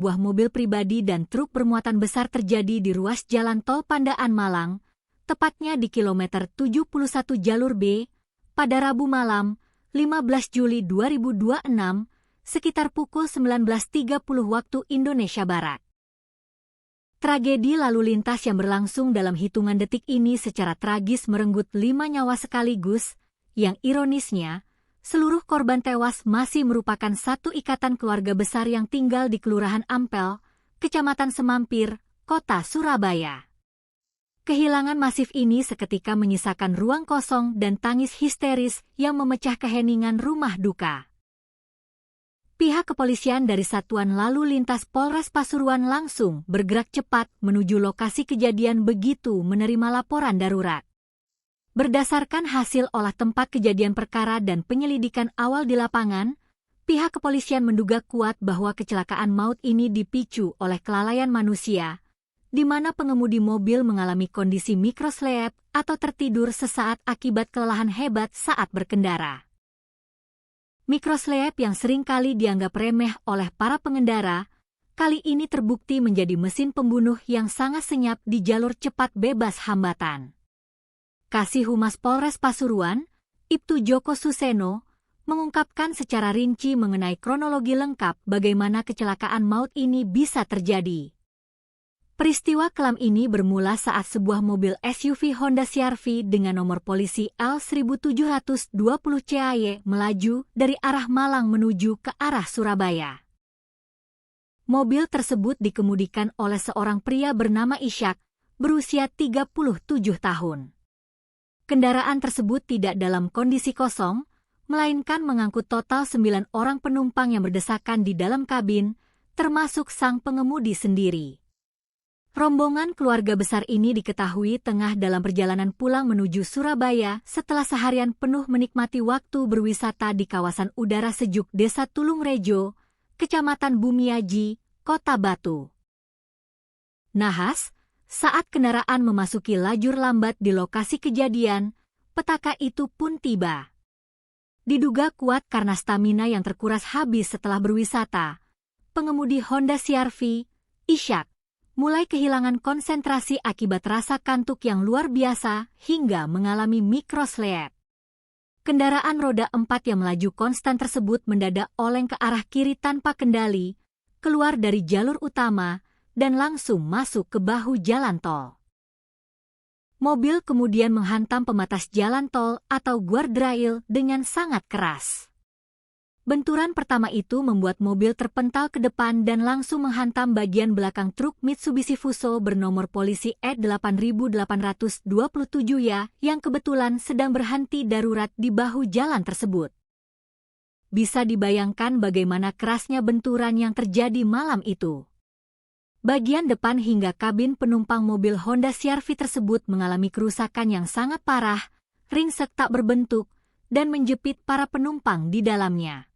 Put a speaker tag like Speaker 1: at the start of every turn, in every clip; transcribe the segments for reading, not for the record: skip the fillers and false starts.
Speaker 1: Buah mobil pribadi dan truk bermuatan besar terjadi di ruas Jalan Tol Pandaan Malang, tepatnya di kilometer 71 jalur B, pada Rabu malam, 15 Juli 2026, sekitar pukul 19.30 waktu Indonesia Barat. Tragedi lalu lintas yang berlangsung dalam hitungan detik ini secara tragis merenggut 5 nyawa sekaligus, yang ironisnya, seluruh korban tewas masih merupakan satu ikatan keluarga besar yang tinggal di Kelurahan Ampel, Kecamatan Semampir, Kota Surabaya. Kehilangan masif ini seketika menyisakan ruang kosong dan tangis histeris yang memecah keheningan rumah duka. Pihak kepolisian dari Satuan Lalu Lintas Polres Pasuruan langsung bergerak cepat menuju lokasi kejadian begitu menerima laporan darurat. Berdasarkan hasil olah tempat kejadian perkara dan penyelidikan awal di lapangan, pihak kepolisian menduga kuat bahwa kecelakaan maut ini dipicu oleh kelalaian manusia, di mana pengemudi mobil mengalami kondisi mikrosleep atau tertidur sesaat akibat kelelahan hebat saat berkendara. Mikrosleep yang seringkali dianggap remeh oleh para pengendara, kali ini terbukti menjadi mesin pembunuh yang sangat senyap di jalur cepat bebas hambatan. Kasih Humas Polres Pasuruan, Ibtu Joko Suseno, mengungkapkan secara rinci mengenai kronologi lengkap bagaimana kecelakaan maut ini bisa terjadi. Peristiwa kelam ini bermula saat sebuah mobil SUV Honda CR-V dengan nomor polisi L1720 CAY melaju dari arah Malang menuju ke arah Surabaya. Mobil tersebut dikemudikan oleh seorang pria bernama Ishak, berusia 37 tahun. Kendaraan tersebut tidak dalam kondisi kosong, melainkan mengangkut total 9 orang penumpang yang berdesakan di dalam kabin, termasuk sang pengemudi sendiri. Rombongan keluarga besar ini diketahui tengah dalam perjalanan pulang menuju Surabaya setelah seharian penuh menikmati waktu berwisata di kawasan udara sejuk Desa Tulungrejo, Kecamatan Bumiaji, Kota Batu. Nahas, saat kendaraan memasuki lajur lambat di lokasi kejadian, petaka itu pun tiba. Diduga kuat karena stamina yang terkuras habis setelah berwisata, pengemudi Honda CR-V, Ishak, mulai kehilangan konsentrasi akibat rasa kantuk yang luar biasa hingga mengalami mikrosleep. Kendaraan roda 4 yang melaju konstan tersebut mendadak oleng ke arah kiri tanpa kendali, keluar dari jalur utama, dan langsung masuk ke bahu jalan tol. Mobil kemudian menghantam pembatas jalan tol atau guardrail dengan sangat keras. Benturan pertama itu membuat mobil terpental ke depan dan langsung menghantam bagian belakang truk Mitsubishi Fuso bernomor polisi E8827 yang kebetulan sedang berhenti darurat di bahu jalan tersebut. Bisa dibayangkan bagaimana kerasnya benturan yang terjadi malam itu. Bagian depan hingga kabin penumpang mobil Honda CR-V tersebut mengalami kerusakan yang sangat parah, ringsek tak berbentuk, dan menjepit para penumpang di dalamnya.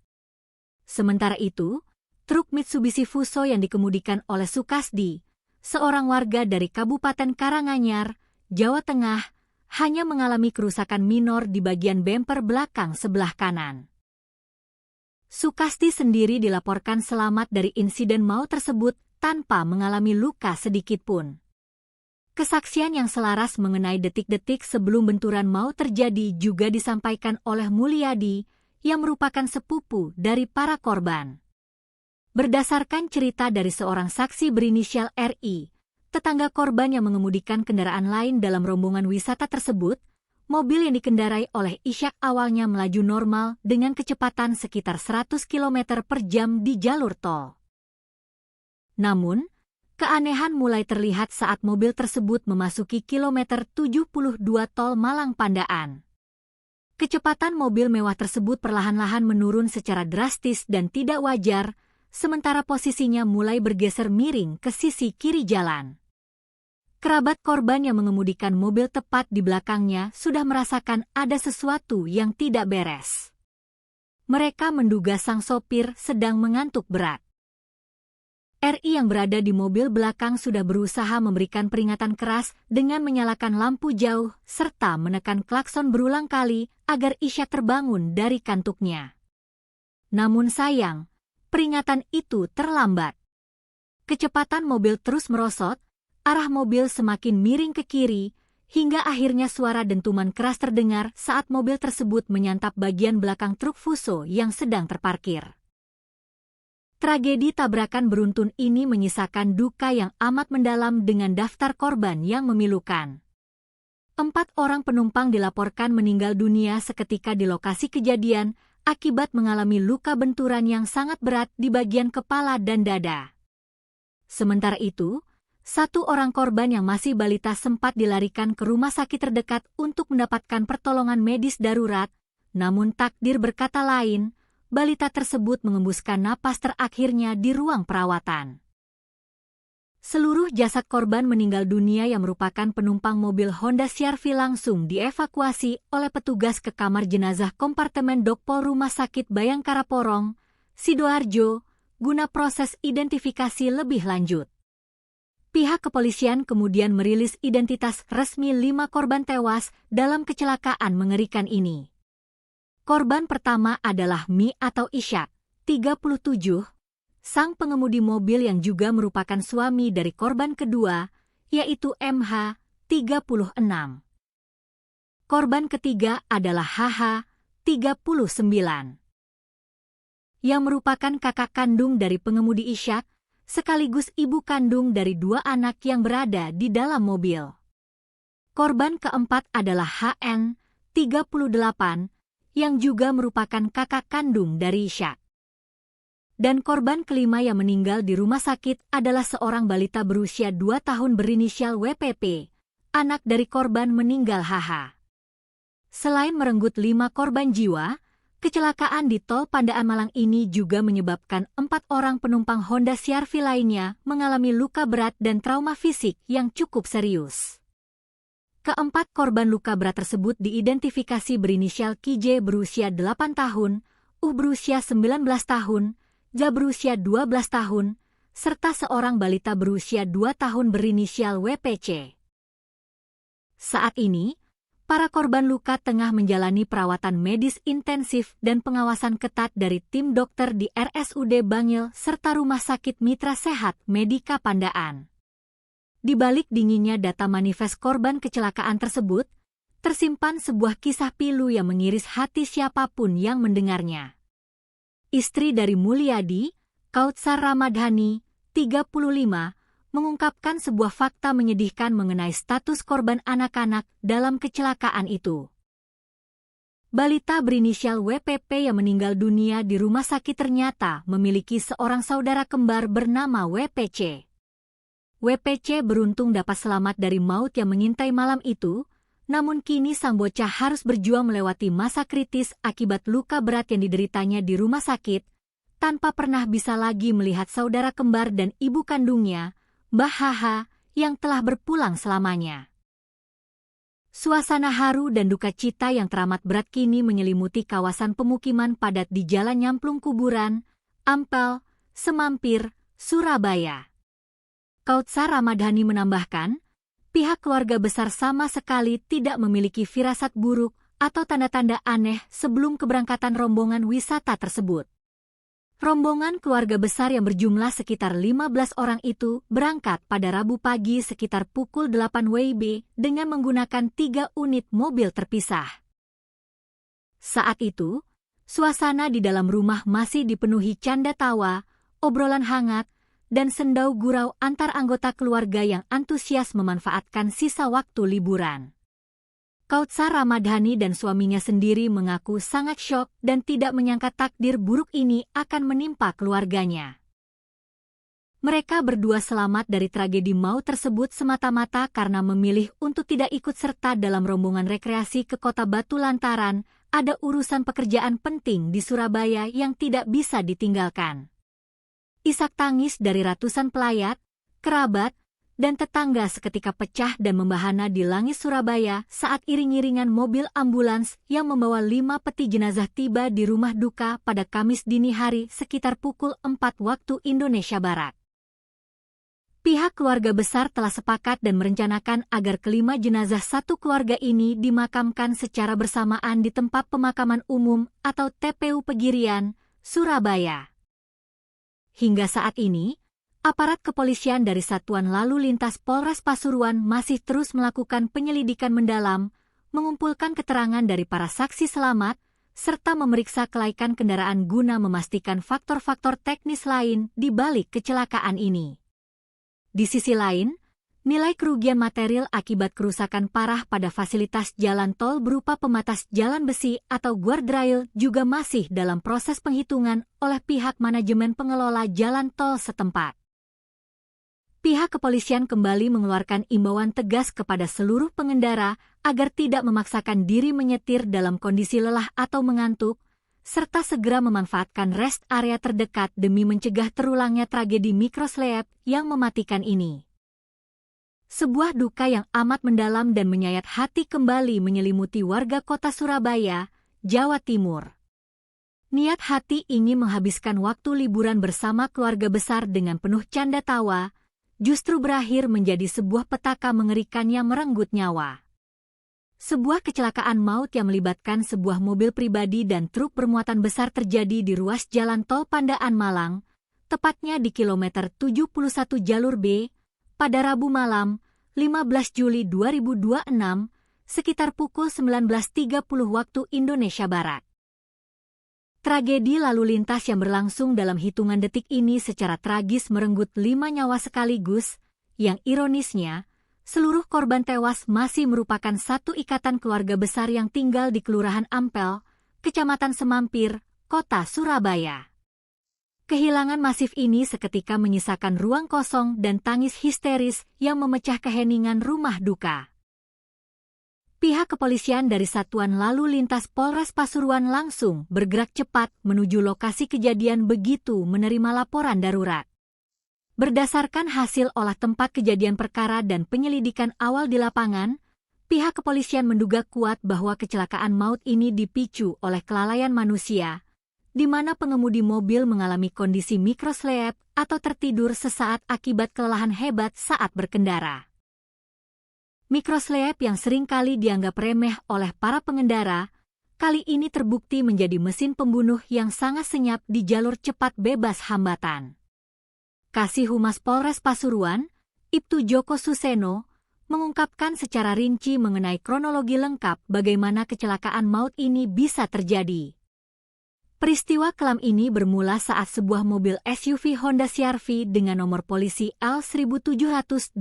Speaker 1: Sementara itu, truk Mitsubishi Fuso yang dikemudikan oleh Sukasdi, seorang warga dari Kabupaten Karanganyar, Jawa Tengah, hanya mengalami kerusakan minor di bagian bemper belakang sebelah kanan. Sukasdi sendiri dilaporkan selamat dari insiden maut tersebut tanpa mengalami luka sedikitpun. Kesaksian yang selaras mengenai detik-detik sebelum benturan maut terjadi juga disampaikan oleh Mulyadi, yang merupakan sepupu dari para korban. Berdasarkan cerita dari seorang saksi berinisial RI, tetangga korban yang mengemudikan kendaraan lain dalam rombongan wisata tersebut, mobil yang dikendarai oleh Ishak awalnya melaju normal dengan kecepatan sekitar 100 km per jam di jalur tol. Namun, keanehan mulai terlihat saat mobil tersebut memasuki kilometer 72 tol Malang Pandaan. Kecepatan mobil mewah tersebut perlahan-lahan menurun secara drastis dan tidak wajar, sementara posisinya mulai bergeser miring ke sisi kiri jalan. Kerabat korban yang mengemudikan mobil tepat di belakangnya sudah merasakan ada sesuatu yang tidak beres. Mereka menduga sang sopir sedang mengantuk berat. RI yang berada di mobil belakang sudah berusaha memberikan peringatan keras dengan menyalakan lampu jauh serta menekan klakson berulang kali agar Ishak terbangun dari kantuknya. Namun sayang, peringatan itu terlambat. Kecepatan mobil terus merosot, arah mobil semakin miring ke kiri, hingga akhirnya suara dentuman keras terdengar saat mobil tersebut menyantap bagian belakang truk Fuso yang sedang terparkir. Tragedi tabrakan beruntun ini menyisakan duka yang amat mendalam dengan daftar korban yang memilukan. 4 orang penumpang dilaporkan meninggal dunia seketika di lokasi kejadian akibat mengalami luka benturan yang sangat berat di bagian kepala dan dada. Sementara itu, 1 orang korban yang masih balita sempat dilarikan ke rumah sakit terdekat untuk mendapatkan pertolongan medis darurat, namun takdir berkata lain, balita tersebut mengembuskan napas terakhirnya di ruang perawatan. Seluruh jasad korban meninggal dunia yang merupakan penumpang mobil Honda CR-V langsung dievakuasi oleh petugas ke kamar jenazah kompartemen Dokpol Rumah Sakit Bayangkara Porong, Sidoarjo, guna proses identifikasi lebih lanjut. Pihak kepolisian kemudian merilis identitas resmi 5 korban tewas dalam kecelakaan mengerikan ini. Korban pertama adalah Mi atau Ishak, 37, sang pengemudi mobil yang juga merupakan suami dari korban kedua, yaitu MH, 36. Korban ketiga adalah HH, 39. Yang merupakan kakak kandung dari pengemudi Ishak, sekaligus ibu kandung dari 2 anak yang berada di dalam mobil. Korban keempat adalah HN, 38, yang juga merupakan kakak kandung dari Ishak. Dan korban kelima yang meninggal di rumah sakit adalah seorang balita berusia 2 tahun berinisial WPP, anak dari korban meninggal HH. Selain merenggut 5 korban jiwa, kecelakaan di Tol Pandaan Malang ini juga menyebabkan 4 orang penumpang Honda CR-V lainnya mengalami luka berat dan trauma fisik yang cukup serius. Keempat korban luka berat tersebut diidentifikasi berinisial KJ berusia 8 tahun, berusia 19 tahun, Ja berusia 12 tahun, serta seorang balita berusia 2 tahun berinisial WPC. Saat ini, para korban luka tengah menjalani perawatan medis intensif dan pengawasan ketat dari tim dokter di RSUD Bangil serta Rumah Sakit Mitra Sehat Medika Pandaan. Di balik dinginnya data manifest korban kecelakaan tersebut, tersimpan sebuah kisah pilu yang mengiris hati siapapun yang mendengarnya. Istri dari Mulyadi, Kautsar Ramadhani, 35, mengungkapkan sebuah fakta menyedihkan mengenai status korban anak-anak dalam kecelakaan itu. Balita berinisial WPP yang meninggal dunia di rumah sakit ternyata memiliki seorang saudara kembar bernama WPC. WPC beruntung dapat selamat dari maut yang mengintai malam itu, namun kini sang bocah harus berjuang melewati masa kritis akibat luka berat yang dideritanya di rumah sakit, tanpa pernah bisa lagi melihat saudara kembar dan ibu kandungnya, Mbah HH, yang telah berpulang selamanya. Suasana haru dan duka cita yang teramat berat kini menyelimuti kawasan pemukiman padat di Jalan Nyamplung Kuburan, Ampel, Semampir, Surabaya. Kautsar Ramadhani menambahkan, pihak keluarga besar sama sekali tidak memiliki firasat buruk atau tanda-tanda aneh sebelum keberangkatan rombongan wisata tersebut. Rombongan keluarga besar yang berjumlah sekitar 15 orang itu berangkat pada Rabu pagi sekitar pukul 8 WIB dengan menggunakan 3 unit mobil terpisah. Saat itu, suasana di dalam rumah masih dipenuhi canda tawa, obrolan hangat, dan sendau gurau antar anggota keluarga yang antusias memanfaatkan sisa waktu liburan. Kautsar Ramadhani dan suaminya sendiri mengaku sangat syok dan tidak menyangka takdir buruk ini akan menimpa keluarganya. Mereka berdua selamat dari tragedi maut tersebut semata-mata karena memilih untuk tidak ikut serta dalam rombongan rekreasi ke Kota Batu lantaran ada urusan pekerjaan penting di Surabaya yang tidak bisa ditinggalkan. Isak tangis dari ratusan pelayat, kerabat, dan tetangga seketika pecah dan membahana di langit Surabaya saat iring-iringan mobil ambulans yang membawa 5 peti jenazah tiba di rumah duka pada Kamis dini hari sekitar pukul 4 waktu Indonesia Barat. Pihak keluarga besar telah sepakat dan merencanakan agar kelima jenazah satu keluarga ini dimakamkan secara bersamaan di tempat pemakaman umum atau TPU Pegirian, Surabaya. Hingga saat ini, Aparat kepolisian dari Satuan Lalu Lintas Polres Pasuruan masih terus melakukan penyelidikan mendalam, mengumpulkan keterangan dari para saksi selamat, serta memeriksa kelaikan kendaraan guna memastikan faktor-faktor teknis lain di balik kecelakaan ini. Di sisi lain, nilai kerugian material akibat kerusakan parah pada fasilitas jalan tol berupa pembatas jalan besi atau guardrail juga masih dalam proses penghitungan oleh pihak manajemen pengelola jalan tol setempat. Pihak kepolisian kembali mengeluarkan imbauan tegas kepada seluruh pengendara agar tidak memaksakan diri menyetir dalam kondisi lelah atau mengantuk, serta segera memanfaatkan rest area terdekat demi mencegah terulangnya tragedi mikroslep yang mematikan ini. Sebuah duka yang amat mendalam dan menyayat hati kembali menyelimuti warga kota Surabaya, Jawa Timur. Niat hati ingin menghabiskan waktu liburan bersama keluarga besar dengan penuh canda tawa, justru berakhir menjadi sebuah petaka mengerikan yang merenggut nyawa. Sebuah kecelakaan maut yang melibatkan sebuah mobil pribadi dan truk bermuatan besar terjadi di ruas jalan tol Pandaan Malang, tepatnya di kilometer 71 jalur B, pada Rabu malam, 15 Juli 2026, sekitar pukul 19.30 waktu Indonesia Barat. Tragedi lalu lintas yang berlangsung dalam hitungan detik ini secara tragis merenggut 5 nyawa sekaligus, yang ironisnya, seluruh korban tewas masih merupakan satu ikatan keluarga besar yang tinggal di Kelurahan Ampel, Kecamatan Semampir, Kota Surabaya. Kehilangan masif ini seketika menyisakan ruang kosong dan tangis histeris yang memecah keheningan rumah duka. Pihak kepolisian dari Satuan Lalu Lintas Polres Pasuruan langsung bergerak cepat menuju lokasi kejadian begitu menerima laporan darurat. Berdasarkan hasil olah tempat kejadian perkara dan penyelidikan awal di lapangan, pihak kepolisian menduga kuat bahwa kecelakaan maut ini dipicu oleh kelalaian manusia, di mana pengemudi mobil mengalami kondisi mikroslep atau tertidur sesaat akibat kelelahan hebat saat berkendara. Mikroslep yang seringkali dianggap remeh oleh para pengendara, kali ini terbukti menjadi mesin pembunuh yang sangat senyap di jalur cepat bebas hambatan. Kasih Humas Polres Pasuruan, Ibtu Joko Suseno, mengungkapkan secara rinci mengenai kronologi lengkap bagaimana kecelakaan maut ini bisa terjadi. Peristiwa kelam ini bermula saat sebuah mobil SUV Honda CR-V dengan nomor polisi L1720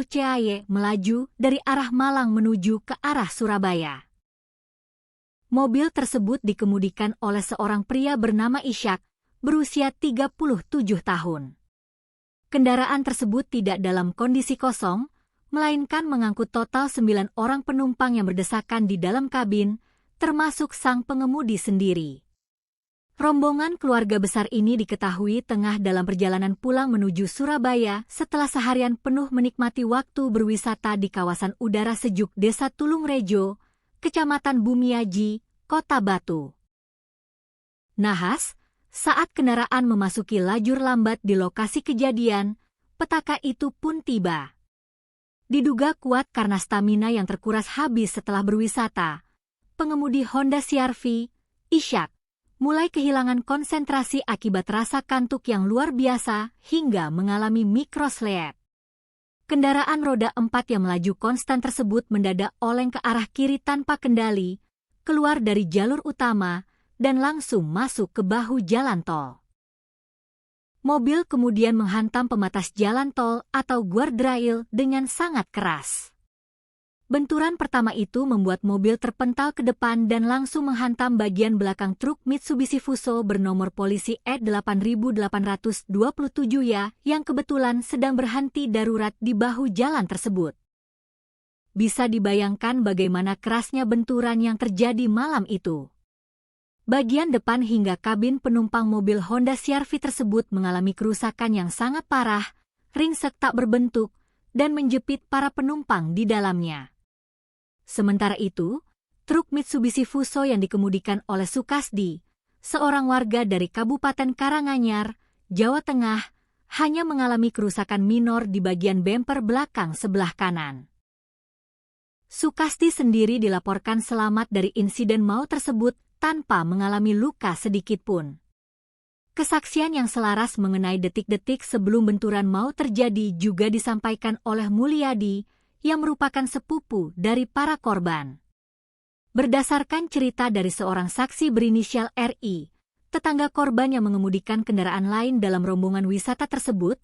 Speaker 1: CAY melaju dari arah Malang menuju ke arah Surabaya. Mobil tersebut dikemudikan oleh seorang pria bernama Ishak, berusia 37 tahun. Kendaraan tersebut tidak dalam kondisi kosong, melainkan mengangkut total 9 orang penumpang yang berdesakan di dalam kabin, termasuk sang pengemudi sendiri. Rombongan keluarga besar ini diketahui tengah dalam perjalanan pulang menuju Surabaya setelah seharian penuh menikmati waktu berwisata di kawasan udara sejuk Desa Tulungrejo, Kecamatan Bumiaji, Kota Batu. Nahas, saat kendaraan memasuki lajur lambat di lokasi kejadian, petaka itu pun tiba. Diduga kuat karena stamina yang terkuras habis setelah berwisata, pengemudi Honda CR-V, Ishak, mulai kehilangan konsentrasi akibat rasa kantuk yang luar biasa hingga mengalami mikroslep. Kendaraan roda 4 yang melaju konstan tersebut mendadak oleng ke arah kiri tanpa kendali, keluar dari jalur utama, dan langsung masuk ke bahu jalan tol. Mobil kemudian menghantam pembatas jalan tol atau guardrail dengan sangat keras. Benturan pertama itu membuat mobil terpental ke depan dan langsung menghantam bagian belakang truk Mitsubishi Fuso bernomor polisi E8827 ya yang kebetulan sedang berhenti darurat di bahu jalan tersebut. Bisa dibayangkan bagaimana kerasnya benturan yang terjadi malam itu. Bagian depan hingga kabin penumpang mobil Honda CR-V tersebut mengalami kerusakan yang sangat parah, ringsek tak berbentuk, dan menjepit para penumpang di dalamnya. Sementara itu, truk Mitsubishi Fuso yang dikemudikan oleh Sukasdi, seorang warga dari Kabupaten Karanganyar, Jawa Tengah, hanya mengalami kerusakan minor di bagian bemper belakang sebelah kanan. Sukasdi sendiri dilaporkan selamat dari insiden maut tersebut tanpa mengalami luka sedikitpun. Kesaksian yang selaras mengenai detik-detik sebelum benturan mau terjadi juga disampaikan oleh Mulyadi, yang merupakan sepupu dari para korban. Berdasarkan cerita dari seorang saksi berinisial RI, tetangga korban yang mengemudikan kendaraan lain dalam rombongan wisata tersebut,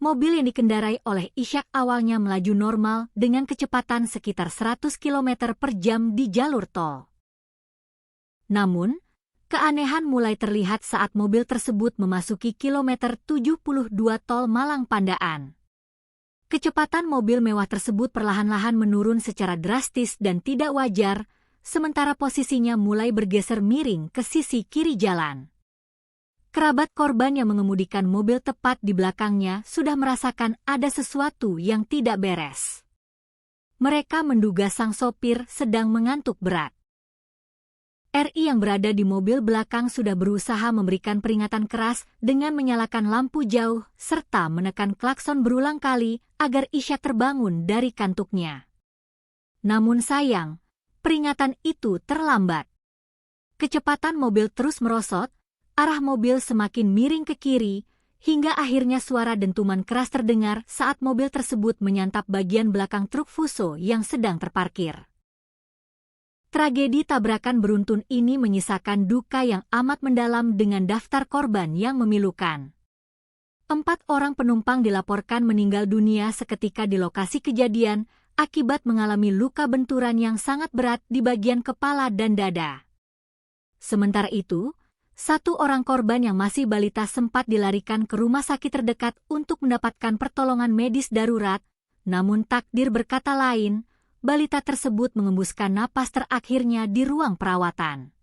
Speaker 1: mobil yang dikendarai oleh Ishak awalnya melaju normal dengan kecepatan sekitar 100 km per jam di jalur tol. Namun, keanehan mulai terlihat saat mobil tersebut memasuki kilometer 72 tol Malang Pandaan. Kecepatan mobil mewah tersebut perlahan-lahan menurun secara drastis dan tidak wajar, sementara posisinya mulai bergeser miring ke sisi kiri jalan. Kerabat korban yang mengemudikan mobil tepat di belakangnya sudah merasakan ada sesuatu yang tidak beres. Mereka menduga sang sopir sedang mengantuk berat. RI yang berada di mobil belakang sudah berusaha memberikan peringatan keras dengan menyalakan lampu jauh serta menekan klakson berulang kali agar Ishak terbangun dari kantuknya. Namun sayang, peringatan itu terlambat. Kecepatan mobil terus merosot, arah mobil semakin miring ke kiri, hingga akhirnya suara dentuman keras terdengar saat mobil tersebut menyantap bagian belakang truk Fuso yang sedang terparkir. Tragedi tabrakan beruntun ini menyisakan duka yang amat mendalam dengan daftar korban yang memilukan. 4 orang penumpang dilaporkan meninggal dunia seketika di lokasi kejadian akibat mengalami luka benturan yang sangat berat di bagian kepala dan dada. Sementara itu, 1 orang korban yang masih balita sempat dilarikan ke rumah sakit terdekat untuk mendapatkan pertolongan medis darurat, namun takdir berkata lain, balita tersebut mengembuskan napas terakhirnya di ruang perawatan.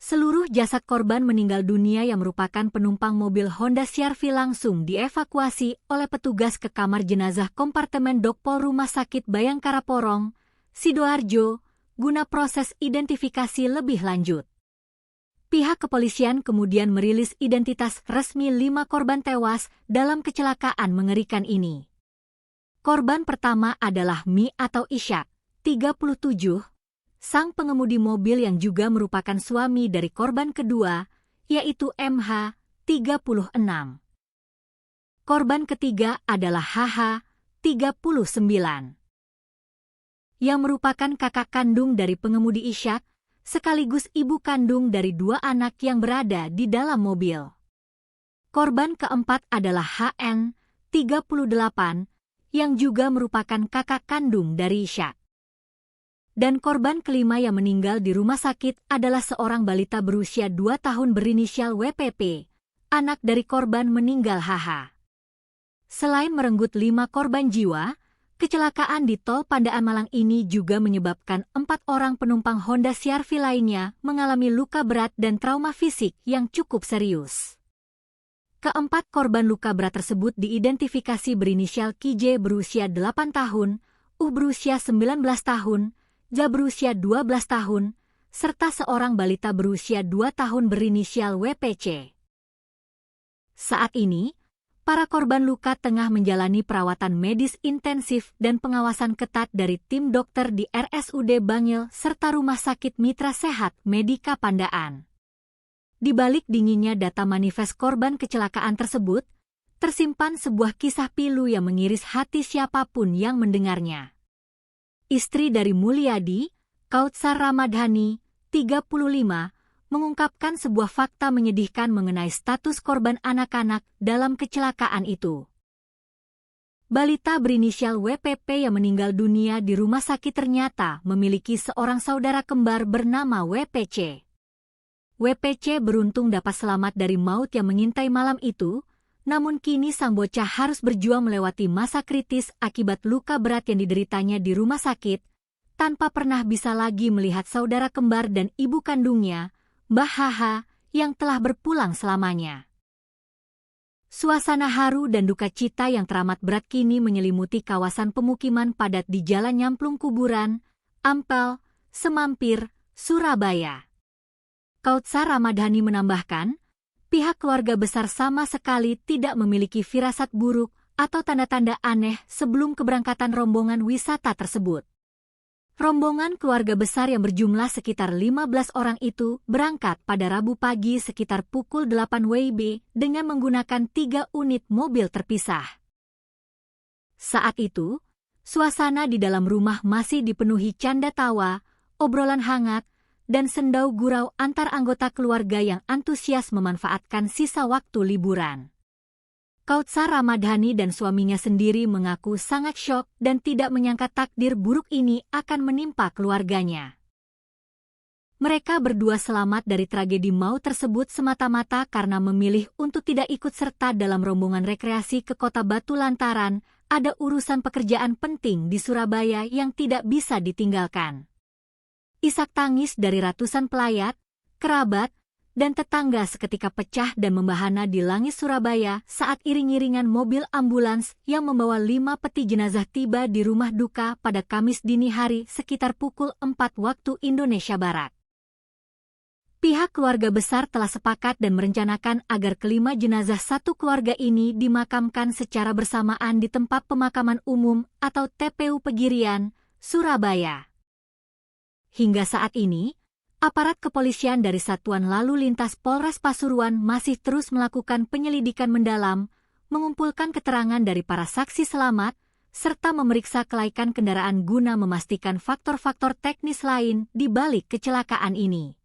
Speaker 1: Seluruh jasad korban meninggal dunia yang merupakan penumpang mobil Honda CR-V langsung dievakuasi oleh petugas ke kamar jenazah kompartemen Dokpol Rumah Sakit Bayangkara Porong, Sidoarjo, guna proses identifikasi lebih lanjut. Pihak kepolisian kemudian merilis identitas resmi 5 korban tewas dalam kecelakaan mengerikan ini. Korban pertama adalah Mi atau Ishak, 37, sang pengemudi mobil yang juga merupakan suami dari korban kedua, yaitu MH, 36. Korban ketiga adalah HH, 39. Yang merupakan kakak kandung dari pengemudi Ishak, sekaligus ibu kandung dari 2 anak yang berada di dalam mobil. Korban keempat adalah HN, 38, yang juga merupakan kakak kandung dari Ishak. Dan korban kelima yang meninggal di rumah sakit adalah seorang balita berusia 2 tahun berinisial WPP, anak dari korban meninggal HH. Selain merenggut 5 korban jiwa, kecelakaan di tol Pandaan Malang ini juga menyebabkan 4 orang penumpang Honda CR-V lainnya mengalami luka berat dan trauma fisik yang cukup serius. Keempat korban luka berat tersebut diidentifikasi berinisial KJ berusia 8 tahun, berusia 19 tahun, Ja berusia 12 tahun, serta seorang balita berusia 2 tahun berinisial WPC. Saat ini, para korban luka tengah menjalani perawatan medis intensif dan pengawasan ketat dari tim dokter di RSUD Bangil serta Rumah Sakit Mitra Sehat Medika Pandaan. Di balik dinginnya data manifest korban kecelakaan tersebut, tersimpan sebuah kisah pilu yang mengiris hati siapapun yang mendengarnya. Istri dari Mulyadi, Kautsar Ramadhani, 35, mengungkapkan sebuah fakta menyedihkan mengenai status korban anak-anak dalam kecelakaan itu. Balita berinisial WPP yang meninggal dunia di rumah sakit ternyata memiliki seorang saudara kembar bernama WPC. WPC beruntung dapat selamat dari maut yang mengintai malam itu, namun kini sang bocah harus berjuang melewati masa kritis akibat luka berat yang dideritanya di rumah sakit, tanpa pernah bisa lagi melihat saudara kembar dan ibu kandungnya, Mbah HH, yang telah berpulang selamanya. Suasana haru dan duka cita yang teramat berat kini menyelimuti kawasan pemukiman padat di Jalan Nyamplung Kuburan, Ampel, Semampir, Surabaya. Kautsar Ramadhani menambahkan, pihak keluarga besar sama sekali tidak memiliki firasat buruk atau tanda-tanda aneh sebelum keberangkatan rombongan wisata tersebut. Rombongan keluarga besar yang berjumlah sekitar 15 orang itu berangkat pada Rabu pagi sekitar pukul 8 WIB dengan menggunakan 3 unit mobil terpisah. Saat itu, suasana di dalam rumah masih dipenuhi canda tawa, obrolan hangat, dan sendau gurau antar anggota keluarga yang antusias memanfaatkan sisa waktu liburan. Kautsar Ramadhani dan suaminya sendiri mengaku sangat syok dan tidak menyangka takdir buruk ini akan menimpa keluarganya. Mereka berdua selamat dari tragedi maut tersebut semata-mata karena memilih untuk tidak ikut serta dalam rombongan rekreasi ke Kota Batu lantaran ada urusan pekerjaan penting di Surabaya yang tidak bisa ditinggalkan. Isak tangis dari ratusan pelayat, kerabat, dan tetangga seketika pecah dan membahana di langit Surabaya saat iring-iringan mobil ambulans yang membawa 5 peti jenazah tiba di rumah duka pada Kamis dini hari sekitar pukul 4 waktu Indonesia Barat. Pihak keluarga besar telah sepakat dan merencanakan agar kelima jenazah satu keluarga ini dimakamkan secara bersamaan di tempat pemakaman umum atau TPU Pegirian, Surabaya. Hingga saat ini, aparat kepolisian dari Satuan Lalu Lintas Polres Pasuruan masih terus melakukan penyelidikan mendalam, mengumpulkan keterangan dari para saksi selamat, serta memeriksa kelaikan kendaraan guna memastikan faktor-faktor teknis lain di balik kecelakaan ini.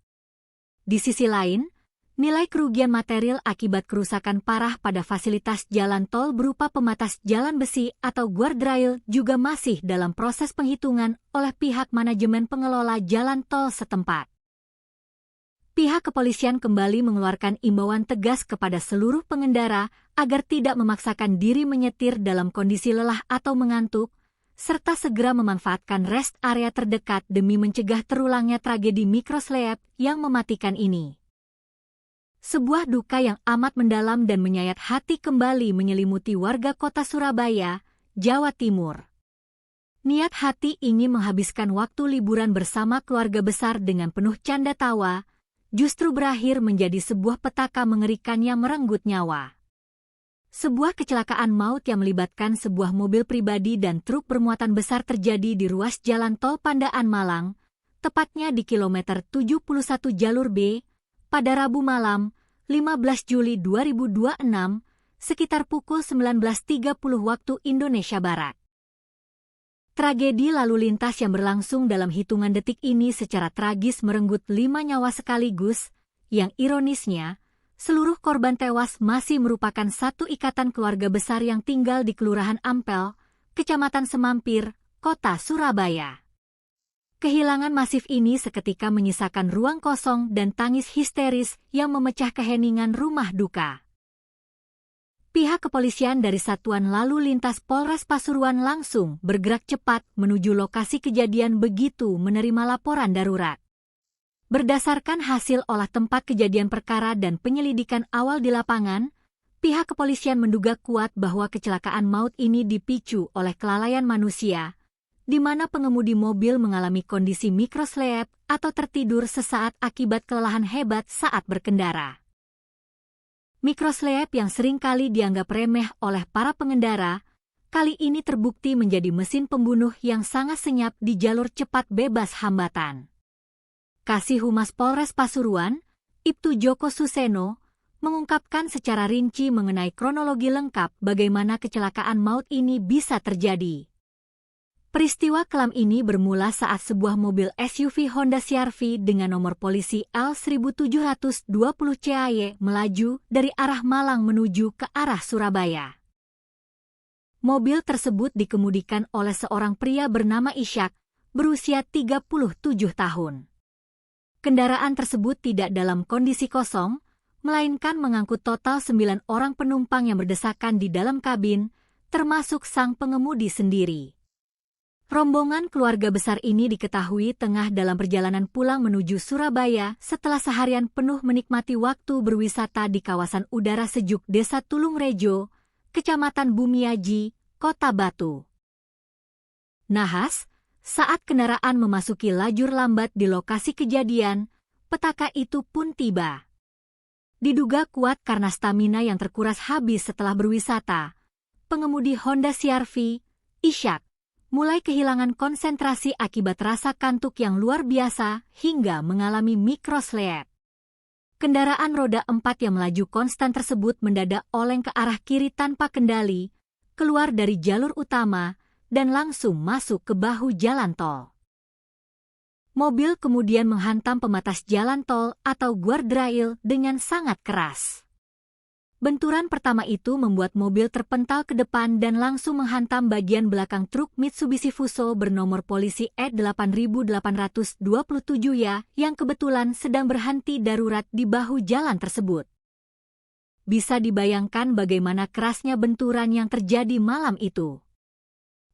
Speaker 1: Di sisi lain, nilai kerugian material akibat kerusakan parah pada fasilitas jalan tol berupa pembatas jalan besi atau guardrail juga masih dalam proses penghitungan oleh pihak manajemen pengelola jalan tol setempat. Pihak kepolisian kembali mengeluarkan imbauan tegas kepada seluruh pengendara agar tidak memaksakan diri menyetir dalam kondisi lelah atau mengantuk, serta segera memanfaatkan rest area terdekat demi mencegah terulangnya tragedi mikroslep yang mematikan ini. Sebuah duka yang amat mendalam dan menyayat hati kembali menyelimuti warga kota Surabaya, Jawa Timur. Niat hati ingin menghabiskan waktu liburan bersama keluarga besar dengan penuh canda tawa, justru berakhir menjadi sebuah petaka mengerikan yang merenggut nyawa. Sebuah kecelakaan maut yang melibatkan sebuah mobil pribadi dan truk bermuatan besar terjadi di ruas jalan tol Pandaan Malang, tepatnya di kilometer 71 jalur B, pada Rabu malam, 15 Juli 2026, sekitar pukul 19.30 waktu Indonesia Barat. Tragedi lalu lintas yang berlangsung dalam hitungan detik ini secara tragis merenggut 5 nyawa sekaligus, yang ironisnya, seluruh korban tewas masih merupakan satu ikatan keluarga besar yang tinggal di Kelurahan Ampel, Kecamatan Semampir, Kota Surabaya. Kehilangan masif ini seketika menyisakan ruang kosong dan tangis histeris yang memecah keheningan rumah duka. Pihak kepolisian dari Satuan Lalu Lintas Polres Pasuruan langsung bergerak cepat menuju lokasi kejadian begitu menerima laporan darurat. Berdasarkan hasil olah tempat kejadian perkara dan penyelidikan awal di lapangan, pihak kepolisian menduga kuat bahwa kecelakaan maut ini dipicu oleh kelalaian manusia, di mana pengemudi mobil mengalami kondisi mikroslep atau tertidur sesaat akibat kelelahan hebat saat berkendara. Mikroslep yang seringkali dianggap remeh oleh para pengendara, kali ini terbukti menjadi mesin pembunuh yang sangat senyap di jalur cepat bebas hambatan. Kasih Humas Polres Pasuruan, Ibtu Joko Suseno, mengungkapkan secara rinci mengenai kronologi lengkap bagaimana kecelakaan maut ini bisa terjadi. Peristiwa kelam ini bermula saat sebuah mobil SUV Honda CR-V dengan nomor polisi L1720 CAY melaju dari arah Malang menuju ke arah Surabaya. Mobil tersebut dikemudikan oleh seorang pria bernama Ishak, berusia 37 tahun. Kendaraan tersebut tidak dalam kondisi kosong, melainkan mengangkut total 9 orang penumpang yang berdesakan di dalam kabin, termasuk sang pengemudi sendiri. Rombongan keluarga besar ini diketahui tengah dalam perjalanan pulang menuju Surabaya setelah seharian penuh menikmati waktu berwisata di kawasan udara sejuk Desa Tulungrejo, Kecamatan Bumiaji, Kota Batu. Nahas, saat kendaraan memasuki lajur lambat di lokasi kejadian, petaka itu pun tiba. Diduga kuat karena stamina yang terkuras habis setelah berwisata, pengemudi Honda CR-V, Ishak, mulai kehilangan konsentrasi akibat rasa kantuk yang luar biasa hingga mengalami mikrosleep. Kendaraan roda 4 yang melaju konstan tersebut mendadak oleng ke arah kiri tanpa kendali, keluar dari jalur utama, dan langsung masuk ke bahu jalan tol. Mobil kemudian menghantam pembatas jalan tol atau guardrail dengan sangat keras. Benturan pertama itu membuat mobil terpental ke depan dan langsung menghantam bagian belakang truk Mitsubishi Fuso bernomor polisi E8827 ya yang kebetulan sedang berhenti darurat di bahu jalan tersebut. Bisa dibayangkan bagaimana kerasnya benturan yang terjadi malam itu.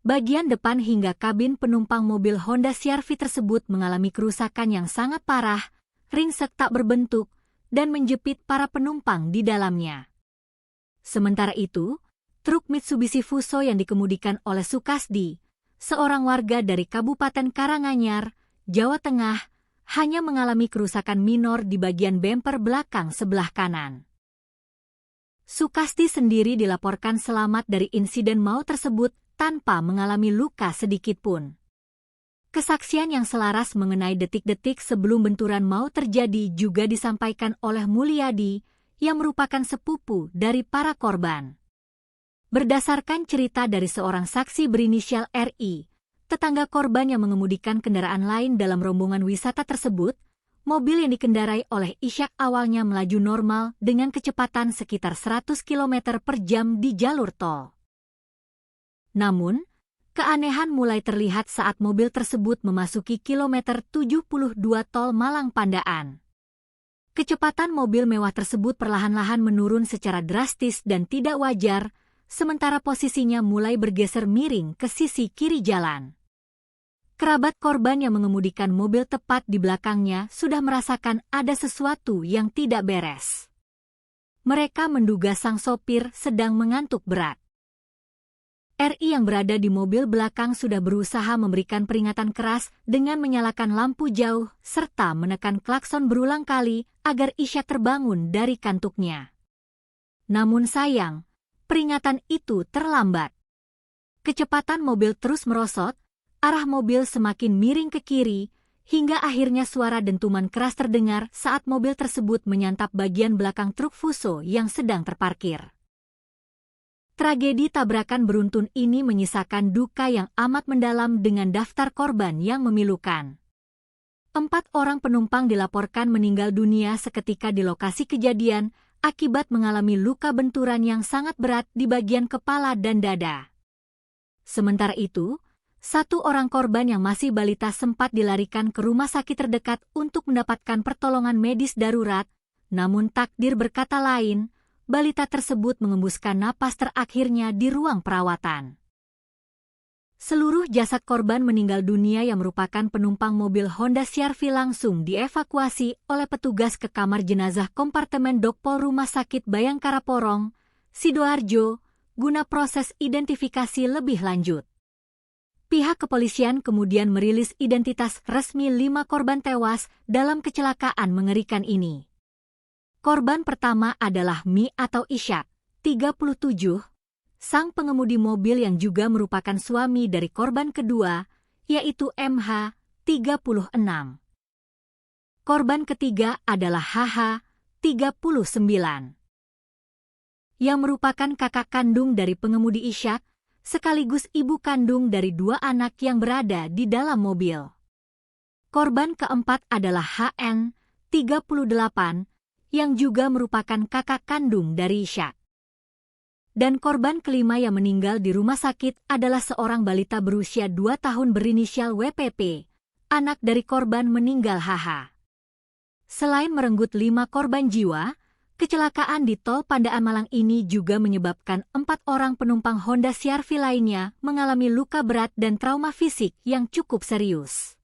Speaker 1: Bagian depan hingga kabin penumpang mobil Honda CR-V tersebut mengalami kerusakan yang sangat parah, ringsek tak berbentuk, dan menjepit para penumpang di dalamnya. Sementara itu, truk Mitsubishi Fuso yang dikemudikan oleh Sukasdi, seorang warga dari Kabupaten Karanganyar, Jawa Tengah, hanya mengalami kerusakan minor di bagian bemper belakang sebelah kanan. Sukasdi sendiri dilaporkan selamat dari insiden maut tersebut tanpa mengalami luka sedikitpun. Kesaksian yang selaras mengenai detik-detik sebelum benturan maut terjadi juga disampaikan oleh Mulyadi, yang merupakan sepupu dari para korban. Berdasarkan cerita dari seorang saksi berinisial RI, tetangga korban yang mengemudikan kendaraan lain dalam rombongan wisata tersebut, mobil yang dikendarai oleh Ishak awalnya melaju normal dengan kecepatan sekitar 100 km per jam di jalur tol. Namun, keanehan mulai terlihat saat mobil tersebut memasuki kilometer 72 tol Malang Pandaan. Kecepatan mobil mewah tersebut perlahan-lahan menurun secara drastis dan tidak wajar, sementara posisinya mulai bergeser miring ke sisi kiri jalan. Kerabat korban yang mengemudikan mobil tepat di belakangnya sudah merasakan ada sesuatu yang tidak beres. Mereka menduga sang sopir sedang mengantuk berat. RI yang berada di mobil belakang sudah berusaha memberikan peringatan keras dengan menyalakan lampu jauh serta menekan klakson berulang kali agar Ishak terbangun dari kantuknya. Namun sayang, peringatan itu terlambat. Kecepatan mobil terus merosot, arah mobil semakin miring ke kiri, hingga akhirnya suara dentuman keras terdengar saat mobil tersebut menyantap bagian belakang truk Fuso yang sedang terparkir. Tragedi tabrakan beruntun ini menyisakan duka yang amat mendalam dengan daftar korban yang memilukan. 4 orang penumpang dilaporkan meninggal dunia seketika di lokasi kejadian akibat mengalami luka benturan yang sangat berat di bagian kepala dan dada. Sementara itu, 1 orang korban yang masih balita sempat dilarikan ke rumah sakit terdekat untuk mendapatkan pertolongan medis darurat, namun takdir berkata lain, balita tersebut mengembuskan napas terakhirnya di ruang perawatan. Seluruh jasad korban meninggal dunia yang merupakan penumpang mobil Honda CR-V langsung dievakuasi oleh petugas ke kamar jenazah kompartemen Dokpol Rumah Sakit Bayangkara Porong, Sidoarjo, guna proses identifikasi lebih lanjut. Pihak kepolisian kemudian merilis identitas resmi 5 korban tewas dalam kecelakaan mengerikan ini. Korban pertama adalah Mi atau Ishak, 37, sang pengemudi mobil yang juga merupakan suami dari korban kedua, yaitu MH, 36. Korban ketiga adalah HH, 39, yang merupakan kakak kandung dari pengemudi Ishak, sekaligus ibu kandung dari 2 anak yang berada di dalam mobil. Korban keempat adalah HN, 38, yang juga merupakan kakak kandung dari Ishak. Dan korban kelima yang meninggal di rumah sakit adalah seorang balita berusia 2 tahun berinisial WPP, anak dari korban meninggal HH. Selain merenggut 5 korban jiwa, kecelakaan di tol Pandaan Malang ini juga menyebabkan 4 orang penumpang Honda CR-V lainnya mengalami luka berat dan trauma fisik yang cukup serius.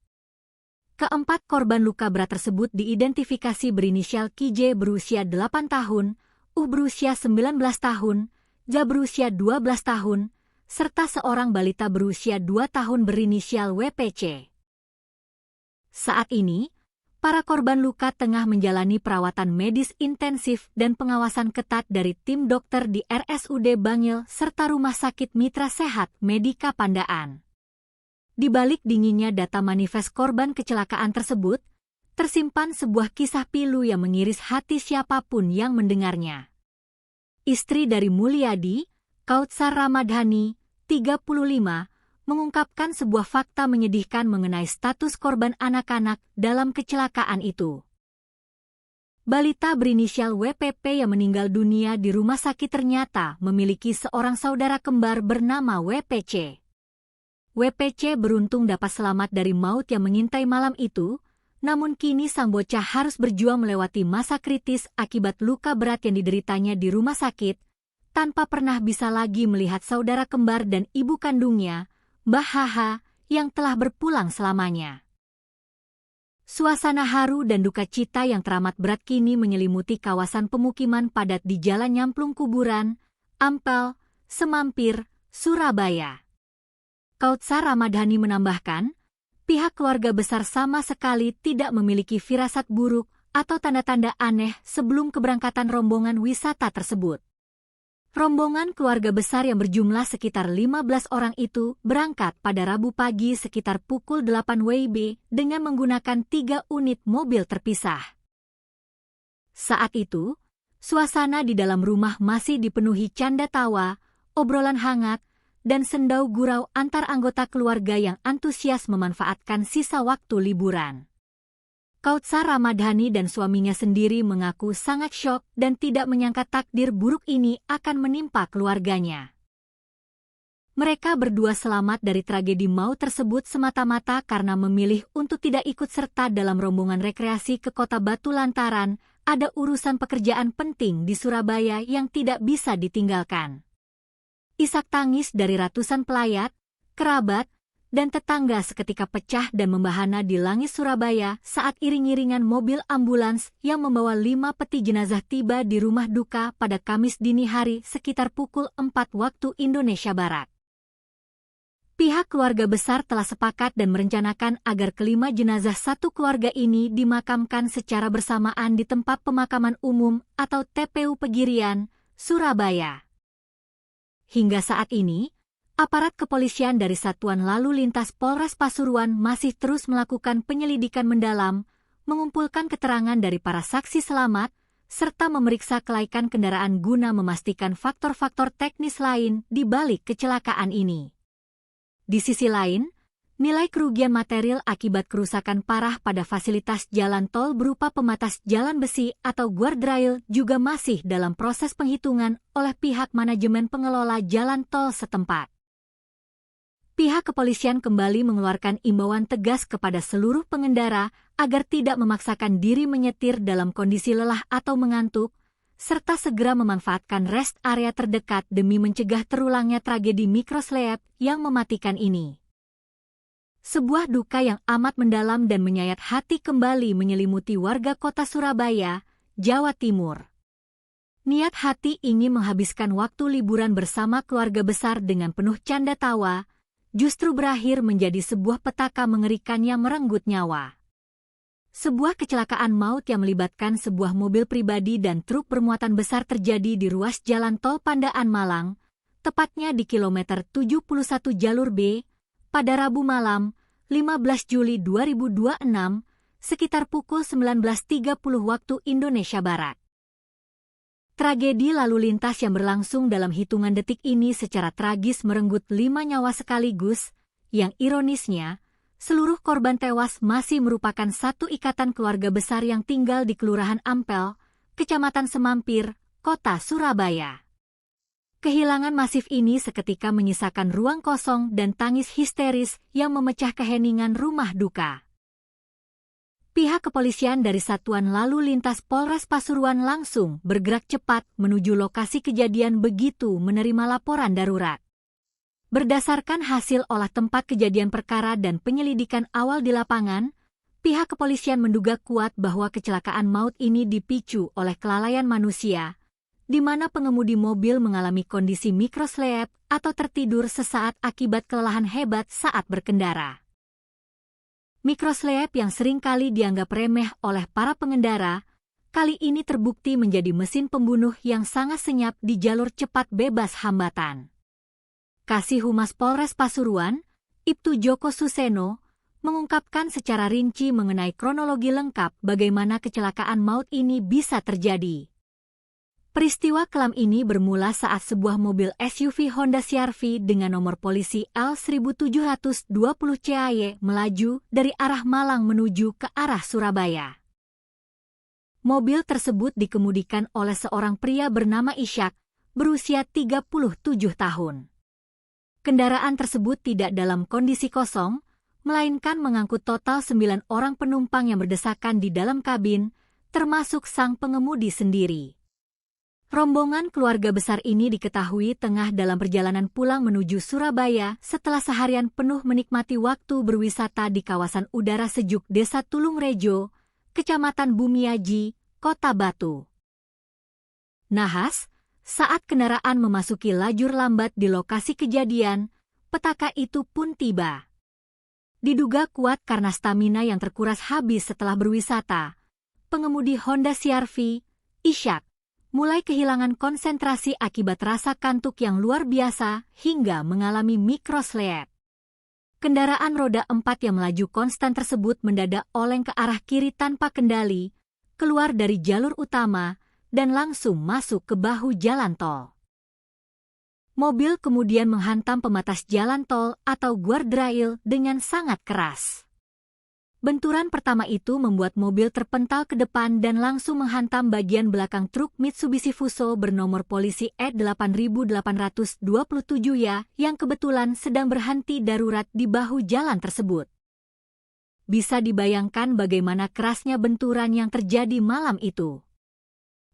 Speaker 1: Keempat korban luka berat tersebut diidentifikasi berinisial KJ berusia 8 tahun, berusia 19 tahun, Ja berusia 12 tahun, serta seorang balita berusia 2 tahun berinisial WPC. Saat ini, para korban luka tengah menjalani perawatan medis intensif dan pengawasan ketat dari tim dokter di RSUD Bangil serta Rumah Sakit Mitra Sehat Medika Pandaan. Di balik dinginnya data manifest korban kecelakaan tersebut, tersimpan sebuah kisah pilu yang mengiris hati siapapun yang mendengarnya. Istri dari Mulyadi, Kautsar Ramadhani, 35, mengungkapkan sebuah fakta menyedihkan mengenai status korban anak-anak dalam kecelakaan itu. Balita berinisial WPP yang meninggal dunia di rumah sakit ternyata memiliki seorang saudara kembar bernama WPC. WPC beruntung dapat selamat dari maut yang mengintai malam itu, namun kini sang bocah harus berjuang melewati masa kritis akibat luka berat yang dideritanya di rumah sakit, tanpa pernah bisa lagi melihat saudara kembar dan ibu kandungnya, Mbah Haha, yang telah berpulang selamanya. Suasana haru dan duka cita yang teramat berat kini menyelimuti kawasan pemukiman padat di Jalan Nyamplung Kuburan, Ampel, Semampir, Surabaya. Kautsar Ramadhani menambahkan, pihak keluarga besar sama sekali tidak memiliki firasat buruk atau tanda-tanda aneh sebelum keberangkatan rombongan wisata tersebut. Rombongan keluarga besar yang berjumlah sekitar 15 orang itu berangkat pada Rabu pagi sekitar pukul 8 WIB dengan menggunakan 3 unit mobil terpisah. Saat itu, suasana di dalam rumah masih dipenuhi canda tawa, obrolan hangat, dan sendau gurau antar anggota keluarga yang antusias memanfaatkan sisa waktu liburan. Kautsar Ramadhani dan suaminya sendiri mengaku sangat syok dan tidak menyangka takdir buruk ini akan menimpa keluarganya. Mereka berdua selamat dari tragedi maut tersebut semata-mata karena memilih untuk tidak ikut serta dalam rombongan rekreasi ke Kota Batu lantaran ada urusan pekerjaan penting di Surabaya yang tidak bisa ditinggalkan. Isak tangis dari ratusan pelayat, kerabat, dan tetangga seketika pecah dan membahana di langit Surabaya saat iring-iringan mobil ambulans yang membawa 5 peti jenazah tiba di rumah duka pada Kamis dini hari sekitar pukul 4 waktu Indonesia Barat. Pihak keluarga besar telah sepakat dan merencanakan agar kelima jenazah satu keluarga ini dimakamkan secara bersamaan di tempat pemakaman umum atau TPU Pegirian, Surabaya. Hingga saat ini, aparat kepolisian dari Satuan Lalu Lintas Polres Pasuruan masih terus melakukan penyelidikan mendalam, mengumpulkan keterangan dari para saksi selamat, serta memeriksa kelaikan kendaraan guna memastikan faktor-faktor teknis lain di balik kecelakaan ini. Di sisi lain, nilai kerugian material akibat kerusakan parah pada fasilitas jalan tol berupa pembatas jalan besi atau guardrail juga masih dalam proses penghitungan oleh pihak manajemen pengelola jalan tol setempat. Pihak kepolisian kembali mengeluarkan imbauan tegas kepada seluruh pengendara agar tidak memaksakan diri menyetir dalam kondisi lelah atau mengantuk, serta segera memanfaatkan rest area terdekat demi mencegah terulangnya tragedi mikroslep yang mematikan ini. Sebuah duka yang amat mendalam dan menyayat hati kembali menyelimuti warga kota Surabaya, Jawa Timur. Niat hati ingin menghabiskan waktu liburan bersama keluarga besar dengan penuh canda tawa, justru berakhir menjadi sebuah petaka mengerikan yang merenggut nyawa. Sebuah kecelakaan maut yang melibatkan sebuah mobil pribadi dan truk bermuatan besar terjadi di ruas jalan tol Pandaan Malang, tepatnya di kilometer 71 jalur B, pada Rabu malam, 15 Juli 2026, sekitar pukul 19.30 waktu Indonesia Barat. Tragedi lalu lintas yang berlangsung dalam hitungan detik ini secara tragis merenggut 5 nyawa sekaligus, yang ironisnya, seluruh korban tewas masih merupakan satu ikatan keluarga besar yang tinggal di Kelurahan Ampel, Kecamatan Semampir, Kota Surabaya. Kehilangan masif ini seketika menyisakan ruang kosong dan tangis histeris yang memecah keheningan rumah duka. Pihak kepolisian dari Satuan Lalu Lintas Polres Pasuruan langsung bergerak cepat menuju lokasi kejadian begitu menerima laporan darurat. Berdasarkan hasil olah tempat kejadian perkara dan penyelidikan awal di lapangan, pihak kepolisian menduga kuat bahwa kecelakaan maut ini dipicu oleh kelalaian manusia, di mana pengemudi mobil mengalami kondisi mikroslep atau tertidur sesaat akibat kelelahan hebat saat berkendara. Mikroslep yang seringkali dianggap remeh oleh para pengendara, kali ini terbukti menjadi mesin pembunuh yang sangat senyap di jalur cepat bebas hambatan. Kasih Humas Polres Pasuruan, Ibtu Joko Suseno, mengungkapkan secara rinci mengenai kronologi lengkap bagaimana kecelakaan maut ini bisa terjadi. Peristiwa kelam ini bermula saat sebuah mobil SUV Honda CR-V dengan nomor polisi L1720 CAY melaju dari arah Malang menuju ke arah Surabaya. Mobil tersebut dikemudikan oleh seorang pria bernama Ishak, berusia 37 tahun. Kendaraan tersebut tidak dalam kondisi kosong, melainkan mengangkut total 9 orang penumpang yang berdesakan di dalam kabin, termasuk sang pengemudi sendiri. Rombongan keluarga besar ini diketahui tengah dalam perjalanan pulang menuju Surabaya setelah seharian penuh menikmati waktu berwisata di kawasan udara sejuk Desa Tulungrejo, Kecamatan Bumiaji, Kota Batu. Nahas, saat kendaraan memasuki lajur lambat di lokasi kejadian, petaka itu pun tiba. Diduga kuat karena stamina yang terkuras habis setelah berwisata, pengemudi Honda CR-V, Ishak, mulai kehilangan konsentrasi akibat rasa kantuk yang luar biasa hingga mengalami mikrosleep. Kendaraan roda 4 yang melaju konstan tersebut mendadak oleng ke arah kiri tanpa kendali, keluar dari jalur utama, dan langsung masuk ke bahu jalan tol. Mobil kemudian menghantam pembatas jalan tol atau guardrail dengan sangat keras. Benturan pertama itu membuat mobil terpental ke depan dan langsung menghantam bagian belakang truk Mitsubishi Fuso bernomor polisi E8827 ya yang kebetulan sedang berhenti darurat di bahu jalan tersebut. Bisa dibayangkan bagaimana kerasnya benturan yang terjadi malam itu.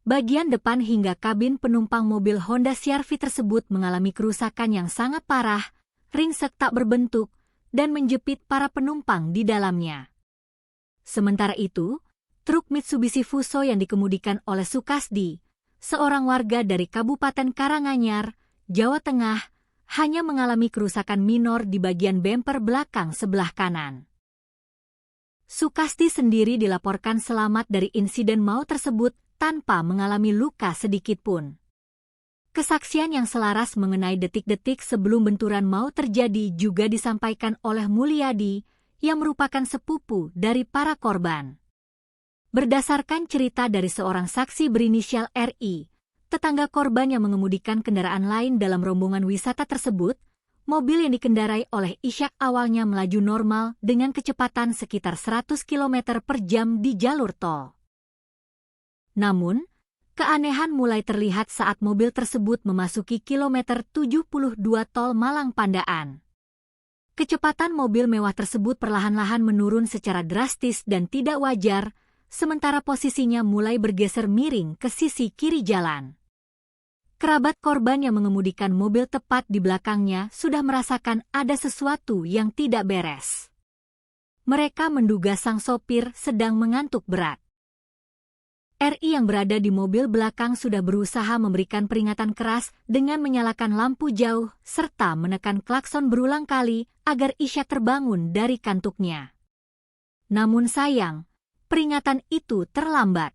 Speaker 1: Bagian depan hingga kabin penumpang mobil Honda CR-V tersebut mengalami kerusakan yang sangat parah, ringsek tak berbentuk, dan menjepit para penumpang di dalamnya. Sementara itu, truk Mitsubishi Fuso yang dikemudikan oleh Sukasdi, seorang warga dari Kabupaten Karanganyar, Jawa Tengah, hanya mengalami kerusakan minor di bagian bemper belakang sebelah kanan. Sukasdi sendiri dilaporkan selamat dari insiden maut tersebut tanpa mengalami luka sedikitpun. Kesaksian yang selaras mengenai detik-detik sebelum benturan maut terjadi juga disampaikan oleh Mulyadi, yang merupakan sepupu dari para korban. Berdasarkan cerita dari seorang saksi berinisial RI, tetangga korban yang mengemudikan kendaraan lain dalam rombongan wisata tersebut, mobil yang dikendarai oleh Ishak awalnya melaju normal dengan kecepatan sekitar 100 km per jam di jalur tol. Namun, keanehan mulai terlihat saat mobil tersebut memasuki kilometer 72 tol Malang Pandaan. Kecepatan mobil mewah tersebut perlahan-lahan menurun secara drastis dan tidak wajar, sementara posisinya mulai bergeser miring ke sisi kiri jalan. Kerabat korban yang mengemudikan mobil tepat di belakangnya sudah merasakan ada sesuatu yang tidak beres. Mereka menduga sang sopir sedang mengantuk berat. RI yang berada di mobil belakang sudah berusaha memberikan peringatan keras dengan menyalakan lampu jauh serta menekan klakson berulang kali agar Ishak terbangun dari kantuknya. Namun sayang, peringatan itu terlambat.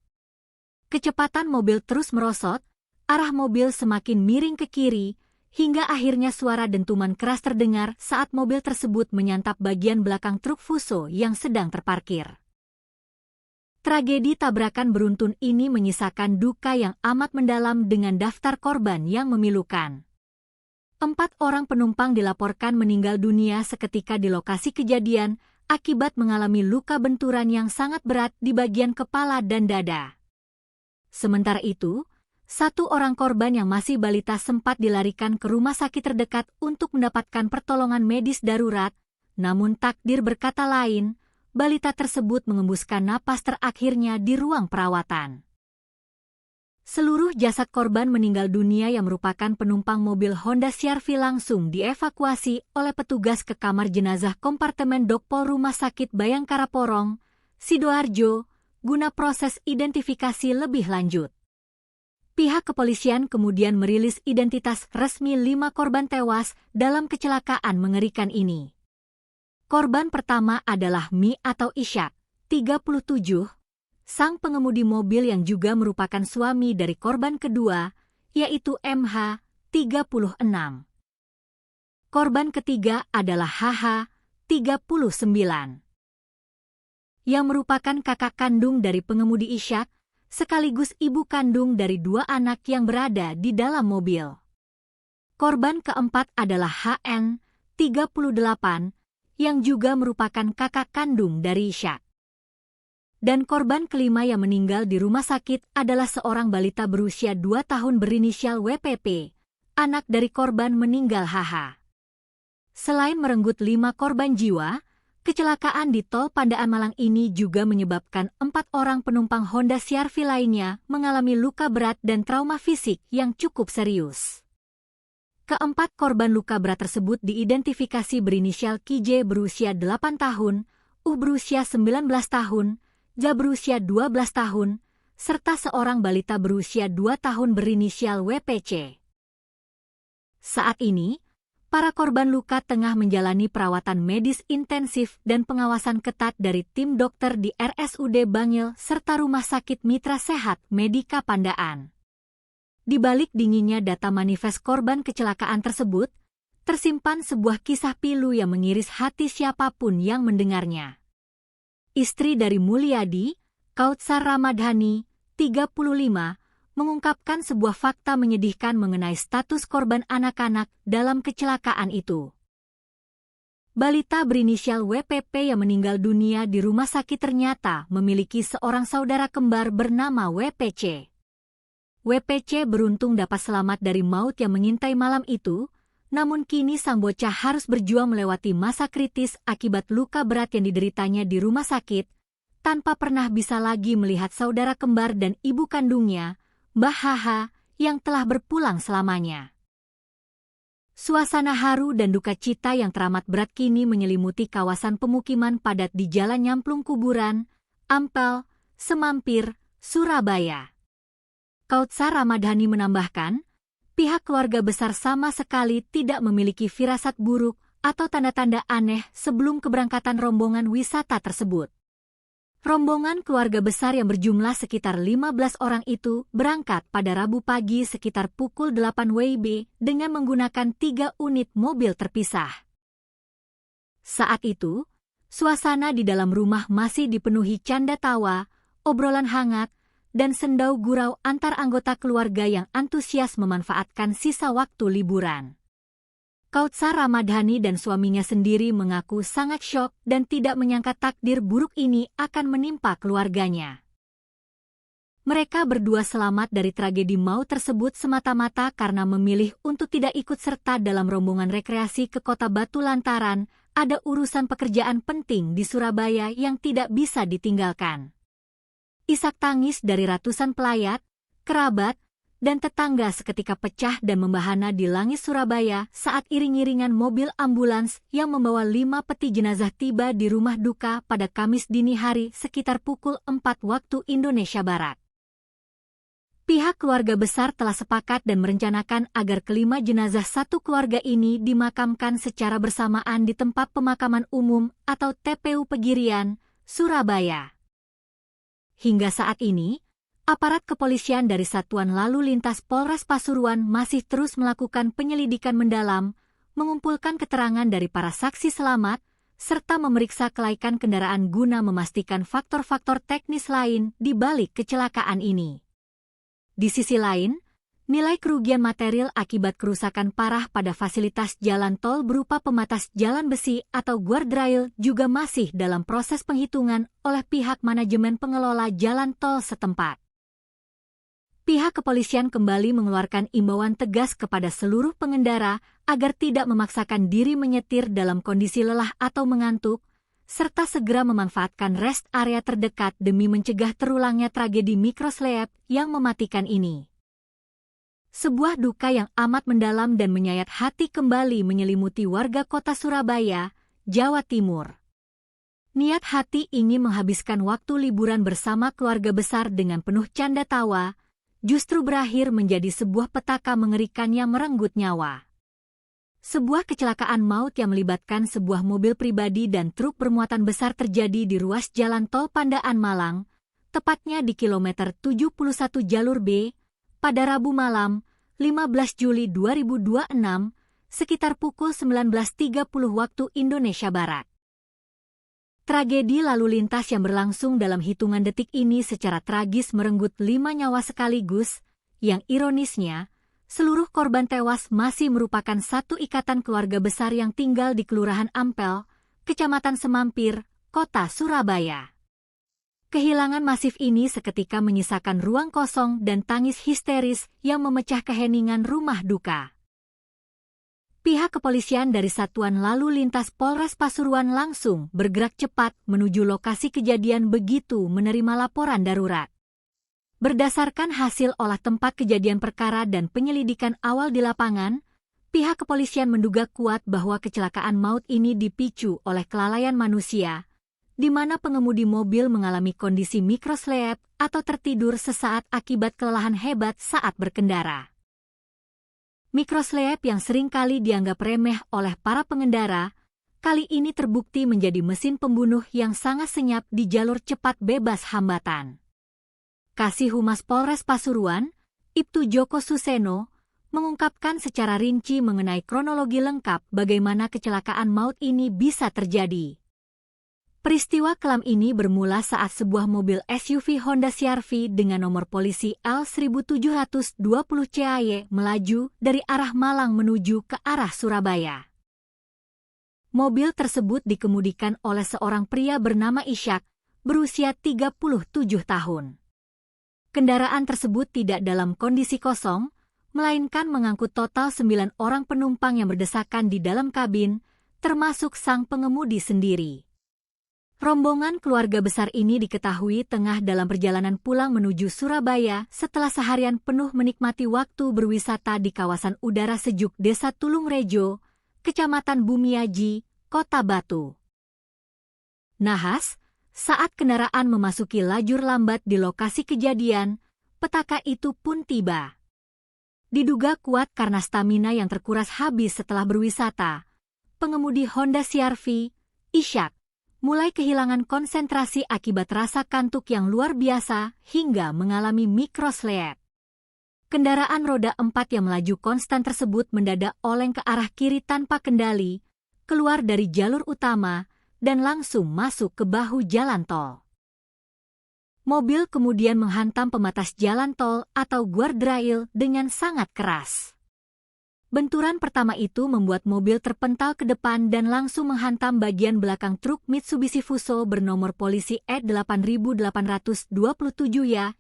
Speaker 1: Kecepatan mobil terus merosot, arah mobil semakin miring ke kiri, hingga akhirnya suara dentuman keras terdengar saat mobil tersebut menyantap bagian belakang truk Fuso yang sedang terparkir. Tragedi tabrakan beruntun ini menyisakan duka yang amat mendalam dengan daftar korban yang memilukan. 4 orang penumpang dilaporkan meninggal dunia seketika di lokasi kejadian akibat mengalami luka benturan yang sangat berat di bagian kepala dan dada. Sementara itu, 1 orang korban yang masih balita sempat dilarikan ke rumah sakit terdekat untuk mendapatkan pertolongan medis darurat, namun takdir berkata lain, balita tersebut mengembuskan napas terakhirnya di ruang perawatan. Seluruh jasad korban meninggal dunia yang merupakan penumpang mobil Honda CR-V langsung dievakuasi oleh petugas ke kamar jenazah kompartemen Dokpol Rumah Sakit Bayangkara Porong, Sidoarjo, guna proses identifikasi lebih lanjut. Pihak kepolisian kemudian merilis identitas resmi 5 korban tewas dalam kecelakaan mengerikan ini. Korban pertama adalah Mi atau Ishak, 37, sang pengemudi mobil yang juga merupakan suami dari korban kedua, yaitu MH, 36. Korban ketiga adalah HH, 39, yang merupakan kakak kandung dari pengemudi Ishak, sekaligus ibu kandung dari 2 anak yang berada di dalam mobil. Korban keempat adalah HN, 38, yang juga merupakan kakak kandung dari Ishak. Dan korban kelima yang meninggal di rumah sakit adalah seorang balita berusia 2 tahun berinisial WPP, anak dari korban meninggal HH. Selain merenggut 5 korban jiwa, kecelakaan di Tol Pandaan Malang ini juga menyebabkan 4 orang penumpang Honda CR-V lainnya mengalami luka berat dan trauma fisik yang cukup serius. Keempat korban luka berat tersebut diidentifikasi berinisial KJ berusia 8 tahun, berusia 19 tahun, Ja berusia 12 tahun, serta seorang balita berusia 2 tahun berinisial WPC. Saat ini, para korban luka tengah menjalani perawatan medis intensif dan pengawasan ketat dari tim dokter di RSUD Bangil serta Rumah Sakit Mitra Sehat Medika Pandaan. Di balik dinginnya data manifest korban kecelakaan tersebut, tersimpan sebuah kisah pilu yang mengiris hati siapapun yang mendengarnya. Istri dari Mulyadi, Kautsar Ramadhani, 35, mengungkapkan sebuah fakta menyedihkan mengenai status korban anak-anak dalam kecelakaan itu. Balita berinisial WPP yang meninggal dunia di rumah sakit ternyata memiliki seorang saudara kembar bernama WPC. WPC beruntung dapat selamat dari maut yang mengintai malam itu, namun kini sang bocah harus berjuang melewati masa kritis akibat luka berat yang dideritanya di rumah sakit, tanpa pernah bisa lagi melihat saudara kembar dan ibu kandungnya, Mbah HH, yang telah berpulang selamanya. Suasana haru dan duka cita yang teramat berat kini menyelimuti kawasan pemukiman padat di Jalan Nyamplung Kuburan, Ampel, Semampir, Surabaya. Kautsar Ramadhani menambahkan, pihak keluarga besar sama sekali tidak memiliki firasat buruk atau tanda-tanda aneh sebelum keberangkatan rombongan wisata tersebut. Rombongan keluarga besar yang berjumlah sekitar 15 orang itu berangkat pada Rabu pagi sekitar pukul 8 WIB dengan menggunakan 3 unit mobil terpisah. Saat itu, suasana di dalam rumah masih dipenuhi canda tawa, obrolan hangat, dan sendau gurau antar anggota keluarga yang antusias memanfaatkan sisa waktu liburan. Kautsar Ramadhani dan suaminya sendiri mengaku sangat syok dan tidak menyangka takdir buruk ini akan menimpa keluarganya. Mereka berdua selamat dari tragedi maut tersebut semata-mata karena memilih untuk tidak ikut serta dalam rombongan rekreasi ke Kota Batu lantaran ada urusan pekerjaan penting di Surabaya yang tidak bisa ditinggalkan. Isak tangis dari ratusan pelayat, kerabat, dan tetangga seketika pecah dan membahana di langit Surabaya saat iring-iringan mobil ambulans yang membawa 5 peti jenazah tiba di rumah duka pada Kamis dini hari sekitar pukul 4 waktu Indonesia Barat. Pihak keluarga besar telah sepakat dan merencanakan agar kelima jenazah satu keluarga ini dimakamkan secara bersamaan di tempat pemakaman umum atau TPU Pegirian, Surabaya. Hingga saat ini, aparat kepolisian dari Satuan Lalu Lintas Polres Pasuruan masih terus melakukan penyelidikan mendalam, mengumpulkan keterangan dari para saksi selamat, serta memeriksa kelaikan kendaraan guna memastikan faktor-faktor teknis lain di balik kecelakaan ini. Di sisi lain, nilai kerugian material akibat kerusakan parah pada fasilitas jalan tol berupa pembatas jalan besi atau guardrail juga masih dalam proses penghitungan oleh pihak manajemen pengelola jalan tol setempat. Pihak kepolisian kembali mengeluarkan imbauan tegas kepada seluruh pengendara agar tidak memaksakan diri menyetir dalam kondisi lelah atau mengantuk, serta segera memanfaatkan rest area terdekat demi mencegah terulangnya tragedi mikroslep yang mematikan ini. Sebuah duka yang amat mendalam dan menyayat hati kembali menyelimuti warga kota Surabaya, Jawa Timur. Niat hati ingin menghabiskan waktu liburan bersama keluarga besar dengan penuh canda tawa, justru berakhir menjadi sebuah petaka mengerikan yang merenggut nyawa. Sebuah kecelakaan maut yang melibatkan sebuah mobil pribadi dan truk bermuatan besar terjadi di ruas jalan tol Pandaan Malang, tepatnya di kilometer 71 jalur B, pada Rabu malam, 15 Juli 2026, sekitar pukul 19.30 waktu Indonesia Barat. Tragedi lalu lintas yang berlangsung dalam hitungan detik ini secara tragis merenggut 5 nyawa sekaligus, yang ironisnya, seluruh korban tewas masih merupakan satu ikatan keluarga besar yang tinggal di Kelurahan Ampel, Kecamatan Semampir, Kota Surabaya. Kehilangan masif ini seketika menyisakan ruang kosong dan tangis histeris yang memecah keheningan rumah duka. Pihak kepolisian dari Satuan Lalu Lintas Polres Pasuruan langsung bergerak cepat menuju lokasi kejadian begitu menerima laporan darurat. Berdasarkan hasil olah tempat kejadian perkara dan penyelidikan awal di lapangan, pihak kepolisian menduga kuat bahwa kecelakaan maut ini dipicu oleh kelalaian manusia, di mana pengemudi mobil mengalami kondisi mikrosleep atau tertidur sesaat akibat kelelahan hebat saat berkendara. Mikrosleep yang seringkali dianggap remeh oleh para pengendara, kali ini terbukti menjadi mesin pembunuh yang sangat senyap di jalur cepat bebas hambatan. Kasih Humas Polres Pasuruan, Ibtu Joko Suseno, mengungkapkan secara rinci mengenai kronologi lengkap bagaimana kecelakaan maut ini bisa terjadi. Peristiwa kelam ini bermula saat sebuah mobil SUV Honda CR-V dengan nomor polisi L1720 CAY melaju dari arah Malang menuju ke arah Surabaya. Mobil tersebut dikemudikan oleh seorang pria bernama Ishak, berusia 37 tahun. Kendaraan tersebut tidak dalam kondisi kosong, melainkan mengangkut total 9 orang penumpang yang berdesakan di dalam kabin, termasuk sang pengemudi sendiri. Rombongan keluarga besar ini diketahui tengah dalam perjalanan pulang menuju Surabaya setelah seharian penuh menikmati waktu berwisata di kawasan udara sejuk Desa Tulungrejo, Kecamatan Bumiaji, Kota Batu. Nahas, saat kendaraan memasuki lajur lambat di lokasi kejadian, petaka itu pun tiba. Diduga kuat karena stamina yang terkuras habis setelah berwisata, pengemudi Honda CR-V, Ishak, mulai kehilangan konsentrasi akibat rasa kantuk yang luar biasa hingga mengalami mikrosleep. Kendaraan roda 4 yang melaju konstan tersebut mendadak oleng ke arah kiri tanpa kendali, keluar dari jalur utama, dan langsung masuk ke bahu jalan tol. Mobil kemudian menghantam pembatas jalan tol atau guardrail dengan sangat keras. Benturan pertama itu membuat mobil terpental ke depan dan langsung menghantam bagian belakang truk Mitsubishi Fuso bernomor polisi E8827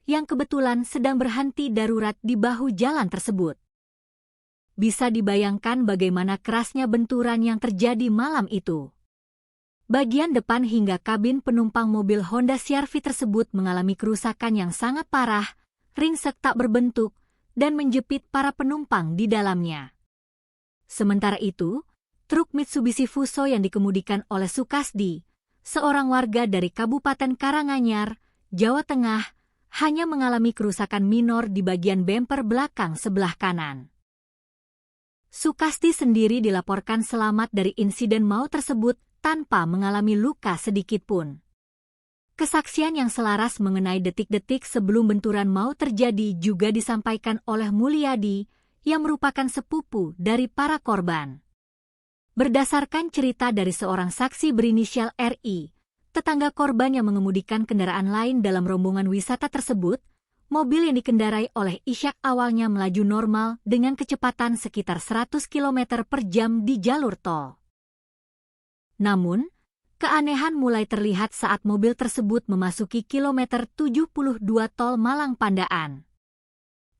Speaker 1: yang kebetulan sedang berhenti darurat di bahu jalan tersebut. Bisa dibayangkan bagaimana kerasnya benturan yang terjadi malam itu. Bagian depan hingga kabin penumpang mobil Honda CR-V tersebut mengalami kerusakan yang sangat parah, ringsek tak berbentuk, dan menjepit para penumpang di dalamnya. Sementara itu, truk Mitsubishi Fuso yang dikemudikan oleh Sukasdi, seorang warga dari Kabupaten Karanganyar, Jawa Tengah, hanya mengalami kerusakan minor di bagian bemper belakang sebelah kanan. Sukasdi sendiri dilaporkan selamat dari insiden maut tersebut tanpa mengalami luka sedikitpun. Kesaksian yang selaras mengenai detik-detik sebelum benturan maut terjadi juga disampaikan oleh Mulyadi, yang merupakan sepupu dari para korban. Berdasarkan cerita dari seorang saksi berinisial RI, tetangga korban yang mengemudikan kendaraan lain dalam rombongan wisata tersebut, mobil yang dikendarai oleh Ishak awalnya melaju normal dengan kecepatan sekitar 100 km per jam di jalur tol. Namun, keanehan mulai terlihat saat mobil tersebut memasuki kilometer 72 tol Malang Pandaan.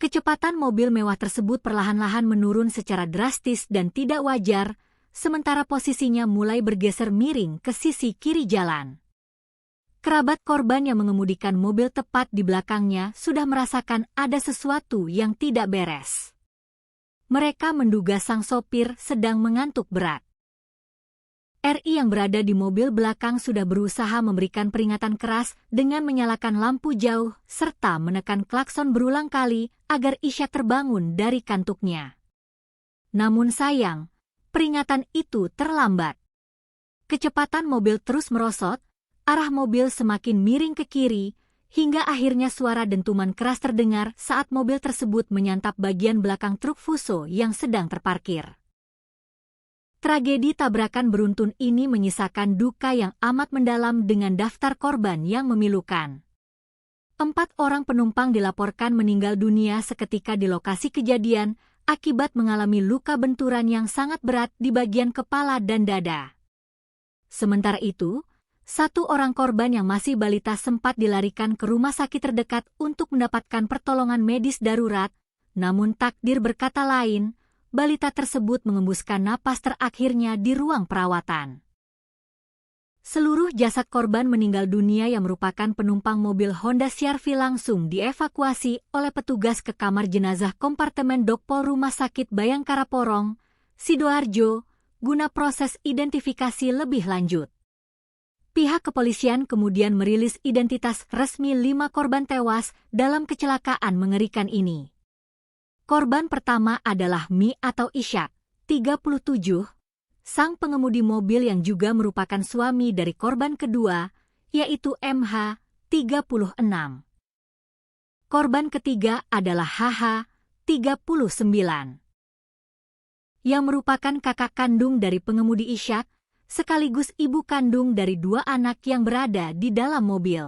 Speaker 1: Kecepatan mobil mewah tersebut perlahan-lahan menurun secara drastis dan tidak wajar, sementara posisinya mulai bergeser miring ke sisi kiri jalan. Kerabat korban yang mengemudikan mobil tepat di belakangnya sudah merasakan ada sesuatu yang tidak beres. Mereka menduga sang sopir sedang mengantuk berat. RI yang berada di mobil belakang sudah berusaha memberikan peringatan keras dengan menyalakan lampu jauh serta menekan klakson berulang kali agar Ishak terbangun dari kantuknya. Namun sayang, peringatan itu terlambat. Kecepatan mobil terus merosot, arah mobil semakin miring ke kiri, hingga akhirnya suara dentuman keras terdengar saat mobil tersebut menyantap bagian belakang truk Fuso yang sedang terparkir. Tragedi tabrakan beruntun ini menyisakan duka yang amat mendalam dengan daftar korban yang memilukan. 4 orang penumpang dilaporkan meninggal dunia seketika di lokasi kejadian akibat mengalami luka benturan yang sangat berat di bagian kepala dan dada. Sementara itu, 1 orang korban yang masih balita sempat dilarikan ke rumah sakit terdekat untuk mendapatkan pertolongan medis darurat, namun takdir berkata lain, balita tersebut mengembuskan napas terakhirnya di ruang perawatan. Seluruh jasad korban meninggal dunia yang merupakan penumpang mobil Honda CR-V langsung dievakuasi oleh petugas ke kamar jenazah kompartemen Dokpol Rumah Sakit Bayangkara Porong, Sidoarjo, guna proses identifikasi lebih lanjut. Pihak kepolisian kemudian merilis identitas resmi 5 korban tewas dalam kecelakaan mengerikan ini. Korban pertama adalah Mi atau Ishak, 37, sang pengemudi mobil yang juga merupakan suami dari korban kedua, yaitu MH, 36. Korban ketiga adalah HH, 39. Yang merupakan kakak kandung dari pengemudi Ishak, sekaligus ibu kandung dari 2 anak yang berada di dalam mobil.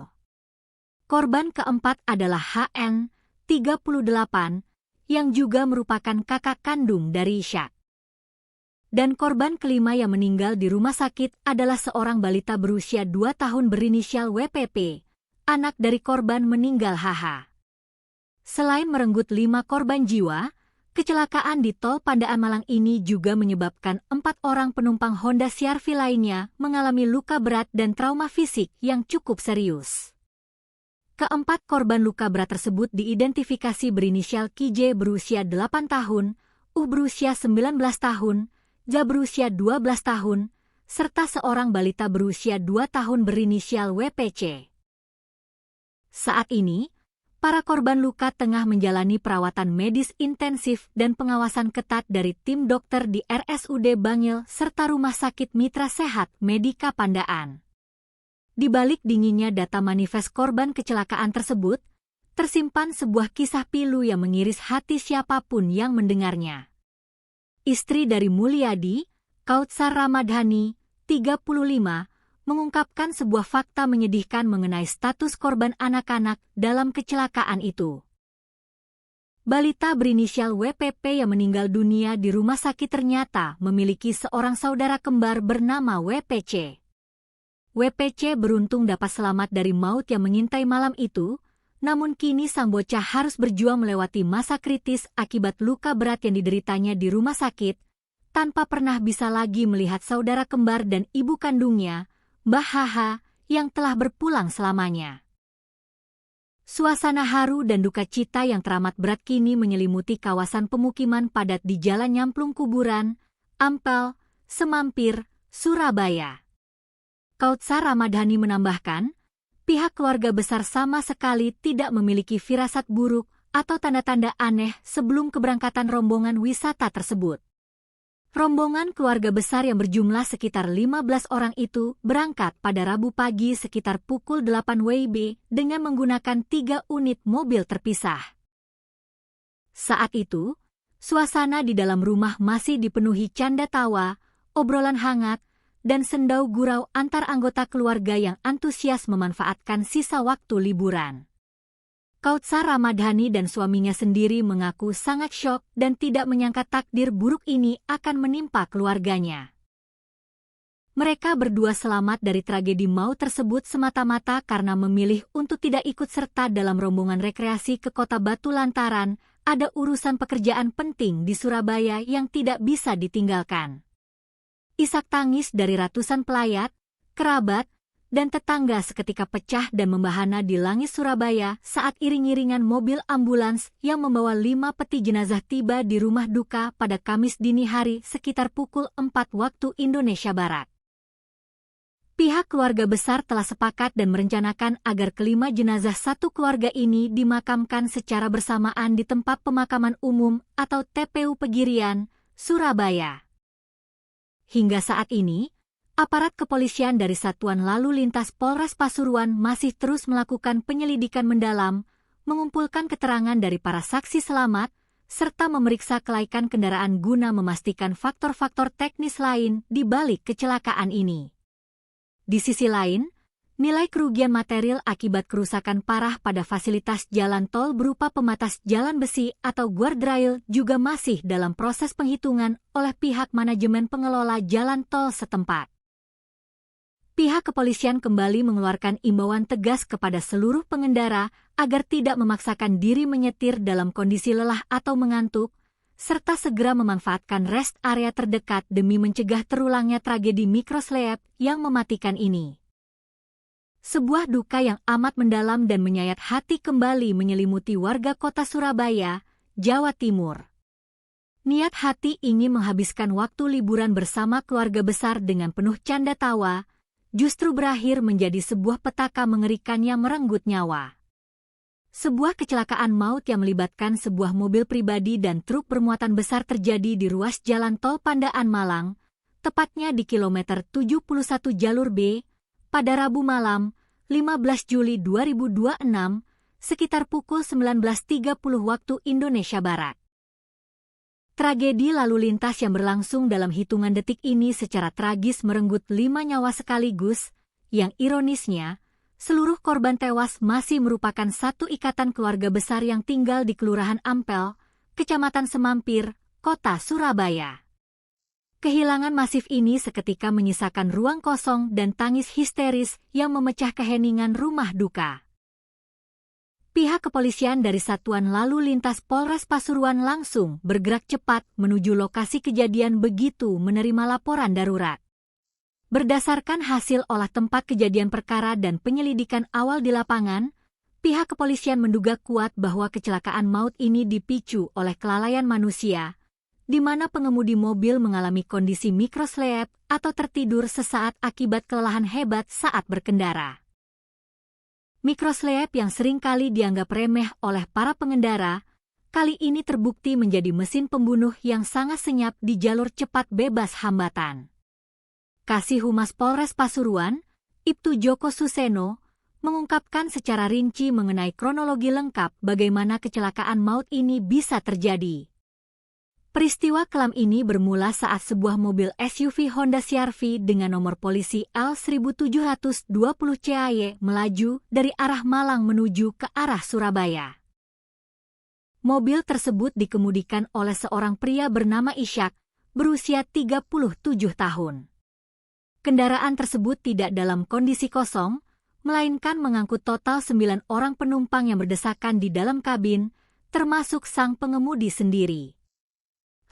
Speaker 1: Korban keempat adalah HN, 38, yang juga merupakan kakak kandung dari Ishak. Dan korban kelima yang meninggal di rumah sakit adalah seorang balita berusia 2 tahun berinisial WPP, anak dari korban meninggal HH. Selain merenggut 5 korban jiwa, kecelakaan di Tol Pandaan Malang ini juga menyebabkan 4 orang penumpang Honda CR-V lainnya mengalami luka berat dan trauma fisik yang cukup serius. Keempat korban luka berat tersebut diidentifikasi berinisial KJ berusia 8 tahun, berusia 19 tahun, Ja berusia 12 tahun, serta seorang balita berusia 2 tahun berinisial WPC. Saat ini, para korban luka tengah menjalani perawatan medis intensif dan pengawasan ketat dari tim dokter di RSUD Bangil serta Rumah Sakit Mitra Sehat Medika Pandaan. Di balik dinginnya data manifest korban kecelakaan tersebut, tersimpan sebuah kisah pilu yang mengiris hati siapapun yang mendengarnya. Istri dari Mulyadi, Kautsar Ramadhani, 35, mengungkapkan sebuah fakta menyedihkan mengenai status korban anak-anak dalam kecelakaan itu. Balita berinisial WPP yang meninggal dunia di rumah sakit ternyata memiliki seorang saudara kembar bernama WPC. WPC beruntung dapat selamat dari maut yang mengintai malam itu, namun kini sang bocah harus berjuang melewati masa kritis akibat luka berat yang dideritanya di rumah sakit, tanpa pernah bisa lagi melihat saudara kembar dan ibu kandungnya, Mbah HH, yang telah berpulang selamanya. Suasana haru dan duka cita yang teramat berat kini menyelimuti kawasan pemukiman padat di Jalan Nyamplung Kuburan, Ampel, Semampir, Surabaya. Kautsar Ramadhani menambahkan, pihak keluarga besar sama sekali tidak memiliki firasat buruk atau tanda-tanda aneh sebelum keberangkatan rombongan wisata tersebut. Rombongan keluarga besar yang berjumlah sekitar 15 orang itu berangkat pada Rabu pagi sekitar pukul 8 WIB dengan menggunakan 3 unit mobil terpisah. Saat itu, suasana di dalam rumah masih dipenuhi canda tawa, obrolan hangat, dan sendau gurau antar anggota keluarga yang antusias memanfaatkan sisa waktu liburan. Kautsar Ramadhani dan suaminya sendiri mengaku sangat syok dan tidak menyangka takdir buruk ini akan menimpa keluarganya. Mereka berdua selamat dari tragedi maut tersebut semata-mata karena memilih untuk tidak ikut serta dalam rombongan rekreasi ke Kota Batu lantaran ada urusan pekerjaan penting di Surabaya yang tidak bisa ditinggalkan. Isak tangis dari ratusan pelayat, kerabat, dan tetangga seketika pecah dan membahana di langit Surabaya saat iring-iringan mobil ambulans yang membawa 5 peti jenazah tiba di rumah duka pada Kamis dini hari sekitar pukul 4 waktu Indonesia Barat. Pihak keluarga besar telah sepakat dan merencanakan agar kelima jenazah satu keluarga ini dimakamkan secara bersamaan di tempat pemakaman umum atau TPU Pegirian, Surabaya. Hingga saat ini, aparat kepolisian dari Satuan Lalu Lintas Polres Pasuruan masih terus melakukan penyelidikan mendalam, mengumpulkan keterangan dari para saksi selamat, serta memeriksa kelaikan kendaraan guna memastikan faktor-faktor teknis lain di balik kecelakaan ini. Di sisi lain, nilai kerugian material akibat kerusakan parah pada fasilitas jalan tol berupa pembatas jalan besi atau guardrail juga masih dalam proses penghitungan oleh pihak manajemen pengelola jalan tol setempat. Pihak kepolisian kembali mengeluarkan imbauan tegas kepada seluruh pengendara agar tidak memaksakan diri menyetir dalam kondisi lelah atau mengantuk, serta segera memanfaatkan rest area terdekat demi mencegah terulangnya tragedi mikroslep yang mematikan ini. Sebuah duka yang amat mendalam dan menyayat hati kembali menyelimuti warga kota Surabaya, Jawa Timur. Niat hati ingin menghabiskan waktu liburan bersama keluarga besar dengan penuh canda tawa, justru berakhir menjadi sebuah petaka mengerikan yang merenggut nyawa. Sebuah kecelakaan maut yang melibatkan sebuah mobil pribadi dan truk bermuatan besar terjadi di ruas jalan tol Pandaan Malang, tepatnya di kilometer 71 jalur B, pada Rabu malam, 15 Juli 2026, sekitar pukul 19.30 waktu Indonesia Barat. Tragedi lalu lintas yang berlangsung dalam hitungan detik ini secara tragis merenggut 5 nyawa sekaligus, yang ironisnya, seluruh korban tewas masih merupakan satu ikatan keluarga besar yang tinggal di Kelurahan Ampel, Kecamatan Semampir, Kota Surabaya. Kehilangan masif ini seketika menyisakan ruang kosong dan tangis histeris yang memecah keheningan rumah duka. Pihak kepolisian dari Satuan Lalu Lintas Polres Pasuruan langsung bergerak cepat menuju lokasi kejadian begitu menerima laporan darurat. Berdasarkan hasil olah tempat kejadian perkara dan penyelidikan awal di lapangan, pihak kepolisian menduga kuat bahwa kecelakaan maut ini dipicu oleh kelalaian manusia, di mana pengemudi mobil mengalami kondisi mikroslep atau tertidur sesaat akibat kelelahan hebat saat berkendara. Mikroslep yang seringkali dianggap remeh oleh para pengendara, kali ini terbukti menjadi mesin pembunuh yang sangat senyap di jalur cepat bebas hambatan. Kasih Humas Polres Pasuruan, Ibtu Joko Suseno, mengungkapkan secara rinci mengenai kronologi lengkap bagaimana kecelakaan maut ini bisa terjadi. Peristiwa kelam ini bermula saat sebuah mobil SUV Honda CR-V dengan nomor polisi L1720 CAY melaju dari arah Malang menuju ke arah Surabaya. Mobil tersebut dikemudikan oleh seorang pria bernama Ishak, berusia 37 tahun. Kendaraan tersebut tidak dalam kondisi kosong, melainkan mengangkut total 9 orang penumpang yang berdesakan di dalam kabin, termasuk sang pengemudi sendiri.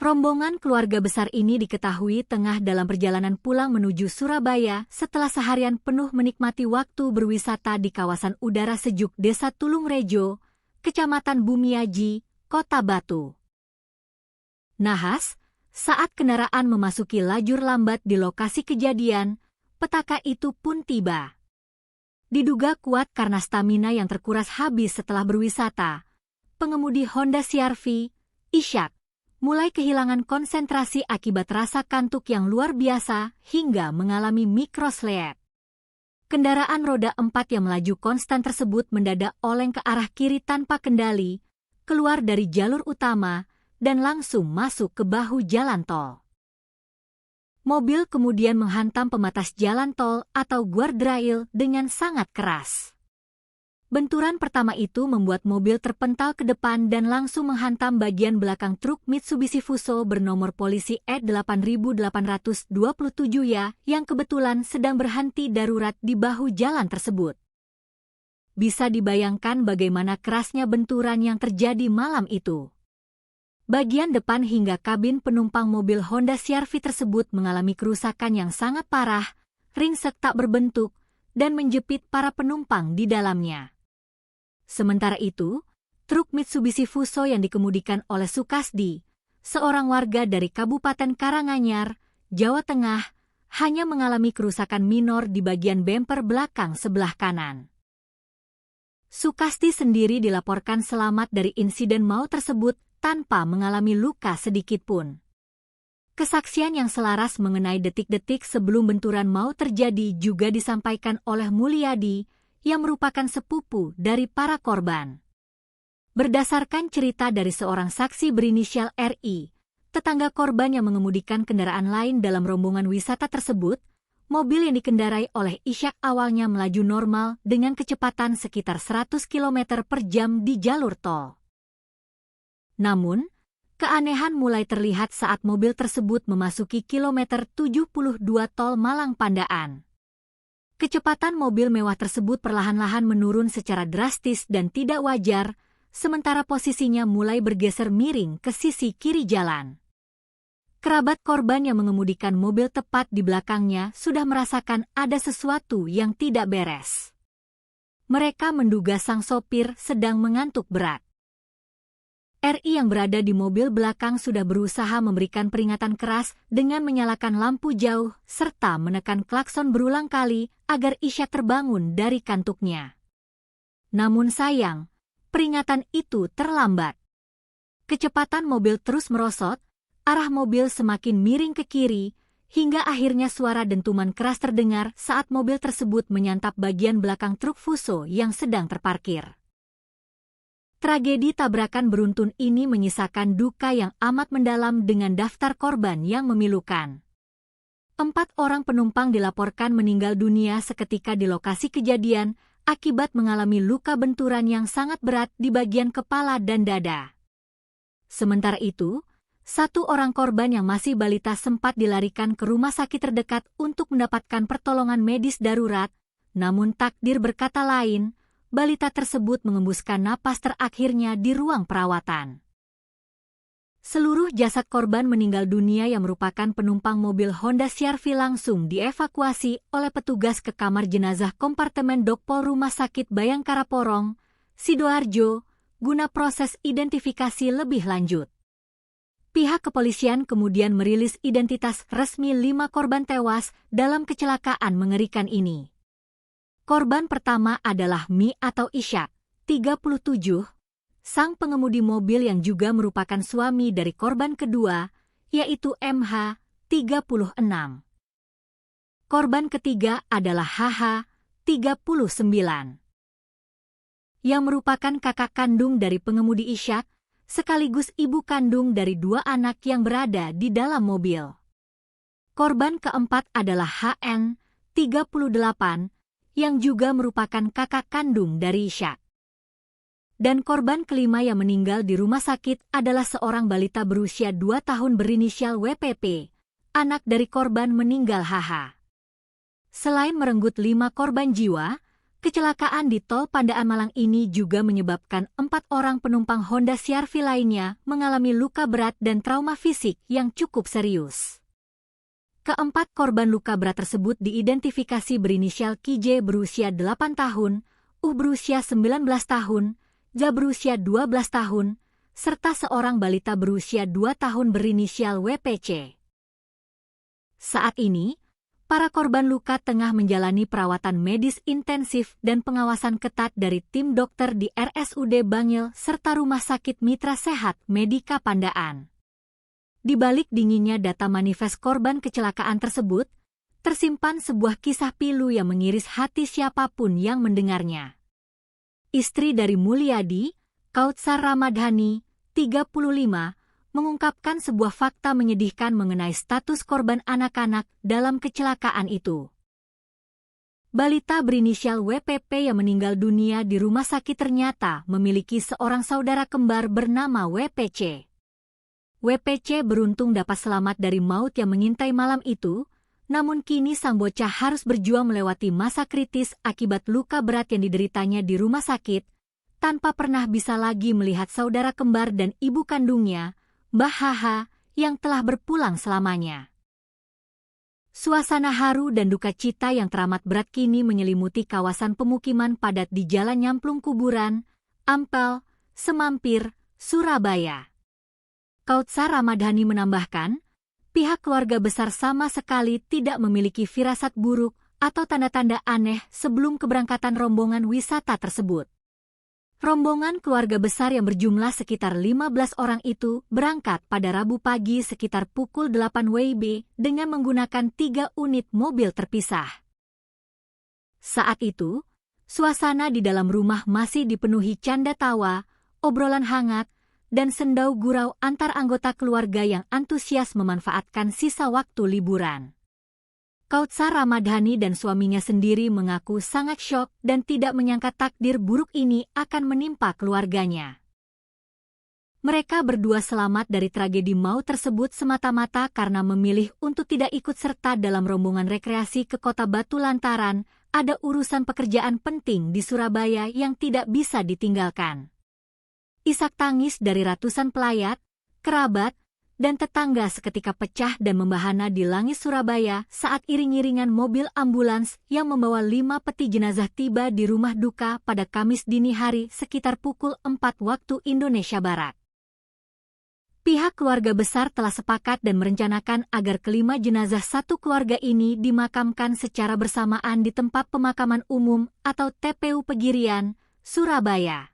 Speaker 1: Rombongan keluarga besar ini diketahui tengah dalam perjalanan pulang menuju Surabaya setelah seharian penuh menikmati waktu berwisata di kawasan udara sejuk Desa Tulungrejo, Kecamatan Bumiaji, Kota Batu. Nahas, saat kendaraan memasuki lajur lambat di lokasi kejadian, petaka itu pun tiba. Diduga kuat karena stamina yang terkuras habis setelah berwisata, pengemudi Honda CR-V, Ishak, mulai kehilangan konsentrasi akibat rasa kantuk yang luar biasa hingga mengalami mikroslep. Kendaraan roda 4 yang melaju konstan tersebut mendadak oleng ke arah kiri tanpa kendali, keluar dari jalur utama, dan langsung masuk ke bahu jalan tol. Mobil kemudian menghantam pembatas jalan tol atau guardrail dengan sangat keras. Benturan pertama itu membuat mobil terpental ke depan dan langsung menghantam bagian belakang truk Mitsubishi Fuso bernomor polisi E8827 yang kebetulan sedang berhenti darurat di bahu jalan tersebut. Bisa dibayangkan bagaimana kerasnya benturan yang terjadi malam itu. Bagian depan hingga kabin penumpang mobil Honda CR-V tersebut mengalami kerusakan yang sangat parah, ringsek tak berbentuk, dan menjepit para penumpang di dalamnya. Sementara itu, truk Mitsubishi Fuso yang dikemudikan oleh Sukasdi, seorang warga dari Kabupaten Karanganyar, Jawa Tengah, hanya mengalami kerusakan minor di bagian bemper belakang sebelah kanan. Sukasdi sendiri dilaporkan selamat dari insiden maut tersebut tanpa mengalami luka sedikitpun. Kesaksian yang selaras mengenai detik-detik sebelum benturan maut terjadi juga disampaikan oleh Mulyadi, yang merupakan sepupu dari para korban. Berdasarkan cerita dari seorang saksi berinisial RI, tetangga korban yang mengemudikan kendaraan lain dalam rombongan wisata tersebut, mobil yang dikendarai oleh Ishak awalnya melaju normal dengan kecepatan sekitar 100 km per jam di jalur tol. Namun, keanehan mulai terlihat saat mobil tersebut memasuki kilometer 72 tol Malang Pandaan. Kecepatan mobil mewah tersebut perlahan-lahan menurun secara drastis dan tidak wajar, sementara posisinya mulai bergeser miring ke sisi kiri jalan. Kerabat korban yang mengemudikan mobil tepat di belakangnya sudah merasakan ada sesuatu yang tidak beres. Mereka menduga sang sopir sedang mengantuk berat. RI yang berada di mobil belakang sudah berusaha memberikan peringatan keras dengan menyalakan lampu jauh serta menekan klakson berulang kali agar Ishak terbangun dari kantuknya. Namun sayang, peringatan itu terlambat. Kecepatan mobil terus merosot, arah mobil semakin miring ke kiri, hingga akhirnya suara dentuman keras terdengar saat mobil tersebut menyantap bagian belakang truk Fuso yang sedang terparkir. Tragedi tabrakan beruntun ini menyisakan duka yang amat mendalam dengan daftar korban yang memilukan. 4 orang penumpang dilaporkan meninggal dunia seketika di lokasi kejadian akibat mengalami luka benturan yang sangat berat di bagian kepala dan dada. Sementara itu, 1 orang korban yang masih balita sempat dilarikan ke rumah sakit terdekat untuk mendapatkan pertolongan medis darurat, namun takdir berkata lain, balita tersebut mengembuskan napas terakhirnya di ruang perawatan. Seluruh jasad korban meninggal dunia yang merupakan penumpang mobil Honda CR-V langsung dievakuasi oleh petugas ke kamar jenazah kompartemen Dokpol Rumah Sakit Bayangkara Porong, Sidoarjo, guna proses identifikasi lebih lanjut. Pihak kepolisian kemudian merilis identitas resmi 5 korban tewas dalam kecelakaan mengerikan ini. Korban pertama adalah Mi atau Ishak, 37, sang pengemudi mobil yang juga merupakan suami dari korban kedua, yaitu MH, 36. Korban ketiga adalah HH, 39. Yang merupakan kakak kandung dari pengemudi Ishak, sekaligus ibu kandung dari 2 anak yang berada di dalam mobil. Korban keempat adalah HN, 38, yang juga merupakan kakak kandung dari Ishak. Dan korban kelima yang meninggal di rumah sakit adalah seorang balita berusia 2 tahun berinisial WPP, anak dari korban meninggal HH. Selain merenggut 5 korban jiwa, kecelakaan di tol Pandaan Malang ini juga menyebabkan 4 orang penumpang Honda CR-V lainnya mengalami luka berat dan trauma fisik yang cukup serius. Keempat korban luka berat tersebut diidentifikasi berinisial KJ berusia 8 tahun, berusia 19 tahun, Ja berusia 12 tahun, serta seorang balita berusia 2 tahun berinisial WPC. Saat ini, para korban luka tengah menjalani perawatan medis intensif dan pengawasan ketat dari tim dokter di RSUD Bangil serta Rumah Sakit Mitra Sehat Medika Pandaan. Di balik dinginnya data manifest korban kecelakaan tersebut, tersimpan sebuah kisah pilu yang mengiris hati siapapun yang mendengarnya. Istri dari Mulyadi, Kautsar Ramadhani, 35, mengungkapkan sebuah fakta menyedihkan mengenai status korban anak-anak dalam kecelakaan itu. Balita berinisial WPP yang meninggal dunia di rumah sakit ternyata memiliki seorang saudara kembar bernama WPC. WPC beruntung dapat selamat dari maut yang mengintai malam itu, namun kini sang bocah harus berjuang melewati masa kritis akibat luka berat yang dideritanya di rumah sakit, tanpa pernah bisa lagi melihat saudara kembar dan ibu kandungnya, Mbah HH, yang telah berpulang selamanya. Suasana haru dan duka cita yang teramat berat kini menyelimuti kawasan pemukiman padat di Jalan Nyamplung Kuburan, Ampel, Semampir, Surabaya. Kautsar Ramadhani menambahkan, pihak keluarga besar sama sekali tidak memiliki firasat buruk atau tanda-tanda aneh sebelum keberangkatan rombongan wisata tersebut. Rombongan keluarga besar yang berjumlah sekitar 15 orang itu berangkat pada Rabu pagi sekitar pukul 8 WIB dengan menggunakan 3 unit mobil terpisah. Saat itu, suasana di dalam rumah masih dipenuhi canda tawa, obrolan hangat, dan sendau gurau antar anggota keluarga yang antusias memanfaatkan sisa waktu liburan. Kautsar Ramadhani dan suaminya sendiri mengaku sangat syok dan tidak menyangka takdir buruk ini akan menimpa keluarganya. Mereka berdua selamat dari tragedi maut tersebut semata-mata karena memilih untuk tidak ikut serta dalam rombongan rekreasi ke Kota Batu lantaran ada urusan pekerjaan penting di Surabaya yang tidak bisa ditinggalkan. Isak tangis dari ratusan pelayat, kerabat, dan tetangga seketika pecah dan membahana di langit Surabaya saat iring-iringan mobil ambulans yang membawa 5 peti jenazah tiba di rumah duka pada Kamis dini hari sekitar pukul 4 waktu Indonesia Barat. Pihak keluarga besar telah sepakat dan merencanakan agar kelima jenazah satu keluarga ini dimakamkan secara bersamaan di tempat pemakaman umum atau TPU Pegirian, Surabaya.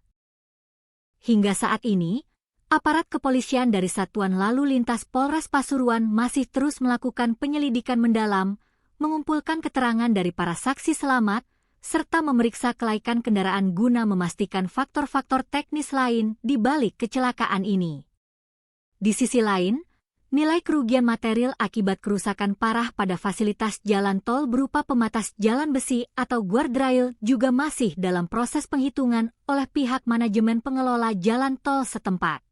Speaker 1: Hingga saat ini, aparat kepolisian dari Satuan Lalu Lintas Polres Pasuruan masih terus melakukan penyelidikan mendalam, mengumpulkan keterangan dari para saksi selamat, serta memeriksa kelaikan kendaraan guna memastikan faktor-faktor teknis lain di balik kecelakaan ini. Di sisi lain, nilai kerugian material akibat kerusakan parah pada fasilitas jalan tol berupa pematas jalan besi atau guardrail juga masih dalam proses penghitungan oleh pihak manajemen pengelola jalan tol setempat.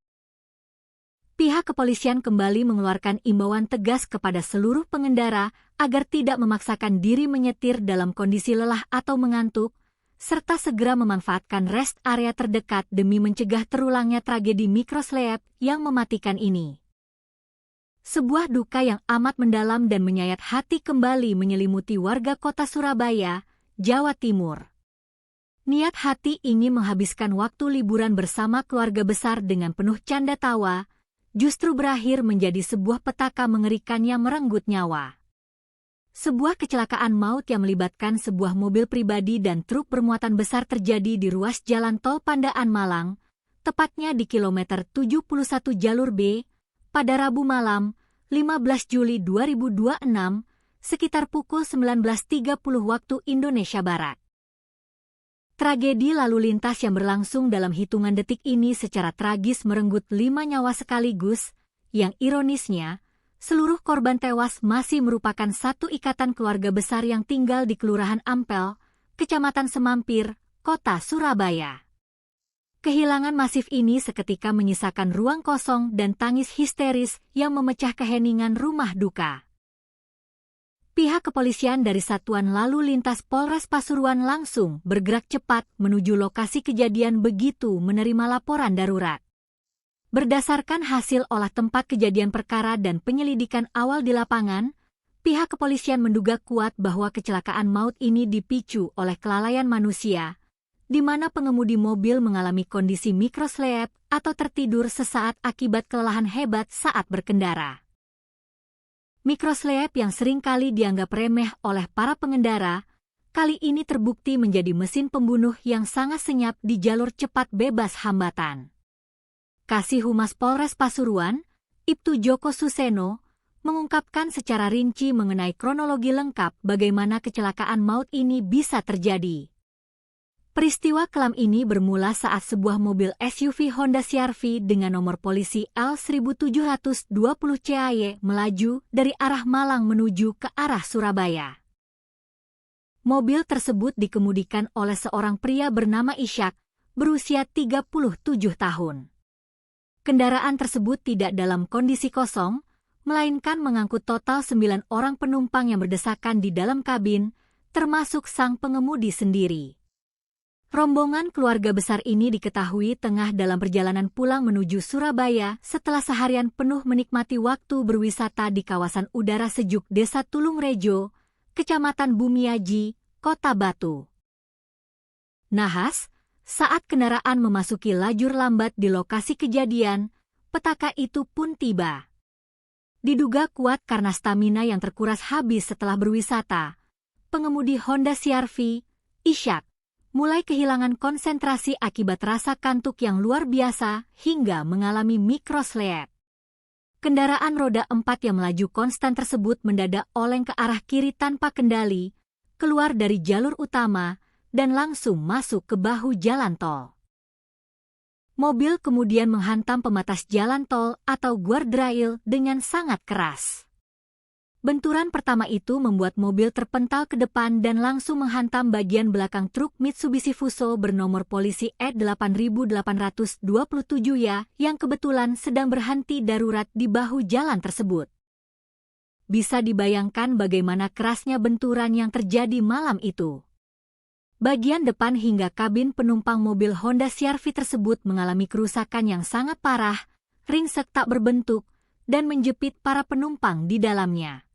Speaker 1: Pihak kepolisian kembali mengeluarkan imbauan tegas kepada seluruh pengendara agar tidak memaksakan diri menyetir dalam kondisi lelah atau mengantuk, serta segera memanfaatkan rest area terdekat demi mencegah terulangnya tragedi mikroslep yang mematikan ini. Sebuah duka yang amat mendalam dan menyayat hati kembali menyelimuti warga kota Surabaya, Jawa Timur. Niat hati ingin menghabiskan waktu liburan bersama keluarga besar dengan penuh canda tawa, justru berakhir menjadi sebuah petaka mengerikan yang merenggut nyawa. Sebuah kecelakaan maut yang melibatkan sebuah mobil pribadi dan truk bermuatan besar terjadi di ruas jalan tol Pandaan Malang, tepatnya di kilometer 71 jalur B, pada Rabu malam, 15 Juli 2026, sekitar pukul 19.30 waktu Indonesia Barat. Tragedi lalu lintas yang berlangsung dalam hitungan detik ini secara tragis merenggut 5 nyawa sekaligus, yang ironisnya, seluruh korban tewas masih merupakan satu ikatan keluarga besar yang tinggal di Kelurahan Ampel, Kecamatan Semampir, Kota Surabaya. Kehilangan masif ini seketika menyisakan ruang kosong dan tangis histeris yang memecah keheningan rumah duka. Pihak kepolisian dari Satuan Lalu Lintas Polres Pasuruan langsung bergerak cepat menuju lokasi kejadian begitu menerima laporan darurat. Berdasarkan hasil olah tempat kejadian perkara dan penyelidikan awal di lapangan, pihak kepolisian menduga kuat bahwa kecelakaan maut ini dipicu oleh kelalaian manusia, di mana pengemudi mobil mengalami kondisi mikroslep atau tertidur sesaat akibat kelelahan hebat saat berkendara. Mikroslep yang seringkali dianggap remeh oleh para pengendara, kali ini terbukti menjadi mesin pembunuh yang sangat senyap di jalur cepat bebas hambatan. Kasih Humas Polres Pasuruan, Ibtu Joko Suseno, mengungkapkan secara rinci mengenai kronologi lengkap bagaimana kecelakaan maut ini bisa terjadi. Peristiwa kelam ini bermula saat sebuah mobil SUV Honda CR-V dengan nomor polisi L1720 CAY melaju dari arah Malang menuju ke arah Surabaya. Mobil tersebut dikemudikan oleh seorang pria bernama Ishak, berusia 37 tahun. Kendaraan tersebut tidak dalam kondisi kosong, melainkan mengangkut total 9 orang penumpang yang berdesakan di dalam kabin, termasuk sang pengemudi sendiri. Rombongan keluarga besar ini diketahui tengah dalam perjalanan pulang menuju Surabaya setelah seharian penuh menikmati waktu berwisata di kawasan udara sejuk Desa Tulungrejo, Kecamatan Bumiaji, Kota Batu. Nahas, saat kendaraan memasuki lajur lambat di lokasi kejadian, petaka itu pun tiba. Diduga kuat karena stamina yang terkuras habis setelah berwisata, pengemudi Honda CR-V, Ishak, mulai kehilangan konsentrasi akibat rasa kantuk yang luar biasa hingga mengalami mikroslep. Kendaraan roda 4 yang melaju konstan tersebut mendadak oleng ke arah kiri tanpa kendali, keluar dari jalur utama, dan langsung masuk ke bahu jalan tol. Mobil kemudian menghantam pembatas jalan tol atau guardrail dengan sangat keras. Benturan pertama itu membuat mobil terpental ke depan dan langsung menghantam bagian belakang truk Mitsubishi Fuso bernomor polisi E8827 ya yang kebetulan sedang berhenti darurat di bahu jalan tersebut. Bisa dibayangkan bagaimana kerasnya benturan yang terjadi malam itu. Bagian depan hingga kabin penumpang mobil Honda CR-V tersebut mengalami kerusakan yang sangat parah, ringsek tak berbentuk, dan menjepit para penumpang di dalamnya.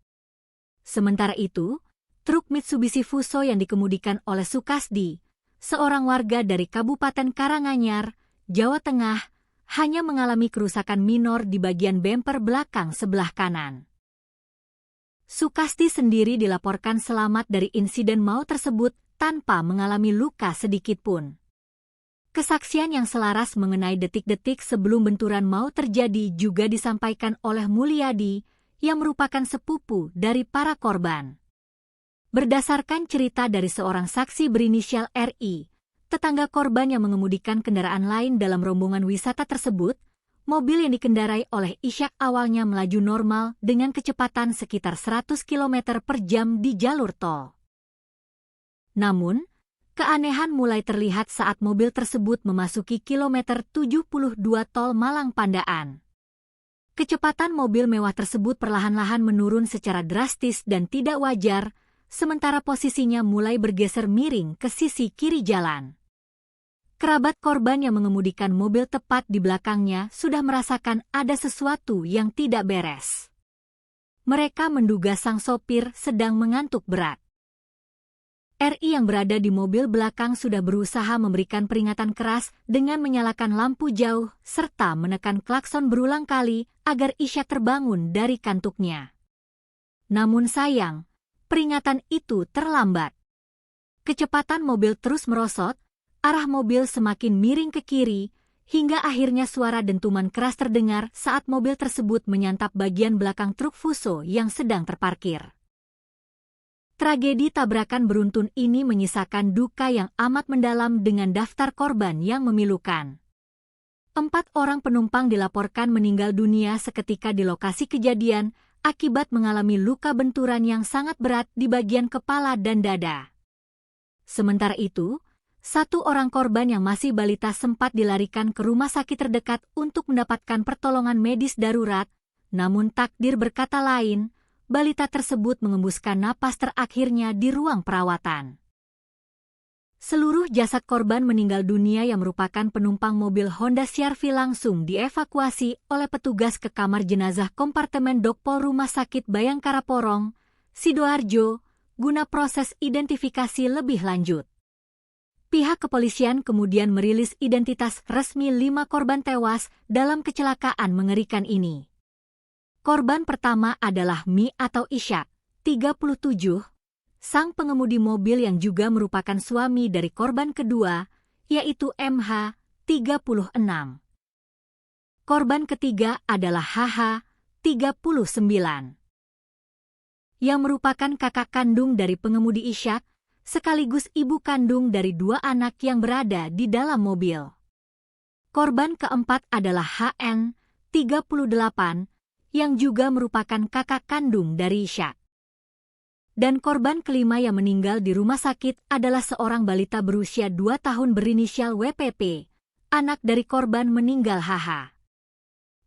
Speaker 1: Sementara itu, truk Mitsubishi Fuso yang dikemudikan oleh Sukasdi, seorang warga dari Kabupaten Karanganyar, Jawa Tengah, hanya mengalami kerusakan minor di bagian bemper belakang sebelah kanan. Sukasdi sendiri dilaporkan selamat dari insiden maut tersebut tanpa mengalami luka sedikitpun. Kesaksian yang selaras mengenai detik-detik sebelum benturan maut terjadi juga disampaikan oleh Mulyadi, yang merupakan sepupu dari para korban. Berdasarkan cerita dari seorang saksi berinisial RI, tetangga korban yang mengemudikan kendaraan lain dalam rombongan wisata tersebut, mobil yang dikendarai oleh Ishak awalnya melaju normal dengan kecepatan sekitar 100 km per jam di jalur tol. Namun, keanehan mulai terlihat saat mobil tersebut memasuki kilometer 72 tol Malang Pandaan. Kecepatan mobil mewah tersebut perlahan-lahan menurun secara drastis dan tidak wajar, sementara posisinya mulai bergeser miring ke sisi kiri jalan. Kerabat korban yang mengemudikan mobil tepat di belakangnya sudah merasakan ada sesuatu yang tidak beres. Mereka menduga sang sopir sedang mengantuk berat. RI yang berada di mobil belakang sudah berusaha memberikan peringatan keras dengan menyalakan lampu jauh serta menekan klakson berulang kali agar Isya terbangun dari kantuknya. Namun sayang, peringatan itu terlambat. Kecepatan mobil terus merosot, arah mobil semakin miring ke kiri, hingga akhirnya suara dentuman keras terdengar saat mobil tersebut menyantap bagian belakang truk Fuso yang sedang terparkir. Tragedi tabrakan beruntun ini menyisakan duka yang amat mendalam dengan daftar korban yang memilukan. 4 orang penumpang dilaporkan meninggal dunia seketika di lokasi kejadian akibat mengalami luka benturan yang sangat berat di bagian kepala dan dada. Sementara itu, 1 orang korban yang masih balita sempat dilarikan ke rumah sakit terdekat untuk mendapatkan pertolongan medis darurat, namun takdir berkata lain, balita tersebut mengembuskan napas terakhirnya di ruang perawatan. Seluruh jasad korban meninggal dunia yang merupakan penumpang mobil Honda CR-V langsung dievakuasi oleh petugas ke kamar jenazah kompartemen Dokpol Rumah Sakit Bayangkara Porong, Sidoarjo, guna proses identifikasi lebih lanjut. Pihak kepolisian kemudian merilis identitas resmi 5 korban tewas dalam kecelakaan mengerikan ini. Korban pertama adalah Mi atau Ishak, 37, sang pengemudi mobil yang juga merupakan suami dari korban kedua, yaitu MH, 36. Korban ketiga adalah HH, 39. Yang merupakan kakak kandung dari pengemudi Ishak, sekaligus ibu kandung dari 2 anak yang berada di dalam mobil. Korban keempat adalah HN, 38, yang juga merupakan kakak kandung dari Ishak. Dan korban kelima yang meninggal di rumah sakit adalah seorang balita berusia 2 tahun berinisial WPP, anak dari korban meninggal HH.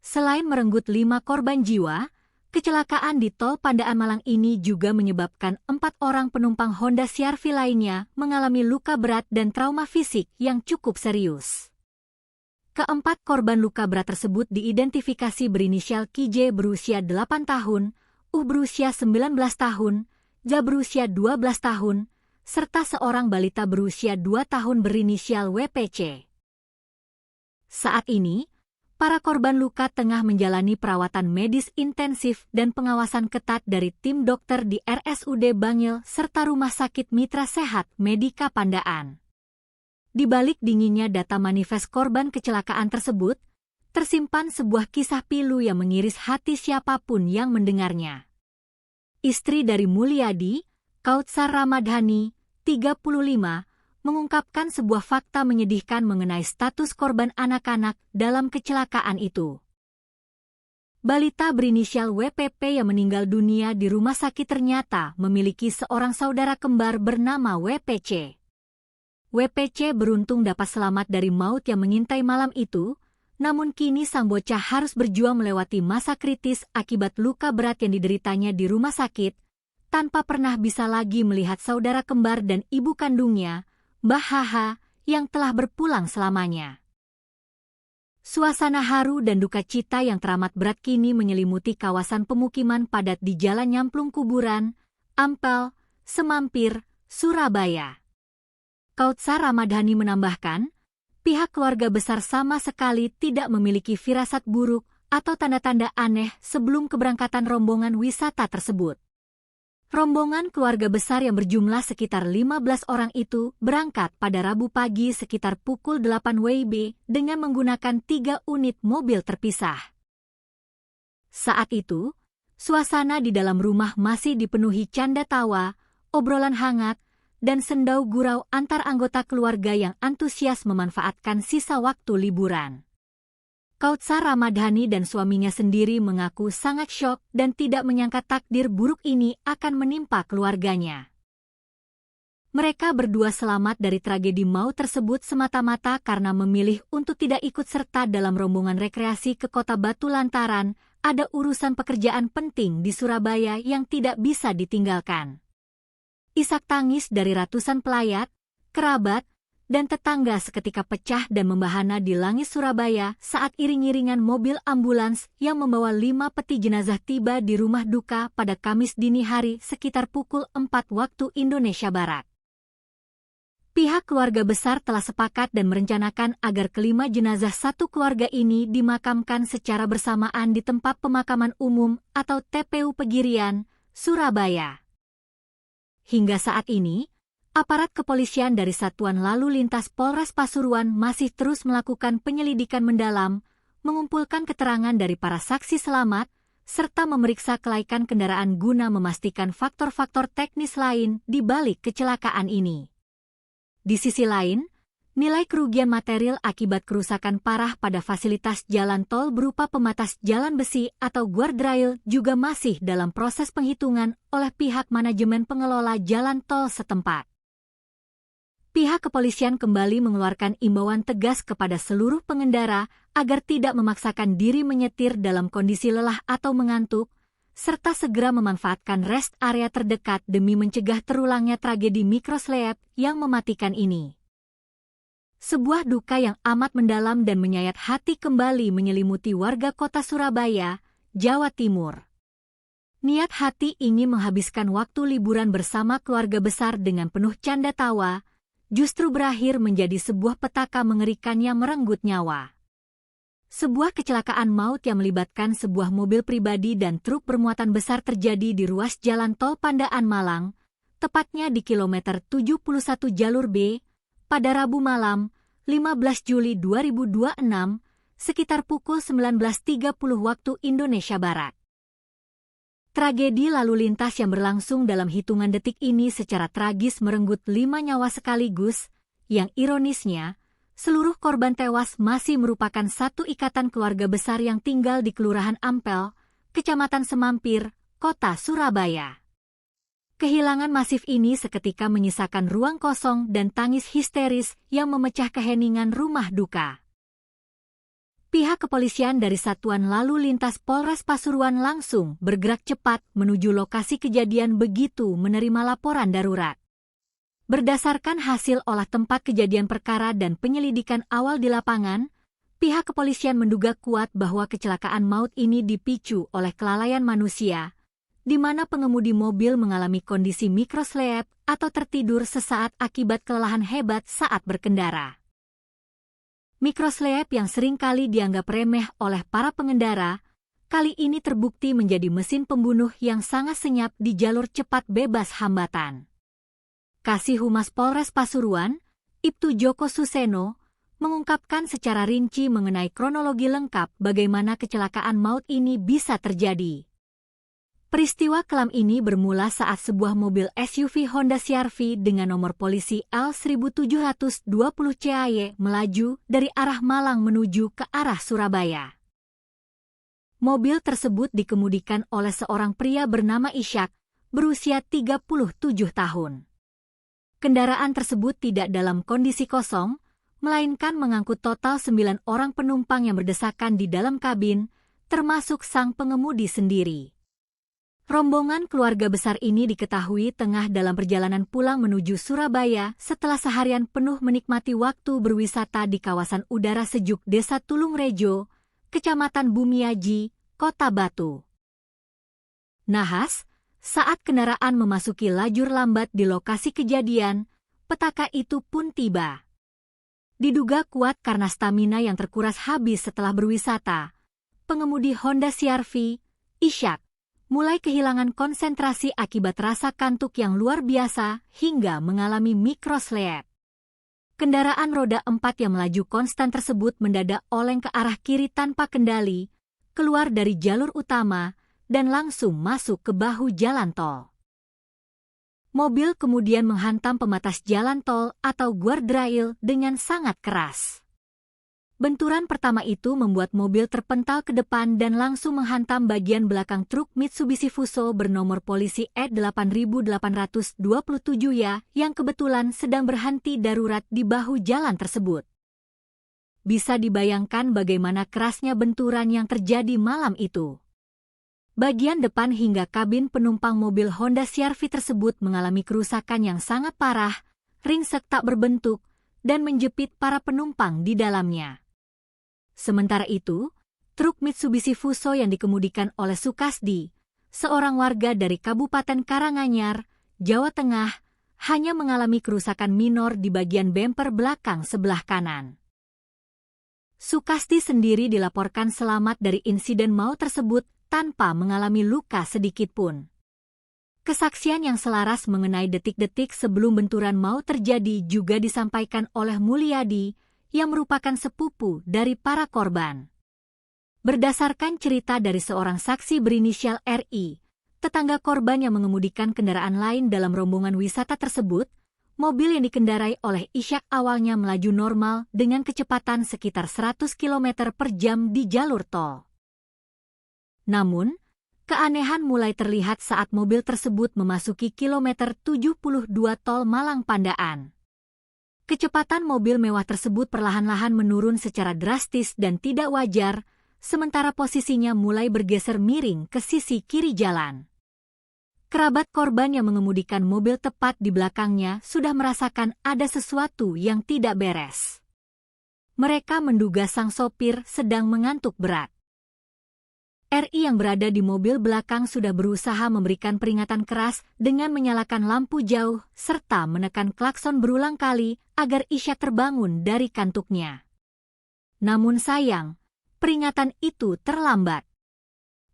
Speaker 1: Selain merenggut 5 korban jiwa, kecelakaan di tol Pandaan Malang ini juga menyebabkan 4 orang penumpang Honda CR-V lainnya mengalami luka berat dan trauma fisik yang cukup serius. Keempat korban luka berat tersebut diidentifikasi berinisial KJ berusia 8 tahun, berusia 19 tahun, Ja berusia 12 tahun, serta seorang balita berusia 2 tahun berinisial WPC. Saat ini, para korban luka tengah menjalani perawatan medis intensif dan pengawasan ketat dari tim dokter di RSUD Bangil serta Rumah Sakit Mitra Sehat Medika Pandaan. Di balik dinginnya data manifest korban kecelakaan tersebut, tersimpan sebuah kisah pilu yang mengiris hati siapapun yang mendengarnya. Istri dari Mulyadi, Kautsar Ramadhani, 35, mengungkapkan sebuah fakta menyedihkan mengenai status korban anak-anak dalam kecelakaan itu. Balita berinisial WPP yang meninggal dunia di rumah sakit ternyata memiliki seorang saudara kembar bernama WPC. WPC beruntung dapat selamat dari maut yang mengintai malam itu, namun kini sang bocah harus berjuang melewati masa kritis akibat luka berat yang dideritanya di rumah sakit, tanpa pernah bisa lagi melihat saudara kembar dan ibu kandungnya, Mbah Haha, yang telah berpulang selamanya. Suasana haru dan duka cita yang teramat berat kini menyelimuti kawasan pemukiman padat di Jalan Nyamplung Kuburan, Ampel, Semampir, Surabaya. Kautsar Ramadhani menambahkan, pihak keluarga besar sama sekali tidak memiliki firasat buruk atau tanda-tanda aneh sebelum keberangkatan rombongan wisata tersebut. Rombongan keluarga besar yang berjumlah sekitar 15 orang itu berangkat pada Rabu pagi sekitar pukul 8 WIB dengan menggunakan 3 unit mobil terpisah. Saat itu, suasana di dalam rumah masih dipenuhi canda tawa, obrolan hangat, dan sendau gurau antar anggota keluarga yang antusias memanfaatkan sisa waktu liburan. Kautsar Ramadhani dan suaminya sendiri mengaku sangat syok dan tidak menyangka takdir buruk ini akan menimpa keluarganya. Mereka berdua selamat dari tragedi maut tersebut semata-mata karena memilih untuk tidak ikut serta dalam rombongan rekreasi ke Kota Batu lantaran ada urusan pekerjaan penting di Surabaya yang tidak bisa ditinggalkan. Isak tangis dari ratusan pelayat, kerabat, dan tetangga seketika pecah dan membahana di langit Surabaya saat iring-iringan mobil ambulans yang membawa 5 peti jenazah tiba di rumah duka pada Kamis dini hari sekitar pukul 4 waktu Indonesia Barat. Pihak keluarga besar telah sepakat dan merencanakan agar kelima jenazah satu keluarga ini dimakamkan secara bersamaan di tempat pemakaman umum atau TPU Pegirian, Surabaya. Hingga saat ini, aparat kepolisian dari Satuan Lalu Lintas Polres Pasuruan masih terus melakukan penyelidikan mendalam, mengumpulkan keterangan dari para saksi selamat, serta memeriksa kelaikan kendaraan guna memastikan faktor-faktor teknis lain di balik kecelakaan ini. Di sisi lain, nilai kerugian material akibat kerusakan parah pada fasilitas jalan tol berupa pembatas jalan besi atau guardrail juga masih dalam proses penghitungan oleh pihak manajemen pengelola jalan tol setempat. Pihak kepolisian kembali mengeluarkan imbauan tegas kepada seluruh pengendara agar tidak memaksakan diri menyetir dalam kondisi lelah atau mengantuk, serta segera memanfaatkan rest area terdekat demi mencegah terulangnya tragedi mikroslep yang mematikan ini. Sebuah duka yang amat mendalam dan menyayat hati kembali menyelimuti warga kota Surabaya, Jawa Timur. Niat hati ingin menghabiskan waktu liburan bersama keluarga besar dengan penuh canda tawa, justru berakhir menjadi sebuah petaka mengerikan yang merenggut nyawa. Sebuah kecelakaan maut yang melibatkan sebuah mobil pribadi dan truk bermuatan besar terjadi di ruas jalan tol Pandaan Malang, tepatnya di kilometer 71 jalur B, pada Rabu malam, 15 Juli 2026, sekitar pukul 19.30 waktu Indonesia Barat. Tragedi lalu lintas yang berlangsung dalam hitungan detik ini secara tragis merenggut 5 nyawa sekaligus, yang ironisnya, seluruh korban tewas masih merupakan satu ikatan keluarga besar yang tinggal di Kelurahan Ampel, Kecamatan Semampir, Kota Surabaya. Kehilangan masif ini seketika menyisakan ruang kosong dan tangis histeris yang memecah keheningan rumah duka. Pihak kepolisian dari Satuan Lalu Lintas Polres Pasuruan langsung bergerak cepat menuju lokasi kejadian begitu menerima laporan darurat. Berdasarkan hasil olah tempat kejadian perkara dan penyelidikan awal di lapangan, pihak kepolisian menduga kuat bahwa kecelakaan maut ini dipicu oleh kelalaian manusia, di mana pengemudi mobil mengalami kondisi mikroslep atau tertidur sesaat akibat kelelahan hebat saat berkendara. Mikroslep yang seringkali dianggap remeh oleh para pengendara, kali ini terbukti menjadi mesin pembunuh yang sangat senyap di jalur cepat bebas hambatan. Kasih Humas Polres Pasuruan, Ibtu Joko Suseno, mengungkapkan secara rinci mengenai kronologi lengkap bagaimana kecelakaan maut ini bisa terjadi. Peristiwa kelam ini bermula saat sebuah mobil SUV Honda CR-V dengan nomor polisi L1720CAY melaju dari arah Malang menuju ke arah Surabaya. Mobil tersebut dikemudikan oleh seorang pria bernama Ishak, berusia 37 tahun. Kendaraan tersebut tidak dalam kondisi kosong, melainkan mengangkut total 9 orang penumpang yang berdesakan di dalam kabin, termasuk sang pengemudi sendiri. Rombongan keluarga besar ini diketahui tengah dalam perjalanan pulang menuju Surabaya setelah seharian penuh menikmati waktu berwisata di kawasan udara sejuk Desa Tulungrejo, Kecamatan Bumiaji, Kota Batu. Nahas, saat kendaraan memasuki lajur lambat di lokasi kejadian, petaka itu pun tiba. Diduga kuat karena stamina yang terkuras habis setelah berwisata, pengemudi Honda CR-V, Ishak, mulai kehilangan konsentrasi akibat rasa kantuk yang luar biasa hingga mengalami mikrosleep. Kendaraan roda 4 yang melaju konstan tersebut mendadak oleng ke arah kiri tanpa kendali, keluar dari jalur utama, dan langsung masuk ke bahu jalan tol. Mobil kemudian menghantam pembatas jalan tol atau guardrail dengan sangat keras. Benturan pertama itu membuat mobil terpental ke depan dan langsung menghantam bagian belakang truk Mitsubishi Fuso bernomor polisi E8827Y yang kebetulan sedang berhenti darurat di bahu jalan tersebut. Bisa dibayangkan bagaimana kerasnya benturan yang terjadi malam itu. Bagian depan hingga kabin penumpang mobil Honda CR-V tersebut mengalami kerusakan yang sangat parah, ringsek tak berbentuk, dan menjepit para penumpang di dalamnya. Sementara itu, truk Mitsubishi Fuso yang dikemudikan oleh Sukasdi, seorang warga dari Kabupaten Karanganyar, Jawa Tengah, hanya mengalami kerusakan minor di bagian bemper belakang sebelah kanan. Sukasdi sendiri dilaporkan selamat dari insiden maut tersebut tanpa mengalami luka sedikitpun. Kesaksian yang selaras mengenai detik-detik sebelum benturan maut terjadi juga disampaikan oleh Mulyadi, yang merupakan sepupu dari para korban. Berdasarkan cerita dari seorang saksi berinisial RI, tetangga korban yang mengemudikan kendaraan lain dalam rombongan wisata tersebut, mobil yang dikendarai oleh Ishak awalnya melaju normal dengan kecepatan sekitar 100 km per jam di jalur tol. Namun, keanehan mulai terlihat saat mobil tersebut memasuki kilometer 72 tol Malang Pandaan. Kecepatan mobil mewah tersebut perlahan-lahan menurun secara drastis dan tidak wajar, sementara posisinya mulai bergeser miring ke sisi kiri jalan. Kerabat korban yang mengemudikan mobil tepat di belakangnya sudah merasakan ada sesuatu yang tidak beres. Mereka menduga sang sopir sedang mengantuk berat. RI yang berada di mobil belakang sudah berusaha memberikan peringatan keras dengan menyalakan lampu jauh serta menekan klakson berulang kali agar Ishak terbangun dari kantuknya. Namun sayang, peringatan itu terlambat.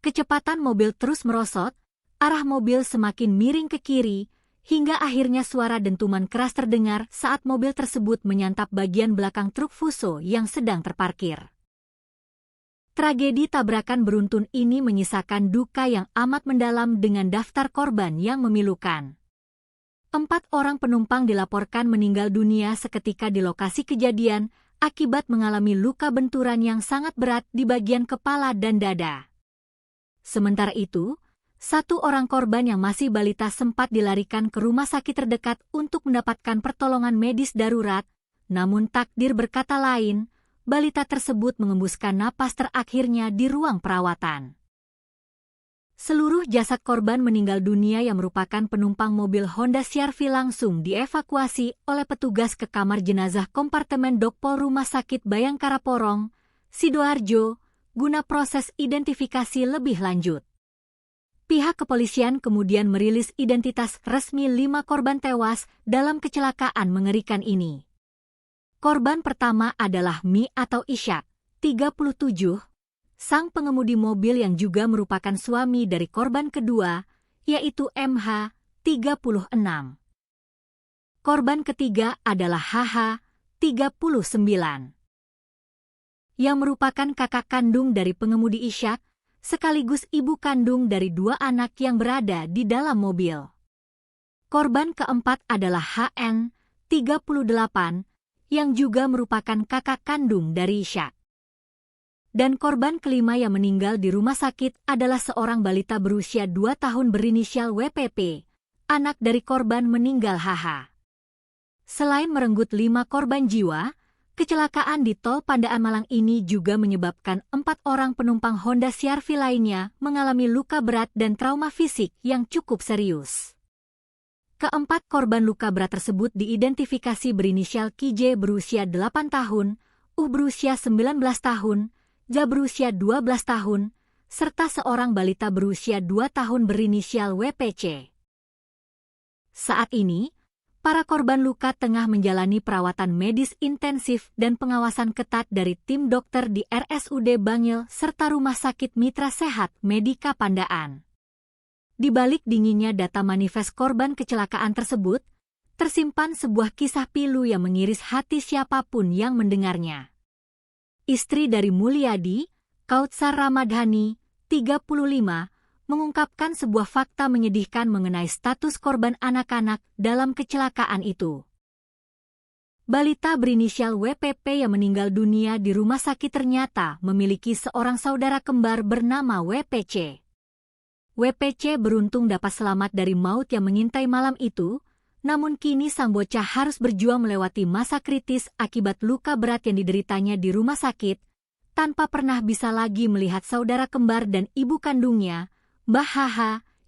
Speaker 1: Kecepatan mobil terus merosot, arah mobil semakin miring ke kiri, hingga akhirnya suara dentuman keras terdengar saat mobil tersebut menyantap bagian belakang truk Fuso yang sedang terparkir. Tragedi tabrakan beruntun ini menyisakan duka yang amat mendalam dengan daftar korban yang memilukan. 4 orang penumpang dilaporkan meninggal dunia seketika di lokasi kejadian akibat mengalami luka benturan yang sangat berat di bagian kepala dan dada. Sementara itu, 1 orang korban yang masih balita sempat dilarikan ke rumah sakit terdekat untuk mendapatkan pertolongan medis darurat, namun takdir berkata lain, balita tersebut mengembuskan napas terakhirnya di ruang perawatan. Seluruh jasad korban meninggal dunia yang merupakan penumpang mobil Honda CR-V langsung dievakuasi oleh petugas ke kamar jenazah kompartemen Dokpol Rumah Sakit Bayangkara Porong, Sidoarjo, guna proses identifikasi lebih lanjut. Pihak kepolisian kemudian merilis identitas resmi 5 korban tewas dalam kecelakaan mengerikan ini. Korban pertama adalah Mi atau Ishak, 37, sang pengemudi mobil yang juga merupakan suami dari korban kedua, yaitu MH, 36. Korban ketiga adalah HH, 39. Yang merupakan kakak kandung dari pengemudi Ishak, sekaligus ibu kandung dari 2 anak yang berada di dalam mobil. Korban keempat adalah HN, 38, yang juga merupakan kakak kandung dari Ishak. Dan korban kelima yang meninggal di rumah sakit adalah seorang balita berusia 2 tahun berinisial WPP, anak dari korban meninggal HH. Selain merenggut 5 korban jiwa, kecelakaan di Tol Pandaan Malang ini juga menyebabkan 4 orang penumpang Honda CR-V lainnya mengalami luka berat dan trauma fisik yang cukup serius. Keempat korban luka berat tersebut diidentifikasi berinisial KJ berusia 8 tahun, berusia 19 tahun, Ja berusia 12 tahun, serta seorang balita berusia 2 tahun berinisial WPC. Saat ini, para korban luka tengah menjalani perawatan medis intensif dan pengawasan ketat dari tim dokter di RSUD Bangil serta Rumah Sakit Mitra Sehat Medika Pandaan. Di balik dinginnya data manifest korban kecelakaan tersebut, tersimpan sebuah kisah pilu yang mengiris hati siapapun yang mendengarnya. Istri dari Mulyadi, Kautsar Ramadhani, 35, mengungkapkan sebuah fakta menyedihkan mengenai status korban anak-anak dalam kecelakaan itu. Balita berinisial WPP yang meninggal dunia di rumah sakit ternyata memiliki seorang saudara kembar bernama WPC. WPC beruntung dapat selamat dari maut yang mengintai malam itu, namun kini sang bocah harus berjuang melewati masa kritis akibat luka berat yang dideritanya di rumah sakit, tanpa pernah bisa lagi melihat saudara kembar dan ibu kandungnya, Mbah HH,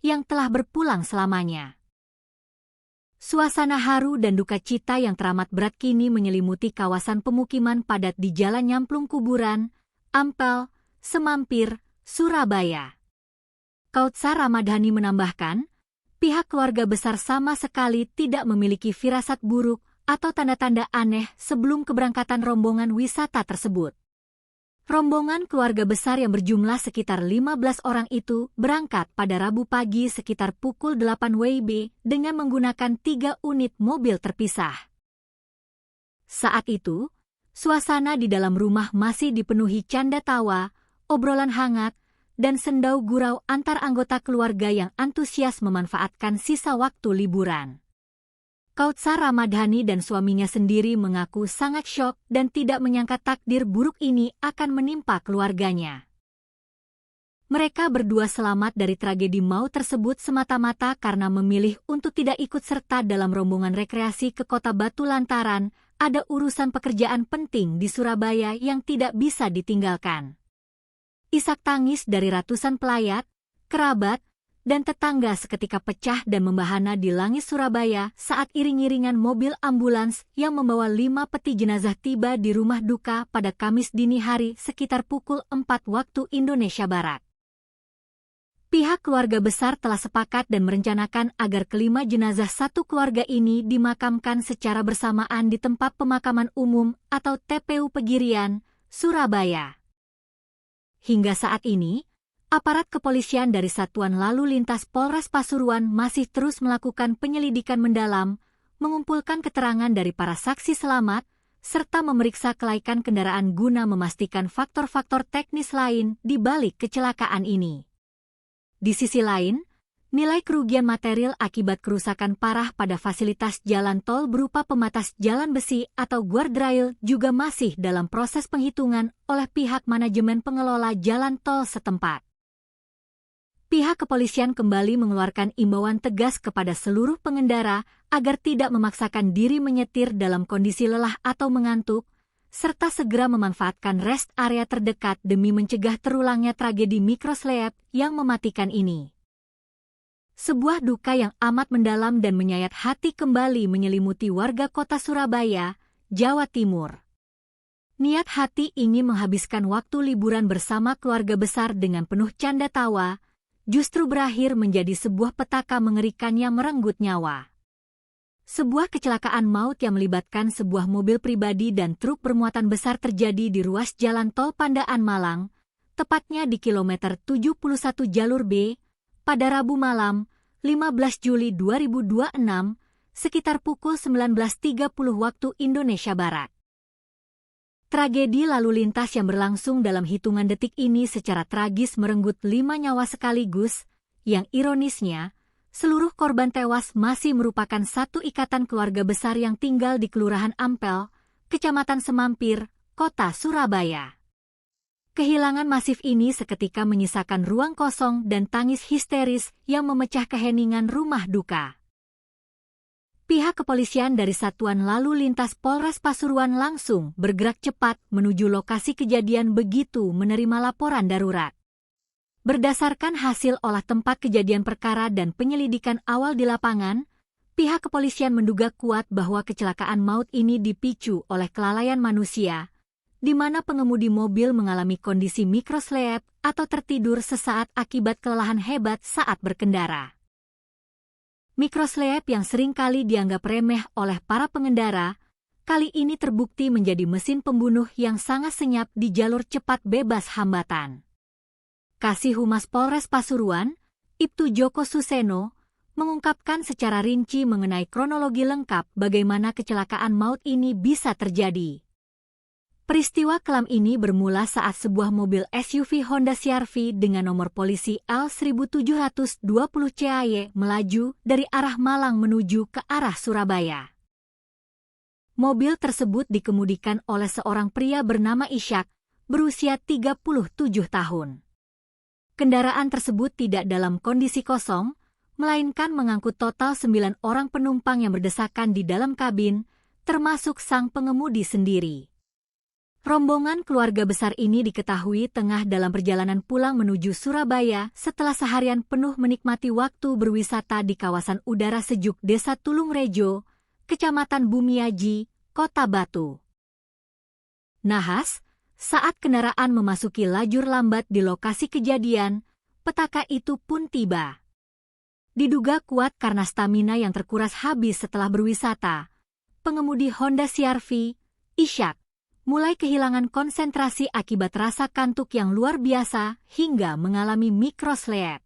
Speaker 1: yang telah berpulang selamanya. Suasana haru dan duka cita yang teramat berat kini menyelimuti kawasan pemukiman padat di Jalan Nyamplung Kuburan, Ampel, Semampir, Surabaya. Kautsar Ramadhani menambahkan, pihak keluarga besar sama sekali tidak memiliki firasat buruk atau tanda-tanda aneh sebelum keberangkatan rombongan wisata tersebut. Rombongan keluarga besar yang berjumlah sekitar 15 orang itu berangkat pada Rabu pagi sekitar pukul 8 WIB dengan menggunakan 3 unit mobil terpisah. Saat itu, suasana di dalam rumah masih dipenuhi canda tawa, obrolan hangat, dan sendau gurau antar anggota keluarga yang antusias memanfaatkan sisa waktu liburan. Kautsar Ramadhani dan suaminya sendiri mengaku sangat syok dan tidak menyangka takdir buruk ini akan menimpa keluarganya. Mereka berdua selamat dari tragedi maut tersebut semata-mata karena memilih untuk tidak ikut serta dalam rombongan rekreasi ke Kota Batu lantaran ada urusan pekerjaan penting di Surabaya yang tidak bisa ditinggalkan. Isak tangis dari ratusan pelayat, kerabat, dan tetangga seketika pecah dan membahana di langit Surabaya saat iring-iringan mobil ambulans yang membawa 5 peti jenazah tiba di rumah duka pada Kamis dini hari sekitar pukul 4 waktu Indonesia Barat. Pihak keluarga besar telah sepakat dan merencanakan agar kelima jenazah satu keluarga ini dimakamkan secara bersamaan di tempat pemakaman umum atau TPU Pegirian, Surabaya. Hingga saat ini, aparat kepolisian dari Satuan Lalu Lintas Polres Pasuruan masih terus melakukan penyelidikan mendalam, mengumpulkan keterangan dari para saksi selamat, serta memeriksa kelaikan kendaraan guna memastikan faktor-faktor teknis lain di balik kecelakaan ini. Di sisi lain, nilai kerugian material akibat kerusakan parah pada fasilitas jalan tol berupa pembatas jalan besi atau guardrail juga masih dalam proses penghitungan oleh pihak manajemen pengelola jalan tol setempat. Pihak kepolisian kembali mengeluarkan imbauan tegas kepada seluruh pengendara agar tidak memaksakan diri menyetir dalam kondisi lelah atau mengantuk, serta segera memanfaatkan rest area terdekat demi mencegah terulangnya tragedi mikroslep yang mematikan ini. Sebuah duka yang amat mendalam dan menyayat hati kembali menyelimuti warga kota Surabaya, Jawa Timur. Niat hati ingin menghabiskan waktu liburan bersama keluarga besar dengan penuh canda tawa, justru berakhir menjadi sebuah petaka mengerikan yang merenggut nyawa. Sebuah kecelakaan maut yang melibatkan sebuah mobil pribadi dan truk bermuatan besar terjadi di ruas jalan tol Pandaan Malang, tepatnya di kilometer 71 jalur B, pada Rabu malam, 15 Juli 2026, sekitar pukul 19.30 waktu Indonesia Barat. Tragedi lalu lintas yang berlangsung dalam hitungan detik ini secara tragis merenggut 5 nyawa sekaligus, yang ironisnya, seluruh korban tewas masih merupakan satu ikatan keluarga besar yang tinggal di Kelurahan Ampel, Kecamatan Semampir, Kota Surabaya. Kehilangan masif ini seketika menyisakan ruang kosong dan tangis histeris yang memecah keheningan rumah duka. Pihak kepolisian dari Satuan Lalu Lintas Polres Pasuruan langsung bergerak cepat menuju lokasi kejadian begitu menerima laporan darurat. Berdasarkan hasil olah tempat kejadian perkara dan penyelidikan awal di lapangan, pihak kepolisian menduga kuat bahwa kecelakaan maut ini dipicu oleh kelalaian manusia, di mana pengemudi mobil mengalami kondisi mikrosleep atau tertidur sesaat akibat kelelahan hebat saat berkendara. Mikrosleep yang seringkali dianggap remeh oleh para pengendara, kali ini terbukti menjadi mesin pembunuh yang sangat senyap di jalur cepat bebas hambatan. Kasih Humas Polres Pasuruan, Ibtu Joko Suseno, mengungkapkan secara rinci mengenai kronologi lengkap bagaimana kecelakaan maut ini bisa terjadi. Peristiwa kelam ini bermula saat sebuah mobil SUV Honda CR-V dengan nomor polisi L1720 CAY melaju dari arah Malang menuju ke arah Surabaya. Mobil tersebut dikemudikan oleh seorang pria bernama Ishak, berusia 37 tahun. Kendaraan tersebut tidak dalam kondisi kosong, melainkan mengangkut total 9 orang penumpang yang berdesakan di dalam kabin, termasuk sang pengemudi sendiri. Rombongan keluarga besar ini diketahui tengah dalam perjalanan pulang menuju Surabaya setelah seharian penuh menikmati waktu berwisata di kawasan udara sejuk Desa Tulungrejo, Kecamatan Bumiaji, Kota Batu. Nahas, saat kendaraan memasuki lajur lambat di lokasi kejadian, petaka itu pun tiba. Diduga kuat karena stamina yang terkuras habis setelah berwisata, pengemudi Honda CR-V, Ishak, mulai kehilangan konsentrasi akibat rasa kantuk yang luar biasa hingga mengalami mikrosleep.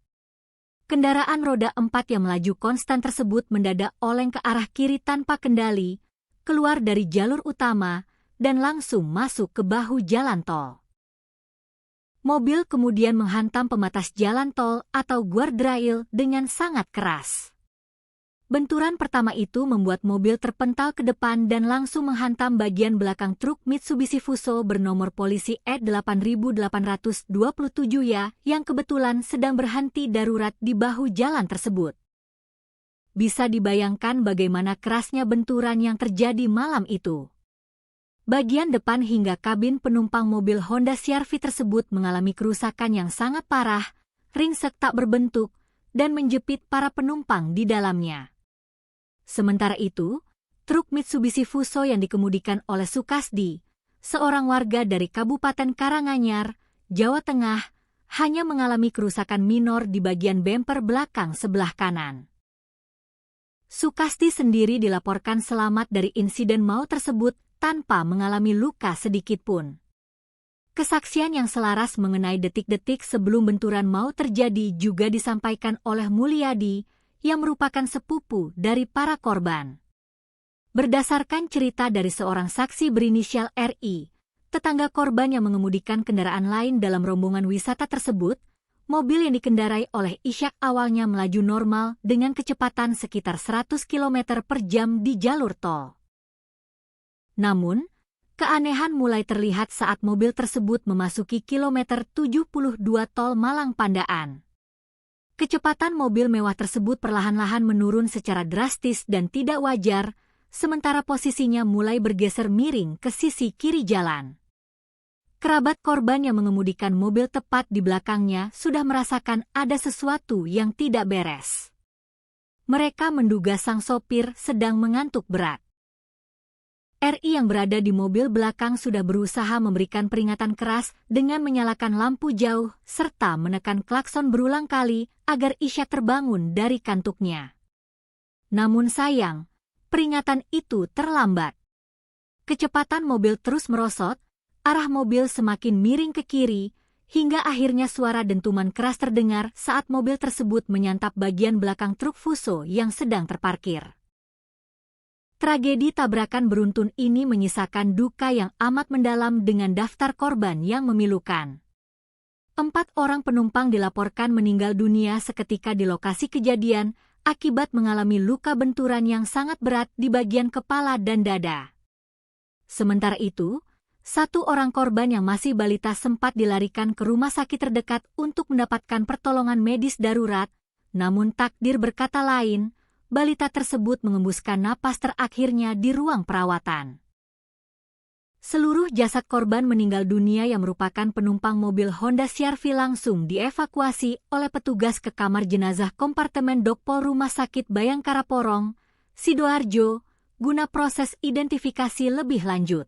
Speaker 1: Kendaraan roda 4 yang melaju konstan tersebut mendadak oleng ke arah kiri tanpa kendali, keluar dari jalur utama, dan langsung masuk ke bahu jalan tol. Mobil kemudian menghantam pembatas jalan tol atau guardrail dengan sangat keras. Benturan pertama itu membuat mobil terpental ke depan dan langsung menghantam bagian belakang truk Mitsubishi Fuso bernomor polisi E8827 ya yang kebetulan sedang berhenti darurat di bahu jalan tersebut. Bisa dibayangkan bagaimana kerasnya benturan yang terjadi malam itu. Bagian depan hingga kabin penumpang mobil Honda CR-V tersebut mengalami kerusakan yang sangat parah, ringsek tak berbentuk, dan menjepit para penumpang di dalamnya. Sementara itu, truk Mitsubishi Fuso yang dikemudikan oleh Sukasdi, seorang warga dari Kabupaten Karanganyar, Jawa Tengah, hanya mengalami kerusakan minor di bagian bemper belakang sebelah kanan. Sukasdi sendiri dilaporkan selamat dari insiden maut tersebut tanpa mengalami luka sedikitpun. Kesaksian yang selaras mengenai detik-detik sebelum benturan maut terjadi juga disampaikan oleh Mulyadi, yang merupakan sepupu dari para korban. Berdasarkan cerita dari seorang saksi berinisial RI, tetangga korban yang mengemudikan kendaraan lain dalam rombongan wisata tersebut, mobil yang dikendarai oleh Ishak awalnya melaju normal dengan kecepatan sekitar 100 km per jam di jalur tol. Namun, keanehan mulai terlihat saat mobil tersebut memasuki kilometer 72 tol Malang Pandaan. Kecepatan mobil mewah tersebut perlahan-lahan menurun secara drastis dan tidak wajar, sementara posisinya mulai bergeser miring ke sisi kiri jalan. Kerabat korban yang mengemudikan mobil tepat di belakangnya sudah merasakan ada sesuatu yang tidak beres. Mereka menduga sang sopir sedang mengantuk berat. RI yang berada di mobil belakang sudah berusaha memberikan peringatan keras dengan menyalakan lampu jauh serta menekan klakson berulang kali agar Ishak terbangun dari kantuknya. Namun sayang, peringatan itu terlambat. Kecepatan mobil terus merosot, arah mobil semakin miring ke kiri, hingga akhirnya suara dentuman keras terdengar saat mobil tersebut menyantap bagian belakang truk Fuso yang sedang terparkir. Tragedi tabrakan beruntun ini menyisakan duka yang amat mendalam dengan daftar korban yang memilukan. 4 orang penumpang dilaporkan meninggal dunia seketika di lokasi kejadian akibat mengalami luka benturan yang sangat berat di bagian kepala dan dada. Sementara itu, 1 orang korban yang masih balita sempat dilarikan ke rumah sakit terdekat untuk mendapatkan pertolongan medis darurat, namun takdir berkata lain, balita tersebut mengembuskan napas terakhirnya di ruang perawatan. Seluruh jasad korban meninggal dunia yang merupakan penumpang mobil Honda CR-V langsung dievakuasi oleh petugas ke kamar jenazah kompartemen Dokpol Rumah Sakit Bayangkara Porong, Sidoarjo, guna proses identifikasi lebih lanjut.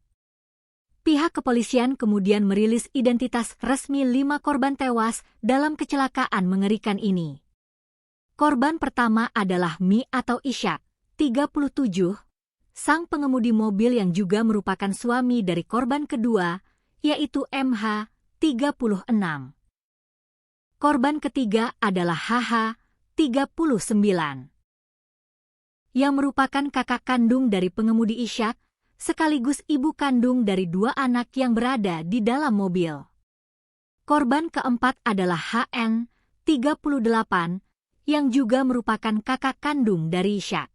Speaker 1: Pihak kepolisian kemudian merilis identitas resmi 5 korban tewas dalam kecelakaan mengerikan ini. Korban pertama adalah Mi atau Ishak, 37, sang pengemudi mobil yang juga merupakan suami dari korban kedua, yaitu MH, 36. Korban ketiga adalah HH, 39, yang merupakan kakak kandung dari pengemudi Ishak, sekaligus ibu kandung dari 2 anak yang berada di dalam mobil. Korban keempat adalah HN, 38, yang juga merupakan kakak kandung dari Ishak.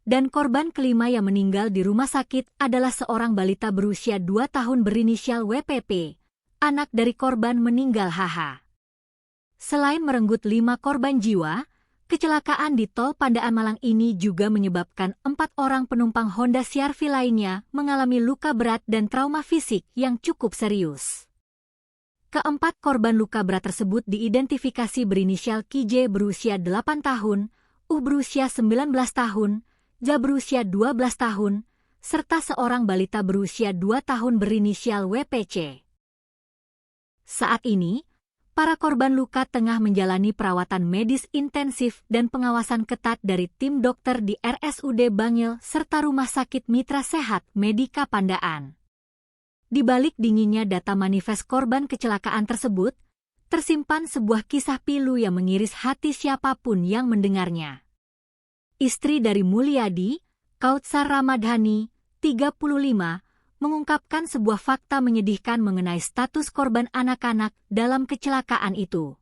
Speaker 1: Dan korban kelima yang meninggal di rumah sakit adalah seorang balita berusia 2 tahun berinisial WPP, anak dari korban meninggal HH. Selain merenggut 5 korban jiwa, kecelakaan di Tol Pandaan Malang ini juga menyebabkan 4 orang penumpang Honda CR-V lainnya mengalami luka berat dan trauma fisik yang cukup serius. Keempat korban luka berat tersebut diidentifikasi berinisial KJ berusia 8 tahun, berusia 19 tahun, Ja berusia 12 tahun, serta seorang balita berusia 2 tahun berinisial WPC. Saat ini, para korban luka tengah menjalani perawatan medis intensif dan pengawasan ketat dari tim dokter di RSUD Bangil serta Rumah Sakit Mitra Sehat Medika Pandaan. Di balik dinginnya data manifest korban kecelakaan tersebut, tersimpan sebuah kisah pilu yang mengiris hati siapapun yang mendengarnya. Istri dari Mulyadi, Kautsar Ramadhani, 35, mengungkapkan sebuah fakta menyedihkan mengenai status korban anak-anak dalam kecelakaan itu.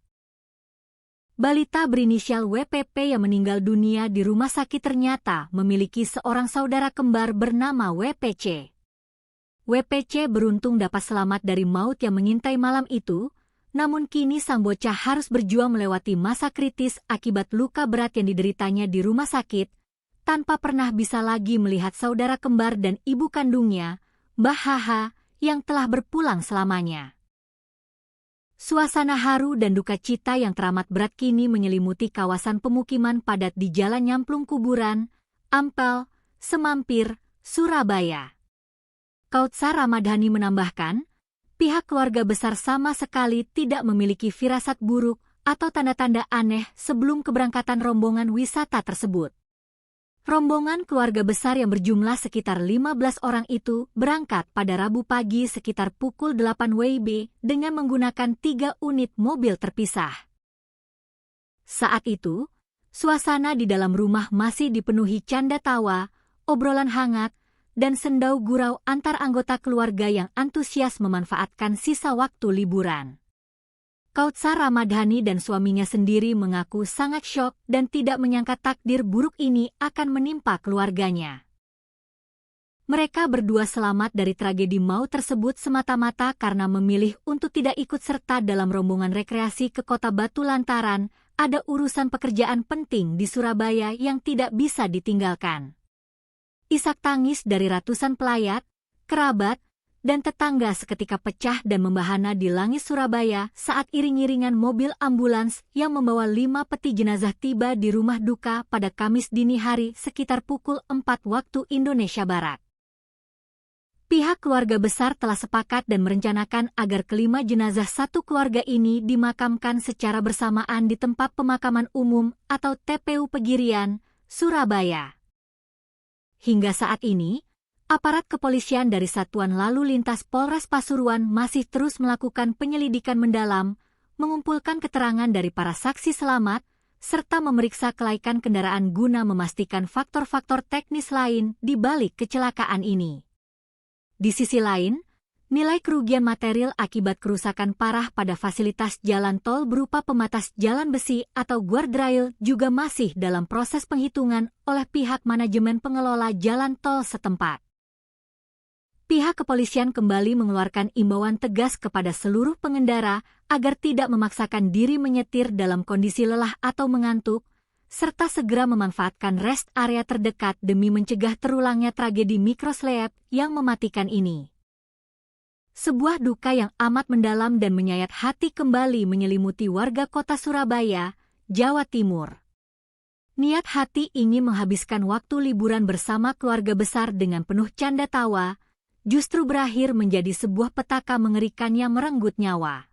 Speaker 1: Balita berinisial WPP yang meninggal dunia di rumah sakit ternyata memiliki seorang saudara kembar bernama WPC. WPC beruntung dapat selamat dari maut yang mengintai malam itu, namun kini sang bocah harus berjuang melewati masa kritis akibat luka berat yang dideritanya di rumah sakit, tanpa pernah bisa lagi melihat saudara kembar dan ibu kandungnya, Mbah HH, yang telah berpulang selamanya. Suasana haru dan duka cita yang teramat berat kini menyelimuti kawasan pemukiman padat di Jalan Nyamplung Kuburan, Ampel, Semampir, Surabaya. Kautsar Ramadhani menambahkan, pihak keluarga besar sama sekali tidak memiliki firasat buruk atau tanda-tanda aneh sebelum keberangkatan rombongan wisata tersebut. Rombongan keluarga besar yang berjumlah sekitar 15 orang itu berangkat pada Rabu pagi sekitar pukul 8 WIB dengan menggunakan 3 unit mobil terpisah. Saat itu, suasana di dalam rumah masih dipenuhi canda tawa, obrolan hangat, dan sendau gurau antar anggota keluarga yang antusias memanfaatkan sisa waktu liburan. Kautsar Ramadhani dan suaminya sendiri mengaku sangat syok dan tidak menyangka takdir buruk ini akan menimpa keluarganya. Mereka berdua selamat dari tragedi maut tersebut semata-mata karena memilih untuk tidak ikut serta dalam rombongan rekreasi ke Kota Batu lantaran ada urusan pekerjaan penting di Surabaya yang tidak bisa ditinggalkan. Isak tangis dari ratusan pelayat, kerabat, dan tetangga seketika pecah dan membahana di langit Surabaya saat iring-iringan mobil ambulans yang membawa 5 peti jenazah tiba di rumah duka pada Kamis dini hari sekitar pukul 4 waktu Indonesia Barat. Pihak keluarga besar telah sepakat dan merencanakan agar kelima jenazah satu keluarga ini dimakamkan secara bersamaan di tempat pemakaman umum atau TPU Pegirian, Surabaya. Hingga saat ini, aparat kepolisian dari Satuan Lalu Lintas Polres Pasuruan masih terus melakukan penyelidikan mendalam, mengumpulkan keterangan dari para saksi selamat, serta memeriksa kelaikan kendaraan guna memastikan faktor-faktor teknis lain di balik kecelakaan ini. Di sisi lain, nilai kerugian material akibat kerusakan parah pada fasilitas jalan tol berupa pembatas jalan besi atau guardrail juga masih dalam proses penghitungan oleh pihak manajemen pengelola jalan tol setempat. Pihak kepolisian kembali mengeluarkan imbauan tegas kepada seluruh pengendara agar tidak memaksakan diri menyetir dalam kondisi lelah atau mengantuk, serta segera memanfaatkan rest area terdekat demi mencegah terulangnya tragedi mikroslep yang mematikan ini. Sebuah duka yang amat mendalam dan menyayat hati kembali menyelimuti warga kota Surabaya, Jawa Timur. Niat hati ingin menghabiskan waktu liburan bersama keluarga besar dengan penuh canda tawa, justru berakhir menjadi sebuah petaka mengerikan yang merenggut nyawa.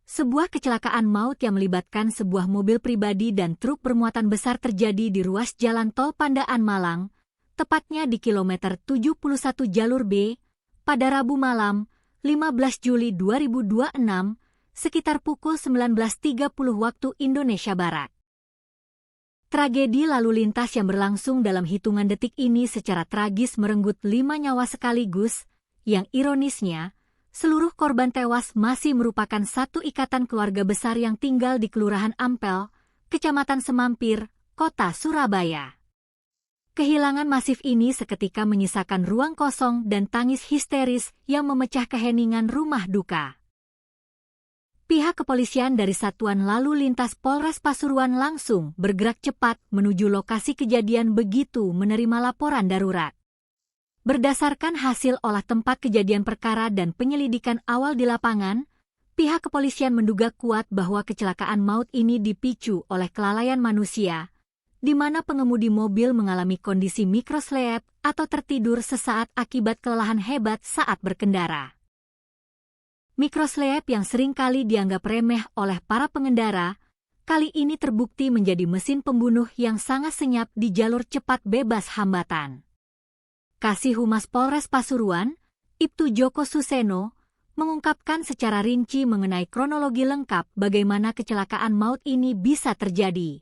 Speaker 1: Sebuah kecelakaan maut yang melibatkan sebuah mobil pribadi dan truk bermuatan besar terjadi di ruas jalan tol Pandaan Malang, tepatnya di kilometer 71 jalur B, pada Rabu malam, 15 Juli 2026, sekitar pukul 19.30 waktu Indonesia Barat. Tragedi lalu lintas yang berlangsung dalam hitungan detik ini secara tragis merenggut 5 nyawa sekaligus, yang ironisnya, seluruh korban tewas masih merupakan satu ikatan keluarga besar yang tinggal di Kelurahan Ampel, Kecamatan Semampir, Kota Surabaya. Kehilangan masif ini seketika menyisakan ruang kosong dan tangis histeris yang memecah keheningan rumah duka. Pihak kepolisian dari Satuan Lalu Lintas Polres Pasuruan langsung bergerak cepat menuju lokasi kejadian begitu menerima laporan darurat. Berdasarkan hasil olah tempat kejadian perkara dan penyelidikan awal di lapangan, pihak kepolisian menduga kuat bahwa kecelakaan maut ini dipicu oleh kelalaian manusia, di mana pengemudi mobil mengalami kondisi mikroslep atau tertidur sesaat akibat kelelahan hebat saat berkendara. Mikroslep yang seringkali dianggap remeh oleh para pengendara, kali ini terbukti menjadi mesin pembunuh yang sangat senyap di jalur cepat bebas hambatan. Kasih Humas Polres Pasuruan, Ibtu Joko Suseno, mengungkapkan secara rinci mengenai kronologi lengkap bagaimana kecelakaan maut ini bisa terjadi.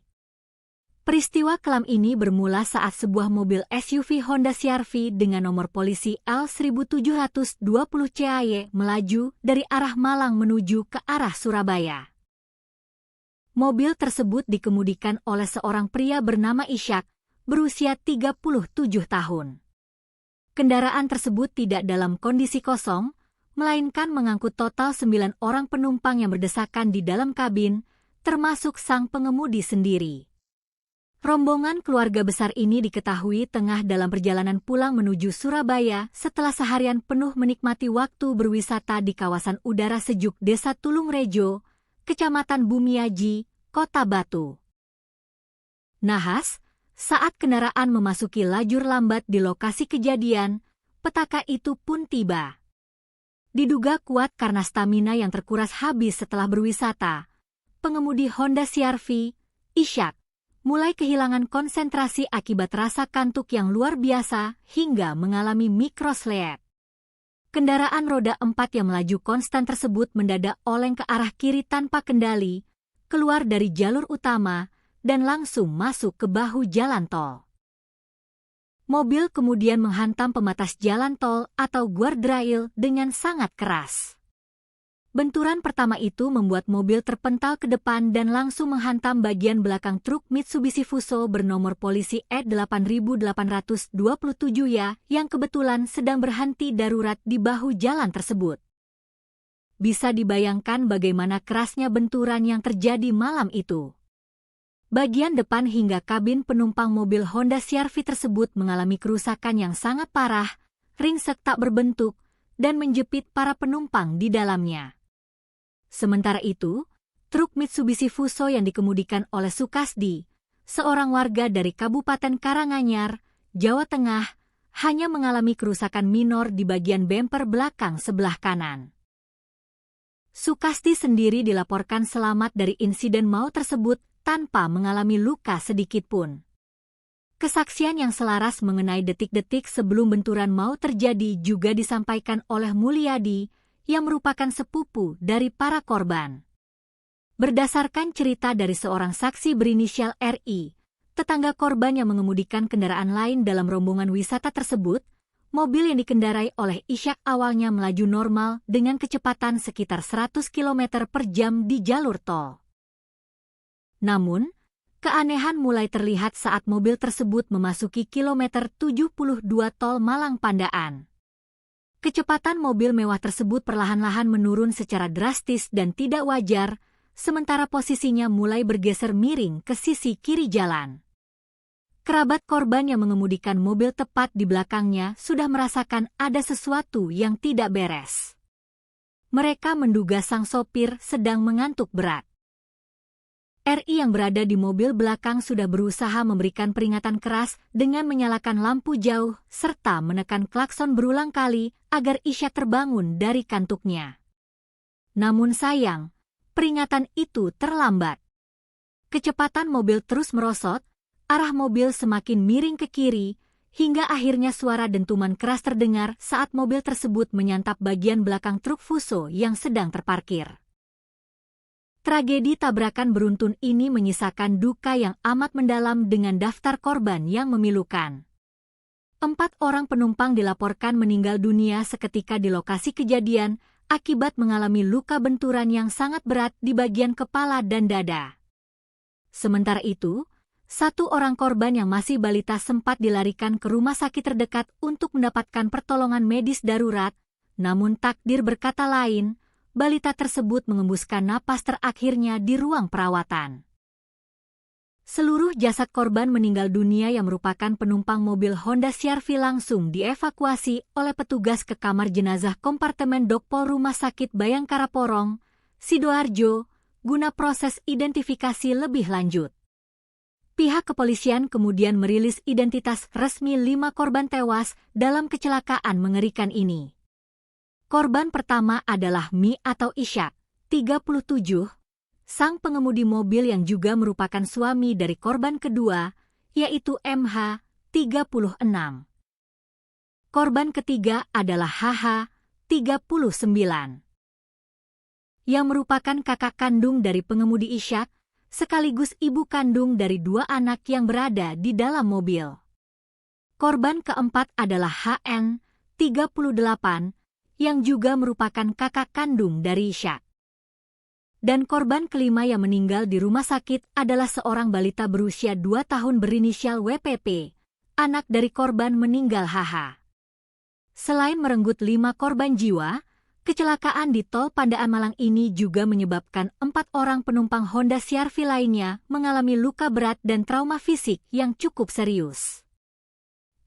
Speaker 1: Peristiwa kelam ini bermula saat sebuah mobil SUV Honda CR-V dengan nomor polisi L1720 CAY melaju dari arah Malang menuju ke arah Surabaya. Mobil tersebut dikemudikan oleh seorang pria bernama Ishak, berusia 37 tahun. Kendaraan tersebut tidak dalam kondisi kosong, melainkan mengangkut total 9 orang penumpang yang berdesakan di dalam kabin, termasuk sang pengemudi sendiri. Rombongan keluarga besar ini diketahui tengah dalam perjalanan pulang menuju Surabaya setelah seharian penuh menikmati waktu berwisata di kawasan udara sejuk Desa Tulungrejo, Kecamatan Bumiaji, Kota Batu. Nahas, saat kendaraan memasuki lajur lambat di lokasi kejadian, petaka itu pun tiba. Diduga kuat karena stamina yang terkuras habis setelah berwisata, pengemudi Honda CR-V, Ishak, mulai kehilangan konsentrasi akibat rasa kantuk yang luar biasa hingga mengalami mikroslep. Kendaraan roda 4 yang melaju konstan tersebut mendadak oleng ke arah kiri tanpa kendali, keluar dari jalur utama, dan langsung masuk ke bahu jalan tol. Mobil kemudian menghantam pembatas jalan tol atau guardrail dengan sangat keras. Benturan pertama itu membuat mobil terpental ke depan dan langsung menghantam bagian belakang truk Mitsubishi Fuso bernomor polisi E8827 ya yang kebetulan sedang berhenti darurat di bahu jalan tersebut. Bisa dibayangkan bagaimana kerasnya benturan yang terjadi malam itu. Bagian depan hingga kabin penumpang mobil Honda CR-V tersebut mengalami kerusakan yang sangat parah, ringsek tak berbentuk, dan menjepit para penumpang di dalamnya. Sementara itu, truk Mitsubishi Fuso yang dikemudikan oleh Sukasdi, seorang warga dari Kabupaten Karanganyar, Jawa Tengah, hanya mengalami kerusakan minor di bagian bemper belakang sebelah kanan. Sukasdi sendiri dilaporkan selamat dari insiden maut tersebut tanpa mengalami luka sedikitpun. Kesaksian yang selaras mengenai detik-detik sebelum benturan maut terjadi juga disampaikan oleh Mulyadi, yang merupakan sepupu dari para korban. Berdasarkan cerita dari seorang saksi berinisial RI, tetangga korban yang mengemudikan kendaraan lain dalam rombongan wisata tersebut, mobil yang dikendarai oleh Ishak awalnya melaju normal dengan kecepatan sekitar 100 km per jam di jalur tol. Namun, keanehan mulai terlihat saat mobil tersebut memasuki kilometer 72 tol Malang Pandaan. Kecepatan mobil mewah tersebut perlahan-lahan menurun secara drastis dan tidak wajar, sementara posisinya mulai bergeser miring ke sisi kiri jalan. Kerabat korban yang mengemudikan mobil tepat di belakangnya sudah merasakan ada sesuatu yang tidak beres. Mereka menduga sang sopir sedang mengantuk berat. RI yang berada di mobil belakang sudah berusaha memberikan peringatan keras dengan menyalakan lampu jauh serta menekan klakson berulang kali agar Ishak terbangun dari kantuknya. Namun sayang, peringatan itu terlambat. Kecepatan mobil terus merosot, arah mobil semakin miring ke kiri, hingga akhirnya suara dentuman keras terdengar saat mobil tersebut menyantap bagian belakang truk Fuso yang sedang terparkir. Tragedi tabrakan beruntun ini menyisakan duka yang amat mendalam dengan daftar korban yang memilukan. 4 orang penumpang dilaporkan meninggal dunia seketika di lokasi kejadian, akibat mengalami luka benturan yang sangat berat di bagian kepala dan dada. Sementara itu, 1 orang korban yang masih balita sempat dilarikan ke rumah sakit terdekat untuk mendapatkan pertolongan medis darurat, namun takdir berkata lain, balita tersebut mengembuskan napas terakhirnya di ruang perawatan. Seluruh jasad korban meninggal dunia yang merupakan penumpang mobil Honda CR-V langsung dievakuasi oleh petugas ke kamar jenazah kompartemen Dokpol Rumah Sakit Bayangkara Porong, Sidoarjo, guna proses identifikasi lebih lanjut. Pihak kepolisian kemudian merilis identitas resmi 5 korban tewas dalam kecelakaan mengerikan ini. Korban pertama adalah Mi atau Ishak, 37, sang pengemudi mobil yang juga merupakan suami dari korban kedua, yaitu MH, 36. Korban ketiga adalah HH, 39. Yang merupakan kakak kandung dari pengemudi Ishak, sekaligus ibu kandung dari 2 anak yang berada di dalam mobil. Korban keempat adalah HN, 38, yang juga merupakan kakak kandung dari Ishak. Dan korban kelima yang meninggal di rumah sakit adalah seorang balita berusia 2 tahun berinisial WPP, anak dari korban meninggal HH. Selain merenggut 5 korban jiwa, kecelakaan di tol Pandaan Malang ini juga menyebabkan 4 orang penumpang Honda CR-V lainnya mengalami luka berat dan trauma fisik yang cukup serius.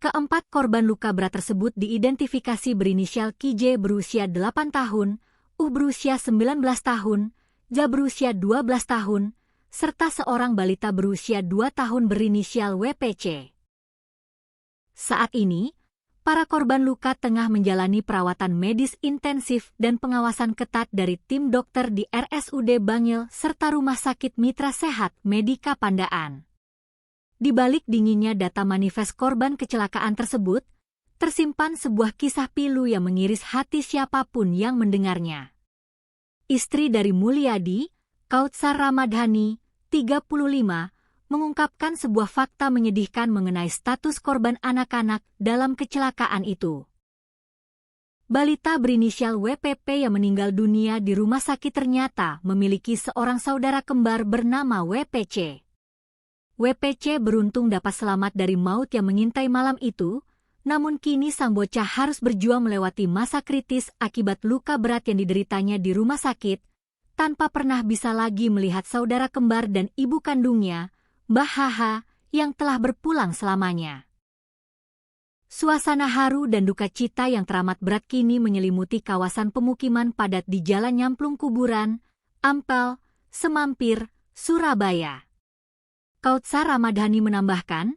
Speaker 1: Keempat korban luka berat tersebut diidentifikasi berinisial KJ berusia 8 tahun, berusia 19 tahun, Ja berusia 12 tahun, serta seorang balita berusia 2 tahun berinisial WPC. Saat ini, para korban luka tengah menjalani perawatan medis intensif dan pengawasan ketat dari tim dokter di RSUD Bangil serta Rumah Sakit Mitra Sehat Medika Pandaan. Di balik dinginnya data manifest korban kecelakaan tersebut, tersimpan sebuah kisah pilu yang mengiris hati siapapun yang mendengarnya. Istri dari Mulyadi, Kautsar Ramadhani, 35, mengungkapkan sebuah fakta menyedihkan mengenai status korban anak-anak dalam kecelakaan itu. Balita berinisial WPP yang meninggal dunia di rumah sakit ternyata memiliki seorang saudara kembar bernama WPC. WPC beruntung dapat selamat dari maut yang mengintai malam itu, namun kini sang bocah harus berjuang melewati masa kritis akibat luka berat yang dideritanya di rumah sakit, tanpa pernah bisa lagi melihat saudara kembar dan ibu kandungnya, Mbah HH, yang telah berpulang selamanya. Suasana haru dan duka cita yang teramat berat kini menyelimuti kawasan pemukiman padat di Jalan Nyamplung Kuburan, Ampel, Semampir, Surabaya. Kautsar Ramadhani menambahkan,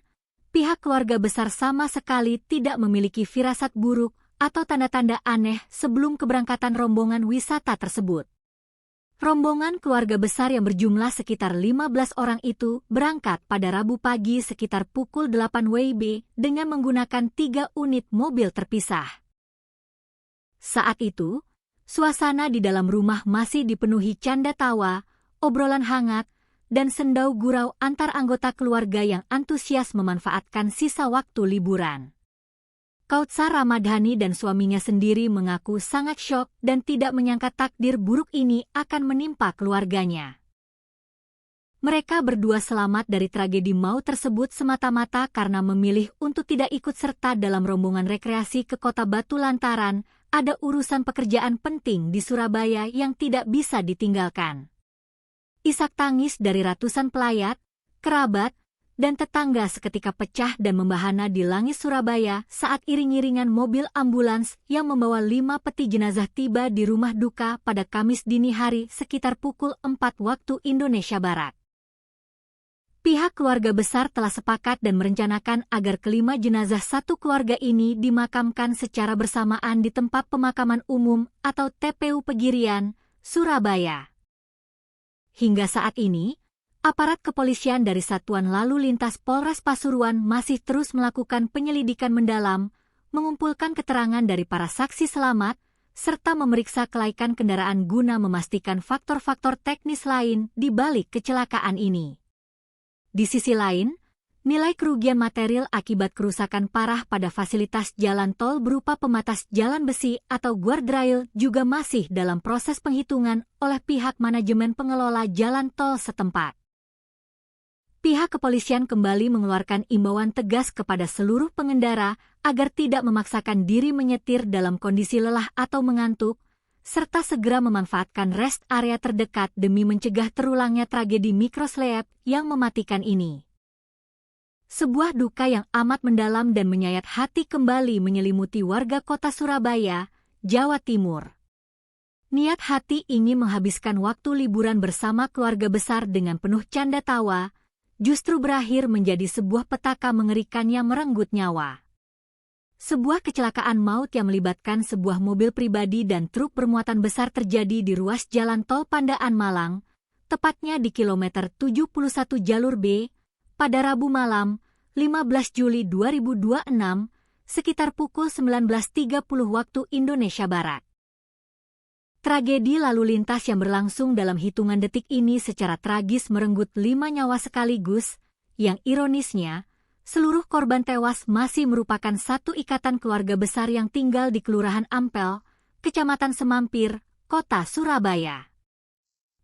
Speaker 1: pihak keluarga besar sama sekali tidak memiliki firasat buruk atau tanda-tanda aneh sebelum keberangkatan rombongan wisata tersebut. Rombongan keluarga besar yang berjumlah sekitar 15 orang itu berangkat pada Rabu pagi sekitar pukul 8 WIB dengan menggunakan 3 unit mobil terpisah. Saat itu, suasana di dalam rumah masih dipenuhi canda tawa, obrolan hangat, dan sendau gurau antar anggota keluarga yang antusias memanfaatkan sisa waktu liburan. Kautsar Ramadhani dan suaminya sendiri mengaku sangat syok dan tidak menyangka takdir buruk ini akan menimpa keluarganya. Mereka berdua selamat dari tragedi maut tersebut semata-mata karena memilih untuk tidak ikut serta dalam rombongan rekreasi ke Kota Batu lantaran ada urusan pekerjaan penting di Surabaya yang tidak bisa ditinggalkan. Isak tangis dari ratusan pelayat, kerabat, dan tetangga seketika pecah dan membahana di langit Surabaya saat iring-iringan mobil ambulans yang membawa 5 peti jenazah tiba di rumah duka pada Kamis dini hari sekitar pukul 4 waktu Indonesia Barat. Pihak keluarga besar telah sepakat dan merencanakan agar kelima jenazah satu keluarga ini dimakamkan secara bersamaan di tempat pemakaman umum atau TPU Pegirian, Surabaya. Hingga saat ini, aparat kepolisian dari Satuan Lalu Lintas Polres Pasuruan masih terus melakukan penyelidikan mendalam, mengumpulkan keterangan dari para saksi selamat, serta memeriksa kelaikan kendaraan guna memastikan faktor-faktor teknis lain di balik kecelakaan ini. Di sisi lain, nilai kerugian material akibat kerusakan parah pada fasilitas jalan tol berupa pembatas jalan besi atau guardrail juga masih dalam proses penghitungan oleh pihak manajemen pengelola jalan tol setempat. Pihak kepolisian kembali mengeluarkan imbauan tegas kepada seluruh pengendara agar tidak memaksakan diri menyetir dalam kondisi lelah atau mengantuk, serta segera memanfaatkan rest area terdekat demi mencegah terulangnya tragedi mikroslep yang mematikan ini. Sebuah duka yang amat mendalam dan menyayat hati kembali menyelimuti warga kota Surabaya, Jawa Timur. Niat hati ingin menghabiskan waktu liburan bersama keluarga besar dengan penuh canda tawa, justru berakhir menjadi sebuah petaka mengerikan yang merenggut nyawa. Sebuah kecelakaan maut yang melibatkan sebuah mobil pribadi dan truk bermuatan besar terjadi di ruas jalan tol Pandaan Malang, tepatnya di kilometer 71 jalur B, pada Rabu malam, 15 Juli 2026, sekitar pukul 19.30 waktu Indonesia Barat. Tragedi lalu lintas yang berlangsung dalam hitungan detik ini secara tragis merenggut 5 nyawa sekaligus, yang ironisnya, seluruh korban tewas masih merupakan satu ikatan keluarga besar yang tinggal di Kelurahan Ampel, Kecamatan Semampir, Kota Surabaya.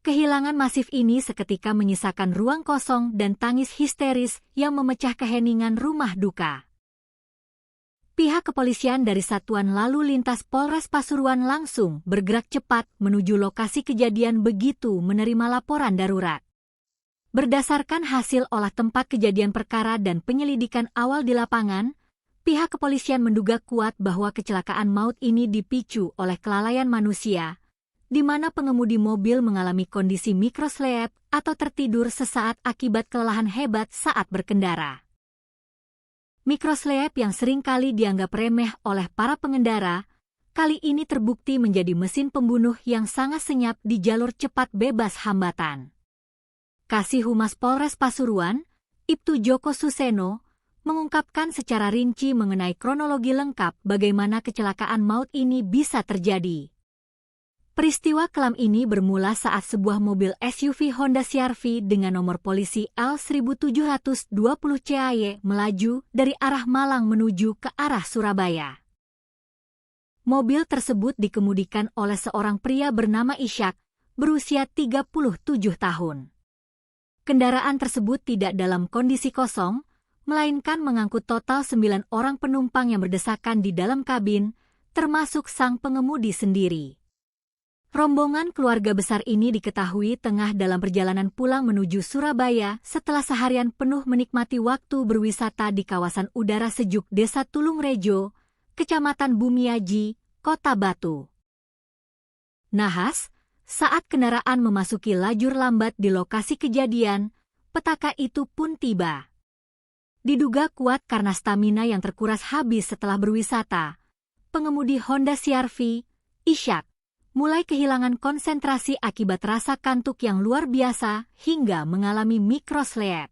Speaker 1: Kehilangan masif ini seketika menyisakan ruang kosong dan tangis histeris yang memecah keheningan rumah duka. Pihak kepolisian dari Satuan Lalu Lintas Polres Pasuruan langsung bergerak cepat menuju lokasi kejadian begitu menerima laporan darurat. Berdasarkan hasil olah tempat kejadian perkara dan penyelidikan awal di lapangan, pihak kepolisian menduga kuat bahwa kecelakaan maut ini dipicu oleh kelalaian manusia, di mana pengemudi mobil mengalami kondisi mikroslep atau tertidur sesaat akibat kelelahan hebat saat berkendara. Mikroslep yang seringkali dianggap remeh oleh para pengendara, kali ini terbukti menjadi mesin pembunuh yang sangat senyap di jalur cepat bebas hambatan. Kasih Humas Polres Pasuruan, Ibtu Joko Suseno, mengungkapkan secara rinci mengenai kronologi lengkap bagaimana kecelakaan maut ini bisa terjadi. Peristiwa kelam ini bermula saat sebuah mobil SUV Honda CR-V dengan nomor polisi L1720 CAY melaju dari arah Malang menuju ke arah Surabaya. Mobil tersebut dikemudikan oleh seorang pria bernama Ishak, berusia 37 tahun. Kendaraan tersebut tidak dalam kondisi kosong, melainkan mengangkut total 9 orang penumpang yang berdesakan di dalam kabin, termasuk sang pengemudi sendiri. Rombongan keluarga besar ini diketahui tengah dalam perjalanan pulang menuju Surabaya setelah seharian penuh menikmati waktu berwisata di kawasan udara sejuk Desa Tulungrejo, Kecamatan Bumiaji, Kota Batu. Nahas, saat kendaraan memasuki lajur lambat di lokasi kejadian, petaka itu pun tiba. Diduga kuat karena stamina yang terkuras habis setelah berwisata, pengemudi Honda CR-V, Ishak, mulai kehilangan konsentrasi akibat rasa kantuk yang luar biasa hingga mengalami mikroslep.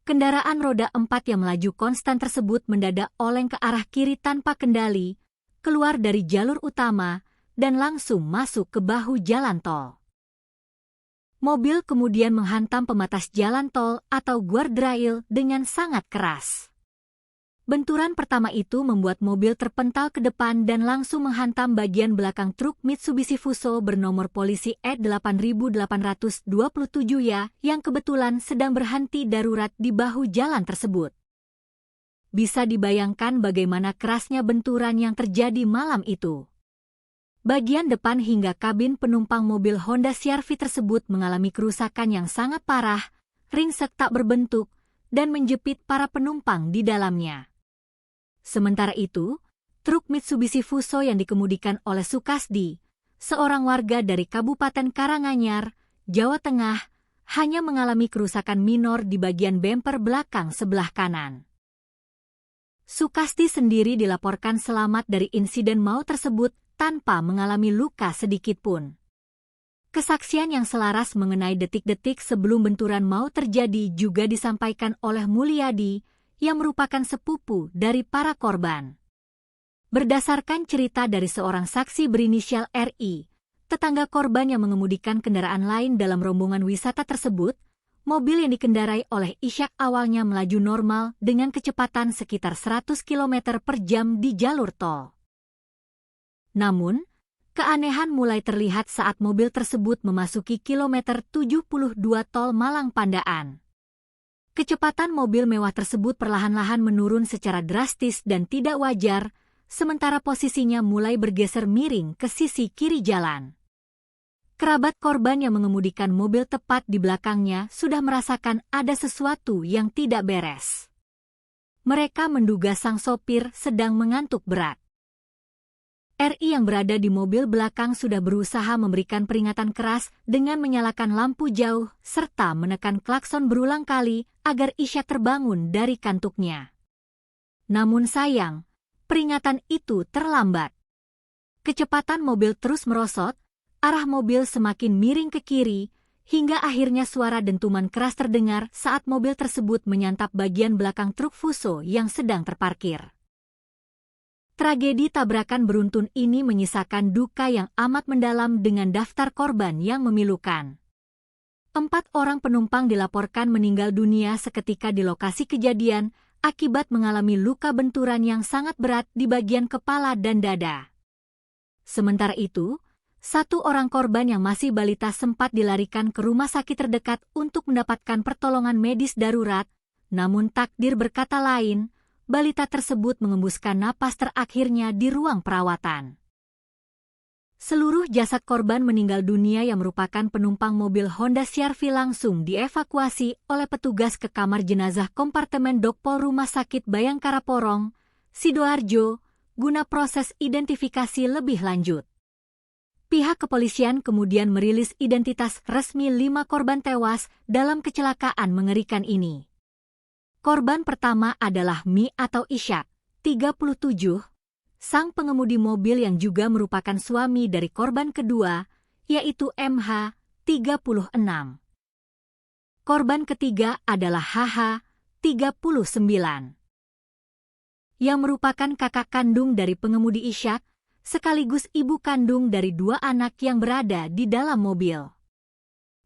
Speaker 1: Kendaraan roda 4 yang melaju konstan tersebut mendadak oleng ke arah kiri tanpa kendali, keluar dari jalur utama, dan langsung masuk ke bahu jalan tol. Mobil kemudian menghantam pembatas jalan tol atau guardrail dengan sangat keras. Benturan pertama itu membuat mobil terpental ke depan dan langsung menghantam bagian belakang truk Mitsubishi Fuso bernomor polisi E8827 ya yang kebetulan sedang berhenti darurat di bahu jalan tersebut. Bisa dibayangkan bagaimana kerasnya benturan yang terjadi malam itu. Bagian depan hingga kabin penumpang mobil Honda CR-V tersebut mengalami kerusakan yang sangat parah, ringsek tak berbentuk, dan menjepit para penumpang di dalamnya. Sementara itu, truk Mitsubishi Fuso yang dikemudikan oleh Sukasdi, seorang warga dari Kabupaten Karanganyar, Jawa Tengah, hanya mengalami kerusakan minor di bagian bemper belakang sebelah kanan. Sukasdi sendiri dilaporkan selamat dari insiden maut tersebut tanpa mengalami luka sedikit pun. Kesaksian yang selaras mengenai detik-detik sebelum benturan maut terjadi juga disampaikan oleh Mulyadi, yang merupakan sepupu dari para korban. Berdasarkan cerita dari seorang saksi berinisial RI, tetangga korban yang mengemudikan kendaraan lain dalam rombongan wisata tersebut, mobil yang dikendarai oleh Ishak awalnya melaju normal dengan kecepatan sekitar 100 km per jam di jalur tol. Namun, keanehan mulai terlihat saat mobil tersebut memasuki kilometer 72 tol Malang Pandaan. Kecepatan mobil mewah tersebut perlahan-lahan menurun secara drastis dan tidak wajar, sementara posisinya mulai bergeser miring ke sisi kiri jalan. Kerabat korban yang mengemudikan mobil tepat di belakangnya sudah merasakan ada sesuatu yang tidak beres. Mereka menduga sang sopir sedang mengantuk berat. RI yang berada di mobil belakang sudah berusaha memberikan peringatan keras dengan menyalakan lampu jauh serta menekan klakson berulang kali agar Ishak terbangun dari kantuknya. Namun sayang, peringatan itu terlambat. Kecepatan mobil terus merosot, arah mobil semakin miring ke kiri, hingga akhirnya suara dentuman keras terdengar saat mobil tersebut menyantap bagian belakang truk Fuso yang sedang terparkir. Tragedi tabrakan beruntun ini menyisakan duka yang amat mendalam dengan daftar korban yang memilukan. 4 orang penumpang dilaporkan meninggal dunia seketika di lokasi kejadian akibat mengalami luka benturan yang sangat berat di bagian kepala dan dada. Sementara itu, 1 orang korban yang masih balita sempat dilarikan ke rumah sakit terdekat untuk mendapatkan pertolongan medis darurat, namun takdir berkata lain, balita tersebut mengembuskan napas terakhirnya di ruang perawatan. Seluruh jasad korban meninggal dunia yang merupakan penumpang mobil Honda CR-V langsung dievakuasi oleh petugas ke kamar jenazah kompartemen Dokpol Rumah Sakit Bayangkara Porong, Sidoarjo, guna proses identifikasi lebih lanjut. Pihak kepolisian kemudian merilis identitas resmi 5 korban tewas dalam kecelakaan mengerikan ini. Korban pertama adalah Mi atau Ishak, 37, sang pengemudi mobil yang juga merupakan suami dari korban kedua, yaitu MH, 36. Korban ketiga adalah HH, 39. Yang merupakan kakak kandung dari pengemudi Ishak, sekaligus ibu kandung dari 2 anak yang berada di dalam mobil.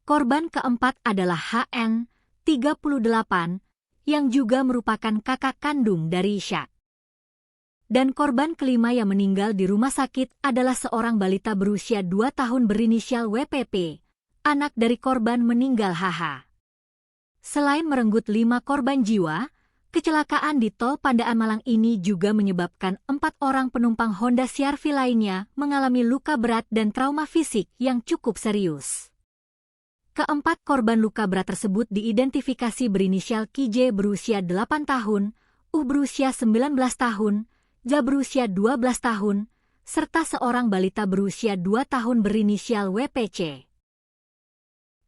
Speaker 1: Korban keempat adalah HN, 38, yang juga merupakan kakak kandung dari Ishak. Dan korban kelima yang meninggal di rumah sakit adalah seorang balita berusia 2 tahun berinisial WPP, anak dari korban meninggal HH. Selain merenggut 5 korban jiwa, kecelakaan di tol Pandaan Malang ini juga menyebabkan 4 orang penumpang Honda CR-V lainnya mengalami luka berat dan trauma fisik yang cukup serius. Keempat korban luka berat tersebut diidentifikasi berinisial KJ berusia 8 tahun, berusia 19 tahun, Ja berusia 12 tahun, serta seorang balita berusia 2 tahun berinisial WPC.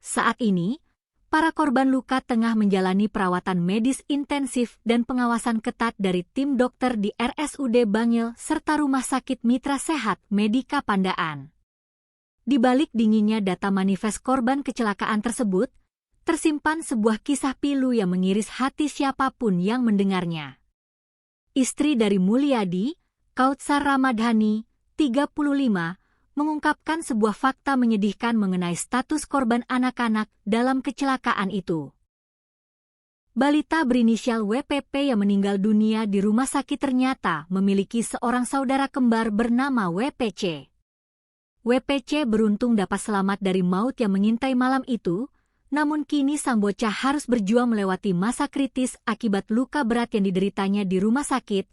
Speaker 1: Saat ini, para korban luka tengah menjalani perawatan medis intensif dan pengawasan ketat dari tim dokter di RSUD Bangil serta Rumah Sakit Mitra Sehat Medika Pandaan. Di balik dinginnya data manifest korban kecelakaan tersebut, tersimpan sebuah kisah pilu yang mengiris hati siapapun yang mendengarnya. Istri dari Mulyadi, Kautsar Ramadhani, 35, mengungkapkan sebuah fakta menyedihkan mengenai status korban anak-anak dalam kecelakaan itu. Balita berinisial WPP yang meninggal dunia di rumah sakit ternyata memiliki seorang saudara kembar bernama WPC. WPC beruntung dapat selamat dari maut yang mengintai malam itu, namun kini sang bocah harus berjuang melewati masa kritis akibat luka berat yang dideritanya di rumah sakit,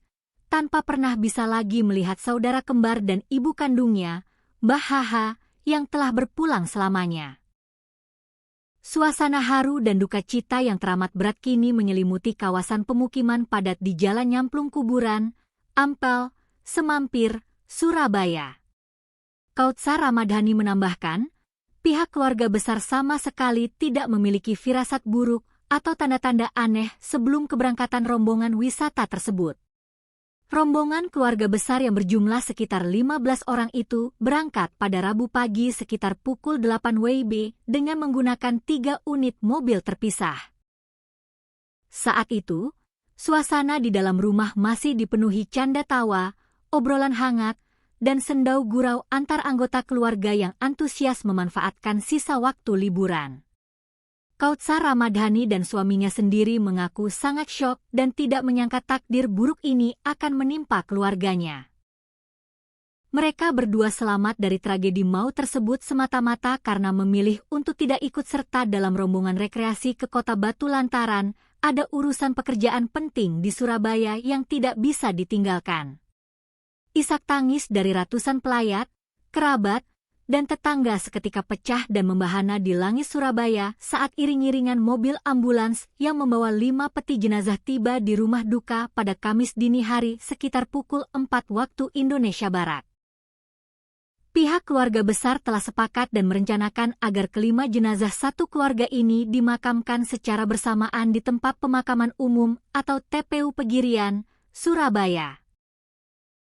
Speaker 1: tanpa pernah bisa lagi melihat saudara kembar dan ibu kandungnya, Mbah Haha, yang telah berpulang selamanya. Suasana haru dan duka cita yang teramat berat kini menyelimuti kawasan pemukiman padat di Jalan Nyamplung Kuburan, Ampel, Semampir, Surabaya. Kautsar Ramadhani menambahkan, pihak keluarga besar sama sekali tidak memiliki firasat buruk atau tanda-tanda aneh sebelum keberangkatan rombongan wisata tersebut. Rombongan keluarga besar yang berjumlah sekitar 15 orang itu berangkat pada Rabu pagi sekitar pukul 8 WIB dengan menggunakan 3 unit mobil terpisah. Saat itu, suasana di dalam rumah masih dipenuhi canda tawa, obrolan hangat, dan sendau gurau antar anggota keluarga yang antusias memanfaatkan sisa waktu liburan. Kautsar Ramadhani dan suaminya sendiri mengaku sangat syok dan tidak menyangka takdir buruk ini akan menimpa keluarganya. Mereka berdua selamat dari tragedi maut tersebut semata-mata karena memilih untuk tidak ikut serta dalam rombongan rekreasi ke Kota Batu lantaran ada urusan pekerjaan penting di Surabaya yang tidak bisa ditinggalkan. Isak tangis dari ratusan pelayat, kerabat, dan tetangga seketika pecah dan membahana di langit Surabaya saat iring-iringan mobil ambulans yang membawa 5 peti jenazah tiba di rumah duka pada Kamis dini hari sekitar pukul 4 waktu Indonesia Barat. Pihak keluarga besar telah sepakat dan merencanakan agar kelima jenazah satu keluarga ini dimakamkan secara bersamaan di tempat pemakaman umum atau TPU Pegirian, Surabaya.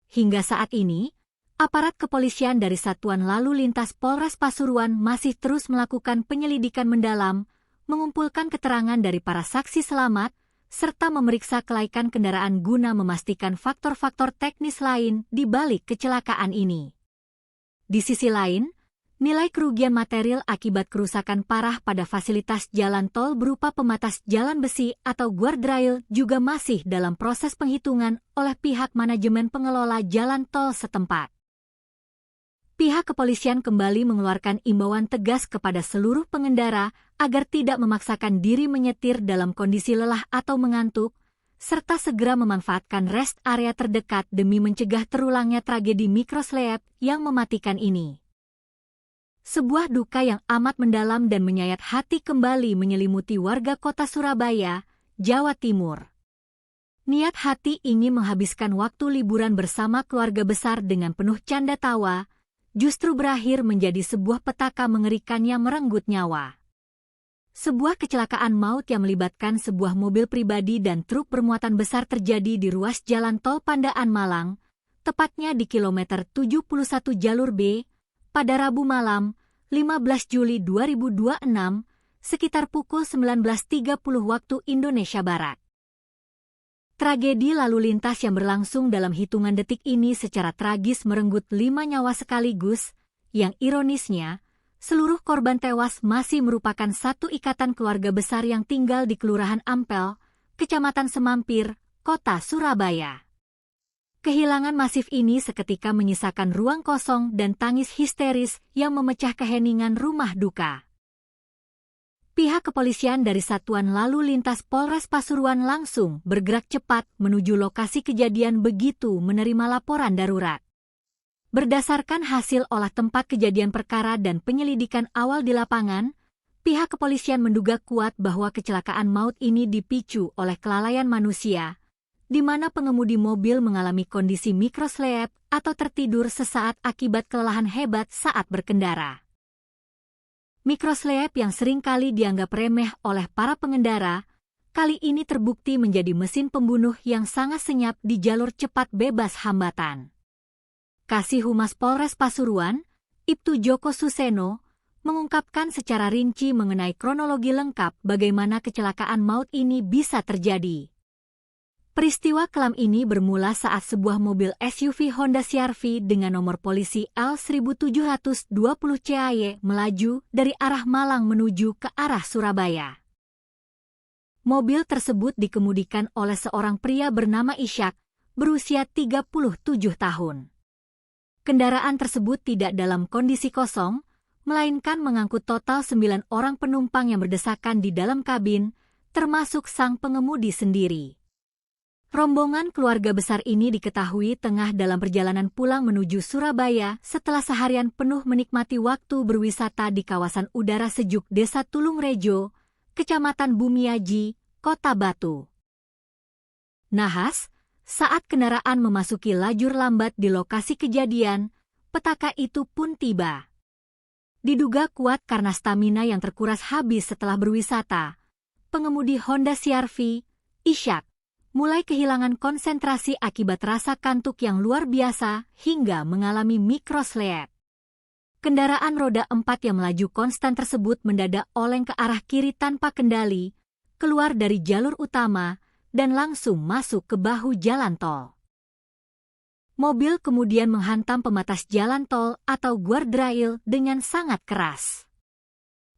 Speaker 1: Hingga saat ini, aparat kepolisian dari Satuan Lalu Lintas Polres Pasuruan masih terus melakukan penyelidikan mendalam, mengumpulkan keterangan dari para saksi selamat, serta memeriksa kelaikan kendaraan guna memastikan faktor-faktor teknis lain di balik kecelakaan ini. Di sisi lain, nilai kerugian material akibat kerusakan parah pada fasilitas jalan tol berupa pembatas jalan besi atau guardrail juga masih dalam proses penghitungan oleh pihak manajemen pengelola jalan tol setempat. Pihak kepolisian kembali mengeluarkan imbauan tegas kepada seluruh pengendara agar tidak memaksakan diri menyetir dalam kondisi lelah atau mengantuk, serta segera memanfaatkan rest area terdekat demi mencegah terulangnya tragedi mikroslep yang mematikan ini. Sebuah duka yang amat mendalam dan menyayat hati kembali menyelimuti warga kota Surabaya, Jawa Timur. Niat hati ingin menghabiskan waktu liburan bersama keluarga besar dengan penuh canda tawa, justru berakhir menjadi sebuah petaka mengerikan yang merenggut nyawa. Sebuah kecelakaan maut yang melibatkan sebuah mobil pribadi dan truk bermuatan besar terjadi di ruas jalan tol Pandaan Malang, tepatnya di kilometer 71 jalur B, pada Rabu malam, 15 Juli 2026, sekitar pukul 19.30 waktu Indonesia Barat. Tragedi lalu lintas yang berlangsung dalam hitungan detik ini secara tragis merenggut 5 nyawa sekaligus, yang ironisnya, seluruh korban tewas masih merupakan satu ikatan keluarga besar yang tinggal di Kelurahan Ampel, Kecamatan Semampir, Kota Surabaya. Kehilangan masif ini seketika menyisakan ruang kosong dan tangis histeris yang memecah keheningan rumah duka. Pihak kepolisian dari Satuan Lalu Lintas Polres Pasuruan langsung bergerak cepat menuju lokasi kejadian begitu menerima laporan darurat. Berdasarkan hasil olah tempat kejadian perkara dan penyelidikan awal di lapangan, pihak kepolisian menduga kuat bahwa kecelakaan maut ini dipicu oleh kelalaian manusia, di mana pengemudi mobil mengalami kondisi mikroslep atau tertidur sesaat akibat kelelahan hebat saat berkendara. Mikroslep yang seringkali dianggap remeh oleh para pengendara, kali ini terbukti menjadi mesin pembunuh yang sangat senyap di jalur cepat bebas hambatan. Kasih Humas Polres Pasuruan, Ibtu Joko Suseno, mengungkapkan secara rinci mengenai kronologi lengkap bagaimana kecelakaan maut ini bisa terjadi. Peristiwa kelam ini bermula saat sebuah mobil SUV Honda CR-V dengan nomor polisi L1720 CAY melaju dari arah Malang menuju ke arah Surabaya. Mobil tersebut dikemudikan oleh seorang pria bernama Ishak, berusia 37 tahun. Kendaraan tersebut tidak dalam kondisi kosong, melainkan mengangkut total 9 orang penumpang yang berdesakan di dalam kabin, termasuk sang pengemudi sendiri. Rombongan keluarga besar ini diketahui tengah dalam perjalanan pulang menuju Surabaya setelah seharian penuh menikmati waktu berwisata di kawasan udara sejuk Desa Tulungrejo, Kecamatan Bumiaji, Kota Batu. Nahas, saat kendaraan memasuki lajur lambat di lokasi kejadian, petaka itu pun tiba. Diduga kuat karena stamina yang terkuras habis setelah berwisata, pengemudi Honda CR-V, Ishak, mulai kehilangan konsentrasi akibat rasa kantuk yang luar biasa hingga mengalami mikrosleep. Kendaraan roda 4 yang melaju konstan tersebut mendadak oleng ke arah kiri tanpa kendali, keluar dari jalur utama, dan langsung masuk ke bahu jalan tol. Mobil kemudian menghantam pembatas jalan tol atau guardrail dengan sangat keras.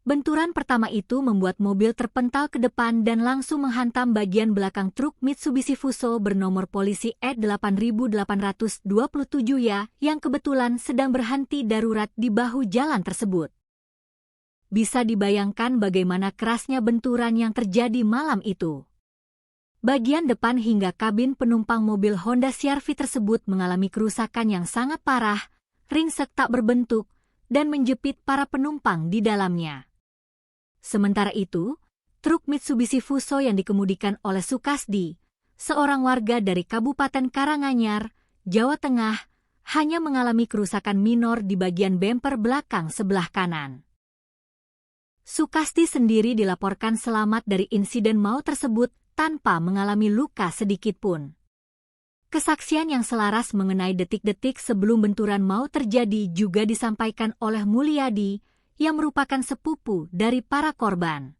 Speaker 1: Benturan pertama itu membuat mobil terpental ke depan dan langsung menghantam bagian belakang truk Mitsubishi Fuso bernomor polisi E8827 ya yang kebetulan sedang berhenti darurat di bahu jalan tersebut. Bisa dibayangkan bagaimana kerasnya benturan yang terjadi malam itu. Bagian depan hingga kabin penumpang mobil Honda CR-V tersebut mengalami kerusakan yang sangat parah, ringsek tak berbentuk, dan menjepit para penumpang di dalamnya. Sementara itu, truk Mitsubishi Fuso yang dikemudikan oleh Sukasdi, seorang warga dari Kabupaten Karanganyar, Jawa Tengah, hanya mengalami kerusakan minor di bagian bemper belakang sebelah kanan. Sukasdi sendiri dilaporkan selamat dari insiden maut tersebut tanpa mengalami luka sedikitpun. Kesaksian yang selaras mengenai detik-detik sebelum benturan maut terjadi juga disampaikan oleh Mulyadi, yang merupakan sepupu dari para korban.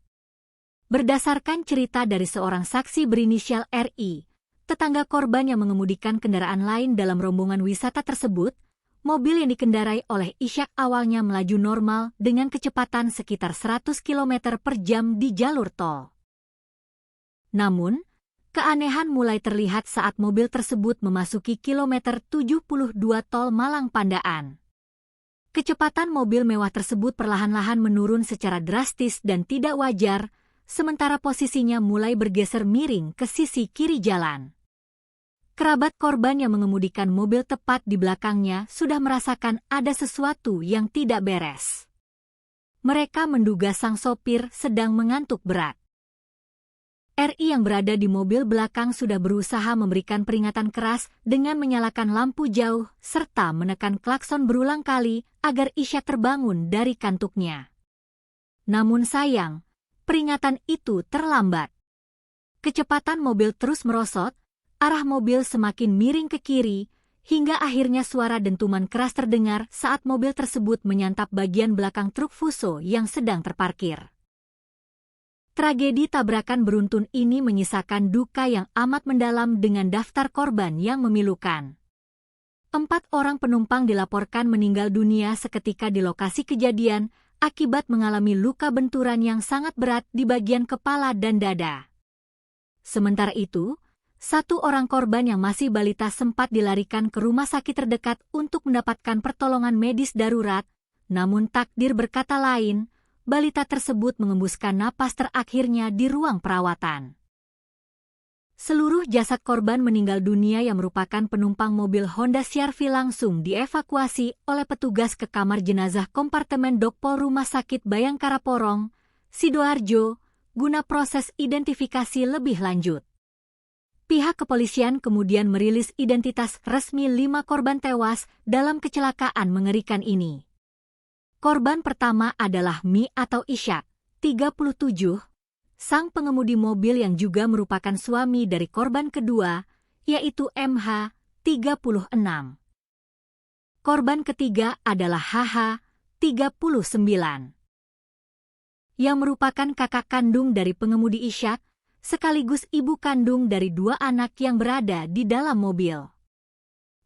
Speaker 1: Berdasarkan cerita dari seorang saksi berinisial RI, tetangga korban yang mengemudikan kendaraan lain dalam rombongan wisata tersebut, mobil yang dikendarai oleh Ishak awalnya melaju normal dengan kecepatan sekitar 100 km per jam di jalur tol. Namun, keanehan mulai terlihat saat mobil tersebut memasuki kilometer 72 tol Malang Pandaan. Kecepatan mobil mewah tersebut perlahan-lahan menurun secara drastis dan tidak wajar, sementara posisinya mulai bergeser miring ke sisi kiri jalan. Kerabat korban yang mengemudikan mobil tepat di belakangnya sudah merasakan ada sesuatu yang tidak beres. Mereka menduga sang sopir sedang mengantuk berat. RI yang berada di mobil belakang sudah berusaha memberikan peringatan keras dengan menyalakan lampu jauh serta menekan klakson berulang kali agar Ishak terbangun dari kantuknya. Namun sayang, peringatan itu terlambat. Kecepatan mobil terus merosot, arah mobil semakin miring ke kiri, hingga akhirnya suara dentuman keras terdengar saat mobil tersebut menyantap bagian belakang truk Fuso yang sedang terparkir. Tragedi tabrakan beruntun ini menyisakan duka yang amat mendalam dengan daftar korban yang memilukan. 4 orang penumpang dilaporkan meninggal dunia seketika di lokasi kejadian akibat mengalami luka benturan yang sangat berat di bagian kepala dan dada. Sementara itu, 1 orang korban yang masih balita sempat dilarikan ke rumah sakit terdekat untuk mendapatkan pertolongan medis darurat, namun takdir berkata lain, balita tersebut mengembuskan napas terakhirnya di ruang perawatan. Seluruh jasad korban meninggal dunia yang merupakan penumpang mobil Honda CR-V langsung dievakuasi oleh petugas ke kamar jenazah kompartemen Dokpol Rumah Sakit Bayangkara Porong, Sidoarjo, guna proses identifikasi lebih lanjut. Pihak kepolisian kemudian merilis identitas resmi 5 korban tewas dalam kecelakaan mengerikan ini. Korban pertama adalah Mi atau Ishak, 37, sang pengemudi mobil yang juga merupakan suami dari korban kedua, yaitu MH, 36. Korban ketiga adalah HH, 39. Yang merupakan kakak kandung dari pengemudi Ishak, sekaligus ibu kandung dari 2 anak yang berada di dalam mobil.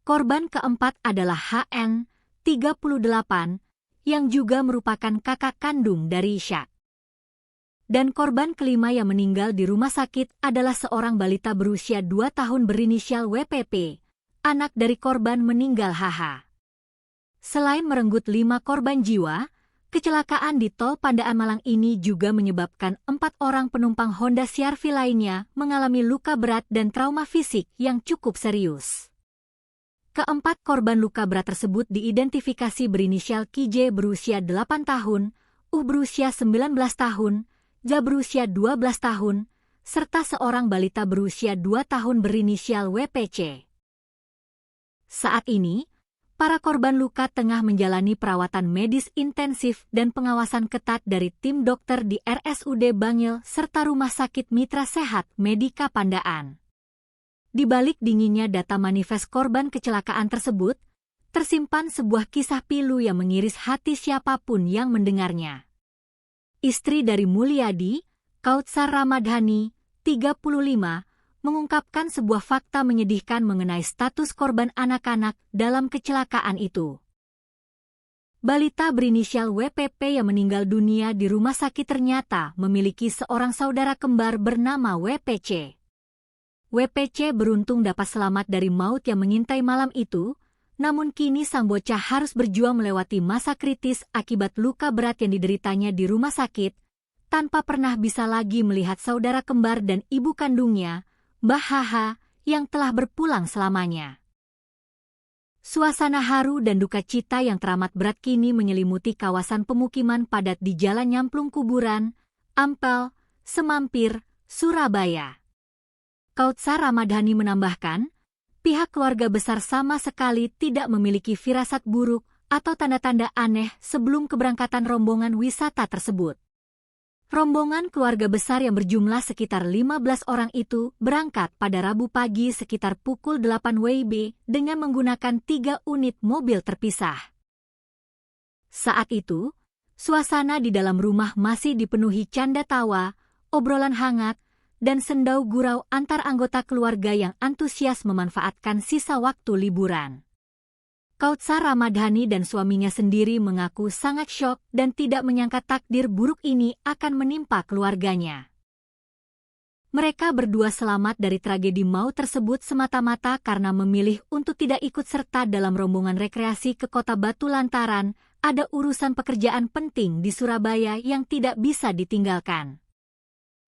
Speaker 1: Korban keempat adalah HN, 38, yang juga merupakan kakak kandung dari Ishak. Dan korban kelima yang meninggal di rumah sakit adalah seorang balita berusia 2 tahun berinisial WPP, anak dari korban meninggal HH. Selain merenggut 5 korban jiwa, kecelakaan di tol Pandaan Malang ini juga menyebabkan 4 orang penumpang Honda CR-V lainnya mengalami luka berat dan trauma fisik yang cukup serius. Keempat korban luka berat tersebut diidentifikasi berinisial KJ berusia 8 tahun, U berusia 19 tahun, Ja berusia 12 tahun, serta seorang balita berusia 2 tahun berinisial WPC. Saat ini, para korban luka tengah menjalani perawatan medis intensif dan pengawasan ketat dari tim dokter di RSUD Bangil serta Rumah Sakit Mitra Sehat Medika Pandaan. Di balik dinginnya data manifest korban kecelakaan tersebut, tersimpan sebuah kisah pilu yang mengiris hati siapapun yang mendengarnya. Istri dari Mulyadi, Kautsar Ramadhani, 35, mengungkapkan sebuah fakta menyedihkan mengenai status korban anak-anak dalam kecelakaan itu. Balita berinisial WPP yang meninggal dunia di rumah sakit ternyata memiliki seorang saudara kembar bernama WPC. WPC beruntung dapat selamat dari maut yang mengintai malam itu, namun kini sang bocah harus berjuang melewati masa kritis akibat luka berat yang dideritanya di rumah sakit, tanpa pernah bisa lagi melihat saudara kembar dan ibu kandungnya, Mbah HH, yang telah berpulang selamanya. Suasana haru dan duka cita yang teramat berat kini menyelimuti kawasan pemukiman padat di Jalan Nyamplung Kuburan, Ampel, Semampir, Surabaya. Kautsar Ramadhani menambahkan, pihak keluarga besar sama sekali tidak memiliki firasat buruk atau tanda-tanda aneh sebelum keberangkatan rombongan wisata tersebut. Rombongan keluarga besar yang berjumlah sekitar 15 orang itu berangkat pada Rabu pagi sekitar pukul 8 WIB dengan menggunakan 3 unit mobil terpisah. Saat itu, suasana di dalam rumah masih dipenuhi canda tawa, obrolan hangat, dan sendau gurau antar anggota keluarga yang antusias memanfaatkan sisa waktu liburan. Kautsar Ramadhani dan suaminya sendiri mengaku sangat syok dan tidak menyangka takdir buruk ini akan menimpa keluarganya. Mereka berdua selamat dari tragedi maut tersebut semata-mata karena memilih untuk tidak ikut serta dalam rombongan rekreasi ke Kota Batu lantaran ada urusan pekerjaan penting di Surabaya yang tidak bisa ditinggalkan.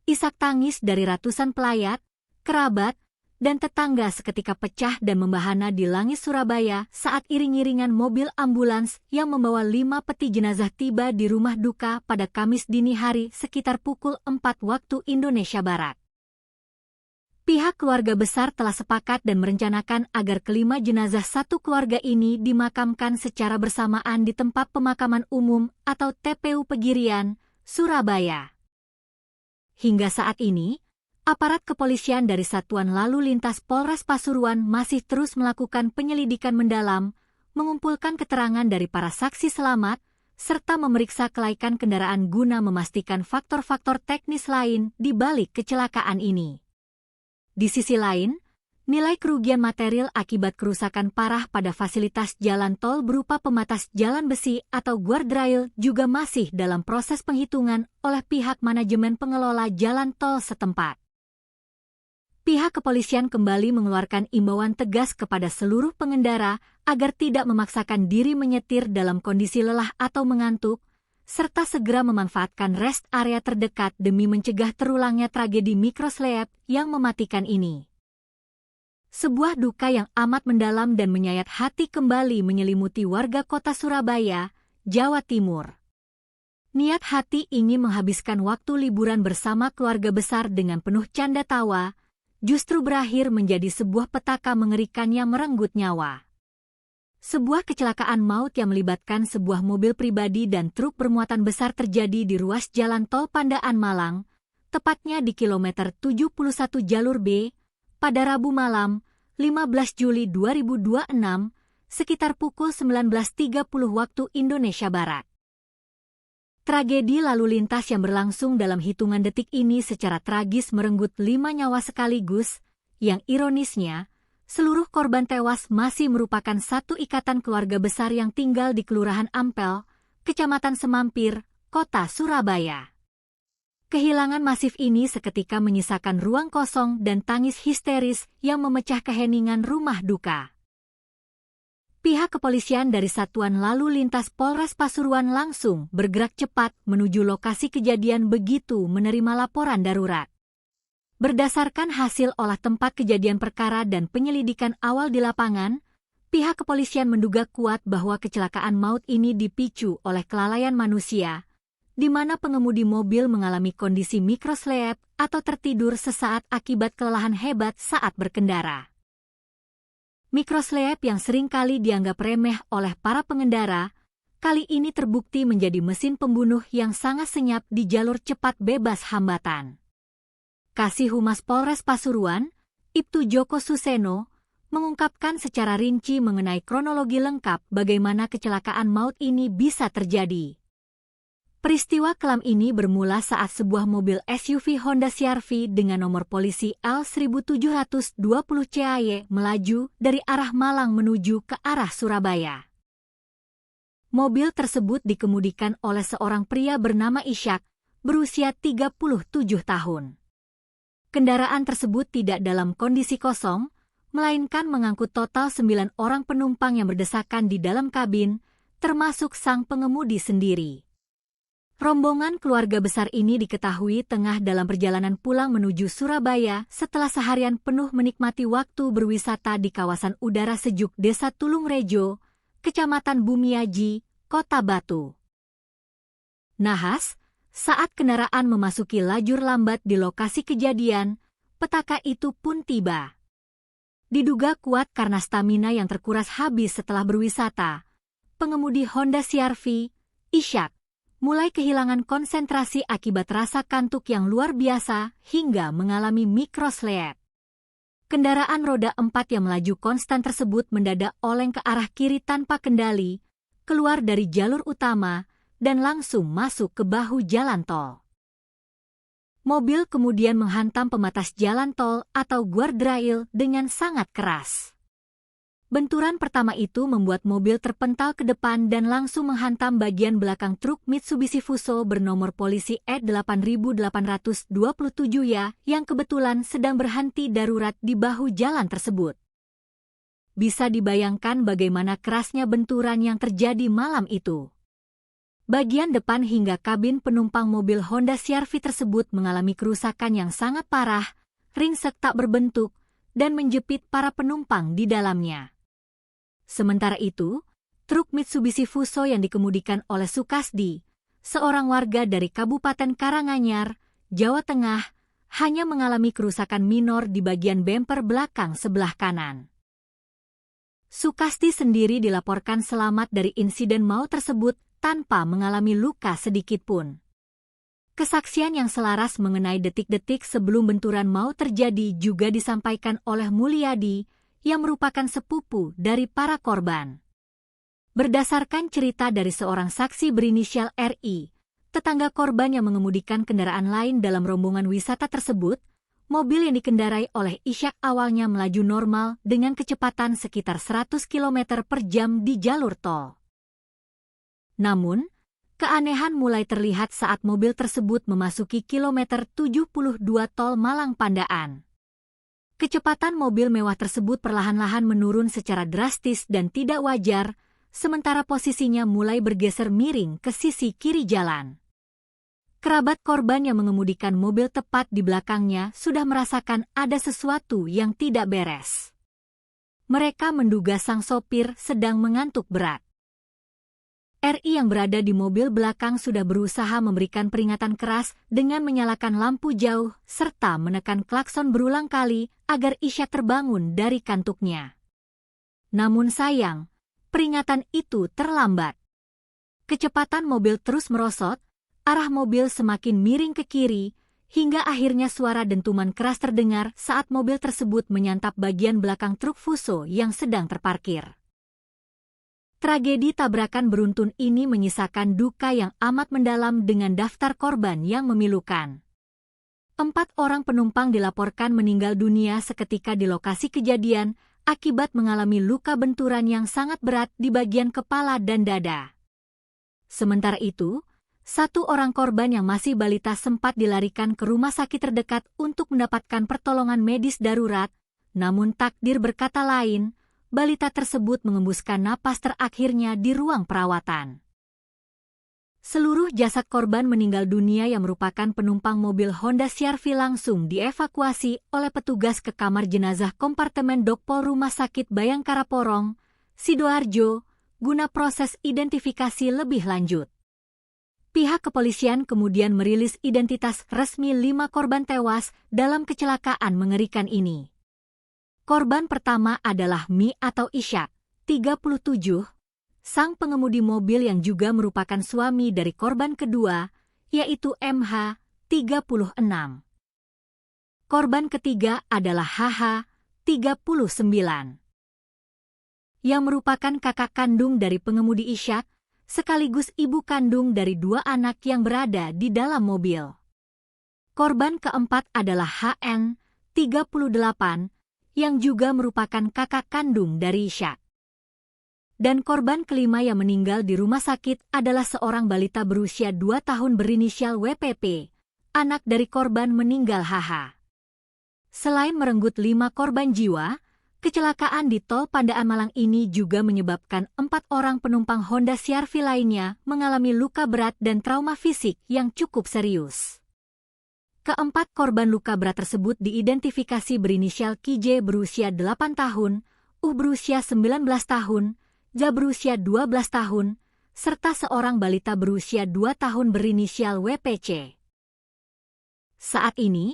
Speaker 1: Isak tangis dari ratusan pelayat, kerabat, dan tetangga seketika pecah dan membahana di langit Surabaya saat iring-iringan mobil ambulans yang membawa 5 peti jenazah tiba di rumah duka pada Kamis dini hari sekitar pukul 4 waktu Indonesia Barat. Pihak keluarga besar telah sepakat dan merencanakan agar kelima jenazah satu keluarga ini dimakamkan secara bersamaan di tempat pemakaman umum atau TPU Pegirian, Surabaya. Hingga saat ini, aparat kepolisian dari Satuan Lalu Lintas Polres Pasuruan masih terus melakukan penyelidikan mendalam, mengumpulkan keterangan dari para saksi selamat, serta memeriksa kelaikan kendaraan guna memastikan faktor-faktor teknis lain di balik kecelakaan ini. Di sisi lain, nilai kerugian material akibat kerusakan parah pada fasilitas jalan tol berupa pembatas jalan besi atau guardrail juga masih dalam proses penghitungan oleh pihak manajemen pengelola jalan tol setempat. Pihak kepolisian kembali mengeluarkan imbauan tegas kepada seluruh pengendara agar tidak memaksakan diri menyetir dalam kondisi lelah atau mengantuk, serta segera memanfaatkan rest area terdekat demi mencegah terulangnya tragedi mikroslep yang mematikan ini. Sebuah duka yang amat mendalam dan menyayat hati kembali menyelimuti warga kota Surabaya, Jawa Timur. Niat hati ingin menghabiskan waktu liburan bersama keluarga besar dengan penuh canda tawa, justru berakhir menjadi sebuah petaka mengerikan yang merenggut nyawa. Sebuah kecelakaan maut yang melibatkan sebuah mobil pribadi dan truk bermuatan besar terjadi di ruas jalan tol Pandaan Malang, tepatnya di kilometer 71 jalur B, pada Rabu malam, 15 Juli 2026, sekitar pukul 19.30 waktu Indonesia Barat. Tragedi lalu lintas yang berlangsung dalam hitungan detik ini secara tragis merenggut 5 nyawa sekaligus, yang ironisnya, seluruh korban tewas masih merupakan satu ikatan keluarga besar yang tinggal di Kelurahan Ampel, Kecamatan Semampir, Kota Surabaya. Kehilangan masif ini seketika menyisakan ruang kosong dan tangis histeris yang memecah keheningan rumah duka. Pihak kepolisian dari Satuan Lalu Lintas Polres Pasuruan langsung bergerak cepat menuju lokasi kejadian begitu menerima laporan darurat. Berdasarkan hasil olah tempat kejadian perkara dan penyelidikan awal di lapangan, pihak kepolisian menduga kuat bahwa kecelakaan maut ini dipicu oleh kelalaian manusia, di mana pengemudi mobil mengalami kondisi mikrosleep atau tertidur sesaat akibat kelelahan hebat saat berkendara. Mikrosleep yang seringkali dianggap remeh oleh para pengendara, kali ini terbukti menjadi mesin pembunuh yang sangat senyap di jalur cepat bebas hambatan. Kasih Humas Polres Pasuruan, Ibtu Joko Suseno, mengungkapkan secara rinci mengenai kronologi lengkap bagaimana kecelakaan maut ini bisa terjadi. Peristiwa kelam ini bermula saat sebuah mobil SUV Honda CR-V dengan nomor polisi L1720 CAY melaju dari arah Malang menuju ke arah Surabaya. Mobil tersebut dikemudikan oleh seorang pria bernama Ishak, berusia 37 tahun. Kendaraan tersebut tidak dalam kondisi kosong, melainkan mengangkut total 9 orang penumpang yang berdesakan di dalam kabin, termasuk sang pengemudi sendiri. Rombongan keluarga besar ini diketahui tengah dalam perjalanan pulang menuju Surabaya setelah seharian penuh menikmati waktu berwisata di kawasan udara sejuk Desa Tulungrejo, Kecamatan Bumiaji, Kota Batu. Nahas, saat kendaraan memasuki lajur lambat di lokasi kejadian, petaka itu pun tiba. Diduga kuat karena stamina yang terkuras habis setelah berwisata, pengemudi Honda CR-V, Ishak, mulai kehilangan konsentrasi akibat rasa kantuk yang luar biasa hingga mengalami mikrosleep. Kendaraan roda 4 yang melaju konstan tersebut mendadak oleng ke arah kiri tanpa kendali, keluar dari jalur utama, dan langsung masuk ke bahu jalan tol. Mobil kemudian menghantam pembatas jalan tol atau guardrail dengan sangat keras. Benturan pertama itu membuat mobil terpental ke depan dan langsung menghantam bagian belakang truk Mitsubishi Fuso bernomor polisi E8827 yang kebetulan sedang berhenti darurat di bahu jalan tersebut. Bisa dibayangkan bagaimana kerasnya benturan yang terjadi malam itu. Bagian depan hingga kabin penumpang mobil Honda CR-V tersebut mengalami kerusakan yang sangat parah, ringsek tak berbentuk, dan menjepit para penumpang di dalamnya. Sementara itu, truk Mitsubishi Fuso yang dikemudikan oleh Sukasdi, seorang warga dari Kabupaten Karanganyar, Jawa Tengah, hanya mengalami kerusakan minor di bagian bemper belakang sebelah kanan. Sukasdi sendiri dilaporkan selamat dari insiden maut tersebut tanpa mengalami luka sedikitpun. Kesaksian yang selaras mengenai detik-detik sebelum benturan maut terjadi juga disampaikan oleh Mulyadi, yang merupakan sepupu dari para korban. Berdasarkan cerita dari seorang saksi berinisial RI, tetangga korban yang mengemudikan kendaraan lain dalam rombongan wisata tersebut, mobil yang dikendarai oleh Ishak awalnya melaju normal dengan kecepatan sekitar 100 km per jam di jalur tol. Namun, keanehan mulai terlihat saat mobil tersebut memasuki kilometer 72 tol Malang Pandaan. Kecepatan mobil mewah tersebut perlahan-lahan menurun secara drastis dan tidak wajar, sementara posisinya mulai bergeser miring ke sisi kiri jalan. Kerabat korban yang mengemudikan mobil tepat di belakangnya sudah merasakan ada sesuatu yang tidak beres. Mereka menduga sang sopir sedang mengantuk berat. RI yang berada di mobil belakang sudah berusaha memberikan peringatan keras dengan menyalakan lampu jauh serta menekan klakson berulang kali agar Ishak terbangun dari kantuknya. Namun sayang, peringatan itu terlambat. Kecepatan mobil terus merosot, arah mobil semakin miring ke kiri, hingga akhirnya suara dentuman keras terdengar saat mobil tersebut menyantap bagian belakang truk Fuso yang sedang terparkir. Tragedi tabrakan beruntun ini menyisakan duka yang amat mendalam dengan daftar korban yang memilukan. 4 orang penumpang dilaporkan meninggal dunia seketika di lokasi kejadian akibat mengalami luka benturan yang sangat berat di bagian kepala dan dada. Sementara itu, 1 orang korban yang masih balita sempat dilarikan ke rumah sakit terdekat untuk mendapatkan pertolongan medis darurat, namun takdir berkata lain, balita tersebut mengembuskan napas terakhirnya di ruang perawatan. Seluruh jasad korban meninggal dunia yang merupakan penumpang mobil Honda CR-V langsung dievakuasi oleh petugas ke kamar jenazah kompartemen Dokpol Rumah Sakit Bayangkara Porong, Sidoarjo, guna proses identifikasi lebih lanjut. Pihak kepolisian kemudian merilis identitas resmi 5 korban tewas dalam kecelakaan mengerikan ini. Korban pertama adalah Mi atau Ishak, 37, sang pengemudi mobil yang juga merupakan suami dari korban kedua, yaitu MH, 36. Korban ketiga adalah HH, 39, yang merupakan kakak kandung dari pengemudi Ishak, sekaligus ibu kandung dari 2 anak yang berada di dalam mobil. Korban keempat adalah HN, 38, yang juga merupakan kakak kandung dari Ishak. Dan korban kelima yang meninggal di rumah sakit adalah seorang balita berusia 2 tahun berinisial WPP, anak dari korban meninggal HH. Selain merenggut 5 korban jiwa, kecelakaan di Tol Pandaan Malang ini juga menyebabkan 4 orang penumpang Honda CR-V lainnya mengalami luka berat dan trauma fisik yang cukup serius. Keempat korban luka berat tersebut diidentifikasi berinisial KJ berusia 8 tahun, berusia 19 tahun, Ja berusia 12 tahun, serta seorang balita berusia 2 tahun berinisial WPC. Saat ini,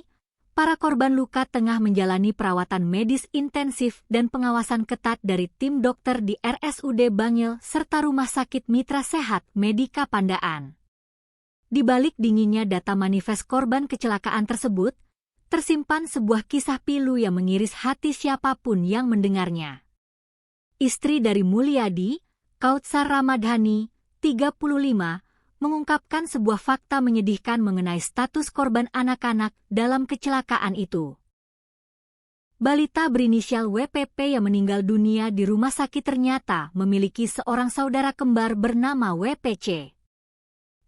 Speaker 1: para korban luka tengah menjalani perawatan medis intensif dan pengawasan ketat dari tim dokter di RSUD Bangil serta Rumah Sakit Mitra Sehat Medika Pandaan. Di balik dinginnya data manifest korban kecelakaan tersebut, tersimpan sebuah kisah pilu yang mengiris hati siapapun yang mendengarnya. Istri dari Mulyadi, Kautsar Ramadhani, 35, mengungkapkan sebuah fakta menyedihkan mengenai status korban anak-anak dalam kecelakaan itu. Balita berinisial WPP yang meninggal dunia di rumah sakit ternyata memiliki seorang saudara kembar bernama WPC.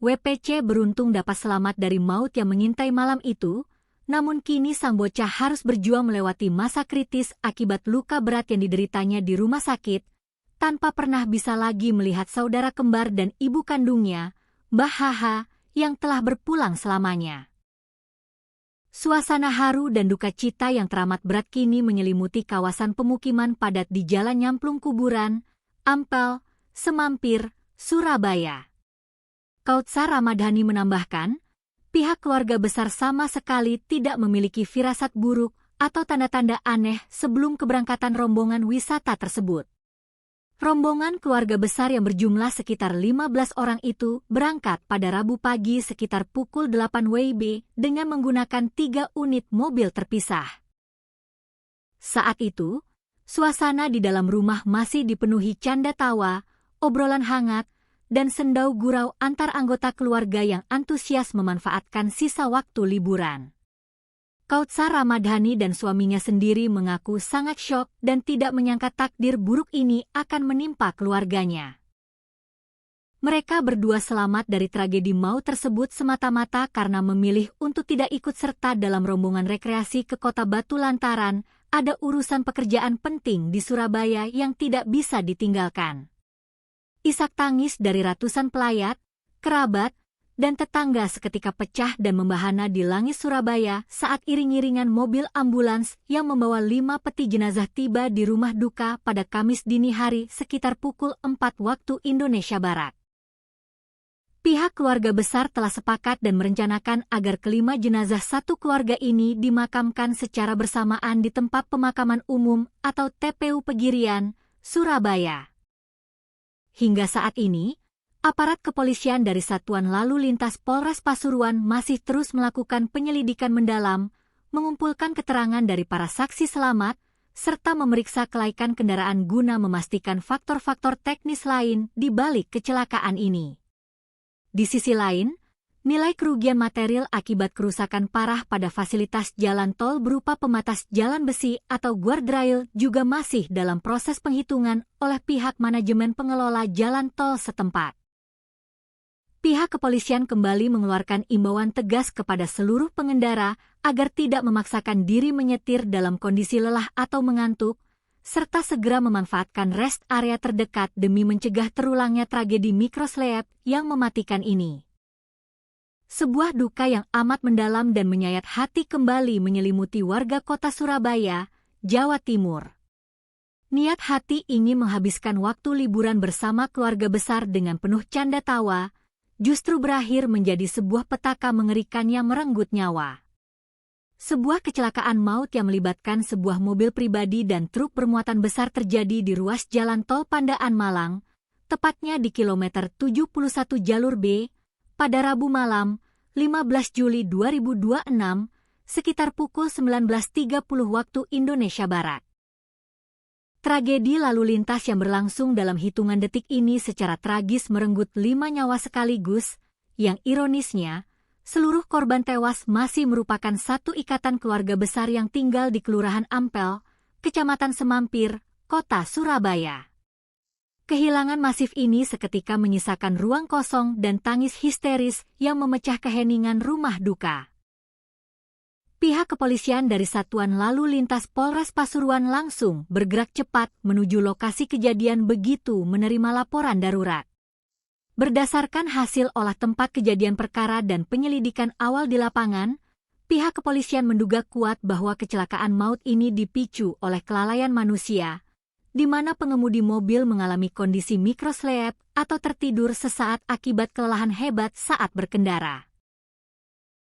Speaker 1: WPC beruntung dapat selamat dari maut yang mengintai malam itu, namun kini sang bocah harus berjuang melewati masa kritis akibat luka berat yang dideritanya di rumah sakit, tanpa pernah bisa lagi melihat saudara kembar dan ibu kandungnya, Mbah HH, yang telah berpulang selamanya. Suasana haru dan duka cita yang teramat berat kini menyelimuti kawasan pemukiman padat di Jalan Nyamplung Kuburan, Ampel, Semampir, Surabaya. Kautsar Ramadhani menambahkan, pihak keluarga besar sama sekali tidak memiliki firasat buruk atau tanda-tanda aneh sebelum keberangkatan rombongan wisata tersebut. Rombongan keluarga besar yang berjumlah sekitar 15 orang itu berangkat pada Rabu pagi sekitar pukul 8 WIB dengan menggunakan 3 unit mobil terpisah. Saat itu, suasana di dalam rumah masih dipenuhi canda tawa, obrolan hangat, dan sendau gurau antar anggota keluarga yang antusias memanfaatkan sisa waktu liburan. Kautsar Ramadhani dan suaminya sendiri mengaku sangat syok dan tidak menyangka takdir buruk ini akan menimpa keluarganya. Mereka berdua selamat dari tragedi maut tersebut semata-mata karena memilih untuk tidak ikut serta dalam rombongan rekreasi ke Kota Batu lantaran ada urusan pekerjaan penting di Surabaya yang tidak bisa ditinggalkan. Isak tangis dari ratusan pelayat, kerabat, dan tetangga seketika pecah dan membahana di langit Surabaya saat iring-iringan mobil ambulans yang membawa 5 peti jenazah tiba di rumah duka pada Kamis dini hari sekitar pukul 4 waktu Indonesia Barat. Pihak keluarga besar telah sepakat dan merencanakan agar kelima jenazah satu keluarga ini dimakamkan secara bersamaan di tempat pemakaman umum atau TPU Pegirian, Surabaya. Hingga saat ini, aparat kepolisian dari Satuan Lalu Lintas Polres Pasuruan masih terus melakukan penyelidikan mendalam, mengumpulkan keterangan dari para saksi selamat, serta memeriksa kelaikan kendaraan guna memastikan faktor-faktor teknis lain di balik kecelakaan ini. Di sisi lain, nilai kerugian material akibat kerusakan parah pada fasilitas jalan tol berupa pembatas jalan besi atau guardrail juga masih dalam proses penghitungan oleh pihak manajemen pengelola jalan tol setempat. Pihak kepolisian kembali mengeluarkan imbauan tegas kepada seluruh pengendara agar tidak memaksakan diri menyetir dalam kondisi lelah atau mengantuk, serta segera memanfaatkan rest area terdekat demi mencegah terulangnya tragedi Microslip yang mematikan ini. Sebuah duka yang amat mendalam dan menyayat hati kembali menyelimuti warga kota Surabaya, Jawa Timur. Niat hati ingin menghabiskan waktu liburan bersama keluarga besar dengan penuh canda tawa, justru berakhir menjadi sebuah petaka mengerikan yang merenggut nyawa. Sebuah kecelakaan maut yang melibatkan sebuah mobil pribadi dan truk bermuatan besar terjadi di ruas jalan tol Pandaan Malang, tepatnya di kilometer 71 jalur B, pada Rabu malam, 15 Juli 2026, sekitar pukul 19.30 waktu Indonesia Barat. Tragedi lalu lintas yang berlangsung dalam hitungan detik ini secara tragis merenggut 5 nyawa sekaligus, yang ironisnya, seluruh korban tewas masih merupakan satu ikatan keluarga besar yang tinggal di Kelurahan Ampel, Kecamatan Semampir, Kota Surabaya. Kehilangan masif ini seketika menyisakan ruang kosong dan tangis histeris yang memecah keheningan rumah duka. Pihak kepolisian dari Satuan Lalu Lintas Polres Pasuruan langsung bergerak cepat menuju lokasi kejadian begitu menerima laporan darurat. Berdasarkan hasil olah tempat kejadian perkara dan penyelidikan awal di lapangan, pihak kepolisian menduga kuat bahwa kecelakaan maut ini dipicu oleh kelalaian manusia, di mana pengemudi mobil mengalami kondisi microslip atau tertidur sesaat akibat kelelahan hebat saat berkendara.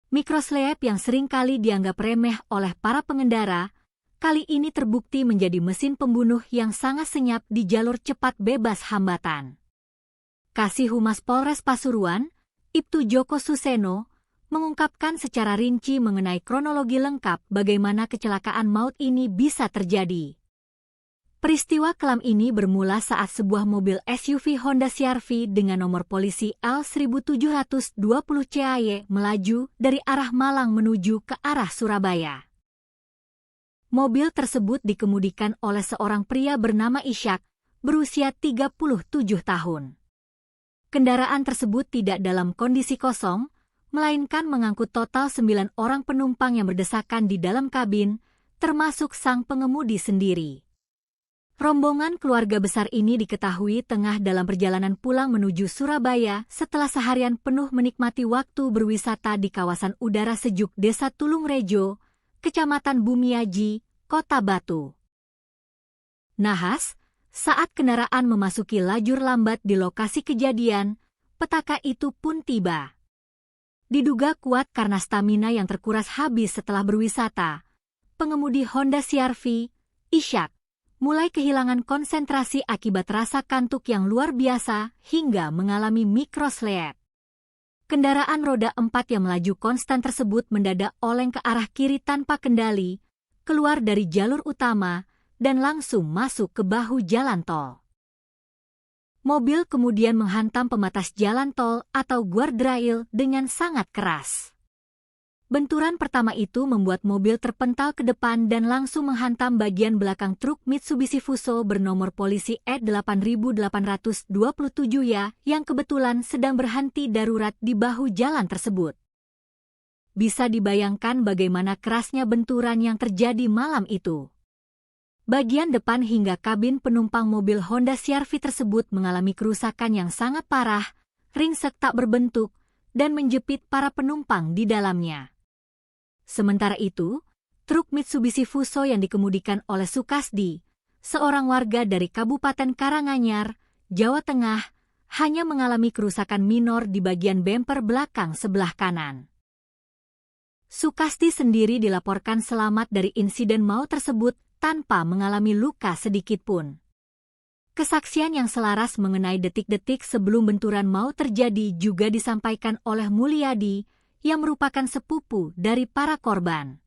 Speaker 1: Microslip yang seringkali dianggap remeh oleh para pengendara, kali ini terbukti menjadi mesin pembunuh yang sangat senyap di jalur cepat bebas hambatan. Kasih Humas Polres Pasuruan, Ibtu Joko Suseno, mengungkapkan secara rinci mengenai kronologi lengkap bagaimana kecelakaan maut ini bisa terjadi. Peristiwa kelam ini bermula saat sebuah mobil SUV Honda CR-V dengan nomor polisi L1720 CAY melaju dari arah Malang menuju ke arah Surabaya. Mobil tersebut dikemudikan oleh seorang pria bernama Ishak, berusia 37 tahun. Kendaraan tersebut tidak dalam kondisi kosong, melainkan mengangkut total 9 orang penumpang yang berdesakan di dalam kabin, termasuk sang pengemudi sendiri. Rombongan keluarga besar ini diketahui tengah dalam perjalanan pulang menuju Surabaya setelah seharian penuh menikmati waktu berwisata di kawasan udara sejuk Desa Tulungrejo, Kecamatan Bumiaji, Kota Batu. Nahas, saat kendaraan memasuki lajur lambat di lokasi kejadian, petaka itu pun tiba. Diduga kuat karena stamina yang terkuras habis setelah berwisata, pengemudi Honda CR-V, Ishak, mulai kehilangan konsentrasi akibat rasa kantuk yang luar biasa hingga mengalami microslip. Kendaraan roda 4 yang melaju konstan tersebut mendadak oleng ke arah kiri tanpa kendali, keluar dari jalur utama, dan langsung masuk ke bahu jalan tol. Mobil kemudian menghantam pembatas jalan tol atau guardrail dengan sangat keras. Benturan pertama itu membuat mobil terpental ke depan dan langsung menghantam bagian belakang truk Mitsubishi Fuso bernomor polisi E8827 ya yang kebetulan sedang berhenti darurat di bahu jalan tersebut. Bisa dibayangkan bagaimana kerasnya benturan yang terjadi malam itu. Bagian depan hingga kabin penumpang mobil Honda CR-V tersebut mengalami kerusakan yang sangat parah, ringsek tak berbentuk, dan menjepit para penumpang di dalamnya. Sementara itu, truk Mitsubishi Fuso yang dikemudikan oleh Sukasdi, seorang warga dari Kabupaten Karanganyar, Jawa Tengah, hanya mengalami kerusakan minor di bagian bemper belakang sebelah kanan. Sukasdi sendiri dilaporkan selamat dari insiden maut tersebut tanpa mengalami luka sedikitpun. Kesaksian yang selaras mengenai detik-detik sebelum benturan maut terjadi juga disampaikan oleh Mulyadi, yang merupakan sepupu dari para korban.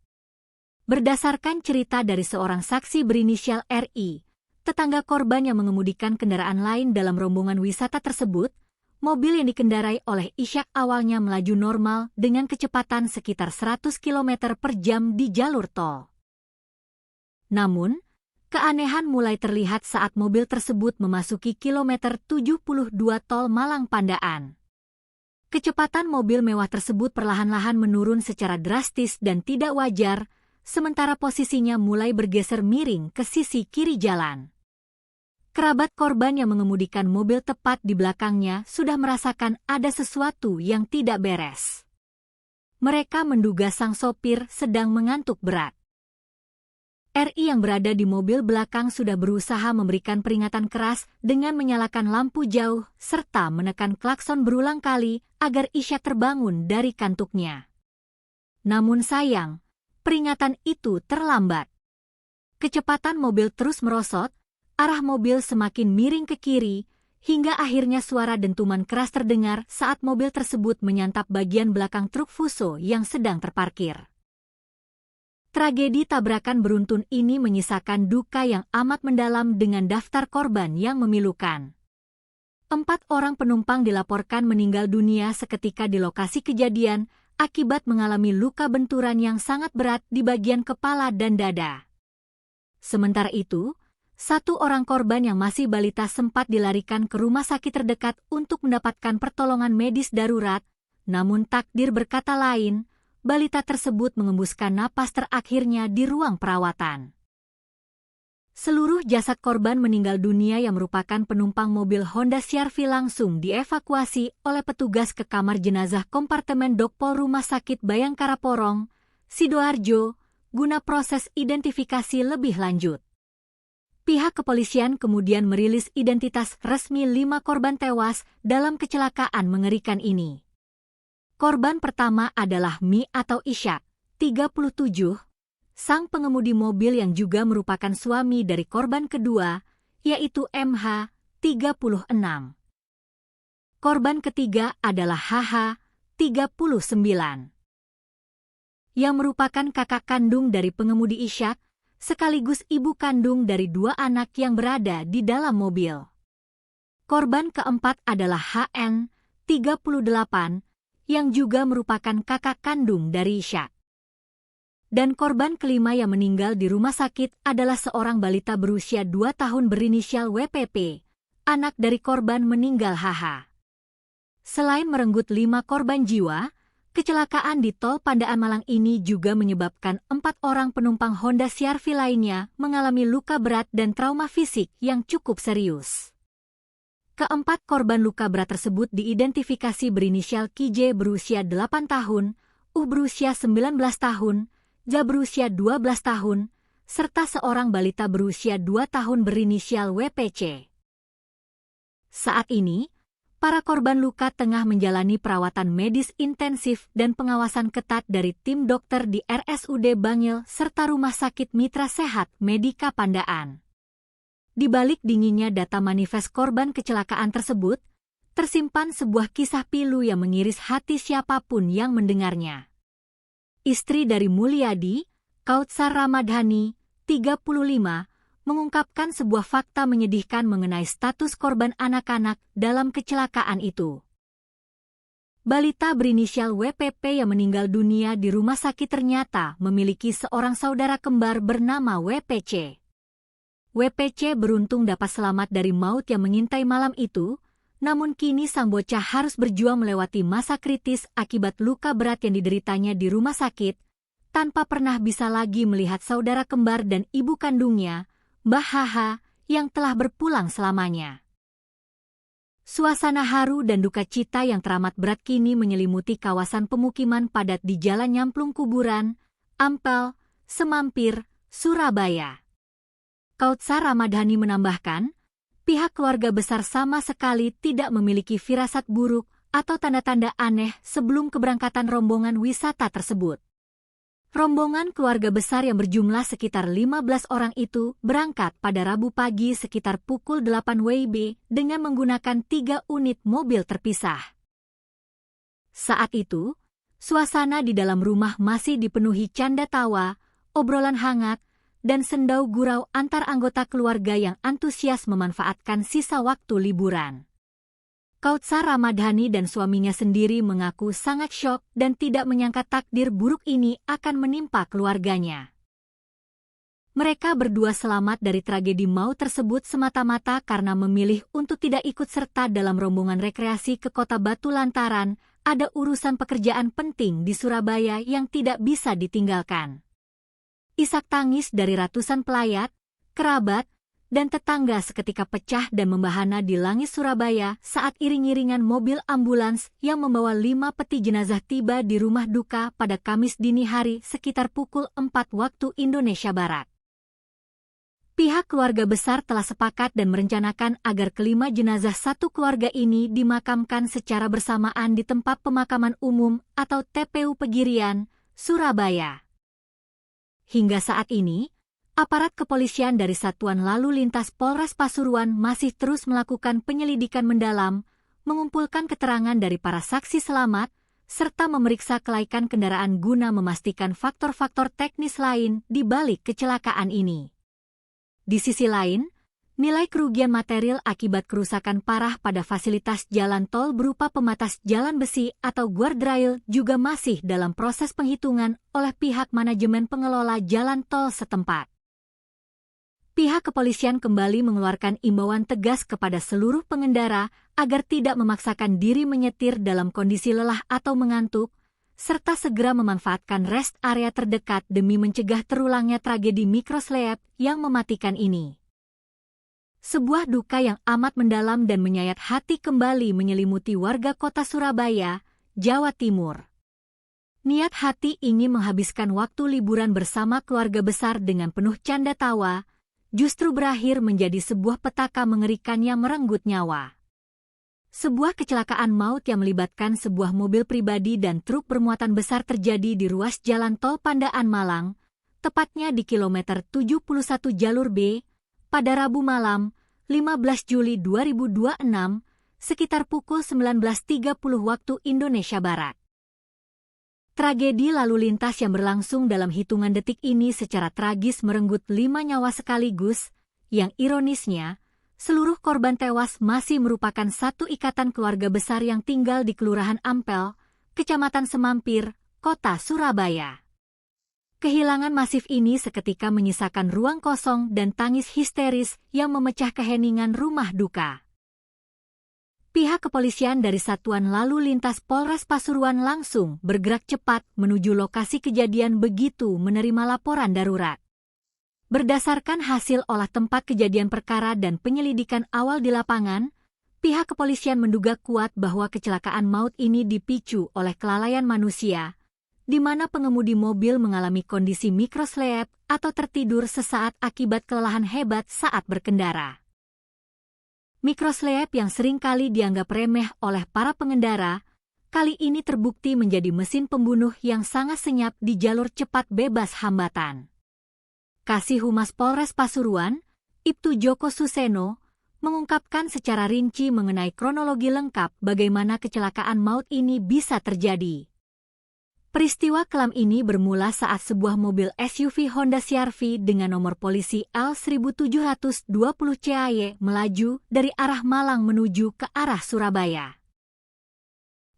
Speaker 1: Berdasarkan cerita dari seorang saksi berinisial RI, tetangga korban yang mengemudikan kendaraan lain dalam rombongan wisata tersebut, mobil yang dikendarai oleh Ishak awalnya melaju normal dengan kecepatan sekitar 100 km per jam di jalur tol. Namun, keanehan mulai terlihat saat mobil tersebut memasuki kilometer 72 tol Malang Pandaan. Kecepatan mobil mewah tersebut perlahan-lahan menurun secara drastis dan tidak wajar, sementara posisinya mulai bergeser miring ke sisi kiri jalan. Kerabat korban yang mengemudikan mobil tepat di belakangnya sudah merasakan ada sesuatu yang tidak beres. Mereka menduga sang sopir sedang mengantuk berat. RI yang berada di mobil belakang sudah berusaha memberikan peringatan keras dengan menyalakan lampu jauh serta menekan klakson berulang kali agar Ishak terbangun dari kantuknya. Namun sayang, peringatan itu terlambat. Kecepatan mobil terus merosot, arah mobil semakin miring ke kiri, hingga akhirnya suara dentuman keras terdengar saat mobil tersebut menyantap bagian belakang truk Fuso yang sedang terparkir. Tragedi tabrakan beruntun ini menyisakan duka yang amat mendalam dengan daftar korban yang memilukan. 4 orang penumpang dilaporkan meninggal dunia seketika di lokasi kejadian akibat mengalami luka benturan yang sangat berat di bagian kepala dan dada. Sementara itu, 1 orang korban yang masih balita sempat dilarikan ke rumah sakit terdekat untuk mendapatkan pertolongan medis darurat, namun takdir berkata lain, balita tersebut mengembuskan napas terakhirnya di ruang perawatan. Seluruh jasad korban meninggal dunia yang merupakan penumpang mobil Honda CR-V langsung dievakuasi oleh petugas ke kamar jenazah kompartemen Dokpol Rumah Sakit Bayangkara Porong, Sidoarjo, guna proses identifikasi lebih lanjut. Pihak kepolisian kemudian merilis identitas resmi 5 korban tewas dalam kecelakaan mengerikan ini. Korban pertama adalah Mi atau Ishak, 37, sang pengemudi mobil yang juga merupakan suami dari korban kedua, yaitu MH, 36. Korban ketiga adalah HH, 39. Yang merupakan kakak kandung dari pengemudi Ishak, sekaligus ibu kandung dari 2 anak yang berada di dalam mobil. Korban keempat adalah HN, 38, yang juga merupakan kakak kandung dari Ishak. Dan korban kelima yang meninggal di rumah sakit adalah seorang balita berusia 2 tahun berinisial WPP, anak dari korban meninggal HH. Selain merenggut 5 korban jiwa, kecelakaan di tol Pandaan Malang ini juga menyebabkan 4 orang penumpang Honda CR-V lainnya mengalami luka berat dan trauma fisik yang cukup serius. Keempat korban luka berat tersebut diidentifikasi berinisial KJ berusia 8 tahun, berusia 19 tahun, Ja berusia 12 tahun, serta seorang balita berusia 2 tahun berinisial WPC. Saat ini, para korban luka tengah menjalani perawatan medis intensif dan pengawasan ketat dari tim dokter di RSUD Bangil serta Rumah Sakit Mitra Sehat Medika Pandaan. Di balik dinginnya data manifest korban kecelakaan tersebut, tersimpan sebuah kisah pilu yang mengiris hati siapapun yang mendengarnya. Istri dari Mulyadi, Kautsar Ramadhani, 35, mengungkapkan sebuah fakta menyedihkan mengenai status korban anak-anak dalam kecelakaan itu. Balita berinisial WPP yang meninggal dunia di rumah sakit ternyata memiliki seorang saudara kembar bernama WPC. WPC beruntung dapat selamat dari maut yang mengintai malam itu, namun kini sang bocah harus berjuang melewati masa kritis akibat luka berat yang dideritanya di rumah sakit, tanpa pernah bisa lagi melihat saudara kembar dan ibu kandungnya, Mbah HH, yang telah berpulang selamanya. Suasana haru dan duka cita yang teramat berat kini menyelimuti kawasan pemukiman padat di Jalan Nyamplung Kuburan, Ampel, Semampir, Surabaya. Kautsar Ramadhani menambahkan, pihak keluarga besar sama sekali tidak memiliki firasat buruk atau tanda-tanda aneh sebelum keberangkatan rombongan wisata tersebut. Rombongan keluarga besar yang berjumlah sekitar 15 orang itu berangkat pada Rabu pagi sekitar pukul 8 WIB dengan menggunakan 3 unit mobil terpisah. Saat itu, suasana di dalam rumah masih dipenuhi canda tawa, obrolan hangat, dan sendau gurau antar anggota keluarga yang antusias memanfaatkan sisa waktu liburan. Kautsar Ramadhani dan suaminya sendiri mengaku sangat syok dan tidak menyangka takdir buruk ini akan menimpa keluarganya. Mereka berdua selamat dari tragedi maut tersebut semata-mata karena memilih untuk tidak ikut serta dalam rombongan rekreasi ke Kota Batu lantaran ada urusan pekerjaan penting di Surabaya yang tidak bisa ditinggalkan. Isak tangis dari ratusan pelayat, kerabat, dan tetangga seketika pecah dan membahana di langit Surabaya saat iring-iringan mobil ambulans yang membawa 5 peti jenazah tiba di rumah duka pada Kamis dini hari sekitar pukul 4 waktu Indonesia Barat. Pihak keluarga besar telah sepakat dan merencanakan agar kelima jenazah satu keluarga ini dimakamkan secara bersamaan di tempat pemakaman umum atau TPU Pegirian, Surabaya. Hingga saat ini, aparat kepolisian dari Satuan Lalu Lintas Polres Pasuruan masih terus melakukan penyelidikan mendalam, mengumpulkan keterangan dari para saksi selamat, serta memeriksa kelaikan kendaraan guna memastikan faktor-faktor teknis lain di balik kecelakaan ini. Di sisi lain, nilai kerugian material akibat kerusakan parah pada fasilitas jalan tol berupa pembatas jalan besi atau guardrail juga masih dalam proses penghitungan oleh pihak manajemen pengelola jalan tol setempat. Pihak kepolisian kembali mengeluarkan imbauan tegas kepada seluruh pengendara agar tidak memaksakan diri menyetir dalam kondisi lelah atau mengantuk, serta segera memanfaatkan rest area terdekat demi mencegah terulangnya tragedi mikroslep yang mematikan ini. Sebuah duka yang amat mendalam dan menyayat hati kembali menyelimuti warga kota Surabaya, Jawa Timur. Niat hati ingin menghabiskan waktu liburan bersama keluarga besar dengan penuh canda tawa, justru berakhir menjadi sebuah petaka mengerikan yang merenggut nyawa. Sebuah kecelakaan maut yang melibatkan sebuah mobil pribadi dan truk bermuatan besar terjadi di ruas jalan tol Pandaan Malang, tepatnya di kilometer 71 jalur B, pada Rabu malam, 15 Juli 2026, sekitar pukul 19.30 waktu Indonesia Barat. Tragedi lalu lintas yang berlangsung dalam hitungan detik ini secara tragis merenggut 5 nyawa sekaligus, yang ironisnya, seluruh korban tewas masih merupakan satu ikatan keluarga besar yang tinggal di Kelurahan Ampel, Kecamatan Semampir, Kota Surabaya. Kehilangan masif ini seketika menyisakan ruang kosong dan tangis histeris yang memecah keheningan rumah duka. Pihak kepolisian dari Satuan Lalu Lintas Polres Pasuruan langsung bergerak cepat menuju lokasi kejadian begitu menerima laporan darurat. Berdasarkan hasil olah tempat kejadian perkara dan penyelidikan awal di lapangan, pihak kepolisian menduga kuat bahwa kecelakaan maut ini dipicu oleh kelalaian manusia, di mana pengemudi mobil mengalami kondisi mikroslep atau tertidur sesaat akibat kelelahan hebat saat berkendara. Mikroslep yang seringkali dianggap remeh oleh para pengendara, kali ini terbukti menjadi mesin pembunuh yang sangat senyap di jalur cepat bebas hambatan. Kasih Humas Polres Pasuruan, Ibtu Joko Suseno, mengungkapkan secara rinci mengenai kronologi lengkap bagaimana kecelakaan maut ini bisa terjadi. Peristiwa kelam ini bermula saat sebuah mobil SUV Honda CR-V dengan nomor polisi L1720 CAY melaju dari arah Malang menuju ke arah Surabaya.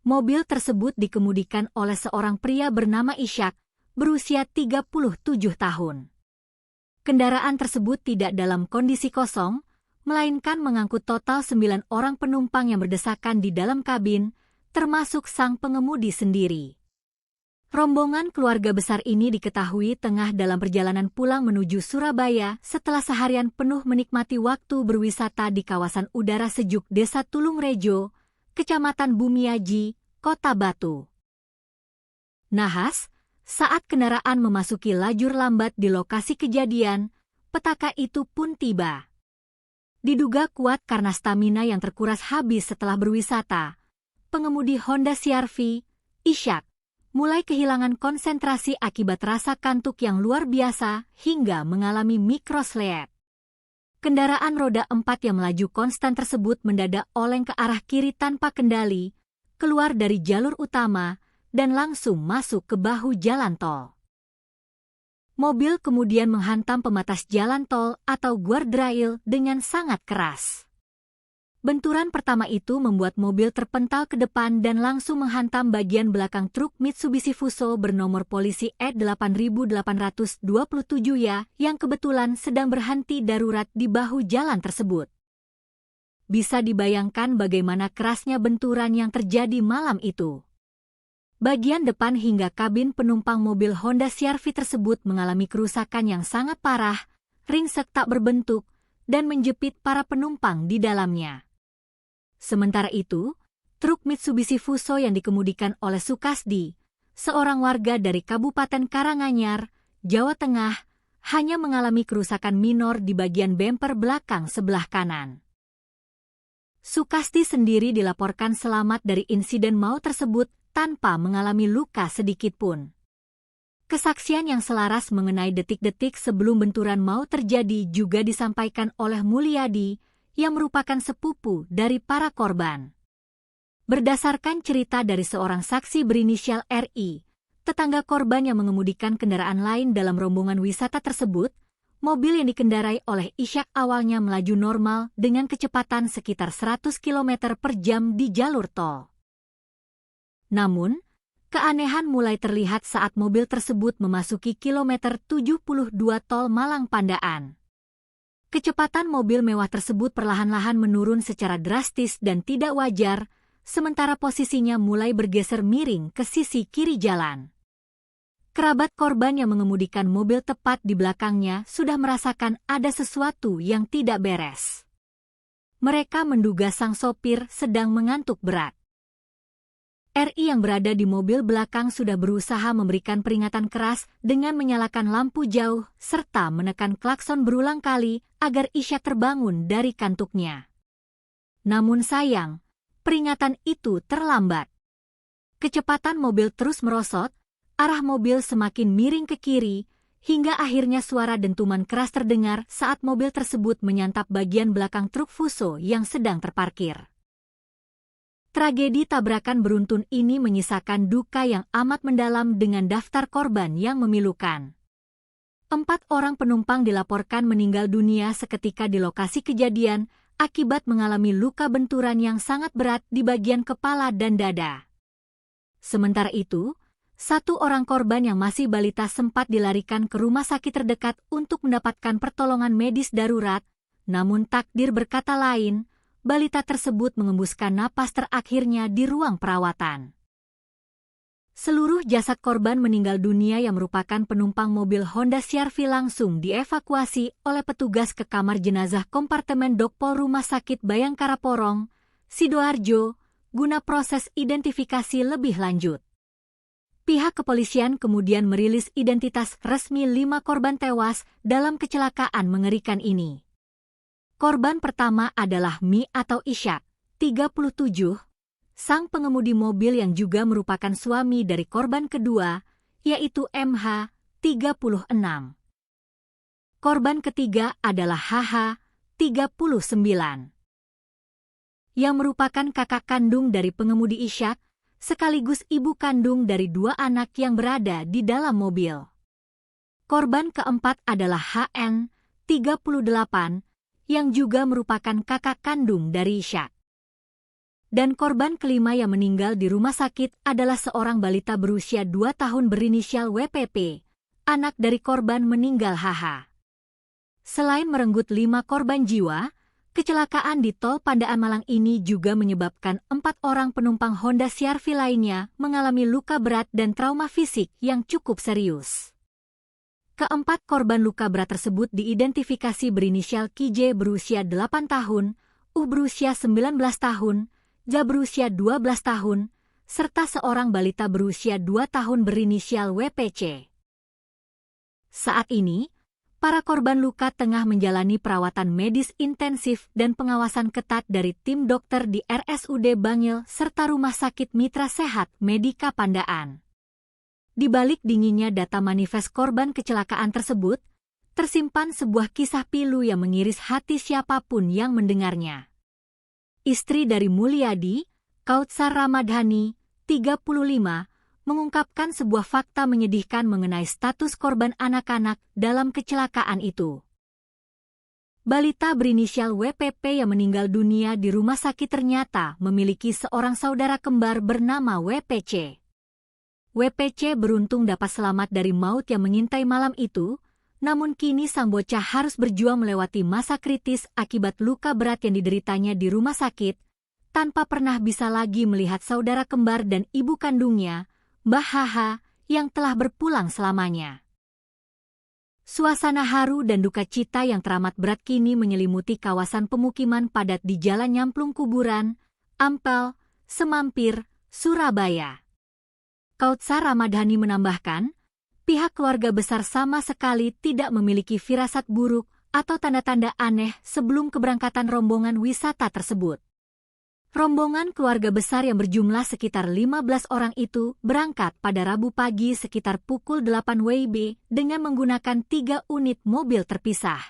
Speaker 1: Mobil tersebut dikemudikan oleh seorang pria bernama Ishak, berusia 37 tahun. Kendaraan tersebut tidak dalam kondisi kosong, melainkan mengangkut total 9 orang penumpang yang berdesakan di dalam kabin, termasuk sang pengemudi sendiri. Rombongan keluarga besar ini diketahui tengah dalam perjalanan pulang menuju Surabaya setelah seharian penuh menikmati waktu berwisata di kawasan udara sejuk Desa Tulungrejo, Kecamatan Bumiaji, Kota Batu. Nahas, saat kendaraan memasuki lajur lambat di lokasi kejadian, petaka itu pun tiba. Diduga kuat karena stamina yang terkuras habis setelah berwisata, pengemudi Honda CR-V, Ishak, mulai kehilangan konsentrasi akibat rasa kantuk yang luar biasa hingga mengalami mikroslep. Kendaraan roda 4 yang melaju konstan tersebut mendadak oleng ke arah kiri tanpa kendali, keluar dari jalur utama, dan langsung masuk ke bahu jalan tol. Mobil kemudian menghantam pembatas jalan tol atau guardrail dengan sangat keras. Benturan pertama itu membuat mobil terpental ke depan dan langsung menghantam bagian belakang truk Mitsubishi Fuso bernomor polisi E8827 ya yang kebetulan sedang berhenti darurat di bahu jalan tersebut. Bisa dibayangkan bagaimana kerasnya benturan yang terjadi malam itu. Bagian depan hingga kabin penumpang mobil Honda CR-V tersebut mengalami kerusakan yang sangat parah, ringsek tak berbentuk, dan menjepit para penumpang di dalamnya. Sementara itu, truk Mitsubishi Fuso yang dikemudikan oleh Sukasdi, seorang warga dari Kabupaten Karanganyar, Jawa Tengah, hanya mengalami kerusakan minor di bagian bemper belakang sebelah kanan. Sukasdi sendiri dilaporkan selamat dari insiden maut tersebut tanpa mengalami luka sedikit pun. Kesaksian yang selaras mengenai detik-detik sebelum benturan maut terjadi juga disampaikan oleh Mulyadi, yang merupakan sepupu dari para korban. Berdasarkan cerita dari seorang saksi berinisial RI, tetangga korban yang mengemudikan kendaraan lain dalam rombongan wisata tersebut, mobil yang dikendarai oleh Ishak awalnya melaju normal dengan kecepatan sekitar 100 km per jam di jalur tol. Namun, keanehan mulai terlihat saat mobil tersebut memasuki kilometer 72 tol Malang Pandaan. Kecepatan mobil mewah tersebut perlahan-lahan menurun secara drastis dan tidak wajar, sementara posisinya mulai bergeser miring ke sisi kiri jalan. Kerabat korban yang mengemudikan mobil tepat di belakangnya sudah merasakan ada sesuatu yang tidak beres. Mereka menduga sang sopir sedang mengantuk berat. RI yang berada di mobil belakang sudah berusaha memberikan peringatan keras dengan menyalakan lampu jauh serta menekan klakson berulang kali agar Ishak terbangun dari kantuknya. Namun sayang, peringatan itu terlambat. Kecepatan mobil terus merosot, arah mobil semakin miring ke kiri, hingga akhirnya suara dentuman keras terdengar saat mobil tersebut menyantap bagian belakang truk Fuso yang sedang terparkir. Tragedi tabrakan beruntun ini menyisakan duka yang amat mendalam dengan daftar korban yang memilukan. 4 orang penumpang dilaporkan meninggal dunia seketika di lokasi kejadian akibat mengalami luka benturan yang sangat berat di bagian kepala dan dada. Sementara itu, 1 orang korban yang masih balita sempat dilarikan ke rumah sakit terdekat untuk mendapatkan pertolongan medis darurat, namun takdir berkata lain, balita tersebut mengembuskan napas terakhirnya di ruang perawatan. Seluruh jasad korban meninggal dunia yang merupakan penumpang mobil Honda CR-V langsung dievakuasi oleh petugas ke kamar jenazah kompartemen Dokpol Rumah Sakit Bayangkara Porong, Sidoarjo, guna proses identifikasi lebih lanjut. Pihak kepolisian kemudian merilis identitas resmi 5 korban tewas dalam kecelakaan mengerikan ini. Korban pertama adalah Mi atau Ishak, 37, sang pengemudi mobil yang juga merupakan suami dari korban kedua, yaitu MH, 36. Korban ketiga adalah HH, 39. Yang merupakan kakak kandung dari pengemudi Ishak, sekaligus ibu kandung dari 2 anak yang berada di dalam mobil. Korban keempat adalah HN, 38, yang juga merupakan kakak kandung dari Ishak. Dan korban kelima yang meninggal di rumah sakit adalah seorang balita berusia 2 tahun berinisial WPP, anak dari korban meninggal HH. Selain merenggut 5 korban jiwa, kecelakaan di tol Pandaan Malang ini juga menyebabkan 4 orang penumpang Honda CR-V lainnya mengalami luka berat dan trauma fisik yang cukup serius. Keempat korban luka berat tersebut diidentifikasi berinisial KJ berusia 8 tahun, berusia 19 tahun, Ja berusia 12 tahun, serta seorang balita berusia 2 tahun berinisial WPC. Saat ini, para korban luka tengah menjalani perawatan medis intensif dan pengawasan ketat dari tim dokter di RSUD Bangil serta Rumah Sakit Mitra Sehat Medika Pandaan. Di balik dinginnya data manifest korban kecelakaan tersebut, tersimpan sebuah kisah pilu yang mengiris hati siapapun yang mendengarnya. Istri dari Mulyadi, Kautsar Ramadhani, 35, mengungkapkan sebuah fakta menyedihkan mengenai status korban anak-anak dalam kecelakaan itu. Balita berinisial WPP yang meninggal dunia di rumah sakit ternyata memiliki seorang saudara kembar bernama WPC. WPC beruntung dapat selamat dari maut yang mengintai malam itu, namun kini sang bocah harus berjuang melewati masa kritis akibat luka berat yang dideritanya di rumah sakit, tanpa pernah bisa lagi melihat saudara kembar dan ibu kandungnya, Mbah Haha, yang telah berpulang selamanya. Suasana haru dan duka cita yang teramat berat kini menyelimuti kawasan pemukiman padat di Jalan Nyamplung Kuburan, Ampel, Semampir, Surabaya. Kautsar Ramadhani menambahkan, pihak keluarga besar sama sekali tidak memiliki firasat buruk atau tanda-tanda aneh sebelum keberangkatan rombongan wisata tersebut. Rombongan keluarga besar yang berjumlah sekitar 15 orang itu berangkat pada Rabu pagi sekitar pukul 8 WIB dengan menggunakan 3 unit mobil terpisah.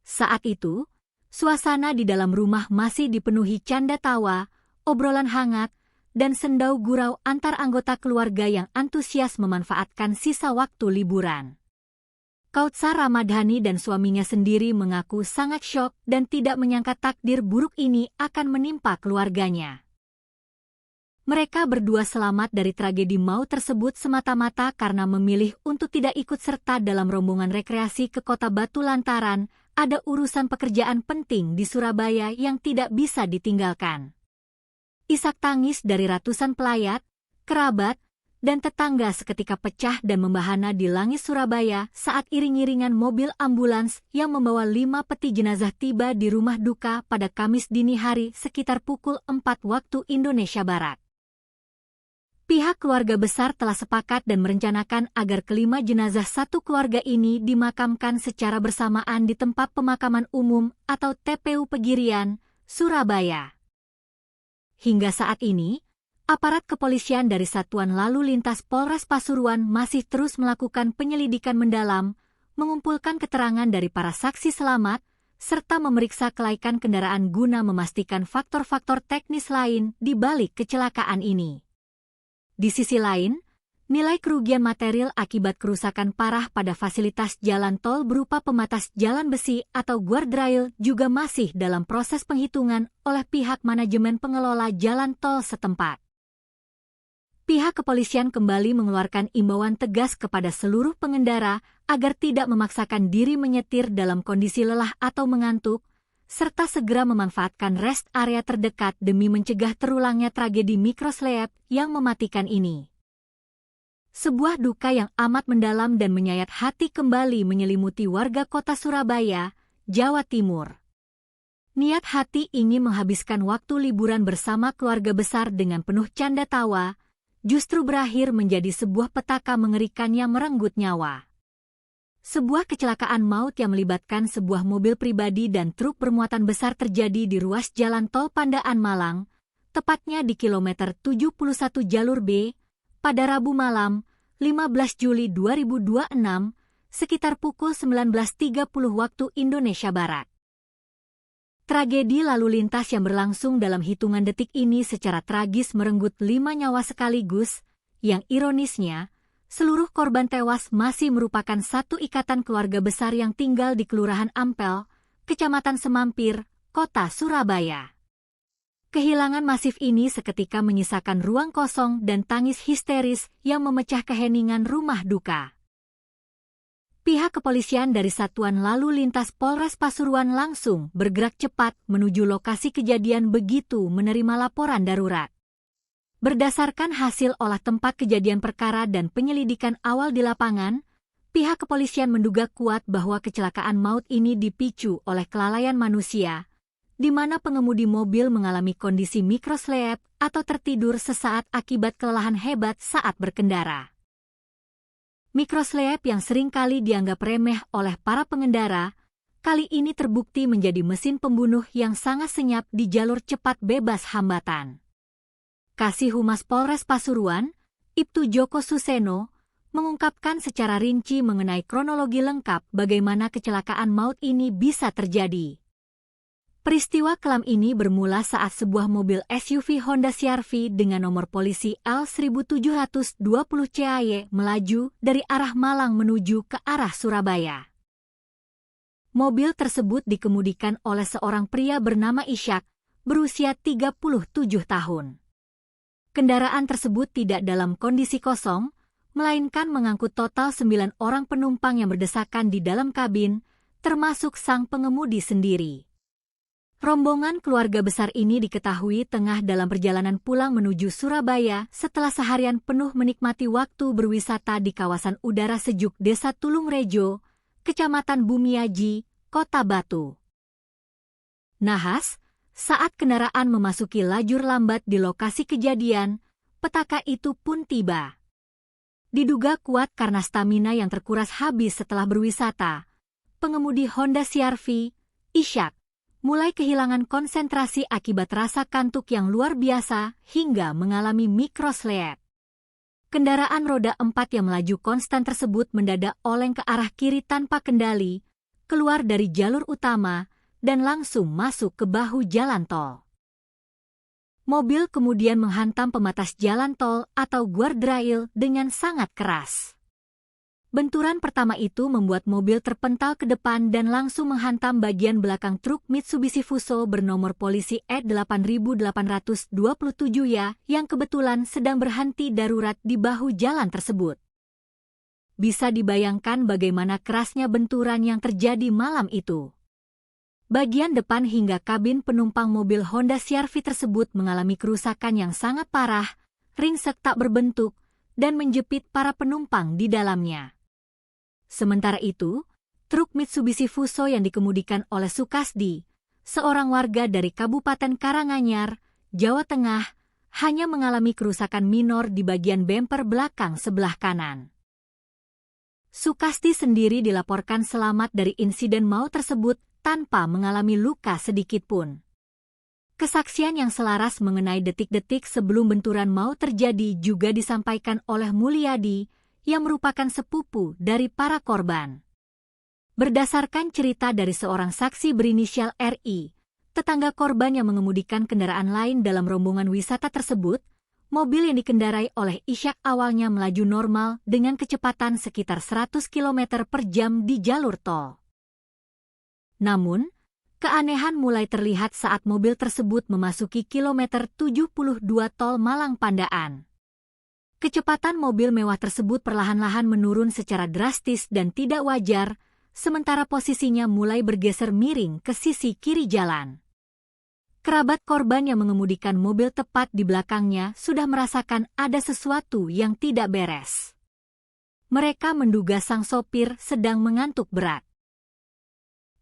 Speaker 1: Saat itu, suasana di dalam rumah masih dipenuhi canda tawa, obrolan hangat, dan sendau gurau antar anggota keluarga yang antusias memanfaatkan sisa waktu liburan. Kautsar Ramadhani dan suaminya sendiri mengaku sangat syok dan tidak menyangka takdir buruk ini akan menimpa keluarganya. Mereka berdua selamat dari tragedi maut tersebut semata-mata karena memilih untuk tidak ikut serta dalam rombongan rekreasi ke Kota Batu lantaran ada urusan pekerjaan penting di Surabaya yang tidak bisa ditinggalkan. Isak tangis dari ratusan pelayat, kerabat, dan tetangga seketika pecah dan membahana di langit Surabaya saat iring-iringan mobil ambulans yang membawa 5 peti jenazah tiba di rumah duka pada Kamis dini hari sekitar pukul 4 waktu Indonesia Barat. Pihak keluarga besar telah sepakat dan merencanakan agar kelima jenazah satu keluarga ini dimakamkan secara bersamaan di tempat pemakaman umum atau TPU Pegirian, Surabaya. Hingga saat ini, aparat kepolisian dari Satuan Lalu Lintas Polres Pasuruan masih terus melakukan penyelidikan mendalam, mengumpulkan keterangan dari para saksi selamat, serta memeriksa kelaikan kendaraan guna memastikan faktor-faktor teknis lain di balik kecelakaan ini. Di sisi lain, nilai kerugian material akibat kerusakan parah pada fasilitas jalan tol berupa pembatas jalan besi atau guardrail juga masih dalam proses penghitungan oleh pihak manajemen pengelola jalan tol setempat. Pihak kepolisian kembali mengeluarkan imbauan tegas kepada seluruh pengendara agar tidak memaksakan diri menyetir dalam kondisi lelah atau mengantuk, serta segera memanfaatkan rest area terdekat demi mencegah terulangnya tragedi mikroslep yang mematikan ini. Sebuah duka yang amat mendalam dan menyayat hati kembali menyelimuti warga kota Surabaya, Jawa Timur. Niat hati ingin menghabiskan waktu liburan bersama keluarga besar dengan penuh canda tawa, justru berakhir menjadi sebuah petaka mengerikan yang merenggut nyawa. Sebuah kecelakaan maut yang melibatkan sebuah mobil pribadi dan truk bermuatan besar terjadi di ruas jalan tol Pandaan Malang, tepatnya di kilometer 71 jalur B, pada Rabu malam, 15 Juli 2026, sekitar pukul 19.30 waktu Indonesia Barat. Tragedi lalu lintas yang berlangsung dalam hitungan detik ini secara tragis merenggut 5 nyawa sekaligus, yang ironisnya, seluruh korban tewas masih merupakan satu ikatan keluarga besar yang tinggal di Kelurahan Ampel, Kecamatan Semampir, Kota Surabaya. Kehilangan masif ini seketika menyisakan ruang kosong dan tangis histeris yang memecah keheningan rumah duka. Pihak kepolisian dari Satuan Lalu Lintas Polres Pasuruan langsung bergerak cepat menuju lokasi kejadian begitu menerima laporan darurat. Berdasarkan hasil olah tempat kejadian perkara dan penyelidikan awal di lapangan, pihak kepolisian menduga kuat bahwa kecelakaan maut ini dipicu oleh kelalaian manusia, di mana pengemudi mobil mengalami kondisi mikroslep atau tertidur sesaat akibat kelelahan hebat saat berkendara. Mikroslep yang seringkali dianggap remeh oleh para pengendara, kali ini terbukti menjadi mesin pembunuh yang sangat senyap di jalur cepat bebas hambatan. Kasih Humas Polres Pasuruan, Ibtu Joko Suseno, mengungkapkan secara rinci mengenai kronologi lengkap bagaimana kecelakaan maut ini bisa terjadi. Peristiwa kelam ini bermula saat sebuah mobil SUV Honda CR-V dengan nomor polisi L1720 CAY melaju dari arah Malang menuju ke arah Surabaya. Mobil tersebut dikemudikan oleh seorang pria bernama Ishak, berusia 37 tahun. Kendaraan tersebut tidak dalam kondisi kosong, melainkan mengangkut total 9 orang penumpang yang berdesakan di dalam kabin, termasuk sang pengemudi sendiri. Rombongan keluarga besar ini diketahui tengah dalam perjalanan pulang menuju Surabaya setelah seharian penuh menikmati waktu berwisata di kawasan udara sejuk Desa Tulungrejo, Kecamatan Bumiaji, Kota Batu. Nahas, saat kendaraan memasuki lajur lambat di lokasi kejadian, petaka itu pun tiba. Diduga kuat karena stamina yang terkuras habis setelah berwisata, pengemudi Honda CR-V, Ishak, mulai kehilangan konsentrasi akibat rasa kantuk yang luar biasa hingga mengalami mikrosleep. Kendaraan roda 4 yang melaju konstan tersebut mendadak oleng ke arah kiri tanpa kendali, keluar dari jalur utama, dan langsung masuk ke bahu jalan tol. Mobil kemudian menghantam pembatas jalan tol atau guardrail dengan sangat keras. Benturan pertama itu membuat mobil terpental ke depan dan langsung menghantam bagian belakang truk Mitsubishi Fuso bernomor polisi E8827Y yang kebetulan sedang berhenti darurat di bahu jalan tersebut. Bisa dibayangkan bagaimana kerasnya benturan yang terjadi malam itu. Bagian depan hingga kabin penumpang mobil Honda CR-V tersebut mengalami kerusakan yang sangat parah, ringsek tak berbentuk, dan menjepit para penumpang di dalamnya. Sementara itu, truk Mitsubishi Fuso yang dikemudikan oleh Sukasdi, seorang warga dari Kabupaten Karanganyar, Jawa Tengah, hanya mengalami kerusakan minor di bagian bemper belakang sebelah kanan. Sukasdi sendiri dilaporkan selamat dari insiden maut tersebut tanpa mengalami luka sedikitpun. Kesaksian yang selaras mengenai detik-detik sebelum benturan maut terjadi juga disampaikan oleh Mulyadi, yang merupakan sepupu dari para korban. Berdasarkan cerita dari seorang saksi berinisial RI, tetangga korban yang mengemudikan kendaraan lain dalam rombongan wisata tersebut, mobil yang dikendarai oleh Ishak awalnya melaju normal dengan kecepatan sekitar 100 km per jam di jalur tol. Namun, keanehan mulai terlihat saat mobil tersebut memasuki kilometer 72 tol Malang Pandaan. Kecepatan mobil mewah tersebut perlahan-lahan menurun secara drastis dan tidak wajar, sementara posisinya mulai bergeser miring ke sisi kiri jalan. Kerabat korban yang mengemudikan mobil tepat di belakangnya sudah merasakan ada sesuatu yang tidak beres. Mereka menduga sang sopir sedang mengantuk berat.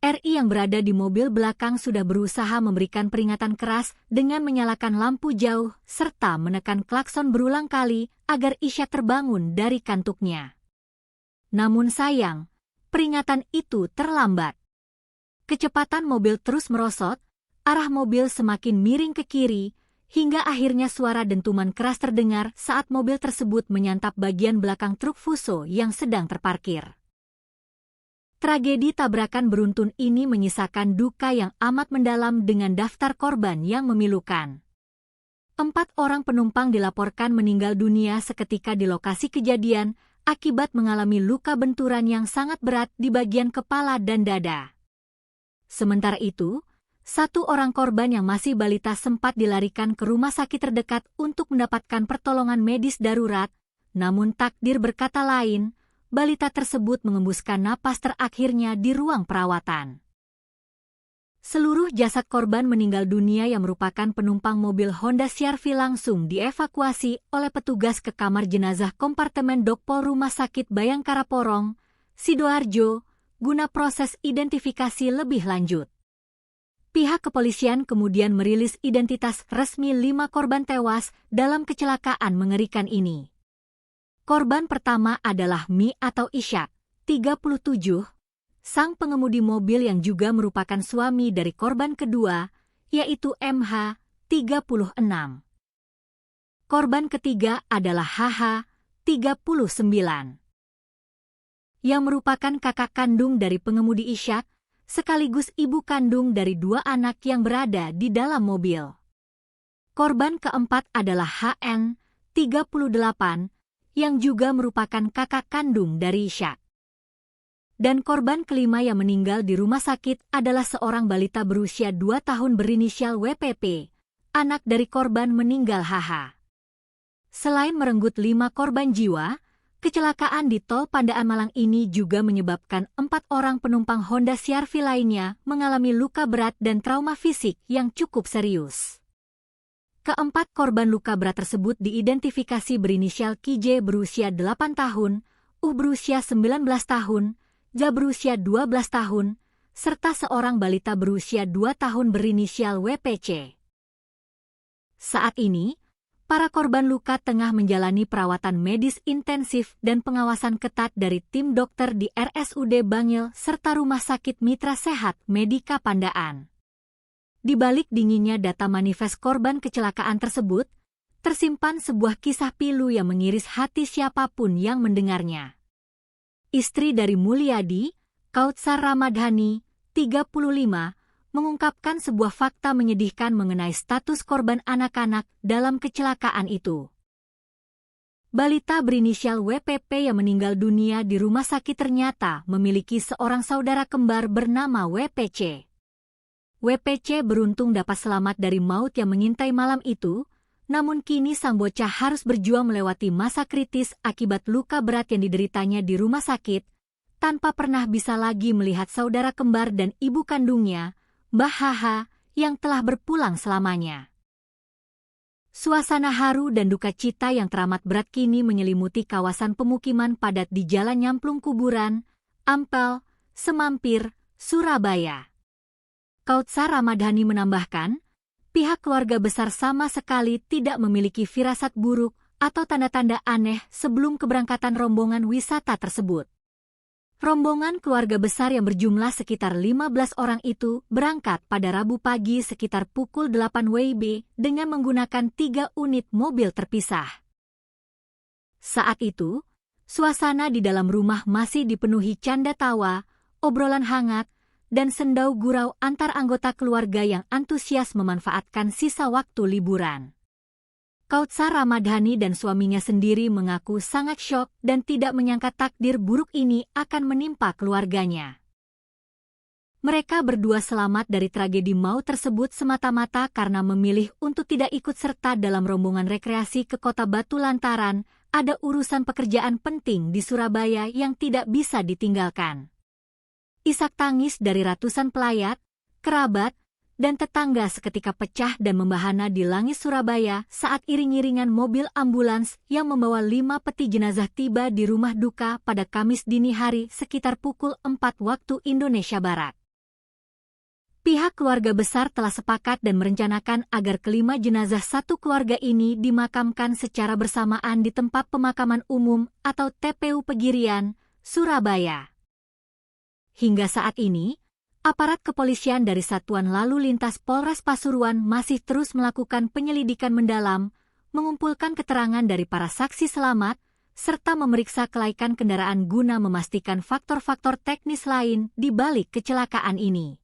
Speaker 1: RI yang berada di mobil belakang sudah berusaha memberikan peringatan keras dengan menyalakan lampu jauh serta menekan klakson berulang kali agar Ishak terbangun dari kantuknya. Namun sayang, peringatan itu terlambat. Kecepatan mobil terus merosot, arah mobil semakin miring ke kiri, hingga akhirnya suara dentuman keras terdengar saat mobil tersebut menyantap bagian belakang truk Fuso yang sedang terparkir. Tragedi tabrakan beruntun ini menyisakan duka yang amat mendalam dengan daftar korban yang memilukan. 4 orang penumpang dilaporkan meninggal dunia seketika di lokasi kejadian akibat mengalami luka benturan yang sangat berat di bagian kepala dan dada. Sementara itu, 1 orang korban yang masih balita sempat dilarikan ke rumah sakit terdekat untuk mendapatkan pertolongan medis darurat, namun takdir berkata lain, balita tersebut mengembuskan napas terakhirnya di ruang perawatan. Seluruh jasad korban meninggal dunia yang merupakan penumpang mobil Honda CR-V langsung dievakuasi oleh petugas ke kamar jenazah kompartemen Dokpol Rumah Sakit Bayangkara Porong, Sidoarjo, guna proses identifikasi lebih lanjut. Pihak kepolisian kemudian merilis identitas resmi 5 korban tewas dalam kecelakaan mengerikan ini. Korban pertama adalah Mi atau Ishak, 37, sang pengemudi mobil yang juga merupakan suami dari korban kedua, yaitu MH, 36. Korban ketiga adalah HH, 39. Yang merupakan kakak kandung dari pengemudi Ishak, sekaligus ibu kandung dari 2 anak yang berada di dalam mobil. Korban keempat adalah HN, 38, yang juga merupakan kakak kandung dari Ishak. Dan korban kelima yang meninggal di rumah sakit adalah seorang balita berusia 2 tahun berinisial WPP, anak dari korban meninggal HH. Selain merenggut 5 korban jiwa, kecelakaan di tol Pandaan Malang ini juga menyebabkan 4 orang penumpang Honda CR-V lainnya mengalami luka berat dan trauma fisik yang cukup serius. Keempat korban luka berat tersebut diidentifikasi berinisial KJ berusia 8 tahun, berusia 19 tahun, Ja berusia 12 tahun, serta seorang balita berusia 2 tahun berinisial WPC. Saat ini, para korban luka tengah menjalani perawatan medis intensif dan pengawasan ketat dari tim dokter di RSUD Bangil serta Rumah Sakit Mitra Sehat Medika Pandaan. Di balik dinginnya data manifest korban kecelakaan tersebut, tersimpan sebuah kisah pilu yang mengiris hati siapapun yang mendengarnya. Istri dari Mulyadi, Kautsar Ramadhani, 35, mengungkapkan sebuah fakta menyedihkan mengenai status korban anak-anak dalam kecelakaan itu. Balita berinisial WPP yang meninggal dunia di rumah sakit ternyata memiliki seorang saudara kembar bernama WPC. WPC beruntung dapat selamat dari maut yang mengintai malam itu, namun kini sang bocah harus berjuang melewati masa kritis akibat luka berat yang dideritanya di rumah sakit, tanpa pernah bisa lagi melihat saudara kembar dan ibu kandungnya, Mbah Haha, yang telah berpulang selamanya. Suasana haru dan duka cita yang teramat berat kini menyelimuti kawasan pemukiman padat di Jalan Nyamplung Kuburan, Ampel, Semampir, Surabaya. Kautsar Ramadhani menambahkan, pihak keluarga besar sama sekali tidak memiliki firasat buruk atau tanda-tanda aneh sebelum keberangkatan rombongan wisata tersebut. Rombongan keluarga besar yang berjumlah sekitar 15 orang itu berangkat pada Rabu pagi sekitar pukul 8 WIB dengan menggunakan 3 unit mobil terpisah. Saat itu, suasana di dalam rumah masih dipenuhi canda tawa, obrolan hangat, dan sendau gurau antar anggota keluarga yang antusias memanfaatkan sisa waktu liburan. Kautsar Ramadhani dan suaminya sendiri mengaku sangat syok dan tidak menyangka takdir buruk ini akan menimpa keluarganya. Mereka berdua selamat dari tragedi maut tersebut semata-mata karena memilih untuk tidak ikut serta dalam rombongan rekreasi ke Kota Batu lantaran ada urusan pekerjaan penting di Surabaya yang tidak bisa ditinggalkan. Isak tangis dari ratusan pelayat, kerabat, dan tetangga seketika pecah dan membahana di langit Surabaya saat iring-iringan mobil ambulans yang membawa 5 peti jenazah tiba di rumah duka pada Kamis dini hari sekitar pukul 4 waktu Indonesia Barat. Pihak keluarga besar telah sepakat dan merencanakan agar kelima jenazah satu keluarga ini dimakamkan secara bersamaan di tempat pemakaman umum atau TPU Pegirian, Surabaya. Hingga saat ini, aparat kepolisian dari Satuan Lalu Lintas Polres Pasuruan masih terus melakukan penyelidikan mendalam, mengumpulkan keterangan dari para saksi selamat, serta memeriksa kelaikan kendaraan guna memastikan faktor-faktor teknis lain di balik kecelakaan ini.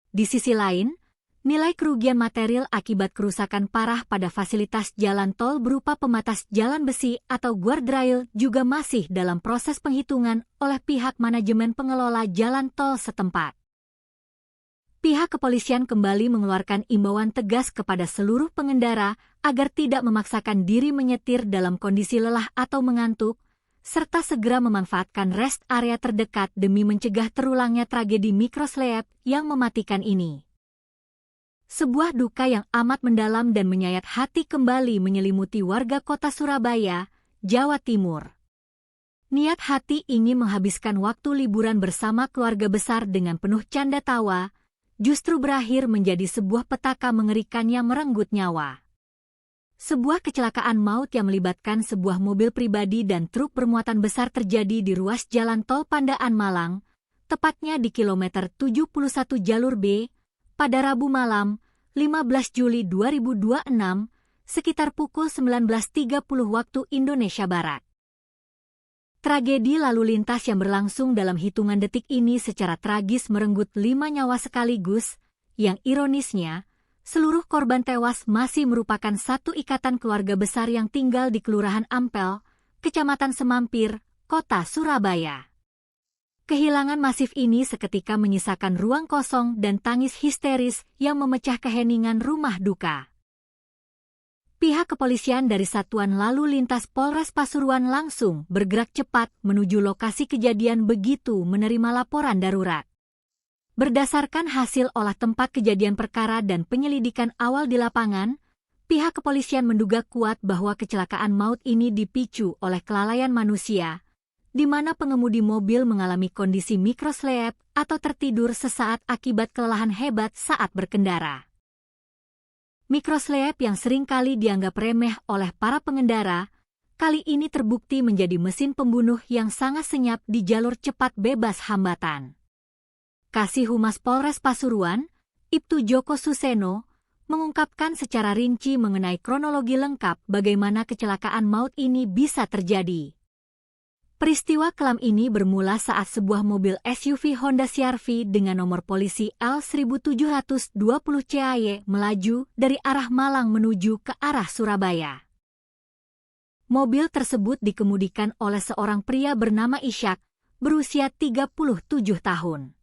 Speaker 1: Di sisi lain, nilai kerugian material akibat kerusakan parah pada fasilitas jalan tol berupa pembatas jalan besi atau guardrail juga masih dalam proses penghitungan oleh pihak manajemen pengelola jalan tol setempat. Pihak kepolisian kembali mengeluarkan imbauan tegas kepada seluruh pengendara agar tidak memaksakan diri menyetir dalam kondisi lelah atau mengantuk, serta segera memanfaatkan rest area terdekat demi mencegah terulangnya tragedi mikroslep yang mematikan ini. Sebuah duka yang amat mendalam dan menyayat hati kembali menyelimuti warga kota Surabaya, Jawa Timur. Niat hati ingin menghabiskan waktu liburan bersama keluarga besar dengan penuh canda tawa, justru berakhir menjadi sebuah petaka mengerikan yang merenggut nyawa. Sebuah kecelakaan maut yang melibatkan sebuah mobil pribadi dan truk bermuatan besar terjadi di ruas jalan tol Pandaan Malang, tepatnya di kilometer 71 jalur B, pada Rabu malam, 15 Juli 2026, sekitar pukul 19.30 waktu Indonesia Barat. Tragedi lalu lintas yang berlangsung dalam hitungan detik ini secara tragis merenggut 5 nyawa sekaligus, yang ironisnya, seluruh korban tewas masih merupakan satu ikatan keluarga besar yang tinggal di Kelurahan Ampel, Kecamatan Semampir, Kota Surabaya. Kehilangan masif ini seketika menyisakan ruang kosong dan tangis histeris yang memecah keheningan rumah duka. Pihak kepolisian dari Satuan Lalu Lintas Polres Pasuruan langsung bergerak cepat menuju lokasi kejadian begitu menerima laporan darurat. Berdasarkan hasil olah tempat kejadian perkara dan penyelidikan awal di lapangan, pihak kepolisian menduga kuat bahwa kecelakaan maut ini dipicu oleh kelalaian manusia, di mana pengemudi mobil mengalami kondisi mikrosleep atau tertidur sesaat akibat kelelahan hebat saat berkendara. Mikrosleep yang seringkali dianggap remeh oleh para pengendara, kali ini terbukti menjadi mesin pembunuh yang sangat senyap di jalur cepat bebas hambatan. Kasih Humas Polres Pasuruan, Ibtu Joko Suseno, mengungkapkan secara rinci mengenai kronologi lengkap bagaimana kecelakaan maut ini bisa terjadi. Peristiwa kelam ini bermula saat sebuah mobil SUV Honda CR-V dengan nomor polisi L1720 CAY melaju dari arah Malang menuju ke arah Surabaya. Mobil tersebut dikemudikan oleh seorang pria bernama Ishak, berusia 37 tahun.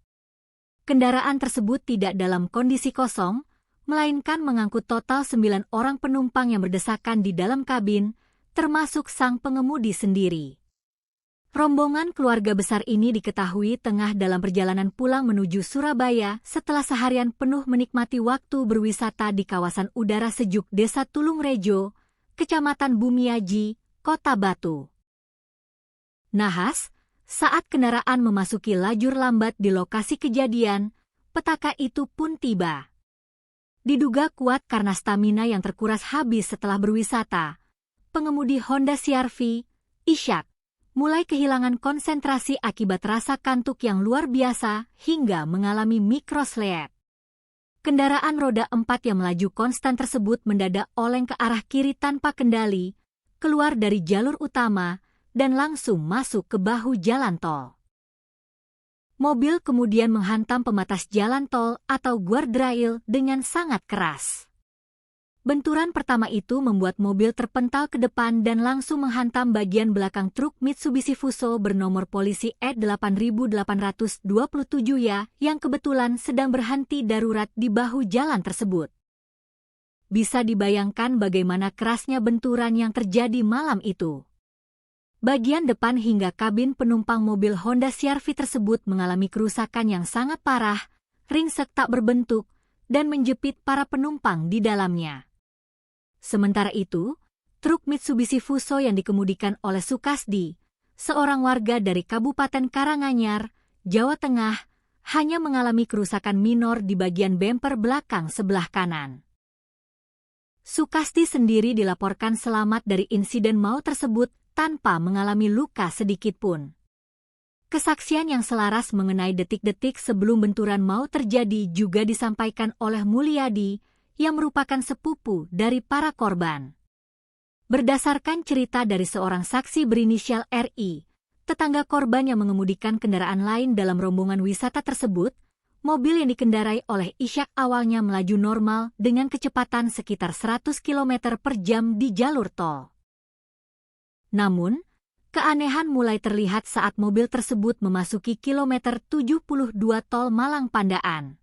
Speaker 1: Kendaraan tersebut tidak dalam kondisi kosong, melainkan mengangkut total 9 orang penumpang yang berdesakan di dalam kabin, termasuk sang pengemudi sendiri. Rombongan keluarga besar ini diketahui tengah dalam perjalanan pulang menuju Surabaya setelah seharian penuh menikmati waktu berwisata di kawasan udara sejuk Desa Tulungrejo, Kecamatan Bumiaji, Kota Batu. Nahas, saat kendaraan memasuki lajur lambat di lokasi kejadian, petaka itu pun tiba. Diduga kuat karena stamina yang terkuras habis setelah berwisata, pengemudi Honda CR-V, Ishak, mulai kehilangan konsentrasi akibat rasa kantuk yang luar biasa hingga mengalami mikrosleep. Kendaraan roda 4 yang melaju konstan tersebut mendadak oleng ke arah kiri tanpa kendali, keluar dari jalur utama, dan langsung masuk ke bahu jalan tol. Mobil kemudian menghantam pembatas jalan tol atau guardrail dengan sangat keras. Benturan pertama itu membuat mobil terpental ke depan dan langsung menghantam bagian belakang truk Mitsubishi Fuso bernomor polisi E8827 yang kebetulan sedang berhenti darurat di bahu jalan tersebut. Bisa dibayangkan bagaimana kerasnya benturan yang terjadi malam itu. Bagian depan hingga kabin penumpang mobil Honda CR-V tersebut mengalami kerusakan yang sangat parah, ringsek tak berbentuk, dan menjepit para penumpang di dalamnya. Sementara itu, truk Mitsubishi Fuso yang dikemudikan oleh Sukasdi, seorang warga dari Kabupaten Karanganyar, Jawa Tengah, hanya mengalami kerusakan minor di bagian bemper belakang sebelah kanan. Sukasdi sendiri dilaporkan selamat dari insiden maut tersebut tanpa mengalami luka sedikitpun. Kesaksian yang selaras mengenai detik-detik sebelum benturan maut terjadi juga disampaikan oleh Mulyadi, yang merupakan sepupu dari para korban. Berdasarkan cerita dari seorang saksi berinisial RI, tetangga korban yang mengemudikan kendaraan lain dalam rombongan wisata tersebut, mobil yang dikendarai oleh Ishak awalnya melaju normal dengan kecepatan sekitar 100 km per jam di jalur tol. Namun, keanehan mulai terlihat saat mobil tersebut memasuki kilometer 72 tol Malang Pandaan.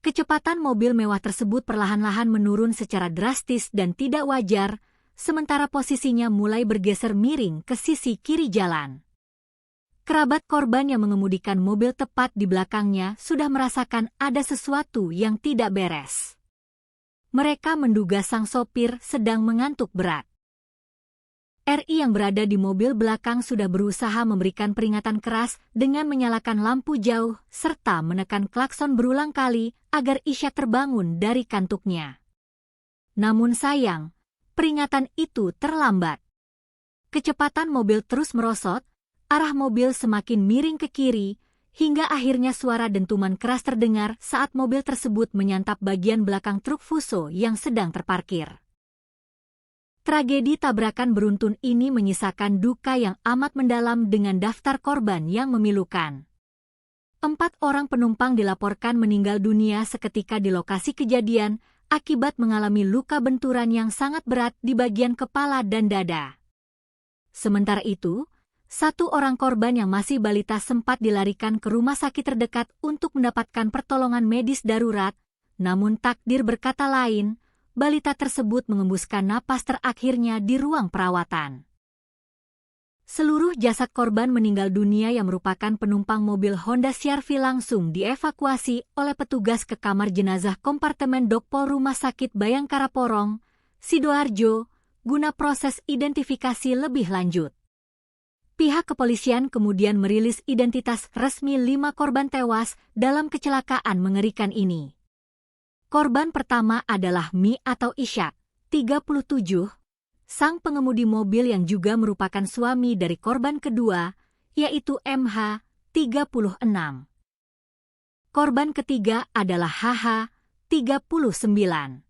Speaker 1: Kecepatan mobil mewah tersebut perlahan-lahan menurun secara drastis dan tidak wajar, sementara posisinya mulai bergeser miring ke sisi kiri jalan. Kerabat korban yang mengemudikan mobil tepat di belakangnya sudah merasakan ada sesuatu yang tidak beres. Mereka menduga sang sopir sedang mengantuk berat. RI yang berada di mobil belakang sudah berusaha memberikan peringatan keras dengan menyalakan lampu jauh serta menekan klakson berulang kali agar Ishak terbangun dari kantuknya. Namun sayang, peringatan itu terlambat. Kecepatan mobil terus merosot, arah mobil semakin miring ke kiri, hingga akhirnya suara dentuman keras terdengar saat mobil tersebut menyantap bagian belakang truk Fuso yang sedang terparkir. Tragedi tabrakan beruntun ini menyisakan duka yang amat mendalam dengan daftar korban yang memilukan. 4 orang penumpang dilaporkan meninggal dunia seketika di lokasi kejadian akibat mengalami luka benturan yang sangat berat di bagian kepala dan dada. Sementara itu, 1 orang korban yang masih balita sempat dilarikan ke rumah sakit terdekat untuk mendapatkan pertolongan medis darurat, namun takdir berkata lain. Balita tersebut mengembuskan napas terakhirnya di ruang perawatan. Seluruh jasad korban meninggal dunia yang merupakan penumpang mobil Honda CR-V langsung dievakuasi oleh petugas ke kamar jenazah kompartemen Dokpol Rumah Sakit Bayangkara Porong, Sidoarjo, guna proses identifikasi lebih lanjut. Pihak kepolisian kemudian merilis identitas resmi 5 korban tewas dalam kecelakaan mengerikan ini. Korban pertama adalah Mi atau Ishak, 37, sang pengemudi mobil yang juga merupakan suami dari korban kedua, yaitu MH, 36. Korban ketiga adalah HH, 39,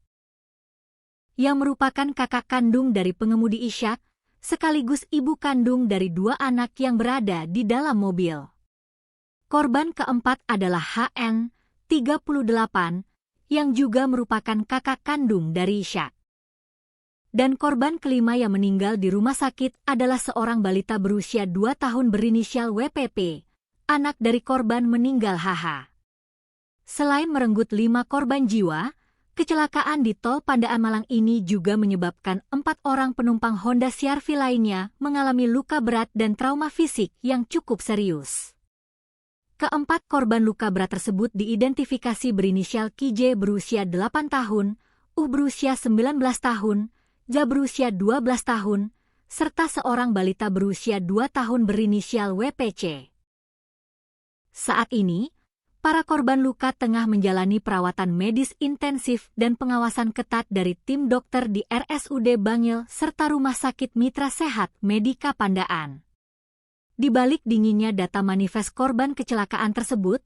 Speaker 1: yang merupakan kakak kandung dari pengemudi Ishak, sekaligus ibu kandung dari 2 anak yang berada di dalam mobil. Korban keempat adalah HN, 38, yang juga merupakan kakak kandung dari Ishak. Dan korban kelima yang meninggal di rumah sakit adalah seorang balita berusia 2 tahun berinisial WPP, anak dari korban meninggal HH. Selain merenggut 5 korban jiwa, kecelakaan di tol Pandaan Malang ini juga menyebabkan 4 orang penumpang Honda CR-V lainnya mengalami luka berat dan trauma fisik yang cukup serius. Keempat korban luka berat tersebut diidentifikasi berinisial KJ berusia 8 tahun, berusia 19 tahun, Ja berusia 12 tahun, serta seorang balita berusia 2 tahun berinisial WPC. Saat ini, para korban luka tengah menjalani perawatan medis intensif dan pengawasan ketat dari tim dokter di RSUD Bangil serta Rumah Sakit Mitra Sehat Medika Pandaan. Di balik dinginnya data manifest korban kecelakaan tersebut,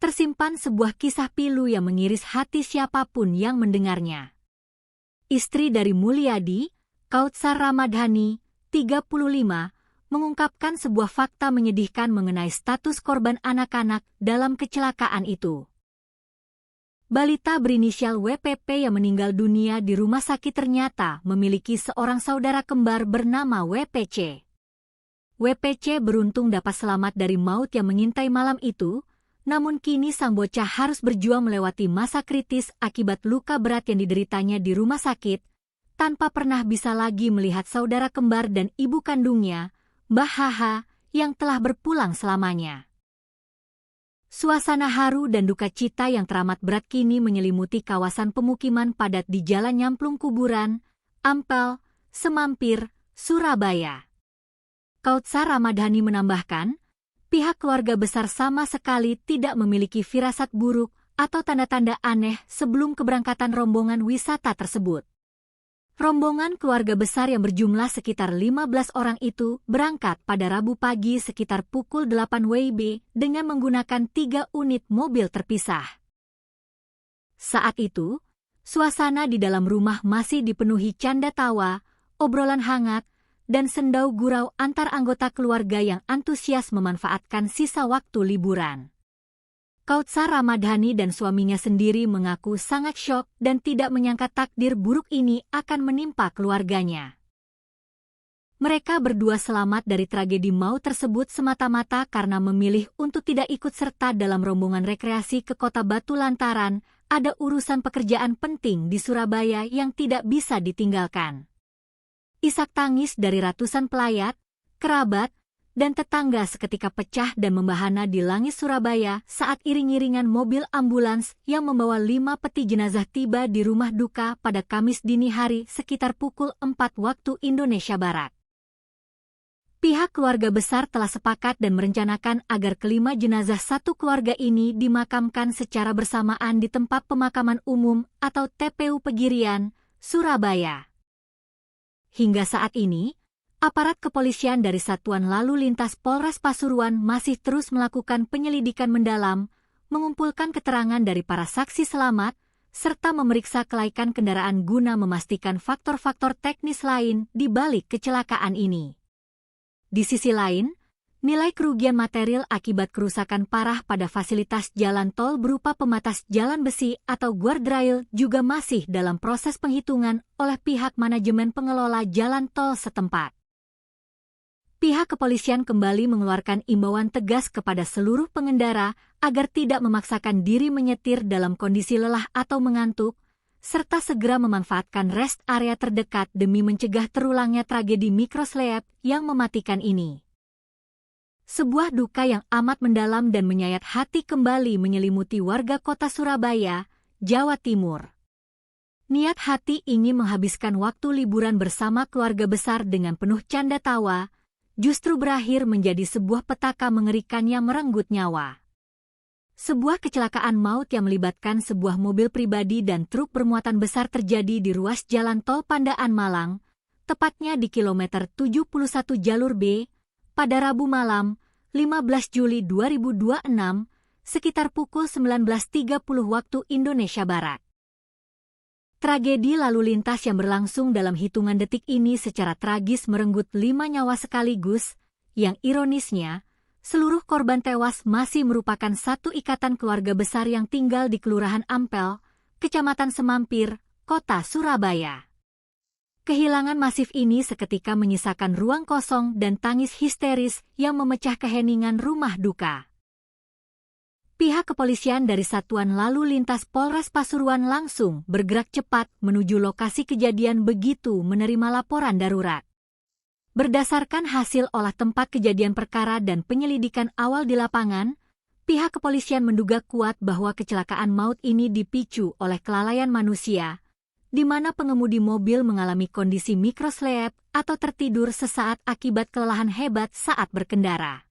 Speaker 1: tersimpan sebuah kisah pilu yang mengiris hati siapapun yang mendengarnya. Istri dari Mulyadi, Kautsar Ramadhani, 35, mengungkapkan sebuah fakta menyedihkan mengenai status korban anak-anak dalam kecelakaan itu. Balita berinisial WPP yang meninggal dunia di rumah sakit ternyata memiliki seorang saudara kembar bernama WPC. WPC beruntung dapat selamat dari maut yang mengintai malam itu, namun kini sang bocah harus berjuang melewati masa kritis akibat luka berat yang dideritanya di rumah sakit, tanpa pernah bisa lagi melihat saudara kembar dan ibu kandungnya, Mbah HH, yang telah berpulang selamanya. Suasana haru dan duka cita yang teramat berat kini menyelimuti kawasan pemukiman padat di Jalan Nyamplung Kuburan, Ampel, Semampir, Surabaya. Kautsar Ramadhani menambahkan, pihak keluarga besar sama sekali tidak memiliki firasat buruk atau tanda-tanda aneh sebelum keberangkatan rombongan wisata tersebut. Rombongan keluarga besar yang berjumlah sekitar 15 orang itu berangkat pada Rabu pagi sekitar pukul 8 WIB dengan menggunakan 3 unit mobil terpisah. Saat itu, suasana di dalam rumah masih dipenuhi canda tawa, obrolan hangat, dan sendau gurau antar anggota keluarga yang antusias memanfaatkan sisa waktu liburan. Kautsar Ramadhani dan suaminya sendiri mengaku sangat syok dan tidak menyangka takdir buruk ini akan menimpa keluarganya. Mereka berdua selamat dari tragedi maut tersebut semata-mata karena memilih untuk tidak ikut serta dalam rombongan rekreasi ke Kota Batu lantaran ada urusan pekerjaan penting di Surabaya yang tidak bisa ditinggalkan. Isak tangis dari ratusan pelayat, kerabat, dan tetangga seketika pecah dan membahana di langit Surabaya saat iring-iringan mobil ambulans yang membawa 5 peti jenazah tiba di rumah duka pada Kamis dini hari sekitar pukul 4 waktu Indonesia Barat. Pihak keluarga besar telah sepakat dan merencanakan agar kelima jenazah satu keluarga ini dimakamkan secara bersamaan di tempat pemakaman umum atau TPU Pegirian, Surabaya. Hingga saat ini, aparat kepolisian dari Satuan Lalu Lintas Polres Pasuruan masih terus melakukan penyelidikan mendalam, mengumpulkan keterangan dari para saksi selamat, serta memeriksa kelaikan kendaraan guna memastikan faktor-faktor teknis lain di balik kecelakaan ini. Di sisi lain, nilai kerugian material akibat kerusakan parah pada fasilitas jalan tol berupa pembatas jalan besi atau guardrail juga masih dalam proses penghitungan oleh pihak manajemen pengelola jalan tol setempat. Pihak kepolisian kembali mengeluarkan imbauan tegas kepada seluruh pengendara agar tidak memaksakan diri menyetir dalam kondisi lelah atau mengantuk, serta segera memanfaatkan rest area terdekat demi mencegah terulangnya tragedi mikroslep yang mematikan ini. Sebuah duka yang amat mendalam dan menyayat hati kembali menyelimuti warga kota Surabaya, Jawa Timur. Niat hati ingin menghabiskan waktu liburan bersama keluarga besar dengan penuh canda tawa, justru berakhir menjadi sebuah petaka mengerikan yang merenggut nyawa. Sebuah kecelakaan maut yang melibatkan sebuah mobil pribadi dan truk bermuatan besar terjadi di ruas jalan tol Pandaan Malang, tepatnya di kilometer 71 jalur B, pada Rabu malam, 15 Juli 2026, sekitar pukul 19.30 waktu Indonesia Barat. Tragedi lalu lintas yang berlangsung dalam hitungan detik ini secara tragis merenggut 5 nyawa sekaligus, yang ironisnya, seluruh korban tewas masih merupakan satu ikatan keluarga besar yang tinggal di Kelurahan Ampel, Kecamatan Semampir, Kota Surabaya. Kehilangan masif ini seketika menyisakan ruang kosong dan tangis histeris yang memecah keheningan rumah duka. Pihak kepolisian dari Satuan Lalu Lintas Polres Pasuruan langsung bergerak cepat menuju lokasi kejadian begitu menerima laporan darurat. Berdasarkan hasil olah tempat kejadian perkara dan penyelidikan awal di lapangan, pihak kepolisian menduga kuat bahwa kecelakaan maut ini dipicu oleh kelalaian manusia, di mana pengemudi mobil mengalami kondisi mikroslep atau tertidur sesaat akibat kelelahan hebat saat berkendara.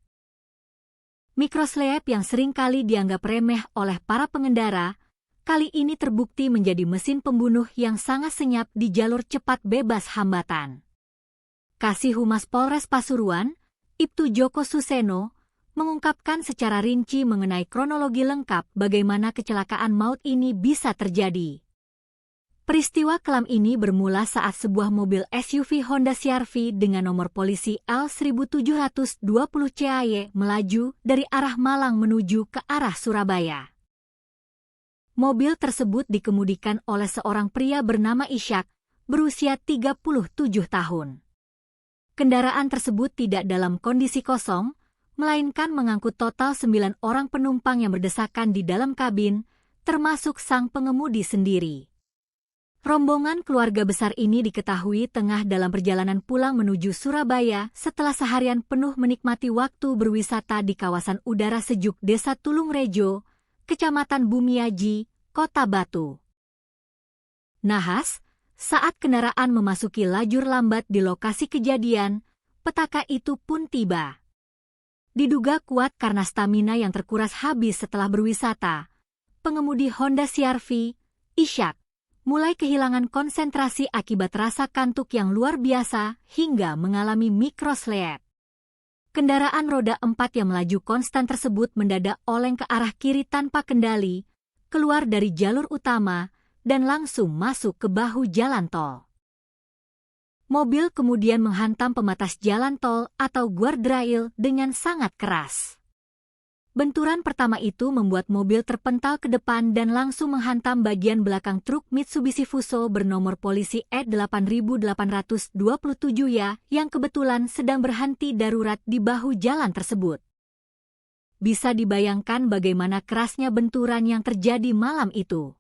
Speaker 1: Mikroslep yang seringkali dianggap remeh oleh para pengendara, kali ini terbukti menjadi mesin pembunuh yang sangat senyap di jalur cepat bebas hambatan. Kasih Humas Polres Pasuruan, Ibtu Joko Suseno, mengungkapkan secara rinci mengenai kronologi lengkap bagaimana kecelakaan maut ini bisa terjadi. Peristiwa kelam ini bermula saat sebuah mobil SUV Honda CR-V dengan nomor polisi L1720 CAY melaju dari arah Malang menuju ke arah Surabaya. Mobil tersebut dikemudikan oleh seorang pria bernama Ishak, berusia 37 tahun. Kendaraan tersebut tidak dalam kondisi kosong, melainkan mengangkut total 9 orang penumpang yang berdesakan di dalam kabin, termasuk sang pengemudi sendiri. Rombongan keluarga besar ini diketahui tengah dalam perjalanan pulang menuju Surabaya setelah seharian penuh menikmati waktu berwisata di kawasan udara sejuk Desa Tulungrejo, Kecamatan Bumiaji, Kota Batu. Nahas, saat kendaraan memasuki lajur lambat di lokasi kejadian, petaka itu pun tiba. Diduga kuat karena stamina yang terkuras habis setelah berwisata, pengemudi Honda CR-V, Ishak, mulai kehilangan konsentrasi akibat rasa kantuk yang luar biasa hingga mengalami mikroslep. Kendaraan roda 4 yang melaju konstan tersebut mendadak oleng ke arah kiri tanpa kendali, keluar dari jalur utama, dan langsung masuk ke bahu jalan tol. Mobil kemudian menghantam pembatas jalan tol atau guardrail dengan sangat keras. Benturan pertama itu membuat mobil terpental ke depan dan langsung menghantam bagian belakang truk Mitsubishi Fuso bernomor polisi E8827 yang kebetulan sedang berhenti darurat di bahu jalan tersebut. Bisa dibayangkan bagaimana kerasnya benturan yang terjadi malam itu.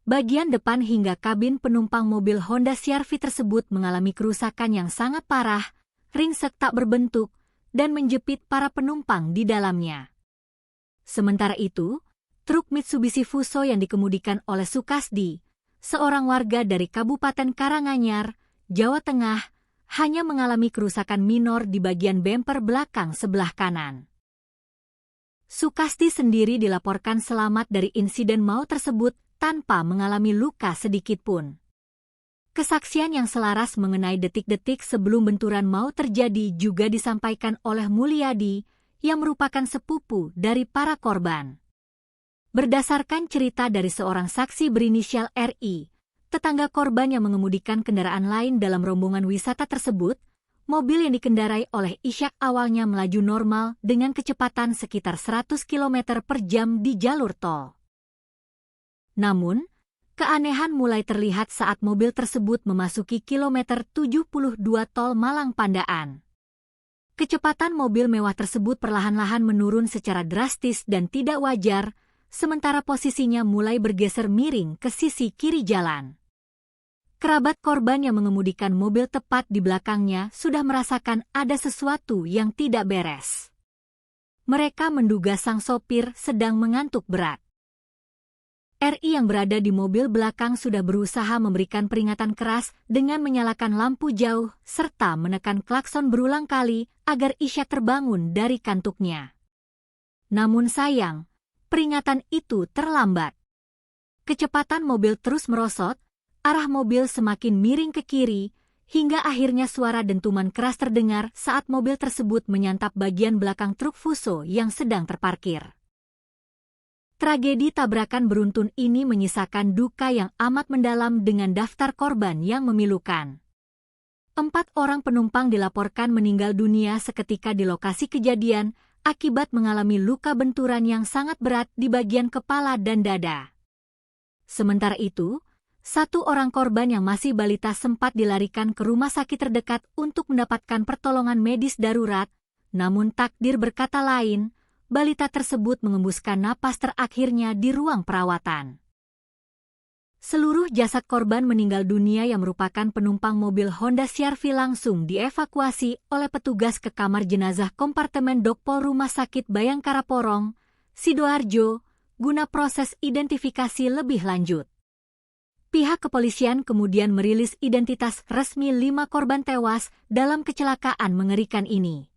Speaker 1: Bagian depan hingga kabin penumpang mobil Honda CR-V tersebut mengalami kerusakan yang sangat parah, ringsek tak berbentuk, dan menjepit para penumpang di dalamnya. Sementara itu, truk Mitsubishi Fuso yang dikemudikan oleh Sukasdi, seorang warga dari Kabupaten Karanganyar, Jawa Tengah, hanya mengalami kerusakan minor di bagian bemper belakang sebelah kanan. Sukasdi sendiri dilaporkan selamat dari insiden maut tersebut tanpa mengalami luka sedikitpun. Kesaksian yang selaras mengenai detik-detik sebelum benturan maut terjadi juga disampaikan oleh Mulyadi, yang merupakan sepupu dari para korban. Berdasarkan cerita dari seorang saksi berinisial RI, tetangga korban yang mengemudikan kendaraan lain dalam rombongan wisata tersebut, mobil yang dikendarai oleh Ishak awalnya melaju normal dengan kecepatan sekitar 100 km per jam di jalur tol. Namun, keanehan mulai terlihat saat mobil tersebut memasuki kilometer 72 tol Malang Pandaan. Kecepatan mobil mewah tersebut perlahan-lahan menurun secara drastis dan tidak wajar, sementara posisinya mulai bergeser miring ke sisi kiri jalan. Kerabat korban yang mengemudikan mobil tepat di belakangnya sudah merasakan ada sesuatu yang tidak beres. Mereka menduga sang sopir sedang mengantuk berat. RI yang berada di mobil belakang sudah berusaha memberikan peringatan keras dengan menyalakan lampu jauh serta menekan klakson berulang kali agar Ishak terbangun dari kantuknya. Namun sayang, peringatan itu terlambat. Kecepatan mobil terus merosot, arah mobil semakin miring ke kiri, hingga akhirnya suara dentuman keras terdengar saat mobil tersebut menyantap bagian belakang truk Fuso yang sedang terparkir. Tragedi tabrakan beruntun ini menyisakan duka yang amat mendalam dengan daftar korban yang memilukan. 4 orang penumpang dilaporkan meninggal dunia seketika di lokasi kejadian akibat mengalami luka benturan yang sangat berat di bagian kepala dan dada. Sementara itu, 1 orang korban yang masih balita sempat dilarikan ke rumah sakit terdekat untuk mendapatkan pertolongan medis darurat, namun takdir berkata lain, balita tersebut mengembuskan napas terakhirnya di ruang perawatan. Seluruh jasad korban meninggal dunia yang merupakan penumpang mobil Honda CR-V langsung dievakuasi oleh petugas ke kamar jenazah kompartemen Dokpol Rumah Sakit Bayangkara Porong, Sidoarjo, guna proses identifikasi lebih lanjut. Pihak kepolisian kemudian merilis identitas resmi 5 korban tewas dalam kecelakaan mengerikan ini.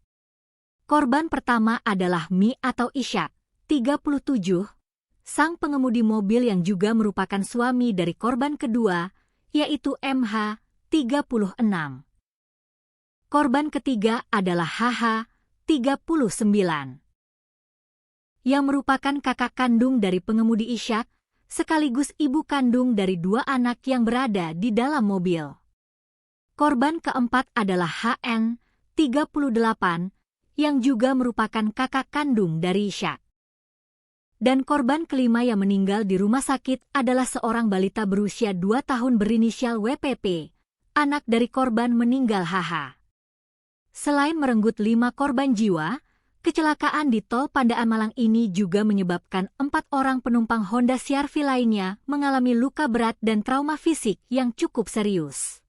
Speaker 1: Korban pertama adalah Mi atau Ishak, 37, sang pengemudi mobil yang juga merupakan suami dari korban kedua, yaitu MH, 36. Korban ketiga adalah HH, 39. Yang merupakan kakak kandung dari pengemudi Ishak, sekaligus ibu kandung dari 2 anak yang berada di dalam mobil. Korban keempat adalah HN, 38, yang juga merupakan kakak kandung dari Ishak. Dan korban kelima yang meninggal di rumah sakit adalah seorang balita berusia 2 tahun berinisial WPP, anak dari korban meninggal HH. Selain merenggut 5 korban jiwa, kecelakaan di tol Pandaan Malang ini juga menyebabkan 4 orang penumpang Honda CR-V lainnya mengalami luka berat dan trauma fisik yang cukup serius.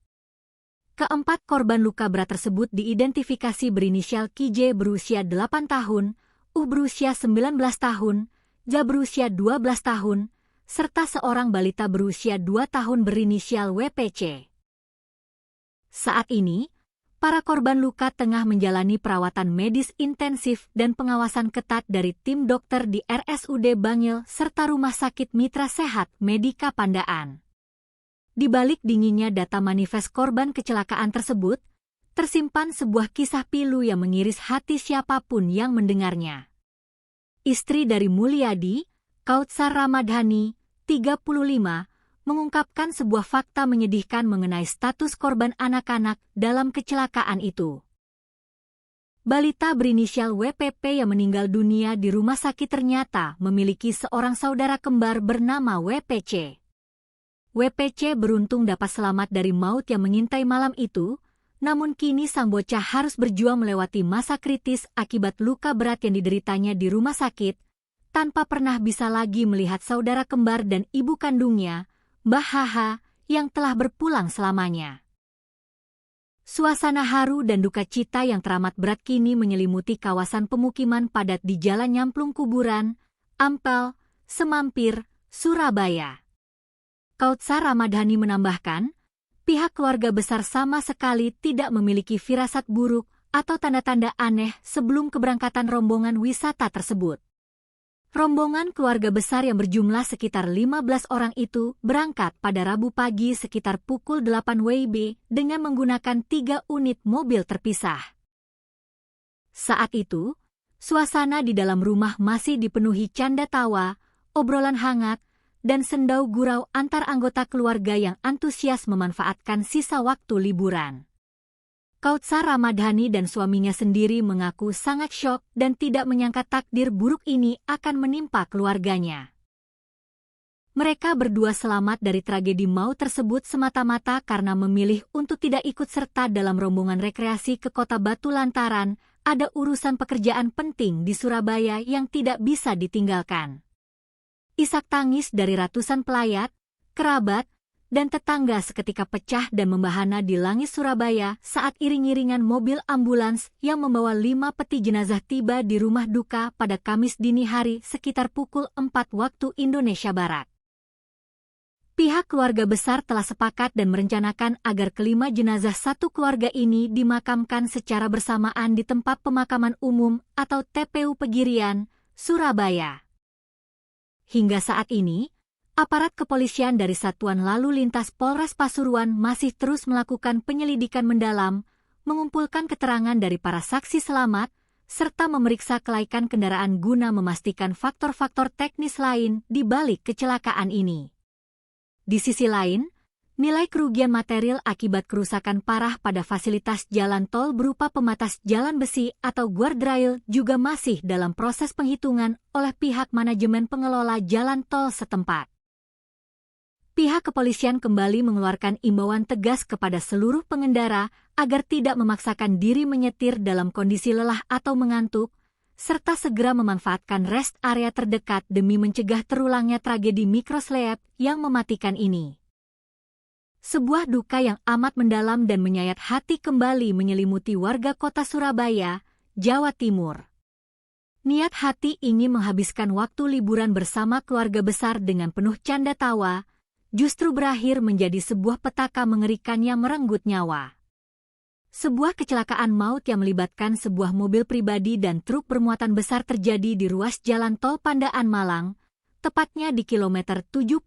Speaker 1: Keempat korban luka berat tersebut diidentifikasi berinisial KJ berusia 8 tahun, berusia 19 tahun, Ja berusia 12 tahun, serta seorang balita berusia 2 tahun berinisial WPC. Saat ini, para korban luka tengah menjalani perawatan medis intensif dan pengawasan ketat dari tim dokter di RSUD Bangil serta Rumah Sakit Mitra Sehat Medika Pandaan. Di balik dinginnya data manifest korban kecelakaan tersebut, tersimpan sebuah kisah pilu yang mengiris hati siapapun yang mendengarnya. Istri dari Mulyadi, Kautsar Ramadhani, 35, mengungkapkan sebuah fakta menyedihkan mengenai status korban anak-anak dalam kecelakaan itu. Balita berinisial WPP yang meninggal dunia di rumah sakit ternyata memiliki seorang saudara kembar bernama WPC. WPC beruntung dapat selamat dari maut yang mengintai malam itu, namun kini sang bocah harus berjuang melewati masa kritis akibat luka berat yang dideritanya di rumah sakit, tanpa pernah bisa lagi melihat saudara kembar dan ibu kandungnya, Mbah HH, yang telah berpulang selamanya. Suasana haru dan duka cita yang teramat berat kini menyelimuti kawasan pemukiman padat di Jalan Nyamplung Kuburan, Ampel, Semampir, Surabaya. Kautsar Ramadhani menambahkan, pihak keluarga besar sama sekali tidak memiliki firasat buruk atau tanda-tanda aneh sebelum keberangkatan rombongan wisata tersebut. Rombongan keluarga besar yang berjumlah sekitar 15 orang itu berangkat pada Rabu pagi sekitar pukul 8 WIB dengan menggunakan 3 unit mobil terpisah. Saat itu, suasana di dalam rumah masih dipenuhi canda tawa, obrolan hangat, dan sendau gurau antar anggota keluarga yang antusias memanfaatkan sisa waktu liburan. Kautsar Ramadhani dan suaminya sendiri mengaku sangat syok dan tidak menyangka takdir buruk ini akan menimpa keluarganya. Mereka berdua selamat dari tragedi maut tersebut semata-mata karena memilih untuk tidak ikut serta dalam rombongan rekreasi ke Kota Batu lantaran ada urusan pekerjaan penting di Surabaya yang tidak bisa ditinggalkan. Isak tangis dari ratusan pelayat, kerabat, dan tetangga seketika pecah dan membahana di langit Surabaya saat iring-iringan mobil ambulans yang membawa 5 peti jenazah tiba di rumah duka pada Kamis dini hari sekitar pukul 4 waktu Indonesia Barat. Pihak keluarga besar telah sepakat dan merencanakan agar kelima jenazah satu keluarga ini dimakamkan secara bersamaan di tempat pemakaman umum atau TPU Pegirian, Surabaya. Hingga saat ini, aparat kepolisian dari Satuan Lalu Lintas Polres Pasuruan masih terus melakukan penyelidikan mendalam, mengumpulkan keterangan dari para saksi selamat, serta memeriksa kelaikan kendaraan guna memastikan faktor-faktor teknis lain di balik kecelakaan ini. Di sisi lain, nilai kerugian material akibat kerusakan parah pada fasilitas jalan tol berupa pembatas jalan besi atau guardrail juga masih dalam proses penghitungan oleh pihak manajemen pengelola jalan tol setempat. Pihak kepolisian kembali mengeluarkan imbauan tegas kepada seluruh pengendara agar tidak memaksakan diri menyetir dalam kondisi lelah atau mengantuk, serta segera memanfaatkan rest area terdekat demi mencegah terulangnya tragedi mikroslep yang mematikan ini. Sebuah duka yang amat mendalam dan menyayat hati kembali menyelimuti warga kota Surabaya, Jawa Timur. Niat hati ingin menghabiskan waktu liburan bersama keluarga besar dengan penuh canda tawa, justru berakhir menjadi sebuah petaka mengerikan yang merenggut nyawa. Sebuah kecelakaan maut yang melibatkan sebuah mobil pribadi dan truk bermuatan besar terjadi di ruas jalan tol Pandaan Malang, tepatnya di kilometer 71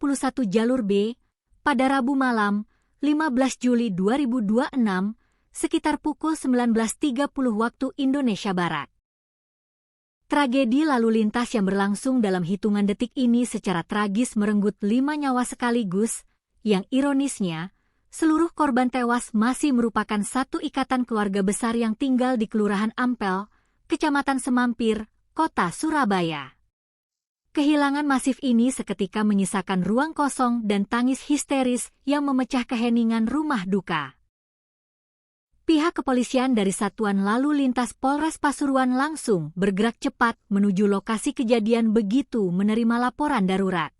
Speaker 1: jalur B, pada Rabu malam, 15 Juli 2026, sekitar pukul 19.30 waktu Indonesia Barat. Tragedi lalu lintas yang berlangsung dalam hitungan detik ini secara tragis merenggut 5 nyawa sekaligus, yang ironisnya, seluruh korban tewas masih merupakan satu ikatan keluarga besar yang tinggal di Kelurahan Ampel, Kecamatan Semampir, Kota Surabaya. Kehilangan masif ini seketika menyisakan ruang kosong dan tangis histeris yang memecah keheningan rumah duka. Pihak kepolisian dari Satuan Lalu Lintas Polres Pasuruan langsung bergerak cepat menuju lokasi kejadian begitu menerima laporan darurat.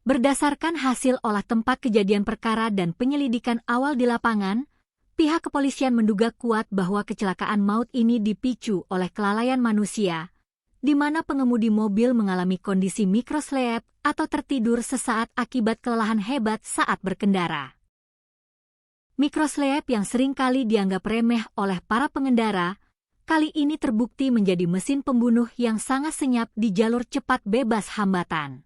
Speaker 1: Berdasarkan hasil olah tempat kejadian perkara dan penyelidikan awal di lapangan, pihak kepolisian menduga kuat bahwa kecelakaan maut ini dipicu oleh kelalaian manusia, di mana pengemudi mobil mengalami kondisi mikroslep atau tertidur sesaat akibat kelelahan hebat saat berkendara. Mikroslep yang seringkali dianggap remeh oleh para pengendara, kali ini terbukti menjadi mesin pembunuh yang sangat senyap di jalur cepat bebas hambatan.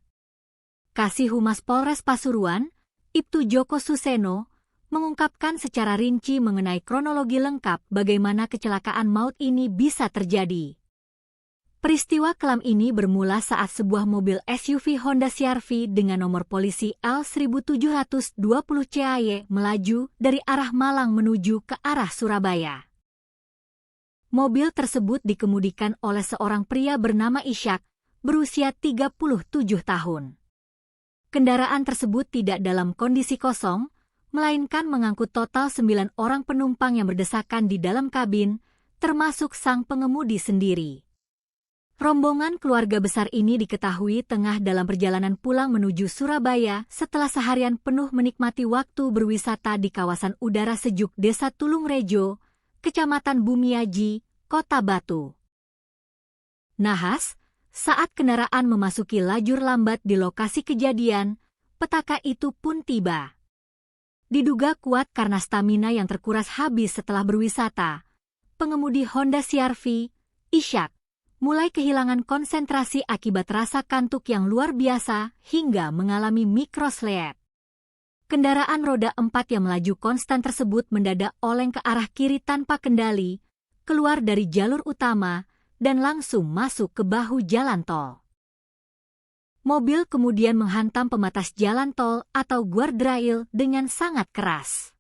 Speaker 1: Kasih Humas Polres Pasuruan, Ibtu Joko Suseno, mengungkapkan secara rinci mengenai kronologi lengkap bagaimana kecelakaan maut ini bisa terjadi. Peristiwa kelam ini bermula saat sebuah mobil SUV Honda CR-V dengan nomor polisi L1720 CAY melaju dari arah Malang menuju ke arah Surabaya. Mobil tersebut dikemudikan oleh seorang pria bernama Ishak, berusia 37 tahun. Kendaraan tersebut tidak dalam kondisi kosong, melainkan mengangkut total 9 orang penumpang yang berdesakan di dalam kabin, termasuk sang pengemudi sendiri. Rombongan keluarga besar ini diketahui tengah dalam perjalanan pulang menuju Surabaya setelah seharian penuh menikmati waktu berwisata di kawasan udara sejuk Desa Tulungrejo, Kecamatan Bumiaji, Kota Batu. Nahas, saat kendaraan memasuki lajur lambat di lokasi kejadian, petaka itu pun tiba. Diduga kuat karena stamina yang terkuras habis setelah berwisata, pengemudi Honda CR-V, Ishak, mulai kehilangan konsentrasi akibat rasa kantuk yang luar biasa hingga mengalami mikroslep. Kendaraan roda 4 yang melaju konstan tersebut mendadak oleng ke arah kiri tanpa kendali, keluar dari jalur utama, dan langsung masuk ke bahu jalan tol. Mobil kemudian menghantam pembatas jalan tol atau guardrail dengan sangat keras.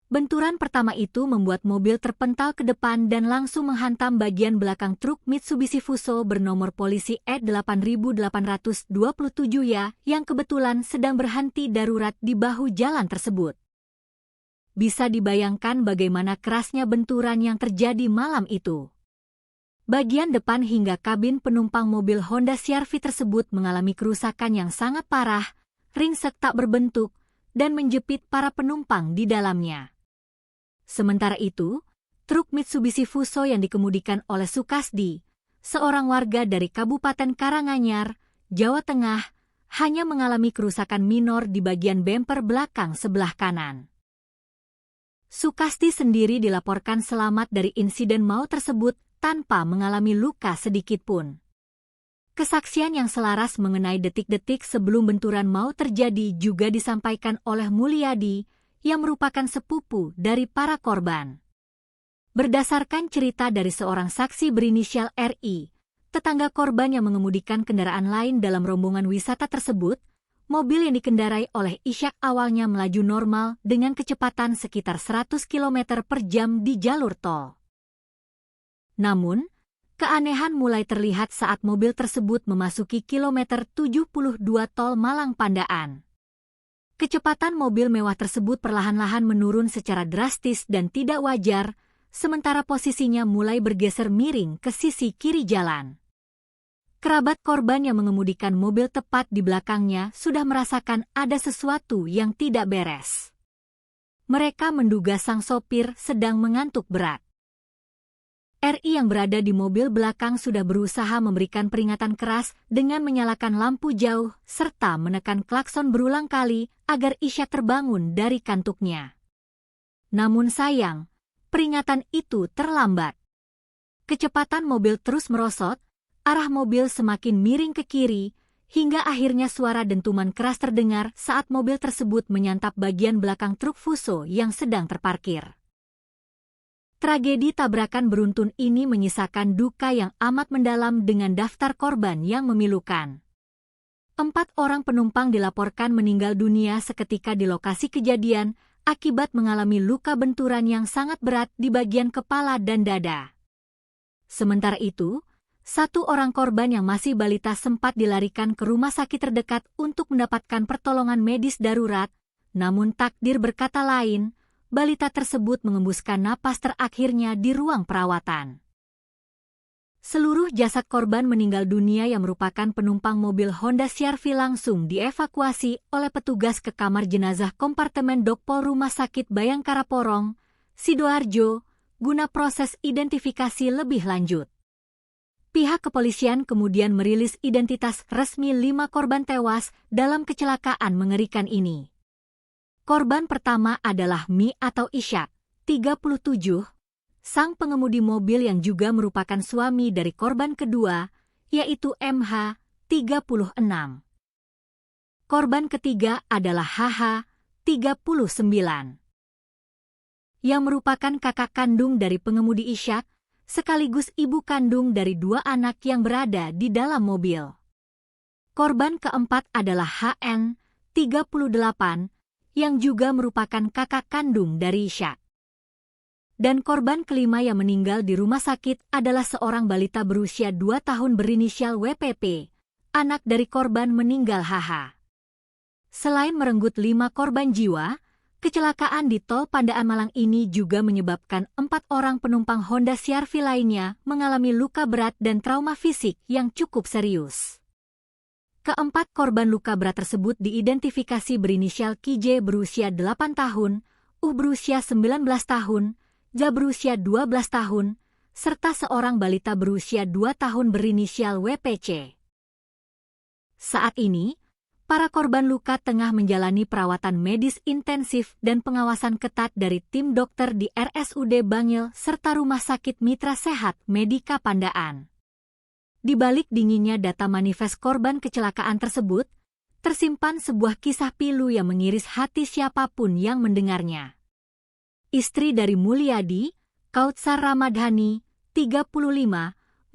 Speaker 1: Benturan pertama itu membuat mobil terpental ke depan dan langsung menghantam bagian belakang truk Mitsubishi Fuso bernomor polisi E8827 ya yang kebetulan sedang berhenti darurat di bahu jalan tersebut. Bisa dibayangkan bagaimana kerasnya benturan yang terjadi malam itu. Bagian depan hingga kabin penumpang mobil Honda CR-V tersebut mengalami kerusakan yang sangat parah, ringsek tak berbentuk, dan menjepit para penumpang di dalamnya. Sementara itu, truk Mitsubishi Fuso yang dikemudikan oleh Sukasdi, seorang warga dari Kabupaten Karanganyar, Jawa Tengah, hanya mengalami kerusakan minor di bagian bemper belakang sebelah kanan. Sukasdi sendiri dilaporkan selamat dari insiden maut tersebut tanpa mengalami luka sedikitpun. Kesaksian yang selaras mengenai detik-detik sebelum benturan maut terjadi juga disampaikan oleh Mulyadi, yang merupakan sepupu dari para korban. Berdasarkan cerita dari seorang saksi berinisial RI, tetangga korban yang mengemudikan kendaraan lain dalam rombongan wisata tersebut, mobil yang dikendarai oleh Ishak awalnya melaju normal dengan kecepatan sekitar 100 km per jam di jalur tol. Namun, keanehan mulai terlihat saat mobil tersebut memasuki kilometer 72 tol Malang Pandaan. Kecepatan mobil mewah tersebut perlahan-lahan menurun secara drastis dan tidak wajar, sementara posisinya mulai bergeser miring ke sisi kiri jalan. Kerabat korban yang mengemudikan mobil tepat di belakangnya sudah merasakan ada sesuatu yang tidak beres. Mereka menduga sang sopir sedang mengantuk berat. RI yang berada di mobil belakang sudah berusaha memberikan peringatan keras dengan menyalakan lampu jauh serta menekan klakson berulang kali agar Ishak terbangun dari kantuknya. Namun sayang, peringatan itu terlambat. Kecepatan mobil terus merosot, arah mobil semakin miring ke kiri, hingga akhirnya suara dentuman keras terdengar saat mobil tersebut menyantap bagian belakang truk Fuso yang sedang terparkir. Tragedi tabrakan beruntun ini menyisakan duka yang amat mendalam dengan daftar korban yang memilukan. 4 orang penumpang dilaporkan meninggal dunia seketika di lokasi kejadian akibat mengalami luka benturan yang sangat berat di bagian kepala dan dada. Sementara itu, 1 orang korban yang masih balita sempat dilarikan ke rumah sakit terdekat untuk mendapatkan pertolongan medis darurat, namun takdir berkata lain, balita tersebut mengembuskan napas terakhirnya di ruang perawatan. Seluruh jasad korban meninggal dunia yang merupakan penumpang mobil Honda CR-V langsung dievakuasi oleh petugas ke kamar jenazah kompartemen Dokpol Rumah Sakit Bayangkara Porong, Sidoarjo, guna proses identifikasi lebih lanjut. Pihak kepolisian kemudian merilis identitas resmi 5 korban tewas dalam kecelakaan mengerikan ini. Korban pertama adalah Mi atau Ishak, 37, sang pengemudi mobil yang juga merupakan suami dari korban kedua, yaitu MH, 36. Korban ketiga adalah HH, 39, yang merupakan kakak kandung dari pengemudi Ishak, sekaligus ibu kandung dari 2 anak yang berada di dalam mobil. Korban keempat adalah HN, 38, yang juga merupakan kakak kandung dari Ishak. Dan korban kelima yang meninggal di rumah sakit adalah seorang balita berusia 2 tahun berinisial WPP, anak dari korban meninggal HH. Selain merenggut 5 korban jiwa, kecelakaan di tol Pandaan Malang ini juga menyebabkan 4 orang penumpang Honda CR-V lainnya mengalami luka berat dan trauma fisik yang cukup serius. Keempat korban luka berat tersebut diidentifikasi berinisial KJ berusia 8 tahun, berusia 19 tahun, Ja berusia 12 tahun, serta seorang balita berusia 2 tahun berinisial WPC. Saat ini, para korban luka tengah menjalani perawatan medis intensif dan pengawasan ketat dari tim dokter di RSUD Bangil serta Rumah Sakit Mitra Sehat Medika Pandaan. Di balik dinginnya data manifest korban kecelakaan tersebut, tersimpan sebuah kisah pilu yang mengiris hati siapapun yang mendengarnya. Istri dari Mulyadi, Kautsar Ramadhani, 35,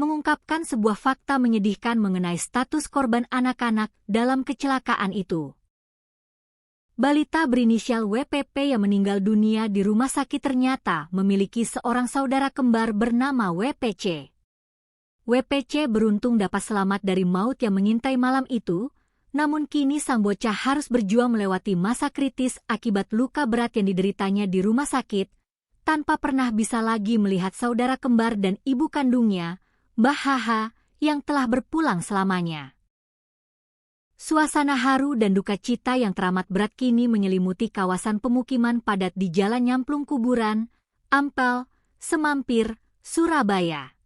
Speaker 1: mengungkapkan sebuah fakta menyedihkan mengenai status korban anak-anak dalam kecelakaan itu. Balita berinisial WPP yang meninggal dunia di rumah sakit ternyata memiliki seorang saudara kembar bernama WPC. WPC beruntung dapat selamat dari maut yang mengintai malam itu, namun kini sang bocah harus berjuang melewati masa kritis akibat luka berat yang dideritanya di rumah sakit, tanpa pernah bisa lagi melihat saudara kembar dan ibu kandungnya, Mbah Haha, yang telah berpulang selamanya. Suasana haru dan duka cita yang teramat berat kini menyelimuti kawasan pemukiman padat di Jalan Nyamplung Kuburan, Ampel, Semampir, Surabaya.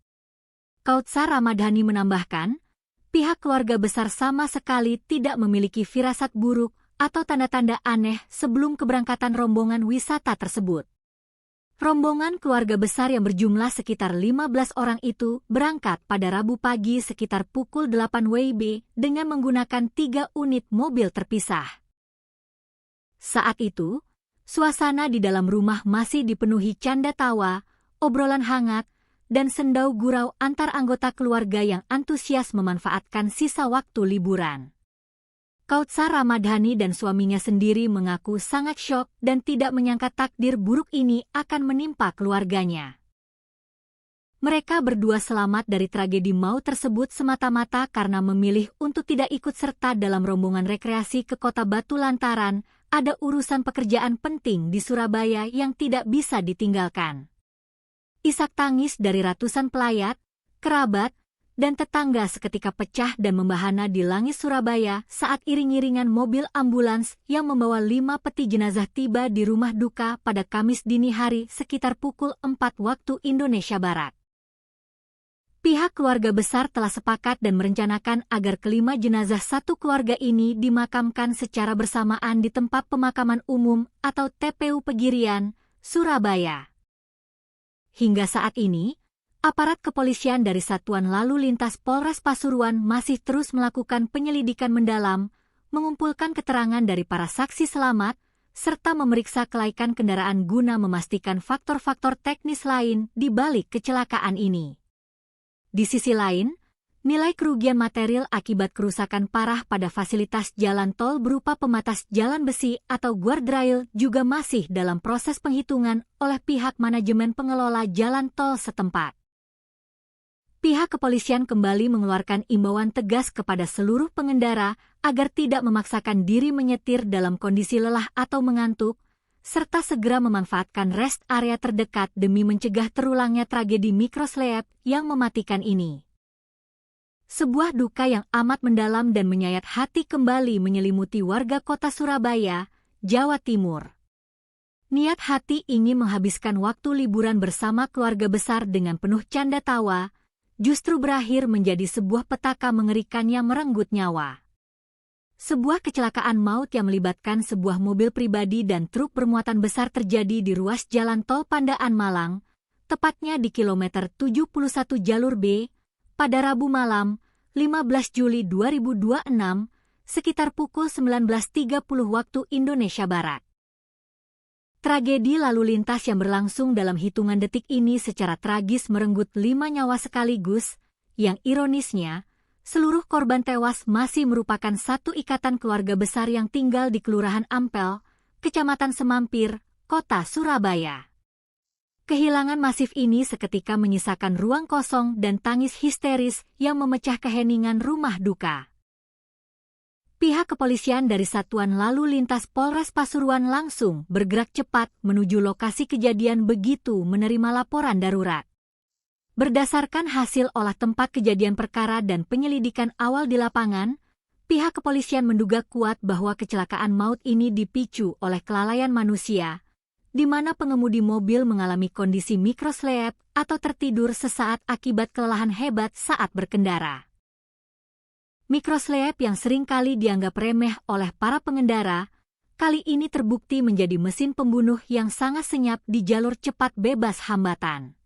Speaker 1: Kautsar Ramadhani menambahkan, pihak keluarga besar sama sekali tidak memiliki firasat buruk atau tanda-tanda aneh sebelum keberangkatan rombongan wisata tersebut. Rombongan keluarga besar yang berjumlah sekitar 15 orang itu berangkat pada Rabu pagi sekitar pukul 8 WIB dengan menggunakan 3 unit mobil terpisah. Saat itu, suasana di dalam rumah masih dipenuhi canda tawa, obrolan hangat, dan sendau gurau antar anggota keluarga yang antusias memanfaatkan sisa waktu liburan. Kautsar Ramadhani dan suaminya sendiri mengaku sangat syok dan tidak menyangka takdir buruk ini akan menimpa keluarganya. Mereka berdua selamat dari tragedi maut tersebut semata-mata karena memilih untuk tidak ikut serta dalam rombongan rekreasi ke Kota Batu lantaran ada urusan pekerjaan penting di Surabaya yang tidak bisa ditinggalkan. Isak tangis dari ratusan pelayat, kerabat, dan tetangga seketika pecah dan membahana di langit Surabaya saat iring-iringan mobil ambulans yang membawa 5 peti jenazah tiba di rumah duka pada Kamis dini hari sekitar pukul 4 waktu Indonesia Barat. Pihak keluarga besar telah sepakat dan merencanakan agar kelima jenazah satu keluarga ini dimakamkan secara bersamaan di tempat pemakaman umum atau TPU Pegirian, Surabaya. Hingga saat ini, aparat kepolisian dari Satuan Lalu Lintas Polres Pasuruan masih terus melakukan penyelidikan mendalam, mengumpulkan keterangan dari para saksi selamat, serta memeriksa kelaikan kendaraan guna memastikan faktor-faktor teknis lain di balik kecelakaan ini. Di sisi lain, nilai kerugian material akibat kerusakan parah pada fasilitas jalan tol berupa pembatas jalan besi atau guardrail juga masih dalam proses penghitungan oleh pihak manajemen pengelola jalan tol setempat. Pihak kepolisian kembali mengeluarkan imbauan tegas kepada seluruh pengendara agar tidak memaksakan diri menyetir dalam kondisi lelah atau mengantuk, serta segera memanfaatkan rest area terdekat demi mencegah terulangnya tragedi mikroslep yang mematikan ini. Sebuah duka yang amat mendalam dan menyayat hati kembali menyelimuti warga kota Surabaya, Jawa Timur. Niat hati ingin menghabiskan waktu liburan bersama keluarga besar dengan penuh canda tawa, justru berakhir menjadi sebuah petaka mengerikan yang merenggut nyawa. Sebuah kecelakaan maut yang melibatkan sebuah mobil pribadi dan truk bermuatan besar terjadi di ruas jalan tol Pandaan Malang, tepatnya di kilometer 71 jalur B, pada Rabu malam, 15 Juli 2026, sekitar pukul 19.30 waktu Indonesia Barat. Tragedi lalu lintas yang berlangsung dalam hitungan detik ini secara tragis merenggut 5 nyawa sekaligus, yang ironisnya, seluruh korban tewas masih merupakan satu ikatan keluarga besar yang tinggal di Kelurahan Ampel, Kecamatan Semampir, Kota Surabaya. Kehilangan masif ini seketika menyisakan ruang kosong dan tangis histeris yang memecah keheningan rumah duka. Pihak kepolisian dari Satuan Lalu Lintas Polres Pasuruan langsung bergerak cepat menuju lokasi kejadian begitu menerima laporan darurat. Berdasarkan hasil olah tempat kejadian perkara dan penyelidikan awal di lapangan, pihak kepolisian menduga kuat bahwa kecelakaan maut ini dipicu oleh kelalaian manusia, di mana pengemudi mobil mengalami kondisi mikroslep atau tertidur sesaat akibat kelelahan hebat saat berkendara. Mikroslep yang seringkali dianggap remeh oleh para pengendara, kali ini terbukti menjadi mesin pembunuh yang sangat senyap di jalur cepat bebas hambatan.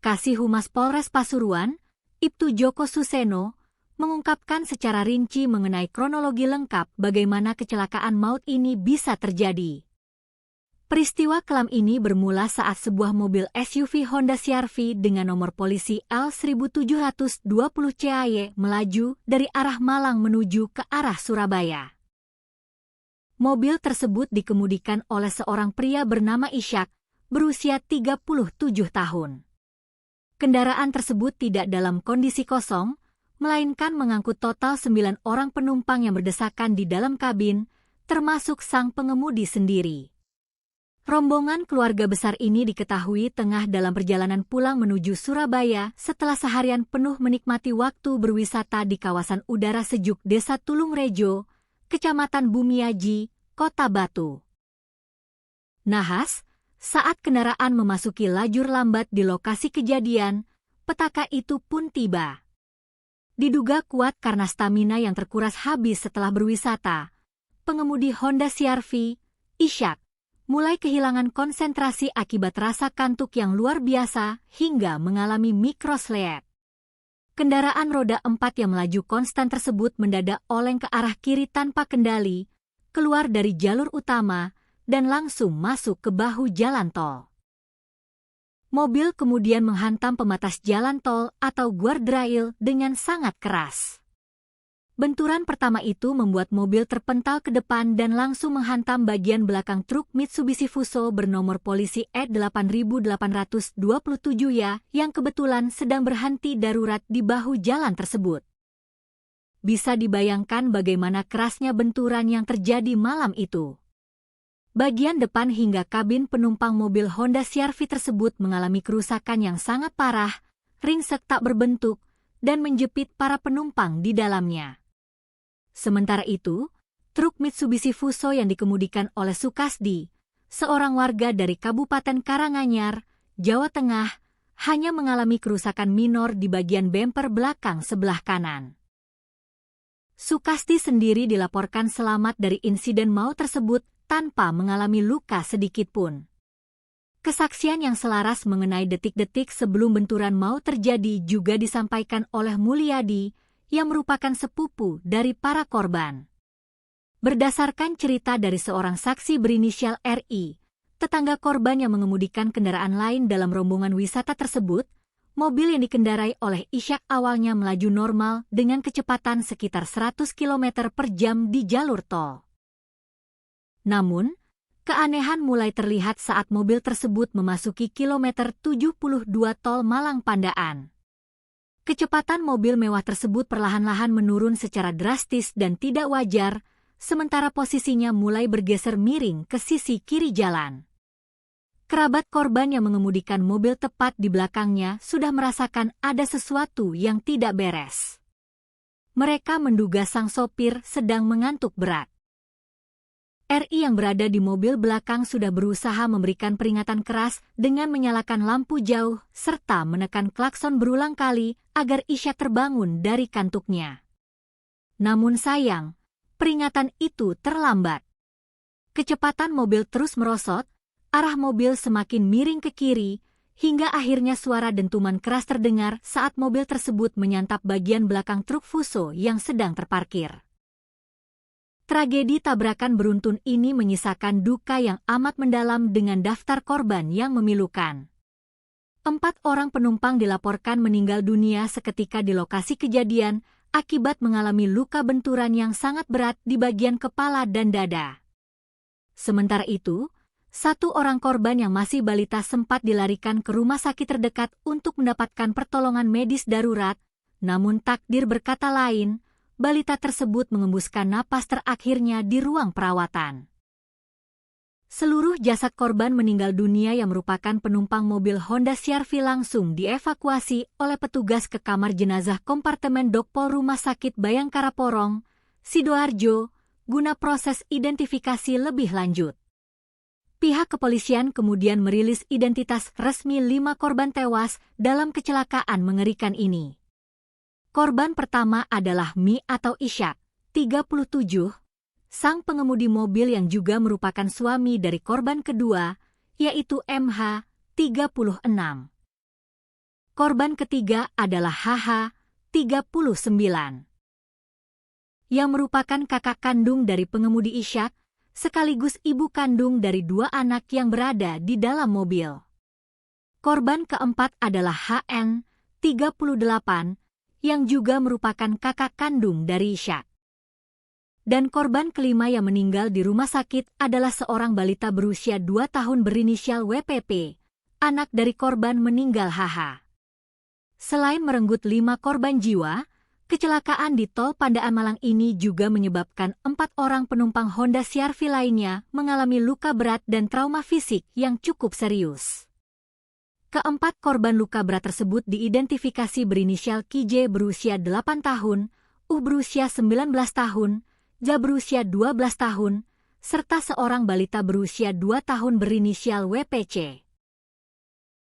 Speaker 1: Kasih Humas Polres Pasuruan, Ibtu Joko Suseno, mengungkapkan secara rinci mengenai kronologi lengkap bagaimana kecelakaan maut ini bisa terjadi. Peristiwa kelam ini bermula saat sebuah mobil SUV Honda CR-V dengan nomor polisi L1720 CAY melaju dari arah Malang menuju ke arah Surabaya. Mobil tersebut dikemudikan oleh seorang pria bernama Ishak, berusia 37 tahun. Kendaraan tersebut tidak dalam kondisi kosong, melainkan mengangkut total 9 orang penumpang yang berdesakan di dalam kabin, termasuk sang pengemudi sendiri. Rombongan keluarga besar ini diketahui tengah dalam perjalanan pulang menuju Surabaya setelah seharian penuh menikmati waktu berwisata di kawasan udara sejuk Desa Tulungrejo, Kecamatan Bumiaji, Kota Batu. Nahas, saat kendaraan memasuki lajur lambat di lokasi kejadian, petaka itu pun tiba. Diduga kuat karena stamina yang terkuras habis setelah berwisata, pengemudi Honda CR-V, Ishak, mulai kehilangan konsentrasi akibat rasa kantuk yang luar biasa hingga mengalami mikrosleep. Kendaraan roda 4 yang melaju konstan tersebut mendadak oleng ke arah kiri tanpa kendali, keluar dari jalur utama, dan langsung masuk ke bahu jalan tol. Mobil kemudian menghantam pembatas jalan tol atau guardrail dengan sangat keras. Benturan pertama itu membuat mobil terpental ke depan dan langsung menghantam bagian belakang truk Mitsubishi Fuso bernomor polisi E8827 yang kebetulan sedang berhenti darurat di bahu jalan tersebut. Bisa dibayangkan bagaimana kerasnya benturan yang terjadi malam itu. Bagian depan hingga kabin penumpang mobil Honda CR-V tersebut mengalami kerusakan yang sangat parah, ringsek tak berbentuk, dan menjepit para penumpang di dalamnya. Sementara itu, truk Mitsubishi Fuso yang dikemudikan oleh Sukasdi, seorang warga dari Kabupaten Karanganyar, Jawa Tengah, hanya mengalami kerusakan minor di bagian bemper belakang sebelah kanan. Sukasdi sendiri dilaporkan selamat dari insiden maut tersebut tanpa mengalami luka sedikitpun. Kesaksian yang selaras mengenai detik-detik sebelum benturan maut terjadi juga disampaikan oleh Mulyadi, yang merupakan sepupu dari para korban. Berdasarkan cerita dari seorang saksi berinisial RI, tetangga korban yang mengemudikan kendaraan lain dalam rombongan wisata tersebut, mobil yang dikendarai oleh Ishak awalnya melaju normal dengan kecepatan sekitar 100 km per jam di jalur tol. Namun, keanehan mulai terlihat saat mobil tersebut memasuki kilometer 72 tol Malang Pandaan. Kecepatan mobil mewah tersebut perlahan-lahan menurun secara drastis dan tidak wajar, sementara posisinya mulai bergeser miring ke sisi kiri jalan. Kerabat korban yang mengemudikan mobil tepat di belakangnya sudah merasakan ada sesuatu yang tidak beres. Mereka menduga sang sopir sedang mengantuk berat. RI yang berada di mobil belakang sudah berusaha memberikan peringatan keras dengan menyalakan lampu jauh serta menekan klakson berulang kali agar Ishak terbangun dari kantuknya. Namun sayang, peringatan itu terlambat. Kecepatan mobil terus merosot, arah mobil semakin miring ke kiri, hingga akhirnya suara dentuman keras terdengar saat mobil tersebut menyantap bagian belakang truk Fuso yang sedang terparkir. Tragedi tabrakan beruntun ini menyisakan duka yang amat mendalam dengan daftar korban yang memilukan. 4 orang penumpang dilaporkan meninggal dunia seketika di lokasi kejadian akibat mengalami luka benturan yang sangat berat di bagian kepala dan dada. Sementara itu, 1 orang korban yang masih balita sempat dilarikan ke rumah sakit terdekat untuk mendapatkan pertolongan medis darurat, namun takdir berkata lain, balita tersebut mengembuskan napas terakhirnya di ruang perawatan. Seluruh jasad korban meninggal dunia yang merupakan penumpang mobil Honda CR-V langsung dievakuasi oleh petugas ke kamar jenazah kompartemen Dokpol Rumah Sakit Bayangkara Porong, Sidoarjo, guna proses identifikasi lebih lanjut. Pihak kepolisian kemudian merilis identitas resmi 5 korban tewas dalam kecelakaan mengerikan ini. Korban pertama adalah Mi atau Ishak, 37, sang pengemudi mobil yang juga merupakan suami dari korban kedua, yaitu MH, 36. Korban ketiga adalah HH, 39. Yang merupakan kakak kandung dari pengemudi Ishak, sekaligus ibu kandung dari 2 anak yang berada di dalam mobil. Korban keempat adalah HN, 38, yang juga merupakan kakak kandung dari Ishak. Dan korban kelima yang meninggal di rumah sakit adalah seorang balita berusia 2 tahun berinisial WPP, anak dari korban meninggal HH. Selain merenggut 5 korban jiwa, kecelakaan di Tol Pandaan Malang ini juga menyebabkan 4 orang penumpang Honda CR-V lainnya mengalami luka berat dan trauma fisik yang cukup serius. Keempat korban luka berat tersebut diidentifikasi berinisial KJ berusia 8 tahun, berusia 19 tahun, Ja berusia 12 tahun, serta seorang balita berusia 2 tahun berinisial WPC.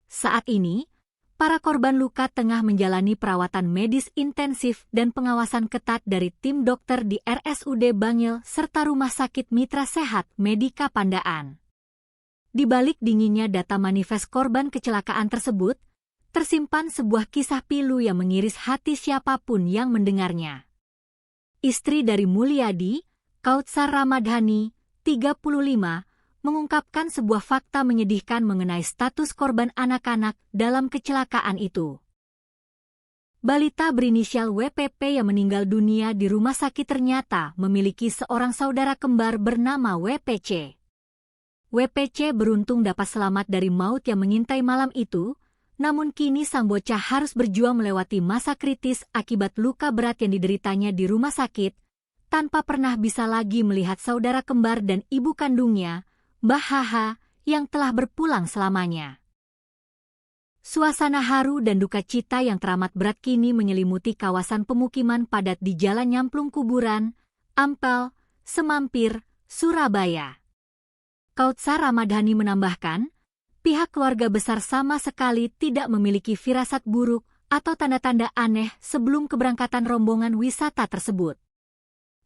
Speaker 1: Saat ini, para korban luka tengah menjalani perawatan medis intensif dan pengawasan ketat dari tim dokter di RSUD Bangil serta Rumah Sakit Mitra Sehat Medika Pandaan. Di balik dinginnya data manifest korban kecelakaan tersebut, tersimpan sebuah kisah pilu yang mengiris hati siapapun yang mendengarnya. Istri dari Mulyadi, Kautsar Ramadhani, 35, mengungkapkan sebuah fakta menyedihkan mengenai status korban anak-anak dalam kecelakaan itu. Balita berinisial WPP yang meninggal dunia di rumah sakit ternyata memiliki seorang saudara kembar bernama WPC. WPC beruntung dapat selamat dari maut yang mengintai malam itu, namun kini sang bocah harus berjuang melewati masa kritis akibat luka berat yang dideritanya di rumah sakit, tanpa pernah bisa lagi melihat saudara kembar dan ibu kandungnya, Mbah HH, yang telah berpulang selamanya. Suasana haru dan duka cita yang teramat berat kini menyelimuti kawasan pemukiman padat di Jalan Nyamplung Kuburan, Ampel, Semampir, Surabaya. Kautsar Ramadhani menambahkan, pihak keluarga besar sama sekali tidak memiliki firasat buruk atau tanda-tanda aneh sebelum keberangkatan rombongan wisata tersebut.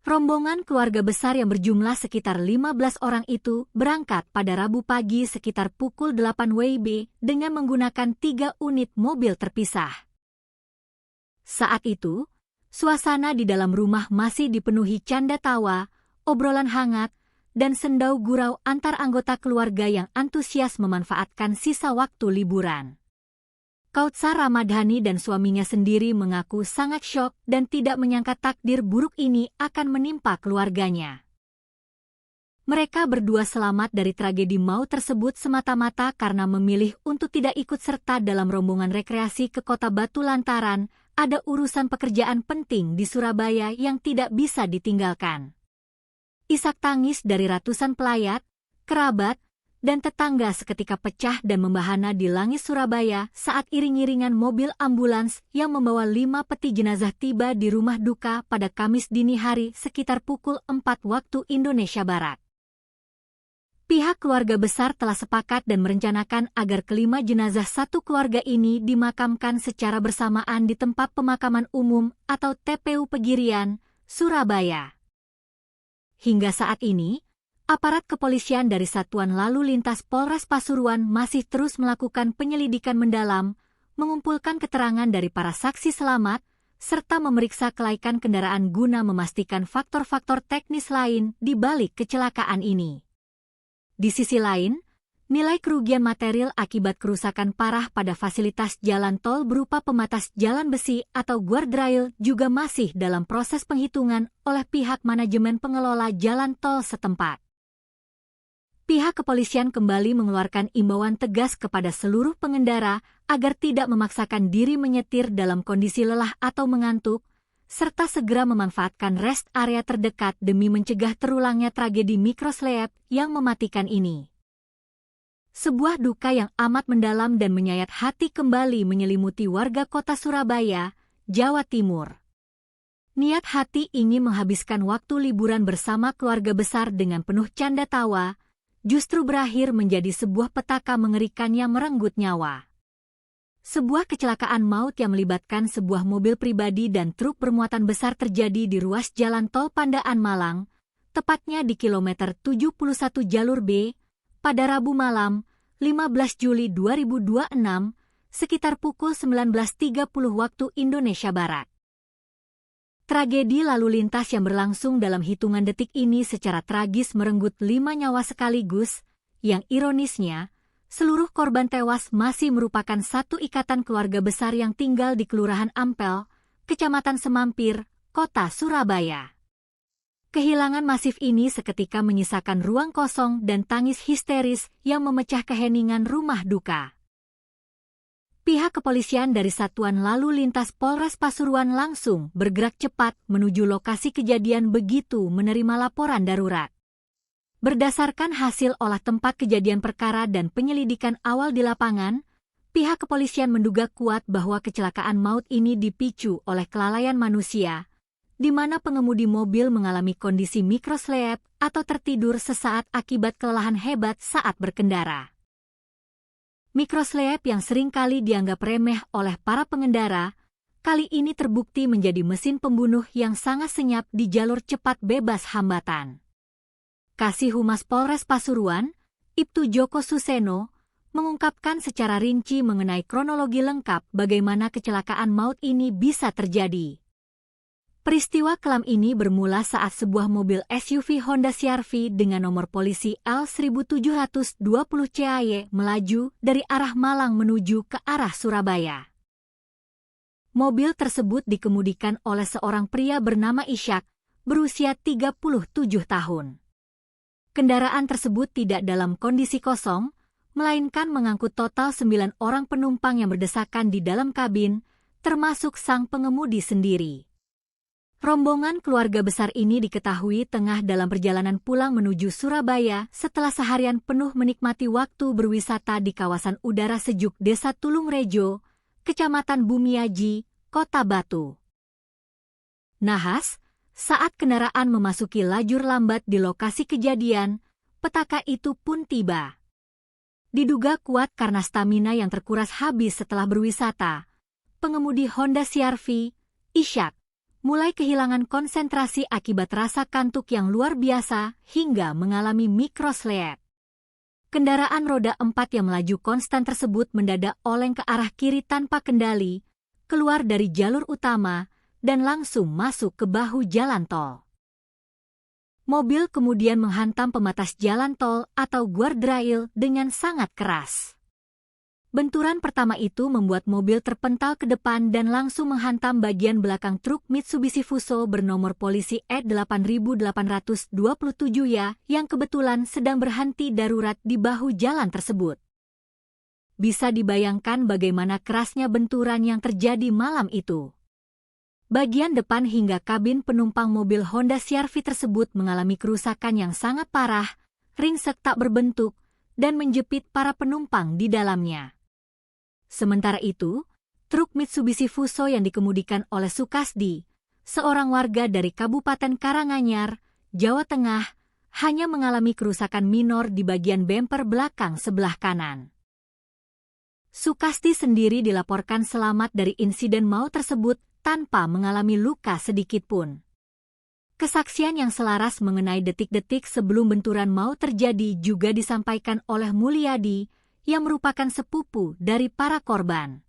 Speaker 1: Rombongan keluarga besar yang berjumlah sekitar 15 orang itu berangkat pada Rabu pagi sekitar pukul 8 WIB dengan menggunakan 3 unit mobil terpisah. Saat itu, suasana di dalam rumah masih dipenuhi canda tawa, obrolan hangat, dan sendau gurau antar anggota keluarga yang antusias memanfaatkan sisa waktu liburan. Kautsar Ramadhani dan suaminya sendiri mengaku sangat syok dan tidak menyangka takdir buruk ini akan menimpa keluarganya. Mereka berdua selamat dari tragedi maut tersebut semata-mata karena memilih untuk tidak ikut serta dalam rombongan rekreasi ke Kota Batu lantaran ada urusan pekerjaan penting di Surabaya yang tidak bisa ditinggalkan. Isak tangis dari ratusan pelayat, kerabat, dan tetangga seketika pecah dan membahana di langit Surabaya saat iring-iringan mobil ambulans yang membawa 5 peti jenazah tiba di rumah duka pada Kamis dini hari sekitar pukul 4 waktu Indonesia Barat. Pihak keluarga besar telah sepakat dan merencanakan agar kelima jenazah satu keluarga ini dimakamkan secara bersamaan di tempat pemakaman umum atau TPU Pegirian, Surabaya. Hingga saat ini, aparat kepolisian dari Satuan Lalu Lintas Polres Pasuruan masih terus melakukan penyelidikan mendalam, mengumpulkan keterangan dari para saksi selamat, serta memeriksa kelaikan kendaraan guna memastikan faktor-faktor teknis lain di balik kecelakaan ini. Di sisi lain, nilai kerugian material akibat kerusakan parah pada fasilitas jalan tol berupa pembatas jalan besi atau guardrail juga masih dalam proses penghitungan oleh pihak manajemen pengelola jalan tol setempat. Pihak kepolisian kembali mengeluarkan imbauan tegas kepada seluruh pengendara agar tidak memaksakan diri menyetir dalam kondisi lelah atau mengantuk, serta segera memanfaatkan rest area terdekat demi mencegah terulangnya tragedi mikroslep yang mematikan ini. Sebuah duka yang amat mendalam dan menyayat hati kembali menyelimuti warga kota Surabaya, Jawa Timur. Niat hati ingin menghabiskan waktu liburan bersama keluarga besar dengan penuh canda tawa, justru berakhir menjadi sebuah petaka mengerikan yang merenggut nyawa. Sebuah kecelakaan maut yang melibatkan sebuah mobil pribadi dan truk bermuatan besar terjadi di ruas jalan tol Pandaan Malang, tepatnya di kilometer 71 jalur B, pada Rabu malam, 15 Juli 2026, sekitar pukul 19.30 waktu Indonesia Barat. Tragedi lalu lintas yang berlangsung dalam hitungan detik ini secara tragis merenggut 5 nyawa sekaligus, yang ironisnya, seluruh korban tewas masih merupakan satu ikatan keluarga besar yang tinggal di Kelurahan Ampel, Kecamatan Semampir, Kota Surabaya. Kehilangan masif ini seketika menyisakan ruang kosong dan tangis histeris yang memecah keheningan rumah duka. Pihak kepolisian dari Satuan Lalu Lintas Polres Pasuruan langsung bergerak cepat menuju lokasi kejadian begitu menerima laporan darurat. Berdasarkan hasil olah tempat kejadian perkara dan penyelidikan awal di lapangan, pihak kepolisian menduga kuat bahwa kecelakaan maut ini dipicu oleh kelalaian manusia, di mana pengemudi mobil mengalami kondisi mikrosleep atau tertidur sesaat akibat kelelahan hebat saat berkendara. Mikrosleep yang seringkali dianggap remeh oleh para pengendara, kali ini terbukti menjadi mesin pembunuh yang sangat senyap di jalur cepat bebas hambatan. Kasih Humas Polres Pasuruan, Ibtu Joko Suseno, mengungkapkan secara rinci mengenai kronologi lengkap bagaimana kecelakaan maut ini bisa terjadi. Peristiwa kelam ini bermula saat sebuah mobil SUV Honda CR-V dengan nomor polisi L1720 CAY melaju dari arah Malang menuju ke arah Surabaya. Mobil tersebut dikemudikan oleh seorang pria bernama Ishak, berusia 37 tahun. Kendaraan tersebut tidak dalam kondisi kosong, melainkan mengangkut total 9 orang penumpang yang berdesakan di dalam kabin, termasuk sang pengemudi sendiri. Rombongan keluarga besar ini diketahui tengah dalam perjalanan pulang menuju Surabaya setelah seharian penuh menikmati waktu berwisata di kawasan udara sejuk Desa Tulungrejo, Kecamatan Bumiaji, Kota Batu. Nahas, saat kendaraan memasuki lajur lambat di lokasi kejadian, petaka itu pun tiba. Diduga kuat karena stamina yang terkuras habis setelah berwisata, pengemudi Honda CR-V, Ishak, mulai kehilangan konsentrasi akibat rasa kantuk yang luar biasa hingga mengalami mikrosleep. Kendaraan roda 4 yang melaju konstan tersebut mendadak oleng ke arah kiri tanpa kendali, keluar dari jalur utama, dan langsung masuk ke bahu jalan tol. Mobil kemudian menghantam pembatas jalan tol atau guardrail dengan sangat keras. Benturan pertama itu membuat mobil terpental ke depan dan langsung menghantam bagian belakang truk Mitsubishi Fuso bernomor polisi E8827 ya yang kebetulan sedang berhenti darurat di bahu jalan tersebut. Bisa dibayangkan bagaimana kerasnya benturan yang terjadi malam itu. Bagian depan hingga kabin penumpang mobil Honda CR-V tersebut mengalami kerusakan yang sangat parah, ringsek tak berbentuk, dan menjepit para penumpang di dalamnya. Sementara itu, truk Mitsubishi Fuso yang dikemudikan oleh Sukasdi, seorang warga dari Kabupaten Karanganyar, Jawa Tengah, hanya mengalami kerusakan minor di bagian bemper belakang sebelah kanan. Sukasdi sendiri dilaporkan selamat dari insiden maut tersebut tanpa mengalami luka sedikitpun. Kesaksian yang selaras mengenai detik-detik sebelum benturan maut terjadi juga disampaikan oleh Mulyadi, yang merupakan sepupu dari para korban.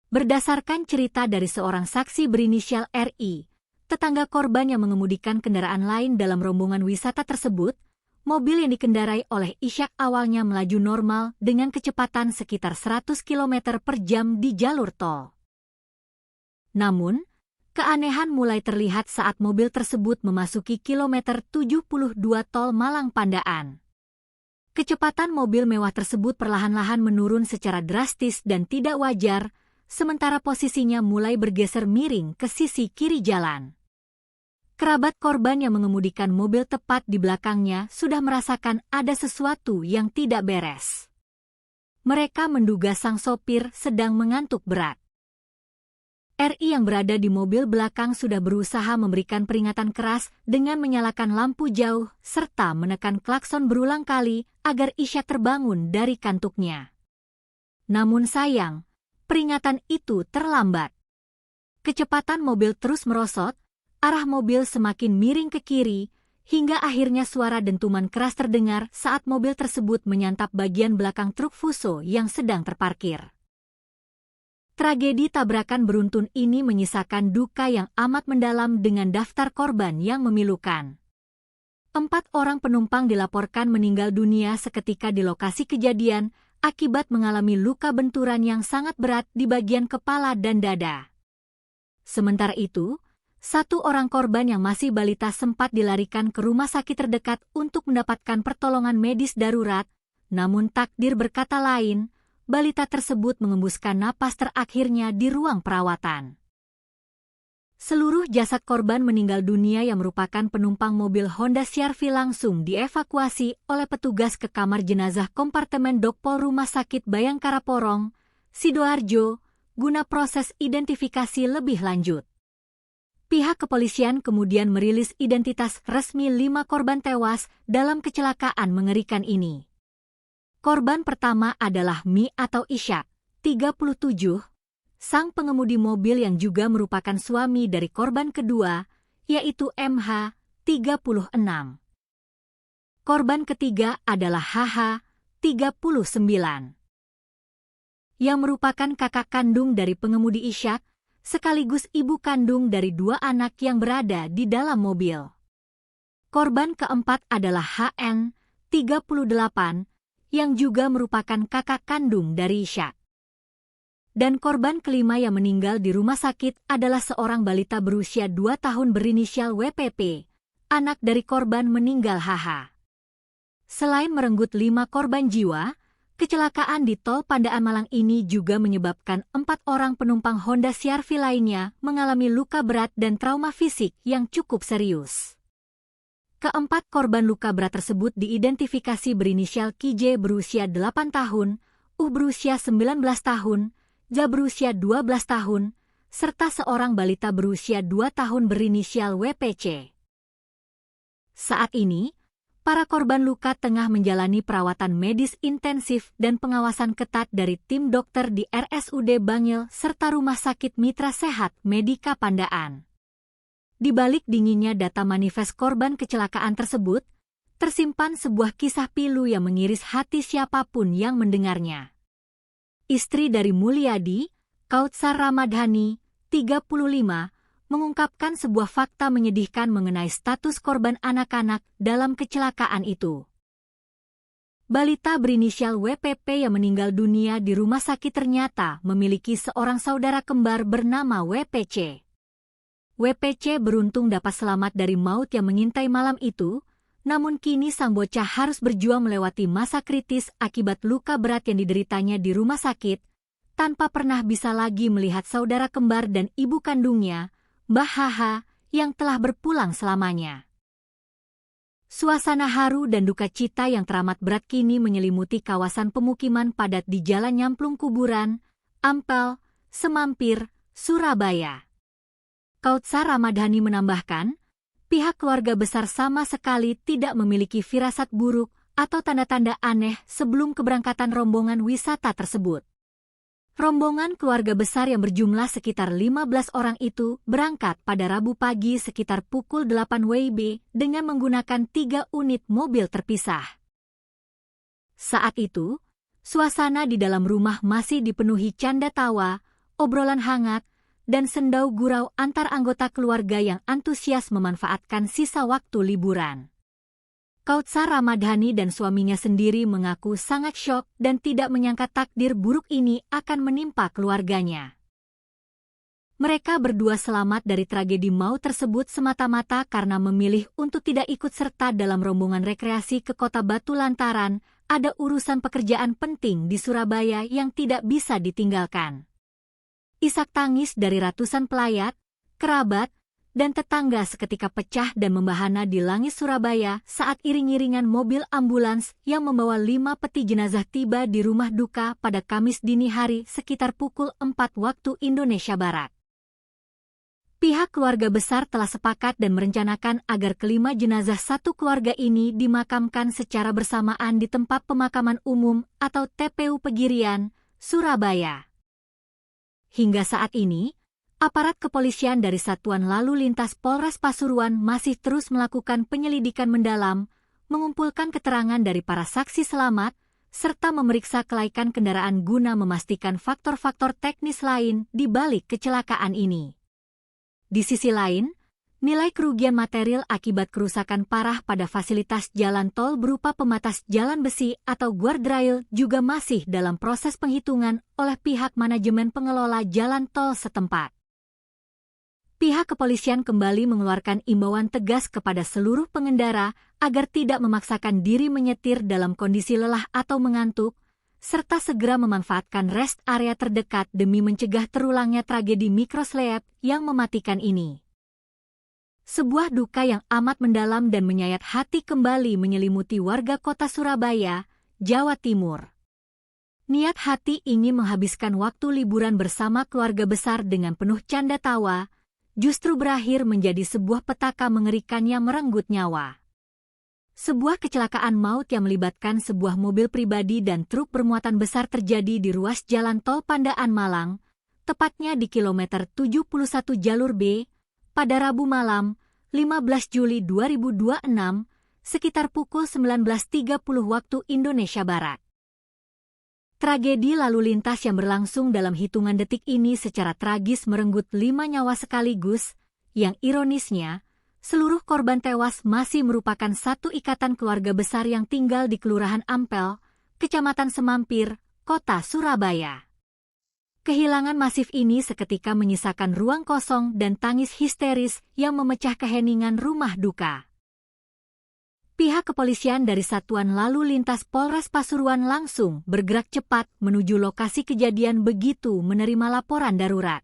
Speaker 1: Berdasarkan cerita dari seorang saksi berinisial RI, tetangga korban yang mengemudikan kendaraan lain dalam rombongan wisata tersebut, mobil yang dikendarai oleh Ishak awalnya melaju normal dengan kecepatan sekitar 100 km per jam di jalur tol. Namun, keanehan mulai terlihat saat mobil tersebut memasuki kilometer 72 tol Malang Pandaan. Kecepatan mobil mewah tersebut perlahan-lahan menurun secara drastis dan tidak wajar, sementara posisinya mulai bergeser miring ke sisi kiri jalan. Kerabat korban yang mengemudikan mobil tepat di belakangnya sudah merasakan ada sesuatu yang tidak beres. Mereka menduga sang sopir sedang mengantuk berat. RI yang berada di mobil belakang sudah berusaha memberikan peringatan keras dengan menyalakan lampu jauh serta menekan klakson berulang kali agar Ishak terbangun dari kantuknya. Namun sayang, peringatan itu terlambat. Kecepatan mobil terus merosot, arah mobil semakin miring ke kiri, hingga akhirnya suara dentuman keras terdengar saat mobil tersebut menyantap bagian belakang truk Fuso yang sedang terparkir. Tragedi tabrakan beruntun ini menyisakan duka yang amat mendalam dengan daftar korban yang memilukan. 4 orang penumpang dilaporkan meninggal dunia seketika di lokasi kejadian akibat mengalami luka benturan yang sangat berat di bagian kepala dan dada. Sementara itu, 1 orang korban yang masih balita sempat dilarikan ke rumah sakit terdekat untuk mendapatkan pertolongan medis darurat, namun takdir berkata lain, balita tersebut mengembuskan napas terakhirnya di ruang perawatan. Seluruh jasad korban meninggal dunia yang merupakan penumpang mobil Honda CR-V langsung dievakuasi oleh petugas ke kamar jenazah kompartemen Dokpol Rumah Sakit Bayangkara Porong, Sidoarjo, guna proses identifikasi lebih lanjut. Pihak kepolisian kemudian merilis identitas resmi 5 korban tewas dalam kecelakaan mengerikan ini. Korban pertama adalah Mi atau Isya, 37, sang pengemudi mobil yang juga merupakan suami dari korban kedua, yaitu MH, 36. Korban ketiga adalah HH, 39, yang merupakan kakak kandung dari pengemudi Isya, sekaligus ibu kandung dari 2 anak yang berada di dalam mobil. Korban keempat adalah HN, 38, yang juga merupakan kakak kandung dari Isya. Dan korban kelima yang meninggal di rumah sakit adalah seorang balita berusia 2 tahun berinisial WPP, anak dari korban meninggal HH. Selain merenggut 5 korban jiwa, kecelakaan di Tol Pandaan Malang ini juga menyebabkan 4 orang penumpang Honda CR-V lainnya mengalami luka berat dan trauma fisik yang cukup serius. Keempat korban luka berat tersebut diidentifikasi berinisial KJ berusia 8 tahun, berusia 19 tahun, Ja berusia 12 tahun, serta seorang balita berusia 2 tahun berinisial WPC. Saat ini, para korban luka tengah menjalani perawatan medis intensif dan pengawasan ketat dari tim dokter di RSUD Bangil serta Rumah Sakit Mitra Sehat Medika Pandaan. Di balik dinginnya data manifest korban kecelakaan tersebut, tersimpan sebuah kisah pilu yang mengiris hati siapapun yang mendengarnya. Istri dari Mulyadi, Kautsar Ramadhani, 35, mengungkapkan sebuah fakta menyedihkan mengenai status korban anak-anak dalam kecelakaan itu. Balita berinisial WPP yang meninggal dunia di rumah sakit ternyata memiliki seorang saudara kembar bernama WPC. WPC beruntung dapat selamat dari maut yang mengintai malam itu, namun kini sang bocah harus berjuang melewati masa kritis akibat luka berat yang dideritanya di rumah sakit, tanpa pernah bisa lagi melihat saudara kembar dan ibu kandungnya, Mbah HH, yang telah berpulang selamanya. Suasana haru dan duka cita yang teramat berat kini menyelimuti kawasan pemukiman padat di Jalan Nyamplung Kuburan, Ampel, Semampir, Surabaya. Kautsar Ramadhani menambahkan, pihak keluarga besar sama sekali tidak memiliki firasat buruk atau tanda-tanda aneh sebelum keberangkatan rombongan wisata tersebut. Rombongan keluarga besar yang berjumlah sekitar 15 orang itu berangkat pada Rabu pagi sekitar pukul 8 WIB dengan menggunakan 3 unit mobil terpisah. Saat itu, suasana di dalam rumah masih dipenuhi canda tawa, obrolan hangat, dan sendau gurau antar anggota keluarga yang antusias memanfaatkan sisa waktu liburan. Kautsar Ramadhani dan suaminya sendiri mengaku sangat syok dan tidak menyangka takdir buruk ini akan menimpa keluarganya. Mereka berdua selamat dari tragedi maut tersebut semata-mata karena memilih untuk tidak ikut serta dalam rombongan rekreasi ke Kota Batu lantaran ada urusan pekerjaan penting di Surabaya yang tidak bisa ditinggalkan. Isak tangis dari ratusan pelayat, kerabat, dan tetangga seketika pecah dan membahana di langit Surabaya saat iring-iringan mobil ambulans yang membawa 5 peti jenazah tiba di rumah duka pada Kamis dini hari sekitar pukul 4 waktu Indonesia Barat. Pihak keluarga besar telah sepakat dan merencanakan agar kelima jenazah satu keluarga ini dimakamkan secara bersamaan di tempat pemakaman umum atau TPU Pegirian, Surabaya. Hingga saat ini, aparat kepolisian dari Satuan Lalu Lintas Polres Pasuruan masih terus melakukan penyelidikan mendalam, mengumpulkan keterangan dari para saksi selamat, serta memeriksa kelaikan kendaraan guna memastikan faktor-faktor teknis lain di balik kecelakaan ini. Di sisi lain, nilai kerugian material akibat kerusakan parah pada fasilitas jalan tol berupa pembatas jalan besi atau guardrail juga masih dalam proses penghitungan oleh pihak manajemen pengelola jalan tol setempat. Pihak kepolisian kembali mengeluarkan imbauan tegas kepada seluruh pengendara agar tidak memaksakan diri menyetir dalam kondisi lelah atau mengantuk, serta segera memanfaatkan rest area terdekat demi mencegah terulangnya tragedi mikroslep yang mematikan ini. Sebuah duka yang amat mendalam dan menyayat hati kembali menyelimuti warga kota Surabaya, Jawa Timur. Niat hati ingin menghabiskan waktu liburan bersama keluarga besar dengan penuh canda tawa, justru berakhir menjadi sebuah petaka mengerikan yang merenggut nyawa. Sebuah kecelakaan maut yang melibatkan sebuah mobil pribadi dan truk bermuatan besar terjadi di ruas jalan tol Pandaan Malang, tepatnya di kilometer 71 jalur B, pada Rabu malam, 15 Juli 2026, sekitar pukul 19.30 waktu Indonesia Barat. Tragedi lalu lintas yang berlangsung dalam hitungan detik ini secara tragis merenggut 5 nyawa sekaligus, yang ironisnya, seluruh korban tewas masih merupakan satu ikatan keluarga besar yang tinggal di Kelurahan Ampel, Kecamatan Semampir, Kota Surabaya. Kehilangan masif ini seketika menyisakan ruang kosong dan tangis histeris yang memecah keheningan rumah duka. Pihak kepolisian dari Satuan Lalu Lintas Polres Pasuruan langsung bergerak cepat menuju lokasi kejadian begitu menerima laporan darurat.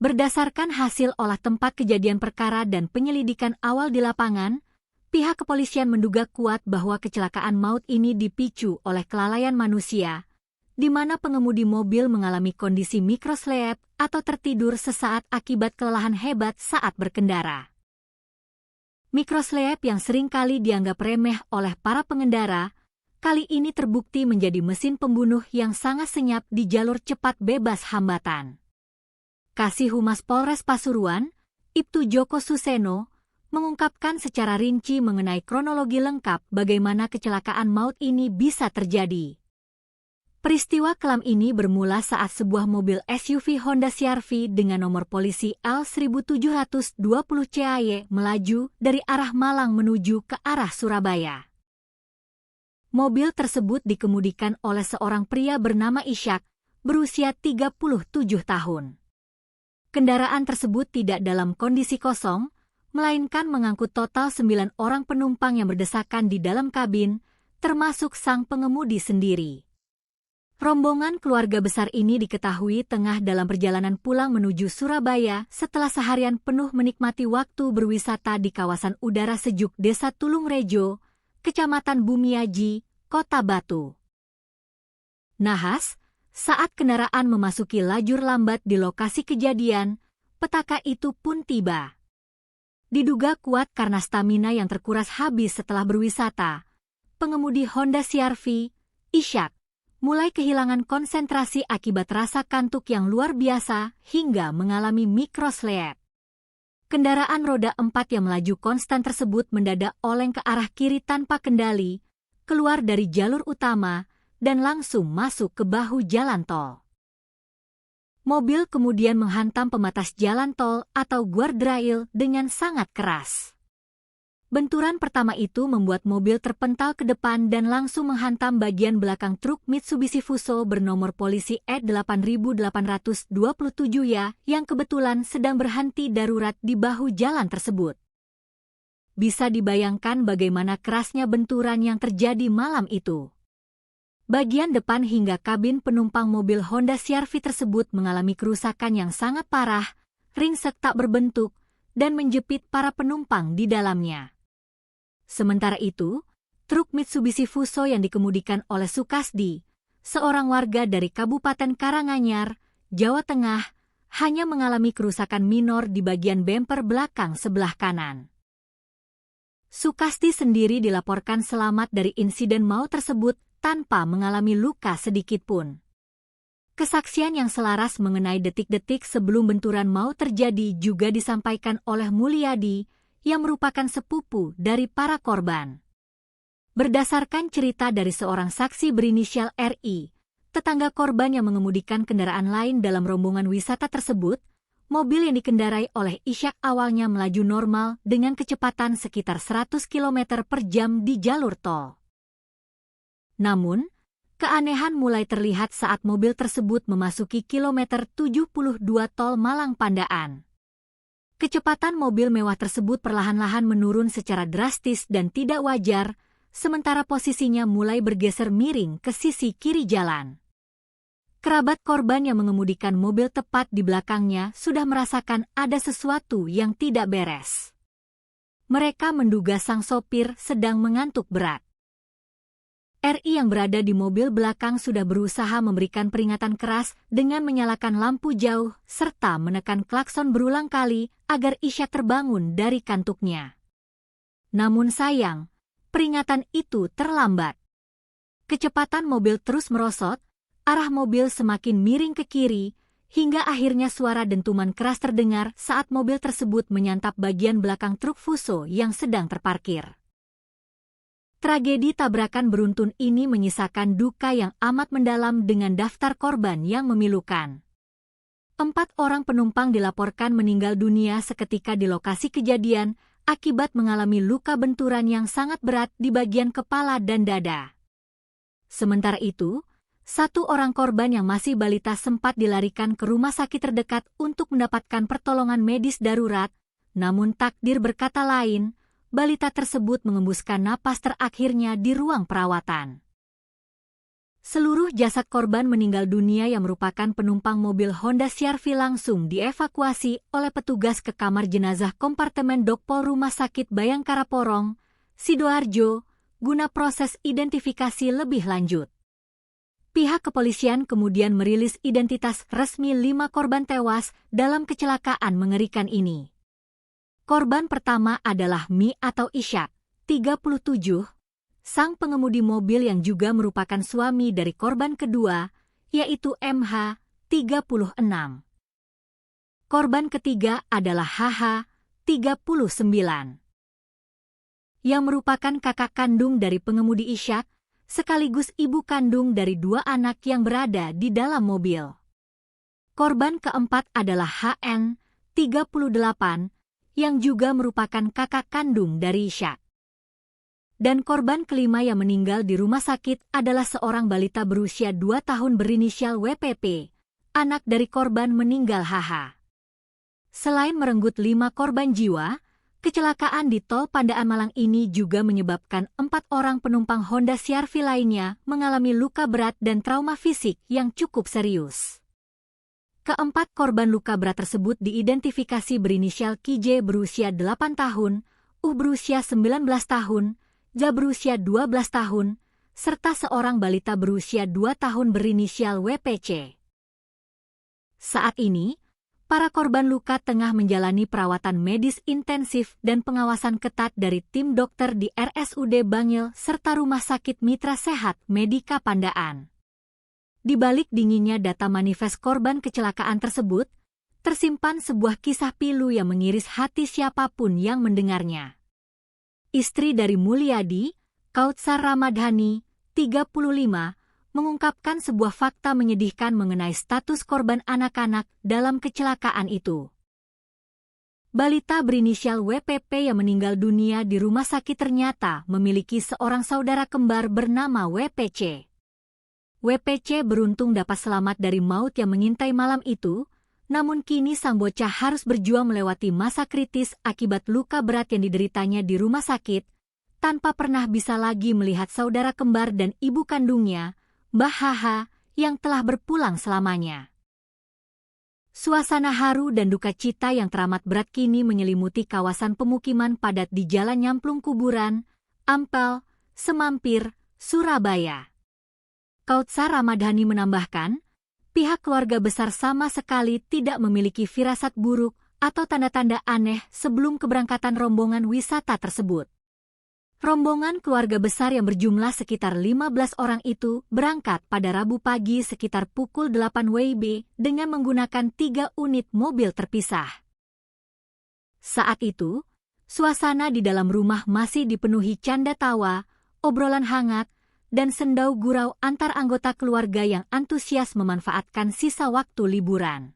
Speaker 1: Berdasarkan hasil olah tempat kejadian perkara dan penyelidikan awal di lapangan, pihak kepolisian menduga kuat bahwa kecelakaan maut ini dipicu oleh kelalaian manusia, di mana pengemudi mobil mengalami kondisi mikroslep atau tertidur sesaat akibat kelelahan hebat saat berkendara. Mikroslep yang seringkali dianggap remeh oleh para pengendara, kali ini terbukti menjadi mesin pembunuh yang sangat senyap di jalur cepat bebas hambatan. Kasih Humas Polres Pasuruan, Ibtu Joko Suseno, mengungkapkan secara rinci mengenai kronologi lengkap bagaimana kecelakaan maut ini bisa terjadi. Peristiwa kelam ini bermula saat sebuah mobil SUV Honda CR-V dengan nomor polisi L1720 CAY melaju dari arah Malang menuju ke arah Surabaya. Mobil tersebut dikemudikan oleh seorang pria bernama Ishak, berusia 37 tahun. Kendaraan tersebut tidak dalam kondisi kosong, melainkan mengangkut total 9 orang penumpang yang berdesakan di dalam kabin, termasuk sang pengemudi sendiri. Rombongan keluarga besar ini diketahui tengah dalam perjalanan pulang menuju Surabaya setelah seharian penuh menikmati waktu berwisata di kawasan udara sejuk Desa Tulungrejo, Kecamatan Bumiaji, Kota Batu. Nahas, saat kendaraan memasuki lajur lambat di lokasi kejadian, petaka itu pun tiba. Diduga kuat karena stamina yang terkuras habis setelah berwisata, pengemudi Honda CR-V, Ishak, mulai kehilangan konsentrasi akibat rasa kantuk yang luar biasa hingga mengalami mikroslep. Kendaraan roda 4 yang melaju konstan tersebut mendadak oleng ke arah kiri tanpa kendali, keluar dari jalur utama, dan langsung masuk ke bahu jalan tol. Mobil kemudian menghantam pembatas jalan tol atau guardrail dengan sangat keras. Benturan pertama itu membuat mobil terpental ke depan dan langsung menghantam bagian belakang truk Mitsubishi Fuso bernomor polisi E8827 yang kebetulan sedang berhenti darurat di bahu jalan tersebut. Bisa dibayangkan bagaimana kerasnya benturan yang terjadi malam itu. Bagian depan hingga kabin penumpang mobil Honda CR-V tersebut mengalami kerusakan yang sangat parah, ringsek tak berbentuk, dan menjepit para penumpang di dalamnya. Sementara itu, truk Mitsubishi Fuso yang dikemudikan oleh Sukasdi, seorang warga dari Kabupaten Karanganyar, Jawa Tengah, hanya mengalami kerusakan minor di bagian bemper belakang sebelah kanan. Sukasdi sendiri dilaporkan selamat dari insiden maut tersebut tanpa mengalami luka sedikitpun. Kesaksian yang selaras mengenai detik-detik sebelum benturan maut terjadi juga disampaikan oleh Mulyadi, yang merupakan sepupu dari para korban. Berdasarkan cerita dari seorang saksi berinisial RI, tetangga korban yang mengemudikan kendaraan lain dalam rombongan wisata tersebut, mobil yang dikendarai oleh Ishak awalnya melaju normal dengan kecepatan sekitar 100 km per jam di jalur tol. Namun, keanehan mulai terlihat saat mobil tersebut memasuki kilometer 72 tol Malang Pandaan. Kecepatan mobil mewah tersebut perlahan-lahan menurun secara drastis dan tidak wajar, sementara posisinya mulai bergeser miring ke sisi kiri jalan. Kerabat korban yang mengemudikan mobil tepat di belakangnya sudah merasakan ada sesuatu yang tidak beres. Mereka menduga sang sopir sedang mengantuk berat. RI yang berada di mobil belakang sudah berusaha memberikan peringatan keras dengan menyalakan lampu jauh serta menekan klakson berulang kali agar Ishak terbangun dari kantuknya. Namun sayang, peringatan itu terlambat. Kecepatan mobil terus merosot, arah mobil semakin miring ke kiri, hingga akhirnya suara dentuman keras terdengar saat mobil tersebut menyantap bagian belakang truk Fuso yang sedang terparkir. Tragedi tabrakan beruntun ini menyisakan duka yang amat mendalam dengan daftar korban yang memilukan. 4 orang penumpang dilaporkan meninggal dunia seketika di lokasi kejadian, akibat mengalami luka benturan yang sangat berat di bagian kepala dan dada. Sementara itu, 1 orang korban yang masih balita sempat dilarikan ke rumah sakit terdekat untuk mendapatkan pertolongan medis darurat, namun takdir berkata lain, balita tersebut mengembuskan napas terakhirnya di ruang perawatan. Seluruh jasad korban meninggal dunia yang merupakan penumpang mobil Honda CR-V langsung dievakuasi oleh petugas ke kamar jenazah kompartemen Dokpol Rumah Sakit Bayangkara Porong, Sidoarjo, guna proses identifikasi lebih lanjut. Pihak kepolisian kemudian merilis identitas resmi 5 korban tewas dalam kecelakaan mengerikan ini. Korban pertama adalah Mi atau Ishak, 37, sang pengemudi mobil yang juga merupakan suami dari korban kedua, yaitu MH, 36. Korban ketiga adalah HH, 39. Yang merupakan kakak kandung dari pengemudi Ishak, sekaligus ibu kandung dari 2 anak yang berada di dalam mobil. Korban keempat adalah HN, 38, yang juga merupakan kakak kandung dari Ishak. Dan korban kelima yang meninggal di rumah sakit adalah seorang balita berusia 2 tahun berinisial WPP, anak dari korban meninggal HH. Selain merenggut 5 korban jiwa, kecelakaan di tol Pandaan Malang ini juga menyebabkan 4 orang penumpang Honda CR-V lainnya mengalami luka berat dan trauma fisik yang cukup serius. Keempat korban luka berat tersebut diidentifikasi berinisial KJ berusia 8 tahun, berusia 19 tahun, Ja berusia 12 tahun, serta seorang balita berusia 2 tahun berinisial WPC. Saat ini, para korban luka tengah menjalani perawatan medis intensif dan pengawasan ketat dari tim dokter di RSUD Bangil serta Rumah Sakit Mitra Sehat Medika Pandaan. Di balik dinginnya data manifest korban kecelakaan tersebut, tersimpan sebuah kisah pilu yang mengiris hati siapapun yang mendengarnya. Istri dari Mulyadi, Kautsar Ramadhani, 35, mengungkapkan sebuah fakta menyedihkan mengenai status korban anak-anak dalam kecelakaan itu. Balita berinisial WPP yang meninggal dunia di rumah sakit ternyata memiliki seorang saudara kembar bernama WPC. WPC beruntung dapat selamat dari maut yang mengintai malam itu, namun kini sang bocah harus berjuang melewati masa kritis akibat luka berat yang dideritanya di rumah sakit, tanpa pernah bisa lagi melihat saudara kembar dan ibu kandungnya, Mbah HH, yang telah berpulang selamanya. Suasana haru dan duka cita yang teramat berat kini menyelimuti kawasan pemukiman padat di Jalan Nyamplung Kuburan, Ampel, Semampir, Surabaya. Kautsar Ramadhani menambahkan, pihak keluarga besar sama sekali tidak memiliki firasat buruk atau tanda-tanda aneh sebelum keberangkatan rombongan wisata tersebut. Rombongan keluarga besar yang berjumlah sekitar 15 orang itu berangkat pada Rabu pagi sekitar pukul 8 WIB dengan menggunakan 3 unit mobil terpisah. Saat itu, suasana di dalam rumah masih dipenuhi canda tawa, obrolan hangat, dan sendau gurau antar anggota keluarga yang antusias memanfaatkan sisa waktu liburan.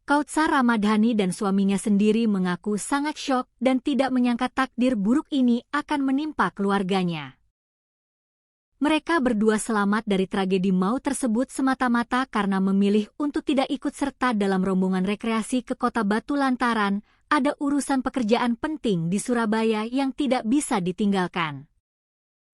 Speaker 1: Kautsar Ramadhani dan suaminya sendiri mengaku sangat syok dan tidak menyangka takdir buruk ini akan menimpa keluarganya. Mereka berdua selamat dari tragedi maut tersebut semata-mata karena memilih untuk tidak ikut serta dalam rombongan rekreasi ke Kota Batu lantaran ada urusan pekerjaan penting di Surabaya yang tidak bisa ditinggalkan.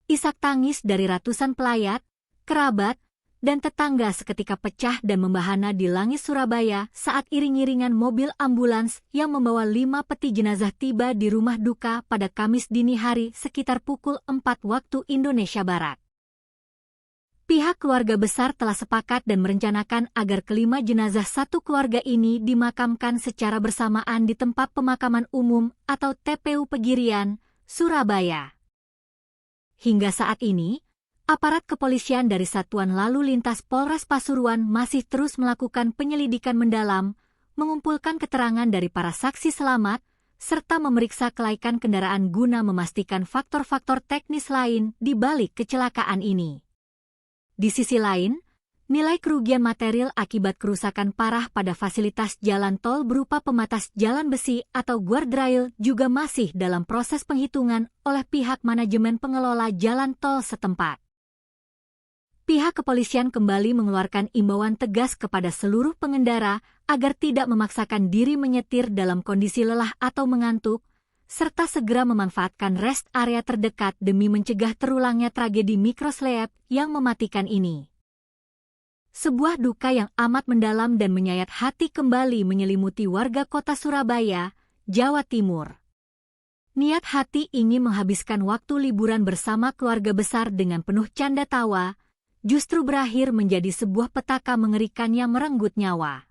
Speaker 1: Isak tangis dari ratusan pelayat, kerabat, dan tetangga seketika pecah dan membahana di langit Surabaya saat iring-iringan mobil ambulans yang membawa 5 peti jenazah tiba di rumah duka pada Kamis dini hari sekitar pukul 4 waktu Indonesia Barat. Pihak keluarga besar telah sepakat dan merencanakan agar kelima jenazah satu keluarga ini dimakamkan secara bersamaan di tempat pemakaman umum atau TPU Pegirian, Surabaya. Hingga saat ini, aparat kepolisian dari Satuan Lalu Lintas Polres Pasuruan masih terus melakukan penyelidikan mendalam, mengumpulkan keterangan dari para saksi selamat, serta memeriksa kelaikan kendaraan guna memastikan faktor-faktor teknis lain di balik kecelakaan ini. Di sisi lain, nilai kerugian material akibat kerusakan parah pada fasilitas jalan tol berupa pembatas jalan besi atau guardrail juga masih dalam proses penghitungan oleh pihak manajemen pengelola jalan tol setempat. Pihak kepolisian kembali mengeluarkan imbauan tegas kepada seluruh pengendara agar tidak memaksakan diri menyetir dalam kondisi lelah atau mengantuk, serta segera memanfaatkan rest area terdekat demi mencegah terulangnya tragedi mikroslep yang mematikan ini. Sebuah duka yang amat mendalam dan menyayat hati kembali menyelimuti warga kota Surabaya, Jawa Timur. Niat hati ingin menghabiskan waktu liburan bersama keluarga besar dengan penuh canda tawa, justru berakhir menjadi sebuah petaka mengerikan yang merenggut nyawa.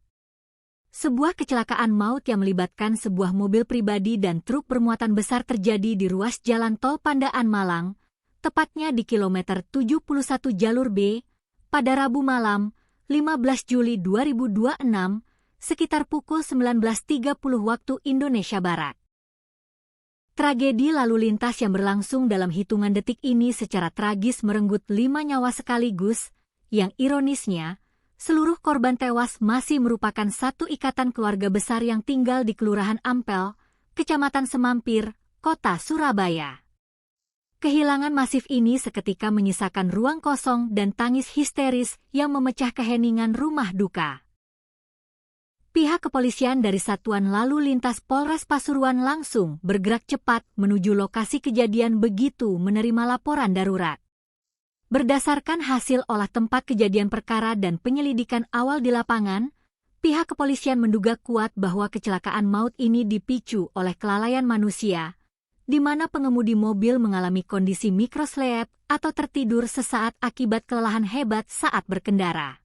Speaker 1: Sebuah kecelakaan maut yang melibatkan sebuah mobil pribadi dan truk bermuatan besar terjadi di ruas jalan tol Pandaan Malang, tepatnya di kilometer 71 jalur B, pada Rabu malam, 15 Juli 2026, sekitar pukul 19.30 waktu Indonesia Barat. Tragedi lalu lintas yang berlangsung dalam hitungan detik ini secara tragis merenggut 5 nyawa sekaligus, yang ironisnya, seluruh korban tewas masih merupakan satu ikatan keluarga besar yang tinggal di Kelurahan Ampel, Kecamatan Semampir, Kota Surabaya. Kehilangan masif ini seketika menyisakan ruang kosong dan tangis histeris yang memecah keheningan rumah duka. Pihak kepolisian dari Satuan Lalu Lintas Polres Pasuruan langsung bergerak cepat menuju lokasi kejadian begitu menerima laporan darurat. Berdasarkan hasil olah tempat kejadian perkara dan penyelidikan awal di lapangan, pihak kepolisian menduga kuat bahwa kecelakaan maut ini dipicu oleh kelalaian manusia, di mana pengemudi mobil mengalami kondisi mikroslep atau tertidur sesaat akibat kelelahan hebat saat berkendara.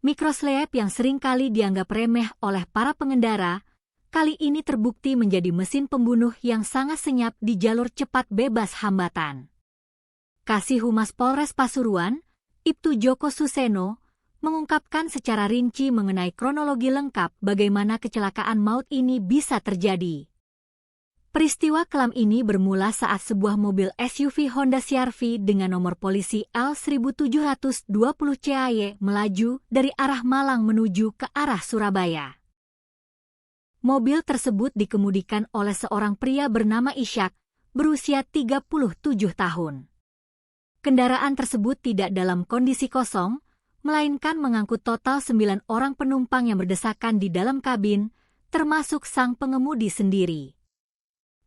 Speaker 1: Mikroslep yang seringkali dianggap remeh oleh para pengendara, kali ini terbukti menjadi mesin pembunuh yang sangat senyap di jalur cepat bebas hambatan. Kasih Humas Polres Pasuruan, Ibtu Joko Suseno, mengungkapkan secara rinci mengenai kronologi lengkap bagaimana kecelakaan maut ini bisa terjadi. Peristiwa kelam ini bermula saat sebuah mobil SUV Honda CR-V dengan nomor polisi L1720 CAY melaju dari arah Malang menuju ke arah Surabaya. Mobil tersebut dikemudikan oleh seorang pria bernama Ishak, berusia 37 tahun. Kendaraan tersebut tidak dalam kondisi kosong, melainkan mengangkut total 9 orang penumpang yang berdesakan di dalam kabin, termasuk sang pengemudi sendiri.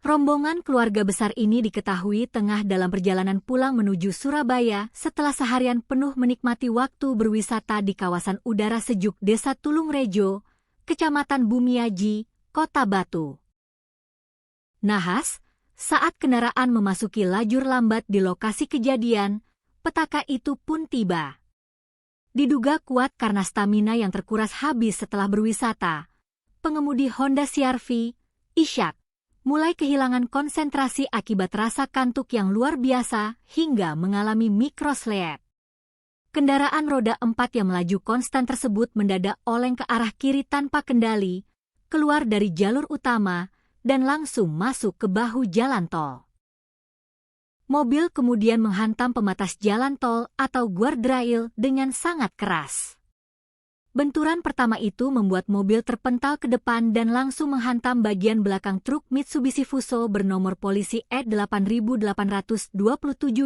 Speaker 1: Rombongan keluarga besar ini diketahui tengah dalam perjalanan pulang menuju Surabaya setelah seharian penuh menikmati waktu berwisata di kawasan udara sejuk Desa Tulungrejo, Kecamatan Bumiaji, Kota Batu. Nahas, saat kendaraan memasuki lajur lambat di lokasi kejadian, petaka itu pun tiba. Diduga kuat karena stamina yang terkuras habis setelah berwisata, pengemudi Honda CR-V, Ishak, mulai kehilangan konsentrasi akibat rasa kantuk yang luar biasa hingga mengalami mikroslep. Kendaraan roda 4 yang melaju konstan tersebut mendadak oleng ke arah kiri tanpa kendali, keluar dari jalur utama, dan langsung masuk ke bahu jalan tol. Mobil kemudian menghantam pembatas jalan tol atau guardrail dengan sangat keras. Benturan pertama itu membuat mobil terpental ke depan dan langsung menghantam bagian belakang truk Mitsubishi Fuso bernomor polisi E8827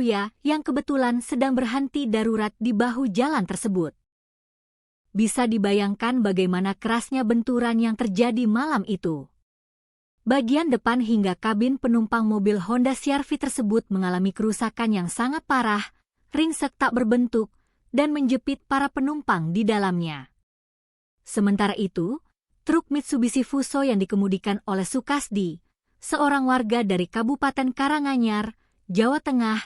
Speaker 1: ya yang kebetulan sedang berhenti darurat di bahu jalan tersebut. Bisa dibayangkan bagaimana kerasnya benturan yang terjadi malam itu. Bagian depan hingga kabin penumpang mobil Honda CR-V tersebut mengalami kerusakan yang sangat parah, ringsek tak berbentuk, dan menjepit para penumpang di dalamnya. Sementara itu, truk Mitsubishi Fuso yang dikemudikan oleh Sukasdi, seorang warga dari Kabupaten Karanganyar, Jawa Tengah,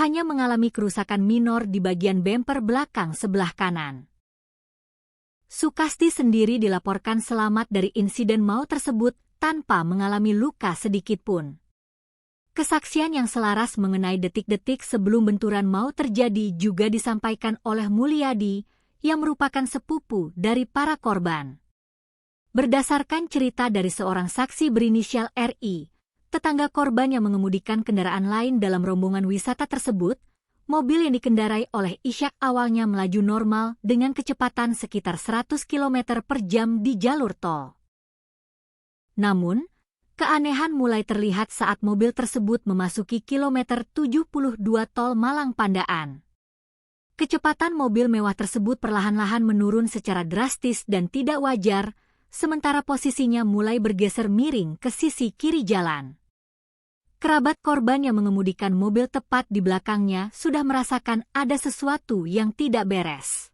Speaker 1: hanya mengalami kerusakan minor di bagian bemper belakang sebelah kanan. Sukasdi sendiri dilaporkan selamat dari insiden maut tersebut tanpa mengalami luka sedikitpun. Kesaksian yang selaras mengenai detik-detik sebelum benturan maut terjadi juga disampaikan oleh Mulyadi, yang merupakan sepupu dari para korban. Berdasarkan cerita dari seorang saksi berinisial RI, tetangga korban yang mengemudikan kendaraan lain dalam rombongan wisata tersebut, mobil yang dikendarai oleh Ishak awalnya melaju normal dengan kecepatan sekitar 100 km per jam di jalur tol. Namun, keanehan mulai terlihat saat mobil tersebut memasuki kilometer 72 tol Malang Pandaan. Kecepatan mobil mewah tersebut perlahan-lahan menurun secara drastis dan tidak wajar, sementara posisinya mulai bergeser miring ke sisi kiri jalan. Kerabat korban yang mengemudikan mobil tepat di belakangnya sudah merasakan ada sesuatu yang tidak beres.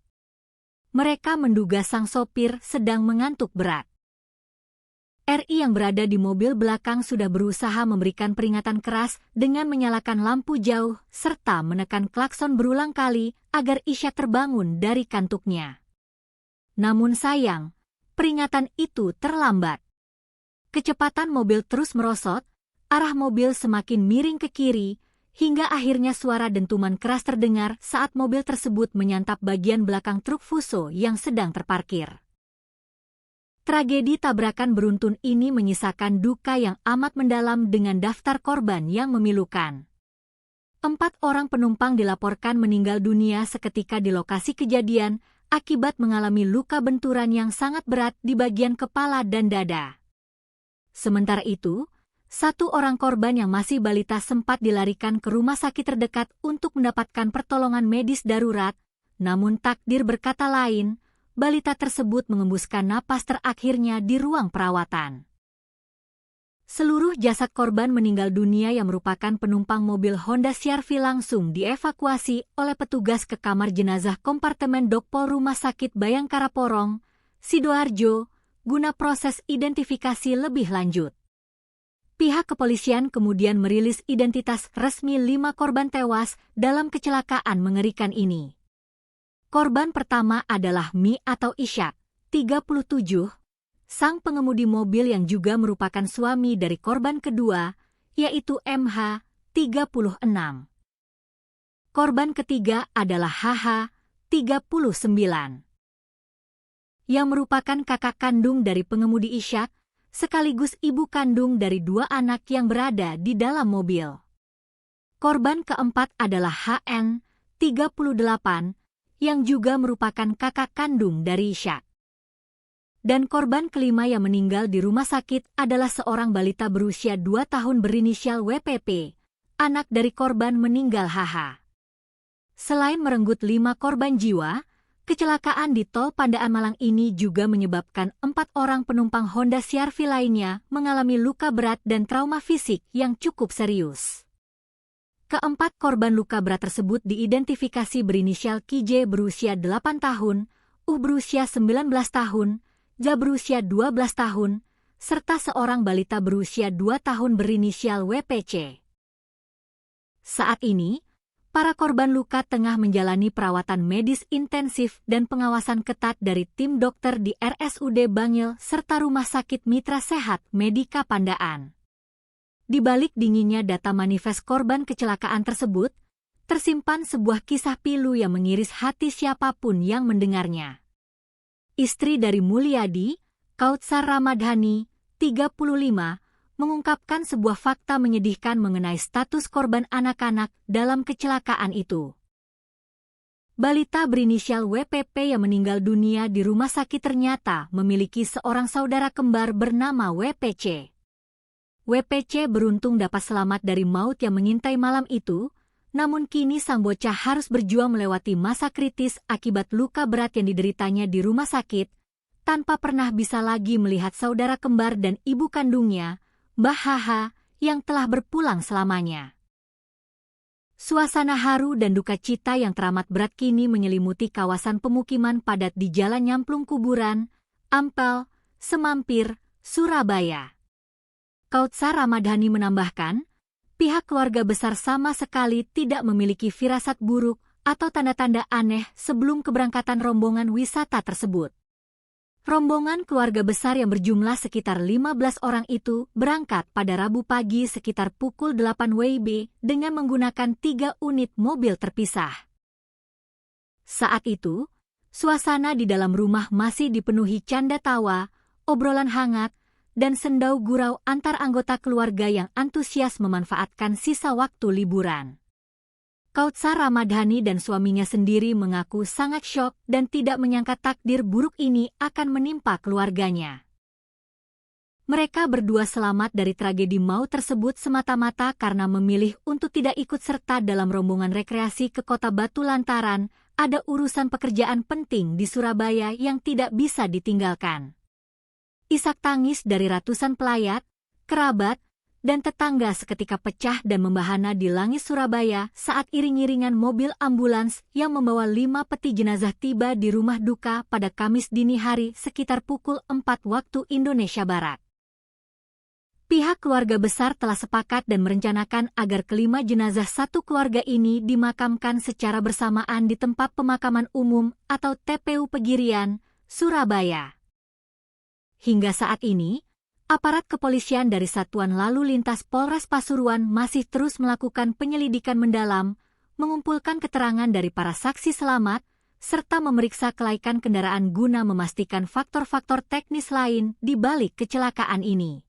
Speaker 1: Mereka menduga sang sopir sedang mengantuk berat. RI yang berada di mobil belakang sudah berusaha memberikan peringatan keras dengan menyalakan lampu jauh serta menekan klakson berulang kali agar Ishak terbangun dari kantuknya. Namun sayang, peringatan itu terlambat. Kecepatan mobil terus merosot, arah mobil semakin miring ke kiri, hingga akhirnya suara dentuman keras terdengar saat mobil tersebut menyantap bagian belakang truk Fuso yang sedang terparkir. Tragedi tabrakan beruntun ini menyisakan duka yang amat mendalam dengan daftar korban yang memilukan. 4 orang penumpang dilaporkan meninggal dunia seketika di lokasi kejadian akibat mengalami luka benturan yang sangat berat di bagian kepala dan dada. Sementara itu, 1 orang korban yang masih balita sempat dilarikan ke rumah sakit terdekat untuk mendapatkan pertolongan medis darurat, namun takdir berkata lain, balita tersebut mengembuskan napas terakhirnya di ruang perawatan. Seluruh jasad korban meninggal dunia yang merupakan penumpang mobil Honda CR-V langsung dievakuasi oleh petugas ke kamar jenazah kompartemen Dokpol Rumah Sakit Bayangkara Porong, Sidoarjo, guna proses identifikasi lebih lanjut. Pihak kepolisian kemudian merilis identitas resmi 5 korban tewas dalam kecelakaan mengerikan ini. Korban pertama adalah Mi atau Ishak, 37, sang pengemudi mobil yang juga merupakan suami dari korban kedua, yaitu MH, 36. Korban ketiga adalah HH, 39. Yang merupakan kakak kandung dari pengemudi Ishak, sekaligus ibu kandung dari 2 anak yang berada di dalam mobil. Korban keempat adalah HN, 38, yang juga merupakan kakak kandung dari Ishak. Dan korban kelima yang meninggal di rumah sakit adalah seorang balita berusia 2 tahun berinisial WPP, anak dari korban meninggal HH. Selain merenggut 5 korban jiwa, kecelakaan di tol Pandaan Malang ini juga menyebabkan 4 orang penumpang Honda CR-V lainnya mengalami luka berat dan trauma fisik yang cukup serius. Keempat korban luka berat tersebut diidentifikasi berinisial KJ berusia 8 tahun, berusia 19 tahun, Ja berusia 12 tahun, serta seorang balita berusia 2 tahun berinisial WPC. Saat ini, para korban luka tengah menjalani perawatan medis intensif dan pengawasan ketat dari tim dokter di RSUD Bangil serta Rumah Sakit Mitra Sehat Medika Pandaan. Di balik dinginnya data manifest korban kecelakaan tersebut, tersimpan sebuah kisah pilu yang mengiris hati siapapun yang mendengarnya. Istri dari Mulyadi, Kautsar Ramadhani, 35, mengungkapkan sebuah fakta menyedihkan mengenai status korban anak-anak dalam kecelakaan itu. Balita berinisial WPP yang meninggal dunia di rumah sakit ternyata memiliki seorang saudara kembar bernama WPC. WPC beruntung dapat selamat dari maut yang mengintai malam itu, namun kini sang bocah harus berjuang melewati masa kritis akibat luka berat yang dideritanya di rumah sakit, tanpa pernah bisa lagi melihat saudara kembar dan ibu kandungnya, Mbah Haha, yang telah berpulang selamanya. Suasana haru dan duka cita yang teramat berat kini menyelimuti kawasan pemukiman padat di Jalan Nyamplung Kuburan, Ampel, Semampir, Surabaya. Kautsar Ramadhani menambahkan, pihak keluarga besar sama sekali tidak memiliki firasat buruk atau tanda-tanda aneh sebelum keberangkatan rombongan wisata tersebut. Rombongan keluarga besar yang berjumlah sekitar 15 orang itu berangkat pada Rabu pagi sekitar pukul 8 WIB dengan menggunakan 3 unit mobil terpisah. Saat itu, suasana di dalam rumah masih dipenuhi canda tawa, obrolan hangat, dan sendau gurau antar anggota keluarga yang antusias memanfaatkan sisa waktu liburan. Kautsar Ramadhani dan suaminya sendiri mengaku sangat syok dan tidak menyangka takdir buruk ini akan menimpa keluarganya. Mereka berdua selamat dari tragedi maut tersebut semata-mata karena memilih untuk tidak ikut serta dalam rombongan rekreasi ke Kota Batu lantaran ada urusan pekerjaan penting di Surabaya yang tidak bisa ditinggalkan. Isak tangis dari ratusan pelayat, kerabat, dan tetangga seketika pecah dan membahana di langit Surabaya saat iring-iringan mobil ambulans yang membawa 5 peti jenazah tiba di rumah duka pada Kamis dini hari sekitar pukul 4 waktu Indonesia Barat. Pihak keluarga besar telah sepakat dan merencanakan agar kelima jenazah satu keluarga ini dimakamkan secara bersamaan di tempat pemakaman umum atau TPU Pegirian, Surabaya. Hingga saat ini, aparat kepolisian dari Satuan Lalu Lintas Polres Pasuruan masih terus melakukan penyelidikan mendalam, mengumpulkan keterangan dari para saksi selamat, serta memeriksa kelaikan kendaraan guna memastikan faktor-faktor teknis lain di balik kecelakaan ini.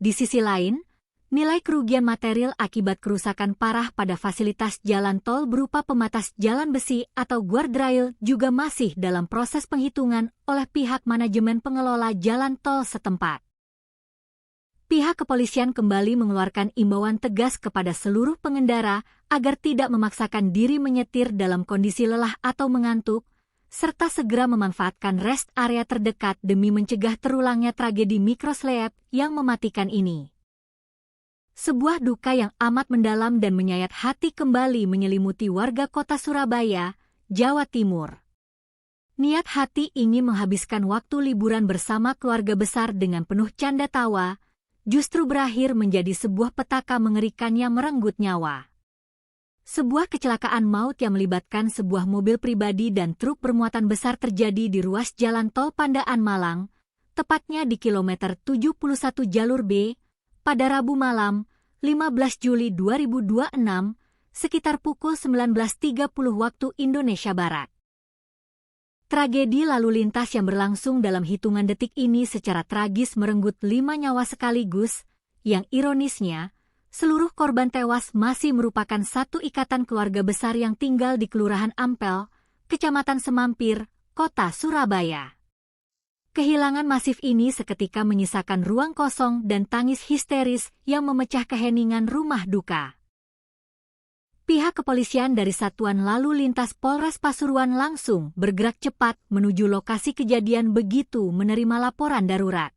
Speaker 1: Di sisi lain, nilai kerugian material akibat kerusakan parah pada fasilitas jalan tol berupa pembatas jalan besi atau guardrail juga masih dalam proses penghitungan oleh pihak manajemen pengelola jalan tol setempat. Pihak kepolisian kembali mengeluarkan imbauan tegas kepada seluruh pengendara agar tidak memaksakan diri menyetir dalam kondisi lelah atau mengantuk, serta segera memanfaatkan rest area terdekat demi mencegah terulangnya tragedi mikroslep yang mematikan ini. Sebuah duka yang amat mendalam dan menyayat hati kembali menyelimuti warga kota Surabaya, Jawa Timur. Niat hati ingin menghabiskan waktu liburan bersama keluarga besar dengan penuh canda tawa, justru berakhir menjadi sebuah petaka mengerikan yang merenggut nyawa. Sebuah kecelakaan maut yang melibatkan sebuah mobil pribadi dan truk bermuatan besar terjadi di ruas jalan tol Pandaan Malang, tepatnya di kilometer 71 jalur B, pada Rabu malam, 15 Juli 2026, sekitar pukul 19.30 waktu Indonesia Barat. Tragedi lalu lintas yang berlangsung dalam hitungan detik ini secara tragis merenggut 5 nyawa sekaligus, yang ironisnya, seluruh korban tewas masih merupakan satu ikatan keluarga besar yang tinggal di Kelurahan Ampel, Kecamatan Semampir, Kota Surabaya. Kehilangan masif ini seketika menyisakan ruang kosong dan tangis histeris yang memecah keheningan rumah duka. Pihak kepolisian dari Satuan Lalu Lintas Polres Pasuruan langsung bergerak cepat menuju lokasi kejadian begitu menerima laporan darurat.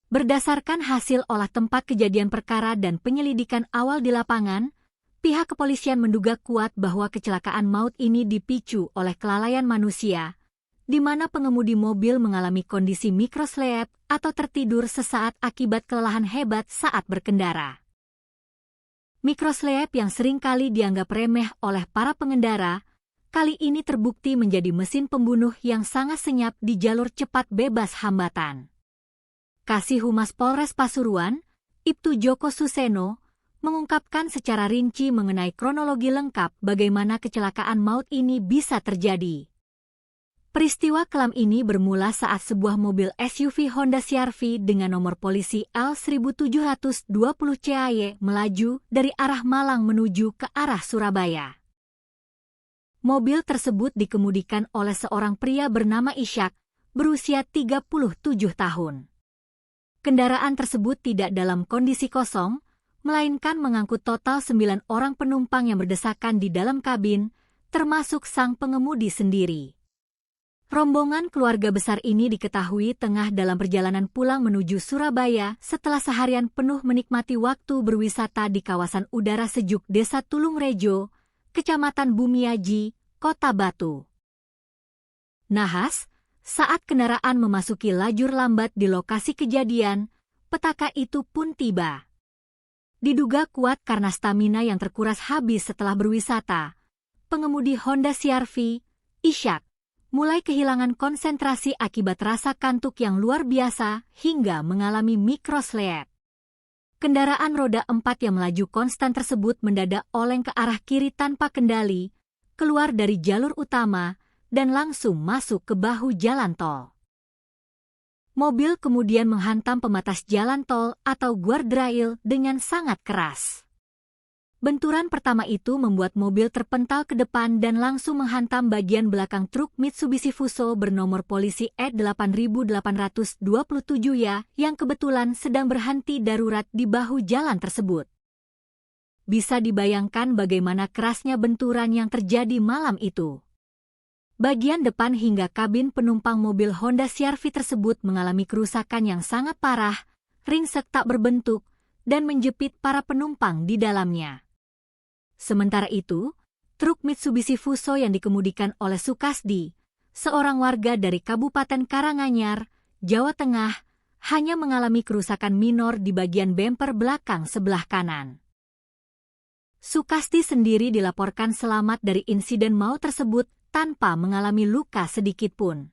Speaker 1: Berdasarkan hasil olah tempat kejadian perkara dan penyelidikan awal di lapangan, pihak kepolisian menduga kuat bahwa kecelakaan maut ini dipicu oleh kelalaian manusia, di mana pengemudi mobil mengalami kondisi mikroslep atau tertidur sesaat akibat kelelahan hebat saat berkendara. Mikroslep yang seringkali dianggap remeh oleh para pengendara, kali ini terbukti menjadi mesin pembunuh yang sangat senyap di jalur cepat bebas hambatan. Kasih Humas Polres Pasuruan, Ibtu Joko Suseno, mengungkapkan secara rinci mengenai kronologi lengkap bagaimana kecelakaan maut ini bisa terjadi. Peristiwa kelam ini bermula saat sebuah mobil SUV Honda CR-V dengan nomor polisi L1720 CAY melaju dari arah Malang menuju ke arah Surabaya. Mobil tersebut dikemudikan oleh seorang pria bernama Ishak, berusia 37 tahun. Kendaraan tersebut tidak dalam kondisi kosong, melainkan mengangkut total 9 orang penumpang yang berdesakan di dalam kabin, termasuk sang pengemudi sendiri. Rombongan keluarga besar ini diketahui tengah dalam perjalanan pulang menuju Surabaya setelah seharian penuh menikmati waktu berwisata di kawasan udara sejuk Desa Tulungrejo, Kecamatan Bumiaji, Kota Batu. Nahas, saat kendaraan memasuki lajur lambat di lokasi kejadian, petaka itu pun tiba. Diduga kuat karena stamina yang terkuras habis setelah berwisata, pengemudi Honda CR-V, Ishak, mulai kehilangan konsentrasi akibat rasa kantuk yang luar biasa hingga mengalami mikrosleep. Kendaraan roda 4 yang melaju konstan tersebut mendadak oleng ke arah kiri tanpa kendali, keluar dari jalur utama, dan langsung masuk ke bahu jalan tol. Mobil kemudian menghantam pembatas jalan tol atau guardrail dengan sangat keras. Benturan pertama itu membuat mobil terpental ke depan dan langsung menghantam bagian belakang truk Mitsubishi Fuso bernomor polisi E8827 yang kebetulan sedang berhenti darurat di bahu jalan tersebut. Bisa dibayangkan bagaimana kerasnya benturan yang terjadi malam itu. Bagian depan hingga kabin penumpang mobil Honda CR-V tersebut mengalami kerusakan yang sangat parah, ringsek tak berbentuk, dan menjepit para penumpang di dalamnya. Sementara itu, truk Mitsubishi Fuso yang dikemudikan oleh Sukasdi, seorang warga dari Kabupaten Karanganyar, Jawa Tengah, hanya mengalami kerusakan minor di bagian bemper belakang sebelah kanan. Sukasdi sendiri dilaporkan selamat dari insiden maut tersebut tanpa mengalami luka sedikitpun.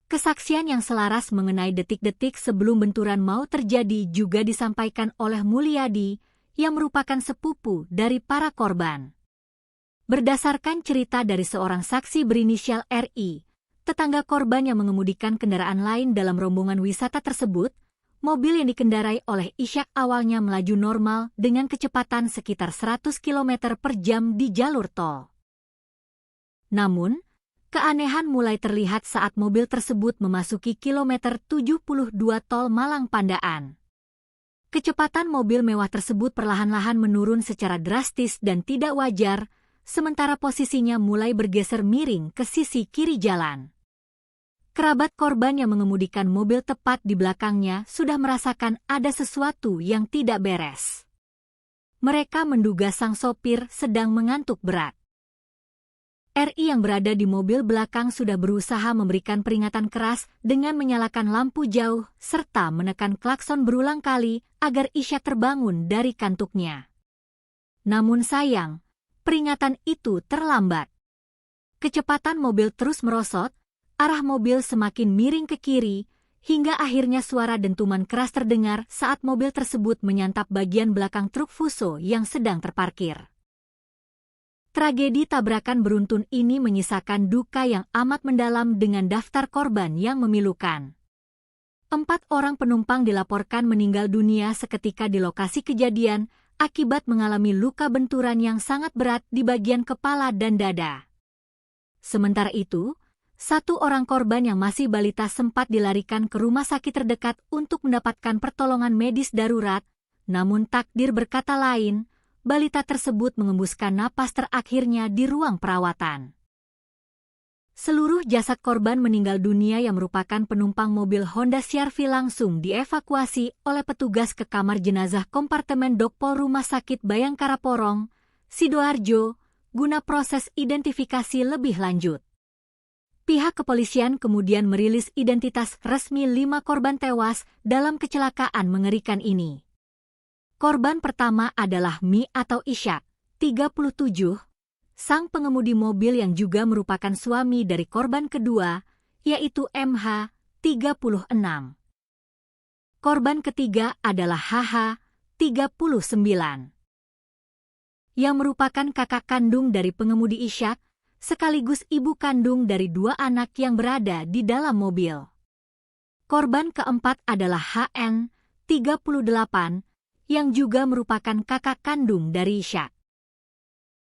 Speaker 1: Kesaksian yang selaras mengenai detik-detik sebelum benturan maut terjadi juga disampaikan oleh Mulyadi, yang merupakan sepupu dari para korban. Berdasarkan cerita dari seorang saksi berinisial RI, tetangga korban yang mengemudikan kendaraan lain dalam rombongan wisata tersebut, mobil yang dikendarai oleh Ishak awalnya melaju normal dengan kecepatan sekitar 100 km per jam di jalur tol. Namun, keanehan mulai terlihat saat mobil tersebut memasuki kilometer 72 tol Malang Pandaan. Kecepatan mobil mewah tersebut perlahan-lahan menurun secara drastis dan tidak wajar, sementara posisinya mulai bergeser miring ke sisi kiri jalan. Kerabat korban yang mengemudikan mobil tepat di belakangnya sudah merasakan ada sesuatu yang tidak beres. Mereka menduga sang sopir sedang mengantuk berat. RI yang berada di mobil belakang sudah berusaha memberikan peringatan keras dengan menyalakan lampu jauh serta menekan klakson berulang kali agar Ishak terbangun dari kantuknya. Namun sayang, peringatan itu terlambat. Kecepatan mobil terus merosot, arah mobil semakin miring ke kiri, hingga akhirnya suara dentuman keras terdengar saat mobil tersebut menyantap bagian belakang truk Fuso yang sedang terparkir. Tragedi tabrakan beruntun ini menyisakan duka yang amat mendalam dengan daftar korban yang memilukan. 4 orang penumpang dilaporkan meninggal dunia seketika di lokasi kejadian akibat mengalami luka benturan yang sangat berat di bagian kepala dan dada. Sementara itu, 1 orang korban yang masih balita sempat dilarikan ke rumah sakit terdekat untuk mendapatkan pertolongan medis darurat, namun takdir berkata lain, balita tersebut mengembuskan napas terakhirnya di ruang perawatan. Seluruh jasad korban meninggal dunia yang merupakan penumpang mobil Honda CR-V langsung dievakuasi oleh petugas ke kamar jenazah kompartemen Dokpol Rumah Sakit Bayangkara Porong, Sidoarjo, guna proses identifikasi lebih lanjut. Pihak kepolisian kemudian merilis identitas resmi 5 korban tewas dalam kecelakaan mengerikan ini. Korban pertama adalah Mi atau Ishak, 37, sang pengemudi mobil yang juga merupakan suami dari korban kedua, yaitu MH, 36. Korban ketiga adalah HH, 39. Yang merupakan kakak kandung dari pengemudi Ishak, sekaligus ibu kandung dari 2 anak yang berada di dalam mobil. Korban keempat adalah HN, 38, yang juga merupakan kakak kandung dari Ishak.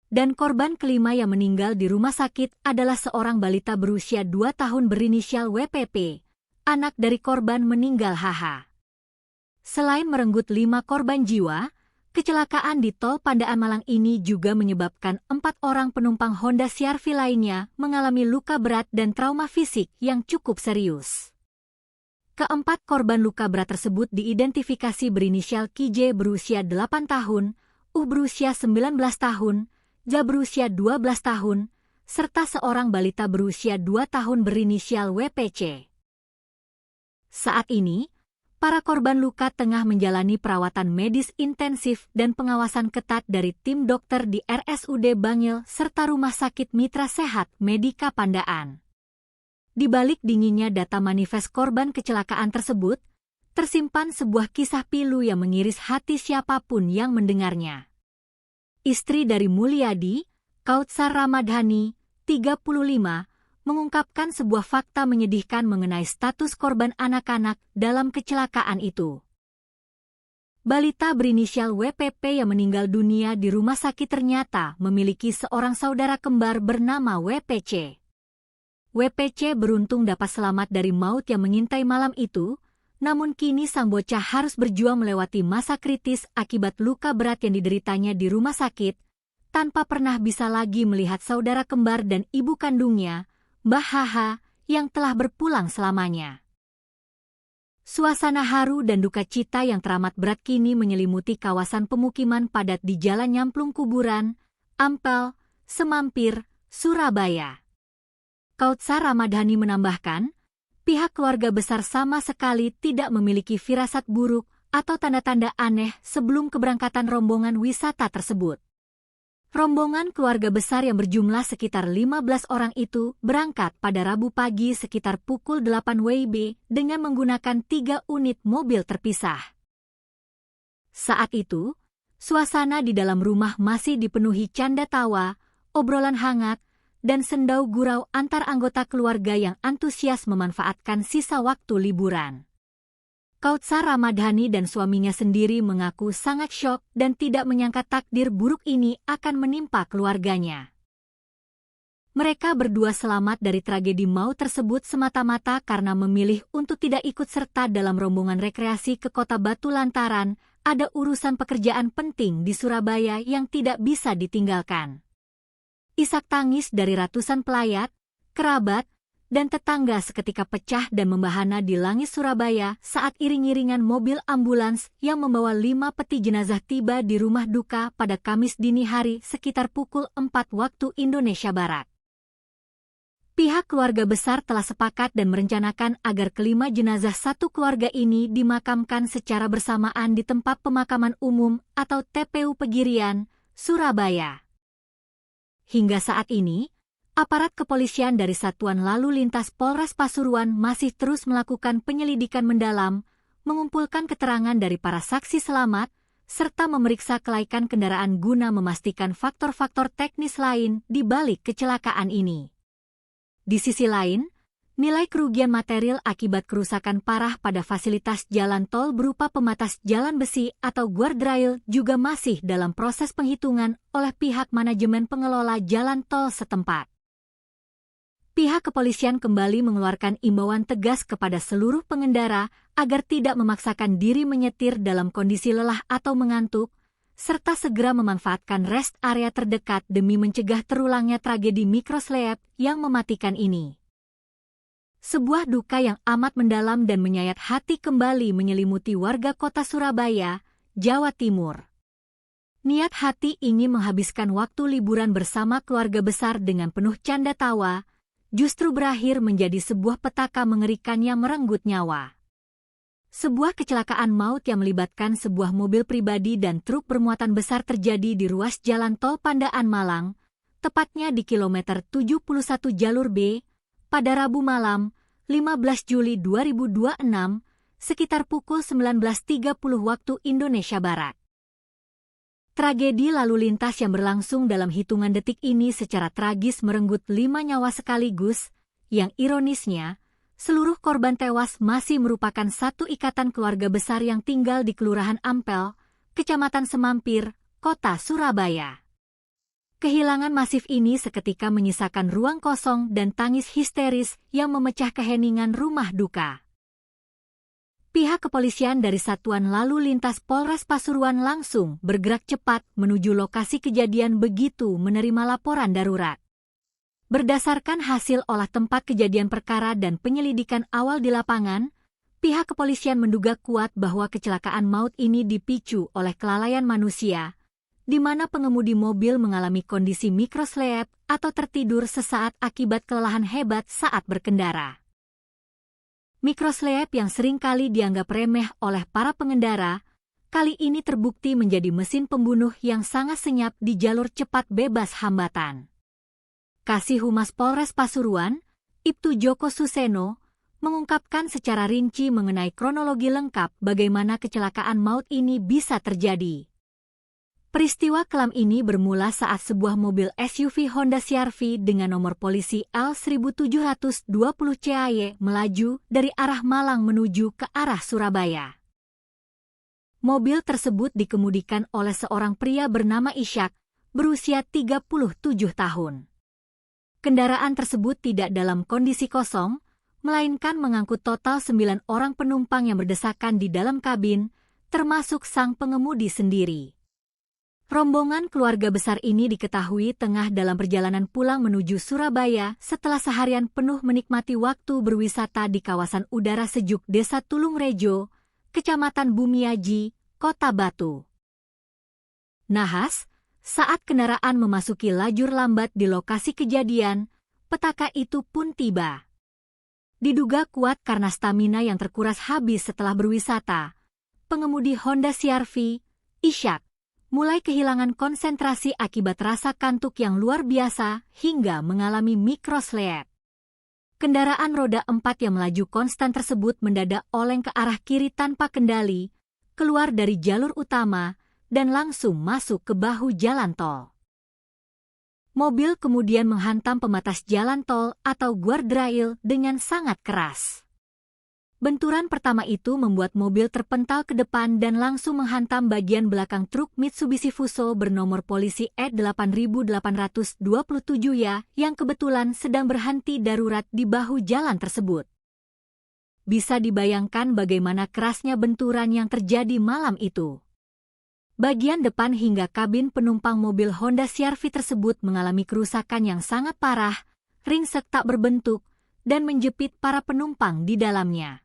Speaker 1: Dan korban kelima yang meninggal di rumah sakit adalah seorang balita berusia 2 tahun berinisial WPP, anak dari korban meninggal HH. Selain merenggut 5 korban jiwa, kecelakaan di Tol Pandaan Malang ini juga menyebabkan 4 orang penumpang Honda CR-V lainnya mengalami luka berat dan trauma fisik yang cukup serius. Keempat korban luka berat tersebut diidentifikasi berinisial KJ berusia 8 tahun, berusia 19 tahun, Ja berusia 12 tahun, serta seorang balita berusia 2 tahun berinisial WPC. Saat ini, para korban luka tengah menjalani perawatan medis intensif dan pengawasan ketat dari tim dokter di RSUD Bangil serta Rumah Sakit Mitra Sehat Medika Pandaan. Di balik dinginnya data manifest korban kecelakaan tersebut, tersimpan sebuah kisah pilu yang mengiris hati siapapun yang mendengarnya. Istri dari Mulyadi, Kautsar Ramadhani, 35, mengungkapkan sebuah fakta menyedihkan mengenai status korban anak-anak dalam kecelakaan itu. Balita berinisial WPP yang meninggal dunia di rumah sakit ternyata memiliki seorang saudara kembar bernama WPC. WPC beruntung dapat selamat dari maut yang mengintai malam itu, namun kini sang bocah harus berjuang melewati masa kritis akibat luka berat yang dideritanya di rumah sakit, tanpa pernah bisa lagi melihat saudara kembar dan ibu kandungnya, Mbah HH, yang telah berpulang selamanya. Suasana haru dan duka cita yang teramat berat kini menyelimuti kawasan pemukiman padat di Jalan Nyamplung Kuburan, Ampel, Semampir, Surabaya. Kautsar Ramadhani menambahkan, pihak keluarga besar sama sekali tidak memiliki firasat buruk atau tanda-tanda aneh sebelum keberangkatan rombongan wisata tersebut. Rombongan keluarga besar yang berjumlah sekitar 15 orang itu berangkat pada Rabu pagi sekitar pukul 8 WIB dengan menggunakan 3 unit mobil terpisah. Saat itu, suasana di dalam rumah masih dipenuhi canda tawa, obrolan hangat, dan sendau gurau antar anggota keluarga yang antusias memanfaatkan sisa waktu liburan. Kautsar Ramadhani dan suaminya sendiri mengaku sangat syok dan tidak menyangka takdir buruk ini akan menimpa keluarganya. Mereka berdua selamat dari tragedi maut tersebut semata-mata karena memilih untuk tidak ikut serta dalam rombongan rekreasi ke Kota Batu lantaran ada urusan pekerjaan penting di Surabaya yang tidak bisa ditinggalkan. Isak tangis dari ratusan pelayat, kerabat, dan tetangga seketika pecah dan membahana di langit Surabaya saat iring-iringan mobil ambulans yang membawa 5 peti jenazah tiba di rumah duka pada Kamis dini hari sekitar pukul 4 waktu Indonesia Barat. Pihak keluarga besar telah sepakat dan merencanakan agar kelima jenazah satu keluarga ini dimakamkan secara bersamaan di tempat pemakaman umum atau TPU Pegirian, Surabaya. Hingga saat ini, aparat kepolisian dari Satuan Lalu Lintas Polres Pasuruan masih terus melakukan penyelidikan mendalam, mengumpulkan keterangan dari para saksi selamat, serta memeriksa kelaikan kendaraan guna memastikan faktor-faktor teknis lain di balik kecelakaan ini. Di sisi lain, nilai kerugian material akibat kerusakan parah pada fasilitas jalan tol berupa pembatas jalan besi atau guardrail juga masih dalam proses penghitungan oleh pihak manajemen pengelola jalan tol setempat. Pihak kepolisian kembali mengeluarkan imbauan tegas kepada seluruh pengendara agar tidak memaksakan diri menyetir dalam kondisi lelah atau mengantuk, serta segera memanfaatkan rest area terdekat demi mencegah terulangnya tragedi mikroslep yang mematikan ini. Sebuah duka yang amat mendalam dan menyayat hati kembali menyelimuti warga kota Surabaya, Jawa Timur. Niat hati ingin menghabiskan waktu liburan bersama keluarga besar dengan penuh canda tawa, justru berakhir menjadi sebuah petaka mengerikan yang merenggut nyawa. Sebuah kecelakaan maut yang melibatkan sebuah mobil pribadi dan truk bermuatan besar terjadi di ruas jalan tol Pandaan Malang, tepatnya di kilometer 71 jalur B, pada Rabu malam, 15 Juli 2026, sekitar pukul 19.30 waktu Indonesia Barat. Tragedi lalu lintas yang berlangsung dalam hitungan detik ini secara tragis merenggut 5 nyawa sekaligus, yang ironisnya, seluruh korban tewas masih merupakan satu ikatan keluarga besar yang tinggal di Kelurahan Ampel, Kecamatan Semampir, Kota Surabaya. Kehilangan masif ini seketika menyisakan ruang kosong dan tangis histeris yang memecah keheningan rumah duka. Pihak kepolisian dari Satuan Lalu Lintas Polres Pasuruan langsung bergerak cepat menuju lokasi kejadian begitu menerima laporan darurat. Berdasarkan hasil olah tempat kejadian perkara dan penyelidikan awal di lapangan, pihak kepolisian menduga kuat bahwa kecelakaan maut ini dipicu oleh kelalaian manusia, di mana pengemudi mobil mengalami kondisi mikrosleep atau tertidur sesaat akibat kelelahan hebat saat berkendara. Mikrosleep yang seringkali dianggap remeh oleh para pengendara, kali ini terbukti menjadi mesin pembunuh yang sangat senyap di jalur cepat bebas hambatan. Kasih Humas Polres Pasuruan, Ibtu Joko Suseno, mengungkapkan secara rinci mengenai kronologi lengkap bagaimana kecelakaan maut ini bisa terjadi. Peristiwa kelam ini bermula saat sebuah mobil SUV Honda CR-V dengan nomor polisi L1720 CAY melaju dari arah Malang menuju ke arah Surabaya. Mobil tersebut dikemudikan oleh seorang pria bernama Ishak, berusia 37 tahun. Kendaraan tersebut tidak dalam kondisi kosong, melainkan mengangkut total 9 orang penumpang yang berdesakan di dalam kabin, termasuk sang pengemudi sendiri. Rombongan keluarga besar ini diketahui tengah dalam perjalanan pulang menuju Surabaya setelah seharian penuh menikmati waktu berwisata di kawasan udara sejuk Desa Tulungrejo, Kecamatan Bumiaji, Kota Batu. Nahas, saat kendaraan memasuki lajur lambat di lokasi kejadian, petaka itu pun tiba. Diduga kuat karena stamina yang terkuras habis setelah berwisata, pengemudi Honda CR-V, Ishak, mulai kehilangan konsentrasi akibat rasa kantuk yang luar biasa hingga mengalami mikrosleep. Kendaraan roda 4 yang melaju konstan tersebut mendadak oleng ke arah kiri tanpa kendali, keluar dari jalur utama, dan langsung masuk ke bahu jalan tol. Mobil kemudian menghantam pembatas jalan tol atau guardrail dengan sangat keras. Benturan pertama itu membuat mobil terpental ke depan dan langsung menghantam bagian belakang truk Mitsubishi Fuso bernomor polisi E8827 ya yang kebetulan sedang berhenti darurat di bahu jalan tersebut. Bisa dibayangkan bagaimana kerasnya benturan yang terjadi malam itu. Bagian depan hingga kabin penumpang mobil Honda CR-V tersebut mengalami kerusakan yang sangat parah, ringsek tak berbentuk, dan menjepit para penumpang di dalamnya.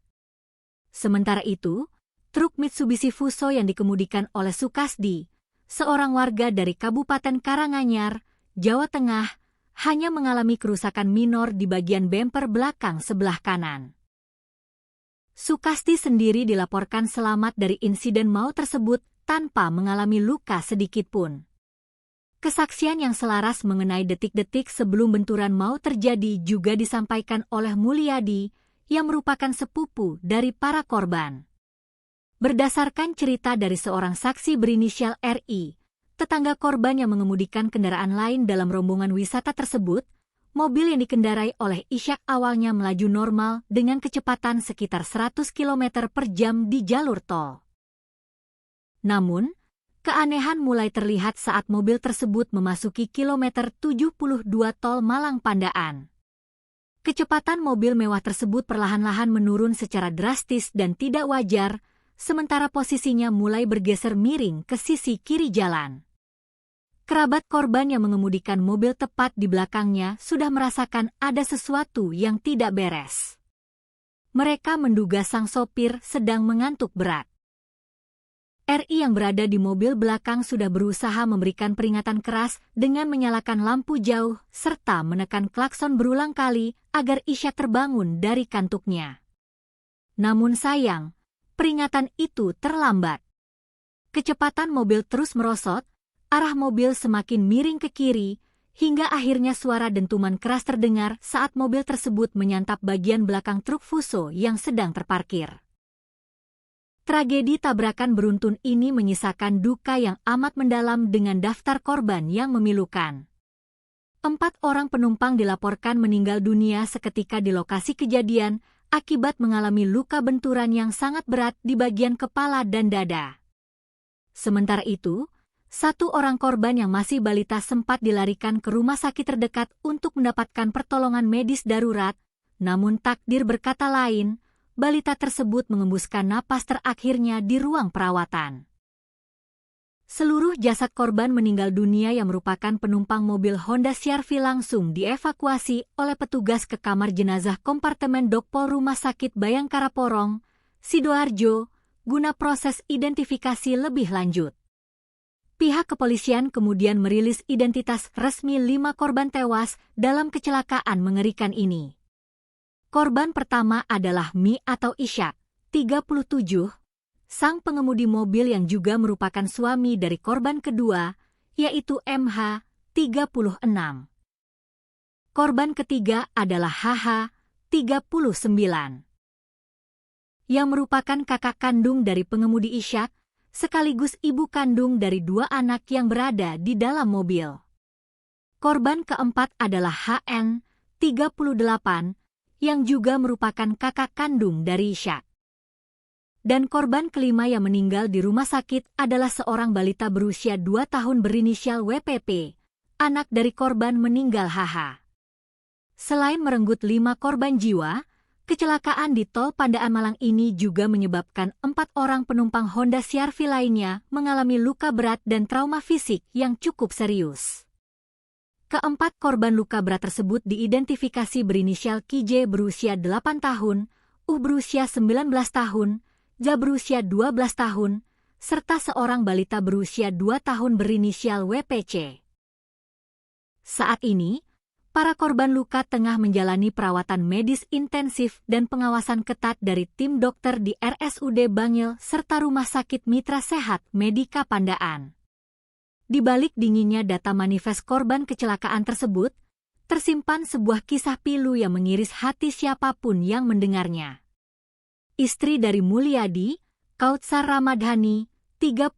Speaker 1: Sementara itu, truk Mitsubishi Fuso yang dikemudikan oleh Sukasdi, seorang warga dari Kabupaten Karanganyar, Jawa Tengah, hanya mengalami kerusakan minor di bagian bemper belakang sebelah kanan. Sukasdi sendiri dilaporkan selamat dari insiden maut tersebut tanpa mengalami luka sedikitpun. Kesaksian yang selaras mengenai detik-detik sebelum benturan maut terjadi juga disampaikan oleh Mulyadi, yang merupakan sepupu dari para korban. Berdasarkan cerita dari seorang saksi berinisial RI, tetangga korban yang mengemudikan kendaraan lain dalam rombongan wisata tersebut, mobil yang dikendarai oleh Ishak awalnya melaju normal dengan kecepatan sekitar 100 km per jam di jalur tol. Namun, keanehan mulai terlihat saat mobil tersebut memasuki kilometer 72 tol Malang Pandaan. Kecepatan mobil mewah tersebut perlahan-lahan menurun secara drastis dan tidak wajar, sementara posisinya mulai bergeser miring ke sisi kiri jalan. Kerabat korban yang mengemudikan mobil tepat di belakangnya sudah merasakan ada sesuatu yang tidak beres. Mereka menduga sang sopir sedang mengantuk berat. RI yang berada di mobil belakang sudah berusaha memberikan peringatan keras dengan menyalakan lampu jauh serta menekan klakson berulang kali agar Ishak terbangun dari kantuknya. Namun sayang, peringatan itu terlambat. Kecepatan mobil terus merosot, arah mobil semakin miring ke kiri, hingga akhirnya suara dentuman keras terdengar saat mobil tersebut menyantap bagian belakang truk Fuso yang sedang terparkir. Tragedi tabrakan beruntun ini menyisakan duka yang amat mendalam dengan daftar korban yang memilukan. 4 orang penumpang dilaporkan meninggal dunia seketika di lokasi kejadian akibat mengalami luka benturan yang sangat berat di bagian kepala dan dada. Sementara itu, 1 orang korban yang masih balita sempat dilarikan ke rumah sakit terdekat untuk mendapatkan pertolongan medis darurat, namun takdir berkata lain, balita tersebut mengembuskan napas terakhirnya di ruang perawatan. Seluruh jasad korban meninggal dunia yang merupakan penumpang mobil Honda CR-V langsung dievakuasi oleh petugas ke kamar jenazah kompartemen Dokpol Rumah Sakit Bayangkara Porong, Sidoarjo, guna proses identifikasi lebih lanjut. Pihak kepolisian kemudian merilis identitas resmi 5 korban tewas dalam kecelakaan mengerikan ini. Korban pertama adalah Mi atau Ishak, 37, sang pengemudi mobil yang juga merupakan suami dari korban kedua, yaitu MH, 36. Korban ketiga adalah HH, 39, yang merupakan kakak kandung dari pengemudi Ishak, sekaligus ibu kandung dari 2 anak yang berada di dalam mobil. Korban keempat adalah HN, 38, yang juga merupakan kakak kandung dari Ishak. Dan korban kelima yang meninggal di rumah sakit adalah seorang balita berusia 2 tahun berinisial WPP, anak dari korban meninggal HH. Selain merenggut 5 korban jiwa, kecelakaan di Tol Pandaan Malang ini juga menyebabkan 4 orang penumpang Honda CR-V lainnya mengalami luka berat dan trauma fisik yang cukup serius. Keempat korban luka berat tersebut diidentifikasi berinisial KJ berusia 8 tahun, berusia 19 tahun, Ja berusia 12 tahun, serta seorang balita berusia 2 tahun berinisial WPC. Saat ini, para korban luka tengah menjalani perawatan medis intensif dan pengawasan ketat dari tim dokter di RSUD Bangil serta Rumah Sakit Mitra Sehat Medika Pandaan. Di balik dinginnya data manifest korban kecelakaan tersebut, tersimpan sebuah kisah pilu yang mengiris hati siapapun yang mendengarnya. Istri dari Mulyadi, Kautsar Ramadhani, 35,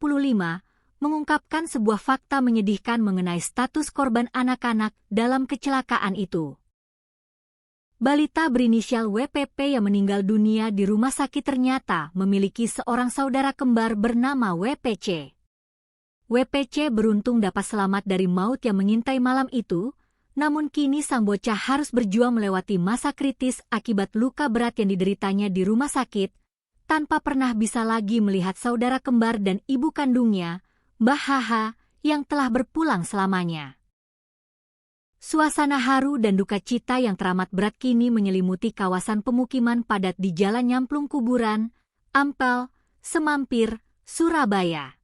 Speaker 1: mengungkapkan sebuah fakta menyedihkan mengenai status korban anak-anak dalam kecelakaan itu. Balita berinisial WPP yang meninggal dunia di rumah sakit ternyata memiliki seorang saudara kembar bernama WPC. WPC beruntung dapat selamat dari maut yang mengintai malam itu, namun kini sang bocah harus berjuang melewati masa kritis akibat luka berat yang dideritanya di rumah sakit, tanpa pernah bisa lagi melihat saudara kembar dan ibu kandungnya, Mbah HH, yang telah berpulang selamanya. Suasana haru dan duka cita yang teramat berat kini menyelimuti kawasan pemukiman padat di Jalan Nyamplung Kuburan, Ampel, Semampir, Surabaya.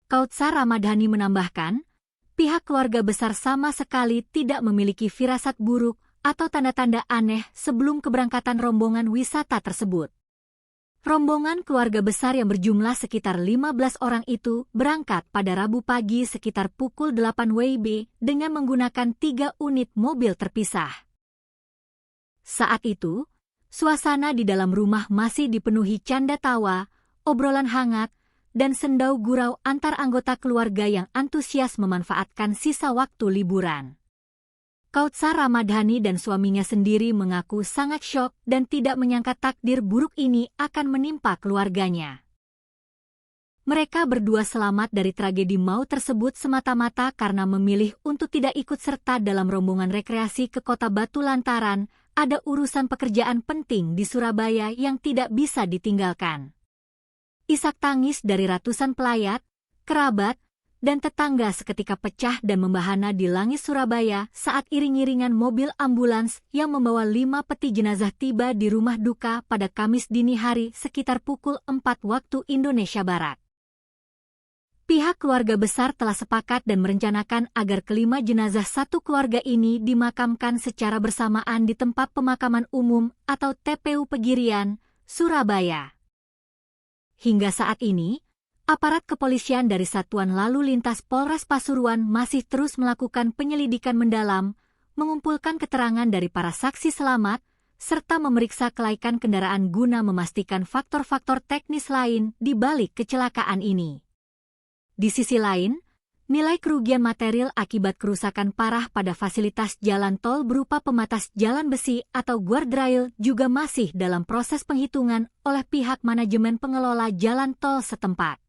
Speaker 1: Kautsar Ramadhani menambahkan, pihak keluarga besar sama sekali tidak memiliki firasat buruk atau tanda-tanda aneh sebelum keberangkatan rombongan wisata tersebut. Rombongan keluarga besar yang berjumlah sekitar 15 orang itu berangkat pada Rabu pagi sekitar pukul 8 WIB dengan menggunakan 3 unit mobil terpisah. Saat itu, suasana di dalam rumah masih dipenuhi canda tawa, obrolan hangat, dan sendau gurau antar anggota keluarga yang antusias memanfaatkan sisa waktu liburan. Kautsar Ramadhani dan suaminya sendiri mengaku sangat syok dan tidak menyangka takdir buruk ini akan menimpa keluarganya. Mereka berdua selamat dari tragedi maut tersebut semata-mata karena memilih untuk tidak ikut serta dalam rombongan rekreasi ke Kota Batu lantaran ada urusan pekerjaan penting di Surabaya yang tidak bisa ditinggalkan. Isak tangis dari ratusan pelayat, kerabat, dan tetangga seketika pecah dan membahana di langit Surabaya saat iring-iringan mobil ambulans yang membawa 5 peti jenazah tiba di rumah duka pada Kamis dini hari sekitar pukul 4 waktu Indonesia Barat. Pihak keluarga besar telah sepakat dan merencanakan agar kelima jenazah satu keluarga ini dimakamkan secara bersamaan di tempat pemakaman umum atau TPU Pegirian, Surabaya. Hingga saat ini, aparat kepolisian dari Satuan Lalu Lintas Polres Pasuruan masih terus melakukan penyelidikan mendalam, mengumpulkan keterangan dari para saksi selamat, serta memeriksa kelaikan kendaraan guna memastikan faktor-faktor teknis lain di balik kecelakaan ini. Di sisi lain, nilai kerugian material akibat kerusakan parah pada fasilitas jalan tol berupa pembatas jalan besi atau guardrail juga masih dalam proses penghitungan oleh pihak manajemen pengelola jalan tol setempat.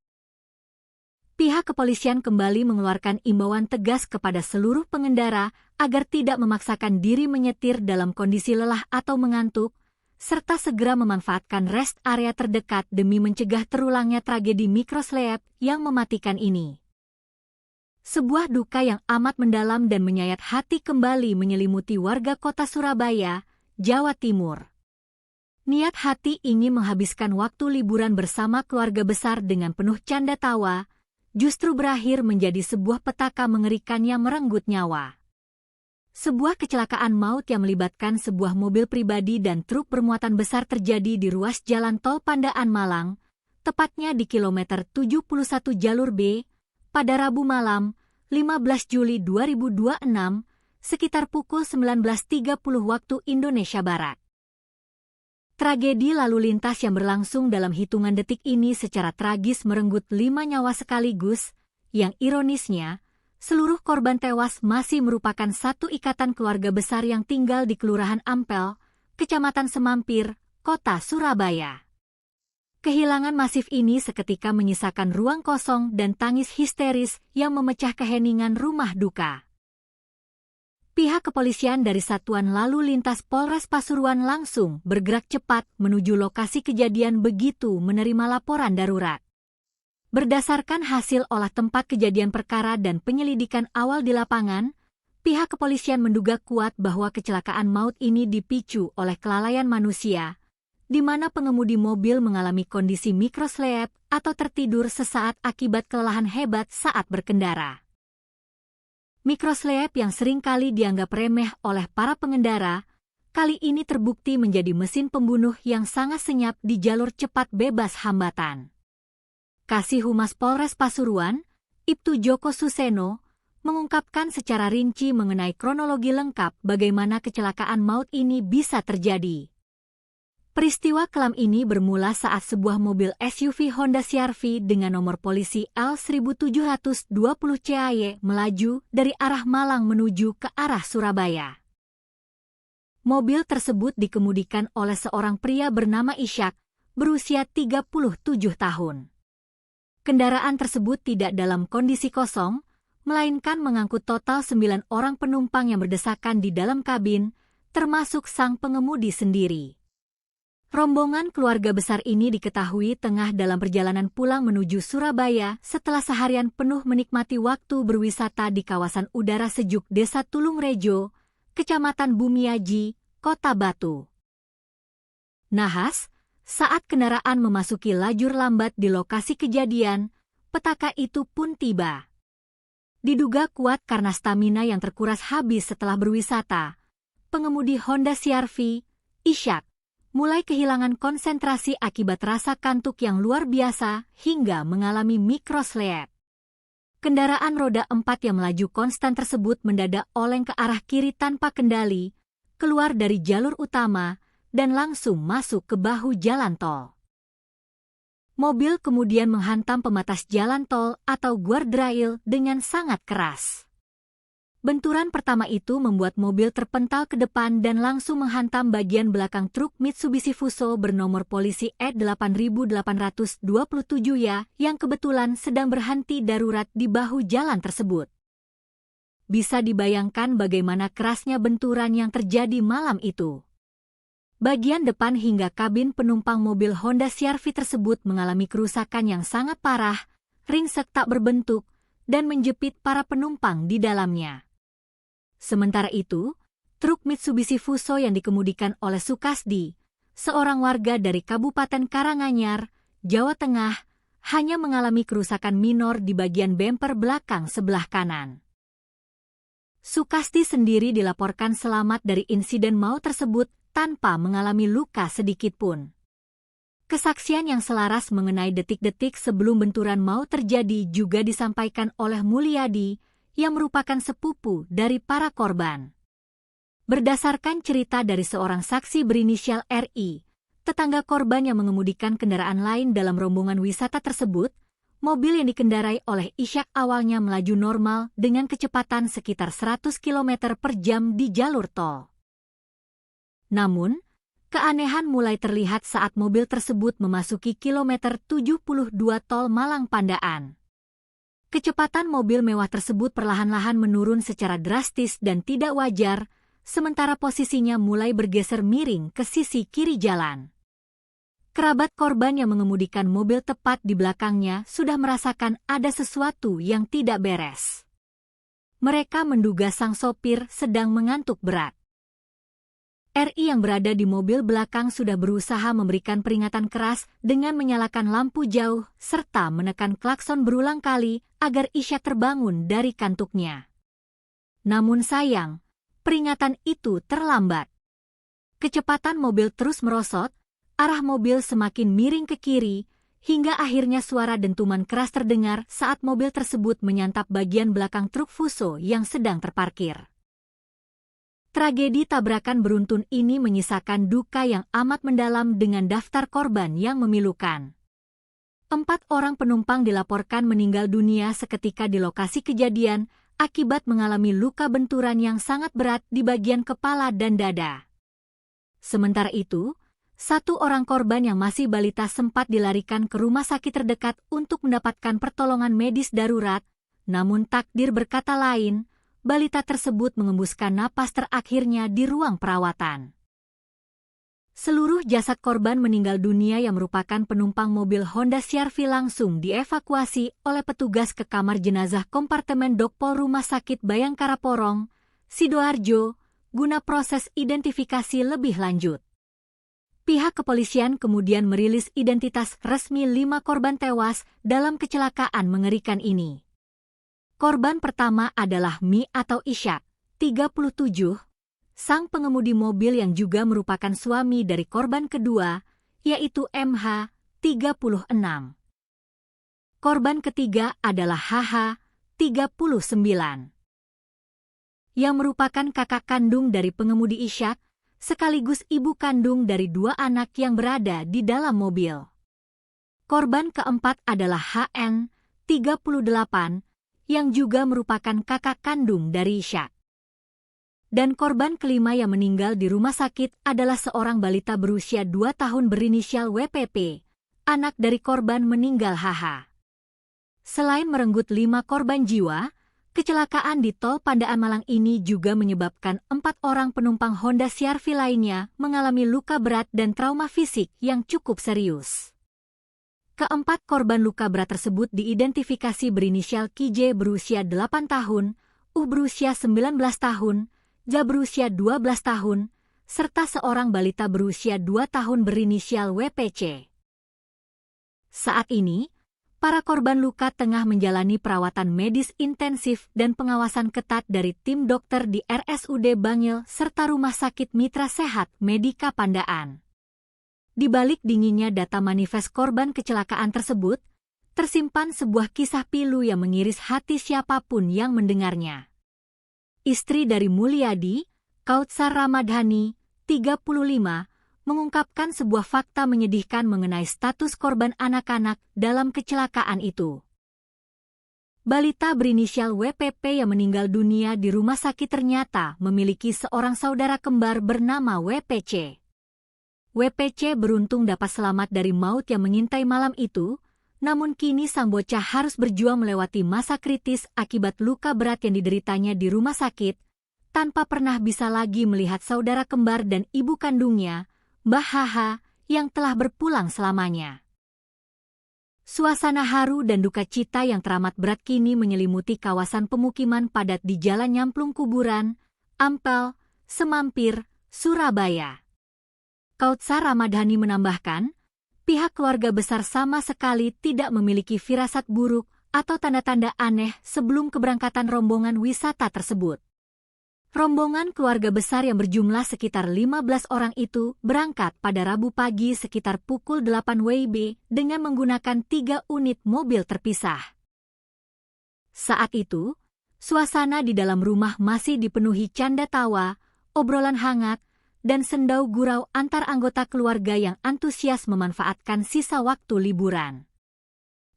Speaker 1: Pihak kepolisian kembali mengeluarkan imbauan tegas kepada seluruh pengendara agar tidak memaksakan diri menyetir dalam kondisi lelah atau mengantuk, serta segera memanfaatkan rest area terdekat demi mencegah terulangnya tragedi mikroslep yang mematikan ini. Sebuah duka yang amat mendalam dan menyayat hati kembali menyelimuti warga kota Surabaya, Jawa Timur. Niat hati ingin menghabiskan waktu liburan bersama keluarga besar dengan penuh canda tawa, justru berakhir menjadi sebuah petaka mengerikan yang merenggut nyawa. Sebuah kecelakaan maut yang melibatkan sebuah mobil pribadi dan truk bermuatan besar terjadi di ruas jalan tol Pandaan Malang, tepatnya di kilometer 71 jalur B, pada Rabu malam, 15 Juli 2026, sekitar pukul 19.30 waktu Indonesia Barat. Tragedi lalu lintas yang berlangsung dalam hitungan detik ini secara tragis merenggut 5 nyawa sekaligus, yang ironisnya, seluruh korban tewas masih merupakan satu ikatan keluarga besar yang tinggal di Kelurahan Ampel, Kecamatan Semampir, Kota Surabaya. Kehilangan masif ini seketika menyisakan ruang kosong dan tangis histeris yang memecah keheningan rumah duka. Pihak kepolisian dari Satuan Lalu Lintas Polres Pasuruan langsung bergerak cepat menuju lokasi kejadian begitu menerima laporan darurat. Berdasarkan hasil olah tempat kejadian perkara dan penyelidikan awal di lapangan, pihak kepolisian menduga kuat bahwa kecelakaan maut ini dipicu oleh kelalaian manusia, di mana pengemudi mobil mengalami kondisi mikroslep atau tertidur sesaat akibat kelelahan hebat saat berkendara. Mikroslep yang seringkali dianggap remeh oleh para pengendara, kali ini terbukti menjadi mesin pembunuh yang sangat senyap di jalur cepat bebas hambatan. Kasih Humas Polres Pasuruan, Ibtu Joko Suseno, mengungkapkan secara rinci mengenai kronologi lengkap bagaimana kecelakaan maut ini bisa terjadi. Peristiwa kelam ini bermula saat sebuah mobil SUV Honda CR-V dengan nomor polisi L1720 CAY melaju dari arah Malang menuju ke arah Surabaya. Mobil tersebut dikemudikan oleh seorang pria bernama Ishak, berusia 37 tahun. Kendaraan tersebut tidak dalam kondisi kosong, melainkan mengangkut total 9 orang penumpang yang berdesakan di dalam kabin, termasuk sang pengemudi sendiri. Rombongan keluarga besar ini diketahui tengah dalam perjalanan pulang menuju Surabaya setelah seharian penuh menikmati waktu berwisata di kawasan udara sejuk Desa Tulungrejo, Kecamatan Bumiaji, Kota Batu. Nahas, saat kendaraan memasuki lajur lambat di lokasi kejadian, petaka itu pun tiba. Diduga kuat karena stamina yang terkuras habis setelah berwisata, pengemudi Honda CR-V, Ishak, mulai kehilangan konsentrasi akibat rasa kantuk yang luar biasa hingga mengalami mikroslep. Kendaraan roda 4 yang melaju konstan tersebut mendadak oleng ke arah kiri tanpa kendali, keluar dari jalur utama, dan langsung masuk ke bahu jalan tol. Mobil kemudian menghantam pembatas jalan tol atau guardrail dengan sangat keras. Benturan pertama itu membuat mobil terpental ke depan dan langsung menghantam bagian belakang truk Mitsubishi Fuso bernomor polisi E8827 ya yang kebetulan sedang berhenti darurat di bahu jalan tersebut. Bisa dibayangkan bagaimana kerasnya benturan yang terjadi malam itu. Bagian depan hingga kabin penumpang mobil Honda CR-V tersebut mengalami kerusakan yang sangat parah, ringsek tak berbentuk, dan menjepit para penumpang di dalamnya. Sementara itu, truk Mitsubishi Fuso yang dikemudikan oleh Sukasdi, seorang warga dari Kabupaten Karanganyar, Jawa Tengah, hanya mengalami kerusakan minor di bagian bemper belakang sebelah kanan. Sukasdi sendiri dilaporkan selamat dari insiden maut tersebut tanpa mengalami luka sedikitpun. Kesaksian yang selaras mengenai detik-detik sebelum benturan maut terjadi juga disampaikan oleh Mulyadi, yang merupakan sepupu dari para korban. Berdasarkan cerita dari seorang saksi berinisial RI, tetangga korban yang mengemudikan kendaraan lain dalam rombongan wisata tersebut, mobil yang dikendarai oleh Ishak awalnya melaju normal dengan kecepatan sekitar 100 km per jam di jalur tol. Namun, keanehan mulai terlihat saat mobil tersebut memasuki kilometer 72 tol Malang Pandaan. Kecepatan mobil mewah tersebut perlahan-lahan menurun secara drastis dan tidak wajar, sementara posisinya mulai bergeser miring ke sisi kiri jalan. Kerabat korban yang mengemudikan mobil tepat di belakangnya sudah merasakan ada sesuatu yang tidak beres. Mereka menduga sang sopir sedang mengantuk berat. RI yang berada di mobil belakang sudah berusaha memberikan peringatan keras dengan menyalakan lampu jauh serta menekan klakson berulang kali agar Ishak terbangun dari kantuknya. Namun sayang, peringatan itu terlambat. Kecepatan mobil terus merosot, arah mobil semakin miring ke kiri, hingga akhirnya suara dentuman keras terdengar saat mobil tersebut menyantap bagian belakang truk Fuso yang sedang terparkir. Tragedi tabrakan beruntun ini menyisakan duka yang amat mendalam dengan daftar korban yang memilukan. 4 orang penumpang dilaporkan meninggal dunia seketika di lokasi kejadian akibat mengalami luka benturan yang sangat berat di bagian kepala dan dada. Sementara itu, 1 orang korban yang masih balita sempat dilarikan ke rumah sakit terdekat untuk mendapatkan pertolongan medis darurat, namun takdir berkata lain, balita tersebut mengembuskan napas terakhirnya di ruang perawatan. Seluruh jasad korban meninggal dunia yang merupakan penumpang mobil Honda CR-V langsung dievakuasi oleh petugas ke kamar jenazah kompartemen Dokpol Rumah Sakit Bayangkara Porong, Sidoarjo, guna proses identifikasi lebih lanjut. Pihak kepolisian kemudian merilis identitas resmi 5 korban tewas dalam kecelakaan mengerikan ini. Korban pertama adalah Mi atau Ishak, 37, sang pengemudi mobil yang juga merupakan suami dari korban kedua, yaitu MH, 36. Korban ketiga adalah HH, 39, yang merupakan kakak kandung dari pengemudi Ishak, sekaligus ibu kandung dari 2 anak yang berada di dalam mobil. Korban keempat adalah HN, 38, yang juga merupakan kakak kandung dari Ishak. Dan korban kelima yang meninggal di rumah sakit adalah seorang balita berusia 2 tahun berinisial WPP, anak dari korban meninggal HH. Selain merenggut 5 korban jiwa, kecelakaan di tol Pandaan Malang ini juga menyebabkan 4 orang penumpang Honda CR-V lainnya mengalami luka berat dan trauma fisik yang cukup serius. Keempat korban luka berat tersebut diidentifikasi berinisial KJ berusia 8 tahun, berusia 19 tahun, Ja berusia 12 tahun, serta seorang balita berusia 2 tahun berinisial WPC. Saat ini, para korban luka tengah menjalani perawatan medis intensif dan pengawasan ketat dari tim dokter di RSUD Bangil serta Rumah Sakit Mitra Sehat Medika Pandaan. Di balik dinginnya data manifest korban kecelakaan tersebut, tersimpan sebuah kisah pilu yang mengiris hati siapapun yang mendengarnya. Istri dari Mulyadi, Kautsar Ramadhani, 35, mengungkapkan sebuah fakta menyedihkan mengenai status korban anak-anak dalam kecelakaan itu. Balita berinisial WPP yang meninggal dunia di rumah sakit ternyata memiliki seorang saudara kembar bernama WPC. WPC beruntung dapat selamat dari maut yang mengintai malam itu, namun kini sang bocah harus berjuang melewati masa kritis akibat luka berat yang dideritanya di rumah sakit, tanpa pernah bisa lagi melihat saudara kembar dan ibu kandungnya, Mbah HH, yang telah berpulang selamanya. Suasana haru dan duka cita yang teramat berat kini menyelimuti kawasan pemukiman padat di Jalan Nyamplung Kuburan, Ampel, Semampir, Surabaya. Kautsar Ramadhani menambahkan, pihak keluarga besar sama sekali tidak memiliki firasat buruk atau tanda-tanda aneh sebelum keberangkatan rombongan wisata tersebut. Rombongan keluarga besar yang berjumlah sekitar 15 orang itu berangkat pada Rabu pagi sekitar pukul 8 WIB dengan menggunakan 3 unit mobil terpisah. Saat itu, suasana di dalam rumah masih dipenuhi canda tawa, obrolan hangat, dan sendau gurau antar anggota keluarga yang antusias memanfaatkan sisa waktu liburan.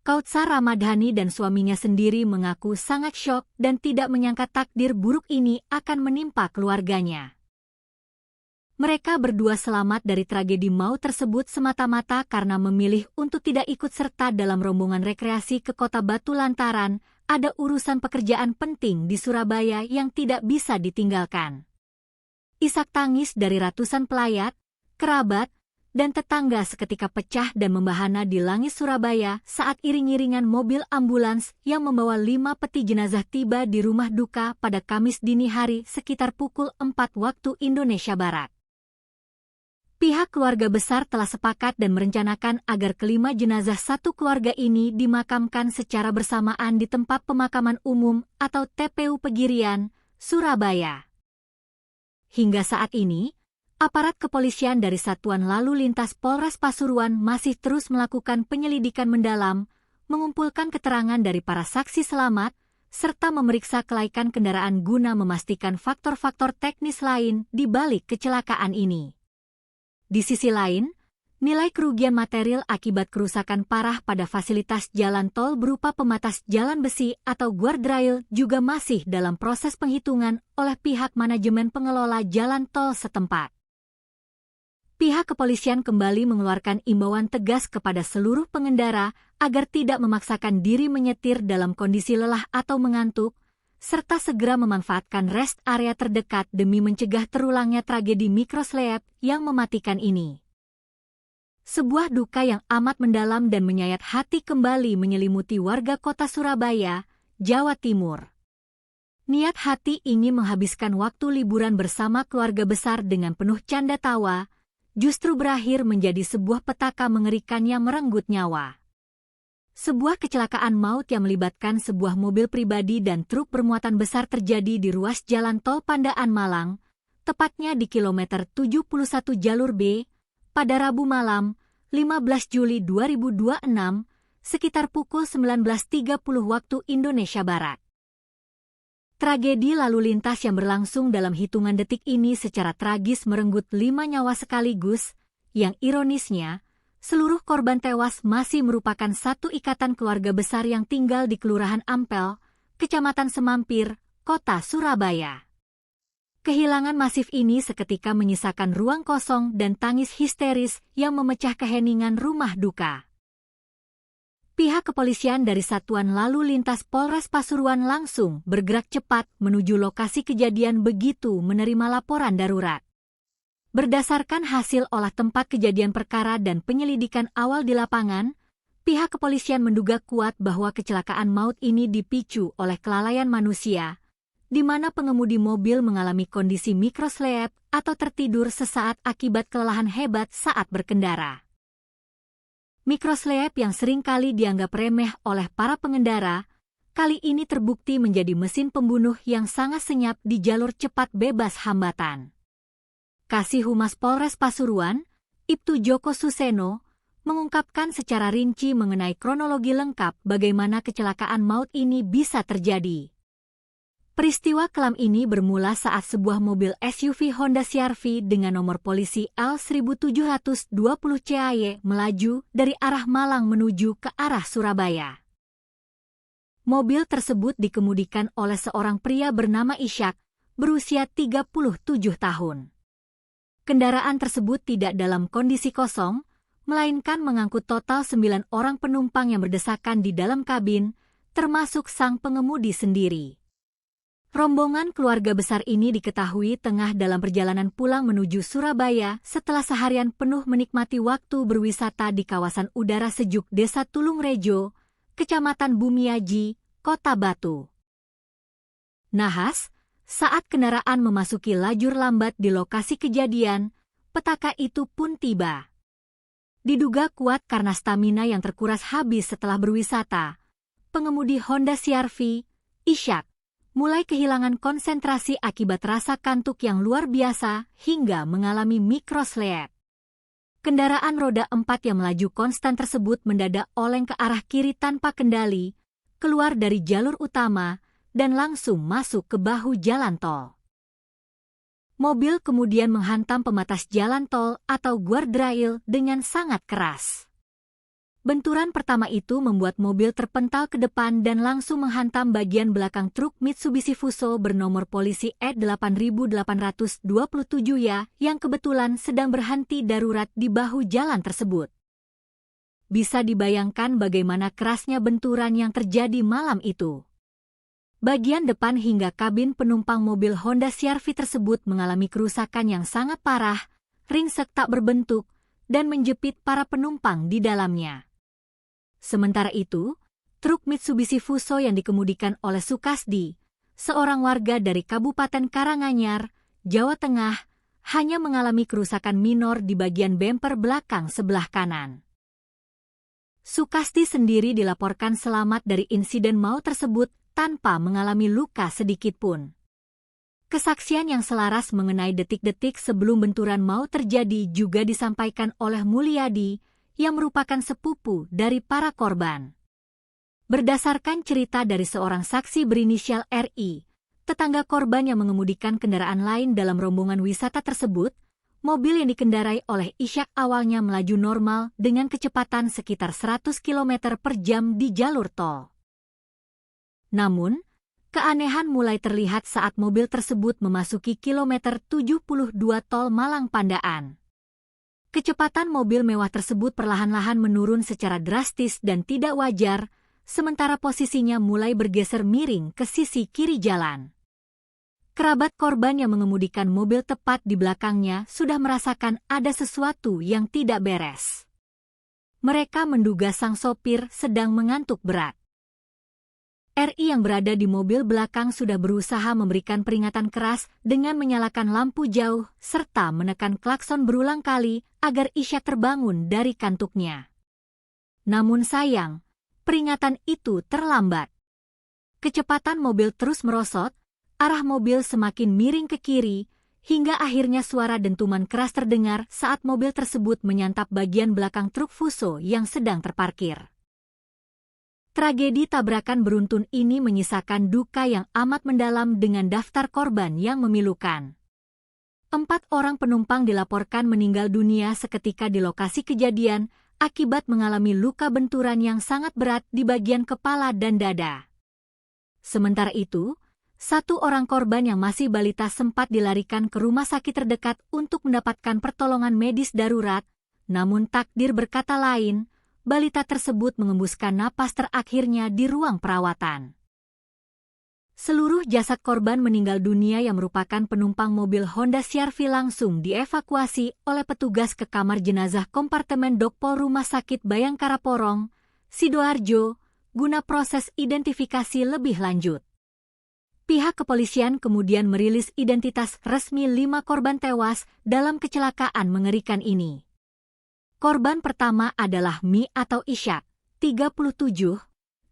Speaker 1: Kautsar Ramadhani dan suaminya sendiri mengaku sangat syok dan tidak menyangka takdir buruk ini akan menimpa keluarganya. Mereka berdua selamat dari tragedi maut tersebut semata-mata karena memilih untuk tidak ikut serta dalam rombongan rekreasi ke Kota Batu lantaran ada urusan pekerjaan penting di Surabaya yang tidak bisa ditinggalkan. Isak tangis dari ratusan pelayat, kerabat, dan tetangga seketika pecah dan membahana di langit Surabaya saat iring-iringan mobil ambulans yang membawa 5 peti jenazah tiba di rumah duka pada Kamis dini hari sekitar pukul 4 waktu Indonesia Barat. Pihak keluarga besar telah sepakat dan merencanakan agar kelima jenazah satu keluarga ini dimakamkan secara bersamaan di tempat pemakaman umum atau TPU Pegirian, Surabaya. Hingga saat ini, aparat kepolisian dari Satuan Lalu Lintas Polres Pasuruan masih terus melakukan penyelidikan mendalam, mengumpulkan keterangan dari para saksi selamat, serta memeriksa kelaikan kendaraan guna memastikan faktor-faktor teknis lain di balik kecelakaan ini. Di sisi lain, nilai kerugian material akibat kerusakan parah pada fasilitas jalan tol berupa pembatas jalan besi atau guardrail juga masih dalam proses penghitungan oleh pihak manajemen pengelola jalan tol setempat. Pihak kepolisian kembali mengeluarkan imbauan tegas kepada seluruh pengendara agar tidak memaksakan diri menyetir dalam kondisi lelah atau mengantuk, serta segera memanfaatkan rest area terdekat demi mencegah terulangnya tragedi mikroslep yang mematikan ini. Sebuah duka yang amat mendalam dan menyayat hati kembali menyelimuti warga kota Surabaya, Jawa Timur. Niat hati ingin menghabiskan waktu liburan bersama keluarga besar dengan penuh canda tawa, justru berakhir menjadi sebuah petaka mengerikan yang merenggut nyawa. Sebuah kecelakaan maut yang melibatkan sebuah mobil pribadi dan truk bermuatan besar terjadi di ruas jalan tol Pandaan Malang, tepatnya di kilometer 71 jalur B, pada Rabu malam, 15 Juli 2026, sekitar pukul 19.30 waktu Indonesia Barat. Tragedi lalu lintas yang berlangsung dalam hitungan detik ini secara tragis merenggut 5 nyawa sekaligus, yang ironisnya, seluruh korban tewas masih merupakan satu ikatan keluarga besar yang tinggal di Kelurahan Ampel, Kecamatan Semampir, Kota Surabaya. Kehilangan masif ini seketika menyisakan ruang kosong dan tangis histeris yang memecah keheningan rumah duka. Pihak kepolisian dari Satuan Lalu Lintas Polres Pasuruan langsung bergerak cepat menuju lokasi kejadian begitu menerima laporan darurat. Berdasarkan hasil olah tempat kejadian perkara dan penyelidikan awal di lapangan, pihak kepolisian menduga kuat bahwa kecelakaan maut ini dipicu oleh kelalaian manusia, di mana pengemudi mobil mengalami kondisi mikroslep atau tertidur sesaat akibat kelelahan hebat saat berkendara. Mikroslep yang seringkali dianggap remeh oleh para pengendara, kali ini terbukti menjadi mesin pembunuh yang sangat senyap di jalur cepat bebas hambatan. Kasih Humas Polres Pasuruan, Ibtu Joko Suseno, mengungkapkan secara rinci mengenai kronologi lengkap bagaimana kecelakaan maut ini bisa terjadi. Peristiwa kelam ini bermula saat sebuah mobil SUV Honda CR-V dengan nomor polisi L1720 CAY melaju dari arah Malang menuju ke arah Surabaya. Mobil tersebut dikemudikan oleh seorang pria bernama Ishak, berusia 37 tahun. Kendaraan tersebut tidak dalam kondisi kosong, melainkan mengangkut total 9 orang penumpang yang berdesakan di dalam kabin, termasuk sang pengemudi sendiri. Rombongan keluarga besar ini diketahui tengah dalam perjalanan pulang menuju Surabaya setelah seharian penuh menikmati waktu berwisata di kawasan udara sejuk Desa Tulungrejo, Kecamatan Bumiaji, Kota Batu. Nahas, saat kendaraan memasuki lajur lambat di lokasi kejadian, petaka itu pun tiba. Diduga kuat karena stamina yang terkuras habis setelah berwisata, pengemudi Honda CR-V, Ishak, mulai kehilangan konsentrasi akibat rasa kantuk yang luar biasa hingga mengalami mikroslep. Kendaraan roda 4 yang melaju konstan tersebut mendadak oleng ke arah kiri tanpa kendali, keluar dari jalur utama, dan langsung masuk ke bahu jalan tol. Mobil kemudian menghantam pembatas jalan tol atau guardrail dengan sangat keras. Benturan pertama itu membuat mobil terpental ke depan dan langsung menghantam bagian belakang truk Mitsubishi Fuso bernomor polisi E8827 ya yang kebetulan sedang berhenti darurat di bahu jalan tersebut. Bisa dibayangkan bagaimana kerasnya benturan yang terjadi malam itu. Bagian depan hingga kabin penumpang mobil Honda CR-V tersebut mengalami kerusakan yang sangat parah, ringsek tak berbentuk, dan menjepit para penumpang di dalamnya. Sementara itu, truk Mitsubishi Fuso yang dikemudikan oleh Sukasdi, seorang warga dari Kabupaten Karanganyar, Jawa Tengah, hanya mengalami kerusakan minor di bagian bemper belakang sebelah kanan. Sukasdi sendiri dilaporkan selamat dari insiden maut tersebut tanpa mengalami luka sedikitpun. Kesaksian yang selaras mengenai detik-detik sebelum benturan maut terjadi juga disampaikan oleh Mulyadi, yang merupakan sepupu dari para korban. Berdasarkan cerita dari seorang saksi berinisial RI, tetangga korban yang mengemudikan kendaraan lain dalam rombongan wisata tersebut, mobil yang dikendarai oleh Ishak awalnya melaju normal dengan kecepatan sekitar 100 km per jam di jalur tol. Namun, keanehan mulai terlihat saat mobil tersebut memasuki kilometer 72 tol Malang Pandaan. Kecepatan mobil mewah tersebut perlahan-lahan menurun secara drastis dan tidak wajar, sementara posisinya mulai bergeser miring ke sisi kiri jalan. Kerabat korban yang mengemudikan mobil tepat di belakangnya sudah merasakan ada sesuatu yang tidak beres. Mereka menduga sang sopir sedang mengantuk berat. RI yang berada di mobil belakang sudah berusaha memberikan peringatan keras dengan menyalakan lampu jauh serta menekan klakson berulang kali agar Ishak terbangun dari kantuknya. Namun sayang, peringatan itu terlambat. Kecepatan mobil terus merosot, arah mobil semakin miring ke kiri, hingga akhirnya suara dentuman keras terdengar saat mobil tersebut menyantap bagian belakang truk Fuso yang sedang terparkir. Tragedi tabrakan beruntun ini menyisakan duka yang amat mendalam dengan daftar korban yang memilukan. 4 orang penumpang dilaporkan meninggal dunia seketika di lokasi kejadian akibat mengalami luka benturan yang sangat berat di bagian kepala dan dada. Sementara itu, 1 orang korban yang masih balita sempat dilarikan ke rumah sakit terdekat untuk mendapatkan pertolongan medis darurat, namun takdir berkata lain, balita tersebut mengembuskan napas terakhirnya di ruang perawatan. Seluruh jasad korban meninggal dunia yang merupakan penumpang mobil Honda CR-V langsung dievakuasi oleh petugas ke kamar jenazah kompartemen Dokpol Rumah Sakit Bayangkara Porong, Sidoarjo, guna proses identifikasi lebih lanjut. Pihak kepolisian kemudian merilis identitas resmi 5 korban tewas dalam kecelakaan mengerikan ini. Korban pertama adalah Mi atau Ishak, 37,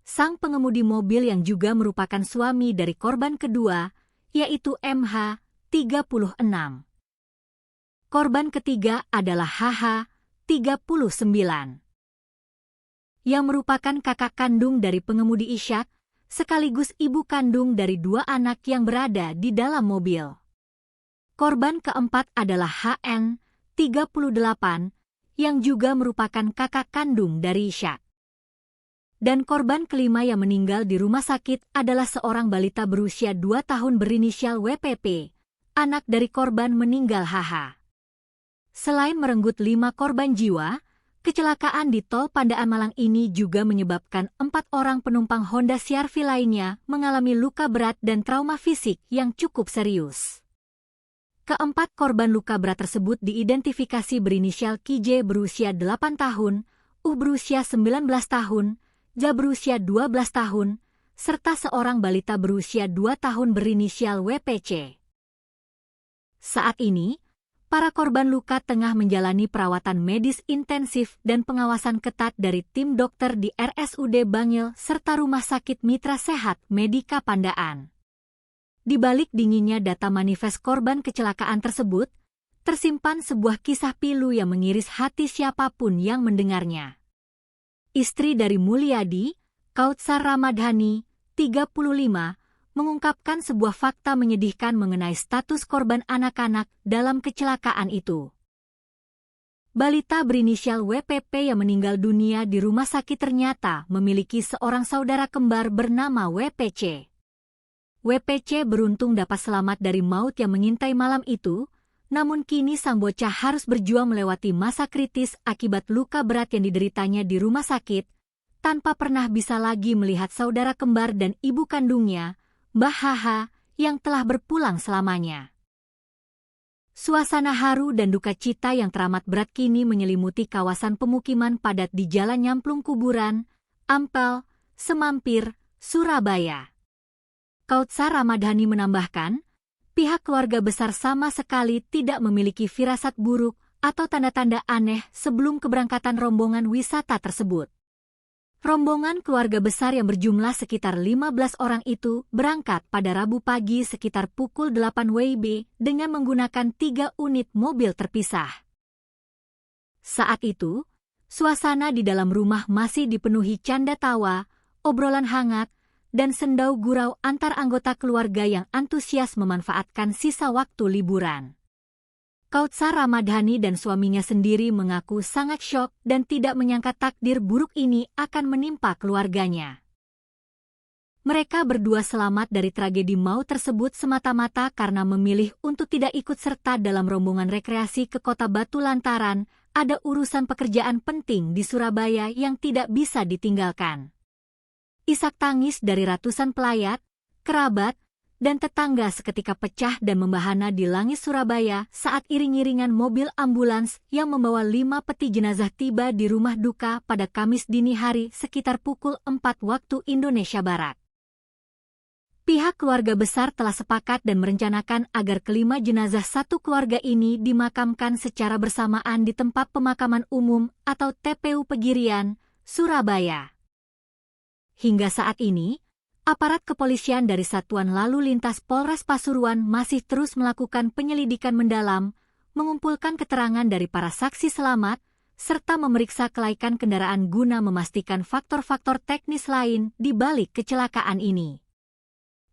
Speaker 1: sang pengemudi mobil yang juga merupakan suami dari korban kedua, yaitu MH, 36. Korban ketiga adalah HH, 39, yang merupakan kakak kandung dari pengemudi Ishak, sekaligus ibu kandung dari 2 anak yang berada di dalam mobil. Korban keempat adalah HN, 38, yang juga merupakan kakak kandung dari Ishak. Dan korban kelima yang meninggal di rumah sakit adalah seorang balita berusia 2 tahun berinisial WPP, anak dari korban meninggal HH. Selain merenggut 5 korban jiwa, kecelakaan di tol Pandaan Malang ini juga menyebabkan 4 orang penumpang Honda CR-V lainnya mengalami luka berat dan trauma fisik yang cukup serius. Keempat korban luka berat tersebut diidentifikasi berinisial KJ berusia 8 tahun, berusia 19 tahun, Ja berusia 12 tahun, serta seorang balita berusia 2 tahun berinisial WPC. Saat ini, para korban luka tengah menjalani perawatan medis intensif dan pengawasan ketat dari tim dokter di RSUD Bangil serta Rumah Sakit Mitra Sehat Medika Pandaan. Di balik dinginnya data manifest korban kecelakaan tersebut, tersimpan sebuah kisah pilu yang mengiris hati siapapun yang mendengarnya. Istri dari Mulyadi, Kautsar Ramadhani, 35, mengungkapkan sebuah fakta menyedihkan mengenai status korban anak-anak dalam kecelakaan itu. Balita berinisial WPP yang meninggal dunia di rumah sakit ternyata memiliki seorang saudara kembar bernama WPC. WPC beruntung dapat selamat dari maut yang mengintai malam itu, namun kini sang bocah harus berjuang melewati masa kritis akibat luka berat yang dideritanya di rumah sakit, tanpa pernah bisa lagi melihat saudara kembar dan ibu kandungnya, Mbah Haha, yang telah berpulang selamanya. Suasana haru dan duka cita yang teramat berat kini menyelimuti kawasan pemukiman padat di Jalan Nyamplung Kuburan, Ampel, Semampir, Surabaya. Kautsar Ramadhani menambahkan, pihak keluarga besar sama sekali tidak memiliki firasat buruk atau tanda-tanda aneh sebelum keberangkatan rombongan wisata tersebut. Rombongan keluarga besar yang berjumlah sekitar 15 orang itu berangkat pada Rabu pagi sekitar pukul 8 WIB dengan menggunakan 3 unit mobil terpisah. Saat itu, suasana di dalam rumah masih dipenuhi canda tawa, obrolan hangat, dan sendau gurau antar anggota keluarga yang antusias memanfaatkan sisa waktu liburan. Kautsar Ramadhani dan suaminya sendiri mengaku sangat syok dan tidak menyangka takdir buruk ini akan menimpa keluarganya. Mereka berdua selamat dari tragedi maut tersebut semata-mata karena memilih untuk tidak ikut serta dalam rombongan rekreasi ke Kota Batu lantaran ada urusan pekerjaan penting di Surabaya yang tidak bisa ditinggalkan. Isak tangis dari ratusan pelayat, kerabat, dan tetangga seketika pecah dan membahana di langit Surabaya saat iring-iringan mobil ambulans yang membawa 5 peti jenazah tiba di rumah duka pada Kamis dini hari sekitar pukul 4 waktu Indonesia Barat. Pihak keluarga besar telah sepakat dan merencanakan agar kelima jenazah satu keluarga ini dimakamkan secara bersamaan di tempat pemakaman umum atau TPU Pegirian, Surabaya. Hingga saat ini, aparat kepolisian dari Satuan Lalu Lintas Polres Pasuruan masih terus melakukan penyelidikan mendalam, mengumpulkan keterangan dari para saksi selamat, serta memeriksa kelaikan kendaraan guna memastikan faktor-faktor teknis lain di balik kecelakaan ini.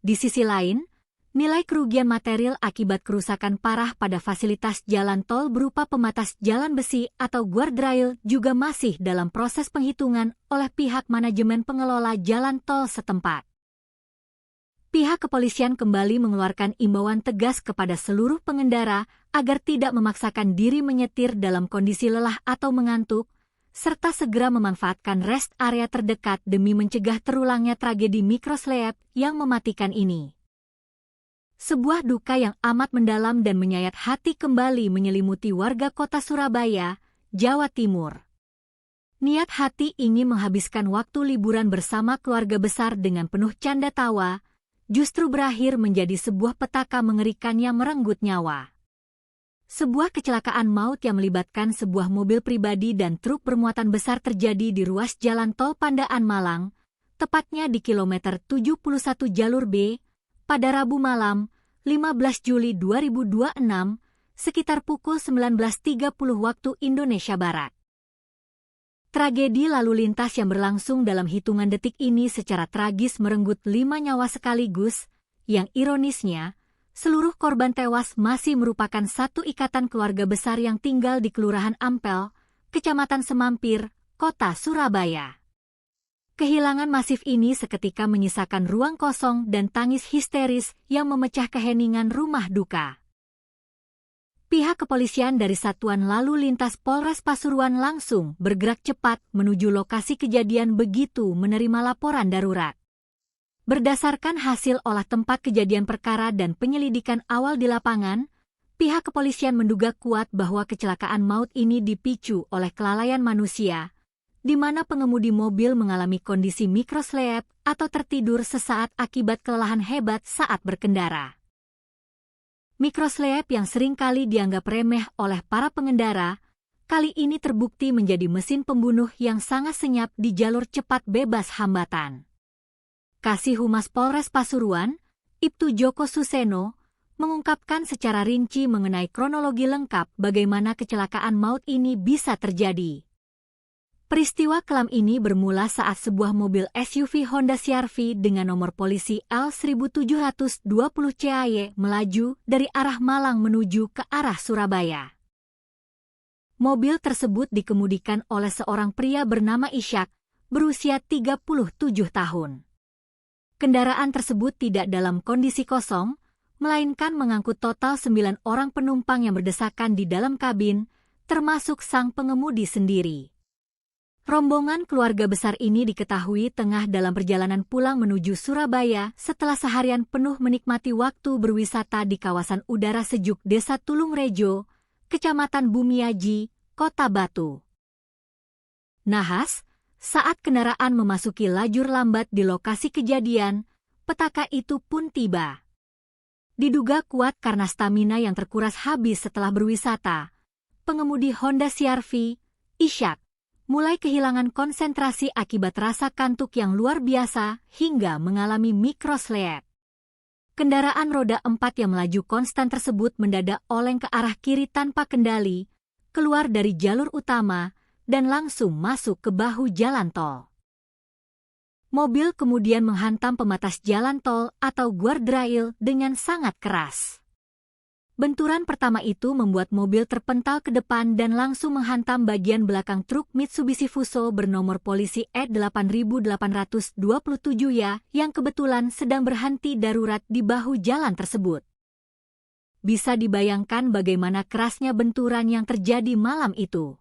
Speaker 1: Di sisi lain, nilai kerugian material akibat kerusakan parah pada fasilitas jalan tol berupa pembatas jalan besi atau guardrail juga masih dalam proses penghitungan oleh pihak manajemen pengelola jalan tol setempat. Pihak kepolisian kembali mengeluarkan imbauan tegas kepada seluruh pengendara agar tidak memaksakan diri menyetir dalam kondisi lelah atau mengantuk, serta segera memanfaatkan rest area terdekat demi mencegah terulangnya tragedi mikroslep yang mematikan ini. Sebuah duka yang amat mendalam dan menyayat hati kembali menyelimuti warga kota Surabaya, Jawa Timur. Niat hati ingin menghabiskan waktu liburan bersama keluarga besar dengan penuh canda tawa, justru berakhir menjadi sebuah petaka mengerikan yang merenggut nyawa. Sebuah kecelakaan maut yang melibatkan sebuah mobil pribadi dan truk bermuatan besar terjadi di ruas jalan tol Pandaan Malang, tepatnya di kilometer 71 jalur B, pada Rabu malam, 15 Juli 2026, sekitar pukul 19.30 waktu Indonesia Barat. Tragedi lalu lintas yang berlangsung dalam hitungan detik ini secara tragis merenggut 5 nyawa sekaligus, yang ironisnya, seluruh korban tewas masih merupakan satu ikatan keluarga besar yang tinggal di Kelurahan Ampel, Kecamatan Semampir, Kota Surabaya. Kehilangan masif ini seketika menyisakan ruang kosong dan tangis histeris yang memecah keheningan rumah duka. Pihak kepolisian dari Satuan Lalu Lintas Polres Pasuruan langsung bergerak cepat menuju lokasi kejadian begitu menerima laporan darurat. Berdasarkan hasil olah tempat kejadian perkara dan penyelidikan awal di lapangan, pihak kepolisian menduga kuat bahwa kecelakaan maut ini dipicu oleh kelalaian manusia, di mana pengemudi mobil mengalami kondisi mikroslep atau tertidur sesaat akibat kelelahan hebat saat berkendara. Mikroslep yang seringkali dianggap remeh oleh para pengendara, kali ini terbukti menjadi mesin pembunuh yang sangat senyap di jalur cepat bebas hambatan. Kasih Humas Polres Pasuruan, Ibtu Joko Suseno, mengungkapkan secara rinci mengenai kronologi lengkap bagaimana kecelakaan maut ini bisa terjadi. Peristiwa kelam ini bermula saat sebuah mobil SUV Honda CR-V dengan nomor polisi L1720 CAY melaju dari arah Malang menuju ke arah Surabaya. Mobil tersebut dikemudikan oleh seorang pria bernama Ishak, berusia 37 tahun. Kendaraan tersebut tidak dalam kondisi kosong, melainkan mengangkut total 9 orang penumpang yang berdesakan di dalam kabin, termasuk sang pengemudi sendiri. Rombongan keluarga besar ini diketahui tengah dalam perjalanan pulang menuju Surabaya setelah seharian penuh menikmati waktu berwisata di kawasan udara sejuk Desa Tulungrejo, Kecamatan Bumiaji, Kota Batu. Nahas, saat kendaraan memasuki lajur lambat di lokasi kejadian, petaka itu pun tiba. Diduga kuat karena stamina yang terkuras habis setelah berwisata, pengemudi Honda CR-V, Ishak, mulai kehilangan konsentrasi akibat rasa kantuk yang luar biasa hingga mengalami mikrosleep. Kendaraan roda 4 yang melaju konstan tersebut mendadak oleng ke arah kiri tanpa kendali, keluar dari jalur utama, dan langsung masuk ke bahu jalan tol. Mobil kemudian menghantam pembatas jalan tol atau guardrail dengan sangat keras. Benturan pertama itu membuat mobil terpental ke depan dan langsung menghantam bagian belakang truk Mitsubishi Fuso bernomor polisi E8827Y yang kebetulan sedang berhenti darurat di bahu jalan tersebut. Bisa dibayangkan bagaimana kerasnya benturan yang terjadi malam itu.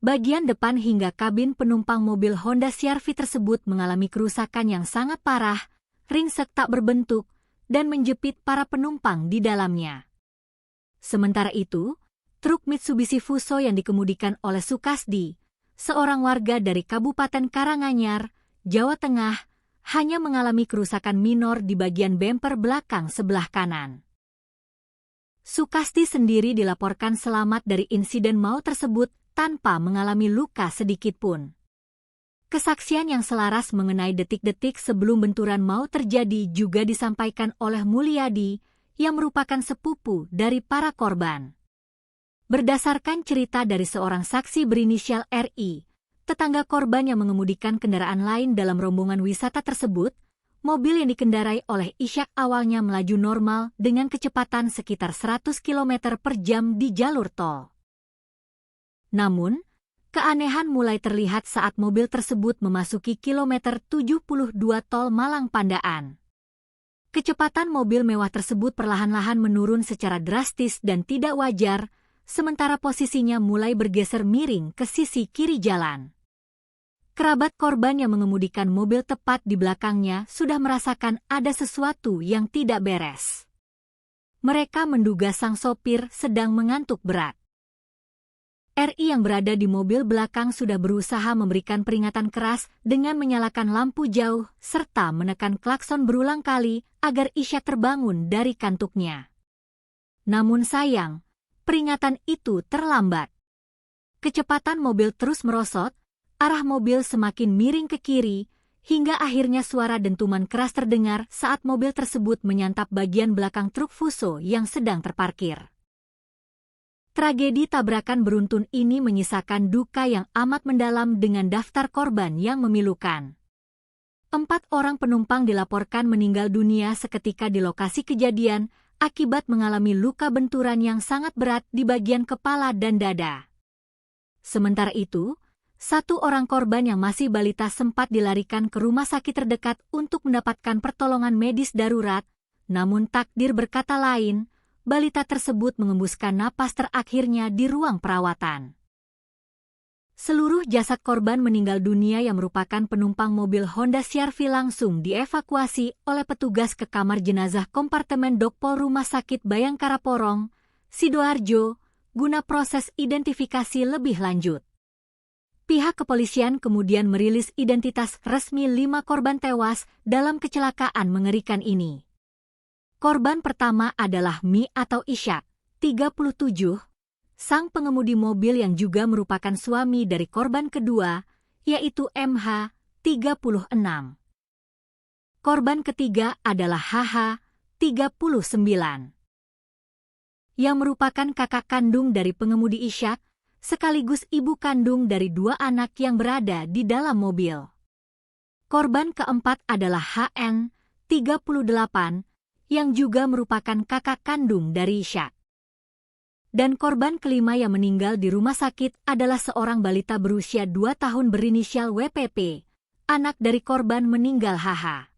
Speaker 1: Bagian depan hingga kabin penumpang mobil Honda CR-V tersebut mengalami kerusakan yang sangat parah, ringsek tak berbentuk, dan menjepit para penumpang di dalamnya. Sementara itu, truk Mitsubishi Fuso yang dikemudikan oleh Sukasdi, seorang warga dari Kabupaten Karanganyar, Jawa Tengah, hanya mengalami kerusakan minor di bagian bemper belakang sebelah kanan. Sukasdi sendiri dilaporkan selamat dari insiden maut tersebut tanpa mengalami luka sedikitpun. Kesaksian yang selaras mengenai detik-detik sebelum benturan maut terjadi juga disampaikan oleh Mulyadi, yang merupakan sepupu dari para korban. Berdasarkan cerita dari seorang saksi berinisial RI, tetangga korban yang mengemudikan kendaraan lain dalam rombongan wisata tersebut, mobil yang dikendarai oleh Ishak awalnya melaju normal dengan kecepatan sekitar 100 km per jam di jalur tol. Namun, keanehan mulai terlihat saat mobil tersebut memasuki kilometer 72 tol Malang Pandaan. Kecepatan mobil mewah tersebut perlahan-lahan menurun secara drastis dan tidak wajar, sementara posisinya mulai bergeser miring ke sisi kiri jalan. Kerabat korban yang mengemudikan mobil tepat di belakangnya sudah merasakan ada sesuatu yang tidak beres. Mereka menduga sang sopir sedang mengantuk berat. RI yang berada di mobil belakang sudah berusaha memberikan peringatan keras dengan menyalakan lampu jauh serta menekan klakson berulang kali agar Ishak terbangun dari kantuknya. Namun sayang, peringatan itu terlambat. Kecepatan mobil terus merosot, arah mobil semakin miring ke kiri, hingga akhirnya suara dentuman keras terdengar saat mobil tersebut menyantap bagian belakang truk Fuso yang sedang terparkir. Tragedi tabrakan beruntun ini menyisakan duka yang amat mendalam dengan daftar korban yang memilukan. 4 orang penumpang dilaporkan meninggal dunia seketika di lokasi kejadian akibat mengalami luka benturan yang sangat berat di bagian kepala dan dada. Sementara itu, 1 orang korban yang masih balita sempat dilarikan ke rumah sakit terdekat untuk mendapatkan pertolongan medis darurat, namun takdir berkata lain, balita tersebut mengembuskan napas terakhirnya di ruang perawatan. Seluruh jasad korban meninggal dunia yang merupakan penumpang mobil Honda CR-V langsung dievakuasi oleh petugas ke kamar jenazah kompartemen Dokpol Rumah Sakit Bayangkara Porong, Sidoarjo, guna proses identifikasi lebih lanjut. Pihak kepolisian kemudian merilis identitas resmi 5 korban tewas dalam kecelakaan mengerikan ini. Korban pertama adalah Mi atau Ishak, 37, sang pengemudi mobil yang juga merupakan suami dari korban kedua, yaitu MH, 36. Korban ketiga adalah HH, 39. Yang merupakan kakak kandung dari pengemudi Ishak, sekaligus ibu kandung dari 2 anak yang berada di dalam mobil. Korban keempat adalah HN, 38, yang juga merupakan kakak kandung dari Ishak. Dan korban kelima yang meninggal di rumah sakit adalah seorang balita berusia 2 tahun berinisial WPP, anak dari korban meninggal HH.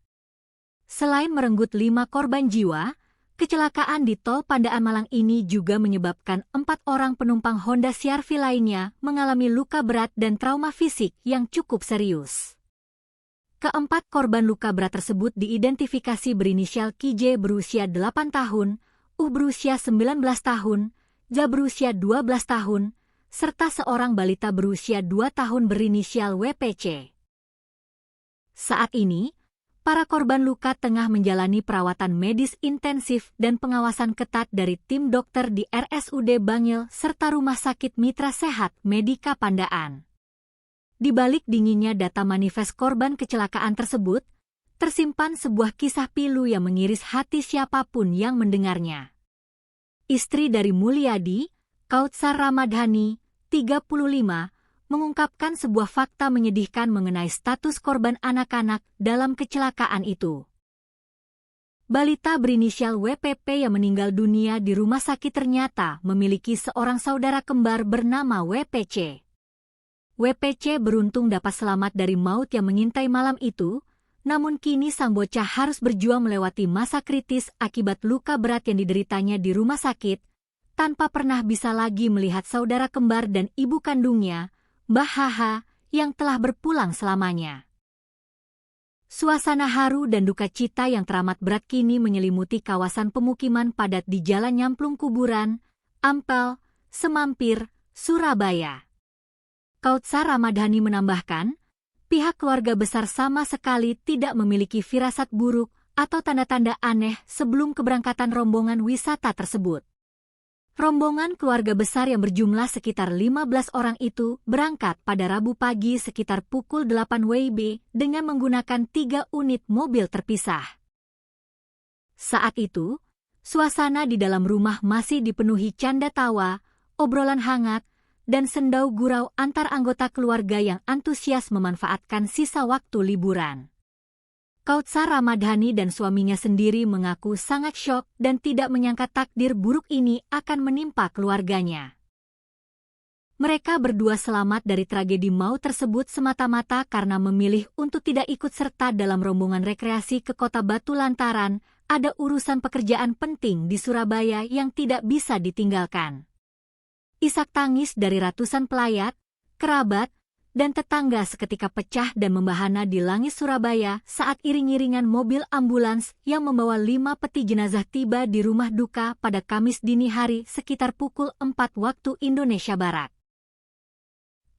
Speaker 1: Selain merenggut 5 korban jiwa, kecelakaan di tol Pandaan Malang ini juga menyebabkan 4 orang penumpang Honda CR-V lainnya mengalami luka berat dan trauma fisik yang cukup serius. Keempat korban luka berat tersebut diidentifikasi berinisial KJ berusia 8 tahun, berusia 19 tahun, Ja berusia 12 tahun, serta seorang balita berusia 2 tahun berinisial WPC. Saat ini, para korban luka tengah menjalani perawatan medis intensif dan pengawasan ketat dari tim dokter di RSUD Bangil serta Rumah Sakit Mitra Sehat Medika Pandaan. Di balik dinginnya data manifest korban kecelakaan tersebut, tersimpan sebuah kisah pilu yang mengiris hati siapapun yang mendengarnya. Istri dari Mulyadi, Kautsar Ramadhani, 35, mengungkapkan sebuah fakta menyedihkan mengenai status korban anak-anak dalam kecelakaan itu. Balita berinisial WPP yang meninggal dunia di rumah sakit ternyata memiliki seorang saudara kembar bernama WPC. WPC beruntung dapat selamat dari maut yang mengintai malam itu, namun kini sang bocah harus berjuang melewati masa kritis akibat luka berat yang dideritanya di rumah sakit, tanpa pernah bisa lagi melihat saudara kembar dan ibu kandungnya, Mbah HH, yang telah berpulang selamanya. Suasana haru dan duka cita yang teramat berat kini menyelimuti kawasan pemukiman padat di Jalan Nyamplung Kuburan, Ampel, Semampir, Surabaya. Kautsar Ramadhani menambahkan, pihak keluarga besar sama sekali tidak memiliki firasat buruk atau tanda-tanda aneh sebelum keberangkatan rombongan wisata tersebut. Rombongan keluarga besar yang berjumlah sekitar 15 orang itu berangkat pada Rabu pagi sekitar pukul 8 WIB dengan menggunakan 3 unit mobil terpisah. Saat itu, suasana di dalam rumah masih dipenuhi canda tawa, obrolan hangat, dan sendau gurau antar anggota keluarga yang antusias memanfaatkan sisa waktu liburan. Kautsar Ramadhani dan suaminya sendiri mengaku sangat syok dan tidak menyangka takdir buruk ini akan menimpa keluarganya. Mereka berdua selamat dari tragedi maut tersebut semata-mata karena memilih untuk tidak ikut serta dalam rombongan rekreasi ke Kota Batu lantaran ada urusan pekerjaan penting di Surabaya yang tidak bisa ditinggalkan. Isak tangis dari ratusan pelayat, kerabat, dan tetangga seketika pecah dan membahana di langit Surabaya saat iring-iringan mobil ambulans yang membawa 5 peti jenazah tiba di rumah duka pada Kamis dini hari sekitar pukul 4 waktu Indonesia Barat.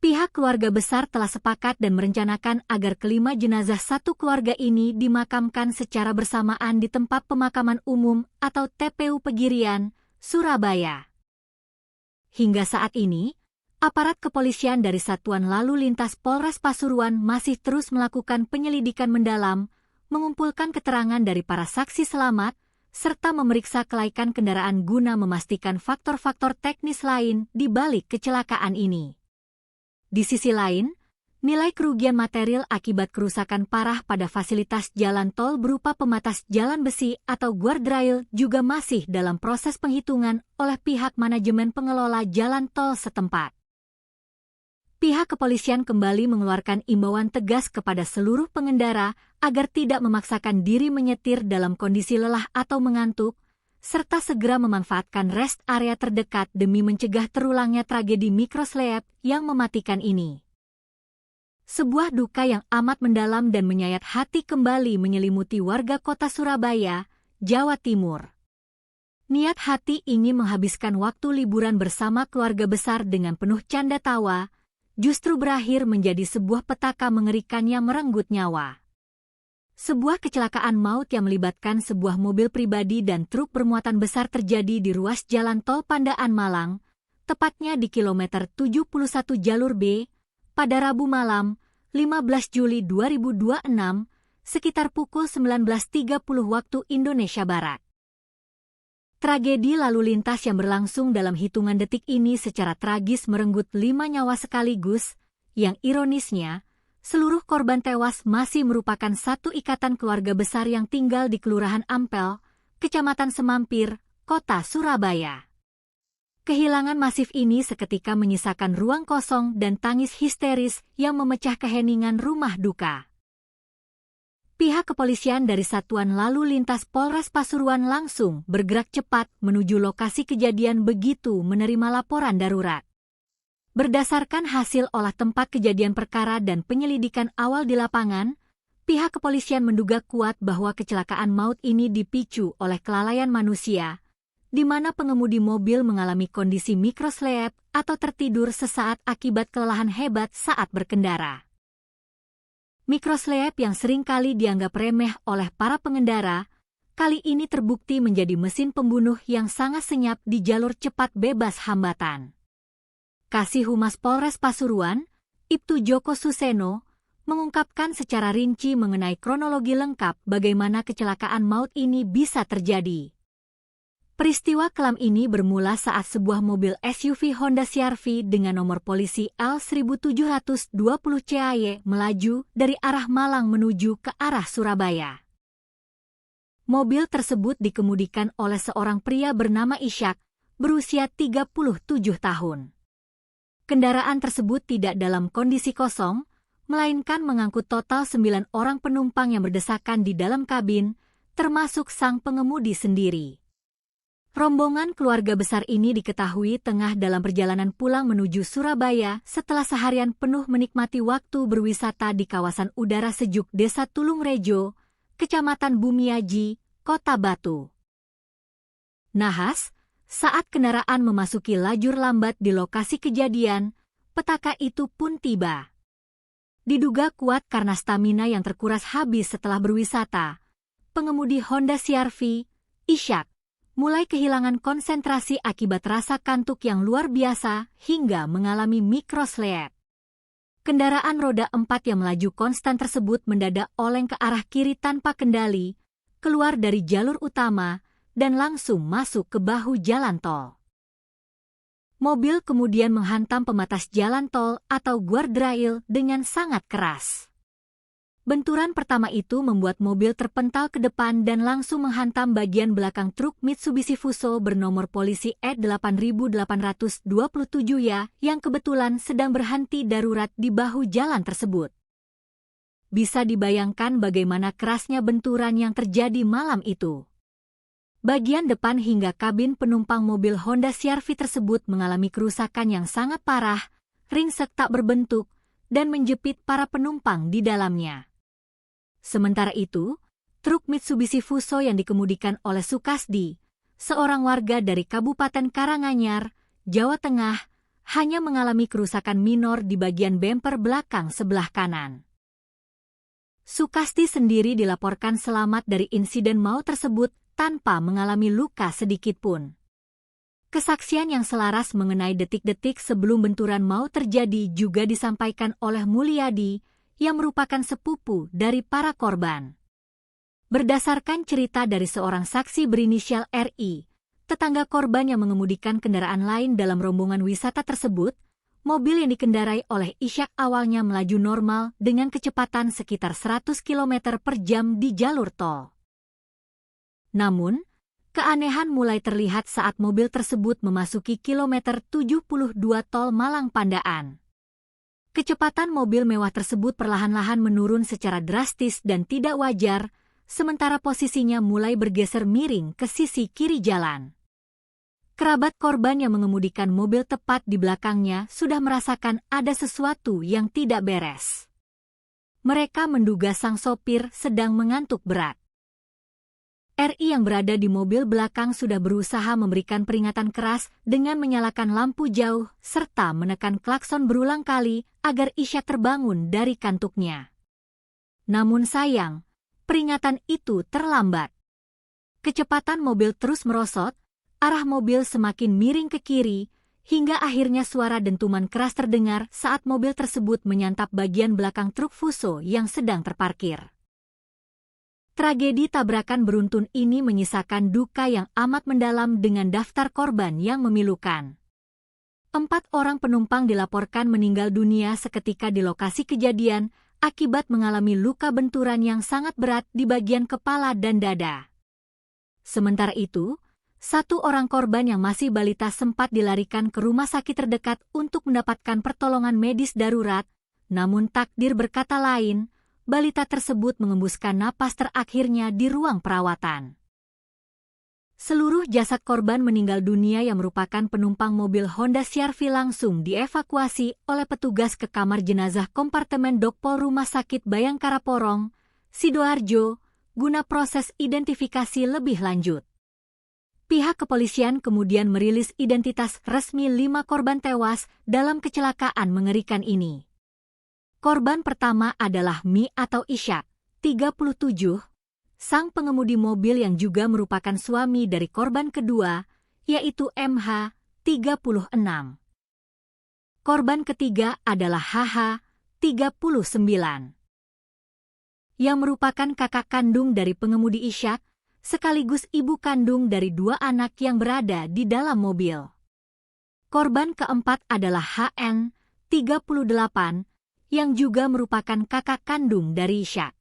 Speaker 1: Pihak keluarga besar telah sepakat dan merencanakan agar kelima jenazah satu keluarga ini dimakamkan secara bersamaan di tempat pemakaman umum atau TPU Pegirian, Surabaya. Hingga saat ini, aparat kepolisian dari Satuan Lalu Lintas Polres Pasuruan masih terus melakukan penyelidikan mendalam, mengumpulkan keterangan dari para saksi selamat, serta memeriksa kelaikan kendaraan guna memastikan faktor-faktor teknis lain di balik kecelakaan ini. Di sisi lain, nilai kerugian material akibat kerusakan parah pada fasilitas jalan tol berupa pembatas jalan besi atau guardrail juga masih dalam proses penghitungan oleh pihak manajemen pengelola jalan tol setempat. Pihak kepolisian kembali mengeluarkan imbauan tegas kepada seluruh pengendara agar tidak memaksakan diri menyetir dalam kondisi lelah atau mengantuk, serta segera memanfaatkan rest area terdekat demi mencegah terulangnya tragedi mikroslep yang mematikan ini. Sebuah duka yang amat mendalam dan menyayat hati kembali menyelimuti warga kota Surabaya, Jawa Timur. Niat hati ingin menghabiskan waktu liburan bersama keluarga besar dengan penuh canda tawa, justru berakhir menjadi sebuah petaka mengerikan yang merenggut nyawa. Sebuah kecelakaan maut yang melibatkan sebuah mobil pribadi dan truk bermuatan besar terjadi di ruas jalan tol Pandaan Malang, tepatnya di kilometer 71 jalur B, pada Rabu malam, 15 Juli 2026, sekitar pukul 19.30 waktu Indonesia Barat. Tragedi lalu lintas yang berlangsung dalam hitungan detik ini secara tragis merenggut 5 nyawa sekaligus, yang ironisnya, seluruh korban tewas masih merupakan satu ikatan keluarga besar yang tinggal di Kelurahan Ampel, Kecamatan Semampir, Kota Surabaya. Kehilangan masif ini seketika menyisakan ruang kosong dan tangis histeris yang memecah keheningan rumah duka. Pihak kepolisian dari Satuan Lalu Lintas Polres Pasuruan langsung bergerak cepat menuju lokasi kejadian begitu menerima laporan darurat. Berdasarkan hasil olah tempat kejadian perkara dan penyelidikan awal di lapangan, pihak kepolisian menduga kuat bahwa kecelakaan maut ini dipicu oleh kelalaian manusia, di mana pengemudi mobil mengalami kondisi mikrosleep atau tertidur sesaat akibat kelelahan hebat saat berkendara. Mikrosleep yang seringkali dianggap remeh oleh para pengendara, kali ini terbukti menjadi mesin pembunuh yang sangat senyap di jalur cepat bebas hambatan. Kasih Humas Polres Pasuruan, Ibtu Joko Suseno, mengungkapkan secara rinci mengenai kronologi lengkap bagaimana kecelakaan maut ini bisa terjadi. Peristiwa kelam ini bermula saat sebuah mobil SUV Honda CR-V dengan nomor polisi L1720 CAY melaju dari arah Malang menuju ke arah Surabaya. Mobil tersebut dikemudikan oleh seorang pria bernama Ishak, berusia 37 tahun. Kendaraan tersebut tidak dalam kondisi kosong, melainkan mengangkut total 9 orang penumpang yang berdesakan di dalam kabin, termasuk sang pengemudi sendiri. Rombongan keluarga besar ini diketahui tengah dalam perjalanan pulang menuju Surabaya setelah seharian penuh menikmati waktu berwisata di kawasan udara sejuk Desa Tulungrejo, Kecamatan Bumiaji, Kota Batu. Nahas, saat kendaraan memasuki lajur lambat di lokasi kejadian, petaka itu pun tiba. Diduga kuat karena stamina yang terkuras habis setelah berwisata, pengemudi Honda CR-V, Ishak, mulai kehilangan konsentrasi akibat rasa kantuk yang luar biasa hingga mengalami mikrosleep. Kendaraan roda 4 yang melaju konstan tersebut mendadak oleng ke arah kiri tanpa kendali, keluar dari jalur utama, dan langsung masuk ke bahu jalan tol. Mobil kemudian menghantam pembatas jalan tol atau guardrail dengan sangat keras. Benturan pertama itu membuat mobil terpental ke depan dan langsung menghantam bagian belakang truk Mitsubishi Fuso bernomor polisi E8827 yang kebetulan sedang berhenti darurat di bahu jalan tersebut. Bisa dibayangkan bagaimana kerasnya benturan yang terjadi malam itu. Bagian depan hingga kabin penumpang mobil Honda CR-V tersebut mengalami kerusakan yang sangat parah, ringsek tak berbentuk, dan menjepit para penumpang di dalamnya. Sementara itu, truk Mitsubishi Fuso yang dikemudikan oleh Sukasdi, seorang warga dari Kabupaten Karanganyar, Jawa Tengah, hanya mengalami kerusakan minor di bagian bemper belakang sebelah kanan. Sukasdi sendiri dilaporkan selamat dari insiden maut tersebut tanpa mengalami luka sedikitpun. Kesaksian yang selaras mengenai detik-detik sebelum benturan maut terjadi juga disampaikan oleh Mulyadi, yang merupakan sepupu dari para korban. Berdasarkan cerita dari seorang saksi berinisial RI, tetangga korban yang mengemudikan kendaraan lain dalam rombongan wisata tersebut, mobil yang dikendarai oleh Ishak awalnya melaju normal dengan kecepatan sekitar 100 km per jam di jalur tol. Namun, keanehan mulai terlihat saat mobil tersebut memasuki kilometer 72 tol Malang Pandaan. Kecepatan mobil mewah tersebut perlahan-lahan menurun secara drastis dan tidak wajar, sementara posisinya mulai bergeser miring ke sisi kiri jalan. Kerabat korban yang mengemudikan mobil tepat di belakangnya sudah merasakan ada sesuatu yang tidak beres. Mereka menduga sang sopir sedang mengantuk berat. RI yang berada di mobil belakang sudah berusaha memberikan peringatan keras dengan menyalakan lampu jauh serta menekan klakson berulang kali agar Ishak terbangun dari kantuknya. Namun sayang, peringatan itu terlambat. Kecepatan mobil terus merosot, arah mobil semakin miring ke kiri, hingga akhirnya suara dentuman keras terdengar saat mobil tersebut menyantap bagian belakang truk Fuso yang sedang terparkir. Tragedi tabrakan beruntun ini menyisakan duka yang amat mendalam dengan daftar korban yang memilukan. 4 orang penumpang dilaporkan meninggal dunia seketika di lokasi kejadian akibat mengalami luka benturan yang sangat berat di bagian kepala dan dada. Sementara itu, 1 orang korban yang masih balita sempat dilarikan ke rumah sakit terdekat untuk mendapatkan pertolongan medis darurat, namun takdir berkata lain. Balita tersebut mengembuskan napas terakhirnya di ruang perawatan. Seluruh jasad korban meninggal dunia yang merupakan penumpang mobil Honda CR-V langsung dievakuasi oleh petugas ke kamar jenazah kompartemen Dokpol Rumah Sakit Bayangkara Porong, Sidoarjo, guna proses identifikasi lebih lanjut. Pihak kepolisian kemudian merilis identitas resmi 5 korban tewas dalam kecelakaan mengerikan ini. Korban pertama adalah Mi atau Ishak, 37, sang pengemudi mobil yang juga merupakan suami dari korban kedua, yaitu MH, 36. Korban ketiga adalah HH, 39, yang merupakan kakak kandung dari pengemudi Ishak, sekaligus ibu kandung dari 2 anak yang berada di dalam mobil. Korban keempat adalah HN, 38, yang juga merupakan kakak kandung dari Ishak.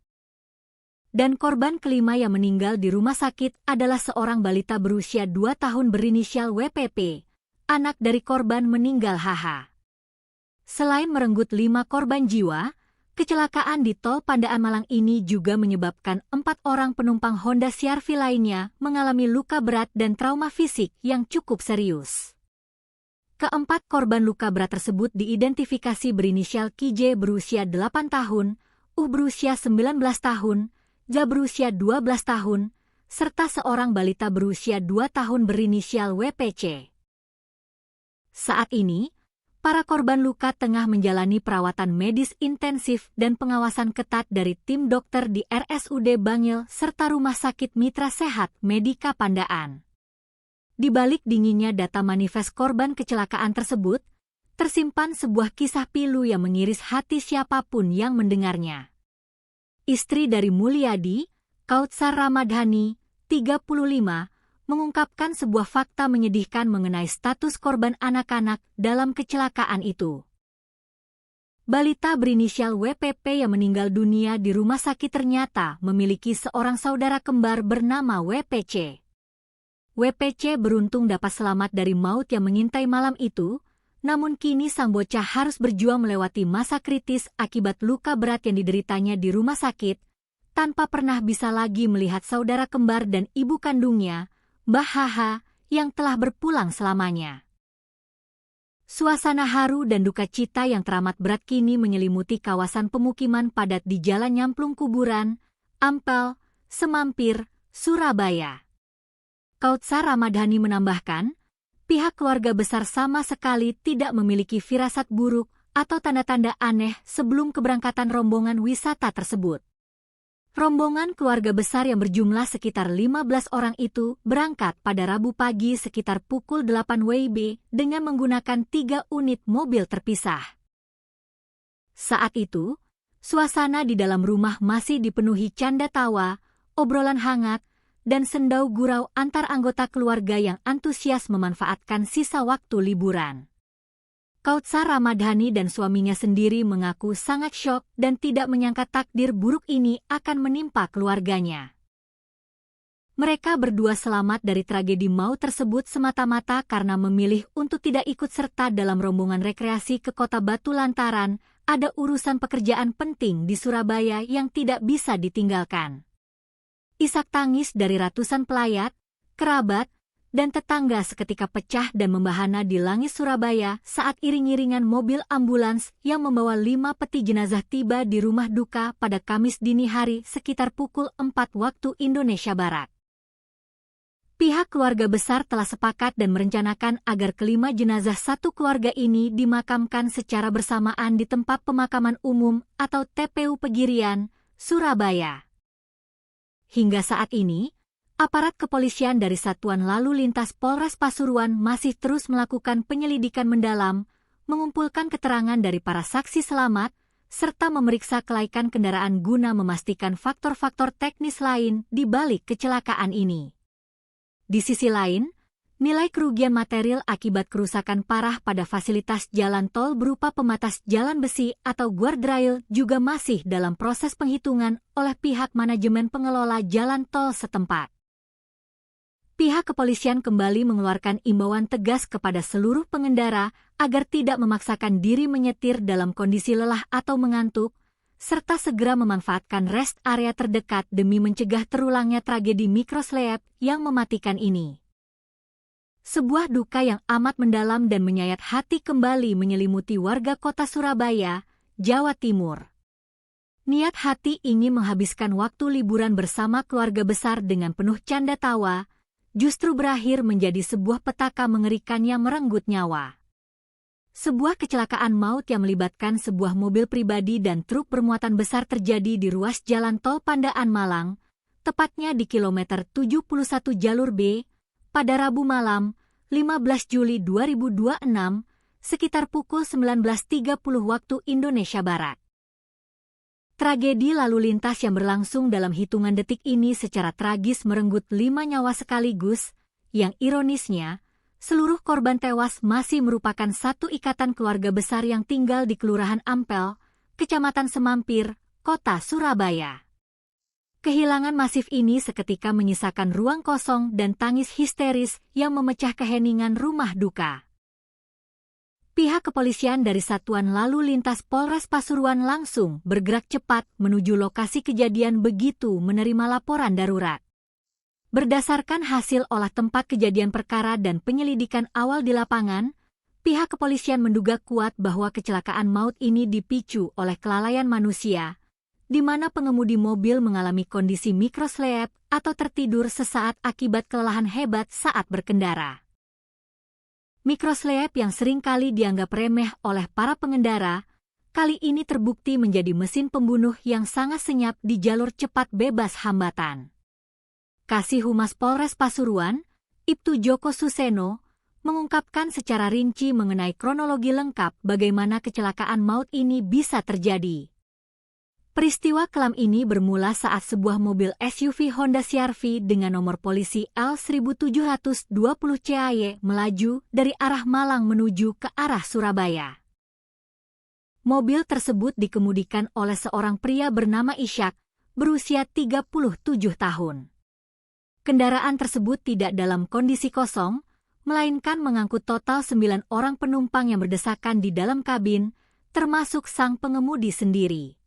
Speaker 1: Dan korban kelima yang meninggal di rumah sakit adalah seorang balita berusia 2 tahun berinisial WPP, anak dari korban meninggal HH. Selain merenggut 5 korban jiwa, kecelakaan di Tol Pandaan Malang ini juga menyebabkan 4 orang penumpang Honda CR-V lainnya mengalami luka berat dan trauma fisik yang cukup serius. Keempat korban luka berat tersebut diidentifikasi berinisial KJ berusia 8 tahun, berusia 19 tahun, Ja berusia 12 tahun, serta seorang balita berusia 2 tahun berinisial WPC. Saat ini, para korban luka tengah menjalani perawatan medis intensif dan pengawasan ketat dari tim dokter di RSUD Bangil serta Rumah Sakit Mitra Sehat Medika Pandaan. Di balik dinginnya data manifest korban kecelakaan tersebut, tersimpan sebuah kisah pilu yang mengiris hati siapapun yang mendengarnya. Istri dari Mulyadi, Kautsar Ramadhani, 35, mengungkapkan sebuah fakta menyedihkan mengenai status korban anak-anak dalam kecelakaan itu. Balita berinisial WPP yang meninggal dunia di rumah sakit ternyata memiliki seorang saudara kembar bernama WPC. WPC beruntung dapat selamat dari maut yang mengintai malam itu, namun kini sang bocah harus berjuang melewati masa kritis akibat luka berat yang dideritanya di rumah sakit, tanpa pernah bisa lagi melihat saudara kembar dan ibu kandungnya, Mbah HH, yang telah berpulang selamanya. Suasana haru dan duka cita yang teramat berat kini menyelimuti kawasan pemukiman padat di Jalan Nyamplung Kuburan, Ampel, Semampir, Surabaya. Kautsar Ramadhani menambahkan, pihak keluarga besar sama sekali tidak memiliki firasat buruk atau tanda-tanda aneh sebelum keberangkatan rombongan wisata tersebut. Rombongan keluarga besar yang berjumlah sekitar 15 orang itu berangkat pada Rabu pagi sekitar pukul 8 WIB dengan menggunakan 3 unit mobil terpisah. Saat itu, suasana di dalam rumah masih dipenuhi canda tawa, obrolan hangat, dan sendau gurau antar anggota keluarga yang antusias memanfaatkan sisa waktu liburan. Kautsar Ramadhani dan suaminya sendiri mengaku sangat syok dan tidak menyangka takdir buruk ini akan menimpa keluarganya. Mereka berdua selamat dari tragedi maut tersebut semata-mata karena memilih untuk tidak ikut serta dalam rombongan rekreasi ke Kota Batu lantaran ada urusan pekerjaan penting di Surabaya yang tidak bisa ditinggalkan. Isak tangis dari ratusan pelayat, kerabat, dan tetangga seketika pecah dan membahana di langit Surabaya saat iring-iringan mobil ambulans yang membawa 5 peti jenazah tiba di rumah duka pada Kamis dini hari sekitar pukul 4 waktu Indonesia Barat. Pihak keluarga besar telah sepakat dan merencanakan agar kelima jenazah satu keluarga ini dimakamkan secara bersamaan di tempat pemakaman umum atau TPU Pegirian, Surabaya. Hingga saat ini, aparat kepolisian dari Satuan Lalu Lintas Polres Pasuruan masih terus melakukan penyelidikan mendalam, mengumpulkan keterangan dari para saksi selamat, serta memeriksa kelaikan kendaraan guna memastikan faktor-faktor teknis lain di balik kecelakaan ini. Di sisi lain, nilai kerugian material akibat kerusakan parah pada fasilitas jalan tol berupa pembatas jalan besi atau guardrail juga masih dalam proses penghitungan oleh pihak manajemen pengelola jalan tol setempat. Pihak kepolisian kembali mengeluarkan imbauan tegas kepada seluruh pengendara agar tidak memaksakan diri menyetir dalam kondisi lelah atau mengantuk, serta segera memanfaatkan rest area terdekat demi mencegah terulangnya tragedi Microslap yang mematikan ini. Sebuah duka yang amat mendalam dan menyayat hati kembali menyelimuti warga kota Surabaya, Jawa Timur. Niat hati ingin menghabiskan waktu liburan bersama keluarga besar dengan penuh canda tawa, justru berakhir menjadi sebuah petaka mengerikan yang merenggut nyawa. Sebuah kecelakaan maut yang melibatkan sebuah mobil pribadi dan truk bermuatan besar terjadi di ruas jalan tol Pandaan Malang, tepatnya di kilometer 71 jalur B, pada Rabu malam, 15 Juli 2026, sekitar pukul 19.30 waktu Indonesia Barat. Tragedi lalu lintas yang berlangsung dalam hitungan detik ini secara tragis merenggut 5 nyawa sekaligus, yang ironisnya, seluruh korban tewas masih merupakan satu ikatan keluarga besar yang tinggal di Kelurahan Ampel, Kecamatan Semampir, Kota Surabaya. Kehilangan masif ini seketika menyisakan ruang kosong dan tangis histeris yang memecah keheningan rumah duka. Pihak kepolisian dari Satuan Lalu Lintas Polres Pasuruan langsung bergerak cepat menuju lokasi kejadian begitu menerima laporan darurat. Berdasarkan hasil olah tempat kejadian perkara dan penyelidikan awal di lapangan, pihak kepolisian menduga kuat bahwa kecelakaan maut ini dipicu oleh kelalaian manusia, di mana pengemudi mobil mengalami kondisi microslap atau tertidur sesaat akibat kelelahan hebat saat berkendara. Microslap yang seringkali dianggap remeh oleh para pengendara, kali ini terbukti menjadi mesin pembunuh yang sangat senyap di jalur cepat bebas hambatan. Kasih Humas Polres Pasuruan, Ibtu Joko Suseno, mengungkapkan secara rinci mengenai kronologi lengkap bagaimana kecelakaan maut ini bisa terjadi. Peristiwa kelam ini bermula saat sebuah mobil SUV Honda CR-V dengan nomor polisi L1720 CAY melaju dari arah Malang menuju ke arah Surabaya. Mobil tersebut dikemudikan oleh seorang pria bernama Ishak, berusia 37 tahun. Kendaraan tersebut tidak dalam kondisi kosong, melainkan mengangkut total 9 orang penumpang yang berdesakan di dalam kabin, termasuk sang pengemudi sendiri.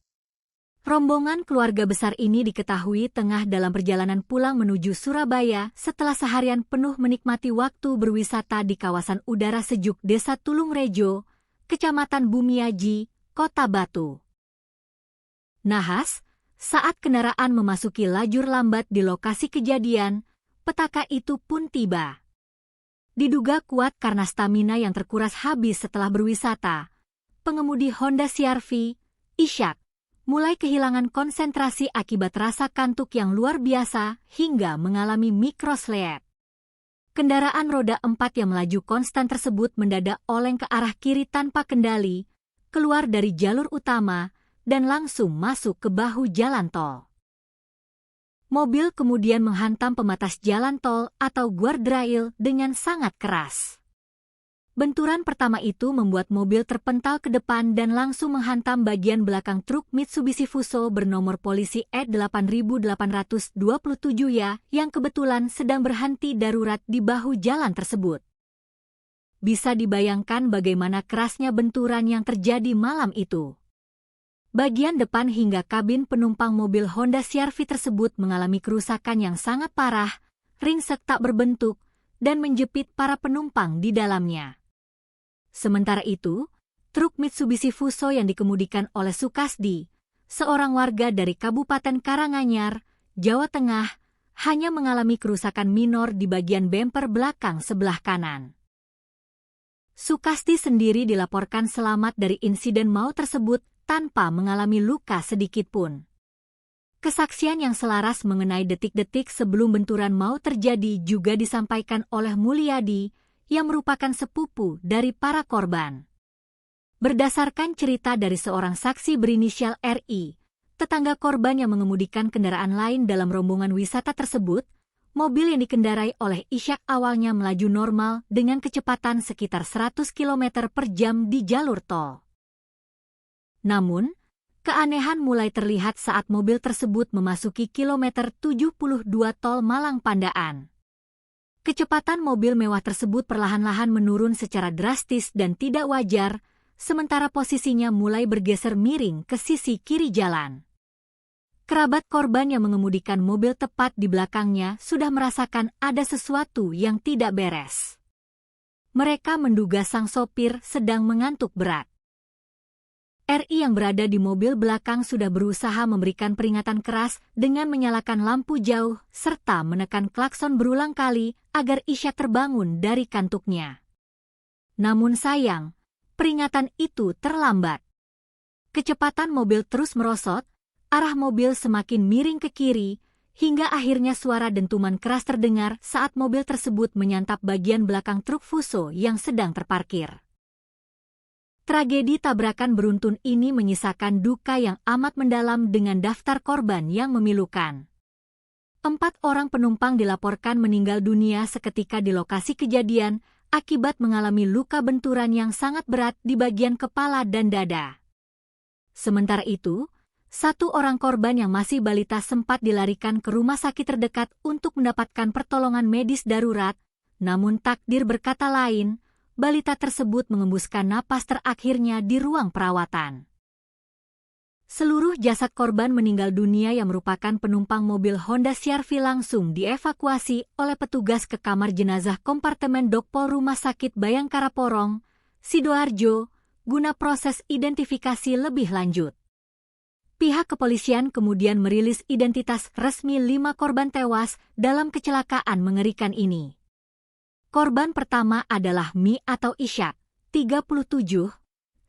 Speaker 1: Rombongan keluarga besar ini diketahui tengah dalam perjalanan pulang menuju Surabaya setelah seharian penuh menikmati waktu berwisata di kawasan udara sejuk Desa Tulungrejo, Kecamatan Bumiaji, Kota Batu. Nahas, saat kendaraan memasuki lajur lambat di lokasi kejadian, petaka itu pun tiba. Diduga kuat karena stamina yang terkuras habis setelah berwisata, pengemudi Honda CR-V, Ishak, mulai kehilangan konsentrasi akibat rasa kantuk yang luar biasa hingga mengalami microslap. Kendaraan roda 4 yang melaju konstan tersebut mendadak oleng ke arah kiri tanpa kendali, keluar dari jalur utama, dan langsung masuk ke bahu jalan tol. Mobil kemudian menghantam pembatas jalan tol atau guardrail dengan sangat keras. Benturan pertama itu membuat mobil terpental ke depan dan langsung menghantam bagian belakang truk Mitsubishi Fuso bernomor polisi E8827 yang kebetulan sedang berhenti darurat di bahu jalan tersebut. Bisa dibayangkan bagaimana kerasnya benturan yang terjadi malam itu. Bagian depan hingga kabin penumpang mobil Honda CR-V tersebut mengalami kerusakan yang sangat parah, ringsek tak berbentuk, dan menjepit para penumpang di dalamnya. Sementara itu, truk Mitsubishi Fuso yang dikemudikan oleh Sukasdi, seorang warga dari Kabupaten Karanganyar, Jawa Tengah, hanya mengalami kerusakan minor di bagian bemper belakang sebelah kanan. Sukasdi sendiri dilaporkan selamat dari insiden maut tersebut tanpa mengalami luka sedikitpun. Kesaksian yang selaras mengenai detik-detik sebelum benturan maut terjadi juga disampaikan oleh Mulyadi, yang merupakan sepupu dari para korban. Berdasarkan cerita dari seorang saksi berinisial RI, tetangga korban yang mengemudikan kendaraan lain dalam rombongan wisata tersebut, mobil yang dikendarai oleh Ishak awalnya melaju normal dengan kecepatan sekitar 100 km per jam di jalur tol. Namun, keanehan mulai terlihat saat mobil tersebut memasuki kilometer 72 tol Malang Pandaan. Kecepatan mobil mewah tersebut perlahan-lahan menurun secara drastis dan tidak wajar, sementara posisinya mulai bergeser miring ke sisi kiri jalan. Kerabat korban yang mengemudikan mobil tepat di belakangnya sudah merasakan ada sesuatu yang tidak beres. Mereka menduga sang sopir sedang mengantuk berat. RI yang berada di mobil belakang sudah berusaha memberikan peringatan keras dengan menyalakan lampu jauh serta menekan klakson berulang kali agar Ishak terbangun dari kantuknya. Namun sayang, peringatan itu terlambat. Kecepatan mobil terus merosot, arah mobil semakin miring ke kiri, hingga akhirnya suara dentuman keras terdengar saat mobil tersebut menyantap bagian belakang truk Fuso yang sedang terparkir. Tragedi tabrakan beruntun ini menyisakan duka yang amat mendalam dengan daftar korban yang memilukan. 4 orang penumpang dilaporkan meninggal dunia seketika di lokasi kejadian akibat mengalami luka benturan yang sangat berat di bagian kepala dan dada. Sementara itu, 1 orang korban yang masih balita sempat dilarikan ke rumah sakit terdekat untuk mendapatkan pertolongan medis darurat, namun takdir berkata lain, balita tersebut mengembuskan napas terakhirnya di ruang perawatan. Seluruh jasad korban meninggal dunia yang merupakan penumpang mobil Honda CR-V langsung dievakuasi oleh petugas ke kamar jenazah kompartemen Dokpol Rumah Sakit Bayangkara Porong, Sidoarjo, guna proses identifikasi lebih lanjut. Pihak kepolisian kemudian merilis identitas resmi 5 korban tewas dalam kecelakaan mengerikan ini. Korban pertama adalah Mi atau Ishak, 37,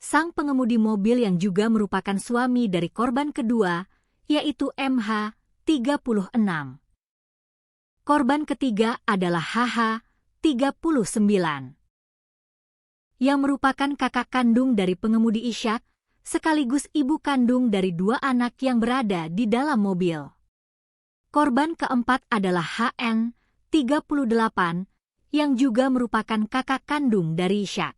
Speaker 1: sang pengemudi mobil yang juga merupakan suami dari korban kedua, yaitu MH, 36. Korban ketiga adalah HH, 39, yang merupakan kakak kandung dari pengemudi Ishak, sekaligus ibu kandung dari 2 anak yang berada di dalam mobil. Korban keempat adalah HN, 38, yang juga merupakan kakak kandung dari Ishak.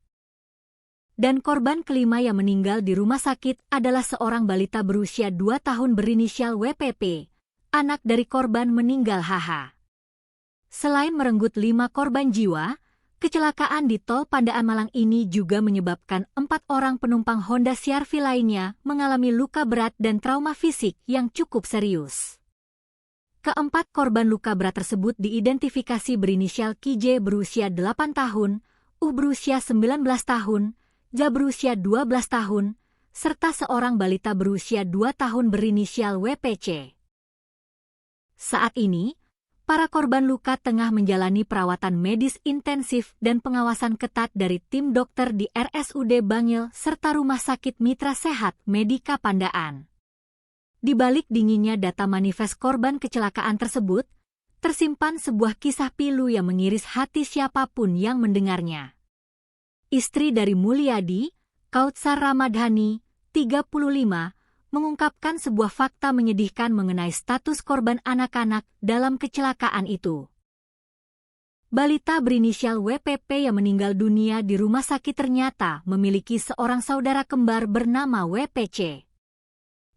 Speaker 1: Dan korban kelima yang meninggal di rumah sakit adalah seorang balita berusia 2 tahun berinisial WPP, anak dari korban meninggal HH. Selain merenggut 5 korban jiwa, kecelakaan di tol Pandaan Malang ini juga menyebabkan 4 orang penumpang Honda CR-V lainnya mengalami luka berat dan trauma fisik yang cukup serius. Keempat korban luka berat tersebut diidentifikasi berinisial KJ berusia 8 tahun, berusia 19 tahun, Ja berusia 12 tahun, serta seorang balita berusia 2 tahun berinisial WPC. Saat ini, para korban luka tengah menjalani perawatan medis intensif dan pengawasan ketat dari tim dokter di RSUD Bangil serta Rumah Sakit Mitra Sehat Medika Pandaan. Di balik dinginnya data manifest korban kecelakaan tersebut, tersimpan sebuah kisah pilu yang mengiris hati siapapun yang mendengarnya. Istri dari Mulyadi, Kautsar Ramadhani, 35, mengungkapkan sebuah fakta menyedihkan mengenai status korban anak-anak dalam kecelakaan itu. Balita berinisial WPP yang meninggal dunia di rumah sakit ternyata memiliki seorang saudara kembar bernama WPC.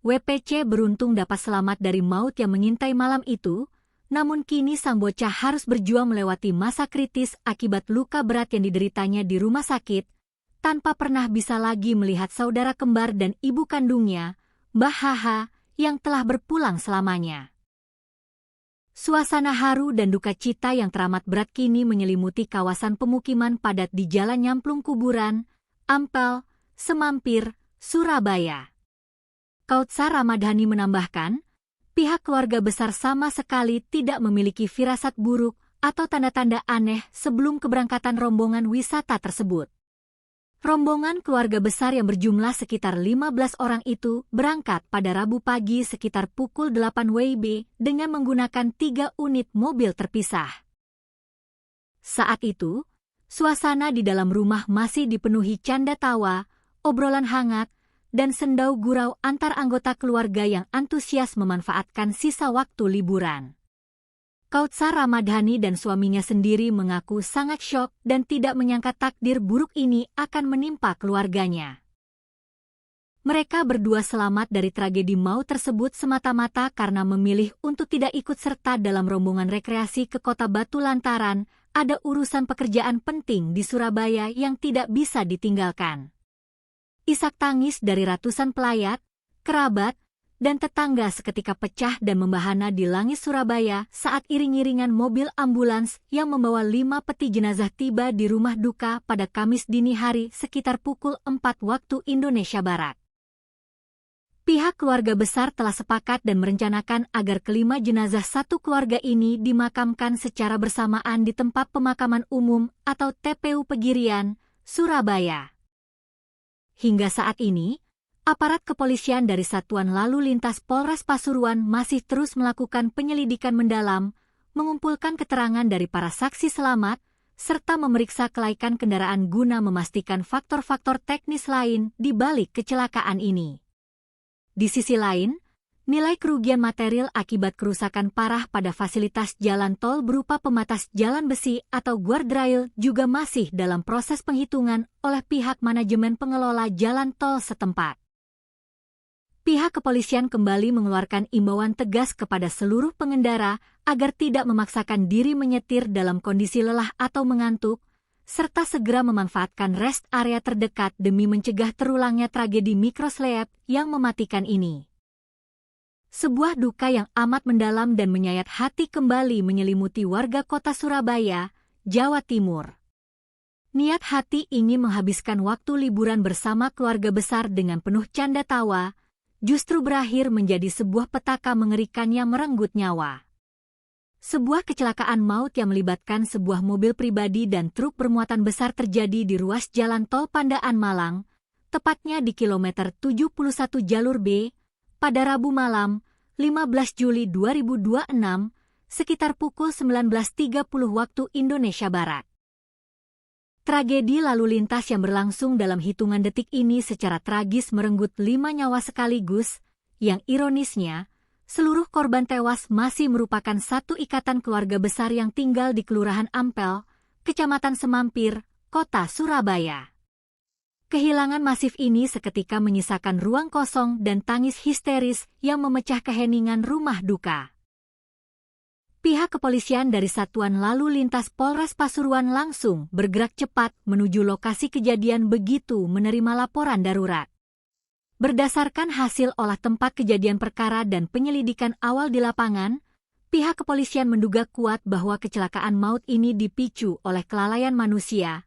Speaker 1: WPC beruntung dapat selamat dari maut yang mengintai malam itu, namun kini sang bocah harus berjuang melewati masa kritis akibat luka berat yang dideritanya di rumah sakit, tanpa pernah bisa lagi melihat saudara kembar dan ibu kandungnya, Mbah HH, yang telah berpulang selamanya. Suasana haru dan duka cita yang teramat berat kini menyelimuti kawasan pemukiman padat di Jalan Nyamplung Kuburan, Ampel, Semampir, Surabaya. Kautsar Ramadhani menambahkan, pihak keluarga besar sama sekali tidak memiliki firasat buruk atau tanda-tanda aneh sebelum keberangkatan rombongan wisata tersebut. Rombongan keluarga besar yang berjumlah sekitar 15 orang itu berangkat pada Rabu pagi sekitar pukul 8 WIB dengan menggunakan 3 unit mobil terpisah. Saat itu, suasana di dalam rumah masih dipenuhi canda tawa, obrolan hangat, dan sendau gurau antar anggota keluarga yang antusias memanfaatkan sisa waktu liburan. Kautsar Ramadhani dan suaminya sendiri mengaku sangat syok dan tidak menyangka takdir buruk ini akan menimpa keluarganya. Mereka berdua selamat dari tragedi maut tersebut semata-mata karena memilih untuk tidak ikut serta dalam rombongan rekreasi ke Kota Batu lantaran ada urusan pekerjaan penting di Surabaya yang tidak bisa ditinggalkan. Isak tangis dari ratusan pelayat, kerabat, dan tetangga seketika pecah dan membahana di langit Surabaya saat iring-iringan mobil ambulans yang membawa 5 peti jenazah tiba di rumah duka pada Kamis dini hari sekitar pukul 4 waktu Indonesia Barat. Pihak keluarga besar telah sepakat dan merencanakan agar kelima jenazah satu keluarga ini dimakamkan secara bersamaan di tempat pemakaman umum atau TPU Pegirian, Surabaya. Hingga saat ini, aparat kepolisian dari Satuan Lalu Lintas Polres Pasuruan masih terus melakukan penyelidikan mendalam, mengumpulkan keterangan dari para saksi selamat, serta memeriksa kelaikan kendaraan guna memastikan faktor-faktor teknis lain di balik kecelakaan ini. Di sisi lain, nilai kerugian material akibat kerusakan parah pada fasilitas jalan tol berupa pembatas jalan besi atau guardrail juga masih dalam proses penghitungan oleh pihak manajemen pengelola jalan tol setempat. Pihak kepolisian kembali mengeluarkan imbauan tegas kepada seluruh pengendara agar tidak memaksakan diri menyetir dalam kondisi lelah atau mengantuk, serta segera memanfaatkan rest area terdekat demi mencegah terulangnya tragedi mikrosleep yang mematikan ini. Sebuah duka yang amat mendalam dan menyayat hati kembali menyelimuti warga kota Surabaya, Jawa Timur. Niat hati ingin menghabiskan waktu liburan bersama keluarga besar dengan penuh canda tawa, justru berakhir menjadi sebuah petaka mengerikan yang merenggut nyawa. Sebuah kecelakaan maut yang melibatkan sebuah mobil pribadi dan truk bermuatan besar terjadi di ruas jalan tol Pandaan Malang, tepatnya di kilometer 71 jalur B, pada Rabu malam, 15 Juli 2026, sekitar pukul 19.30 waktu Indonesia Barat. Tragedi lalu lintas yang berlangsung dalam hitungan detik ini secara tragis merenggut 5 nyawa sekaligus, yang ironisnya, seluruh korban tewas masih merupakan satu ikatan keluarga besar yang tinggal di Kelurahan Ampel, Kecamatan Semampir, Kota Surabaya. Kehilangan masif ini seketika menyisakan ruang kosong dan tangis histeris yang memecah keheningan rumah duka. Pihak kepolisian dari Satuan Lalu Lintas Polres Pasuruan langsung bergerak cepat menuju lokasi kejadian begitu menerima laporan darurat. Berdasarkan hasil olah tempat kejadian perkara dan penyelidikan awal di lapangan, pihak kepolisian menduga kuat bahwa kecelakaan maut ini dipicu oleh kelalaian manusia,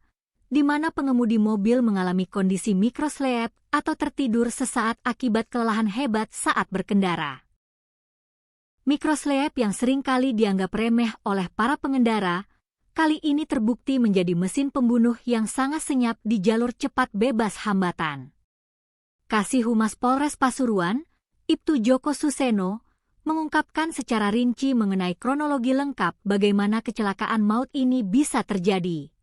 Speaker 1: di mana pengemudi mobil mengalami kondisi mikrosleep atau tertidur sesaat akibat kelelahan hebat saat berkendara. Mikrosleep yang seringkali dianggap remeh oleh para pengendara, kali ini terbukti menjadi mesin pembunuh yang sangat senyap di jalur cepat bebas hambatan. Kasih Humas Polres Pasuruan, Ibtu Joko Suseno, mengungkapkan secara rinci mengenai kronologi lengkap bagaimana kecelakaan maut ini bisa terjadi.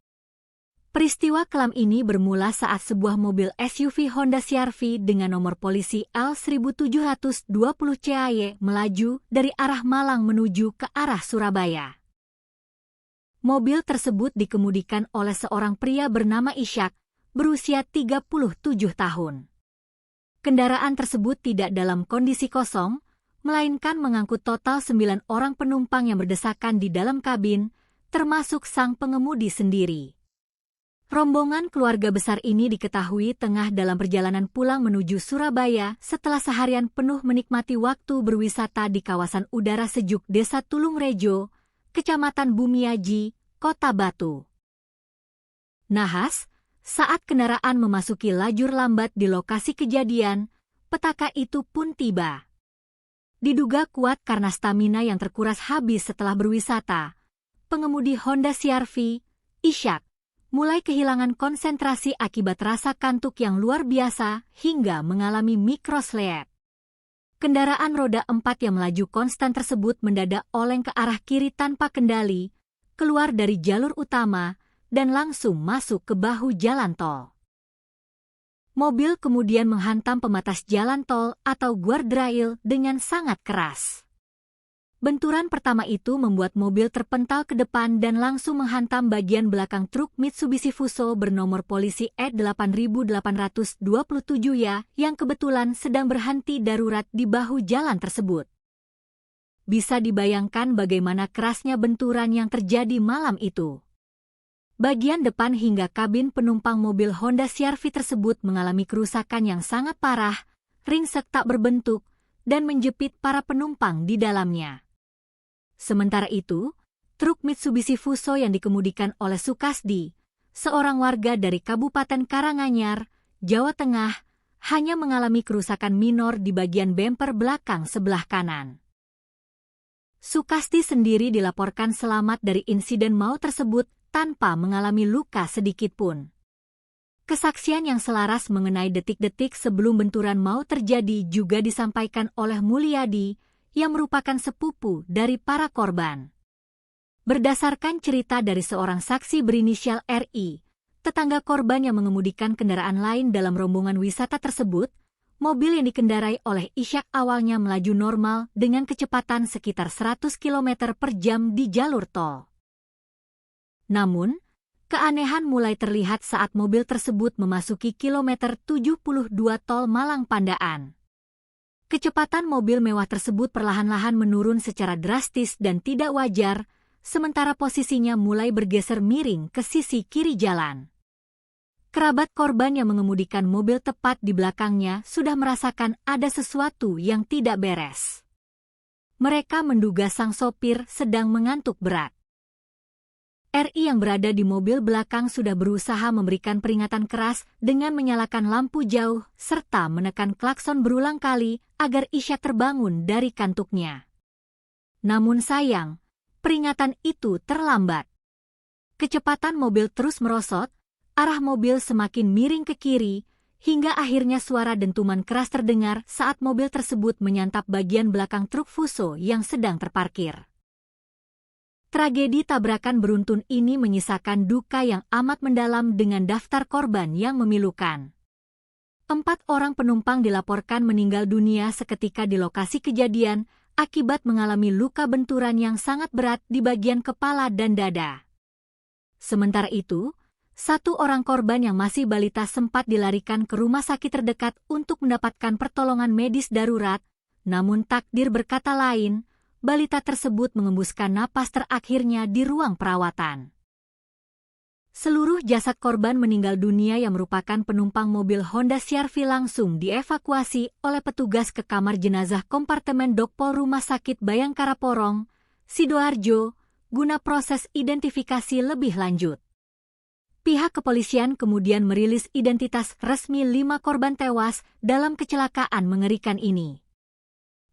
Speaker 1: Peristiwa kelam ini bermula saat sebuah mobil SUV Honda CR-V dengan nomor polisi L1720 CAY melaju dari arah Malang menuju ke arah Surabaya. Mobil tersebut dikemudikan oleh seorang pria bernama Ishak, berusia 37 tahun. Kendaraan tersebut tidak dalam kondisi kosong, melainkan mengangkut total 9 orang penumpang yang berdesakan di dalam kabin, termasuk sang pengemudi sendiri. Rombongan keluarga besar ini diketahui tengah dalam perjalanan pulang menuju Surabaya setelah seharian penuh menikmati waktu berwisata di kawasan udara sejuk Desa Tulungrejo, Kecamatan Bumiaji, Kota Batu. Nahas, saat kendaraan memasuki lajur lambat di lokasi kejadian, petaka itu pun tiba. Diduga kuat karena stamina yang terkuras habis setelah berwisata, pengemudi Honda CR-V, Ishak, mulai kehilangan konsentrasi akibat rasa kantuk yang luar biasa hingga mengalami mikrosleep. Kendaraan roda 4 yang melaju konstan tersebut mendadak oleng ke arah kiri tanpa kendali, keluar dari jalur utama, dan langsung masuk ke bahu jalan tol. Mobil kemudian menghantam pembatas jalan tol atau guardrail dengan sangat keras. Benturan pertama itu membuat mobil terpental ke depan dan langsung menghantam bagian belakang truk Mitsubishi Fuso bernomor polisi E8827 ya yang kebetulan sedang berhenti darurat di bahu jalan tersebut. Bisa dibayangkan bagaimana kerasnya benturan yang terjadi malam itu. Bagian depan hingga kabin penumpang mobil Honda CR-V tersebut mengalami kerusakan yang sangat parah, ringsek tak berbentuk, dan menjepit para penumpang di dalamnya. Sementara itu, truk Mitsubishi Fuso yang dikemudikan oleh Sukasdi, seorang warga dari Kabupaten Karanganyar, Jawa Tengah, hanya mengalami kerusakan minor di bagian bemper belakang sebelah kanan. Sukasdi sendiri dilaporkan selamat dari insiden maut tersebut tanpa mengalami luka sedikitpun. Kesaksian yang selaras mengenai detik-detik sebelum benturan maut terjadi juga disampaikan oleh Mulyadi, yang merupakan sepupu dari para korban. Berdasarkan cerita dari seorang saksi berinisial RI, tetangga korban yang mengemudikan kendaraan lain dalam rombongan wisata tersebut, mobil yang dikendarai oleh Ishak awalnya melaju normal dengan kecepatan sekitar 100 km per jam di jalur tol. Namun, keanehan mulai terlihat saat mobil tersebut memasuki kilometer 72 tol Malang Pandaan. Kecepatan mobil mewah tersebut perlahan-lahan menurun secara drastis dan tidak wajar, sementara posisinya mulai bergeser miring ke sisi kiri jalan. Kerabat korban yang mengemudikan mobil tepat di belakangnya sudah merasakan ada sesuatu yang tidak beres. Mereka menduga sang sopir sedang mengantuk berat. RI yang berada di mobil belakang sudah berusaha memberikan peringatan keras dengan menyalakan lampu jauh serta menekan klakson berulang kali agar Ishak terbangun dari kantuknya. Namun sayang, peringatan itu terlambat. Kecepatan mobil terus merosot, arah mobil semakin miring ke kiri, hingga akhirnya suara dentuman keras terdengar saat mobil tersebut menyantap bagian belakang truk Fuso yang sedang terparkir. Tragedi tabrakan beruntun ini menyisakan duka yang amat mendalam dengan daftar korban yang memilukan. 4 orang penumpang dilaporkan meninggal dunia seketika di lokasi kejadian akibat mengalami luka benturan yang sangat berat di bagian kepala dan dada. Sementara itu, 1 orang korban yang masih balita sempat dilarikan ke rumah sakit terdekat untuk mendapatkan pertolongan medis darurat, namun takdir berkata lain, balita tersebut mengembuskan napas terakhirnya di ruang perawatan. Seluruh jasad korban meninggal dunia yang merupakan penumpang mobil Honda CR-V langsung dievakuasi oleh petugas ke kamar jenazah kompartemen Dokpol Rumah Sakit Bayangkara Porong, Sidoarjo, guna proses identifikasi lebih lanjut. Pihak kepolisian kemudian merilis identitas resmi 5 korban tewas dalam kecelakaan mengerikan ini.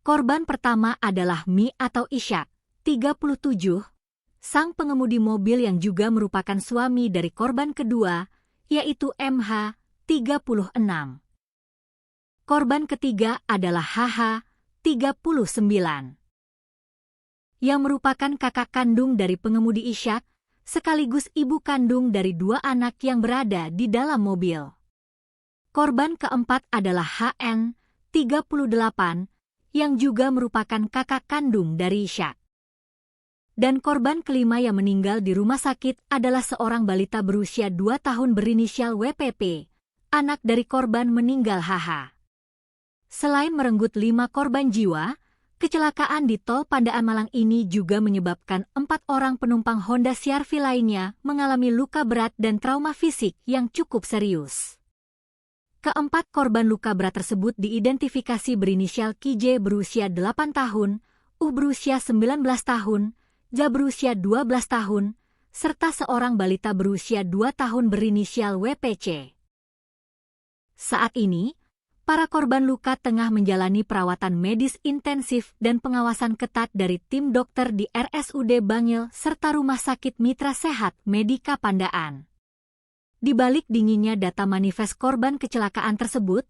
Speaker 1: Korban pertama adalah Mi atau Ishak, 37, sang pengemudi mobil yang juga merupakan suami dari korban kedua, yaitu MH, 36. Korban ketiga adalah HH, 39, yang merupakan kakak kandung dari pengemudi Ishak, sekaligus ibu kandung dari 2 anak yang berada di dalam mobil. Korban keempat adalah HN, 38, yang juga merupakan kakak kandung dari Ishak. Dan korban kelima yang meninggal di rumah sakit adalah seorang balita berusia 2 tahun berinisial WPP, anak dari korban meninggal HH. Selain merenggut 5 korban jiwa, kecelakaan di tol Pandaan Malang ini juga menyebabkan 4 orang penumpang Honda CR-V lainnya mengalami luka berat dan trauma fisik yang cukup serius. Keempat korban luka berat tersebut diidentifikasi berinisial KJ berusia 8 tahun, berusia 19 tahun, Ja berusia 12 tahun, serta seorang balita berusia 2 tahun berinisial WPC. Saat ini, para korban luka tengah menjalani perawatan medis intensif dan pengawasan ketat dari tim dokter di RSUD Bangil serta Rumah Sakit Mitra Sehat Medika Pandaan. Di balik dinginnya data manifest korban kecelakaan tersebut,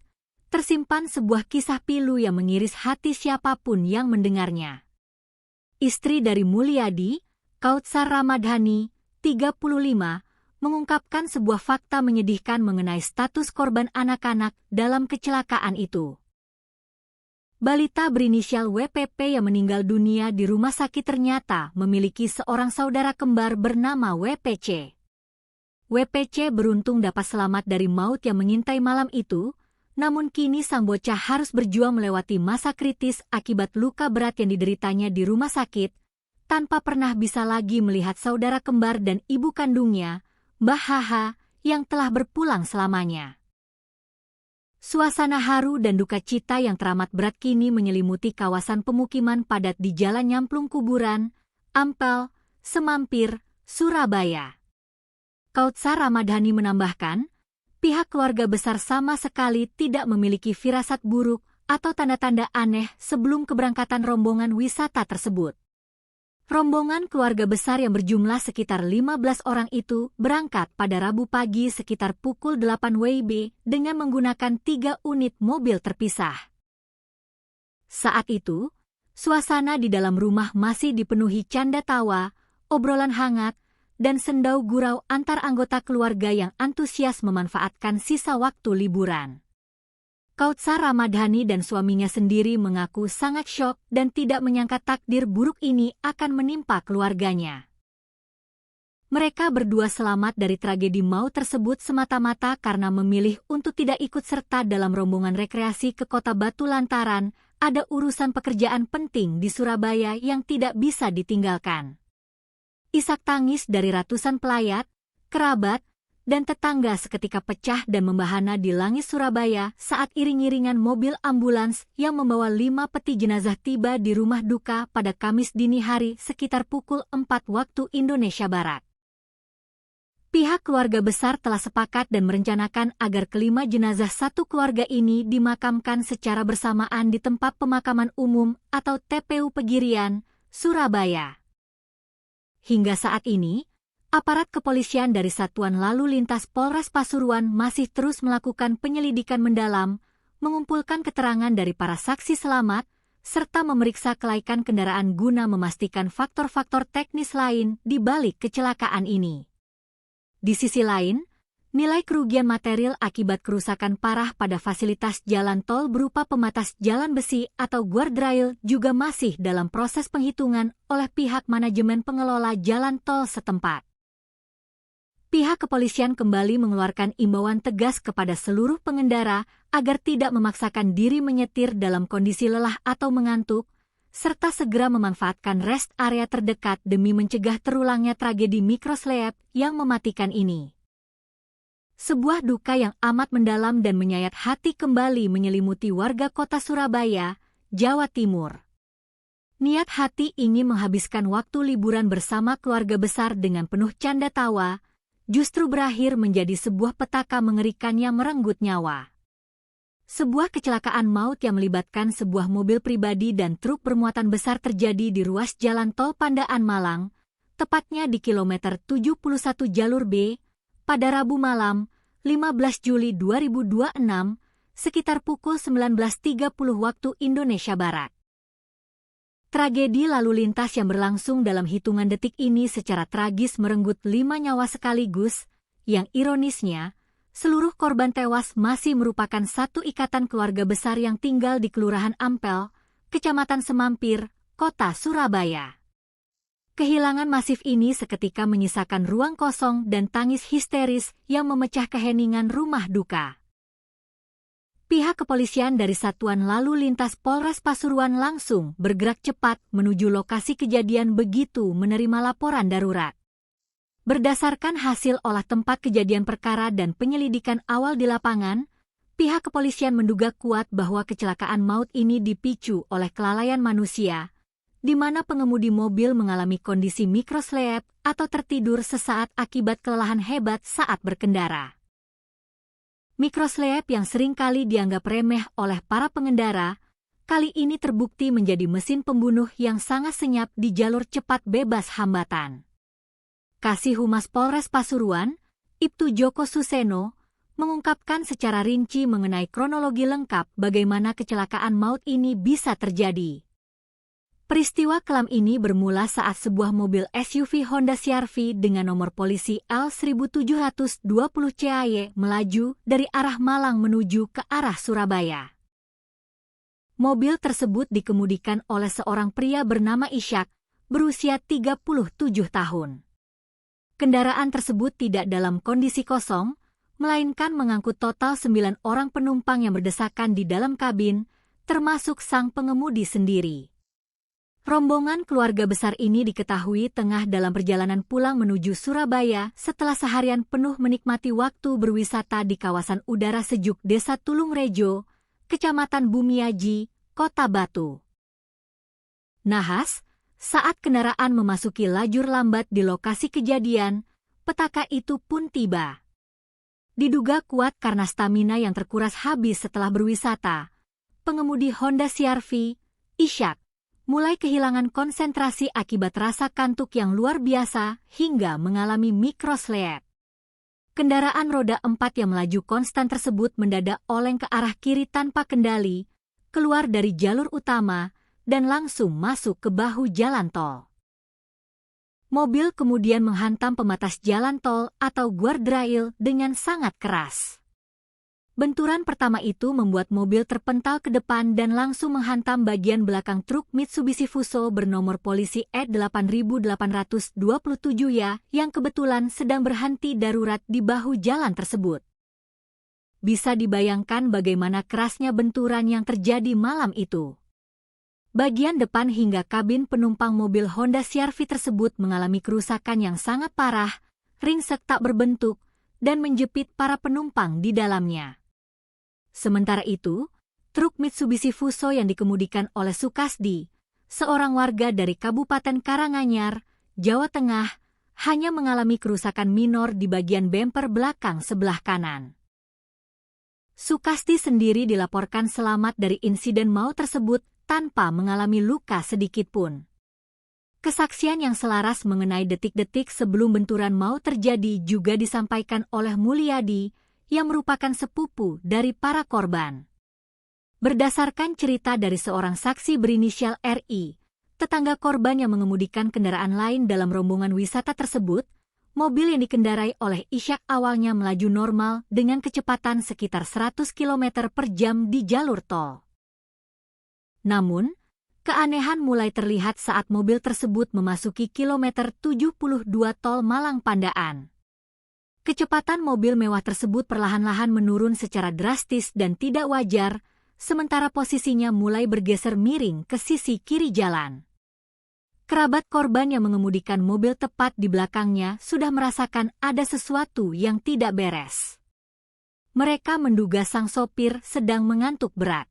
Speaker 1: tersimpan sebuah kisah pilu yang mengiris hati siapapun yang mendengarnya. Istri dari Mulyadi, Kautsar Ramadhani, 35, mengungkapkan sebuah fakta menyedihkan mengenai status korban anak-anak dalam kecelakaan itu. Balita berinisial WPP yang meninggal dunia di rumah sakit ternyata memiliki seorang saudara kembar bernama WPC. WPC beruntung dapat selamat dari maut yang mengintai malam itu, namun kini sang bocah harus berjuang melewati masa kritis akibat luka berat yang dideritanya di rumah sakit, tanpa pernah bisa lagi melihat saudara kembar dan ibu kandungnya, Mbah Haha, yang telah berpulang selamanya. Suasana haru dan duka cita yang teramat berat kini menyelimuti kawasan pemukiman padat di Jalan Nyamplung Kuburan, Ampel, Semampir, Surabaya. Kautsar Ramadhani menambahkan, pihak keluarga besar sama sekali tidak memiliki firasat buruk atau tanda-tanda aneh sebelum keberangkatan rombongan wisata tersebut. Rombongan keluarga besar yang berjumlah sekitar 15 orang itu berangkat pada Rabu pagi sekitar pukul 8 WIB dengan menggunakan 3 unit mobil terpisah. Saat itu, suasana di dalam rumah masih dipenuhi canda tawa, obrolan hangat, dan sendau gurau antar anggota keluarga yang antusias memanfaatkan sisa waktu liburan. Kautsar Ramadhani dan suaminya sendiri mengaku sangat syok dan tidak menyangka takdir buruk ini akan menimpa keluarganya. Mereka berdua selamat dari tragedi maut tersebut semata-mata karena memilih untuk tidak ikut serta dalam rombongan rekreasi ke Kota Batu lantaran ada urusan pekerjaan penting di Surabaya yang tidak bisa ditinggalkan. Isak tangis dari ratusan pelayat, kerabat, dan tetangga seketika pecah dan membahana di langit Surabaya saat iring-iringan mobil ambulans yang membawa 5 peti jenazah tiba di rumah duka pada Kamis dini hari sekitar pukul 4 waktu Indonesia Barat. Pihak keluarga besar telah sepakat dan merencanakan agar kelima jenazah satu keluarga ini dimakamkan secara bersamaan di tempat pemakaman umum atau TPU Pegirian, Surabaya. Hingga saat ini, aparat kepolisian dari Satuan Lalu Lintas Polres Pasuruan masih terus melakukan penyelidikan mendalam, mengumpulkan keterangan dari para saksi selamat, serta memeriksa kelaikan kendaraan guna memastikan faktor-faktor teknis lain di balik kecelakaan ini. Di sisi lain, nilai kerugian material akibat kerusakan parah pada fasilitas jalan tol berupa pembatas jalan besi atau guardrail juga masih dalam proses penghitungan oleh pihak manajemen pengelola jalan tol setempat. Pihak kepolisian kembali mengeluarkan imbauan tegas kepada seluruh pengendara agar tidak memaksakan diri menyetir dalam kondisi lelah atau mengantuk, serta segera memanfaatkan rest area terdekat demi mencegah terulangnya tragedi mikroslep yang mematikan ini. Sebuah duka yang amat mendalam dan menyayat hati kembali menyelimuti warga kota Surabaya, Jawa Timur. Niat hati ingin menghabiskan waktu liburan bersama keluarga besar dengan penuh canda tawa, justru berakhir menjadi sebuah petaka mengerikan yang merenggut nyawa. Sebuah kecelakaan maut yang melibatkan sebuah mobil pribadi dan truk bermuatan besar terjadi di ruas jalan tol Pandaan Malang, tepatnya di kilometer 71 jalur B, pada Rabu malam, 15 Juli 2026, sekitar pukul 19.30 waktu Indonesia Barat. Tragedi lalu lintas yang berlangsung dalam hitungan detik ini secara tragis merenggut 5 nyawa sekaligus, yang ironisnya, seluruh korban tewas masih merupakan satu ikatan keluarga besar yang tinggal di Kelurahan Ampel, Kecamatan Semampir, Kota Surabaya. Kehilangan masif ini seketika menyisakan ruang kosong dan tangis histeris yang memecah keheningan rumah duka. Pihak kepolisian dari Satuan Lalu Lintas Polres Pasuruan langsung bergerak cepat menuju lokasi kejadian begitu menerima laporan darurat. Berdasarkan hasil olah tempat kejadian perkara dan penyelidikan awal di lapangan, pihak kepolisian menduga kuat bahwa kecelakaan maut ini dipicu oleh kelalaian manusia, di mana pengemudi mobil mengalami kondisi mikroslep atau tertidur sesaat akibat kelelahan hebat saat berkendara. Mikroslep yang seringkali dianggap remeh oleh para pengendara, kali ini terbukti menjadi mesin pembunuh yang sangat senyap di jalur cepat bebas hambatan. Kasih Humas Polres Pasuruan, Ibtu Joko Suseno, mengungkapkan secara rinci mengenai kronologi lengkap bagaimana kecelakaan maut ini bisa terjadi. Peristiwa kelam ini bermula saat sebuah mobil SUV Honda CR-V dengan nomor polisi L1720 CAY melaju dari arah Malang menuju ke arah Surabaya. Mobil tersebut dikemudikan oleh seorang pria bernama Ishak, berusia 37 tahun. Kendaraan tersebut tidak dalam kondisi kosong, melainkan mengangkut total 9 orang penumpang yang berdesakan di dalam kabin, termasuk sang pengemudi sendiri. Rombongan keluarga besar ini diketahui tengah dalam perjalanan pulang menuju Surabaya setelah seharian penuh menikmati waktu berwisata di kawasan udara sejuk Desa Tulungrejo, Kecamatan Bumiaji, Kota Batu. Nahas, saat kendaraan memasuki lajur lambat di lokasi kejadian, petaka itu pun tiba. Diduga kuat karena stamina yang terkuras habis setelah berwisata, pengemudi Honda CR-V, Ishak, mulai kehilangan konsentrasi akibat rasa kantuk yang luar biasa hingga mengalami mikrosleep. Kendaraan roda 4 yang melaju konstan tersebut mendadak oleng ke arah kiri tanpa kendali, keluar dari jalur utama, dan langsung masuk ke bahu jalan tol. Mobil kemudian menghantam pembatas jalan tol atau guardrail dengan sangat keras. Benturan pertama itu membuat mobil terpental ke depan dan langsung menghantam bagian belakang truk Mitsubishi Fuso bernomor polisi E8827Y yang kebetulan sedang berhenti darurat di bahu jalan tersebut. Bisa dibayangkan bagaimana kerasnya benturan yang terjadi malam itu. Bagian depan hingga kabin penumpang mobil Honda CR-V tersebut mengalami kerusakan yang sangat parah, ringsek tak berbentuk, dan menjepit para penumpang di dalamnya. Sementara itu, truk Mitsubishi Fuso yang dikemudikan oleh Sukasdi, seorang warga dari Kabupaten Karanganyar, Jawa Tengah, hanya mengalami kerusakan minor di bagian bemper belakang sebelah kanan. Sukasdi sendiri dilaporkan selamat dari insiden maut tersebut tanpa mengalami luka sedikitpun. Kesaksian yang selaras mengenai detik-detik sebelum benturan maut terjadi juga disampaikan oleh Mulyadi, yang merupakan sepupu dari para korban. Berdasarkan cerita dari seorang saksi berinisial RI, tetangga korban yang mengemudikan kendaraan lain dalam rombongan wisata tersebut, mobil yang dikendarai oleh Ishak awalnya melaju normal dengan kecepatan sekitar 100 km per jam di jalur tol. Namun, keanehan mulai terlihat saat mobil tersebut memasuki kilometer 72 tol Malang Pandaan. Kecepatan mobil mewah tersebut perlahan-lahan menurun secara drastis dan tidak wajar, sementara posisinya mulai bergeser miring ke sisi kiri jalan. Kerabat korban yang mengemudikan mobil tepat di belakangnya sudah merasakan ada sesuatu yang tidak beres. Mereka menduga sang sopir sedang mengantuk berat.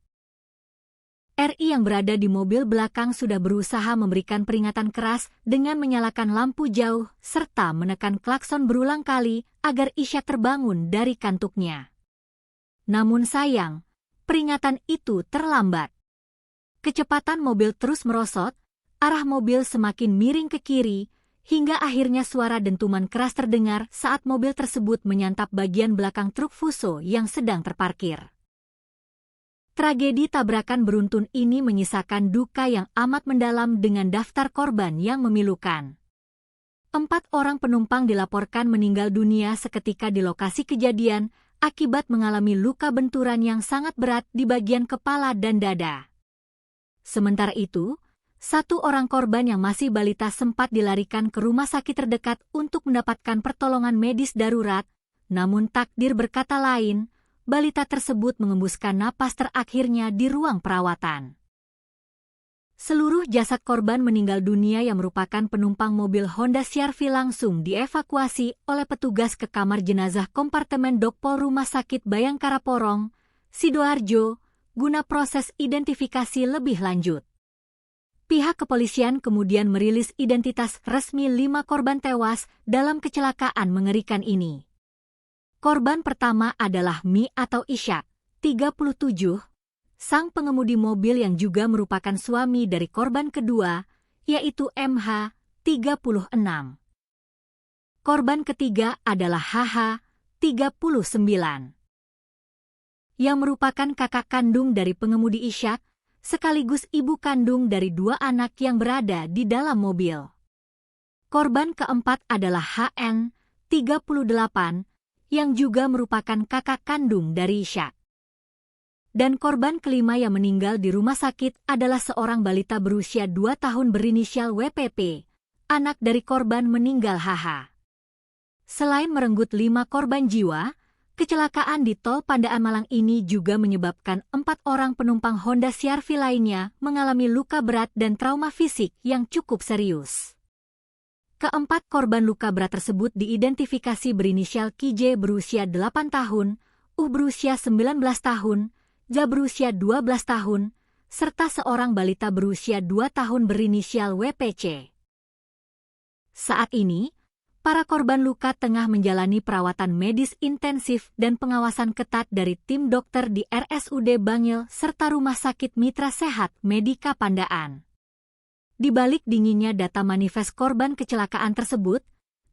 Speaker 1: RI yang berada di mobil belakang sudah berusaha memberikan peringatan keras dengan menyalakan lampu jauh serta menekan klakson berulang kali agar Ishak terbangun dari kantuknya. Namun sayang, peringatan itu terlambat. Kecepatan mobil terus merosot, arah mobil semakin miring ke kiri, hingga akhirnya suara dentuman keras terdengar saat mobil tersebut menyantap bagian belakang truk Fuso yang sedang terparkir. Tragedi tabrakan beruntun ini menyisakan duka yang amat mendalam dengan daftar korban yang memilukan. 4 orang penumpang dilaporkan meninggal dunia seketika di lokasi kejadian akibat mengalami luka benturan yang sangat berat di bagian kepala dan dada. Sementara itu, 1 orang korban yang masih balita sempat dilarikan ke rumah sakit terdekat untuk mendapatkan pertolongan medis darurat, namun takdir berkata lain, balita tersebut mengembuskan napas terakhirnya di ruang perawatan. Seluruh jasad korban meninggal dunia yang merupakan penumpang mobil Honda CR-V langsung dievakuasi oleh petugas ke kamar jenazah kompartemen Dokpol Rumah Sakit Bayangkara Porong, Sidoarjo, guna proses identifikasi lebih lanjut. Pihak kepolisian kemudian merilis identitas resmi 5 korban tewas dalam kecelakaan mengerikan ini. Korban pertama adalah Mi atau Ishak, 37, sang pengemudi mobil yang juga merupakan suami dari korban kedua, yaitu MH, 36. Korban ketiga adalah HH, 39. Yang merupakan kakak kandung dari pengemudi Ishak, sekaligus ibu kandung dari 2 anak yang berada di dalam mobil. Korban keempat adalah HN, 38, yang juga merupakan kakak kandung dari Ishak. Dan korban kelima yang meninggal di rumah sakit adalah seorang balita berusia 2 tahun berinisial WPP, anak dari korban meninggal HH. Selain merenggut 5 korban jiwa, kecelakaan di Tol Pandaan Malang ini juga menyebabkan 4 orang penumpang Honda CR-V lainnya mengalami luka berat dan trauma fisik yang cukup serius. Keempat korban luka berat tersebut diidentifikasi berinisial KJ berusia 8 tahun, berusia 19 tahun, Ja berusia 12 tahun, serta seorang balita berusia 2 tahun berinisial WPC. Saat ini, para korban luka tengah menjalani perawatan medis intensif dan pengawasan ketat dari tim dokter di RSUD Bangil serta Rumah Sakit Mitra Sehat Medika Pandaan. Di balik dinginnya data manifest korban kecelakaan tersebut,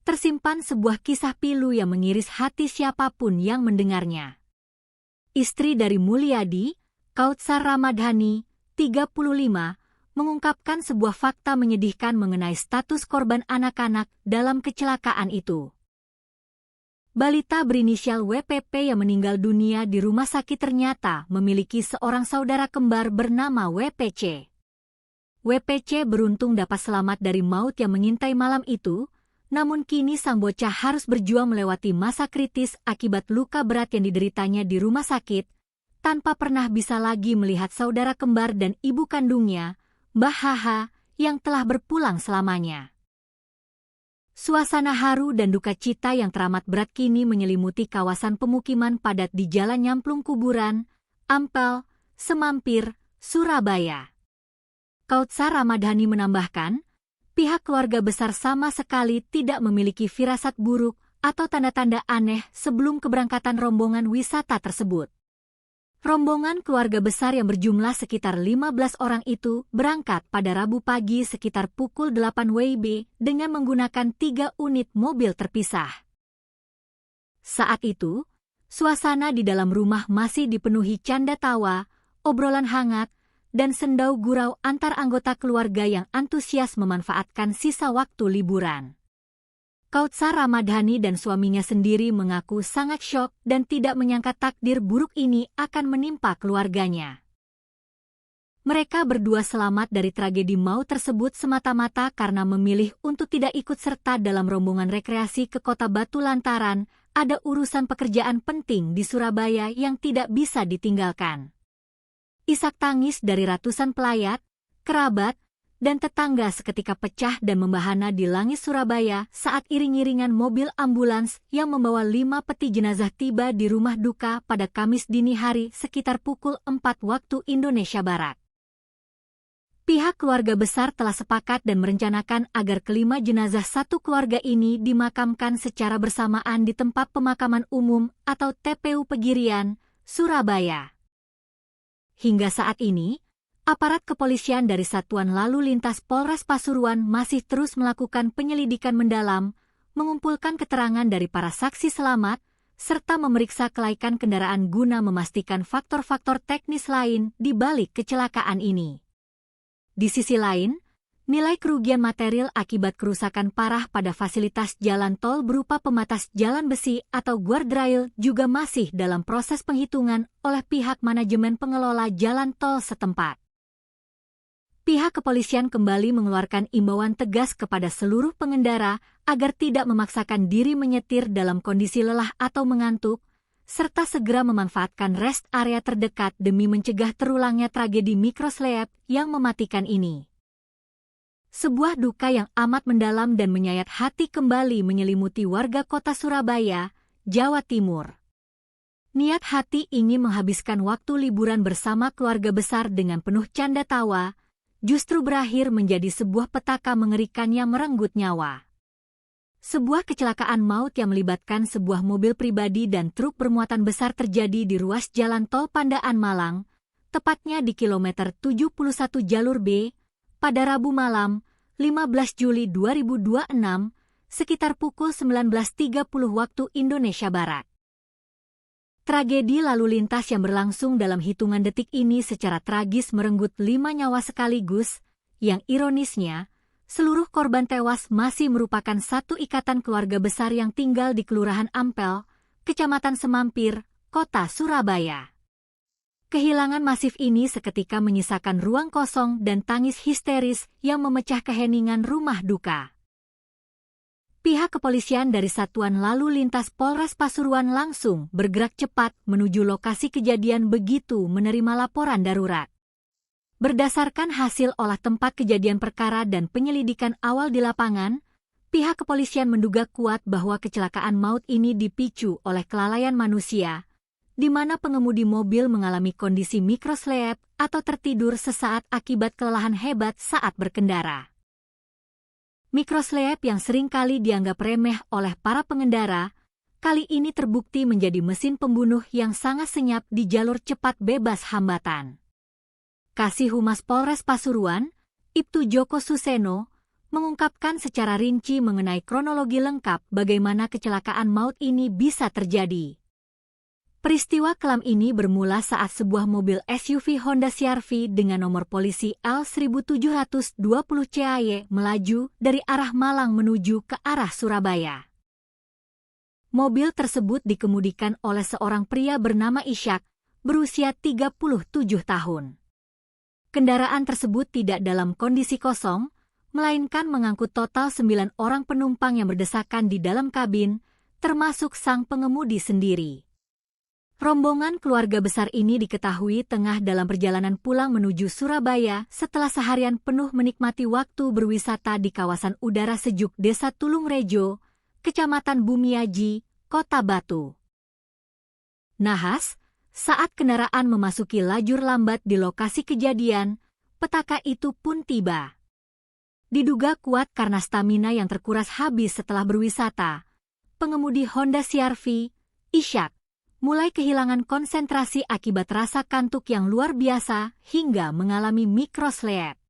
Speaker 1: tersimpan sebuah kisah pilu yang mengiris hati siapapun yang mendengarnya. Istri dari Mulyadi, Kautsar Ramadhani, 35, mengungkapkan sebuah fakta menyedihkan mengenai status korban anak-anak dalam kecelakaan itu. Balita berinisial WPP yang meninggal dunia di rumah sakit ternyata memiliki seorang saudara kembar bernama WPC. WPC beruntung dapat selamat dari maut yang mengintai malam itu, namun kini sang bocah harus berjuang melewati masa kritis akibat luka berat yang dideritanya di rumah sakit, tanpa pernah bisa lagi melihat saudara kembar dan ibu kandungnya, Mbah HH, yang telah berpulang selamanya. Suasana haru dan duka cita yang teramat berat kini menyelimuti kawasan pemukiman padat di Jalan Nyamplung Kuburan, Ampel, Semampir, Surabaya. Kautsar Ramadhani menambahkan, pihak keluarga besar sama sekali tidak memiliki firasat buruk atau tanda-tanda aneh sebelum keberangkatan rombongan wisata tersebut. Rombongan keluarga besar yang berjumlah sekitar 15 orang itu berangkat pada Rabu pagi sekitar pukul 8 WIB dengan menggunakan 3 unit mobil terpisah. Saat itu, suasana di dalam rumah masih dipenuhi canda tawa, obrolan hangat, dan sendau gurau antar anggota keluarga yang antusias memanfaatkan sisa waktu liburan. Kautsar Ramadhani dan suaminya sendiri mengaku sangat syok dan tidak menyangka takdir buruk ini akan menimpa keluarganya. Mereka berdua selamat dari tragedi maut tersebut semata-mata karena memilih untuk tidak ikut serta dalam rombongan rekreasi ke Kota Batu lantaran ada urusan pekerjaan penting di Surabaya yang tidak bisa ditinggalkan. Isak tangis dari ratusan pelayat, kerabat, dan tetangga seketika pecah dan membahana di langit Surabaya saat iring-iringan mobil ambulans yang membawa 5 peti jenazah tiba di rumah duka pada Kamis dini hari sekitar pukul 4 waktu Indonesia Barat. Pihak keluarga besar telah sepakat dan merencanakan agar kelima jenazah satu keluarga ini dimakamkan secara bersamaan di tempat pemakaman umum atau TPU Pegirian, Surabaya. Hingga saat ini, aparat kepolisian dari Satuan Lalu Lintas Polres Pasuruan masih terus melakukan penyelidikan mendalam, mengumpulkan keterangan dari para saksi selamat, serta memeriksa kelaikan kendaraan guna memastikan faktor-faktor teknis lain di balik kecelakaan ini. Di sisi lain, nilai kerugian material akibat kerusakan parah pada fasilitas jalan tol berupa pembatas jalan besi atau guardrail juga masih dalam proses penghitungan oleh pihak manajemen pengelola jalan tol setempat. Pihak kepolisian kembali mengeluarkan imbauan tegas kepada seluruh pengendara agar tidak memaksakan diri menyetir dalam kondisi lelah atau mengantuk, serta segera memanfaatkan rest area terdekat demi mencegah terulangnya tragedi mikroslep yang mematikan ini. Sebuah duka yang amat mendalam dan menyayat hati kembali menyelimuti warga kota Surabaya, Jawa Timur. Niat hati ingin menghabiskan waktu liburan bersama keluarga besar dengan penuh canda tawa, justru berakhir menjadi sebuah petaka mengerikan yang merenggut nyawa. Sebuah kecelakaan maut yang melibatkan sebuah mobil pribadi dan truk bermuatan besar terjadi di ruas jalan tol Pandaan Malang, tepatnya di kilometer 71 jalur B, pada Rabu malam, 15 Juli 2026, sekitar pukul 19.30 waktu Indonesia Barat. Tragedi lalu lintas yang berlangsung dalam hitungan detik ini secara tragis merenggut 5 nyawa sekaligus, yang ironisnya, seluruh korban tewas masih merupakan satu ikatan keluarga besar yang tinggal di Kelurahan Ampel, Kecamatan Semampir, Kota Surabaya. Kehilangan masif ini seketika menyisakan ruang kosong dan tangis histeris yang memecah keheningan rumah duka. Pihak kepolisian dari Satuan Lalu Lintas Polres Pasuruan langsung bergerak cepat menuju lokasi kejadian begitu menerima laporan darurat. Berdasarkan hasil olah tempat kejadian perkara dan penyelidikan awal di lapangan, pihak kepolisian menduga kuat bahwa kecelakaan maut ini dipicu oleh kelalaian manusia, di mana pengemudi mobil mengalami kondisi mikrosleep atau tertidur sesaat akibat kelelahan hebat saat berkendara. Mikrosleep yang seringkali dianggap remeh oleh para pengendara, kali ini terbukti menjadi mesin pembunuh yang sangat senyap di jalur cepat bebas hambatan. Kasih Humas Polres Pasuruan, Ibtu Joko Suseno, mengungkapkan secara rinci mengenai kronologi lengkap bagaimana kecelakaan maut ini bisa terjadi. Peristiwa kelam ini bermula saat sebuah mobil SUV Honda CR-V dengan nomor polisi L1720 CAY melaju dari arah Malang menuju ke arah Surabaya. Mobil tersebut dikemudikan oleh seorang pria bernama Ishak, berusia 37 tahun. Kendaraan tersebut tidak dalam kondisi kosong, melainkan mengangkut total 9 orang penumpang yang berdesakan di dalam kabin, termasuk sang pengemudi sendiri. Rombongan keluarga besar ini diketahui tengah dalam perjalanan pulang menuju Surabaya setelah seharian penuh menikmati waktu berwisata di kawasan udara sejuk Desa Tulungrejo, Kecamatan Bumiaji, Kota Batu. Nahas, saat kendaraan memasuki lajur lambat di lokasi kejadian, petaka itu pun tiba. Diduga kuat karena stamina yang terkuras habis setelah berwisata, pengemudi Honda CR-V, Ishak, mulai kehilangan konsentrasi akibat rasa kantuk yang luar biasa hingga mengalami mikrosleep.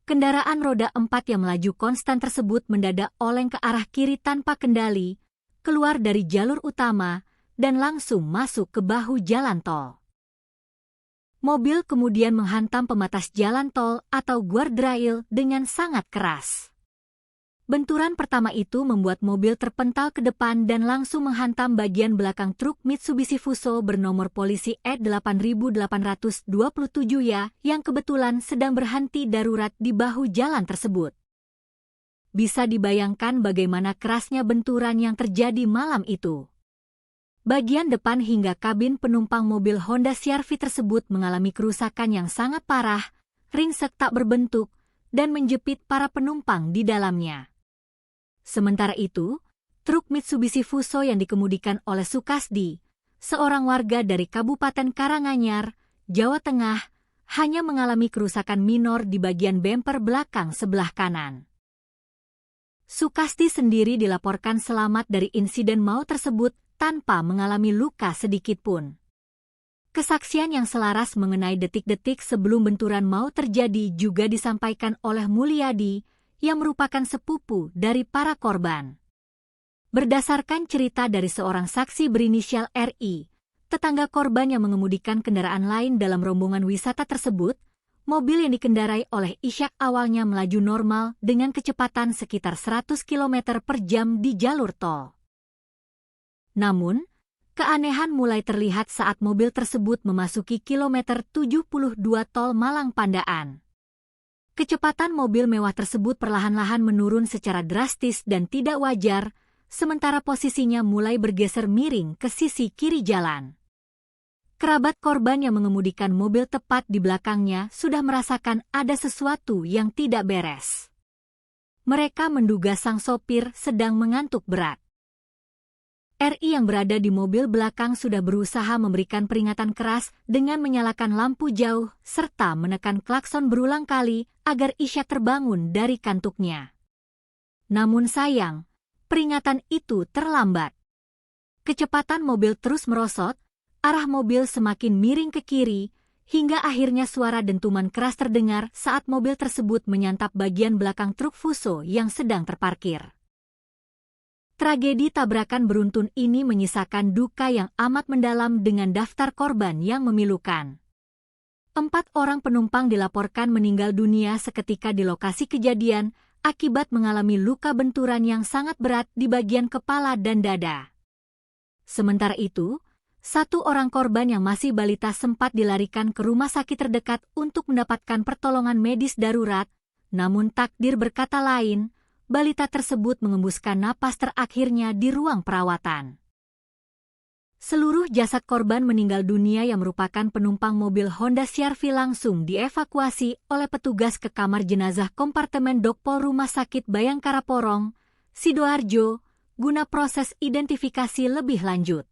Speaker 1: Kendaraan roda 4 yang melaju konstan tersebut mendadak oleng ke arah kiri tanpa kendali, keluar dari jalur utama, dan langsung masuk ke bahu jalan tol. Mobil kemudian menghantam pembatas jalan tol atau guardrail dengan sangat keras. Benturan pertama itu membuat mobil terpental ke depan dan langsung menghantam bagian belakang truk Mitsubishi Fuso bernomor polisi E8827 ya yang kebetulan sedang berhenti darurat di bahu jalan tersebut. Bisa dibayangkan bagaimana kerasnya benturan yang terjadi malam itu. Bagian depan hingga kabin penumpang mobil Honda CR-V tersebut mengalami kerusakan yang sangat parah, ringsek tak berbentuk, dan menjepit para penumpang di dalamnya. Sementara itu, truk Mitsubishi Fuso yang dikemudikan oleh Sukasdi, seorang warga dari Kabupaten Karanganyar, Jawa Tengah, hanya mengalami kerusakan minor di bagian bemper belakang sebelah kanan. Sukasdi sendiri dilaporkan selamat dari insiden maut tersebut tanpa mengalami luka sedikitpun. Kesaksian yang selaras mengenai detik-detik sebelum benturan maut terjadi juga disampaikan oleh Mulyadi, yang merupakan sepupu dari para korban. Berdasarkan cerita dari seorang saksi berinisial RI, tetangga korban yang mengemudikan kendaraan lain dalam rombongan wisata tersebut, mobil yang dikendarai oleh Ishak awalnya melaju normal dengan kecepatan sekitar 100 km per jam di jalur tol. Namun, keanehan mulai terlihat saat mobil tersebut memasuki kilometer 72 tol Malang Pandaan. Kecepatan mobil mewah tersebut perlahan-lahan menurun secara drastis dan tidak wajar, sementara posisinya mulai bergeser miring ke sisi kiri jalan. Kerabat korban yang mengemudikan mobil tepat di belakangnya sudah merasakan ada sesuatu yang tidak beres. Mereka menduga sang sopir sedang mengantuk berat. RI yang berada di mobil belakang sudah berusaha memberikan peringatan keras dengan menyalakan lampu jauh serta menekan klakson berulang kali agar Ishak terbangun dari kantuknya. Namun sayang, peringatan itu terlambat. Kecepatan mobil terus merosot, arah mobil semakin miring ke kiri, hingga akhirnya suara dentuman keras terdengar saat mobil tersebut menyantap bagian belakang truk Fuso yang sedang terparkir. Tragedi tabrakan beruntun ini menyisakan duka yang amat mendalam dengan daftar korban yang memilukan. 4 orang penumpang dilaporkan meninggal dunia seketika di lokasi kejadian akibat mengalami luka benturan yang sangat berat di bagian kepala dan dada. Sementara itu, 1 orang korban yang masih balita sempat dilarikan ke rumah sakit terdekat untuk mendapatkan pertolongan medis darurat, namun takdir berkata lain, balita tersebut mengembuskan napas terakhirnya di ruang perawatan. Seluruh jasad korban meninggal dunia yang merupakan penumpang mobil Honda CR-V langsung dievakuasi oleh petugas ke kamar jenazah kompartemen Dokpol Rumah Sakit Bayangkara Porong, Sidoarjo, guna proses identifikasi lebih lanjut.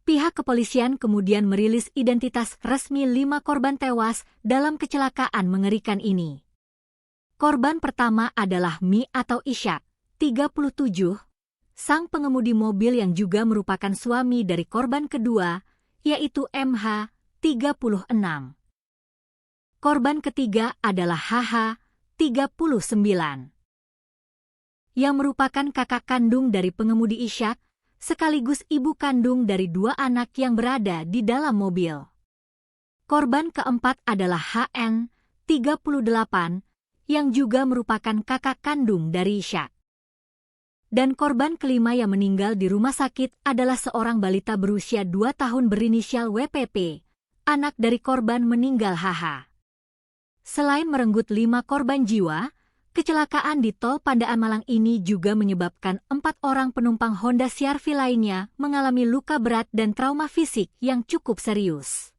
Speaker 1: Pihak kepolisian kemudian merilis identitas resmi 5 korban tewas dalam kecelakaan mengerikan ini. Korban pertama adalah Mi atau Isya, 37, sang pengemudi mobil yang juga merupakan suami dari korban kedua, yaitu MH, 36. Korban ketiga adalah HH, 39. Yang merupakan kakak kandung dari pengemudi Isyak, sekaligus ibu kandung dari 2 anak yang berada di dalam mobil. Korban keempat adalah HN, 38, yang juga merupakan kakak kandung dari Isyak. Dan korban kelima yang meninggal di rumah sakit adalah seorang balita berusia 2 tahun berinisial WPP, anak dari korban meninggal HH. Selain merenggut 5 korban jiwa, kecelakaan di Tol Pandaan Malang ini juga menyebabkan 4 orang penumpang Honda CR-V lainnya mengalami luka berat dan trauma fisik yang cukup serius.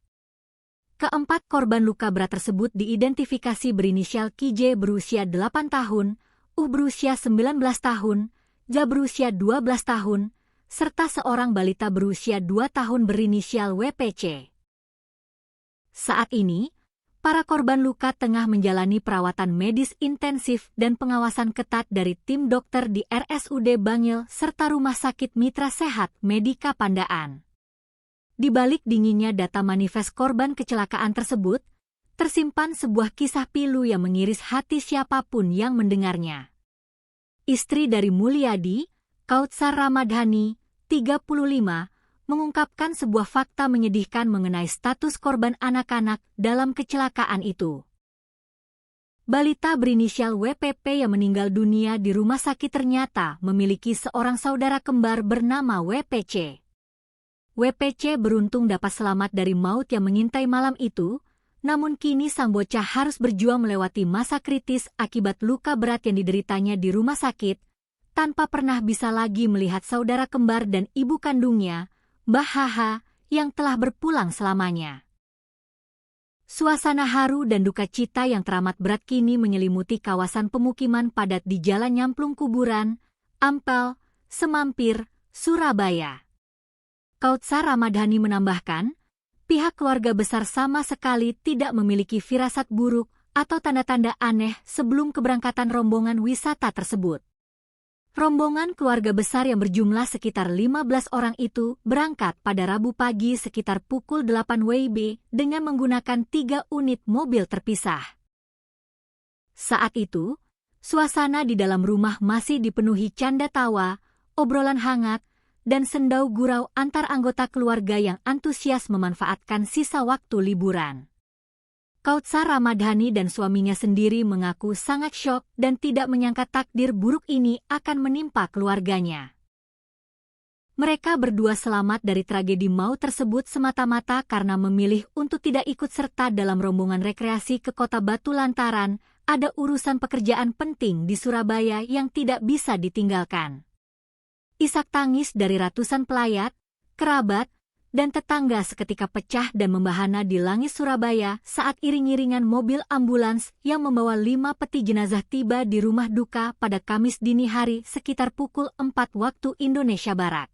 Speaker 1: Keempat korban luka berat tersebut diidentifikasi berinisial KJ berusia 8 tahun, berusia 19 tahun, Ja berusia 12 tahun, serta seorang balita berusia 2 tahun berinisial WPC. Saat ini, para korban luka tengah menjalani perawatan medis intensif dan pengawasan ketat dari tim dokter di RSUD Bangil serta Rumah Sakit Mitra Sehat Medika Pandaan. Di balik dinginnya data manifest korban kecelakaan tersebut, tersimpan sebuah kisah pilu yang mengiris hati siapapun yang mendengarnya. Istri dari Mulyadi, Kautsar Ramadhani, 35, mengungkapkan sebuah fakta menyedihkan mengenai status korban anak-anak dalam kecelakaan itu. Balita berinisial WPP yang meninggal dunia di rumah sakit ternyata memiliki seorang saudara kembar bernama WPC. WPC beruntung dapat selamat dari maut yang mengintai malam itu, namun kini sang bocah harus berjuang melewati masa kritis akibat luka berat yang dideritanya di rumah sakit, tanpa pernah bisa lagi melihat saudara kembar dan ibu kandungnya, Mbah HH, yang telah berpulang selamanya. Suasana haru dan duka cita yang teramat berat kini menyelimuti kawasan pemukiman padat di Jalan Nyamplung Kuburan, Ampel, Semampir, Surabaya. Kautsar Ramadhani menambahkan, pihak keluarga besar sama sekali tidak memiliki firasat buruk atau tanda-tanda aneh sebelum keberangkatan rombongan wisata tersebut. Rombongan keluarga besar yang berjumlah sekitar 15 orang itu berangkat pada Rabu pagi sekitar pukul 8 WIB dengan menggunakan 3 unit mobil terpisah. Saat itu, suasana di dalam rumah masih dipenuhi canda tawa, obrolan hangat, dan sendau gurau antar anggota keluarga yang antusias memanfaatkan sisa waktu liburan. Kautsar Ramadhani dan suaminya sendiri mengaku sangat syok dan tidak menyangka takdir buruk ini akan menimpa keluarganya. Mereka berdua selamat dari tragedi maut tersebut semata-mata karena memilih untuk tidak ikut serta dalam rombongan rekreasi ke Kota Batu lantaran ada urusan pekerjaan penting di Surabaya yang tidak bisa ditinggalkan. Isak tangis dari ratusan pelayat, kerabat, dan tetangga seketika pecah dan membahana di langit Surabaya saat iring-iringan mobil ambulans yang membawa 5 peti jenazah tiba di rumah duka pada Kamis dini hari sekitar pukul 4 waktu Indonesia Barat.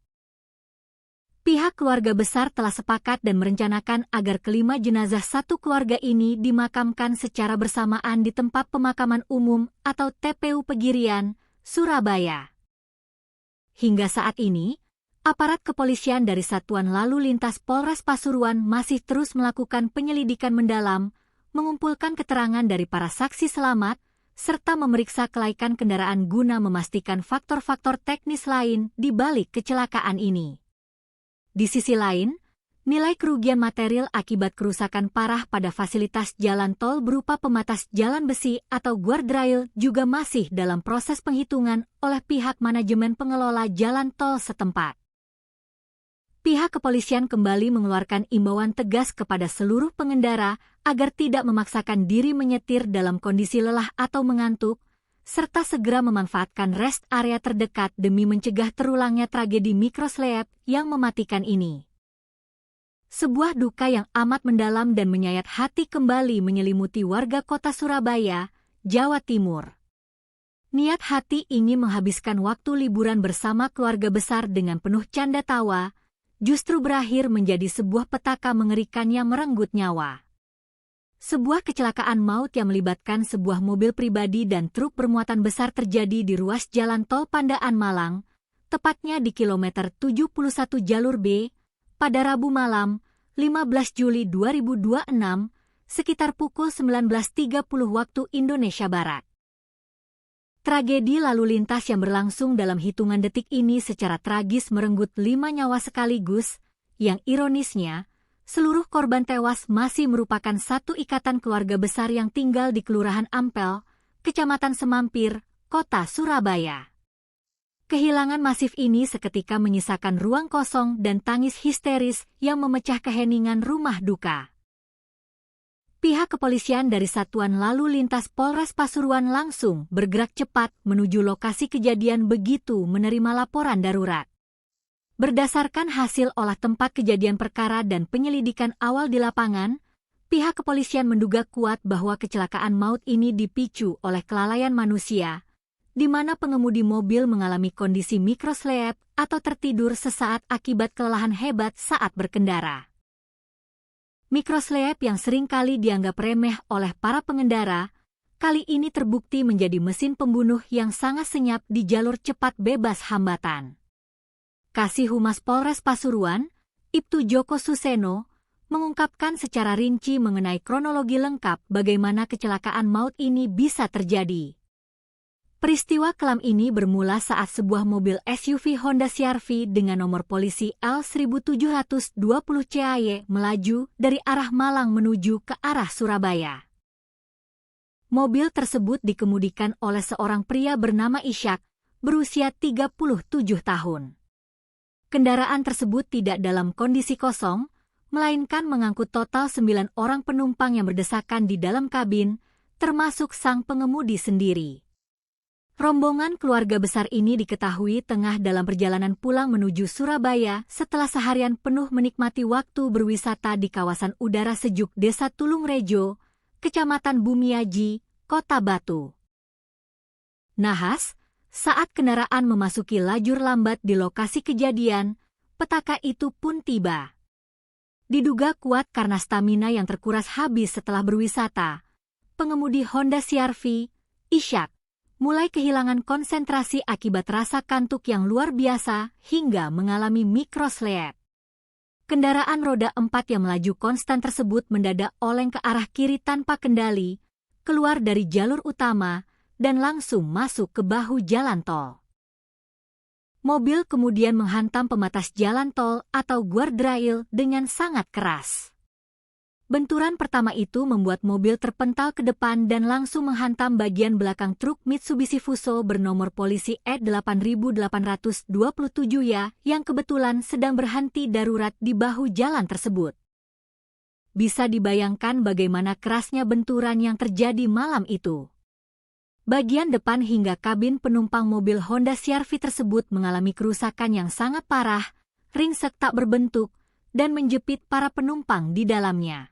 Speaker 1: Pihak keluarga besar telah sepakat dan merencanakan agar kelima jenazah satu keluarga ini dimakamkan secara bersamaan di tempat pemakaman umum atau TPU Pegirian, Surabaya. Hingga saat ini, aparat kepolisian dari Satuan Lalu Lintas Polres Pasuruan masih terus melakukan penyelidikan mendalam, mengumpulkan keterangan dari para saksi selamat, serta memeriksa kelaikan kendaraan guna memastikan faktor-faktor teknis lain di balik kecelakaan ini. Di sisi lain, nilai kerugian material akibat kerusakan parah pada fasilitas jalan tol berupa pembatas jalan besi atau guardrail juga masih dalam proses penghitungan oleh pihak manajemen pengelola jalan tol setempat. Pihak kepolisian kembali mengeluarkan imbauan tegas kepada seluruh pengendara agar tidak memaksakan diri menyetir dalam kondisi lelah atau mengantuk, serta segera memanfaatkan rest area terdekat demi mencegah terulangnya tragedi mikroslep yang mematikan ini. Sebuah duka yang amat mendalam dan menyayat hati kembali menyelimuti warga kota Surabaya, Jawa Timur. Niat hati ingin menghabiskan waktu liburan bersama keluarga besar dengan penuh canda tawa, justru berakhir menjadi sebuah petaka mengerikan yang merenggut nyawa. Sebuah kecelakaan maut yang melibatkan sebuah mobil pribadi dan truk bermuatan besar terjadi di ruas jalan tol Pandaan Malang, tepatnya di kilometer 71 jalur B, pada Rabu malam, 15 Juli 2026, sekitar pukul 19.30 waktu Indonesia Barat. Tragedi lalu lintas yang berlangsung dalam hitungan detik ini secara tragis merenggut 5 nyawa sekaligus, yang ironisnya, seluruh korban tewas masih merupakan satu ikatan keluarga besar yang tinggal di Kelurahan Ampel, Kecamatan Semampir, Kota Surabaya. Kehilangan masif ini seketika menyisakan ruang kosong dan tangis histeris yang memecah keheningan rumah duka. Pihak kepolisian dari Satuan Lalu Lintas Polres Pasuruan langsung bergerak cepat menuju lokasi kejadian begitu menerima laporan darurat. Berdasarkan hasil olah tempat kejadian perkara dan penyelidikan awal di lapangan, pihak kepolisian menduga kuat bahwa kecelakaan maut ini dipicu oleh kelalaian manusia, di mana pengemudi mobil mengalami kondisi mikroslep atau tertidur sesaat akibat kelelahan hebat saat berkendara. Mikroslep yang seringkali dianggap remeh oleh para pengendara, kali ini terbukti menjadi mesin pembunuh yang sangat senyap di jalur cepat bebas hambatan. Kasih Humas Polres Pasuruan, Ibtu Joko Suseno, mengungkapkan secara rinci mengenai kronologi lengkap bagaimana kecelakaan maut ini bisa terjadi. Peristiwa kelam ini bermula saat sebuah mobil SUV Honda CR-V dengan nomor polisi L1720 CAY melaju dari arah Malang menuju ke arah Surabaya. Mobil tersebut dikemudikan oleh seorang pria bernama Ishak, berusia 37 tahun. Kendaraan tersebut tidak dalam kondisi kosong, melainkan mengangkut total 9 orang penumpang yang berdesakan di dalam kabin, termasuk sang pengemudi sendiri. Rombongan keluarga besar ini diketahui tengah dalam perjalanan pulang menuju Surabaya setelah seharian penuh menikmati waktu berwisata di kawasan udara sejuk Desa Tulungrejo, Kecamatan Bumiaji, Kota Batu. Nahas, saat kendaraan memasuki lajur lambat di lokasi kejadian, petaka itu pun tiba. Diduga kuat karena stamina yang terkuras habis setelah berwisata, pengemudi Honda CR-V, Ishak, mulai kehilangan konsentrasi akibat rasa kantuk yang luar biasa hingga mengalami mikroslep. Kendaraan roda 4 yang melaju konstan tersebut mendadak oleng ke arah kiri tanpa kendali, keluar dari jalur utama, dan langsung masuk ke bahu jalan tol. Mobil kemudian menghantam pembatas jalan tol atau guardrail dengan sangat keras. Benturan pertama itu membuat mobil terpental ke depan dan langsung menghantam bagian belakang truk Mitsubishi Fuso bernomor polisi E8827 yang kebetulan sedang berhenti darurat di bahu jalan tersebut. Bisa dibayangkan bagaimana kerasnya benturan yang terjadi malam itu. Bagian depan hingga kabin penumpang mobil Honda CR-V tersebut mengalami kerusakan yang sangat parah, ringsek tak berbentuk, dan menjepit para penumpang di dalamnya.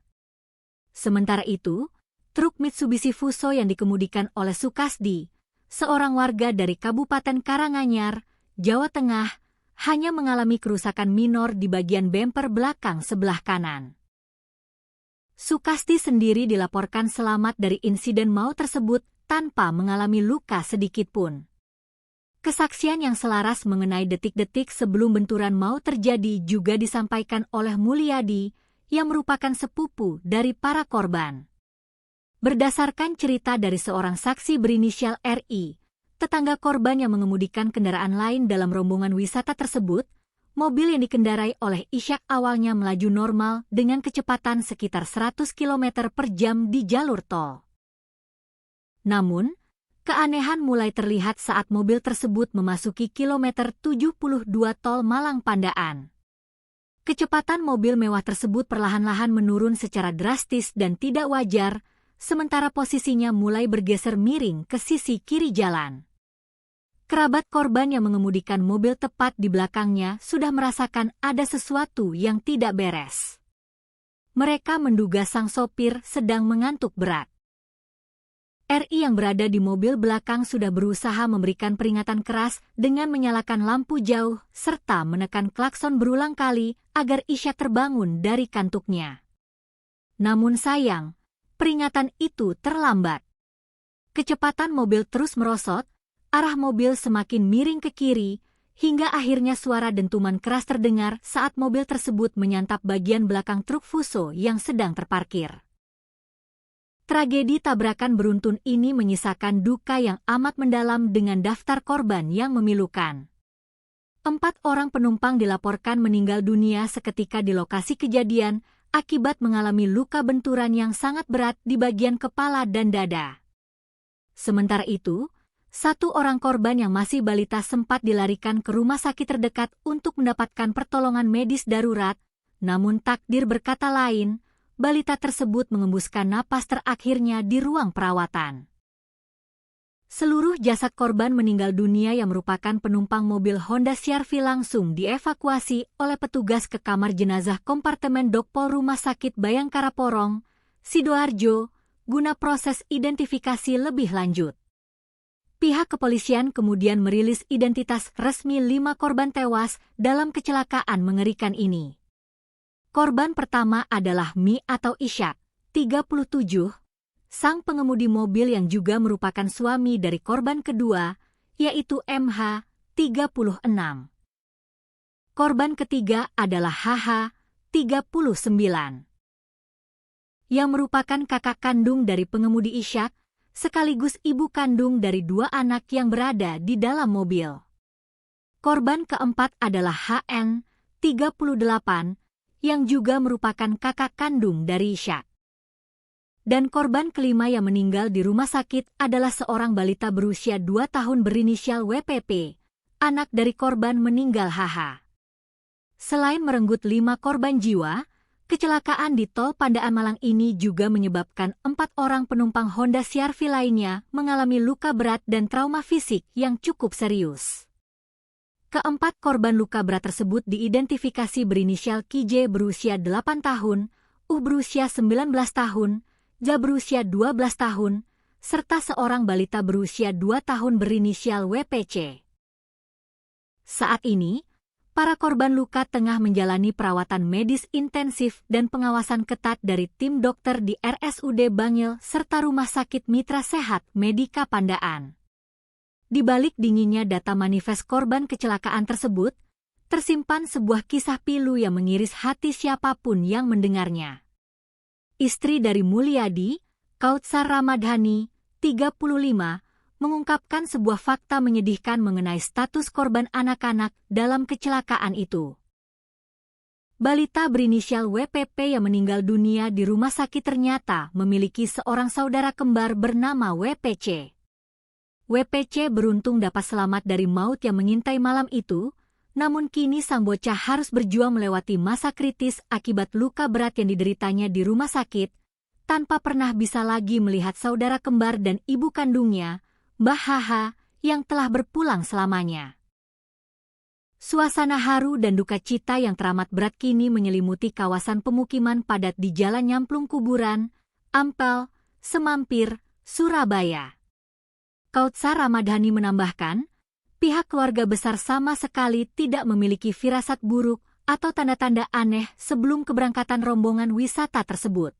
Speaker 1: Sementara itu, truk Mitsubishi Fuso yang dikemudikan oleh Sukasdi, seorang warga dari Kabupaten Karanganyar, Jawa Tengah, hanya mengalami kerusakan minor di bagian bemper belakang sebelah kanan. Sukasdi sendiri dilaporkan selamat dari insiden maut tersebut tanpa mengalami luka sedikit pun. Kesaksian yang selaras mengenai detik-detik sebelum benturan maut terjadi juga disampaikan oleh Mulyadi, yang merupakan sepupu dari para korban. Berdasarkan cerita dari seorang saksi berinisial RI, tetangga korban yang mengemudikan kendaraan lain dalam rombongan wisata tersebut, mobil yang dikendarai oleh Ishak awalnya melaju normal dengan kecepatan sekitar 100 km per jam di jalur tol. Namun, keanehan mulai terlihat saat mobil tersebut memasuki kilometer 72 tol Malang Pandaan. Kecepatan mobil mewah tersebut perlahan-lahan menurun secara drastis dan tidak wajar, sementara posisinya mulai bergeser miring ke sisi kiri jalan. Kerabat korban yang mengemudikan mobil tepat di belakangnya sudah merasakan ada sesuatu yang tidak beres. Mereka menduga sang sopir sedang mengantuk berat. RI yang berada di mobil belakang sudah berusaha memberikan peringatan keras dengan menyalakan lampu jauh serta menekan klakson berulang kali agar Ishak terbangun dari kantuknya. Namun sayang, peringatan itu terlambat. Kecepatan mobil terus merosot, arah mobil semakin miring ke kiri, hingga akhirnya suara dentuman keras terdengar saat mobil tersebut menyantap bagian belakang truk Fuso yang sedang terparkir. Tragedi tabrakan beruntun ini menyisakan duka yang amat mendalam dengan daftar korban yang memilukan. 4 orang penumpang dilaporkan meninggal dunia seketika di lokasi kejadian akibat mengalami luka benturan yang sangat berat di bagian kepala dan dada. Sementara itu, 1 orang korban yang masih balita sempat dilarikan ke rumah sakit terdekat untuk mendapatkan pertolongan medis darurat, namun takdir berkata lain, balita tersebut mengembuskan napas terakhirnya di ruang perawatan. Seluruh jasad korban meninggal dunia yang merupakan penumpang mobil Honda CR-V langsung dievakuasi oleh petugas ke kamar jenazah kompartemen Dokpol Rumah Sakit Bayangkara Porong, Sidoarjo, guna proses identifikasi lebih lanjut. Pihak kepolisian kemudian merilis identitas resmi 5 korban tewas dalam kecelakaan mengerikan ini. Korban pertama adalah Mi atau Ishak, 37, sang pengemudi mobil yang juga merupakan suami dari korban kedua, yaitu MH, 36. Korban ketiga adalah HH, 39, yang merupakan kakak kandung dari pengemudi Ishak, sekaligus ibu kandung dari 2 anak yang berada di dalam mobil. Korban keempat adalah HN, 38, yang juga merupakan kakak kandung dari Ishak. Dan korban kelima yang meninggal di rumah sakit adalah seorang balita berusia 2 tahun berinisial WPP, anak dari korban meninggal HH. Selain merenggut 5 korban jiwa, kecelakaan di tol Pandaan Malang ini juga menyebabkan 4 orang penumpang Honda CR-V lainnya mengalami luka berat dan trauma fisik yang cukup serius. Keempat korban luka berat tersebut diidentifikasi berinisial KJ berusia 8 tahun, berusia 19 tahun, Ja berusia 12 tahun, serta seorang balita berusia 2 tahun berinisial WPC. Saat ini, para korban luka tengah menjalani perawatan medis intensif dan pengawasan ketat dari tim dokter di RSUD Bangil serta Rumah Sakit Mitra Sehat Medika Pandaan. Di balik dinginnya data manifest korban kecelakaan tersebut, tersimpan sebuah kisah pilu yang mengiris hati siapapun yang mendengarnya. Istri dari Mulyadi, Kautsar Ramadhani, 35, mengungkapkan sebuah fakta menyedihkan mengenai status korban anak-anak dalam kecelakaan itu. Balita berinisial WPP yang meninggal dunia di rumah sakit ternyata memiliki seorang saudara kembar bernama WPC. WPC beruntung dapat selamat dari maut yang mengintai malam itu, namun kini sang bocah harus berjuang melewati masa kritis akibat luka berat yang dideritanya di rumah sakit, tanpa pernah bisa lagi melihat saudara kembar dan ibu kandungnya, Mbah HH, yang telah berpulang selamanya. Suasana haru dan duka cita yang teramat berat kini menyelimuti kawasan pemukiman padat di Jalan Nyamplung Kuburan, Ampel, Semampir, Surabaya. Kautsar Ramadhani menambahkan, pihak keluarga besar sama sekali tidak memiliki firasat buruk atau tanda-tanda aneh sebelum keberangkatan rombongan wisata tersebut.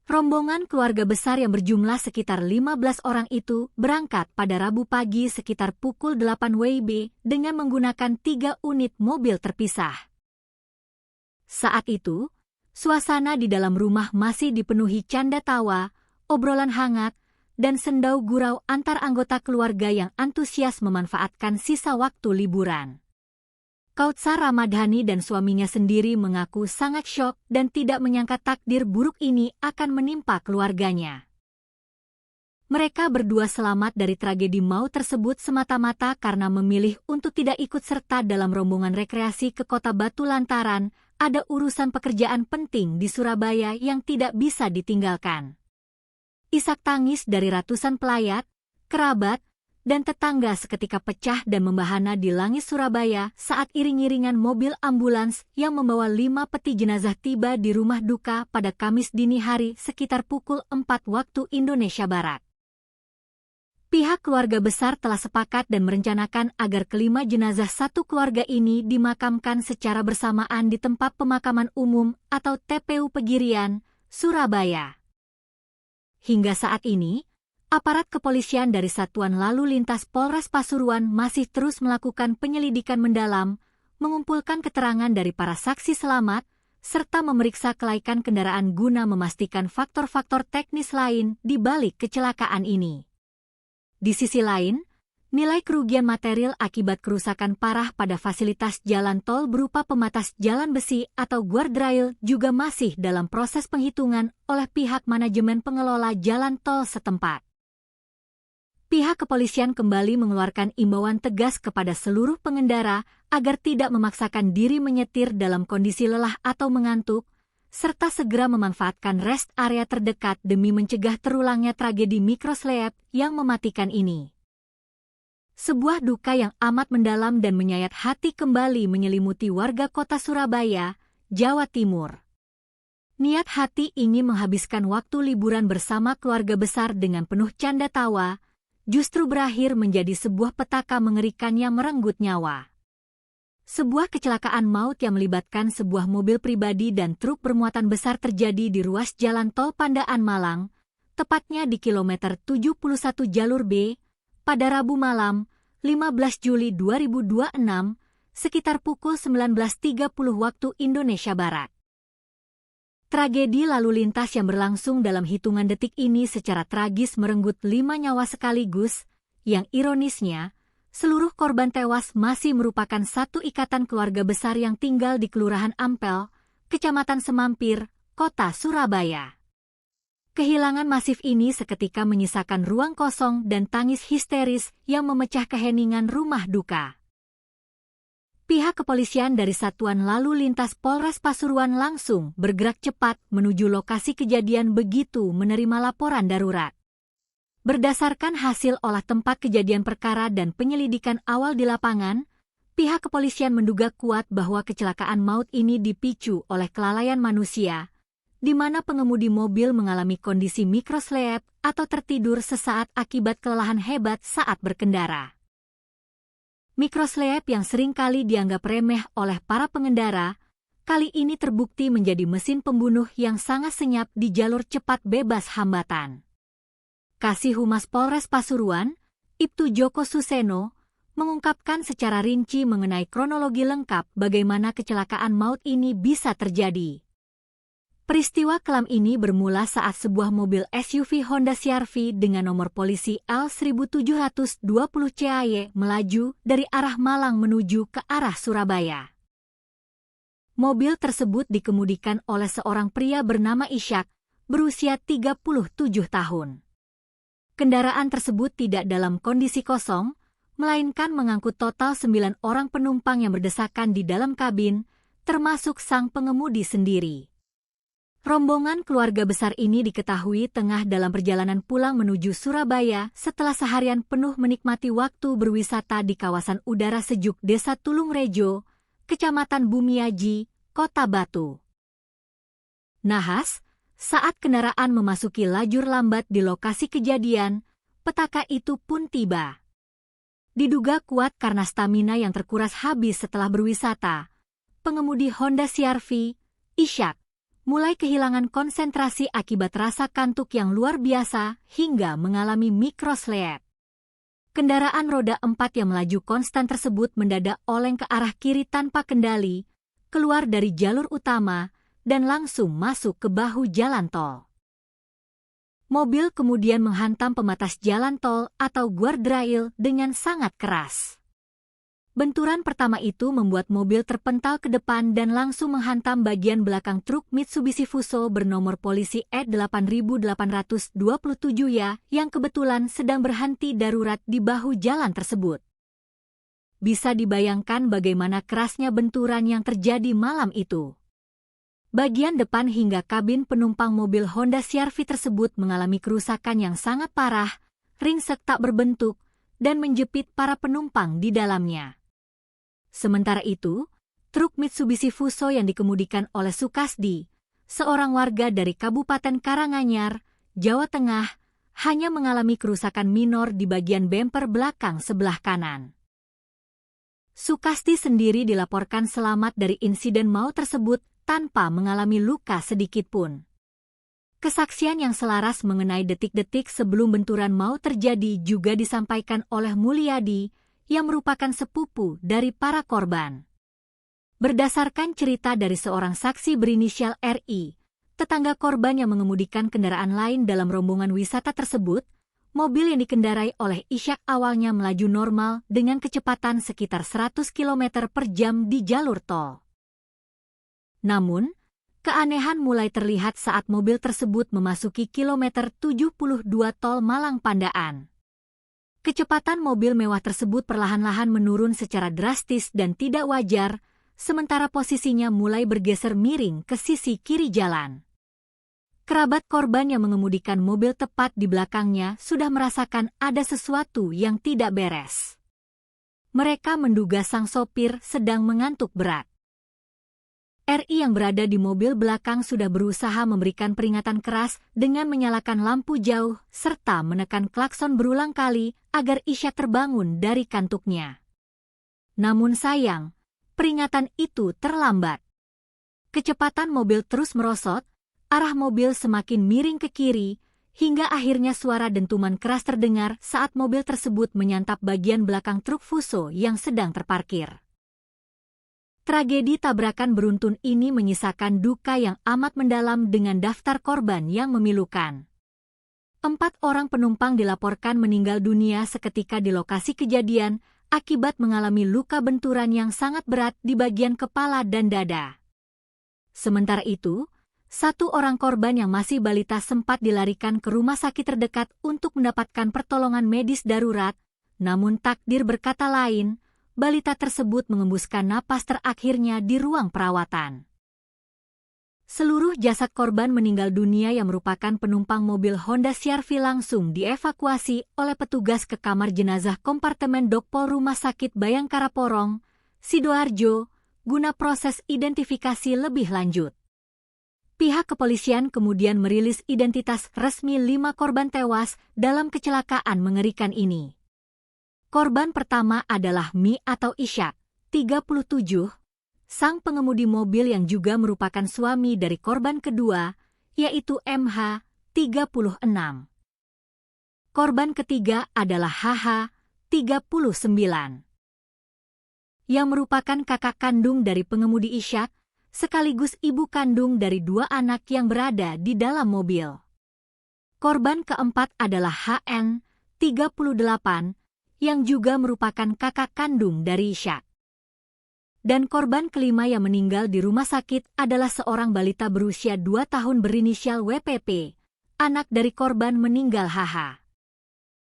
Speaker 1: Rombongan keluarga besar yang berjumlah sekitar 15 orang itu berangkat pada Rabu pagi sekitar pukul 8 WIB dengan menggunakan 3 unit mobil terpisah. Saat itu, suasana di dalam rumah masih dipenuhi canda tawa, obrolan hangat, dan sendau gurau antar anggota keluarga yang antusias memanfaatkan sisa waktu liburan. Kautsar Ramadhani dan suaminya sendiri mengaku sangat syok dan tidak menyangka takdir buruk ini akan menimpa keluarganya. Mereka berdua selamat dari tragedi maut tersebut semata-mata karena memilih untuk tidak ikut serta dalam rombongan rekreasi ke Kota Batu lantaran ada urusan pekerjaan penting di Surabaya yang tidak bisa ditinggalkan. Isak tangis dari ratusan pelayat, kerabat, dan tetangga seketika pecah dan membahana di langit Surabaya saat iring-iringan mobil ambulans yang membawa 5 peti jenazah tiba di rumah duka pada Kamis dini hari sekitar pukul 4 waktu Indonesia Barat. Pihak keluarga besar telah sepakat dan merencanakan agar kelima jenazah satu keluarga ini dimakamkan secara bersamaan di tempat pemakaman umum atau TPU Pegirian, Surabaya. Hingga saat ini, aparat kepolisian dari Satuan Lalu Lintas Polres Pasuruan masih terus melakukan penyelidikan mendalam, mengumpulkan keterangan dari para saksi selamat, serta memeriksa kelaikan kendaraan guna memastikan faktor-faktor teknis lain di balik kecelakaan ini. Di sisi lain, nilai kerugian material akibat kerusakan parah pada fasilitas jalan tol berupa pembatas jalan besi atau guardrail juga masih dalam proses penghitungan oleh pihak manajemen pengelola jalan tol setempat. Pihak kepolisian kembali mengeluarkan imbauan tegas kepada seluruh pengendara agar tidak memaksakan diri menyetir dalam kondisi lelah atau mengantuk, serta segera memanfaatkan rest area terdekat demi mencegah terulangnya tragedi mikroslep yang mematikan ini. Sebuah duka yang amat mendalam dan menyayat hati kembali menyelimuti warga kota Surabaya, Jawa Timur. Niat hati ingin menghabiskan waktu liburan bersama keluarga besar dengan penuh canda tawa, justru berakhir menjadi sebuah petaka mengerikan yang merenggut nyawa. Sebuah kecelakaan maut yang melibatkan sebuah mobil pribadi dan truk bermuatan besar terjadi di ruas jalan tol Pandaan Malang, tepatnya di kilometer 71 jalur B, pada Rabu malam, 15 Juli 2026, sekitar pukul 19.30 waktu Indonesia Barat. Tragedi lalu lintas yang berlangsung dalam hitungan detik ini secara tragis merenggut 5 nyawa sekaligus, yang ironisnya, seluruh korban tewas masih merupakan satu ikatan keluarga besar yang tinggal di Kelurahan Ampel, Kecamatan Semampir, Kota Surabaya. Kehilangan masif ini seketika menyisakan ruang kosong dan tangis histeris yang memecah keheningan rumah duka. Pihak kepolisian dari Satuan Lalu Lintas Polres Pasuruan langsung bergerak cepat menuju lokasi kejadian begitu menerima laporan darurat. Berdasarkan hasil olah tempat kejadian perkara dan penyelidikan awal di lapangan, pihak kepolisian menduga kuat bahwa kecelakaan maut ini dipicu oleh kelalaian manusia, di mana pengemudi mobil mengalami kondisi mikroslep atau tertidur sesaat akibat kelelahan hebat saat berkendara. Mikroslep yang seringkali dianggap remeh oleh para pengendara, kali ini terbukti menjadi mesin pembunuh yang sangat senyap di jalur cepat bebas hambatan. Kasih Humas Polres Pasuruan, Ibtu Joko Suseno, mengungkapkan secara rinci mengenai kronologi lengkap bagaimana kecelakaan maut ini bisa terjadi. Peristiwa kelam ini bermula saat sebuah mobil SUV Honda CR-V dengan nomor polisi L1720 CAY melaju dari arah Malang menuju ke arah Surabaya. Mobil tersebut dikemudikan oleh seorang pria bernama Ishak, berusia 37 tahun. Kendaraan tersebut tidak dalam kondisi kosong, melainkan mengangkut total 9 orang penumpang yang berdesakan di dalam kabin, termasuk sang pengemudi sendiri. Rombongan keluarga besar ini diketahui tengah dalam perjalanan pulang menuju Surabaya setelah seharian penuh menikmati waktu berwisata di kawasan udara sejuk Desa Tulungrejo, Kecamatan Bumiaji, Kota Batu. Nahas, saat kendaraan memasuki lajur lambat di lokasi kejadian, petaka itu pun tiba. Diduga kuat karena stamina yang terkuras habis setelah berwisata, pengemudi Honda CR-V, Ishak, mulai kehilangan konsentrasi akibat rasa kantuk yang luar biasa hingga mengalami mikroslep. Kendaraan roda 4 yang melaju konstan tersebut mendadak oleng ke arah kiri tanpa kendali, keluar dari jalur utama, dan langsung masuk ke bahu jalan tol. mobil kemudian menghantam pembatas jalan tol atau guardrail dengan sangat keras. Benturan pertama itu membuat mobil terpental ke depan dan langsung menghantam bagian belakang truk Mitsubishi Fuso bernomor polisi E8827 ya yang kebetulan sedang berhenti darurat di bahu jalan tersebut. Bisa dibayangkan bagaimana kerasnya benturan yang terjadi malam itu. Bagian depan hingga kabin penumpang mobil Honda CR-V tersebut mengalami kerusakan yang sangat parah, ringsek tak berbentuk, dan menjepit para penumpang di dalamnya. Sementara itu, truk Mitsubishi Fuso yang dikemudikan oleh Sukasdi, seorang warga dari Kabupaten Karanganyar, Jawa Tengah, hanya mengalami kerusakan minor di bagian bemper belakang sebelah kanan. Sukasdi sendiri dilaporkan selamat dari insiden maut tersebut tanpa mengalami luka sedikitpun. Kesaksian yang selaras mengenai detik-detik sebelum benturan maut terjadi juga disampaikan oleh Mulyadi, yang merupakan sepupu dari para korban. Berdasarkan cerita dari seorang saksi berinisial RI, tetangga korban yang mengemudikan kendaraan lain dalam rombongan wisata tersebut, mobil yang dikendarai oleh Ishak awalnya melaju normal dengan kecepatan sekitar 100 km per jam di jalur tol. Namun, keanehan mulai terlihat saat mobil tersebut memasuki kilometer 72 tol Malang Pandaan. Kecepatan mobil mewah tersebut perlahan-lahan menurun secara drastis dan tidak wajar, sementara posisinya mulai bergeser miring ke sisi kiri jalan. Kerabat korban yang mengemudikan mobil tepat di belakangnya sudah merasakan ada sesuatu yang tidak beres. Mereka menduga sang sopir sedang mengantuk berat. RI yang berada di mobil belakang sudah berusaha memberikan peringatan keras dengan menyalakan lampu jauh serta menekan klakson berulang kali agar Ishak terbangun dari kantuknya. Namun sayang, peringatan itu terlambat. Kecepatan mobil terus merosot, arah mobil semakin miring ke kiri, hingga akhirnya suara dentuman keras terdengar saat mobil tersebut menyantap bagian belakang truk Fuso yang sedang terparkir. Tragedi tabrakan beruntun ini menyisakan duka yang amat mendalam dengan daftar korban yang memilukan. 4 orang penumpang dilaporkan meninggal dunia seketika di lokasi kejadian akibat mengalami luka benturan yang sangat berat di bagian kepala dan dada. Sementara itu, 1 orang korban yang masih balita sempat dilarikan ke rumah sakit terdekat untuk mendapatkan pertolongan medis darurat, namun takdir berkata lain, balita tersebut mengembuskan napas terakhirnya di ruang perawatan. Seluruh jasad korban meninggal dunia yang merupakan penumpang mobil Honda CR-V langsung dievakuasi oleh petugas ke kamar jenazah kompartemen Dokpol Rumah Sakit Bayangkara Porong, Sidoarjo, guna proses identifikasi lebih lanjut. Pihak kepolisian kemudian merilis identitas resmi 5 korban tewas dalam kecelakaan mengerikan ini. Korban pertama adalah Mi atau Ishak, 37, sang pengemudi mobil yang juga merupakan suami dari korban kedua, yaitu MH, 36. Korban ketiga adalah HH, 39. Yang merupakan kakak kandung dari pengemudi Ishak, sekaligus ibu kandung dari 2 anak yang berada di dalam mobil. Korban keempat adalah HN, 38, yang juga merupakan kakak kandung dari Ishak. Dan korban kelima yang meninggal di rumah sakit adalah seorang balita berusia 2 tahun berinisial WPP, anak dari korban meninggal HH.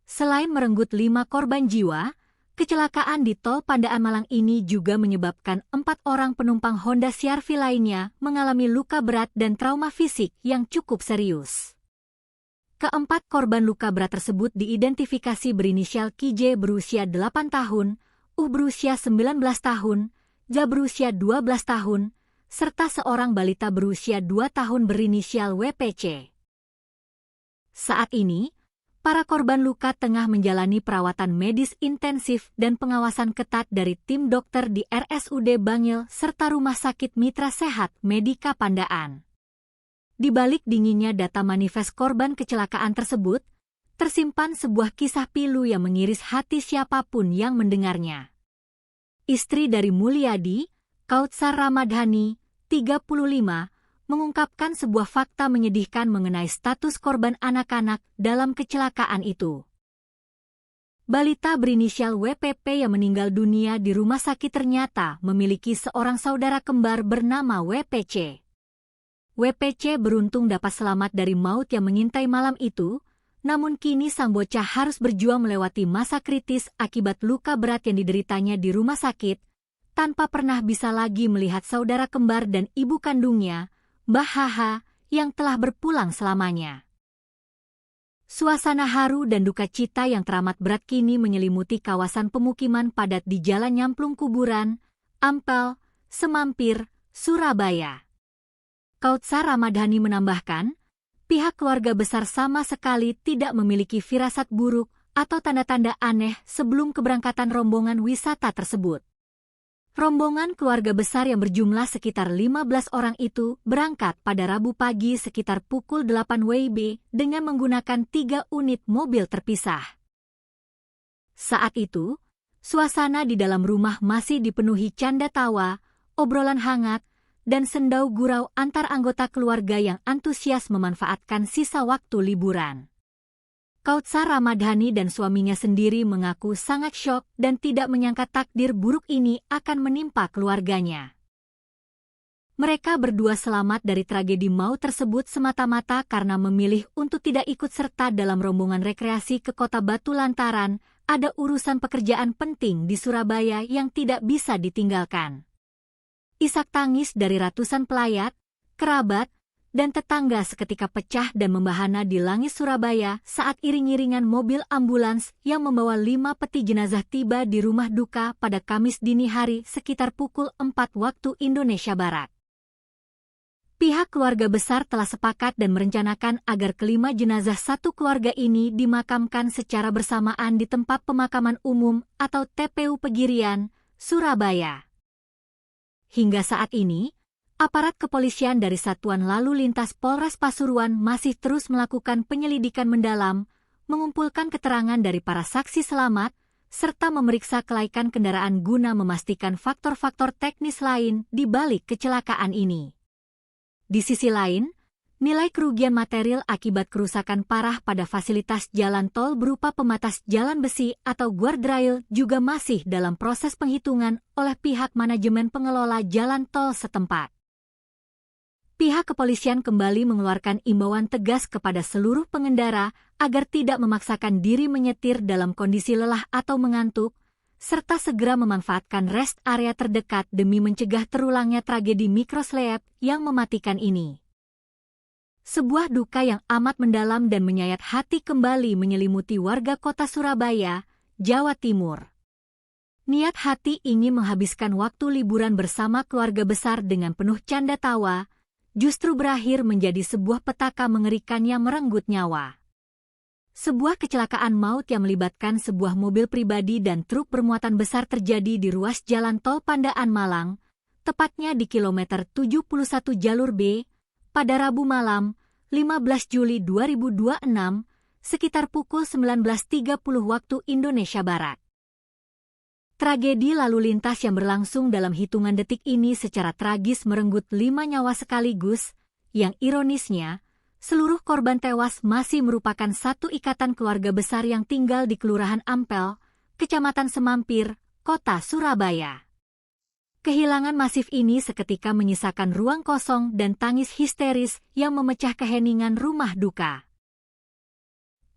Speaker 1: Selain merenggut 5 korban jiwa, kecelakaan di tol Pandaan Malang ini juga menyebabkan 4 orang penumpang Honda CR-V lainnya mengalami luka berat dan trauma fisik yang cukup serius. Keempat korban luka berat tersebut diidentifikasi berinisial KJ berusia 8 tahun, U berusia 19 tahun, Ja berusia 12 tahun, serta seorang balita berusia 2 tahun berinisial WPC. Saat ini, para korban luka tengah menjalani perawatan medis intensif dan pengawasan ketat dari tim dokter di RSUD Bangil serta Rumah Sakit Mitra Sehat Medika Pandaan. Di balik dinginnya data manifest korban kecelakaan tersebut, tersimpan sebuah kisah pilu yang mengiris hati siapapun yang mendengarnya. Istri dari Mulyadi, Kautsar Ramadhani, 35, mengungkapkan sebuah fakta menyedihkan mengenai status korban anak-anak dalam kecelakaan itu. Balita berinisial WPP yang meninggal dunia di rumah sakit ternyata memiliki seorang saudara kembar bernama WPC. WPC beruntung dapat selamat dari maut yang mengintai malam itu, namun kini sang bocah harus berjuang melewati masa kritis akibat luka berat yang dideritanya di rumah sakit, tanpa pernah bisa lagi melihat saudara kembar dan ibu kandungnya, Mbah Haha, yang telah berpulang selamanya. Suasana haru dan duka cita yang teramat berat kini menyelimuti kawasan pemukiman padat di Jalan Nyamplung Kuburan, Ampel, Semampir, Surabaya. Kautsar Ramadhani menambahkan, pihak keluarga besar sama sekali tidak memiliki firasat buruk atau tanda-tanda aneh sebelum keberangkatan rombongan wisata tersebut. Rombongan keluarga besar yang berjumlah sekitar 15 orang itu berangkat pada Rabu pagi sekitar pukul 8 WIB dengan menggunakan 3 unit mobil terpisah. Saat itu, suasana di dalam rumah masih dipenuhi canda tawa, obrolan hangat, dan sendau gurau antar anggota keluarga yang antusias memanfaatkan sisa waktu liburan. Kautsar Ramadhani dan suaminya sendiri mengaku sangat syok dan tidak menyangka takdir buruk ini akan menimpa keluarganya. Mereka berdua selamat dari tragedi maut tersebut semata-mata karena memilih untuk tidak ikut serta dalam rombongan rekreasi ke Kota Batu lantaran ada urusan pekerjaan penting di Surabaya yang tidak bisa ditinggalkan. Isak tangis dari ratusan pelayat, kerabat, dan tetangga seketika pecah dan membahana di langit Surabaya saat iring-iringan mobil ambulans yang membawa 5 peti jenazah tiba di rumah duka pada Kamis dini hari sekitar pukul 4 waktu Indonesia Barat. Pihak keluarga besar telah sepakat dan merencanakan agar kelima jenazah satu keluarga ini dimakamkan secara bersamaan di tempat pemakaman umum atau TPU Pegirian, Surabaya. Hingga saat ini, aparat kepolisian dari Satuan Lalu Lintas Polres Pasuruan masih terus melakukan penyelidikan mendalam, mengumpulkan keterangan dari para saksi selamat, serta memeriksa kelaikan kendaraan guna memastikan faktor-faktor teknis lain di balik kecelakaan ini. Di sisi lain, nilai kerugian material akibat kerusakan parah pada fasilitas jalan tol berupa pematas jalan besi atau guardrail juga masih dalam proses penghitungan oleh pihak manajemen pengelola jalan tol setempat. Pihak kepolisian kembali mengeluarkan imbauan tegas kepada seluruh pengendara agar tidak memaksakan diri menyetir dalam kondisi lelah atau mengantuk, serta segera memanfaatkan rest area terdekat demi mencegah terulangnya tragedi mikroslep yang mematikan ini. Sebuah duka yang amat mendalam dan menyayat hati kembali menyelimuti warga kota Surabaya, Jawa Timur. Niat hati ingin menghabiskan waktu liburan bersama keluarga besar dengan penuh canda tawa, justru berakhir menjadi sebuah petaka mengerikan yang merenggut nyawa. Sebuah kecelakaan maut yang melibatkan sebuah mobil pribadi dan truk bermuatan besar terjadi di ruas jalan tol Pandaan Malang, tepatnya di kilometer 71 jalur B, pada Rabu malam, 15 Juli 2026, sekitar pukul 19.30 waktu Indonesia Barat. Tragedi lalu lintas yang berlangsung dalam hitungan detik ini secara tragis merenggut 5 nyawa sekaligus, yang ironisnya, seluruh korban tewas masih merupakan satu ikatan keluarga besar yang tinggal di Kelurahan Ampel, Kecamatan Semampir, Kota Surabaya. Kehilangan masif ini seketika menyisakan ruang kosong dan tangis histeris yang memecah keheningan rumah duka.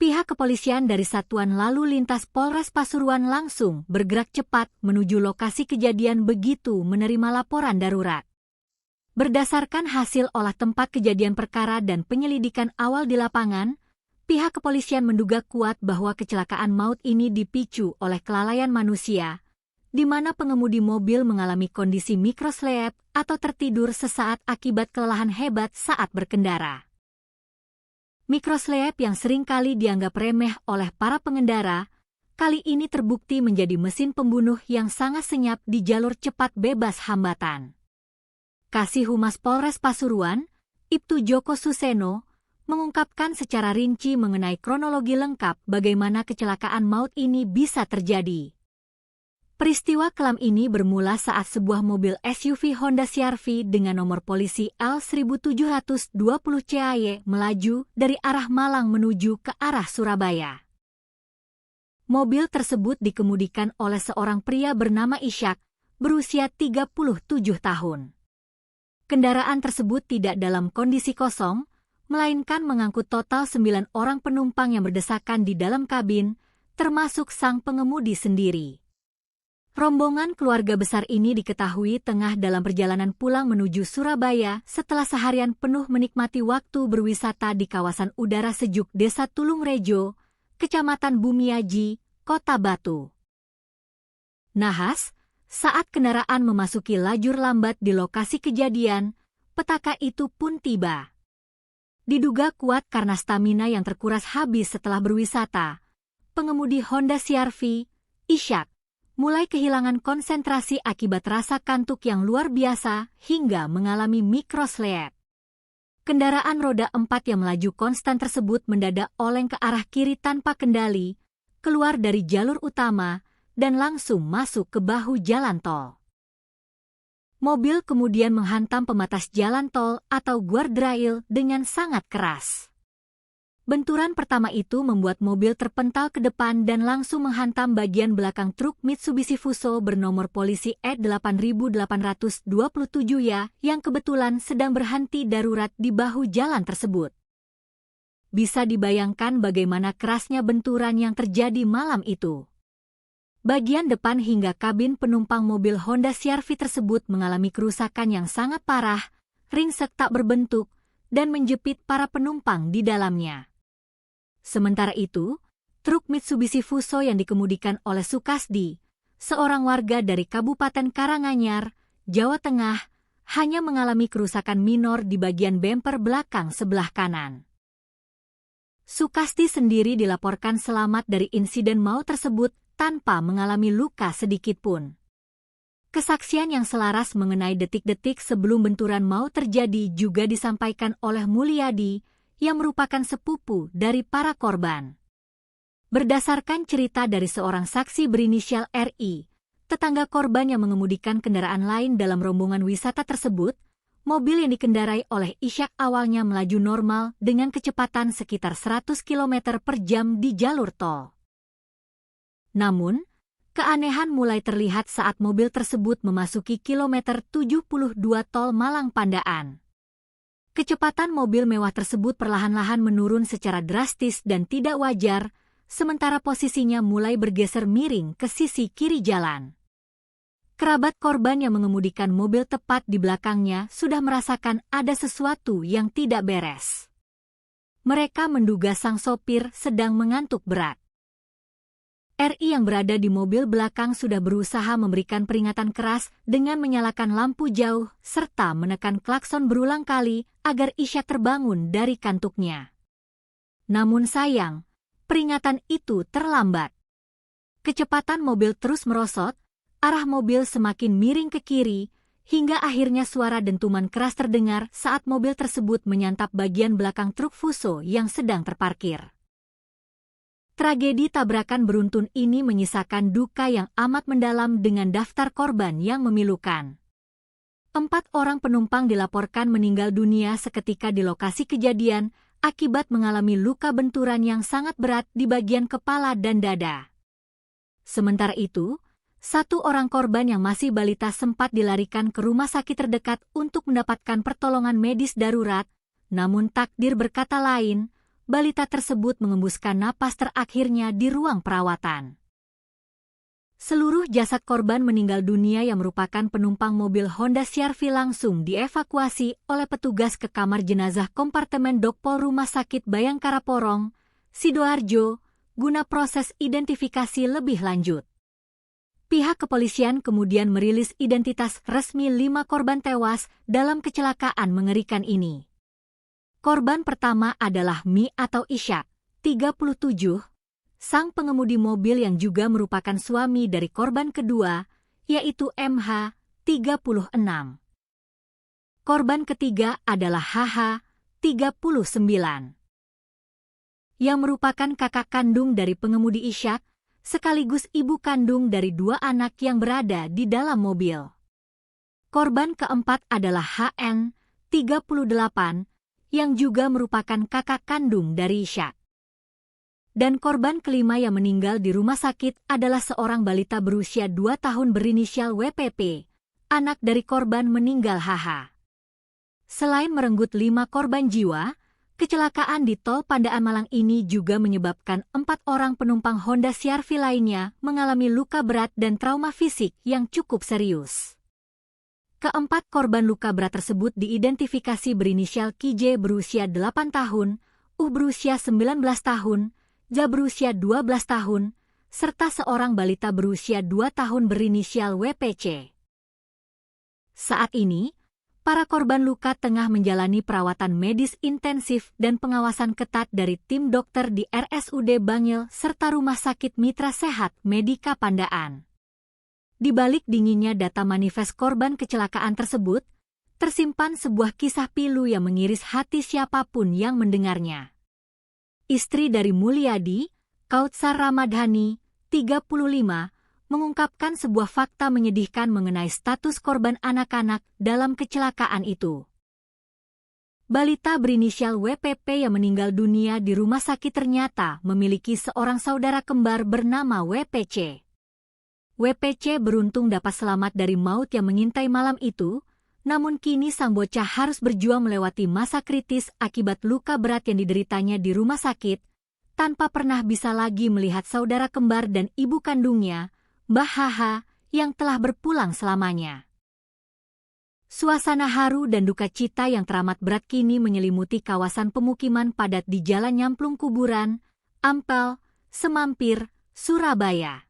Speaker 1: Pihak kepolisian dari Satuan Lalu Lintas Polres Pasuruan langsung bergerak cepat menuju lokasi kejadian begitu menerima laporan darurat. Berdasarkan hasil olah tempat kejadian perkara dan penyelidikan awal di lapangan, pihak kepolisian menduga kuat bahwa kecelakaan maut ini dipicu oleh kelalaian manusia, di mana pengemudi mobil mengalami kondisi mikroslep atau tertidur sesaat akibat kelelahan hebat saat berkendara. Mikroslep yang seringkali dianggap remeh oleh para pengendara, kali ini terbukti menjadi mesin pembunuh yang sangat senyap di jalur cepat bebas hambatan. Kasih Humas Polres Pasuruan, Ibtu Joko Suseno, mengungkapkan secara rinci mengenai kronologi lengkap bagaimana kecelakaan maut ini bisa terjadi. Peristiwa kelam ini bermula saat sebuah mobil SUV Honda CR-V dengan nomor polisi L1720 CAY melaju dari arah Malang menuju ke arah Surabaya. Mobil tersebut dikemudikan oleh seorang pria bernama Ishak, berusia 37 tahun. Kendaraan tersebut tidak dalam kondisi kosong, melainkan mengangkut total 9 orang penumpang yang berdesakan di dalam kabin, termasuk sang pengemudi sendiri. Rombongan keluarga besar ini diketahui tengah dalam perjalanan pulang menuju Surabaya setelah seharian penuh menikmati waktu berwisata di kawasan udara sejuk Desa Tulungrejo, Kecamatan Bumiaji, Kota Batu. Nahas, saat kendaraan memasuki lajur lambat di lokasi kejadian, petaka itu pun tiba. Diduga kuat karena stamina yang terkuras habis setelah berwisata, pengemudi Honda CR-V, Ishak, mulai kehilangan konsentrasi akibat rasa kantuk yang luar biasa hingga mengalami mikrosleep. Kendaraan roda 4 yang melaju konstan tersebut mendadak oleng ke arah kiri tanpa kendali, keluar dari jalur utama, dan langsung masuk ke bahu jalan tol. Mobil kemudian menghantam pembatas jalan tol atau guardrail dengan sangat keras. Benturan pertama itu membuat mobil terpental ke depan dan langsung menghantam bagian belakang truk Mitsubishi Fuso bernomor polisi E8827 yang kebetulan sedang berhenti darurat di bahu jalan tersebut. Bisa dibayangkan bagaimana kerasnya benturan yang terjadi malam itu. Bagian depan hingga kabin penumpang mobil Honda CR-V tersebut mengalami kerusakan yang sangat parah, ringsek tak berbentuk, dan menjepit para penumpang di dalamnya. Sementara itu, truk Mitsubishi Fuso yang dikemudikan oleh Sukasdi, seorang warga dari Kabupaten Karanganyar, Jawa Tengah, hanya mengalami kerusakan minor di bagian bemper belakang sebelah kanan. Sukasdi sendiri dilaporkan selamat dari insiden maut tersebut tanpa mengalami luka sedikitpun. Kesaksian yang selaras mengenai detik-detik sebelum benturan maut terjadi juga disampaikan oleh Mulyadi, yang merupakan sepupu dari para korban. Berdasarkan cerita dari seorang saksi berinisial RI, tetangga korban yang mengemudikan kendaraan lain dalam rombongan wisata tersebut, mobil yang dikendarai oleh Ishak awalnya melaju normal dengan kecepatan sekitar 100 km per jam di jalur tol. Namun, keanehan mulai terlihat saat mobil tersebut memasuki kilometer 72 tol Malang Pandaan. Kecepatan mobil mewah tersebut perlahan-lahan menurun secara drastis dan tidak wajar, sementara posisinya mulai bergeser miring ke sisi kiri jalan. Kerabat korban yang mengemudikan mobil tepat di belakangnya sudah merasakan ada sesuatu yang tidak beres. Mereka menduga sang sopir sedang mengantuk berat. RI yang berada di mobil belakang sudah berusaha memberikan peringatan keras dengan menyalakan lampu jauh serta menekan klakson berulang kali agar Ishak terbangun dari kantuknya. Namun sayang, peringatan itu terlambat. Kecepatan mobil terus merosot, arah mobil semakin miring ke kiri, hingga akhirnya suara dentuman keras terdengar saat mobil tersebut menyantap bagian belakang truk Fuso yang sedang terparkir. Tragedi tabrakan beruntun ini menyisakan duka yang amat mendalam dengan daftar korban yang memilukan. 4 orang penumpang dilaporkan meninggal dunia seketika di lokasi kejadian akibat mengalami luka benturan yang sangat berat di bagian kepala dan dada. Sementara itu, 1 orang korban yang masih balita sempat dilarikan ke rumah sakit terdekat untuk mendapatkan pertolongan medis darurat, namun takdir berkata lain, balita tersebut mengembuskan napas terakhirnya di ruang perawatan. Seluruh jasad korban meninggal dunia yang merupakan penumpang mobil Honda CR-V langsung dievakuasi oleh petugas ke kamar jenazah kompartemen Dokpol Rumah Sakit Bayangkara Porong, Sidoarjo, guna proses identifikasi lebih lanjut. Pihak kepolisian kemudian merilis identitas resmi 5 korban tewas dalam kecelakaan mengerikan ini. Korban pertama adalah Mi atau Ishak, 37, sang pengemudi mobil yang juga merupakan suami dari korban kedua, yaitu MH, 36. Korban ketiga adalah HH, 39. Yang merupakan kakak kandung dari pengemudi Ishak, sekaligus ibu kandung dari 2 anak yang berada di dalam mobil. Korban keempat adalah HN, 38, yang juga merupakan kakak kandung dari Ishak. Dan korban kelima yang meninggal di rumah sakit adalah seorang balita berusia 2 tahun berinisial WPP, anak dari korban meninggal HH. Selain merenggut 5 korban jiwa, kecelakaan di Tol Pandaan Malang ini juga menyebabkan 4 orang penumpang Honda CR-V lainnya mengalami luka berat dan trauma fisik yang cukup serius. Keempat korban luka berat tersebut diidentifikasi berinisial KJ berusia 8 tahun, berusia 19 tahun, Ja berusia 12 tahun, serta seorang balita berusia 2 tahun berinisial WPC. Saat ini, para korban luka tengah menjalani perawatan medis intensif dan pengawasan ketat dari tim dokter di RSUD Bangil serta Rumah Sakit Mitra Sehat Medika Pandaan. Di balik dinginnya data manifest korban kecelakaan tersebut, tersimpan sebuah kisah pilu yang mengiris hati siapapun yang mendengarnya. Istri dari Mulyadi, Kautsar Ramadhani, 35, mengungkapkan sebuah fakta menyedihkan mengenai status korban anak-anak dalam kecelakaan itu. Balita berinisial WPP yang meninggal dunia di rumah sakit ternyata memiliki seorang saudara kembar bernama WPC. WPC beruntung dapat selamat dari maut yang mengintai malam itu, namun kini sang bocah harus berjuang melewati masa kritis akibat luka berat yang dideritanya di rumah sakit, tanpa pernah bisa lagi melihat saudara kembar dan ibu kandungnya, Mbah HH, yang telah berpulang selamanya. Suasana haru dan duka cita yang teramat berat kini menyelimuti kawasan pemukiman padat di Jalan Nyamplung Kuburan, Ampel, Semampir, Surabaya.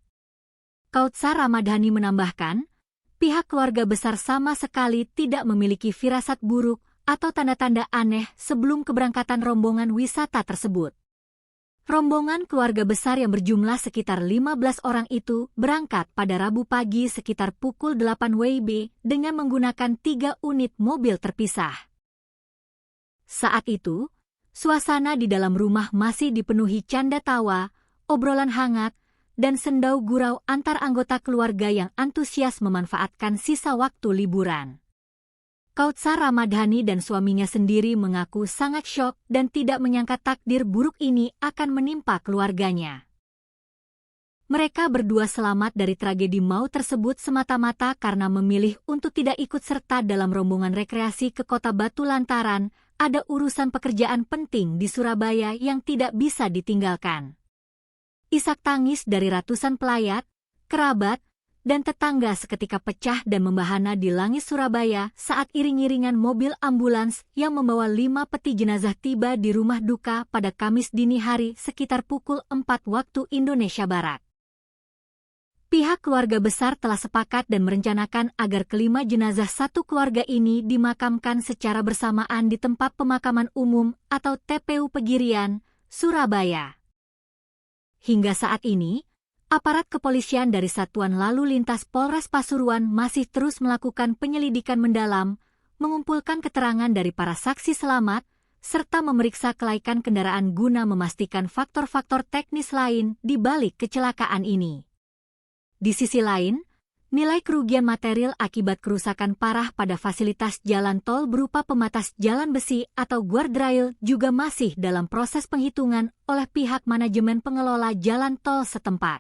Speaker 1: Kautsar Ramadhani menambahkan, pihak keluarga besar sama sekali tidak memiliki firasat buruk atau tanda-tanda aneh sebelum keberangkatan rombongan wisata tersebut. Rombongan keluarga besar yang berjumlah sekitar 15 orang itu berangkat pada Rabu pagi sekitar pukul 8 WIB dengan menggunakan 3 unit mobil terpisah. Saat itu, suasana di dalam rumah masih dipenuhi canda tawa, obrolan hangat, dan sendau gurau antar anggota keluarga yang antusias memanfaatkan sisa waktu liburan. Kautsar Ramadhani dan suaminya sendiri mengaku sangat syok dan tidak menyangka takdir buruk ini akan menimpa keluarganya. Mereka berdua selamat dari tragedi maut tersebut semata-mata karena memilih untuk tidak ikut serta dalam rombongan rekreasi ke Kota Batu lantaran ada urusan pekerjaan penting di Surabaya yang tidak bisa ditinggalkan. Isak tangis dari ratusan pelayat, kerabat, dan tetangga seketika pecah dan membahana di langit Surabaya saat iring-iringan mobil ambulans yang membawa 5 peti jenazah tiba di rumah duka pada Kamis dini hari sekitar pukul 4 waktu Indonesia Barat. Pihak keluarga besar telah sepakat dan merencanakan agar kelima jenazah satu keluarga ini dimakamkan secara bersamaan di tempat pemakaman umum atau TPU Pegirian, Surabaya. Hingga saat ini, aparat kepolisian dari Satuan Lalu Lintas Polres Pasuruan masih terus melakukan penyelidikan mendalam, mengumpulkan keterangan dari para saksi selamat, serta memeriksa kelaikan kendaraan guna memastikan faktor-faktor teknis lain di balik kecelakaan ini. Di sisi lain, nilai kerugian material akibat kerusakan parah pada fasilitas jalan tol berupa pembatas jalan besi atau guardrail juga masih dalam proses penghitungan oleh pihak manajemen pengelola jalan tol setempat.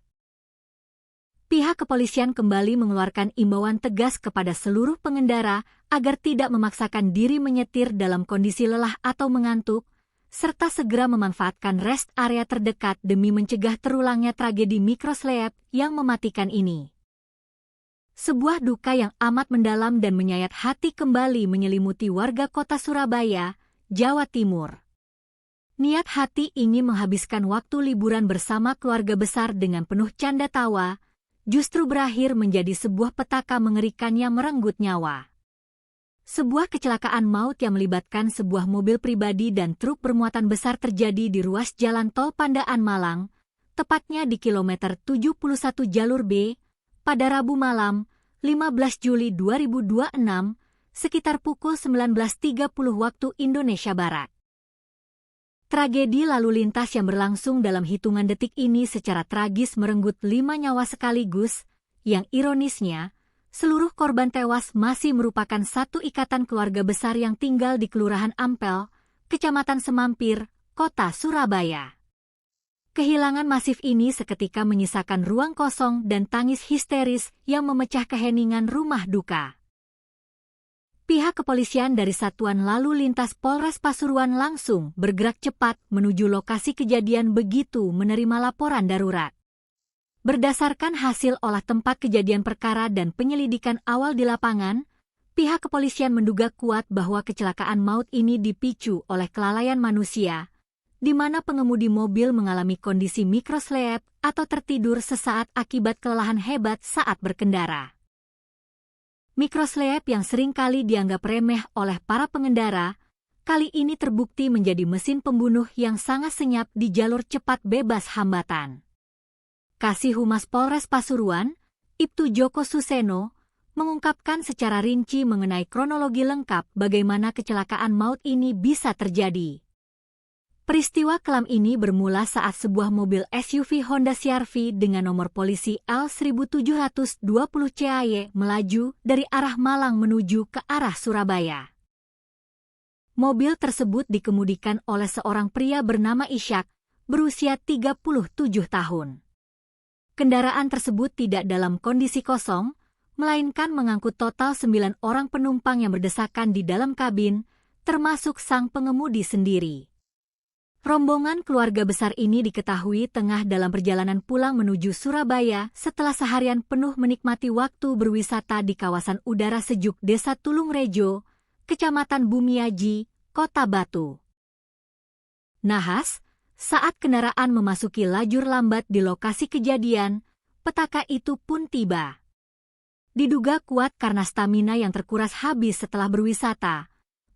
Speaker 1: Pihak kepolisian kembali mengeluarkan imbauan tegas kepada seluruh pengendara agar tidak memaksakan diri menyetir dalam kondisi lelah atau mengantuk, serta segera memanfaatkan rest area terdekat demi mencegah terulangnya tragedi mikroslep yang mematikan ini. Sebuah duka yang amat mendalam dan menyayat hati kembali menyelimuti warga kota Surabaya, Jawa Timur. Niat hati ingin menghabiskan waktu liburan bersama keluarga besar dengan penuh canda tawa, justru berakhir menjadi sebuah petaka mengerikan yang merenggut nyawa. Sebuah kecelakaan maut yang melibatkan sebuah mobil pribadi dan truk bermuatan besar terjadi di ruas jalan tol Pandaan Malang, tepatnya di kilometer 71 jalur B, pada Rabu malam, 15 Juli 2026, sekitar pukul 19.30 waktu Indonesia Barat. Tragedi lalu lintas yang berlangsung dalam hitungan detik ini secara tragis merenggut 5 nyawa sekaligus, yang ironisnya, seluruh korban tewas masih merupakan satu ikatan keluarga besar yang tinggal di Kelurahan Ampel, Kecamatan Semampir, Kota Surabaya. Kehilangan masif ini seketika menyisakan ruang kosong dan tangis histeris yang memecah keheningan rumah duka. Pihak kepolisian dari Satuan Lalu Lintas Polres Pasuruan langsung bergerak cepat menuju lokasi kejadian begitu menerima laporan darurat. Berdasarkan hasil olah tempat kejadian perkara dan penyelidikan awal di lapangan, pihak kepolisian menduga kuat bahwa kecelakaan maut ini dipicu oleh kelalaian manusia, di mana pengemudi mobil mengalami kondisi mikrosleep atau tertidur sesaat akibat kelelahan hebat saat berkendara. Mikrosleep yang seringkali dianggap remeh oleh para pengendara, kali ini terbukti menjadi mesin pembunuh yang sangat senyap di jalur cepat bebas hambatan. Kasih Humas Polres Pasuruan, Ibtu Joko Suseno, mengungkapkan secara rinci mengenai kronologi lengkap bagaimana kecelakaan maut ini bisa terjadi. Peristiwa kelam ini bermula saat sebuah mobil SUV Honda CR-V dengan nomor polisi L1720 CAY melaju dari arah Malang menuju ke arah Surabaya. Mobil tersebut dikemudikan oleh seorang pria bernama Ishak, berusia 37 tahun. Kendaraan tersebut tidak dalam kondisi kosong, melainkan mengangkut total 9 orang penumpang yang berdesakan di dalam kabin, termasuk sang pengemudi sendiri. Rombongan keluarga besar ini diketahui tengah dalam perjalanan pulang menuju Surabaya setelah seharian penuh menikmati waktu berwisata di kawasan udara sejuk Desa Tulungrejo, Kecamatan Bumiaji, Kota Batu. Nahas, saat kendaraan memasuki lajur lambat di lokasi kejadian, petaka itu pun tiba. Diduga kuat karena stamina yang terkuras habis setelah berwisata,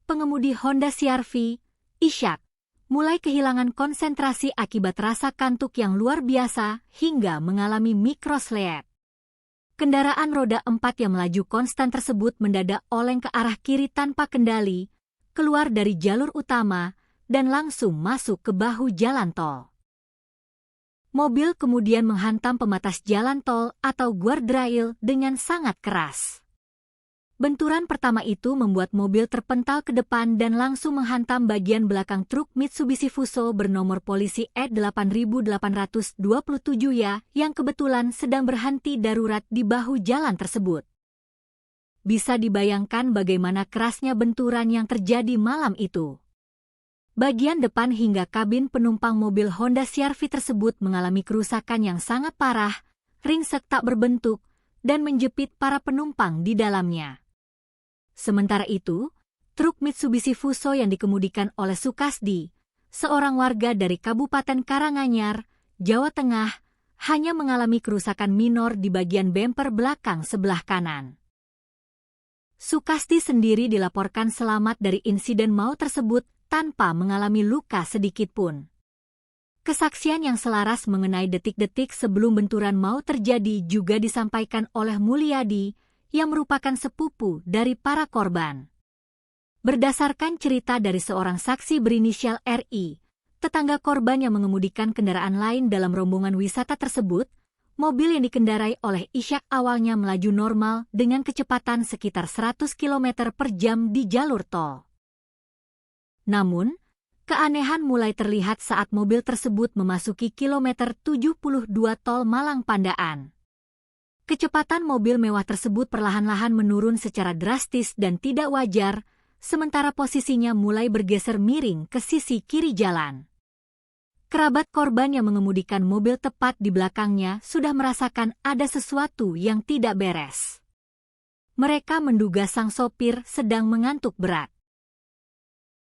Speaker 1: pengemudi Honda CR-V, Ishak, mulai kehilangan konsentrasi akibat rasa kantuk yang luar biasa hingga mengalami mikrosleep. Kendaraan roda 4 yang melaju konstan tersebut mendadak oleng ke arah kiri tanpa kendali, keluar dari jalur utama, dan langsung masuk ke bahu jalan tol. Mobil kemudian menghantam pembatas jalan tol atau guardrail dengan sangat keras. Benturan pertama itu membuat mobil terpental ke depan dan langsung menghantam bagian belakang truk Mitsubishi Fuso bernomor polisi E8827 ya yang kebetulan sedang berhenti darurat di bahu jalan tersebut. Bisa dibayangkan bagaimana kerasnya benturan yang terjadi malam itu. Bagian depan hingga kabin penumpang mobil Honda CR-V tersebut mengalami kerusakan yang sangat parah, ringsek tak berbentuk, dan menjepit para penumpang di dalamnya. Sementara itu, truk Mitsubishi Fuso yang dikemudikan oleh Sukasdi, seorang warga dari Kabupaten Karanganyar, Jawa Tengah, hanya mengalami kerusakan minor di bagian bemper belakang sebelah kanan. Sukasdi sendiri dilaporkan selamat dari insiden maut tersebut tanpa mengalami luka sedikitpun. Kesaksian yang selaras mengenai detik-detik sebelum benturan maut terjadi juga disampaikan oleh Mulyadi, yang merupakan sepupu dari para korban. Berdasarkan cerita dari seorang saksi berinisial RI, tetangga korban yang mengemudikan kendaraan lain dalam rombongan wisata tersebut, mobil yang dikendarai oleh Ishak awalnya melaju normal dengan kecepatan sekitar 100 km per jam di jalur tol. Namun, keanehan mulai terlihat saat mobil tersebut memasuki kilometer 72 tol Malang Pandaan. Kecepatan mobil mewah tersebut perlahan-lahan menurun secara drastis dan tidak wajar, sementara posisinya mulai bergeser miring ke sisi kiri jalan. Kerabat korban yang mengemudikan mobil tepat di belakangnya sudah merasakan ada sesuatu yang tidak beres. Mereka menduga sang sopir sedang mengantuk berat.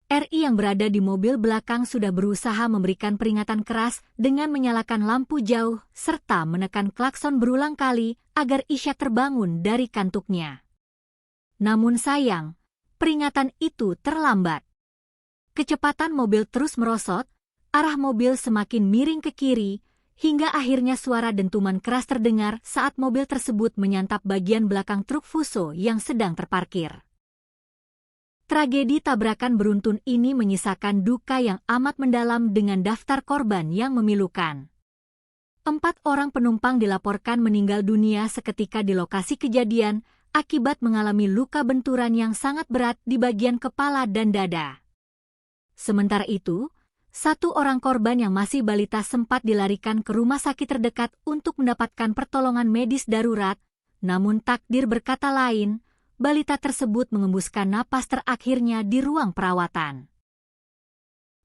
Speaker 1: RI yang berada di mobil belakang sudah berusaha memberikan peringatan keras dengan menyalakan lampu jauh serta menekan klakson berulang kali agar Ishak terbangun dari kantuknya. Namun sayang, peringatan itu terlambat. Kecepatan mobil terus merosot, arah mobil semakin miring ke kiri, hingga akhirnya suara dentuman keras terdengar saat mobil tersebut menyantap bagian belakang truk Fuso yang sedang terparkir. Tragedi tabrakan beruntun ini menyisakan duka yang amat mendalam dengan daftar korban yang memilukan. 4 orang penumpang dilaporkan meninggal dunia seketika di lokasi kejadian akibat mengalami luka benturan yang sangat berat di bagian kepala dan dada. Sementara itu, 1 orang korban yang masih balita sempat dilarikan ke rumah sakit terdekat untuk mendapatkan pertolongan medis darurat, namun takdir berkata lain, balita tersebut mengembuskan napas terakhirnya di ruang perawatan.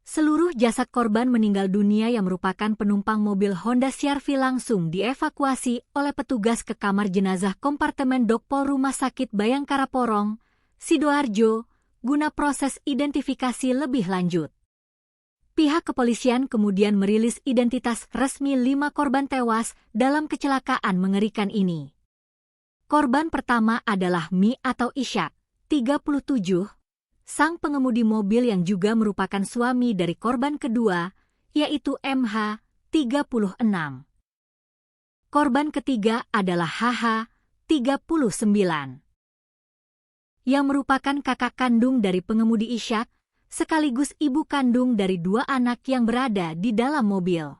Speaker 1: Seluruh jasad korban meninggal dunia yang merupakan penumpang mobil Honda CR-V langsung dievakuasi oleh petugas ke kamar jenazah kompartemen Dokpol Rumah Sakit Bayangkara Porong, Sidoarjo, guna proses identifikasi lebih lanjut. Pihak kepolisian kemudian merilis identitas resmi 5 korban tewas dalam kecelakaan mengerikan ini. Korban pertama adalah Mi atau Ishak, 37, sang pengemudi mobil yang juga merupakan suami dari korban kedua, yaitu MH, 36. Korban ketiga adalah HH, 39. Yang merupakan kakak kandung dari pengemudi Ishak, sekaligus ibu kandung dari 2 anak yang berada di dalam mobil.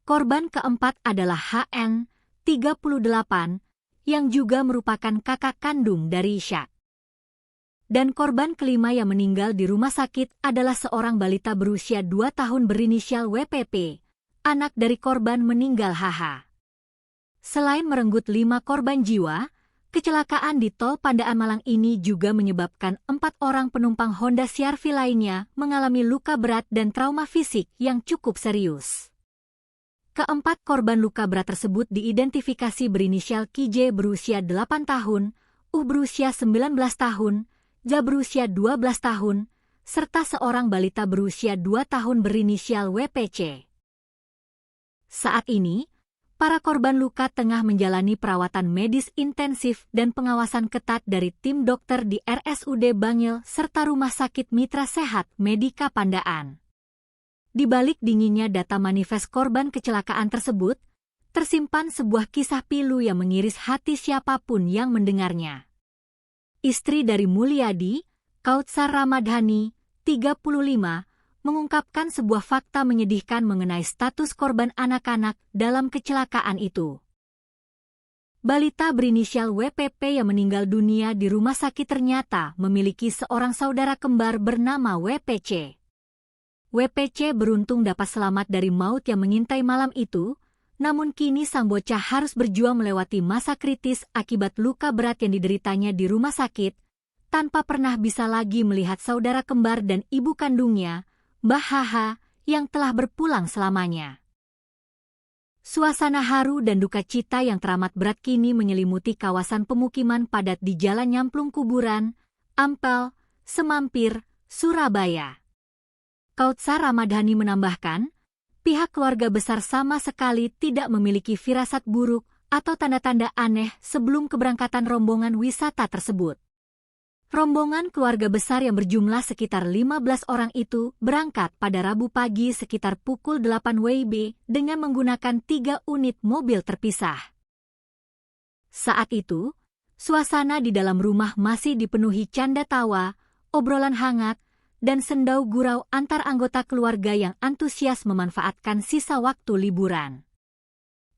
Speaker 1: Korban keempat adalah HN, 38, yang juga merupakan kakak kandung dari Ishak. Dan korban kelima yang meninggal di rumah sakit adalah seorang balita berusia 2 tahun berinisial WPP, anak dari korban meninggal HH. Selain merenggut 5 korban jiwa, kecelakaan di Tol Pandaan Malang ini juga menyebabkan 4 orang penumpang Honda CR-V lainnya mengalami luka berat dan trauma fisik yang cukup serius. Keempat korban luka berat tersebut diidentifikasi berinisial KJ berusia 8 tahun, berusia 19 tahun, Ja berusia 12 tahun, serta seorang balita berusia 2 tahun berinisial WPC. Saat ini, para korban luka tengah menjalani perawatan medis intensif dan pengawasan ketat dari tim dokter di RSUD Bangil serta Rumah Sakit Mitra Sehat Medika Pandaan. Di balik dinginnya data manifest korban kecelakaan tersebut, tersimpan sebuah kisah pilu yang mengiris hati siapapun yang mendengarnya. Istri dari Mulyadi, Kautsar Ramadhani, 35, mengungkapkan sebuah fakta menyedihkan mengenai status korban anak-anak dalam kecelakaan itu. Balita berinisial WPP yang meninggal dunia di rumah sakit ternyata memiliki seorang saudara kembar bernama WPC. WPC beruntung dapat selamat dari maut yang mengintai malam itu, namun kini sang bocah harus berjuang melewati masa kritis akibat luka berat yang dideritanya di rumah sakit, tanpa pernah bisa lagi melihat saudara kembar dan ibu kandungnya, Mbah HH, yang telah berpulang selamanya. Suasana haru dan duka cita yang teramat berat kini menyelimuti kawasan pemukiman padat di Jalan Nyamplung Kuburan, Ampel, Semampir, Surabaya. Kautsar Ramadhani menambahkan, pihak keluarga besar sama sekali tidak memiliki firasat buruk atau tanda-tanda aneh sebelum keberangkatan rombongan wisata tersebut. Rombongan keluarga besar yang berjumlah sekitar 15 orang itu berangkat pada Rabu pagi sekitar pukul 8 WIB dengan menggunakan 3 unit mobil terpisah. Saat itu, suasana di dalam rumah masih dipenuhi canda tawa, obrolan hangat, dan sendau gurau antar anggota keluarga yang antusias memanfaatkan sisa waktu liburan.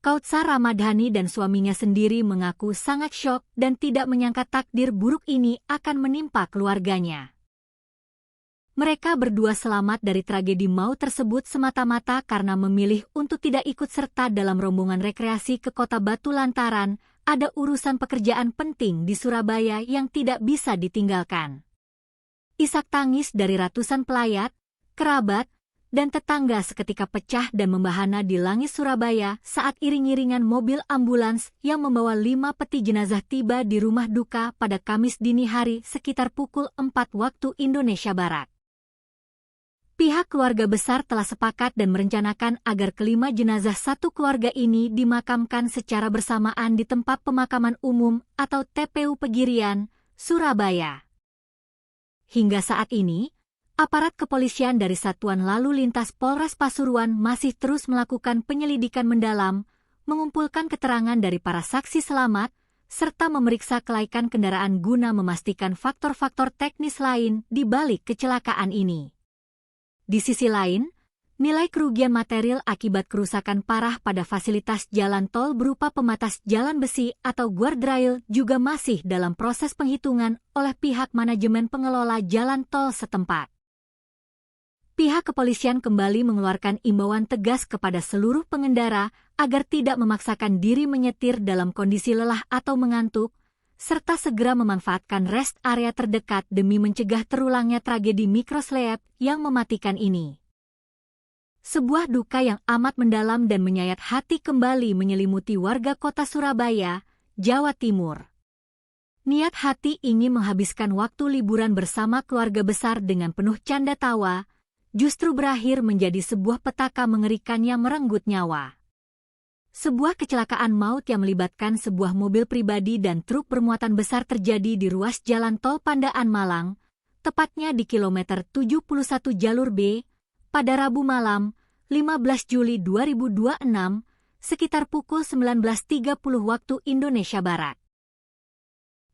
Speaker 1: Kautsar Ramadhani dan suaminya sendiri mengaku sangat syok dan tidak menyangka takdir buruk ini akan menimpa keluarganya. Mereka berdua selamat dari tragedi maut tersebut semata-mata karena memilih untuk tidak ikut serta dalam rombongan rekreasi ke Kota Batu lantaran ada urusan pekerjaan penting di Surabaya yang tidak bisa ditinggalkan. Isak tangis dari ratusan pelayat, kerabat, dan tetangga seketika pecah dan membahana di langit Surabaya saat iring-iringan mobil ambulans yang membawa 5 peti jenazah tiba di rumah duka pada Kamis dini hari sekitar pukul 4 waktu Indonesia Barat. Pihak keluarga besar telah sepakat dan merencanakan agar kelima jenazah satu keluarga ini dimakamkan secara bersamaan di tempat pemakaman umum atau TPU Pegirian, Surabaya. Hingga saat ini, aparat kepolisian dari Satuan Lalu Lintas Polres Pasuruan masih terus melakukan penyelidikan mendalam, mengumpulkan keterangan dari para saksi selamat, serta memeriksa kelaikan kendaraan guna memastikan faktor-faktor teknis lain di balik kecelakaan ini. Di sisi lain, nilai kerugian material akibat kerusakan parah pada fasilitas jalan tol berupa pembatas jalan besi atau guardrail juga masih dalam proses penghitungan oleh pihak manajemen pengelola jalan tol setempat. Pihak kepolisian kembali mengeluarkan imbauan tegas kepada seluruh pengendara agar tidak memaksakan diri menyetir dalam kondisi lelah atau mengantuk, serta segera memanfaatkan rest area terdekat demi mencegah terulangnya tragedi mikrosleep yang mematikan ini. Sebuah duka yang amat mendalam dan menyayat hati kembali menyelimuti warga kota Surabaya, Jawa Timur. Niat hati ingin menghabiskan waktu liburan bersama keluarga besar dengan penuh canda tawa, justru berakhir menjadi sebuah petaka mengerikan yang merenggut nyawa. Sebuah kecelakaan maut yang melibatkan sebuah mobil pribadi dan truk bermuatan besar terjadi di ruas jalan tol Pandaan Malang, tepatnya di kilometer 71 jalur B, pada Rabu malam, 15 Juli 2026, sekitar pukul 19.30 waktu Indonesia Barat.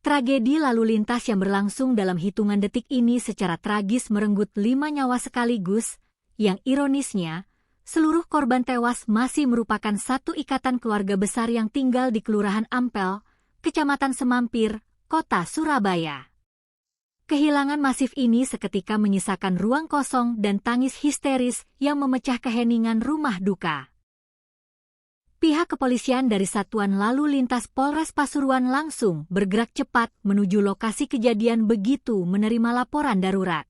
Speaker 1: Tragedi lalu lintas yang berlangsung dalam hitungan detik ini secara tragis merenggut 5 nyawa sekaligus, yang ironisnya, seluruh korban tewas masih merupakan satu ikatan keluarga besar yang tinggal di Kelurahan Ampel, Kecamatan Semampir, Kota Surabaya. Kehilangan masif ini seketika menyisakan ruang kosong dan tangis histeris yang memecah keheningan rumah duka. Pihak kepolisian dari Satuan Lalu Lintas Polres Pasuruan langsung bergerak cepat menuju lokasi kejadian begitu menerima laporan darurat.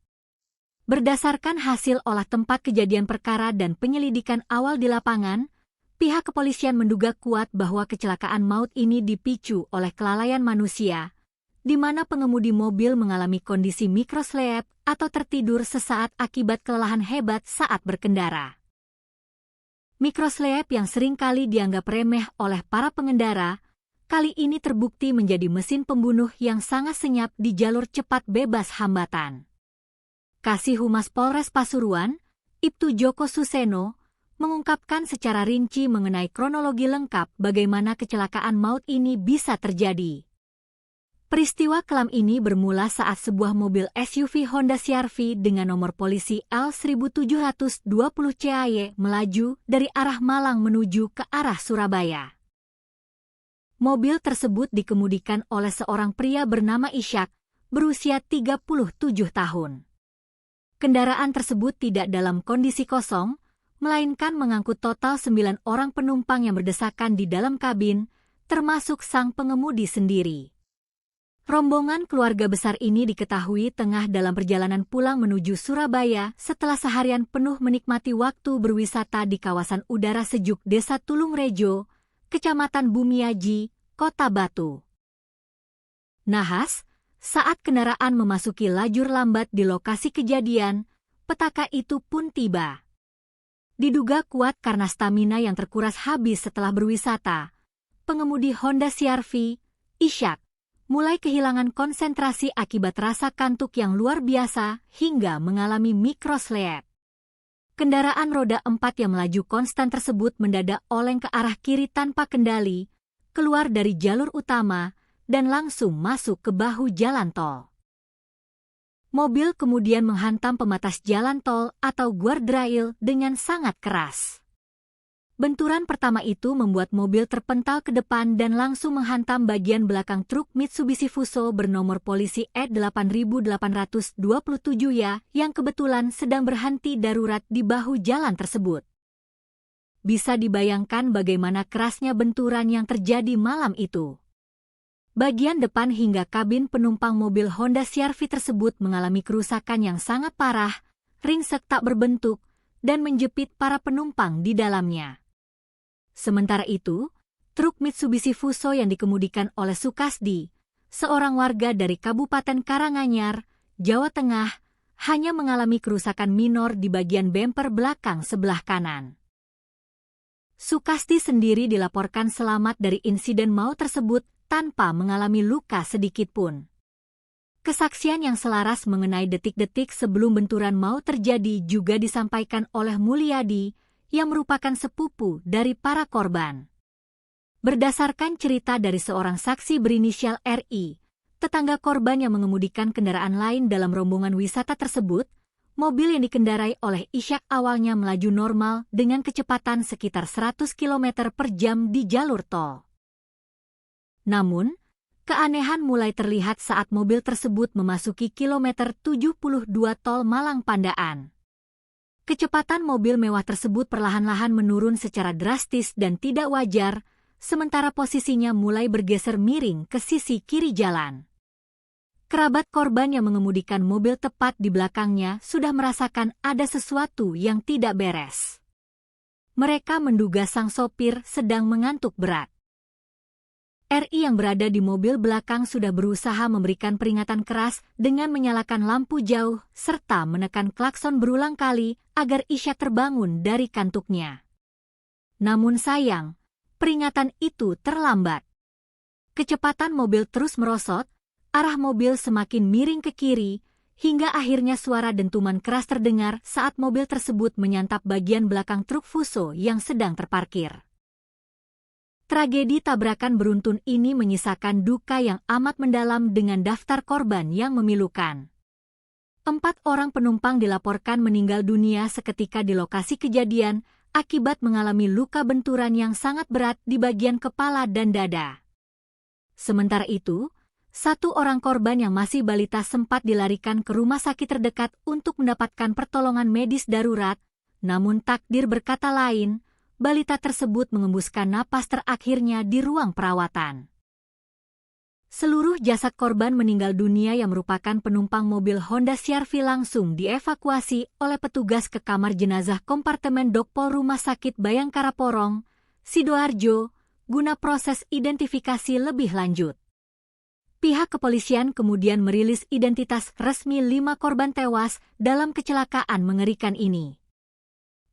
Speaker 1: Berdasarkan hasil olah tempat kejadian perkara dan penyelidikan awal di lapangan, pihak kepolisian menduga kuat bahwa kecelakaan maut ini dipicu oleh kelalaian manusia, di mana pengemudi mobil mengalami kondisi mikrosleep atau tertidur sesaat akibat kelelahan hebat saat berkendara. Mikrosleep yang seringkali dianggap remeh oleh para pengendara, kali ini terbukti menjadi mesin pembunuh yang sangat senyap di jalur cepat bebas hambatan. Kasih Humas Polres Pasuruan, Ibtu Joko Suseno, mengungkapkan secara rinci mengenai kronologi lengkap bagaimana kecelakaan maut ini bisa terjadi. Peristiwa kelam ini bermula saat sebuah mobil SUV Honda CR-V dengan nomor polisi L1720 CAY melaju dari arah Malang menuju ke arah Surabaya. Mobil tersebut dikemudikan oleh seorang pria bernama Ishak, berusia 37 tahun. Kendaraan tersebut tidak dalam kondisi kosong, melainkan mengangkut total 9 orang penumpang yang berdesakan di dalam kabin, termasuk sang pengemudi sendiri. Rombongan keluarga besar ini diketahui tengah dalam perjalanan pulang menuju Surabaya setelah seharian penuh menikmati waktu berwisata di kawasan udara sejuk Desa Tulungrejo, Kecamatan Bumiaji, Kota Batu. Nahas, saat kendaraan memasuki lajur lambat di lokasi kejadian, petaka itu pun tiba. Diduga kuat karena stamina yang terkuras habis setelah berwisata, pengemudi Honda CR-V, Ishak, mulai kehilangan konsentrasi akibat rasa kantuk yang luar biasa hingga mengalami mikrosleep. Kendaraan roda 4 yang melaju konstan tersebut mendadak oleng ke arah kiri tanpa kendali, keluar dari jalur utama, dan langsung masuk ke bahu jalan tol. Mobil kemudian menghantam pembatas jalan tol atau guardrail dengan sangat keras. Benturan pertama itu membuat mobil terpental ke depan dan langsung menghantam bagian belakang truk Mitsubishi Fuso bernomor polisi E8827 ya yang kebetulan sedang berhenti darurat di bahu jalan tersebut. Bisa dibayangkan bagaimana kerasnya benturan yang terjadi malam itu. Bagian depan hingga kabin penumpang mobil Honda CR-V tersebut mengalami kerusakan yang sangat parah, ringsek tak berbentuk, dan menjepit para penumpang di dalamnya. Sementara itu, truk Mitsubishi Fuso yang dikemudikan oleh Sukasdi, seorang warga dari Kabupaten Karanganyar, Jawa Tengah, hanya mengalami kerusakan minor di bagian bemper belakang sebelah kanan. Sukasdi sendiri dilaporkan selamat dari insiden maut tersebut tanpa mengalami luka sedikitpun. Kesaksian yang selaras mengenai detik-detik sebelum benturan maut terjadi juga disampaikan oleh Mulyadi, yang merupakan sepupu dari para korban. Berdasarkan cerita dari seorang saksi berinisial RI, tetangga korban yang mengemudikan kendaraan lain dalam rombongan wisata tersebut, mobil yang dikendarai oleh Ishak awalnya melaju normal dengan kecepatan sekitar 100 km per jam di jalur tol. Namun, keanehan mulai terlihat saat mobil tersebut memasuki kilometer 72 tol Malang Pandaan. Kecepatan mobil mewah tersebut perlahan-lahan menurun secara drastis dan tidak wajar, sementara posisinya mulai bergeser miring ke sisi kiri jalan. Kerabat korban yang mengemudikan mobil tepat di belakangnya sudah merasakan ada sesuatu yang tidak beres. Mereka menduga sang sopir sedang mengantuk berat. RI yang berada di mobil belakang sudah berusaha memberikan peringatan keras dengan menyalakan lampu jauh serta menekan klakson berulang kali agar Ishak terbangun dari kantuknya. Namun sayang, peringatan itu terlambat. Kecepatan mobil terus merosot, arah mobil semakin miring ke kiri, hingga akhirnya suara dentuman keras terdengar saat mobil tersebut menyantap bagian belakang truk Fuso yang sedang terparkir. Tragedi tabrakan beruntun ini menyisakan duka yang amat mendalam dengan daftar korban yang memilukan. 4 orang penumpang dilaporkan meninggal dunia seketika di lokasi kejadian akibat mengalami luka benturan yang sangat berat di bagian kepala dan dada. Sementara itu, 1 orang korban yang masih balita sempat dilarikan ke rumah sakit terdekat untuk mendapatkan pertolongan medis darurat, namun takdir berkata lain, balita tersebut mengembuskan napas terakhirnya di ruang perawatan. Seluruh jasad korban meninggal dunia yang merupakan penumpang mobil Honda CR-V langsung dievakuasi oleh petugas ke kamar jenazah kompartemen Dokpol Rumah Sakit Bayangkara Porong, Sidoarjo, guna proses identifikasi lebih lanjut. Pihak kepolisian kemudian merilis identitas resmi 5 korban tewas dalam kecelakaan mengerikan ini.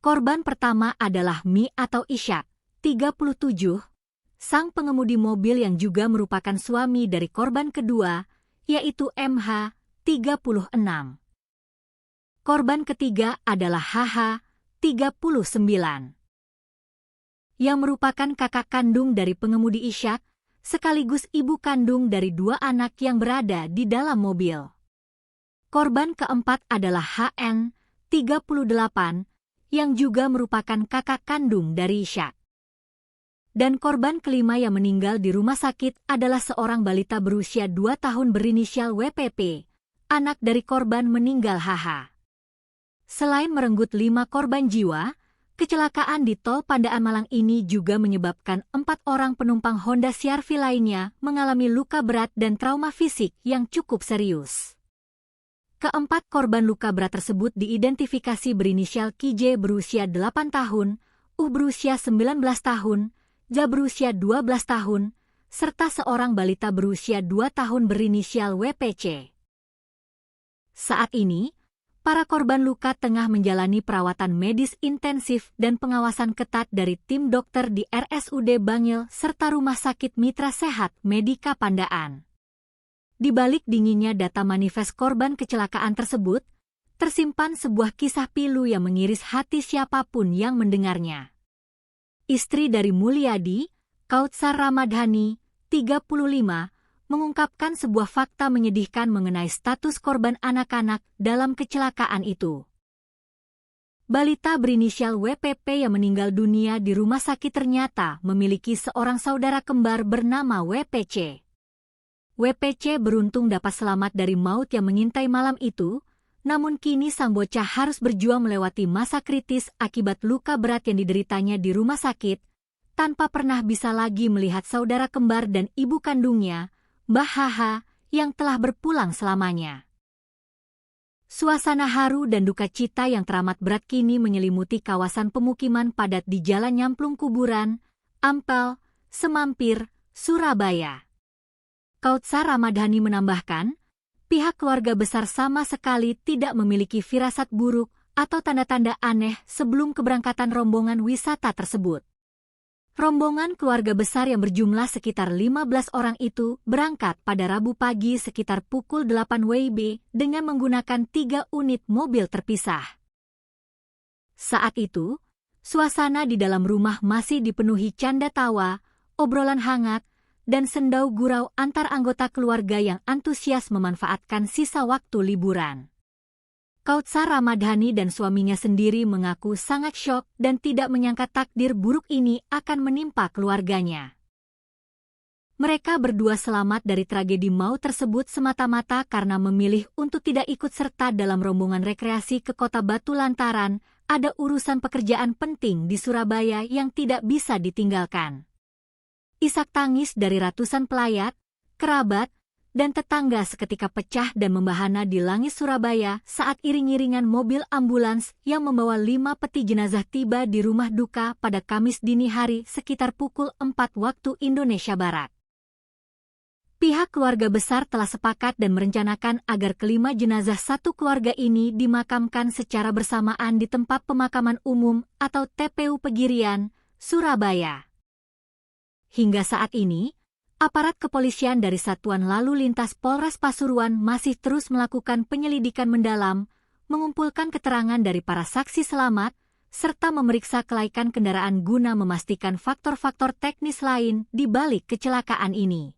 Speaker 1: Korban pertama adalah Mi atau Ishak, 37, sang pengemudi mobil yang juga merupakan suami dari korban kedua, yaitu MH, 36. Korban ketiga adalah HH, 39, yang merupakan kakak kandung dari pengemudi Ishak, sekaligus ibu kandung dari 2 anak yang berada di dalam mobil. Korban keempat adalah HN, 38, yang juga merupakan kakak kandung dari Ishak. Dan korban kelima yang meninggal di rumah sakit adalah seorang balita berusia 2 tahun berinisial WPP, anak dari korban meninggal HH. Selain merenggut 5 korban jiwa, kecelakaan di tol Pandaan Malang ini juga menyebabkan 4 orang penumpang Honda CR-V lainnya mengalami luka berat dan trauma fisik yang cukup serius. Keempat korban luka berat tersebut diidentifikasi berinisial KJ berusia 8 tahun, berusia 19 tahun, Ja berusia 12 tahun, serta seorang balita berusia 2 tahun berinisial WPC. Saat ini, para korban luka tengah menjalani perawatan medis intensif dan pengawasan ketat dari tim dokter di RSUD Bangil serta Rumah Sakit Mitra Sehat Medika Pandaan. Di balik dinginnya data manifest korban kecelakaan tersebut, tersimpan sebuah kisah pilu yang mengiris hati siapapun yang mendengarnya. Istri dari Mulyadi, Kautsar Ramadhani, 35, mengungkapkan sebuah fakta menyedihkan mengenai status korban anak-anak dalam kecelakaan itu. Balita berinisial WPP yang meninggal dunia di rumah sakit ternyata memiliki seorang saudara kembar bernama WPC. WPC beruntung dapat selamat dari maut yang mengintai malam itu, namun kini sang bocah harus berjuang melewati masa kritis akibat luka berat yang dideritanya di rumah sakit, tanpa pernah bisa lagi melihat saudara kembar dan ibu kandungnya, Mbah HH, yang telah berpulang selamanya. Suasana haru dan duka cita yang teramat berat kini menyelimuti kawasan pemukiman padat di Jalan Nyamplung Kuburan, Ampel, Semampir, Surabaya. Kautsar Ramadhani menambahkan, pihak keluarga besar sama sekali tidak memiliki firasat buruk atau tanda-tanda aneh sebelum keberangkatan rombongan wisata tersebut. Rombongan keluarga besar yang berjumlah sekitar 15 orang itu berangkat pada Rabu pagi sekitar pukul 8 WIB dengan menggunakan 3 unit mobil terpisah. Saat itu, suasana di dalam rumah masih dipenuhi canda tawa, obrolan hangat, dan sendau gurau antar anggota keluarga yang antusias memanfaatkan sisa waktu liburan. Kautsar Ramadhani dan suaminya sendiri mengaku sangat syok dan tidak menyangka takdir buruk ini akan menimpa keluarganya. Mereka berdua selamat dari tragedi maut tersebut semata-mata karena memilih untuk tidak ikut serta dalam rombongan rekreasi ke Kota Batu lantaran ada urusan pekerjaan penting di Surabaya yang tidak bisa ditinggalkan. Isak tangis dari ratusan pelayat, kerabat, dan tetangga seketika pecah dan membahana di langit Surabaya saat iring-iringan mobil ambulans yang membawa 5 peti jenazah tiba di rumah duka pada Kamis dini hari sekitar pukul 4 waktu Indonesia Barat. Pihak keluarga besar telah sepakat dan merencanakan agar kelima jenazah satu keluarga ini dimakamkan secara bersamaan di tempat pemakaman umum atau TPU Pegirian, Surabaya. Hingga saat ini, aparat kepolisian dari Satuan Lalu Lintas Polres Pasuruan masih terus melakukan penyelidikan mendalam, mengumpulkan keterangan dari para saksi selamat, serta memeriksa kelaikan kendaraan guna memastikan faktor-faktor teknis lain di balik kecelakaan ini.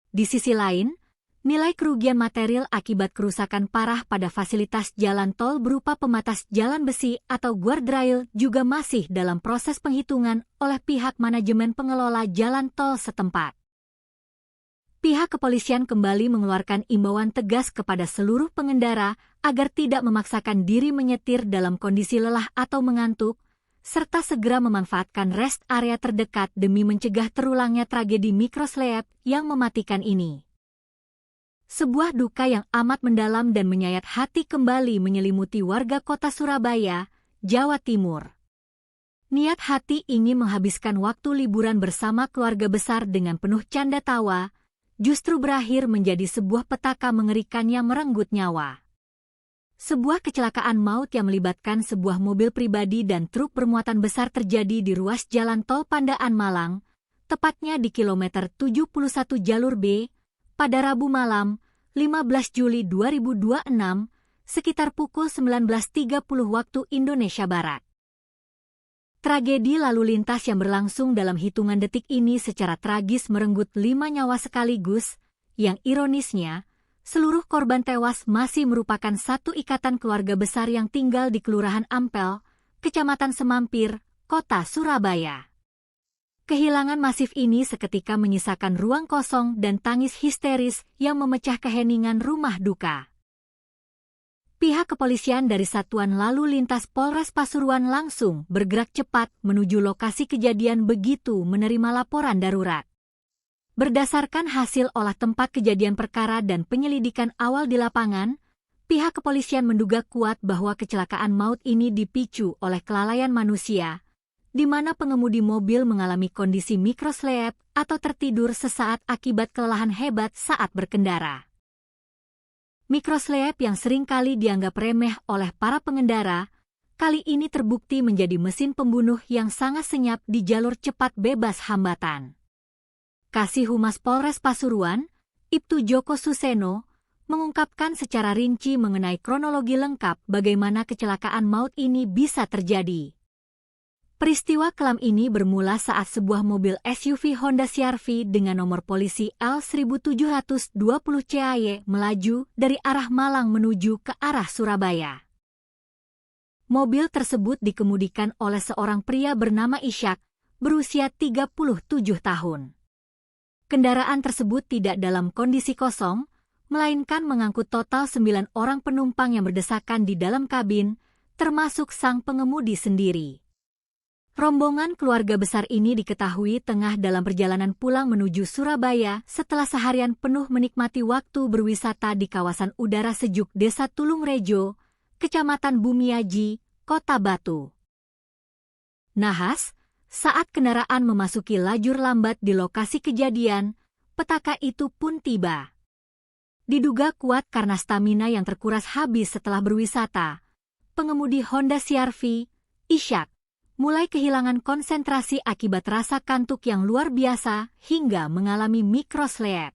Speaker 1: Di sisi lain, nilai kerugian material akibat kerusakan parah pada fasilitas jalan tol berupa pembatas jalan besi atau guardrail juga masih dalam proses penghitungan oleh pihak manajemen pengelola jalan tol setempat. Pihak kepolisian kembali mengeluarkan imbauan tegas kepada seluruh pengendara agar tidak memaksakan diri menyetir dalam kondisi lelah atau mengantuk, serta segera memanfaatkan rest area terdekat demi mencegah terulangnya tragedi mikroslep yang mematikan ini. Sebuah duka yang amat mendalam dan menyayat hati kembali menyelimuti warga kota Surabaya, Jawa Timur. Niat hati ingin menghabiskan waktu liburan bersama keluarga besar dengan penuh canda tawa, justru berakhir menjadi sebuah petaka mengerikan yang merenggut nyawa. Sebuah kecelakaan maut yang melibatkan sebuah mobil pribadi dan truk bermuatan besar terjadi di ruas jalan tol Pandaan Malang, tepatnya di kilometer 71 jalur B, pada Rabu malam, 15 Juli 2026, sekitar pukul 19.30 waktu Indonesia Barat. Tragedi lalu lintas yang berlangsung dalam hitungan detik ini secara tragis merenggut 5 nyawa sekaligus, yang ironisnya, seluruh korban tewas masih merupakan satu ikatan keluarga besar yang tinggal di Kelurahan Ampel, Kecamatan Semampir, Kota Surabaya. Kehilangan masif ini seketika menyisakan ruang kosong dan tangis histeris yang memecah keheningan rumah duka. Pihak kepolisian dari Satuan Lalu Lintas Polres Pasuruan langsung bergerak cepat menuju lokasi kejadian begitu menerima laporan darurat. Berdasarkan hasil olah tempat kejadian perkara dan penyelidikan awal di lapangan, pihak kepolisian menduga kuat bahwa kecelakaan maut ini dipicu oleh kelalaian manusia, di mana pengemudi mobil mengalami kondisi mikroslep atau tertidur sesaat akibat kelelahan hebat saat berkendara. Mikroslep yang seringkali dianggap remeh oleh para pengendara, kali ini terbukti menjadi mesin pembunuh yang sangat senyap di jalur cepat bebas hambatan. Kasih Humas Polres Pasuruan, Ibtu Joko Suseno, mengungkapkan secara rinci mengenai kronologi lengkap bagaimana kecelakaan maut ini bisa terjadi. Peristiwa kelam ini bermula saat sebuah mobil SUV Honda CR-V dengan nomor polisi L1720 CAY melaju dari arah Malang menuju ke arah Surabaya. Mobil tersebut dikemudikan oleh seorang pria bernama Ishak, berusia 37 tahun. Kendaraan tersebut tidak dalam kondisi kosong, melainkan mengangkut total 9 orang penumpang yang berdesakan di dalam kabin, termasuk sang pengemudi sendiri. Rombongan keluarga besar ini diketahui tengah dalam perjalanan pulang menuju Surabaya setelah seharian penuh menikmati waktu berwisata di kawasan udara sejuk Desa Tulungrejo, Kecamatan Bumiaji, Kota Batu. Nahas, saat kendaraan memasuki lajur lambat di lokasi kejadian, petaka itu pun tiba. Diduga kuat karena stamina yang terkuras habis setelah berwisata, pengemudi Honda CR-V, Ishak, mulai kehilangan konsentrasi akibat rasa kantuk yang luar biasa hingga mengalami mikroslep.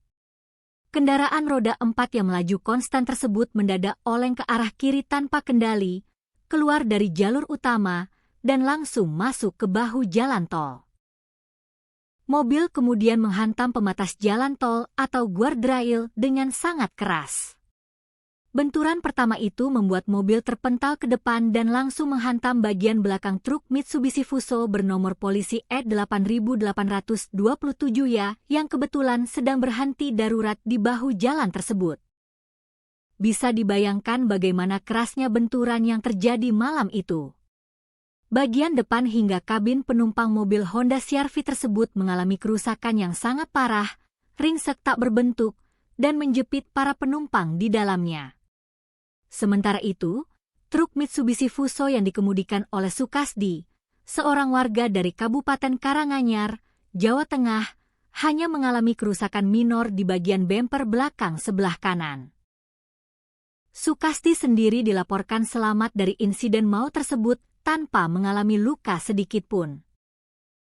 Speaker 1: Kendaraan roda 4 yang melaju konstan tersebut mendadak oleng ke arah kiri tanpa kendali, keluar dari jalur utama, dan langsung masuk ke bahu jalan tol. Mobil kemudian menghantam pembatas jalan tol atau guardrail dengan sangat keras. Benturan pertama itu membuat mobil terpental ke depan dan langsung menghantam bagian belakang truk Mitsubishi Fuso bernomor polisi E8827 ya yang kebetulan sedang berhenti darurat di bahu jalan tersebut. Bisa dibayangkan bagaimana kerasnya benturan yang terjadi malam itu. Bagian depan hingga kabin penumpang mobil Honda CR-V tersebut mengalami kerusakan yang sangat parah, ringsek tak berbentuk, dan menjepit para penumpang di dalamnya. Sementara itu, truk Mitsubishi Fuso yang dikemudikan oleh Sukasdi, seorang warga dari Kabupaten Karanganyar, Jawa Tengah, hanya mengalami kerusakan minor di bagian bemper belakang sebelah kanan. Sukasdi sendiri dilaporkan selamat dari insiden maut tersebut tanpa mengalami luka sedikit pun.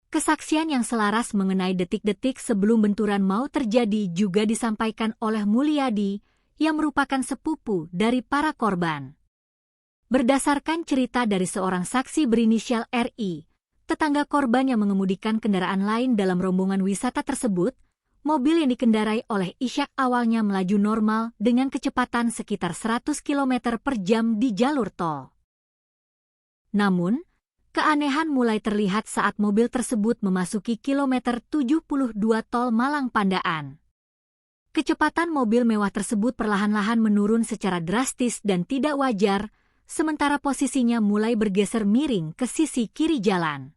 Speaker 1: Kesaksian yang selaras mengenai detik-detik sebelum benturan maut terjadi juga disampaikan oleh Mulyadi, yang merupakan sepupu dari para korban. Berdasarkan cerita dari seorang saksi berinisial RI, tetangga korban yang mengemudikan kendaraan lain dalam rombongan wisata tersebut, mobil yang dikendarai oleh Ishak awalnya melaju normal dengan kecepatan sekitar 100 km per jam di jalur tol. Namun, keanehan mulai terlihat saat mobil tersebut memasuki kilometer 72 tol Malang Pandaan. Kecepatan mobil mewah tersebut perlahan-lahan menurun secara drastis dan tidak wajar, sementara posisinya mulai bergeser miring ke sisi kiri jalan.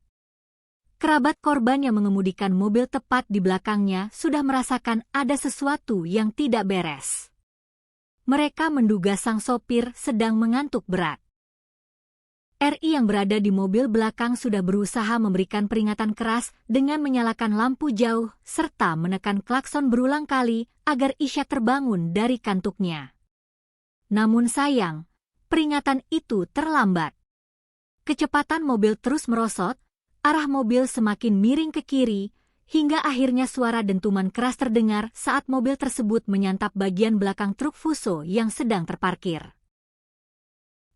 Speaker 1: Kerabat korban yang mengemudikan mobil tepat di belakangnya sudah merasakan ada sesuatu yang tidak beres. Mereka menduga sang sopir sedang mengantuk berat. RI yang berada di mobil belakang sudah berusaha memberikan peringatan keras dengan menyalakan lampu jauh serta menekan klakson berulang kali agar Ishak terbangun dari kantuknya. Namun sayang, peringatan itu terlambat. Kecepatan mobil terus merosot, arah mobil semakin miring ke kiri, hingga akhirnya suara dentuman keras terdengar saat mobil tersebut menyantap bagian belakang truk Fuso yang sedang terparkir.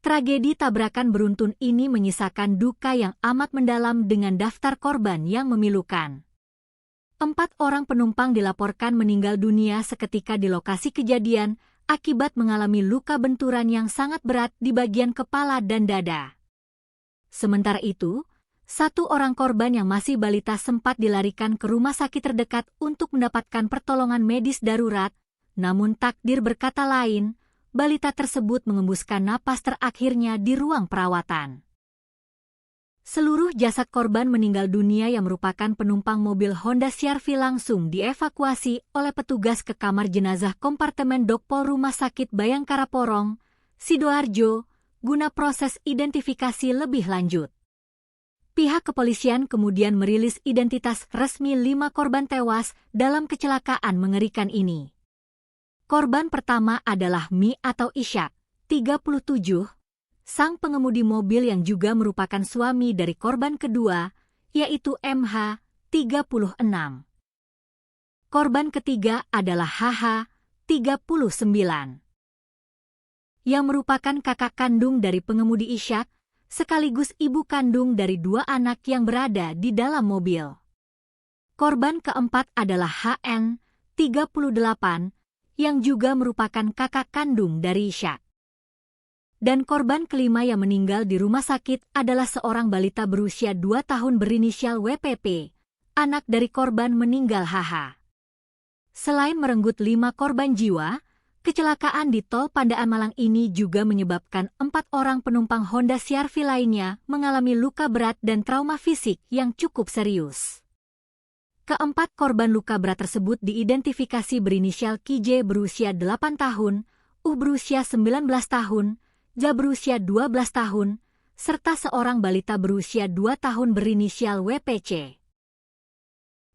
Speaker 1: Tragedi tabrakan beruntun ini menyisakan duka yang amat mendalam dengan daftar korban yang memilukan. 4 orang penumpang dilaporkan meninggal dunia seketika di lokasi kejadian akibat mengalami luka benturan yang sangat berat di bagian kepala dan dada. Sementara itu, 1 orang korban yang masih balita sempat dilarikan ke rumah sakit terdekat untuk mendapatkan pertolongan medis darurat, namun takdir berkata lain, balita tersebut mengembuskan napas terakhirnya di ruang perawatan. Seluruh jasad korban meninggal dunia yang merupakan penumpang mobil Honda CR-V langsung dievakuasi oleh petugas ke kamar jenazah kompartemen Dokpol Rumah Sakit Bayangkara Porong, Sidoarjo, guna proses identifikasi lebih lanjut. Pihak kepolisian kemudian merilis identitas resmi 5 korban tewas dalam kecelakaan mengerikan ini. Korban pertama adalah Mi atau Ishak, 37, sang pengemudi mobil yang juga merupakan suami dari korban kedua, yaitu MH, 36. Korban ketiga adalah HH, 39. Yang merupakan kakak kandung dari pengemudi Ishak, sekaligus ibu kandung dari 2 anak yang berada di dalam mobil. Korban keempat adalah HN, 38, yang juga merupakan kakak kandung dari Ishak. Dan korban kelima yang meninggal di rumah sakit adalah seorang balita berusia 2 tahun berinisial WPP, anak dari korban meninggal HH. Selain merenggut 5 korban jiwa, kecelakaan di tol Pandaan Malang ini juga menyebabkan 4 orang penumpang Honda CR-V lainnya mengalami luka berat dan trauma fisik yang cukup serius. Keempat korban luka berat tersebut diidentifikasi berinisial KJ berusia 8 tahun, berusia 19 tahun, Ja berusia 12 tahun, serta seorang balita berusia 2 tahun berinisial WPC.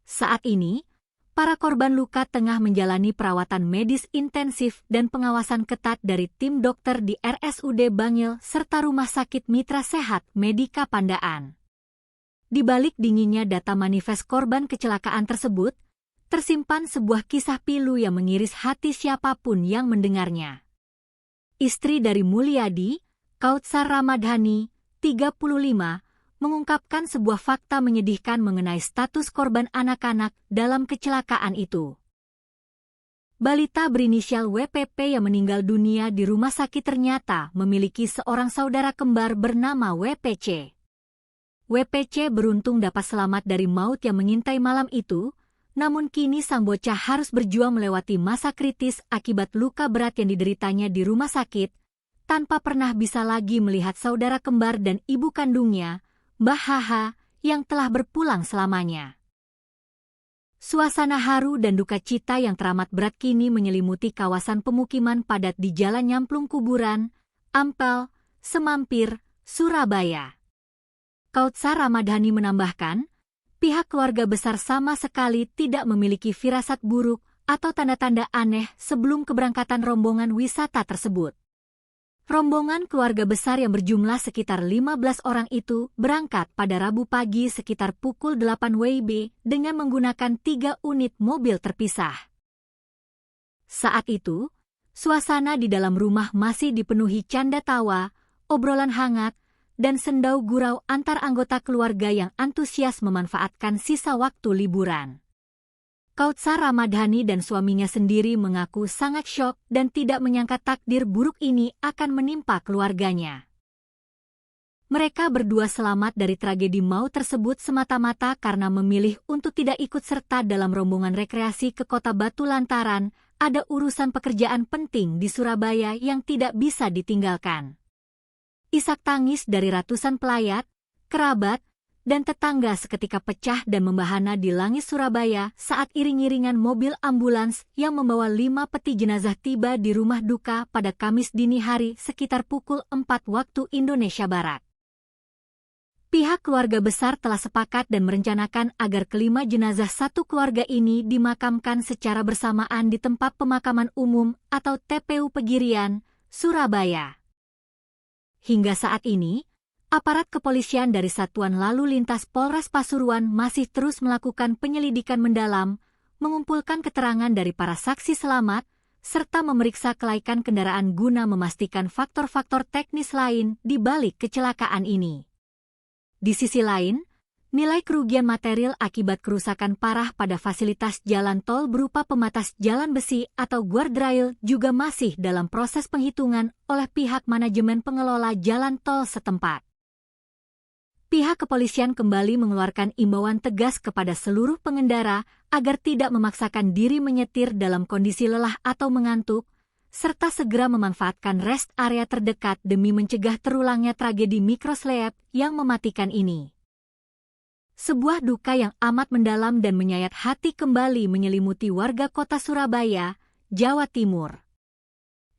Speaker 1: Saat ini, para korban luka tengah menjalani perawatan medis intensif dan pengawasan ketat dari tim dokter di RSUD Bangil serta Rumah Sakit Mitra Sehat Medika Pandaan. Di balik dinginnya data manifest korban kecelakaan tersebut, tersimpan sebuah kisah pilu yang mengiris hati siapapun yang mendengarnya. Istri dari Mulyadi, Kautsar Ramadhani, 35, mengungkapkan sebuah fakta menyedihkan mengenai status korban anak-anak dalam kecelakaan itu. Balita berinisial WPP yang meninggal dunia di rumah sakit ternyata memiliki seorang saudara kembar bernama WPC. WPC beruntung dapat selamat dari maut yang mengintai malam itu, namun kini sang bocah harus berjuang melewati masa kritis akibat luka berat yang dideritanya di rumah sakit, tanpa pernah bisa lagi melihat saudara kembar dan ibu kandungnya, Mbah Haha, yang telah berpulang selamanya. Suasana haru dan duka cita yang teramat berat kini menyelimuti kawasan pemukiman padat di Jalan Nyamplung Kuburan, Ampel, Semampir, Surabaya. Kautsar Ramadhani menambahkan, pihak keluarga besar sama sekali tidak memiliki firasat buruk atau tanda-tanda aneh sebelum keberangkatan rombongan wisata tersebut. Rombongan keluarga besar yang berjumlah sekitar 15 orang itu berangkat pada Rabu pagi sekitar pukul 8 WIB dengan menggunakan 3 unit mobil terpisah. Saat itu, suasana di dalam rumah masih dipenuhi canda tawa, obrolan hangat, dan sendau gurau antar anggota keluarga yang antusias memanfaatkan sisa waktu liburan. Kautsar Ramadhani dan suaminya sendiri mengaku sangat syok dan tidak menyangka takdir buruk ini akan menimpa keluarganya. Mereka berdua selamat dari tragedi maut tersebut semata-mata karena memilih untuk tidak ikut serta dalam rombongan rekreasi ke Kota Batu lantaran ada urusan pekerjaan penting di Surabaya yang tidak bisa ditinggalkan. Isak tangis dari ratusan pelayat, kerabat, dan tetangga seketika pecah dan membahana di langit Surabaya saat iring-iringan mobil ambulans yang membawa 5 peti jenazah tiba di rumah duka pada Kamis dini hari sekitar pukul 4 waktu Indonesia Barat. Pihak keluarga besar telah sepakat dan merencanakan agar kelima jenazah satu keluarga ini dimakamkan secara bersamaan di tempat pemakaman umum atau TPU Pegirian, Surabaya. Hingga saat ini, aparat kepolisian dari Satuan Lalu Lintas Polres Pasuruan masih terus melakukan penyelidikan mendalam, mengumpulkan keterangan dari para saksi selamat, serta memeriksa kelaikan kendaraan guna memastikan faktor-faktor teknis lain di balik kecelakaan ini. Di sisi lain, nilai kerugian material akibat kerusakan parah pada fasilitas jalan tol berupa pembatas jalan besi atau guardrail juga masih dalam proses penghitungan oleh pihak manajemen pengelola jalan tol setempat. Pihak kepolisian kembali mengeluarkan imbauan tegas kepada seluruh pengendara agar tidak memaksakan diri menyetir dalam kondisi lelah atau mengantuk, serta segera memanfaatkan rest area terdekat demi mencegah terulangnya tragedi mikroslep yang mematikan ini. Sebuah duka yang amat mendalam dan menyayat hati kembali menyelimuti warga kota Surabaya, Jawa Timur.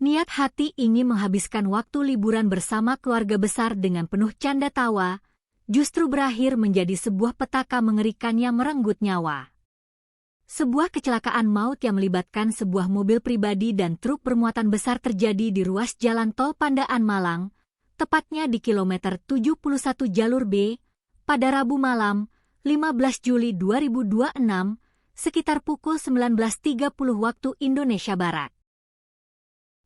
Speaker 1: Niat hati ingin menghabiskan waktu liburan bersama keluarga besar dengan penuh canda tawa, justru berakhir menjadi sebuah petaka mengerikan yang merenggut nyawa. Sebuah kecelakaan maut yang melibatkan sebuah mobil pribadi dan truk bermuatan besar terjadi di ruas jalan tol Pandaan Malang, tepatnya di kilometer 71 jalur B, pada Rabu malam, 15 Juli 2026, sekitar pukul 19.30 waktu Indonesia Barat.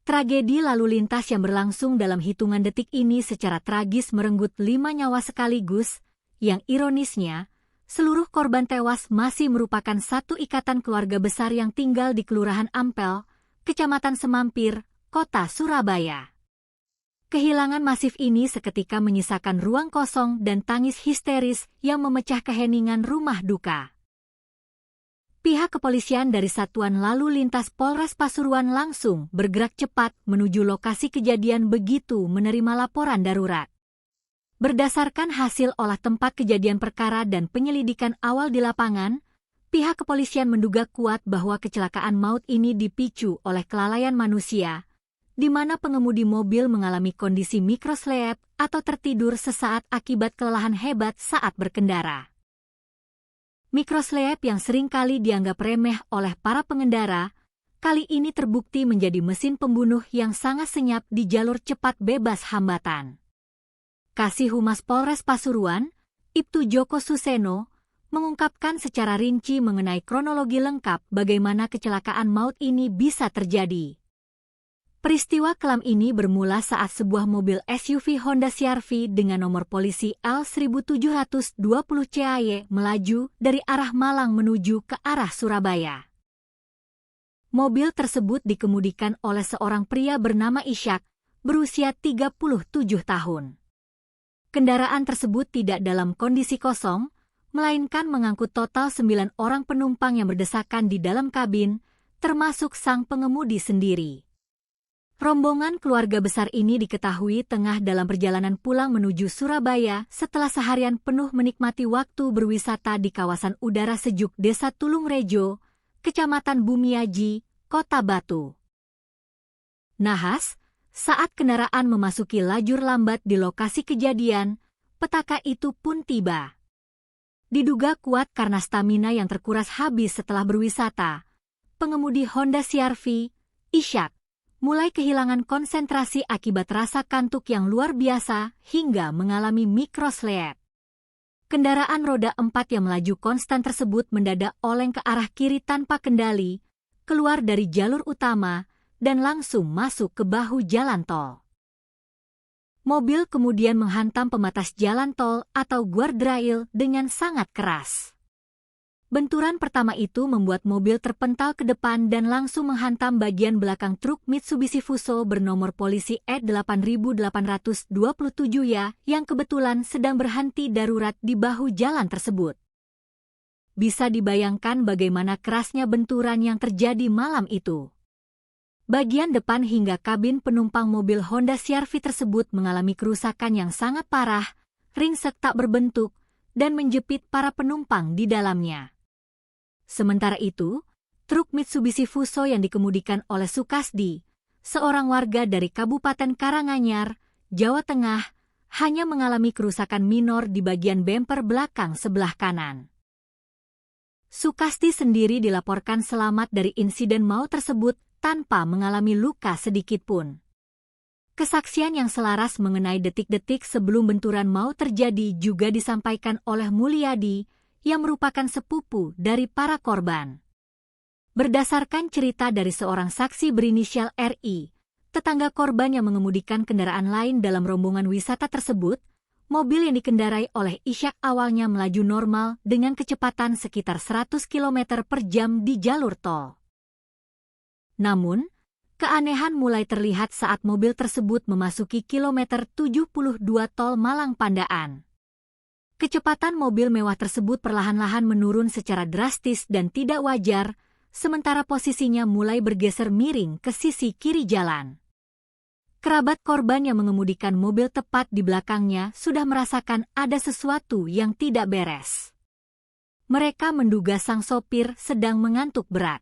Speaker 1: Tragedi lalu lintas yang berlangsung dalam hitungan detik ini secara tragis merenggut 5 nyawa sekaligus, yang ironisnya, seluruh korban tewas masih merupakan satu ikatan keluarga besar yang tinggal di Kelurahan Ampel, Kecamatan Semampir, Kota Surabaya. Kehilangan masif ini seketika menyisakan ruang kosong dan tangis histeris yang memecah keheningan rumah duka. Pihak kepolisian dari Satuan Lalu Lintas Polres Pasuruan langsung bergerak cepat menuju lokasi kejadian begitu menerima laporan darurat. Berdasarkan hasil olah tempat kejadian perkara dan penyelidikan awal di lapangan, pihak kepolisian menduga kuat bahwa kecelakaan maut ini dipicu oleh kelalaian manusia, di mana pengemudi mobil mengalami kondisi mikroslep atau tertidur sesaat akibat kelelahan hebat saat berkendara. Mikroslep yang seringkali dianggap remeh oleh para pengendara, kali ini terbukti menjadi mesin pembunuh yang sangat senyap di jalur cepat bebas hambatan. Kasih Humas Polres Pasuruan, Ibtu Joko Suseno, mengungkapkan secara rinci mengenai kronologi lengkap bagaimana kecelakaan maut ini bisa terjadi. Peristiwa kelam ini bermula saat sebuah mobil SUV Honda CR-V dengan nomor polisi L1720 CAY melaju dari arah Malang menuju ke arah Surabaya. Mobil tersebut dikemudikan oleh seorang pria bernama Ishak, berusia 37 tahun. Kendaraan tersebut tidak dalam kondisi kosong, melainkan mengangkut total 9 orang penumpang yang berdesakan di dalam kabin, termasuk sang pengemudi sendiri. Rombongan keluarga besar ini diketahui tengah dalam perjalanan pulang menuju Surabaya setelah seharian penuh menikmati waktu berwisata di kawasan udara sejuk Desa Tulungrejo, Kecamatan Bumiaji, Kota Batu. Nahas, saat kendaraan memasuki lajur lambat di lokasi kejadian, petaka itu pun tiba. Diduga kuat karena stamina yang terkuras habis setelah berwisata, pengemudi Honda CR-V, Ishak, mulai kehilangan konsentrasi akibat rasa kantuk yang luar biasa hingga mengalami mikrosleep. Kendaraan roda 4 yang melaju konstan tersebut mendadak oleng ke arah kiri tanpa kendali, keluar dari jalur utama, dan langsung masuk ke bahu jalan tol. Mobil kemudian menghantam pembatas jalan tol atau guardrail dengan sangat keras. Benturan pertama itu membuat mobil terpental ke depan dan langsung menghantam bagian belakang truk Mitsubishi Fuso bernomor polisi E8827 yang kebetulan sedang berhenti darurat di bahu jalan tersebut. Bisa dibayangkan bagaimana kerasnya benturan yang terjadi malam itu. Bagian depan hingga kabin penumpang mobil Honda CR-V tersebut mengalami kerusakan yang sangat parah, ringsek tak berbentuk, dan menjepit para penumpang di dalamnya. Sementara itu, truk Mitsubishi Fuso yang dikemudikan oleh Sukasdi, seorang warga dari Kabupaten Karanganyar, Jawa Tengah, hanya mengalami kerusakan minor di bagian bemper belakang sebelah kanan. Sukasdi sendiri dilaporkan selamat dari insiden maut tersebut tanpa mengalami luka sedikitpun. Kesaksian yang selaras mengenai detik-detik sebelum benturan maut terjadi juga disampaikan oleh Mulyadi, yang merupakan sepupu dari para korban. Berdasarkan cerita dari seorang saksi berinisial RI, tetangga korban yang mengemudikan kendaraan lain dalam rombongan wisata tersebut, mobil yang dikendarai oleh Ishak awalnya melaju normal dengan kecepatan sekitar 100 km per jam di jalur tol. Namun, keanehan mulai terlihat saat mobil tersebut memasuki kilometer 72 tol Malang Pandaan. Kecepatan mobil mewah tersebut perlahan-lahan menurun secara drastis dan tidak wajar, sementara posisinya mulai bergeser miring ke sisi kiri jalan. Kerabat korban yang mengemudikan mobil tepat di belakangnya sudah merasakan ada sesuatu yang tidak beres. Mereka menduga sang sopir sedang mengantuk berat.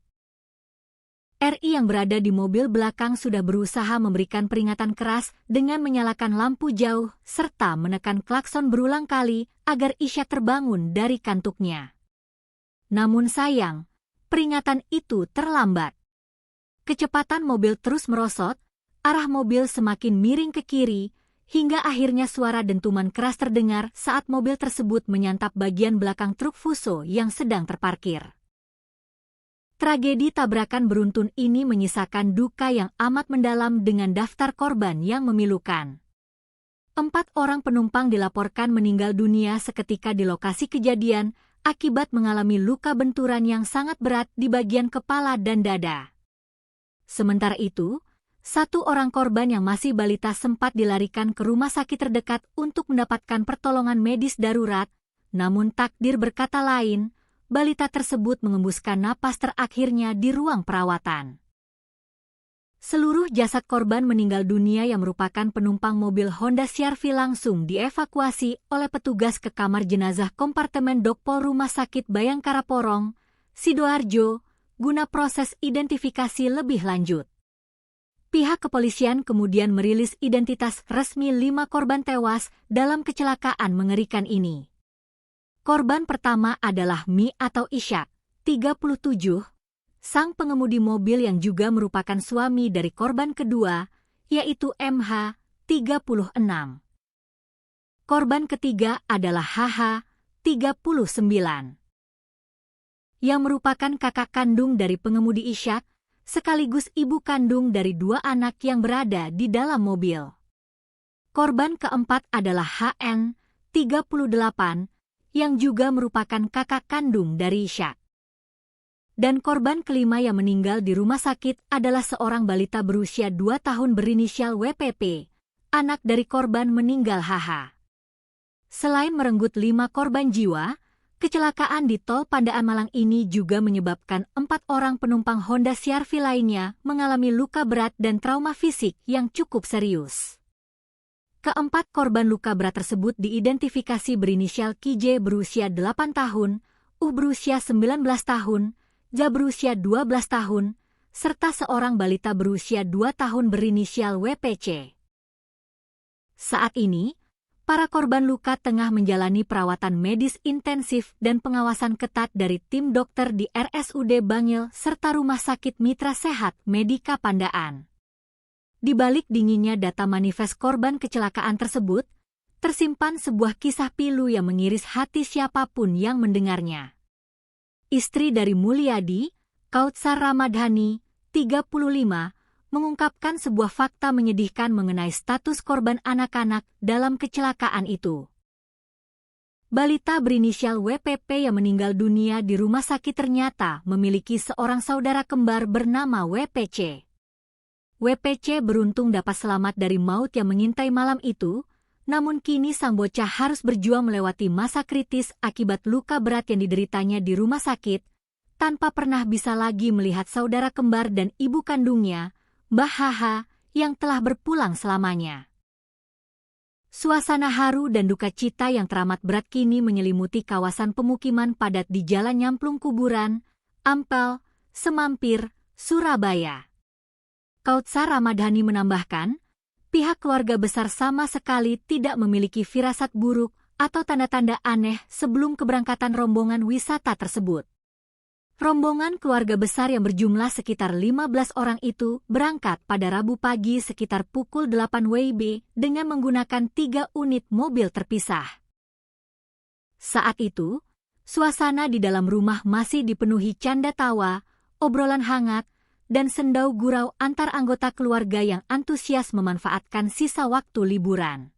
Speaker 1: RI yang berada di mobil belakang sudah berusaha memberikan peringatan keras dengan menyalakan lampu jauh serta menekan klakson berulang kali agar Ishak terbangun dari kantuknya. Namun sayang, peringatan itu terlambat. Kecepatan mobil terus merosot, arah mobil semakin miring ke kiri, hingga akhirnya suara dentuman keras terdengar saat mobil tersebut menyantap bagian belakang truk Fuso yang sedang terparkir. Tragedi tabrakan beruntun ini menyisakan duka yang amat mendalam dengan daftar korban yang memilukan. 4 orang penumpang dilaporkan meninggal dunia seketika di lokasi kejadian akibat mengalami luka benturan yang sangat berat di bagian kepala dan dada. Sementara itu, 1 orang korban yang masih balita sempat dilarikan ke rumah sakit terdekat untuk mendapatkan pertolongan medis darurat, namun takdir berkata lain, balita tersebut mengembuskan napas terakhirnya di ruang perawatan. Seluruh jasad korban meninggal dunia yang merupakan penumpang mobil Honda CR-V langsung dievakuasi oleh petugas ke kamar jenazah kompartemen Dokpol Rumah Sakit Bayangkara Porong, Sidoarjo, guna proses identifikasi lebih lanjut. Pihak kepolisian kemudian merilis identitas resmi 5 korban tewas dalam kecelakaan mengerikan ini. Korban pertama adalah Mi atau Ishak, 37, sang pengemudi mobil yang juga merupakan suami dari korban kedua, yaitu MH, 36. Korban ketiga adalah HH, 39. Yang merupakan kakak kandung dari pengemudi Ishak, sekaligus ibu kandung dari 2 anak yang berada di dalam mobil. Korban keempat adalah HN, 38, yang juga merupakan kakak kandung dari Ishak. Dan korban kelima yang meninggal di rumah sakit adalah seorang balita berusia 2 tahun berinisial WPP, anak dari korban meninggal HH. Selain merenggut 5 korban jiwa, kecelakaan di tol Pandaan Malang ini juga menyebabkan 4 orang penumpang Honda CR-V lainnya mengalami luka berat dan trauma fisik yang cukup serius. Keempat korban luka berat tersebut diidentifikasi berinisial KJ berusia 8 tahun, berusia 19 tahun, Ja berusia 12 tahun, serta seorang balita berusia 2 tahun berinisial WPC. Saat ini, para korban luka tengah menjalani perawatan medis intensif dan pengawasan ketat dari tim dokter di RSUD Bangil serta Rumah Sakit Mitra Sehat Medika Pandaan. Di balik dinginnya data manifest korban kecelakaan tersebut, tersimpan sebuah kisah pilu yang mengiris hati siapapun yang mendengarnya. Istri dari Mulyadi, Kautsar Ramadhani, 35, mengungkapkan sebuah fakta menyedihkan mengenai status korban anak-anak dalam kecelakaan itu. Balita berinisial WPP yang meninggal dunia di rumah sakit ternyata memiliki seorang saudara kembar bernama WPC. WPC beruntung dapat selamat dari maut yang mengintai malam itu, namun kini sang bocah harus berjuang melewati masa kritis akibat luka berat yang dideritanya di rumah sakit, tanpa pernah bisa lagi melihat saudara kembar dan ibu kandungnya, Mbah HH, yang telah berpulang selamanya. Suasana haru dan duka cita yang teramat berat kini menyelimuti kawasan pemukiman padat di Jalan Nyamplung Kuburan, Ampel, Semampir, Surabaya. Kautsar Ramadhani menambahkan, pihak keluarga besar sama sekali tidak memiliki firasat buruk atau tanda-tanda aneh sebelum keberangkatan rombongan wisata tersebut. Rombongan keluarga besar yang berjumlah sekitar 15 orang itu berangkat pada Rabu pagi sekitar pukul 8 WIB dengan menggunakan 3 unit mobil terpisah. Saat itu, suasana di dalam rumah masih dipenuhi canda tawa, obrolan hangat, dan sendau gurau antar anggota keluarga yang antusias memanfaatkan sisa waktu liburan.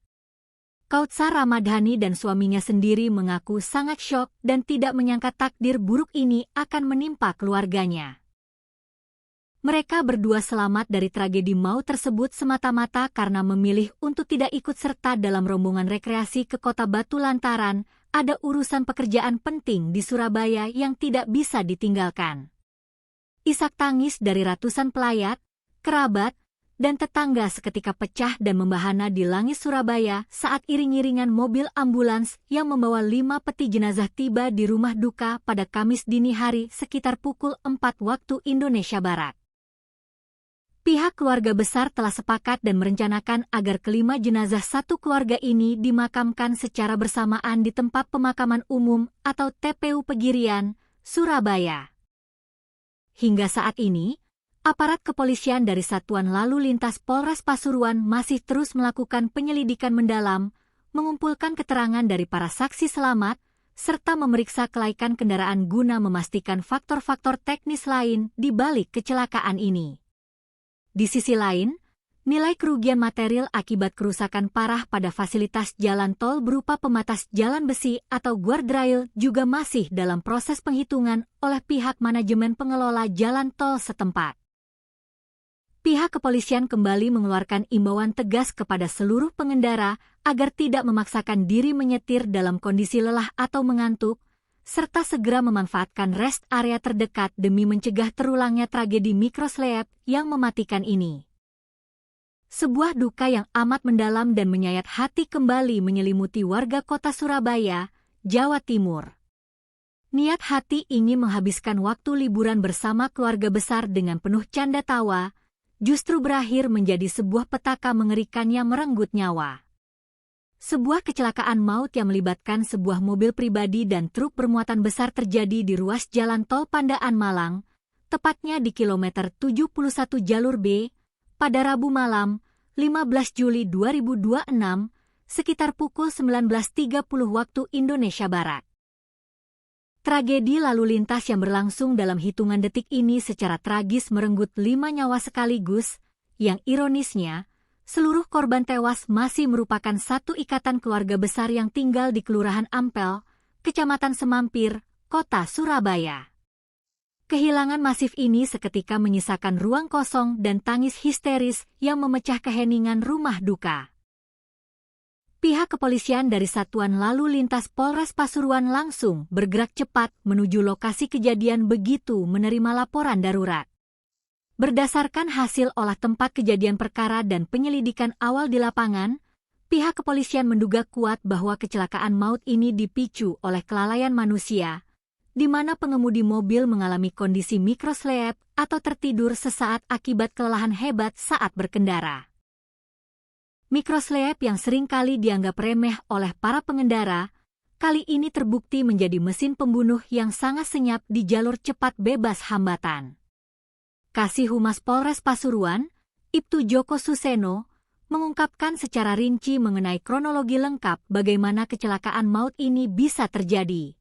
Speaker 1: Kautsar Ramadhani dan suaminya sendiri mengaku sangat syok dan tidak menyangka takdir buruk ini akan menimpa keluarganya. Mereka berdua selamat dari tragedi maut tersebut semata-mata karena memilih untuk tidak ikut serta dalam rombongan rekreasi ke Kota Batu lantaran ada urusan pekerjaan penting di Surabaya yang tidak bisa ditinggalkan. Isak tangis dari ratusan pelayat, kerabat, dan tetangga seketika pecah dan membahana di langit Surabaya saat iring-iringan mobil ambulans yang membawa 5 peti jenazah tiba di rumah duka pada Kamis dini hari sekitar pukul 4 waktu Indonesia Barat. Pihak keluarga besar telah sepakat dan merencanakan agar kelima jenazah satu keluarga ini dimakamkan secara bersamaan di tempat pemakaman umum atau TPU Pegirian, Surabaya. Hingga saat ini, aparat kepolisian dari Satuan Lalu Lintas Polres Pasuruan masih terus melakukan penyelidikan mendalam, mengumpulkan keterangan dari para saksi selamat, serta memeriksa kelaikan kendaraan guna memastikan faktor-faktor teknis lain di balik kecelakaan ini. Di sisi lain, nilai kerugian material akibat kerusakan parah pada fasilitas jalan tol berupa pematas jalan besi atau guardrail juga masih dalam proses penghitungan oleh pihak manajemen pengelola jalan tol setempat. Pihak kepolisian kembali mengeluarkan imbauan tegas kepada seluruh pengendara agar tidak memaksakan diri menyetir dalam kondisi lelah atau mengantuk, serta segera memanfaatkan rest area terdekat demi mencegah terulangnya tragedi mikroslep yang mematikan ini. Sebuah duka yang amat mendalam dan menyayat hati kembali menyelimuti warga kota Surabaya, Jawa Timur. Niat hati ingin menghabiskan waktu liburan bersama keluarga besar dengan penuh canda tawa, justru berakhir menjadi sebuah petaka mengerikan yang merenggut nyawa. Sebuah kecelakaan maut yang melibatkan sebuah mobil pribadi dan truk bermuatan besar terjadi di ruas jalan tol Pandaan Malang, tepatnya di kilometer 71 jalur B, pada Rabu malam, 15 Juli 2026, sekitar pukul 19.30 waktu Indonesia Barat. Tragedi lalu lintas yang berlangsung dalam hitungan detik ini secara tragis merenggut 5 nyawa sekaligus, yang ironisnya, seluruh korban tewas masih merupakan satu ikatan keluarga besar yang tinggal di Kelurahan Ampel, Kecamatan Semampir, Kota Surabaya. Kehilangan masif ini seketika menyisakan ruang kosong dan tangis histeris yang memecah keheningan rumah duka. Pihak kepolisian dari Satuan Lalu Lintas Polres Pasuruan langsung bergerak cepat menuju lokasi kejadian begitu menerima laporan darurat. Berdasarkan hasil olah tempat kejadian perkara dan penyelidikan awal di lapangan, pihak kepolisian menduga kuat bahwa kecelakaan maut ini dipicu oleh kelalaian manusia, di mana pengemudi mobil mengalami kondisi mikrosleep atau tertidur sesaat akibat kelelahan hebat saat berkendara. Mikrosleep yang seringkali dianggap remeh oleh para pengendara, kali ini terbukti menjadi mesin pembunuh yang sangat senyap di jalur cepat bebas hambatan. Kasih Humas Polres Pasuruan, Ibtu Joko Suseno, mengungkapkan secara rinci mengenai kronologi lengkap bagaimana kecelakaan maut ini bisa terjadi.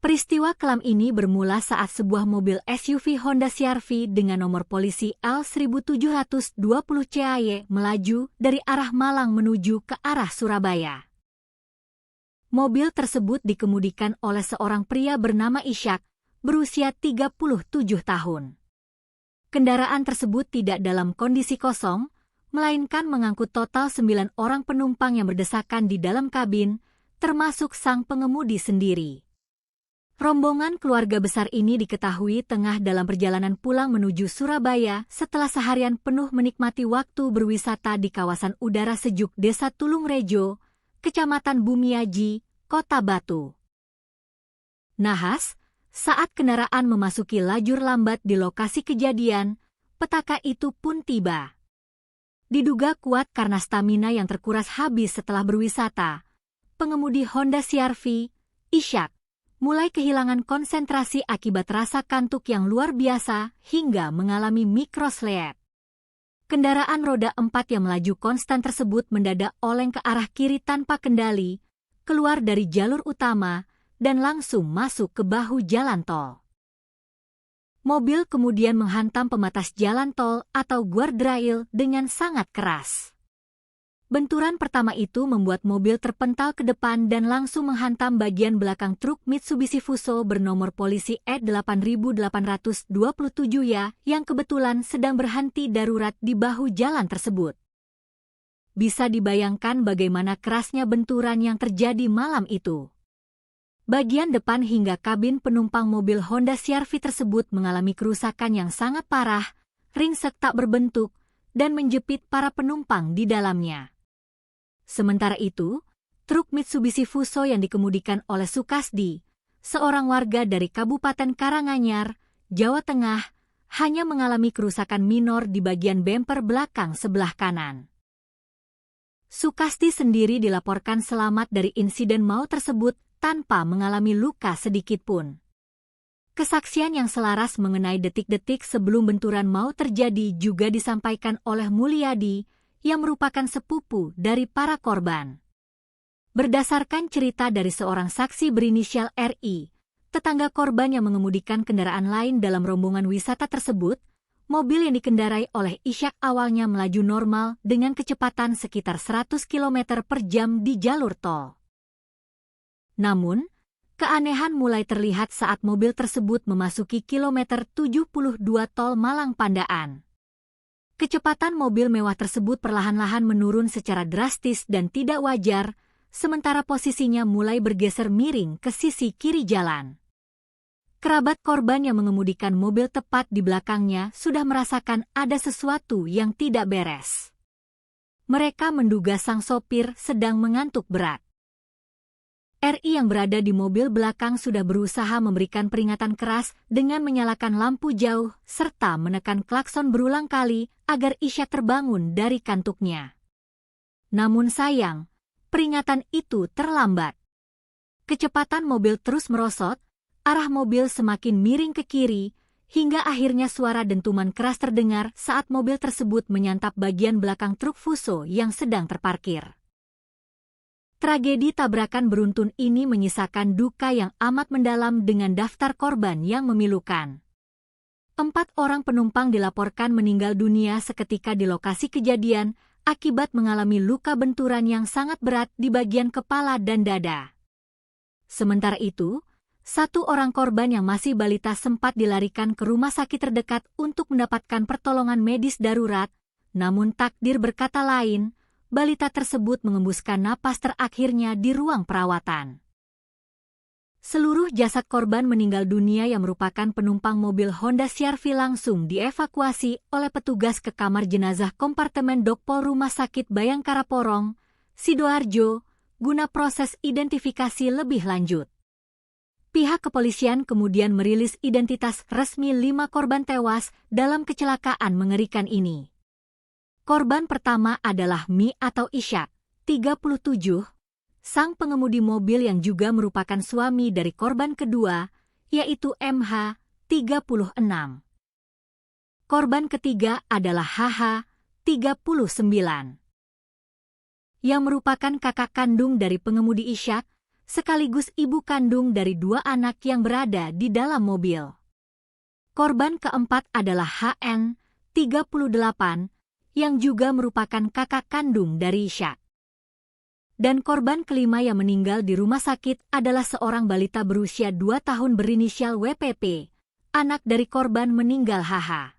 Speaker 1: Peristiwa kelam ini bermula saat sebuah mobil SUV Honda CR-V dengan nomor polisi L1720 CAY melaju dari arah Malang menuju ke arah Surabaya. Mobil tersebut dikemudikan oleh seorang pria bernama Ishak, berusia 37 tahun. Kendaraan tersebut tidak dalam kondisi kosong, melainkan mengangkut total 9 orang penumpang yang berdesakan di dalam kabin, termasuk sang pengemudi sendiri. Rombongan keluarga besar ini diketahui tengah dalam perjalanan pulang menuju Surabaya setelah seharian penuh menikmati waktu berwisata di kawasan udara sejuk Desa Tulungrejo, Kecamatan Bumiaji, Kota Batu. Nahas, saat kendaraan memasuki lajur lambat di lokasi kejadian, petaka itu pun tiba. Diduga kuat karena stamina yang terkuras habis setelah berwisata, pengemudi Honda CR-V, Ishak, mulai kehilangan konsentrasi akibat rasa kantuk yang luar biasa hingga mengalami mikrosleep. Kendaraan roda 4 yang melaju konstan tersebut mendadak oleng ke arah kiri tanpa kendali, keluar dari jalur utama, dan langsung masuk ke bahu jalan tol. Mobil kemudian menghantam pembatas jalan tol atau guardrail dengan sangat keras. Benturan pertama itu membuat mobil terpental ke depan dan langsung menghantam bagian belakang truk Mitsubishi Fuso bernomor polisi E8827 yang kebetulan sedang berhenti darurat di bahu jalan tersebut. Bisa dibayangkan bagaimana kerasnya benturan yang terjadi malam itu. Bagian depan hingga kabin penumpang mobil Honda CR-V tersebut mengalami kerusakan yang sangat parah, ringsek tak berbentuk, dan menjepit para penumpang di dalamnya. Sementara itu, truk Mitsubishi Fuso yang dikemudikan oleh Sukasdi, seorang warga dari Kabupaten Karanganyar, Jawa Tengah, hanya mengalami kerusakan minor di bagian bemper belakang sebelah kanan. Sukasdi sendiri dilaporkan selamat dari insiden maut tersebut tanpa mengalami luka sedikitpun. Kesaksian yang selaras mengenai detik-detik sebelum benturan maut terjadi juga disampaikan oleh Mulyadi, yang merupakan sepupu dari para korban. Berdasarkan cerita dari seorang saksi berinisial RI, tetangga korban yang mengemudikan kendaraan lain dalam rombongan wisata tersebut, mobil yang dikendarai oleh Ishak awalnya melaju normal dengan kecepatan sekitar 100 km per jam di jalur tol. Namun, keanehan mulai terlihat saat mobil tersebut memasuki kilometer 72 tol Malang Pandaan. Kecepatan mobil mewah tersebut perlahan-lahan menurun secara drastis dan tidak wajar, sementara posisinya mulai bergeser miring ke sisi kiri jalan. Kerabat korban yang mengemudikan mobil tepat di belakangnya sudah merasakan ada sesuatu yang tidak beres. Mereka menduga sang sopir sedang mengantuk berat. RI yang berada di mobil belakang sudah berusaha memberikan peringatan keras dengan menyalakan lampu jauh serta menekan klakson berulang kali agar Ishak terbangun dari kantuknya. Namun sayang, peringatan itu terlambat. Kecepatan mobil terus merosot, arah mobil semakin miring ke kiri, hingga akhirnya suara dentuman keras terdengar saat mobil tersebut menyantap bagian belakang truk Fuso yang sedang terparkir. Tragedi tabrakan beruntun ini menyisakan duka yang amat mendalam dengan daftar korban yang memilukan. 4 orang penumpang dilaporkan meninggal dunia seketika di lokasi kejadian akibat mengalami luka benturan yang sangat berat di bagian kepala dan dada. Sementara itu, 1 orang korban yang masih balita sempat dilarikan ke rumah sakit terdekat untuk mendapatkan pertolongan medis darurat, namun takdir berkata lain. Balita tersebut mengembuskan napas terakhirnya di ruang perawatan. Seluruh jasad korban meninggal dunia yang merupakan penumpang mobil Honda CR-V langsung dievakuasi oleh petugas ke kamar jenazah kompartemen Dokpol Rumah Sakit Bayangkara Porong, Sidoarjo, guna proses identifikasi lebih lanjut. Pihak kepolisian kemudian merilis identitas resmi 5 korban tewas dalam kecelakaan mengerikan ini. Korban pertama adalah Mi atau Ishak, 37, sang pengemudi mobil yang juga merupakan suami dari korban kedua, yaitu MH, 36. Korban ketiga adalah HH, 39, yang merupakan kakak kandung dari pengemudi Ishak, sekaligus ibu kandung dari 2 anak yang berada di dalam mobil. Korban keempat adalah HN, 38, yang juga merupakan kakak kandung dari Ishak. Dan korban kelima yang meninggal di rumah sakit adalah seorang balita berusia 2 tahun berinisial WPP, anak dari korban meninggal HH.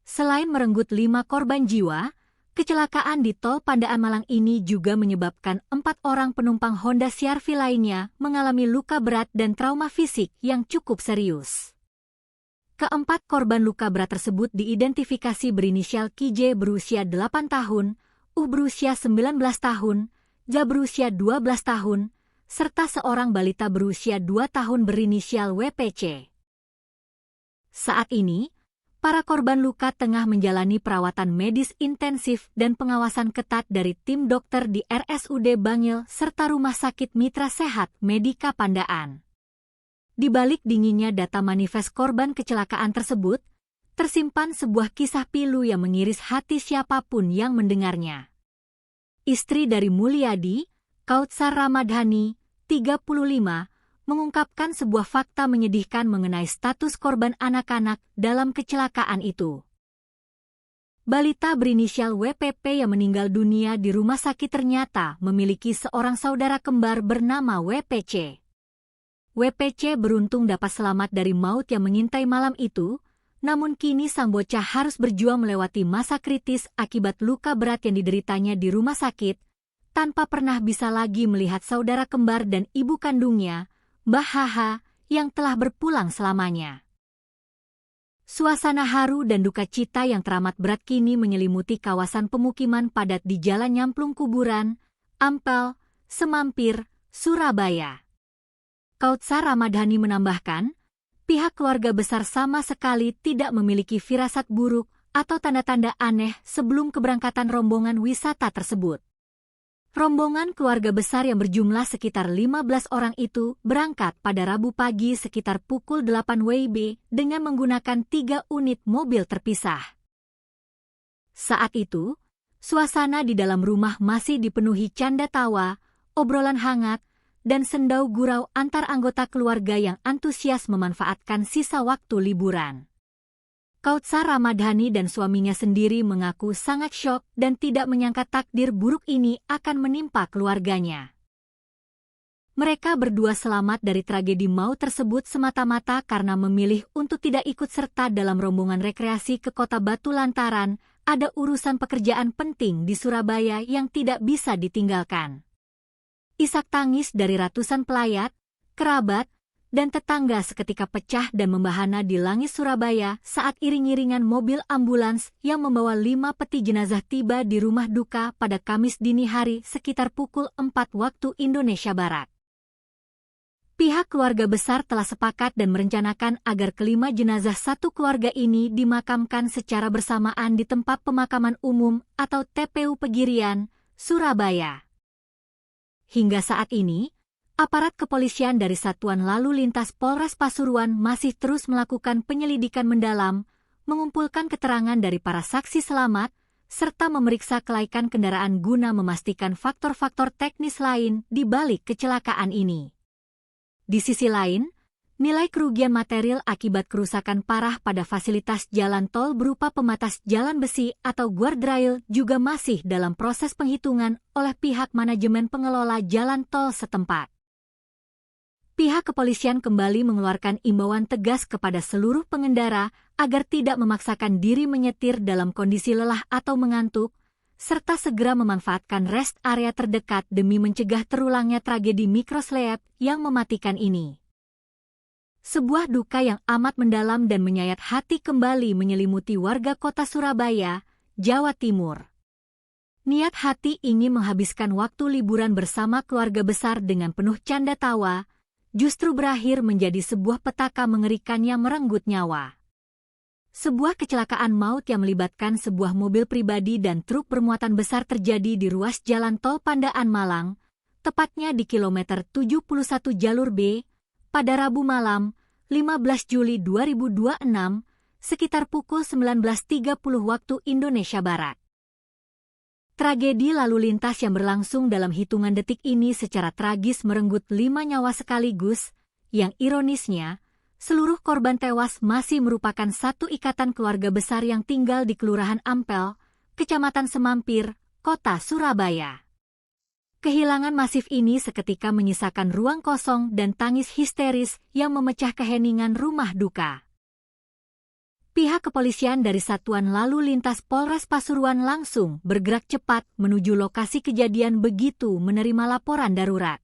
Speaker 1: Selain merenggut 5 korban jiwa, kecelakaan di Tol Pandaan Malang ini juga menyebabkan 4 orang penumpang Honda CR-V lainnya mengalami luka berat dan trauma fisik yang cukup serius. Keempat korban luka berat tersebut diidentifikasi berinisial KJ berusia 8 tahun, U berusia 19 tahun, Ja berusia 12 tahun, serta seorang balita berusia 2 tahun berinisial WPC. Saat ini, para korban luka tengah menjalani perawatan medis intensif dan pengawasan ketat dari tim dokter di RSUD Bangil serta Rumah Sakit Mitra Sehat Medika Pandaan. Di balik dinginnya data manifest korban kecelakaan tersebut, tersimpan sebuah kisah pilu yang mengiris hati siapapun yang mendengarnya. Istri dari Mulyadi, Kautsar Ramadhani, 35, mengungkapkan sebuah fakta menyedihkan mengenai status korban anak-anak dalam kecelakaan itu. Balita berinisial WPP yang meninggal dunia di rumah sakit ternyata memiliki seorang saudara kembar bernama WPC. WPC beruntung dapat selamat dari maut yang mengintai malam itu, namun kini sang bocah harus berjuang melewati masa kritis akibat luka berat yang dideritanya di rumah sakit, tanpa pernah bisa lagi melihat saudara kembar dan ibu kandungnya, Mbah HH, yang telah berpulang selamanya. Suasana haru dan duka cita yang teramat berat kini menyelimuti kawasan pemukiman padat di Jalan Nyamplung Kuburan, Ampel, Semampir, Surabaya. Kautsar Ramadhani menambahkan, pihak keluarga besar sama sekali tidak memiliki firasat buruk atau tanda-tanda aneh sebelum keberangkatan rombongan wisata tersebut. Rombongan keluarga besar yang berjumlah sekitar 15 orang itu berangkat pada Rabu pagi sekitar pukul 8 WIB dengan menggunakan 3 unit mobil terpisah. Saat itu, suasana di dalam rumah masih dipenuhi canda tawa, obrolan hangat, dan sendau gurau antar anggota keluarga yang antusias memanfaatkan sisa waktu liburan. Kautsar Ramadhani dan suaminya sendiri mengaku sangat syok dan tidak menyangka takdir buruk ini akan menimpa keluarganya. Mereka berdua selamat dari tragedi maut tersebut semata-mata karena memilih untuk tidak ikut serta dalam rombongan rekreasi ke Kota Batu lantaran ada urusan pekerjaan penting di Surabaya yang tidak bisa ditinggalkan. Isak tangis dari ratusan pelayat, kerabat, dan tetangga seketika pecah dan membahana di langit Surabaya saat iring-iringan mobil ambulans yang membawa 5 peti jenazah tiba di rumah duka pada Kamis dini hari sekitar pukul 4 waktu Indonesia Barat. Pihak keluarga besar telah sepakat dan merencanakan agar kelima jenazah satu keluarga ini dimakamkan secara bersamaan di tempat pemakaman umum atau TPU Pegirian, Surabaya. Hingga saat ini, aparat kepolisian dari Satuan Lalu Lintas Polres Pasuruan masih terus melakukan penyelidikan mendalam, mengumpulkan keterangan dari para saksi selamat, serta memeriksa kelaikan kendaraan guna memastikan faktor-faktor teknis lain di balik kecelakaan ini. Di sisi lain, nilai kerugian material akibat kerusakan parah pada fasilitas jalan tol berupa pembatas jalan besi atau guardrail juga masih dalam proses penghitungan oleh pihak manajemen pengelola jalan tol setempat. Pihak kepolisian kembali mengeluarkan imbauan tegas kepada seluruh pengendara agar tidak memaksakan diri menyetir dalam kondisi lelah atau mengantuk, serta segera memanfaatkan rest area terdekat demi mencegah terulangnya tragedi Microslip yang mematikan ini. Sebuah duka yang amat mendalam dan menyayat hati kembali menyelimuti warga kota Surabaya, Jawa Timur. Niat hati ingin menghabiskan waktu liburan bersama keluarga besar dengan penuh canda tawa, justru berakhir menjadi sebuah petaka mengerikan yang merenggut nyawa. Sebuah kecelakaan maut yang melibatkan sebuah mobil pribadi dan truk bermuatan besar terjadi di ruas jalan tol Pandaan Malang, tepatnya di kilometer 71 jalur B, pada Rabu malam, 15 Juli 2026, sekitar pukul 19.30 waktu Indonesia Barat. Tragedi lalu lintas yang berlangsung dalam hitungan detik ini secara tragis merenggut 5 nyawa sekaligus, yang ironisnya, seluruh korban tewas masih merupakan satu ikatan keluarga besar yang tinggal di Kelurahan Ampel, Kecamatan Semampir, Kota Surabaya. Kehilangan masif ini seketika menyisakan ruang kosong dan tangis histeris yang memecah keheningan rumah duka. Pihak kepolisian dari Satuan Lalu Lintas Polres Pasuruan langsung bergerak cepat menuju lokasi kejadian begitu menerima laporan darurat.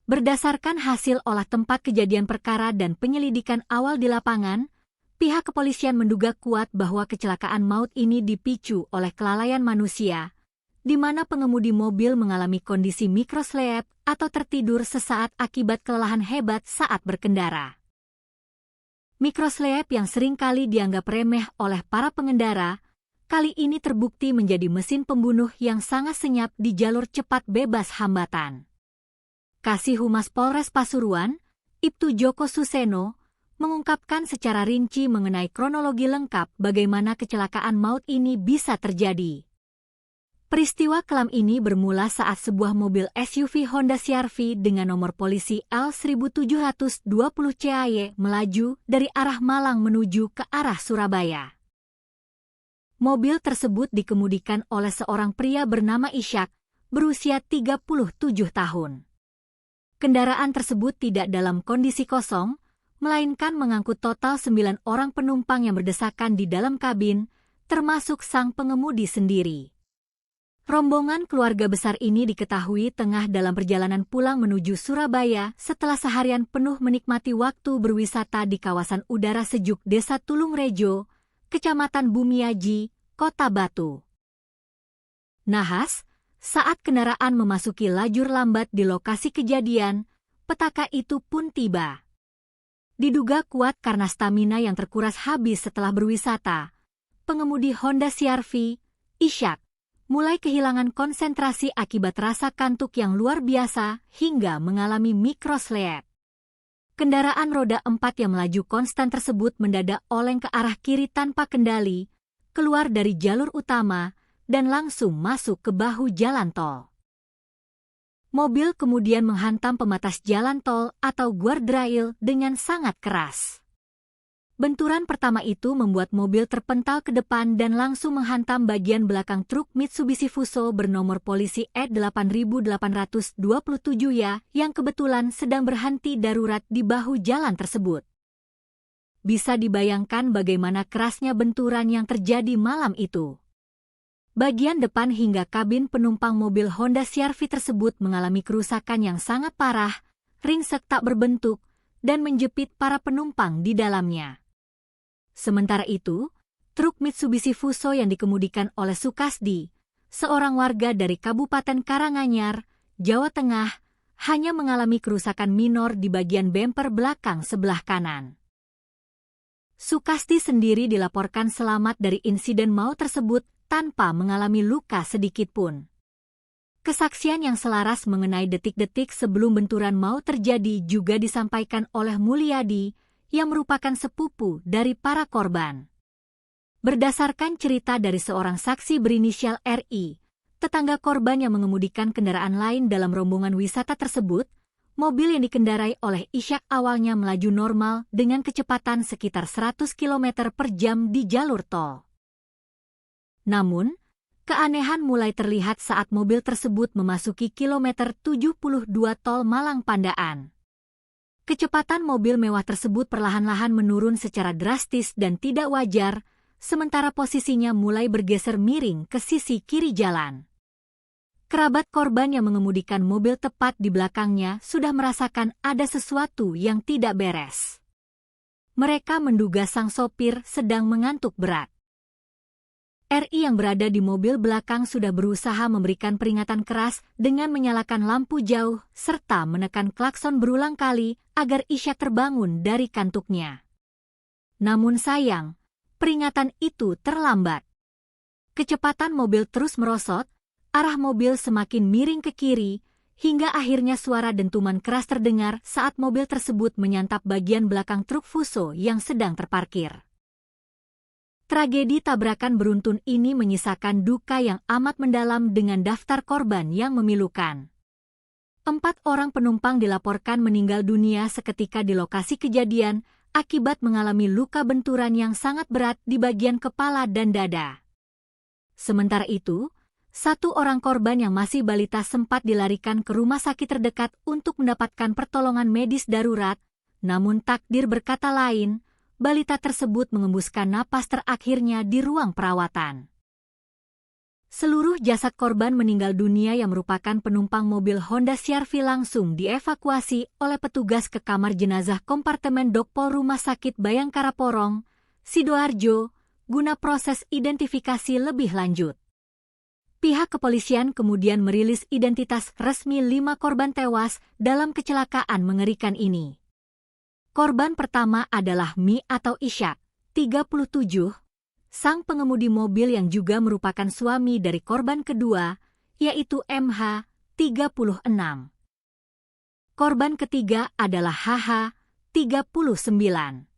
Speaker 1: Berdasarkan hasil olah tempat kejadian perkara dan penyelidikan awal di lapangan, pihak kepolisian menduga kuat bahwa kecelakaan maut ini dipicu oleh kelalaian manusia, di mana pengemudi mobil mengalami kondisi microslip atau tertidur sesaat akibat kelelahan hebat saat berkendara. Microslip yang seringkali dianggap remeh oleh para pengendara, kali ini terbukti menjadi mesin pembunuh yang sangat senyap di jalur cepat bebas hambatan. Kasih Humas Polres Pasuruan, Ibtu Joko Suseno, mengungkapkan secara rinci mengenai kronologi lengkap bagaimana kecelakaan maut ini bisa terjadi. Peristiwa kelam ini bermula saat sebuah mobil SUV Honda CR-V dengan nomor polisi L1720 CAY melaju dari arah Malang menuju ke arah Surabaya. Mobil tersebut dikemudikan oleh seorang pria bernama Ishak, berusia 37 tahun. Kendaraan tersebut tidak dalam kondisi kosong, melainkan mengangkut total 9 orang penumpang yang berdesakan di dalam kabin, termasuk sang pengemudi sendiri. Rombongan keluarga besar ini diketahui tengah dalam perjalanan pulang menuju Surabaya setelah seharian penuh menikmati waktu berwisata di kawasan udara sejuk Desa Tulungrejo, Kecamatan Bumiaji, Kota Batu. Nahas, saat kendaraan memasuki lajur lambat di lokasi kejadian, petaka itu pun tiba. Diduga kuat karena stamina yang terkuras habis setelah berwisata, pengemudi Honda CR-V, Ishak, mulai kehilangan konsentrasi akibat rasa kantuk yang luar biasa hingga mengalami microslip. Kendaraan roda 4 yang melaju konstan tersebut mendadak oleng ke arah kiri tanpa kendali, keluar dari jalur utama, dan langsung masuk ke bahu jalan tol. Mobil kemudian menghantam pembatas jalan tol atau guardrail dengan sangat keras. Benturan pertama itu membuat mobil terpental ke depan dan langsung menghantam bagian belakang truk Mitsubishi Fuso bernomor polisi E8827 yang kebetulan sedang berhenti darurat di bahu jalan tersebut. Bisa dibayangkan bagaimana kerasnya benturan yang terjadi malam itu. Bagian depan hingga kabin penumpang mobil Honda CR-V tersebut mengalami kerusakan yang sangat parah, ringsek tak berbentuk, dan menjepit para penumpang di dalamnya. Sementara itu, truk Mitsubishi Fuso yang dikemudikan oleh Sukasdi, seorang warga dari Kabupaten Karanganyar, Jawa Tengah, hanya mengalami kerusakan minor di bagian bemper belakang sebelah kanan. Sukasdi sendiri dilaporkan selamat dari insiden maut tersebut tanpa mengalami luka sedikitpun. Kesaksian yang selaras mengenai detik-detik sebelum benturan maut terjadi juga disampaikan oleh Mulyadi, yang merupakan sepupu dari para korban. Berdasarkan cerita dari seorang saksi berinisial RI, tetangga korban yang mengemudikan kendaraan lain dalam rombongan wisata tersebut, mobil yang dikendarai oleh Ishak awalnya melaju normal dengan kecepatan sekitar 100 km per jam di jalur tol. Namun, keanehan mulai terlihat saat mobil tersebut memasuki kilometer 72 tol Malang Pandaan. Kecepatan mobil mewah tersebut perlahan-lahan menurun secara drastis dan tidak wajar, sementara posisinya mulai bergeser miring ke sisi kiri jalan. Kerabat korban yang mengemudikan mobil tepat di belakangnya sudah merasakan ada sesuatu yang tidak beres. Mereka menduga sang sopir sedang mengantuk berat. RI yang berada di mobil belakang sudah berusaha memberikan peringatan keras dengan menyalakan lampu jauh serta menekan klakson berulang kali agar Ishak terbangun dari kantuknya. Namun sayang, peringatan itu terlambat. Kecepatan mobil terus merosot, arah mobil semakin miring ke kiri, hingga akhirnya suara dentuman keras terdengar saat mobil tersebut menyantap bagian belakang truk Fuso yang sedang terparkir. Tragedi tabrakan beruntun ini menyisakan duka yang amat mendalam dengan daftar korban yang memilukan. 4 orang penumpang dilaporkan meninggal dunia seketika di lokasi kejadian akibat mengalami luka benturan yang sangat berat di bagian kepala dan dada. Sementara itu, 1 orang korban yang masih balita sempat dilarikan ke rumah sakit terdekat untuk mendapatkan pertolongan medis darurat, namun takdir berkata lain, balita tersebut mengembuskan napas terakhirnya di ruang perawatan. Seluruh jasad korban meninggal dunia yang merupakan penumpang mobil Honda CR-V langsung dievakuasi oleh petugas ke kamar jenazah kompartemen Dokpol Rumah Sakit Bayangkara Porong, Sidoarjo, guna proses identifikasi lebih lanjut. Pihak kepolisian kemudian merilis identitas resmi 5 korban tewas dalam kecelakaan mengerikan ini. Korban pertama adalah Mi atau Ishak, 37, sang pengemudi mobil yang juga merupakan suami dari korban kedua, yaitu MH, 36. Korban ketiga adalah HH, 39,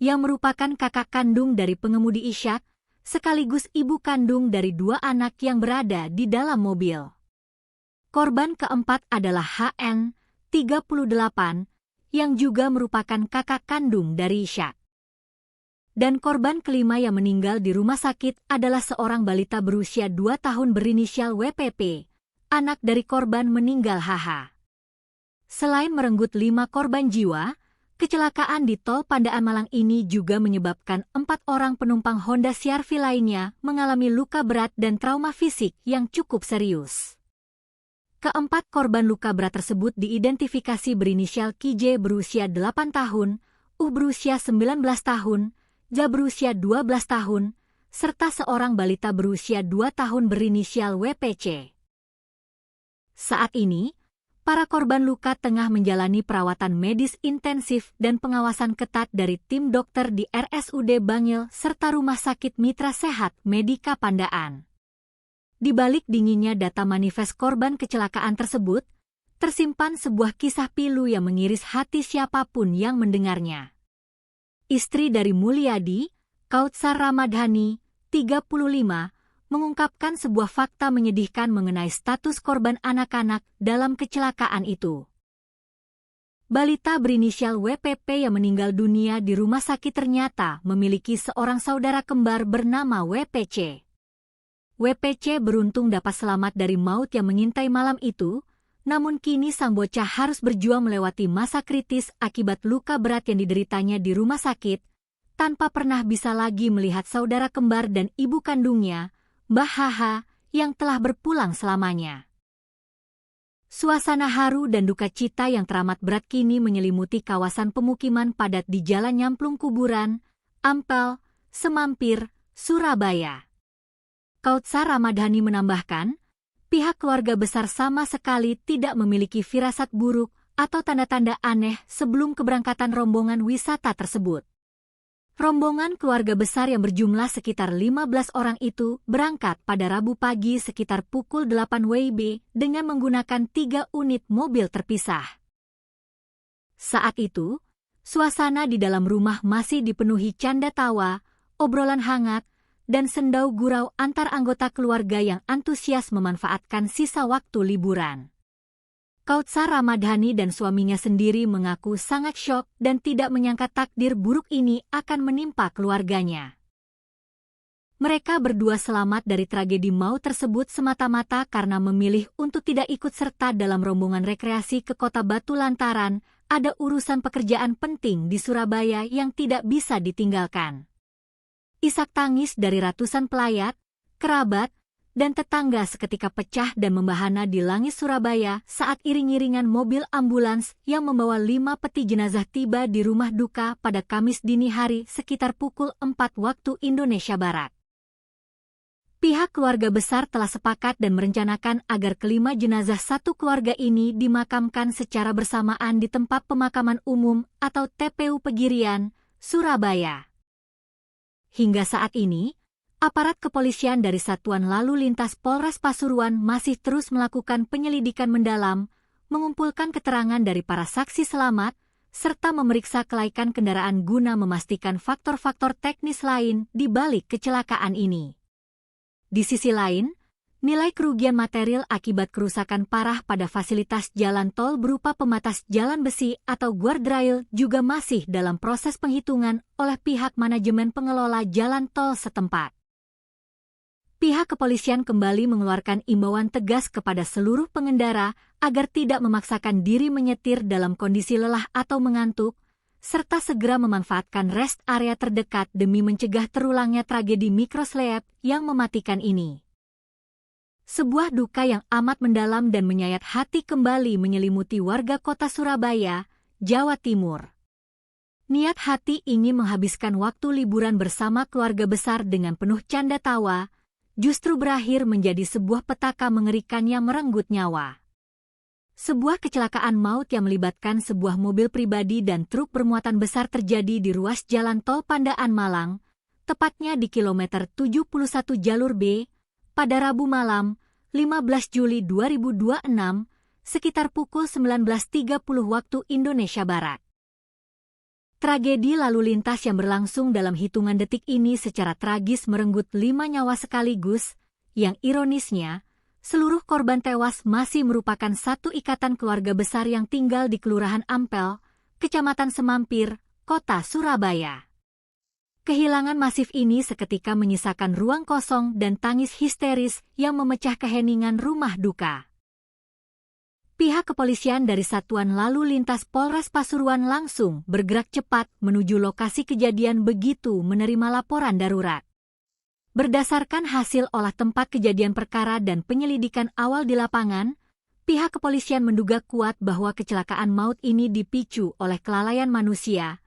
Speaker 1: yang merupakan kakak kandung dari pengemudi Ishak, sekaligus ibu kandung dari 2 anak yang berada di dalam mobil. Korban keempat adalah HN, 38, yang juga merupakan kakak kandung dari Ishak. Dan korban kelima yang meninggal di rumah sakit adalah seorang balita berusia 2 tahun berinisial WPP, anak dari korban meninggal HH. Selain merenggut 5 korban jiwa, kecelakaan di tol Pandaan Malang ini juga menyebabkan 4 orang penumpang Honda CR-V lainnya mengalami luka berat dan trauma fisik yang cukup serius. Keempat korban luka berat tersebut diidentifikasi berinisial KJ berusia 8 tahun, berusia 19 tahun, Ja berusia 12 tahun, serta seorang balita berusia 2 tahun berinisial WPC. Saat ini, para korban luka tengah menjalani perawatan medis intensif dan pengawasan ketat dari tim dokter di RSUD Bangil serta Rumah Sakit Mitra Sehat Medika Pandaan. Di balik dinginnya data manifest korban kecelakaan tersebut, tersimpan sebuah kisah pilu yang mengiris hati siapapun yang mendengarnya. Istri dari Mulyadi, Kautsar Ramadhani, 35, mengungkapkan sebuah fakta menyedihkan mengenai status korban anak-anak dalam kecelakaan itu. Balita berinisial WPP yang meninggal dunia di rumah sakit ternyata memiliki seorang saudara kembar bernama WPC. WPC beruntung dapat selamat dari maut yang mengintai malam itu, namun kini sang bocah harus berjuang melewati masa kritis akibat luka berat yang dideritanya di rumah sakit, tanpa pernah bisa lagi melihat saudara kembar dan ibu kandungnya, Mbah HH, yang telah berpulang selamanya. Suasana haru dan duka cita yang teramat berat kini menyelimuti kawasan pemukiman padat di Jalan Nyamplung Kuburan, Ampel, Semampir, Surabaya. Kautsar Ramadhani menambahkan, pihak keluarga besar sama sekali tidak memiliki firasat buruk atau tanda-tanda aneh sebelum keberangkatan rombongan wisata tersebut. Rombongan keluarga besar yang berjumlah sekitar 15 orang itu berangkat pada Rabu pagi sekitar pukul 8 WIB dengan menggunakan 3 unit mobil terpisah. Saat itu, suasana di dalam rumah masih dipenuhi canda tawa, obrolan hangat, dan sendau gurau antar anggota keluarga yang antusias memanfaatkan sisa waktu liburan. Kautsar Ramadhani dan suaminya sendiri mengaku sangat syok dan tidak menyangka takdir buruk ini akan menimpa keluarganya. Mereka berdua selamat dari tragedi maut tersebut semata-mata karena memilih untuk tidak ikut serta dalam rombongan rekreasi ke Kota Batu lantaran ada urusan pekerjaan penting di Surabaya yang tidak bisa ditinggalkan. Isak tangis dari ratusan pelayat, kerabat, dan tetangga seketika pecah dan membahana di langit Surabaya saat iring-iringan mobil ambulans yang membawa 5 peti jenazah tiba di rumah duka pada Kamis dini hari sekitar pukul 4 waktu Indonesia Barat. Pihak keluarga besar telah sepakat dan merencanakan agar kelima jenazah satu keluarga ini dimakamkan secara bersamaan di tempat pemakaman umum atau TPU Pegirian, Surabaya. Hingga saat ini, aparat kepolisian dari Satuan Lalu Lintas Polres Pasuruan masih terus melakukan penyelidikan mendalam, mengumpulkan keterangan dari para saksi selamat, serta memeriksa kelaikan kendaraan guna memastikan faktor-faktor teknis lain di balik kecelakaan ini. Di sisi lain, nilai kerugian material akibat kerusakan parah pada fasilitas jalan tol berupa pembatas jalan besi atau guardrail juga masih dalam proses penghitungan oleh pihak manajemen pengelola jalan tol setempat. Pihak kepolisian kembali mengeluarkan imbauan tegas kepada seluruh pengendara agar tidak memaksakan diri menyetir dalam kondisi lelah atau mengantuk, serta segera memanfaatkan rest area terdekat demi mencegah terulangnya tragedi mikroslep yang mematikan ini. Sebuah duka yang amat mendalam dan menyayat hati kembali menyelimuti warga kota Surabaya, Jawa Timur. Niat hati ingin menghabiskan waktu liburan bersama keluarga besar dengan penuh canda tawa, justru berakhir menjadi sebuah petaka mengerikan yang merenggut nyawa. Sebuah kecelakaan maut yang melibatkan sebuah mobil pribadi dan truk bermuatan besar terjadi di ruas jalan tol Pandaan Malang, tepatnya di kilometer 71 jalur B, pada Rabu malam, 15 Juli 2026, sekitar pukul 19.30 waktu Indonesia Barat. Tragedi lalu lintas yang berlangsung dalam hitungan detik ini secara tragis merenggut 5 nyawa sekaligus, yang ironisnya, seluruh korban tewas masih merupakan satu ikatan keluarga besar yang tinggal di Kelurahan Ampel, Kecamatan Semampir, Kota Surabaya. Kehilangan masif ini seketika menyisakan ruang kosong dan tangis histeris yang memecah keheningan rumah duka. Pihak kepolisian dari Satuan Lalu Lintas Polres Pasuruan langsung bergerak cepat menuju lokasi kejadian begitu menerima laporan darurat. Berdasarkan hasil olah tempat kejadian perkara dan penyelidikan awal di lapangan, pihak kepolisian menduga kuat bahwa kecelakaan maut ini dipicu oleh kelalaian manusia,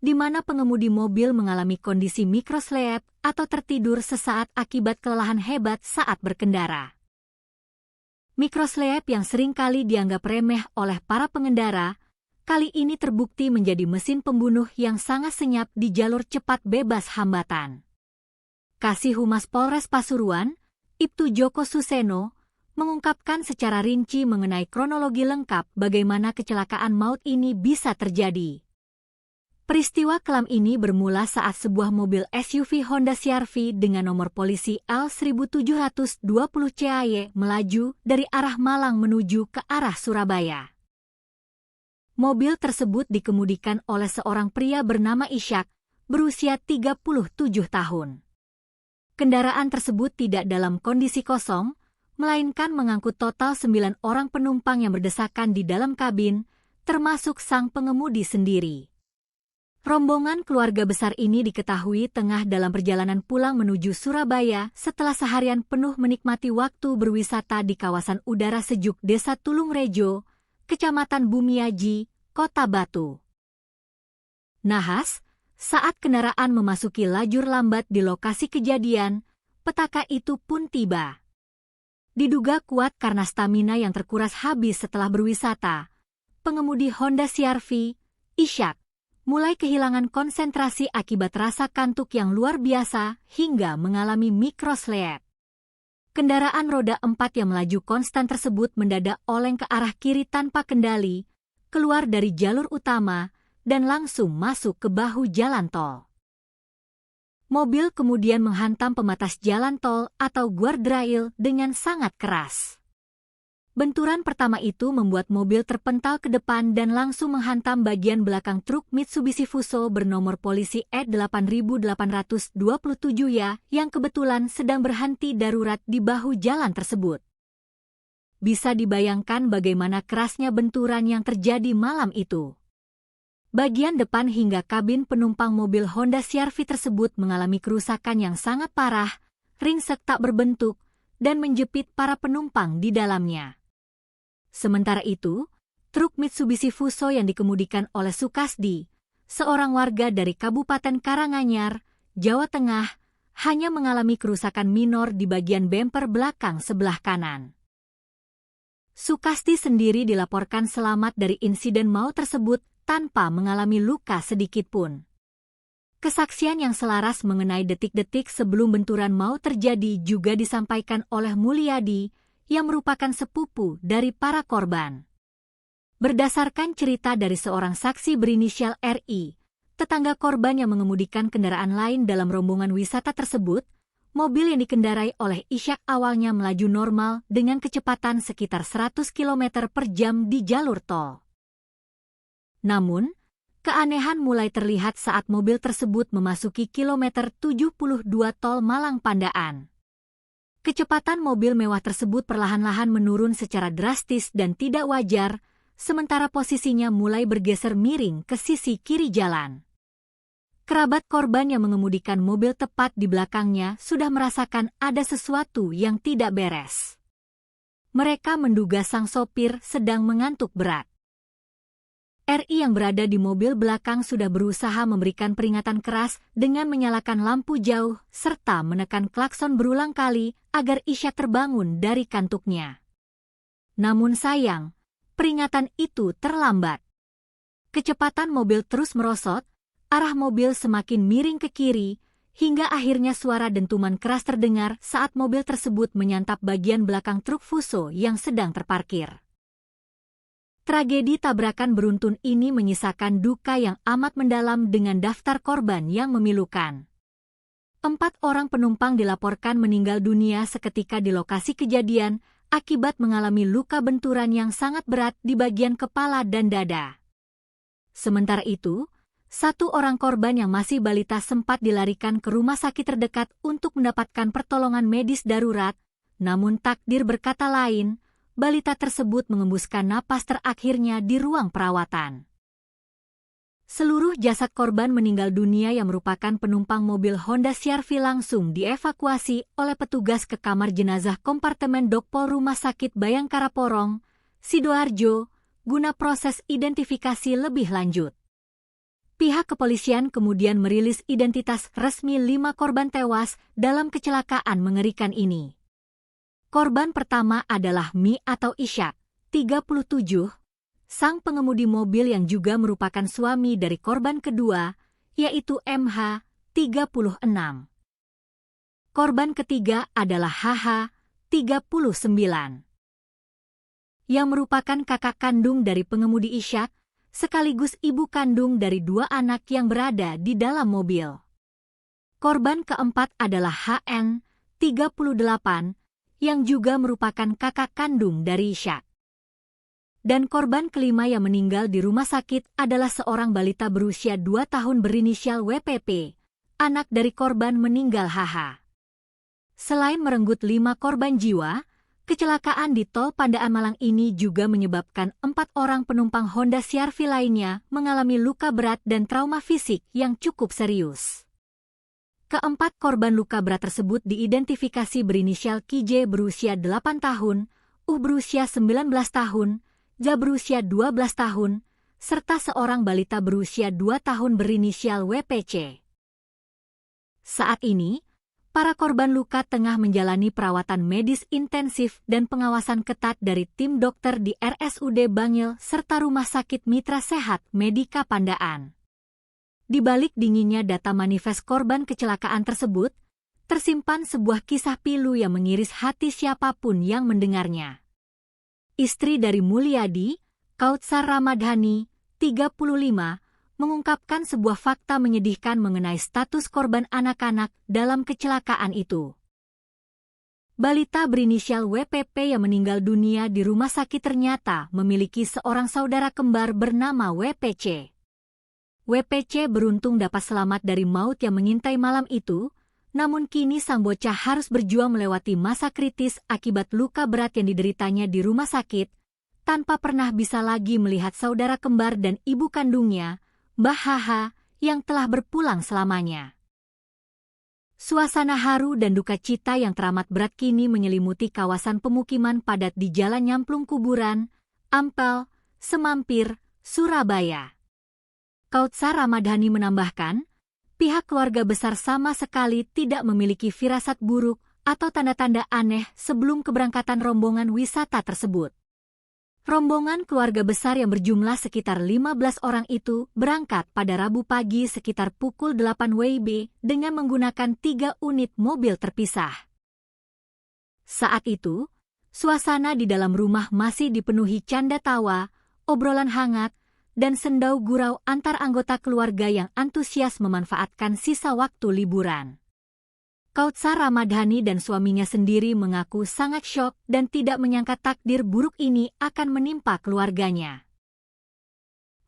Speaker 1: di mana pengemudi mobil mengalami kondisi mikroslep atau tertidur sesaat akibat kelelahan hebat saat berkendara. Mikroslep yang seringkali dianggap remeh oleh para pengendara, kali ini terbukti menjadi mesin pembunuh yang sangat senyap di jalur cepat bebas hambatan. Kasih Humas Polres Pasuruan, Ibtu Joko Suseno, mengungkapkan secara rinci mengenai kronologi lengkap bagaimana kecelakaan maut ini bisa terjadi. Peristiwa kelam ini bermula saat sebuah mobil SUV Honda CR-V dengan nomor polisi L1720 CAY melaju dari arah Malang menuju ke arah Surabaya. Mobil tersebut dikemudikan oleh seorang pria bernama Ishak, berusia 37 tahun. Kendaraan tersebut tidak dalam kondisi kosong, melainkan mengangkut total 9 orang penumpang yang berdesakan di dalam kabin, termasuk sang pengemudi sendiri. Rombongan keluarga besar ini diketahui tengah dalam perjalanan pulang menuju Surabaya setelah seharian penuh menikmati waktu berwisata di kawasan udara sejuk Desa Tulungrejo, Kecamatan Bumiaji, Kota Batu. Nahas, saat kendaraan memasuki lajur lambat di lokasi kejadian, petaka itu pun tiba. Diduga kuat karena stamina yang terkuras habis setelah berwisata, pengemudi Honda CR-V, Ishak, mulai kehilangan konsentrasi akibat rasa kantuk yang luar biasa hingga mengalami mikroslep. Kendaraan roda 4 yang melaju konstan tersebut mendadak oleng ke arah kiri tanpa kendali, keluar dari jalur utama, dan langsung masuk ke bahu jalan tol. Mobil kemudian menghantam pembatas jalan tol atau guardrail dengan sangat keras. Benturan pertama itu membuat mobil terpental ke depan dan langsung menghantam bagian belakang truk Mitsubishi Fuso bernomor polisi E8827 ya yang kebetulan sedang berhenti darurat di bahu jalan tersebut. Bisa dibayangkan bagaimana kerasnya benturan yang terjadi malam itu. Bagian depan hingga kabin penumpang mobil Honda CR-V tersebut mengalami kerusakan yang sangat parah, ringsek tak berbentuk, dan menjepit para penumpang di dalamnya. Sementara itu, truk Mitsubishi Fuso yang dikemudikan oleh Sukasdi, seorang warga dari Kabupaten Karanganyar, Jawa Tengah, hanya mengalami kerusakan minor di bagian bemper belakang sebelah kanan. Sukasdi sendiri dilaporkan selamat dari insiden maut tersebut tanpa mengalami luka sedikitpun. Kesaksian yang selaras mengenai detik-detik sebelum benturan maut terjadi juga disampaikan oleh Mulyadi, yang merupakan sepupu dari para korban. Berdasarkan cerita dari seorang saksi berinisial RI, tetangga korban yang mengemudikan kendaraan lain dalam rombongan wisata tersebut, mobil yang dikendarai oleh Ishak awalnya melaju normal dengan kecepatan sekitar 100 km per jam di jalur tol. Namun, keanehan mulai terlihat saat mobil tersebut memasuki kilometer 72 tol Malang Pandaan. Kecepatan mobil mewah tersebut perlahan-lahan menurun secara drastis dan tidak wajar, sementara posisinya mulai bergeser miring ke sisi kiri jalan. Kerabat korban yang mengemudikan mobil tepat di belakangnya sudah merasakan ada sesuatu yang tidak beres. Mereka menduga sang sopir sedang mengantuk berat. RI yang berada di mobil belakang sudah berusaha memberikan peringatan keras dengan menyalakan lampu jauh serta menekan klakson berulang kali agar Ishak terbangun dari kantuknya. Namun sayang, peringatan itu terlambat. Kecepatan mobil terus merosot, arah mobil semakin miring ke kiri, hingga akhirnya suara dentuman keras terdengar saat mobil tersebut menyantap bagian belakang truk Fuso yang sedang terparkir. Tragedi tabrakan beruntun ini menyisakan duka yang amat mendalam dengan daftar korban yang memilukan. 4 orang penumpang dilaporkan meninggal dunia seketika di lokasi kejadian akibat mengalami luka benturan yang sangat berat di bagian kepala dan dada. Sementara itu, 1 orang korban yang masih balita sempat dilarikan ke rumah sakit terdekat untuk mendapatkan pertolongan medis darurat, namun takdir berkata lain, balita tersebut mengembuskan napas terakhirnya di ruang perawatan. Seluruh jasad korban meninggal dunia yang merupakan penumpang mobil Honda CR-V langsung dievakuasi oleh petugas ke kamar jenazah kompartemen Dokpol Rumah Sakit Bayangkara Porong, Sidoarjo, guna proses identifikasi lebih lanjut. Pihak kepolisian kemudian merilis identitas resmi 5 korban tewas dalam kecelakaan mengerikan ini. Korban pertama adalah Mi atau Ishak, 37, sang pengemudi mobil yang juga merupakan suami dari korban kedua, yaitu MH, 36. Korban ketiga adalah HH, 39, yang merupakan kakak kandung dari pengemudi Ishak, sekaligus ibu kandung dari 2 anak yang berada di dalam mobil. Korban keempat adalah HN, 38, yang juga merupakan kakak kandung dari Ishak. Dan korban kelima yang meninggal di rumah sakit adalah seorang balita berusia 2 tahun berinisial WPP, anak dari korban meninggal HH. Selain merenggut 5 korban jiwa, kecelakaan di tol Pandaan Malang ini juga menyebabkan 4 orang penumpang Honda CR-V lainnya mengalami luka berat dan trauma fisik yang cukup serius. Keempat korban luka berat tersebut diidentifikasi berinisial KJ berusia 8 tahun, berusia 19 tahun, Ja berusia 12 tahun, serta seorang balita berusia 2 tahun berinisial WPC. Saat ini, para korban luka tengah menjalani perawatan medis intensif dan pengawasan ketat dari tim dokter di RSUD Bangil serta Rumah Sakit Mitra Sehat Medika Pandaan. Di balik dinginnya data manifest korban kecelakaan tersebut, tersimpan sebuah kisah pilu yang mengiris hati siapapun yang mendengarnya. Istri dari Mulyadi, Kautsar Ramadhani, 35, mengungkapkan sebuah fakta menyedihkan mengenai status korban anak-anak dalam kecelakaan itu. Balita berinisial WPP yang meninggal dunia di rumah sakit ternyata memiliki seorang saudara kembar bernama WPC. WPC beruntung dapat selamat dari maut yang mengintai malam itu, namun kini sang bocah harus berjuang melewati masa kritis akibat luka berat yang dideritanya di rumah sakit, tanpa pernah bisa lagi melihat saudara kembar dan ibu kandungnya, Mbah Haha, yang telah berpulang selamanya. Suasana haru dan duka cita yang teramat berat kini menyelimuti kawasan pemukiman padat di Jalan Nyamplung Kuburan, Ampel, Semampir, Surabaya. Kautsar Ramadhani menambahkan, pihak keluarga besar sama sekali tidak memiliki firasat buruk atau tanda-tanda aneh sebelum keberangkatan rombongan wisata tersebut. Rombongan keluarga besar yang berjumlah sekitar 15 orang itu berangkat pada Rabu pagi sekitar pukul 8 WIB dengan menggunakan 3 unit mobil terpisah. Saat itu, suasana di dalam rumah masih dipenuhi canda tawa, obrolan hangat, dan sendau gurau antar anggota keluarga yang antusias memanfaatkan sisa waktu liburan. Kautsar Ramadhani dan suaminya sendiri mengaku sangat syok dan tidak menyangka takdir buruk ini akan menimpa keluarganya.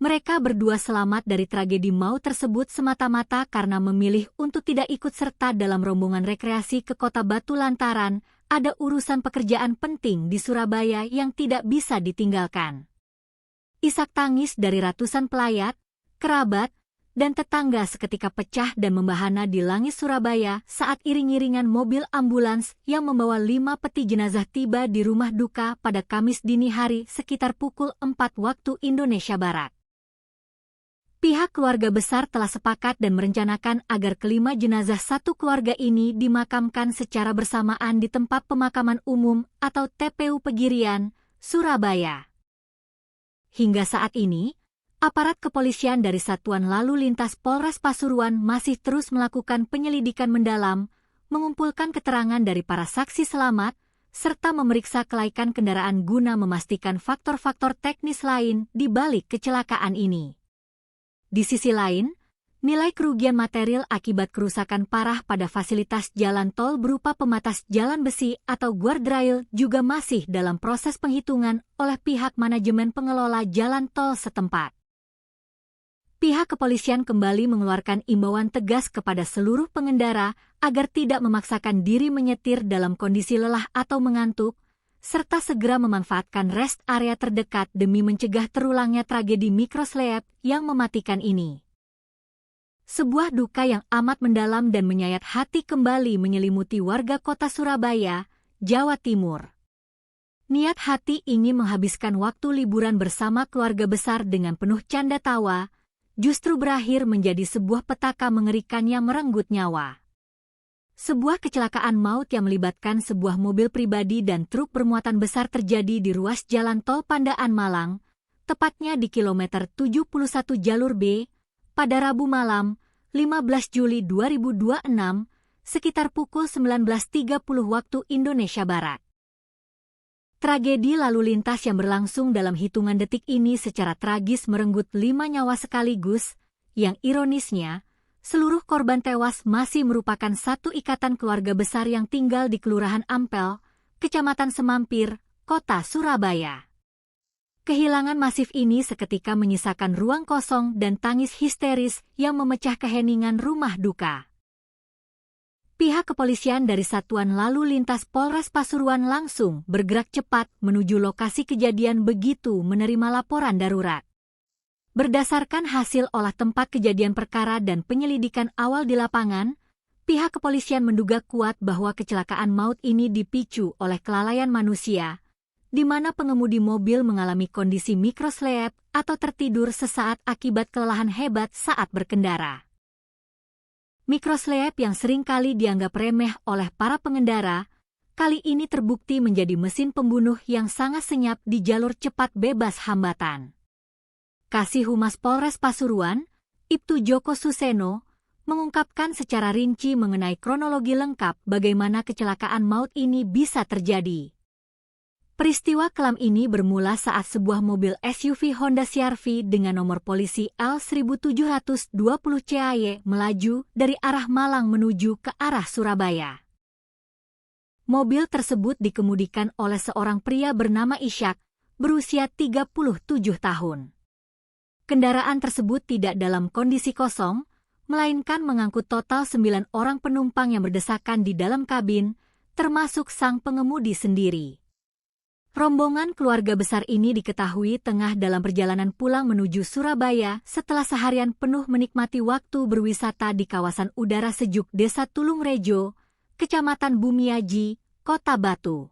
Speaker 1: Mereka berdua selamat dari tragedi maut tersebut semata-mata karena memilih untuk tidak ikut serta dalam rombongan rekreasi ke Kota Batu lantaran ada urusan pekerjaan penting di Surabaya yang tidak bisa ditinggalkan. Isak tangis dari ratusan pelayat, kerabat, dan tetangga seketika pecah dan membahana di langit Surabaya saat iring-iringan mobil ambulans yang membawa 5 peti jenazah tiba di rumah duka pada Kamis dini hari sekitar pukul 4 waktu Indonesia Barat. Pihak keluarga besar telah sepakat dan merencanakan agar kelima jenazah satu keluarga ini dimakamkan secara bersamaan di tempat pemakaman umum atau TPU Pegirian, Surabaya. Hingga saat ini, aparat kepolisian dari Satuan Lalu Lintas Polres Pasuruan masih terus melakukan penyelidikan mendalam, mengumpulkan keterangan dari para saksi selamat, serta memeriksa kelaikan kendaraan guna memastikan faktor-faktor teknis lain di balik kecelakaan ini. Di sisi lain, nilai kerugian material akibat kerusakan parah pada fasilitas jalan tol berupa pembatas jalan besi atau guardrail juga masih dalam proses penghitungan oleh pihak manajemen pengelola jalan tol setempat. Pihak kepolisian kembali mengeluarkan imbauan tegas kepada seluruh pengendara agar tidak memaksakan diri menyetir dalam kondisi lelah atau mengantuk, serta segera memanfaatkan rest area terdekat demi mencegah terulangnya tragedi mikroslep yang mematikan ini. Sebuah duka yang amat mendalam dan menyayat hati kembali menyelimuti warga kota Surabaya, Jawa Timur. Niat hati ingin menghabiskan waktu liburan bersama keluarga besar dengan penuh canda tawa, justru berakhir menjadi sebuah petaka mengerikan yang merenggut nyawa. Sebuah kecelakaan maut yang melibatkan sebuah mobil pribadi dan truk bermuatan besar terjadi di ruas jalan tol Pandaan Malang, tepatnya di kilometer 71 jalur B, pada Rabu malam, 15 Juli 2026, sekitar pukul 19.30 waktu Indonesia Barat. Tragedi lalu lintas yang berlangsung dalam hitungan detik ini secara tragis merenggut 5 nyawa sekaligus, yang ironisnya, seluruh korban tewas masih merupakan satu ikatan keluarga besar yang tinggal di Kelurahan Ampel, Kecamatan Semampir, Kota Surabaya. Kehilangan masif ini seketika menyisakan ruang kosong dan tangis histeris yang memecah keheningan rumah duka. Pihak kepolisian dari Satuan Lalu Lintas Polres Pasuruan langsung bergerak cepat menuju lokasi kejadian begitu menerima laporan darurat. Berdasarkan hasil olah tempat kejadian perkara dan penyelidikan awal di lapangan, pihak kepolisian menduga kuat bahwa kecelakaan maut ini dipicu oleh kelalaian manusia, di mana pengemudi mobil mengalami kondisi mikroslep atau tertidur sesaat akibat kelelahan hebat saat berkendara. Mikroslep yang seringkali dianggap remeh oleh para pengendara, kali ini terbukti menjadi mesin pembunuh yang sangat senyap di jalur cepat bebas hambatan. Kasih Humas Polres Pasuruan, Ibtu Joko Suseno, mengungkapkan secara rinci mengenai kronologi lengkap bagaimana kecelakaan maut ini bisa terjadi. Peristiwa kelam ini bermula saat sebuah mobil SUV Honda CR-V dengan nomor polisi L1720 CAY melaju dari arah Malang menuju ke arah Surabaya. Mobil tersebut dikemudikan oleh seorang pria bernama Ishak, berusia 37 tahun. Kendaraan tersebut tidak dalam kondisi kosong, melainkan mengangkut total 9 orang penumpang yang berdesakan di dalam kabin, termasuk sang pengemudi sendiri. Rombongan keluarga besar ini diketahui tengah dalam perjalanan pulang menuju Surabaya setelah seharian penuh menikmati waktu berwisata di kawasan udara sejuk Desa Tulungrejo, Kecamatan Bumiaji, Kota Batu.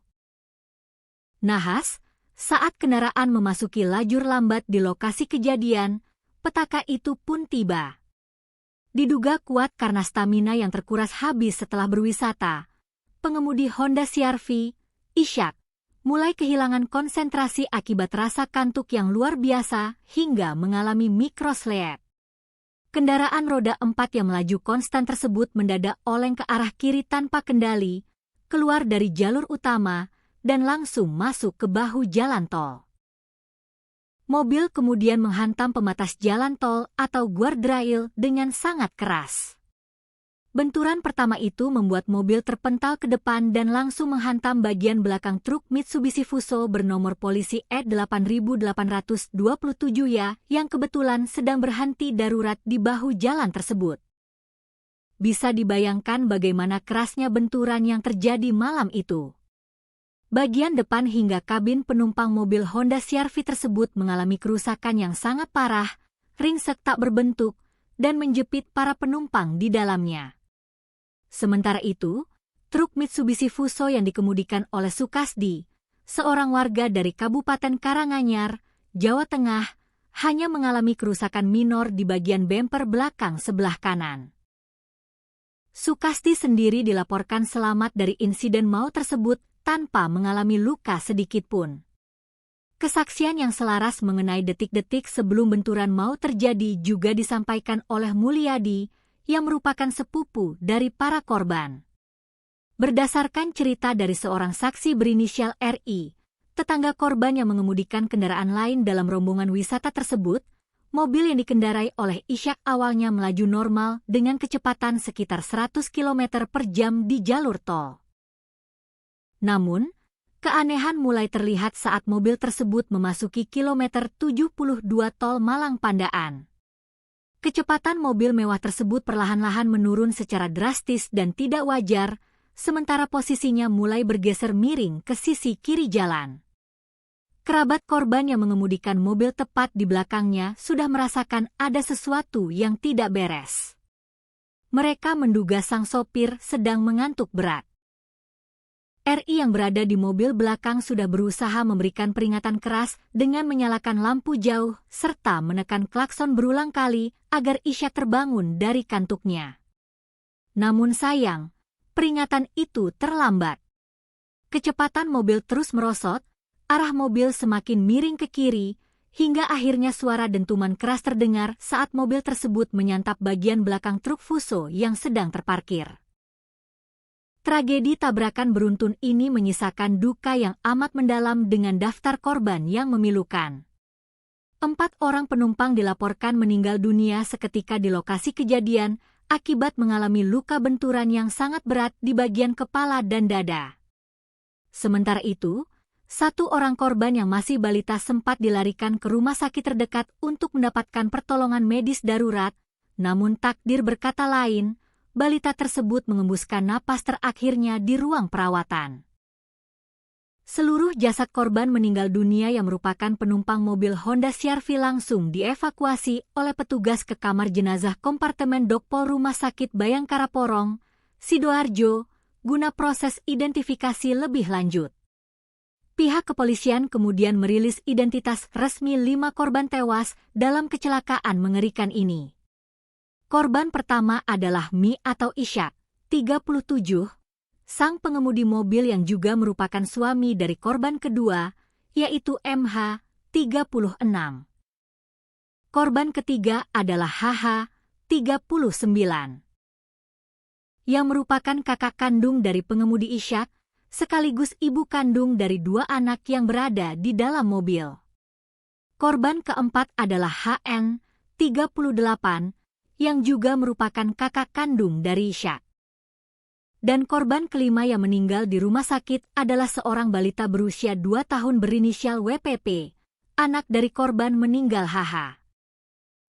Speaker 1: Nahas, saat kendaraan memasuki lajur lambat di lokasi kejadian, petaka itu pun tiba. Diduga kuat karena stamina yang terkuras habis setelah berwisata, pengemudi Honda CR-V, Ishak, mulai kehilangan konsentrasi akibat rasa kantuk yang luar biasa hingga mengalami mikrosleep. Kendaraan roda 4 yang melaju konstan tersebut mendadak oleng ke arah kiri tanpa kendali, keluar dari jalur utama, dan langsung masuk ke bahu jalan tol. Mobil kemudian menghantam pembatas jalan tol atau guardrail dengan sangat keras. Benturan pertama itu membuat mobil terpental ke depan dan langsung menghantam bagian belakang truk Mitsubishi Fuso bernomor polisi E8827Y yang kebetulan sedang berhenti darurat di bahu jalan tersebut. Bisa dibayangkan bagaimana kerasnya benturan yang terjadi malam itu. Bagian depan hingga kabin penumpang mobil Honda CR-V tersebut mengalami kerusakan yang sangat parah, ringsek tak berbentuk, dan menjepit para penumpang di dalamnya. Sementara itu, truk Mitsubishi Fuso yang dikemudikan oleh Sukasdi, seorang warga dari Kabupaten Karanganyar, Jawa Tengah, hanya mengalami kerusakan minor di bagian bemper belakang sebelah kanan. Sukasdi sendiri dilaporkan selamat dari insiden maut tersebut tanpa mengalami luka sedikitpun. Kesaksian yang selaras mengenai detik-detik sebelum benturan maut terjadi juga disampaikan oleh Mulyadi, yang merupakan sepupu dari para korban. Berdasarkan cerita dari seorang saksi berinisial RI, tetangga korban yang mengemudikan kendaraan lain dalam rombongan wisata tersebut, mobil yang dikendarai oleh Ishak awalnya melaju normal dengan kecepatan sekitar 100 km per jam di jalur tol. Namun, keanehan mulai terlihat saat mobil tersebut memasuki kilometer 72 tol Malang Pandaan. Kecepatan mobil mewah tersebut perlahan-lahan menurun secara drastis dan tidak wajar, sementara posisinya mulai bergeser miring ke sisi kiri jalan. Kerabat korban yang mengemudikan mobil tepat di belakangnya sudah merasakan ada sesuatu yang tidak beres. Mereka menduga sang sopir sedang mengantuk berat. RI yang berada di mobil belakang sudah berusaha memberikan peringatan keras dengan menyalakan lampu jauh serta menekan klakson berulang kali agar Ishak terbangun dari kantuknya. Namun sayang, peringatan itu terlambat. Kecepatan mobil terus merosot, arah mobil semakin miring ke kiri, hingga akhirnya suara dentuman keras terdengar saat mobil tersebut menyantap bagian belakang truk Fuso yang sedang terparkir. Tragedi tabrakan beruntun ini menyisakan duka yang amat mendalam dengan daftar korban yang memilukan. 4 orang penumpang dilaporkan meninggal dunia seketika di lokasi kejadian akibat mengalami luka benturan yang sangat berat di bagian kepala dan dada. Sementara itu, 1 orang korban yang masih balita sempat dilarikan ke rumah sakit terdekat untuk mendapatkan pertolongan medis darurat, namun takdir berkata lain, balita tersebut mengembuskan napas terakhirnya di ruang perawatan. Seluruh jasad korban meninggal dunia yang merupakan penumpang mobil Honda CR-V langsung dievakuasi oleh petugas ke kamar jenazah kompartemen Dokpol Rumah Sakit Bayangkara Porong, Sidoarjo, guna proses identifikasi lebih lanjut. Pihak kepolisian kemudian merilis identitas resmi 5 korban tewas dalam kecelakaan mengerikan ini. Korban pertama adalah Mi atau Ishak, 37, sang pengemudi mobil yang juga merupakan suami dari korban kedua, yaitu MH, 36. Korban ketiga adalah HH, 39. Yang merupakan kakak kandung dari pengemudi Ishak, sekaligus ibu kandung dari 2 anak yang berada di dalam mobil. Korban keempat adalah HN, 38, yang juga merupakan kakak kandung dari Ishak. Dan korban kelima yang meninggal di rumah sakit adalah seorang balita berusia 2 tahun berinisial WPP, anak dari korban meninggal HH.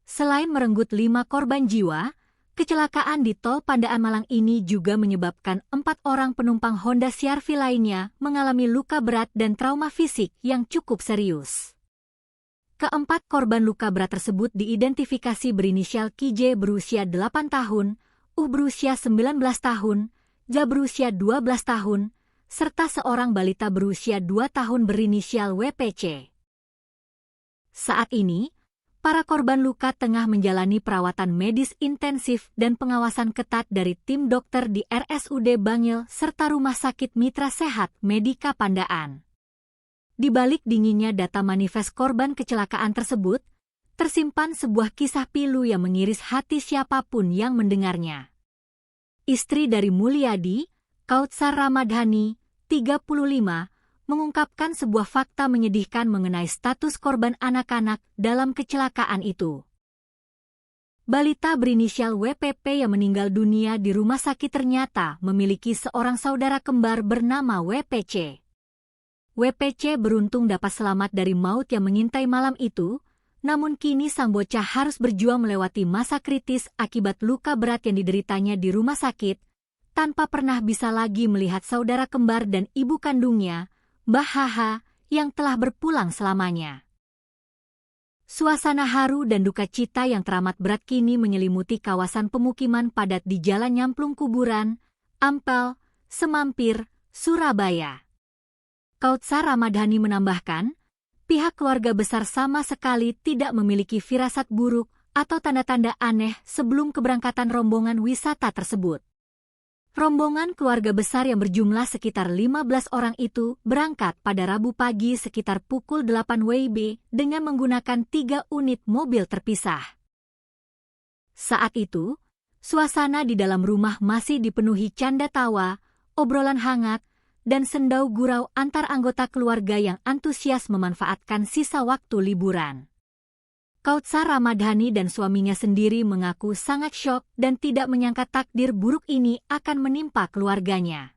Speaker 1: Selain merenggut 5 korban jiwa, kecelakaan di tol Pandaan Malang ini juga menyebabkan 4 orang penumpang Honda CR-V lainnya mengalami luka berat dan trauma fisik yang cukup serius. Keempat korban luka berat tersebut diidentifikasi berinisial KJ berusia 8 tahun, berusia 19 tahun, Ja berusia 12 tahun, serta seorang balita berusia 2 tahun berinisial WPC. Saat ini, para korban luka tengah menjalani perawatan medis intensif dan pengawasan ketat dari tim dokter di RSUD Bangil serta Rumah Sakit Mitra Sehat Medika Pandaan. Di balik dinginnya data manifest korban kecelakaan tersebut, tersimpan sebuah kisah pilu yang mengiris hati siapapun yang mendengarnya. Istri dari Mulyadi, Kautsar Ramadhani, 35, mengungkapkan sebuah fakta menyedihkan mengenai status korban anak-anak dalam kecelakaan itu. Balita berinisial WPP yang meninggal dunia di rumah sakit ternyata memiliki seorang saudara kembar bernama WPC. WPC beruntung dapat selamat dari maut yang mengintai malam itu, namun kini sang bocah harus berjuang melewati masa kritis akibat luka berat yang dideritanya di rumah sakit, tanpa pernah bisa lagi melihat saudara kembar dan ibu kandungnya, Mbah HH, yang telah berpulang selamanya. Suasana haru dan duka cita yang teramat berat kini menyelimuti kawasan pemukiman padat di Jalan Nyamplung Kuburan, Ampel, Semampir, Surabaya. Kautsar Ramadhani menambahkan, pihak keluarga besar sama sekali tidak memiliki firasat buruk atau tanda-tanda aneh sebelum keberangkatan rombongan wisata tersebut. Rombongan keluarga besar yang berjumlah sekitar 15 orang itu berangkat pada Rabu pagi sekitar pukul 8 WIB dengan menggunakan 3 unit mobil terpisah. Saat itu, suasana di dalam rumah masih dipenuhi canda tawa, obrolan hangat, dan sendau gurau antar anggota keluarga yang antusias memanfaatkan sisa waktu liburan. Kautsar Ramadhani dan suaminya sendiri mengaku sangat syok dan tidak menyangka takdir buruk ini akan menimpa keluarganya.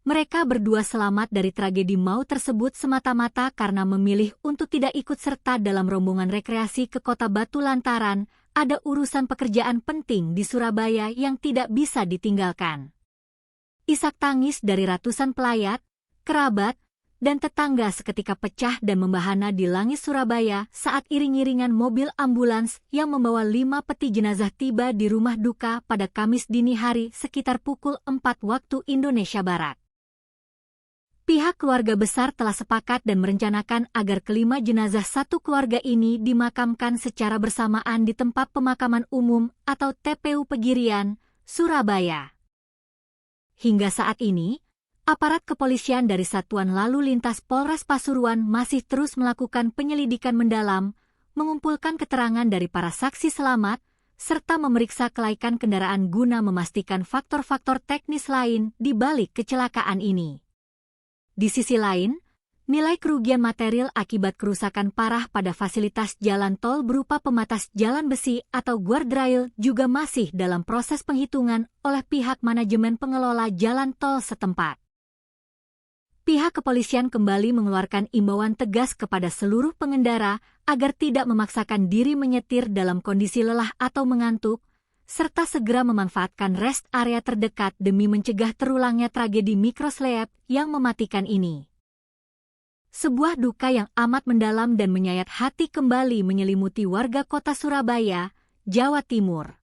Speaker 1: Mereka berdua selamat dari tragedi maut tersebut semata-mata karena memilih untuk tidak ikut serta dalam rombongan rekreasi ke Kota Batu lantaran ada urusan pekerjaan penting di Surabaya yang tidak bisa ditinggalkan. Isak tangis dari ratusan pelayat, kerabat, dan tetangga seketika pecah dan membahana di langit Surabaya saat iring-iringan mobil ambulans yang membawa 5 peti jenazah tiba di rumah duka pada Kamis dini hari sekitar pukul 4 waktu Indonesia Barat. Pihak keluarga besar telah sepakat dan merencanakan agar kelima jenazah satu keluarga ini dimakamkan secara bersamaan di tempat pemakaman umum atau TPU Pegirian, Surabaya. Hingga saat ini, aparat kepolisian dari Satuan Lalu Lintas Polres Pasuruan masih terus melakukan penyelidikan mendalam, mengumpulkan keterangan dari para saksi selamat, serta memeriksa kelaikan kendaraan guna memastikan faktor-faktor teknis lain di balik kecelakaan ini. Di sisi lain, nilai kerugian material akibat kerusakan parah pada fasilitas jalan tol berupa pembatas jalan besi atau guardrail juga masih dalam proses penghitungan oleh pihak manajemen pengelola jalan tol setempat. Pihak kepolisian kembali mengeluarkan imbauan tegas kepada seluruh pengendara agar tidak memaksakan diri menyetir dalam kondisi lelah atau mengantuk, serta segera memanfaatkan rest area terdekat demi mencegah terulangnya tragedi mikroslep yang mematikan ini. Sebuah duka yang amat mendalam dan menyayat hati kembali menyelimuti warga kota Surabaya, Jawa Timur.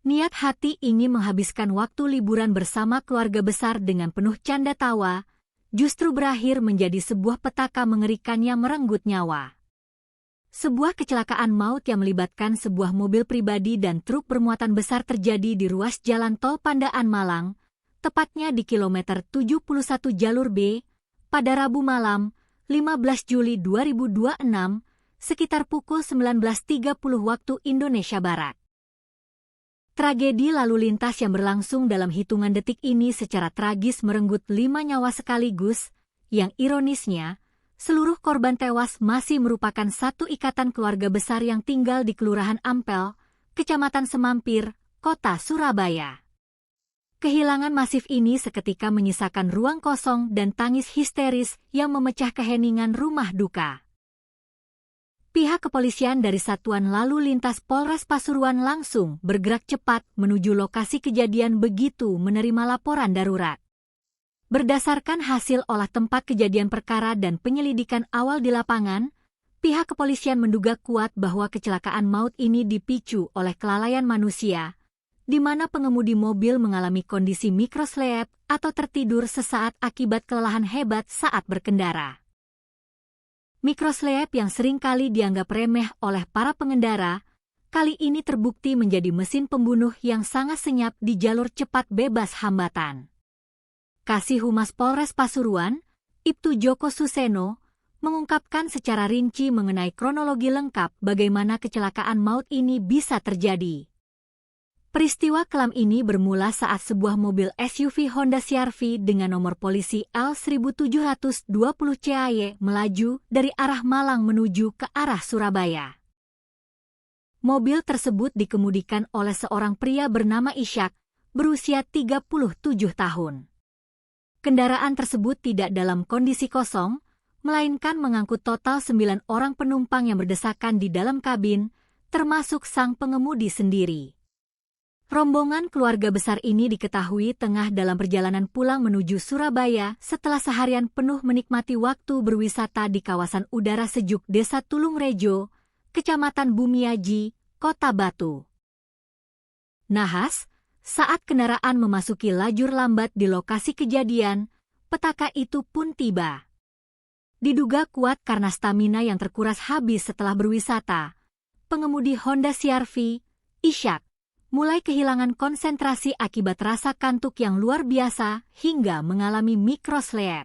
Speaker 1: Niat hati ingin menghabiskan waktu liburan bersama keluarga besar dengan penuh canda tawa, justru berakhir menjadi sebuah petaka mengerikan yang merenggut nyawa. Sebuah kecelakaan maut yang melibatkan sebuah mobil pribadi dan truk bermuatan besar terjadi di ruas jalan tol Pandaan Malang, tepatnya di kilometer 71 jalur B, pada Rabu malam, 15 Juli 2026, sekitar pukul 19.30 waktu Indonesia Barat. Tragedi lalu lintas yang berlangsung dalam hitungan detik ini secara tragis merenggut 5 nyawa sekaligus, yang ironisnya, seluruh korban tewas masih merupakan satu ikatan keluarga besar yang tinggal di Kelurahan Ampel, Kecamatan Semampir, Kota Surabaya. Kehilangan masif ini seketika menyisakan ruang kosong dan tangis histeris yang memecah keheningan rumah duka. Pihak kepolisian dari Satuan Lalu Lintas Polres Pasuruan langsung bergerak cepat menuju lokasi kejadian begitu menerima laporan darurat. Berdasarkan hasil olah tempat kejadian perkara dan penyelidikan awal di lapangan, pihak kepolisian menduga kuat bahwa kecelakaan maut ini dipicu oleh kelalaian manusia, di mana pengemudi mobil mengalami kondisi mikrosleep atau tertidur sesaat akibat kelelahan hebat saat berkendara. Mikrosleep yang seringkali dianggap remeh oleh para pengendara, kali ini terbukti menjadi mesin pembunuh yang sangat senyap di jalur cepat bebas hambatan. Kasih Humas Polres Pasuruan, Ibtu Joko Suseno, mengungkapkan secara rinci mengenai kronologi lengkap bagaimana kecelakaan maut ini bisa terjadi. Peristiwa kelam ini bermula saat sebuah mobil SUV Honda CR-V dengan nomor polisi L1720 CAY melaju dari arah Malang menuju ke arah Surabaya. Mobil tersebut dikemudikan oleh seorang pria bernama Ishak, berusia 37 tahun. Kendaraan tersebut tidak dalam kondisi kosong, melainkan mengangkut total 9 orang penumpang yang berdesakan di dalam kabin, termasuk sang pengemudi sendiri. Rombongan keluarga besar ini diketahui tengah dalam perjalanan pulang menuju Surabaya setelah seharian penuh menikmati waktu berwisata di kawasan udara sejuk Desa Tulungrejo, Kecamatan Bumiaji, Kota Batu. Nahas, saat kendaraan memasuki lajur lambat di lokasi kejadian, petaka itu pun tiba. Diduga kuat karena stamina yang terkuras habis setelah berwisata, pengemudi Honda CR-V, Ishak, mulai kehilangan konsentrasi akibat rasa kantuk yang luar biasa hingga mengalami mikrosleep.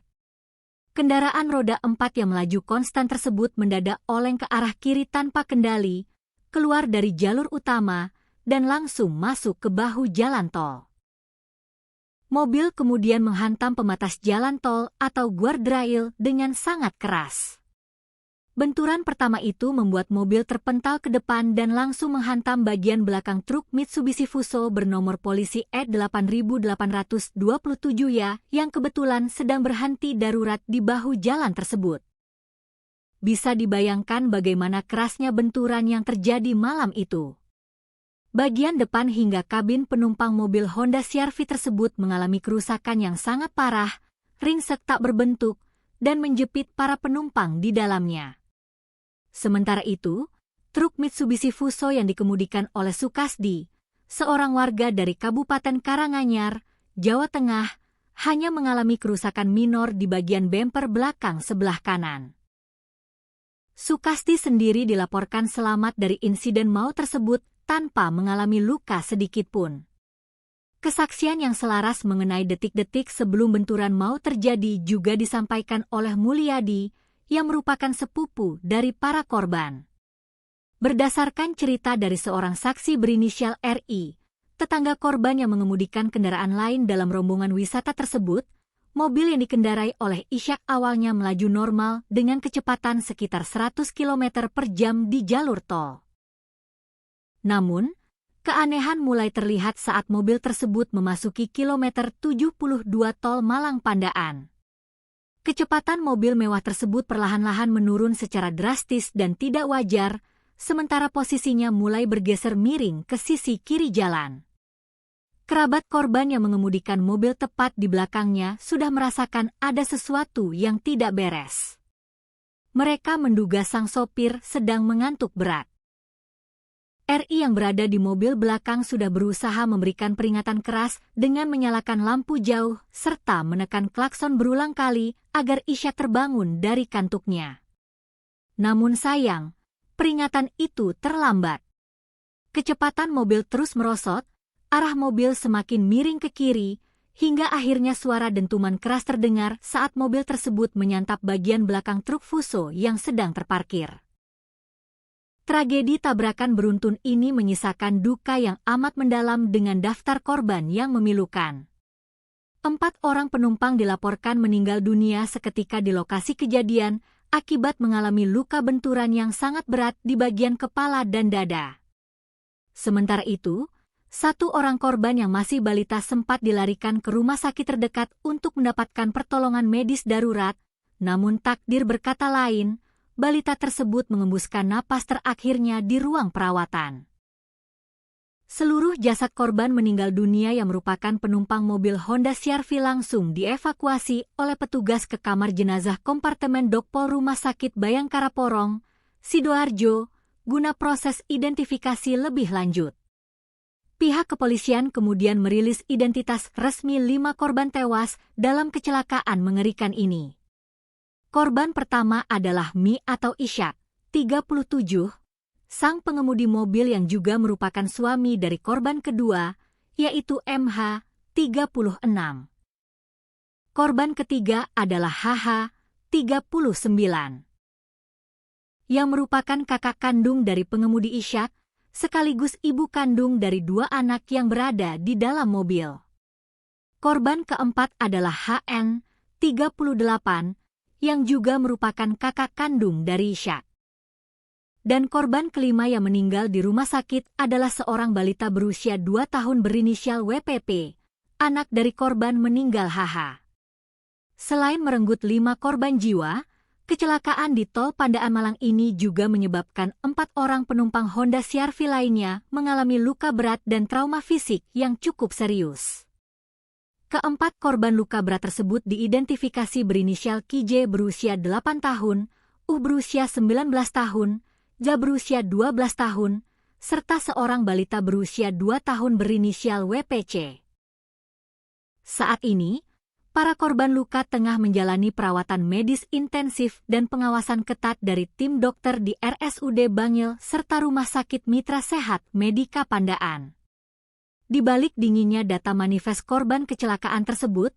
Speaker 1: Kendaraan roda 4 yang melaju konstan tersebut mendadak oleng ke arah kiri tanpa kendali, keluar dari jalur utama, dan langsung masuk ke bahu jalan tol. Mobil kemudian menghantam pembatas jalan tol atau guardrail dengan sangat keras. Benturan pertama itu membuat mobil terpental ke depan dan langsung menghantam bagian belakang truk Mitsubishi Fuso bernomor polisi E8827 ya yang kebetulan sedang berhenti darurat di bahu jalan tersebut. Bisa dibayangkan bagaimana kerasnya benturan yang terjadi malam itu. Bagian depan hingga kabin penumpang mobil Honda CR-V tersebut mengalami kerusakan yang sangat parah, ringsek tak berbentuk, dan menjepit para penumpang di dalamnya. Sementara itu, truk Mitsubishi Fuso yang dikemudikan oleh Sukasdi, seorang warga dari Kabupaten Karanganyar, Jawa Tengah, hanya mengalami kerusakan minor di bagian bemper belakang sebelah kanan. Sukasdi sendiri dilaporkan selamat dari insiden maut tersebut tanpa mengalami luka sedikitpun. Kesaksian yang selaras mengenai detik-detik sebelum benturan maut terjadi juga disampaikan oleh Mulyadi, yang merupakan sepupu dari para korban. Berdasarkan cerita dari seorang saksi berinisial RI, tetangga korban yang mengemudikan kendaraan lain dalam rombongan wisata tersebut, mobil yang dikendarai oleh Ishak awalnya melaju normal dengan kecepatan sekitar 100 km per jam di jalur tol. Namun, keanehan mulai terlihat saat mobil tersebut memasuki kilometer 72 tol Malang Pandaan. Kecepatan mobil mewah tersebut perlahan-lahan menurun secara drastis dan tidak wajar, sementara posisinya mulai bergeser miring ke sisi kiri jalan. Kerabat korban yang mengemudikan mobil tepat di belakangnya sudah merasakan ada sesuatu yang tidak beres. Mereka menduga sang sopir sedang mengantuk berat. RI yang berada di mobil belakang sudah berusaha memberikan peringatan keras dengan menyalakan lampu jauh serta menekan klakson berulang kali agar Ishak terbangun dari kantuknya. Namun sayang, peringatan itu terlambat. Kecepatan mobil terus merosot, arah mobil semakin miring ke kiri, hingga akhirnya suara dentuman keras terdengar saat mobil tersebut menyantap bagian belakang truk Fuso yang sedang terparkir. Tragedi tabrakan beruntun ini menyisakan duka yang amat mendalam dengan daftar korban yang memilukan. 4 orang penumpang dilaporkan meninggal dunia seketika di lokasi kejadian akibat mengalami luka benturan yang sangat berat di bagian kepala dan dada. Sementara itu, 1 orang korban yang masih balita sempat dilarikan ke rumah sakit terdekat untuk mendapatkan pertolongan medis darurat, namun takdir berkata lain, balita tersebut mengembuskan napas terakhirnya di ruang perawatan. Seluruh jasad korban meninggal dunia yang merupakan penumpang mobil Honda CR-V langsung dievakuasi oleh petugas ke kamar jenazah kompartemen Dokpol Rumah Sakit Bayangkara Porong, Sidoarjo, guna proses identifikasi lebih lanjut. Pihak kepolisian kemudian merilis identitas resmi 5 korban tewas dalam kecelakaan mengerikan ini. Korban pertama adalah Mi atau Ishak, 37, sang pengemudi mobil yang juga merupakan suami dari korban kedua, yaitu MH, 36. Korban ketiga adalah HH, 39. Yang merupakan kakak kandung dari pengemudi Ishak, sekaligus ibu kandung dari 2 anak yang berada di dalam mobil. Korban keempat adalah HN, 38, yang juga merupakan kakak kandung dari Ishak. Dan korban kelima yang meninggal di rumah sakit adalah seorang balita berusia 2 tahun berinisial WPP, anak dari korban meninggal HH. Selain merenggut 5 korban jiwa, kecelakaan di Tol Pandaan Malang ini juga menyebabkan 4 orang penumpang Honda CR-V lainnya mengalami luka berat dan trauma fisik yang cukup serius. Keempat korban luka berat tersebut diidentifikasi berinisial KJ berusia 8 tahun, berusia 19 tahun, Ja berusia 12 tahun, serta seorang balita berusia 2 tahun berinisial WPC. Saat ini, para korban luka tengah menjalani perawatan medis intensif dan pengawasan ketat dari tim dokter di RSUD Bangil serta Rumah Sakit Mitra Sehat Medika Pandaan. Di balik dinginnya data manifest korban kecelakaan tersebut,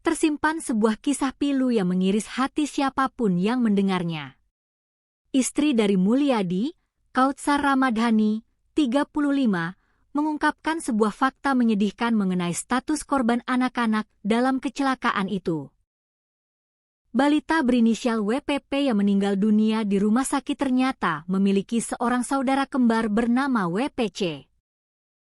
Speaker 1: tersimpan sebuah kisah pilu yang mengiris hati siapapun yang mendengarnya. Istri dari Mulyadi, Kautsar Ramadhani, 35, mengungkapkan sebuah fakta menyedihkan mengenai status korban anak-anak dalam kecelakaan itu. Balita berinisial WPP yang meninggal dunia di rumah sakit ternyata memiliki seorang saudara kembar bernama WPC.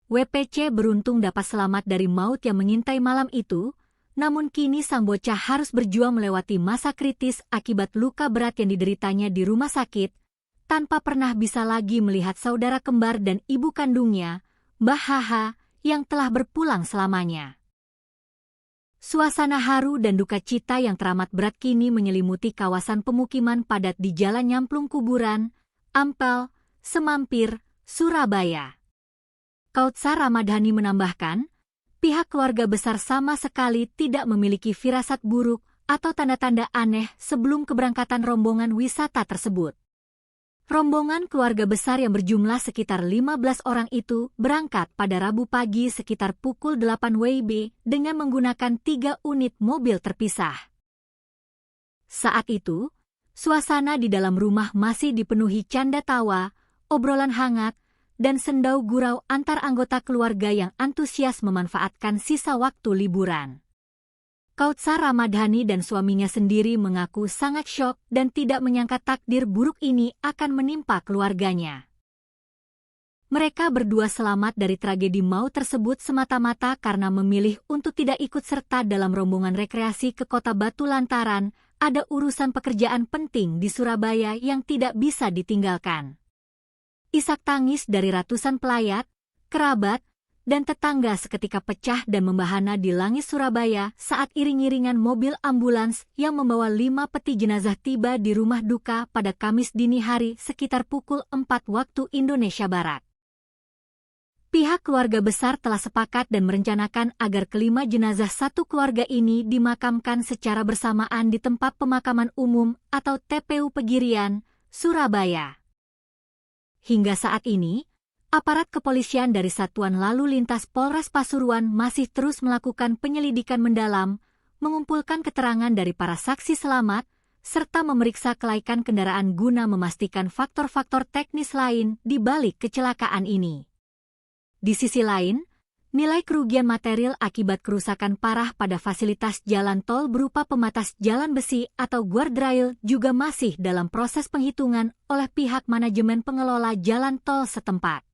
Speaker 1: WPC beruntung dapat selamat dari maut yang mengintai malam itu, namun kini sang bocah harus berjuang melewati masa kritis akibat luka berat yang dideritanya di rumah sakit, tanpa pernah bisa lagi melihat saudara kembar dan ibu kandungnya, Mbah HH, yang telah berpulang selamanya. Suasana haru dan duka cita yang teramat berat kini menyelimuti kawasan pemukiman padat di Jalan Nyamplung Kuburan, Ampel, Semampir, Surabaya. Kautsar Ramadhani menambahkan, pihak keluarga besar sama sekali tidak memiliki firasat buruk atau tanda-tanda aneh sebelum keberangkatan rombongan wisata tersebut. Rombongan keluarga besar yang berjumlah sekitar 15 orang itu berangkat pada Rabu pagi sekitar pukul 8 WIB dengan menggunakan 3 unit mobil terpisah. Saat itu, suasana di dalam rumah masih dipenuhi canda tawa, obrolan hangat, dan sendau gurau antar anggota keluarga yang antusias memanfaatkan sisa waktu liburan. Kautsar Ramadhani dan suaminya sendiri mengaku sangat syok dan tidak menyangka takdir buruk ini akan menimpa keluarganya. Mereka berdua selamat dari tragedi maut tersebut semata-mata karena memilih untuk tidak ikut serta dalam rombongan rekreasi ke Kota Batu lantaran ada urusan pekerjaan penting di Surabaya yang tidak bisa ditinggalkan. Isak tangis dari ratusan pelayat, kerabat, dan tetangga seketika pecah dan membahana di langit Surabaya saat iring-iringan mobil ambulans yang membawa 5 peti jenazah tiba di rumah duka pada Kamis dini hari sekitar pukul 4 waktu Indonesia Barat. Pihak keluarga besar telah sepakat dan merencanakan agar kelima jenazah satu keluarga ini dimakamkan secara bersamaan di tempat pemakaman umum atau TPU Pegirian, Surabaya. Hingga saat ini, aparat kepolisian dari Satuan Lalu Lintas Polres Pasuruan masih terus melakukan penyelidikan mendalam, mengumpulkan keterangan dari para saksi selamat, serta memeriksa kelaikan kendaraan guna memastikan faktor-faktor teknis lain di balik kecelakaan ini. Di sisi lain, nilai kerugian material akibat kerusakan parah pada fasilitas jalan tol berupa pembatas jalan besi atau guardrail juga masih dalam proses penghitungan oleh pihak manajemen pengelola jalan tol setempat.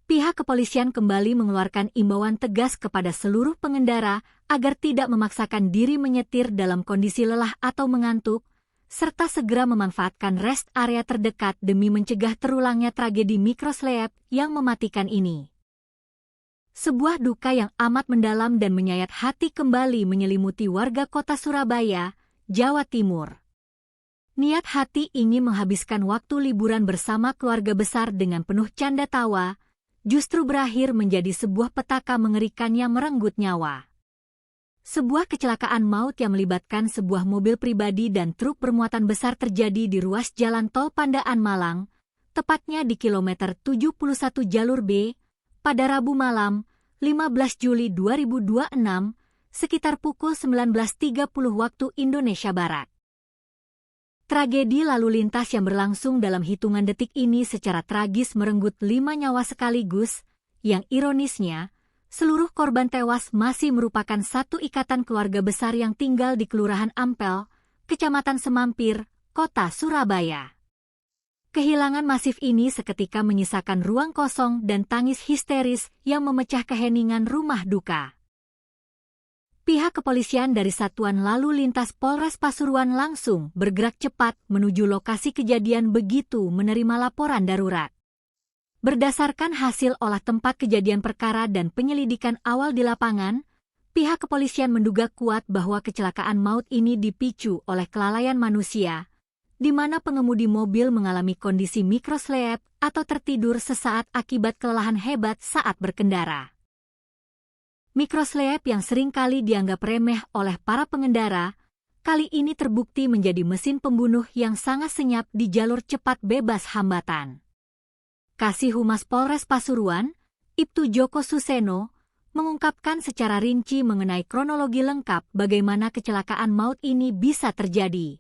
Speaker 1: Pihak kepolisian kembali mengeluarkan imbauan tegas kepada seluruh pengendara agar tidak memaksakan diri menyetir dalam kondisi lelah atau mengantuk, serta segera memanfaatkan rest area terdekat demi mencegah terulangnya tragedi mikroslep yang mematikan ini. Sebuah duka yang amat mendalam dan menyayat hati kembali menyelimuti warga kota Surabaya, Jawa Timur. Niat hati ingin menghabiskan waktu liburan bersama keluarga besar dengan penuh canda tawa, justru berakhir menjadi sebuah petaka mengerikan yang merenggut nyawa. Sebuah kecelakaan maut yang melibatkan sebuah mobil pribadi dan truk bermuatan besar terjadi di ruas jalan tol Pandaan Malang, tepatnya di kilometer 71 jalur B, pada Rabu malam, 15 Juli 2026, sekitar pukul 19.30 waktu Indonesia Barat. Tragedi lalu lintas yang berlangsung dalam hitungan detik ini secara tragis merenggut 5 nyawa sekaligus, yang ironisnya, seluruh korban tewas masih merupakan satu ikatan keluarga besar yang tinggal di Kelurahan Ampel, Kecamatan Semampir, Kota Surabaya. Kehilangan masif ini seketika menyisakan ruang kosong dan tangis histeris yang memecah keheningan rumah duka. Pihak kepolisian dari Satuan Lalu Lintas Polres Pasuruan langsung bergerak cepat menuju lokasi kejadian begitu menerima laporan darurat. Berdasarkan hasil olah tempat kejadian perkara dan penyelidikan awal di lapangan, pihak kepolisian menduga kuat bahwa kecelakaan maut ini dipicu oleh kelalaian manusia, di mana pengemudi mobil mengalami kondisi mikroslep atau tertidur sesaat akibat kelelahan hebat saat berkendara. Mikroslep yang seringkali dianggap remeh oleh para pengendara, kali ini terbukti menjadi mesin pembunuh yang sangat senyap di jalur cepat bebas hambatan. Kasih Humas Polres Pasuruan, Ibtu Joko Suseno, mengungkapkan secara rinci mengenai kronologi lengkap bagaimana kecelakaan maut ini bisa terjadi.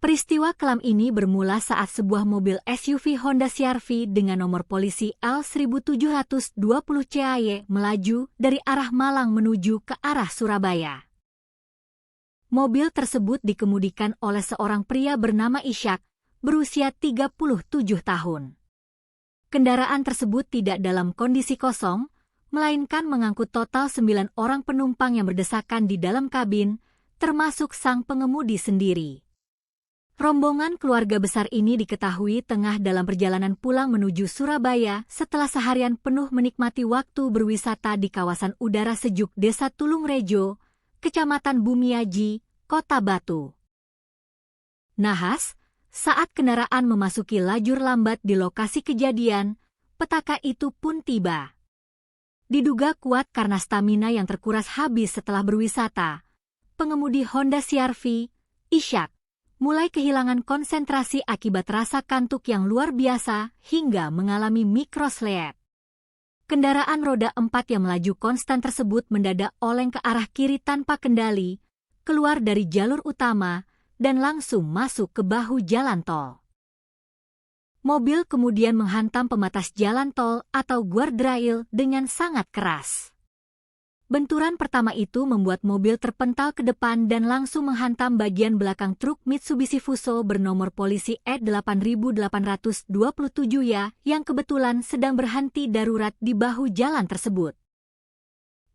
Speaker 1: Peristiwa kelam ini bermula saat sebuah mobil SUV Honda CR-V dengan nomor polisi L1720 CAY melaju dari arah Malang menuju ke arah Surabaya. Mobil tersebut dikemudikan oleh seorang pria bernama Ishak, berusia 37 tahun. Kendaraan tersebut tidak dalam kondisi kosong, melainkan mengangkut total 9 orang penumpang yang berdesakan di dalam kabin, termasuk sang pengemudi sendiri. Rombongan keluarga besar ini diketahui tengah dalam perjalanan pulang menuju Surabaya setelah seharian penuh menikmati waktu berwisata di kawasan udara sejuk Desa Tulungrejo, Kecamatan Bumiaji, Kota Batu. Nahas, saat kendaraan memasuki lajur lambat di lokasi kejadian, petaka itu pun tiba. Diduga kuat karena stamina yang terkuras habis setelah berwisata, pengemudi Honda CR-V, Ishak, mulai kehilangan konsentrasi akibat rasa kantuk yang luar biasa hingga mengalami mikroslep. Kendaraan roda 4 yang melaju konstan tersebut mendadak oleng ke arah kiri tanpa kendali, keluar dari jalur utama, dan langsung masuk ke bahu jalan tol. Mobil kemudian menghantam pembatas jalan tol atau guardrail dengan sangat keras. Benturan pertama itu membuat mobil terpental ke depan dan langsung menghantam bagian belakang truk Mitsubishi Fuso bernomor polisi E8827 yang kebetulan sedang berhenti darurat di bahu jalan tersebut.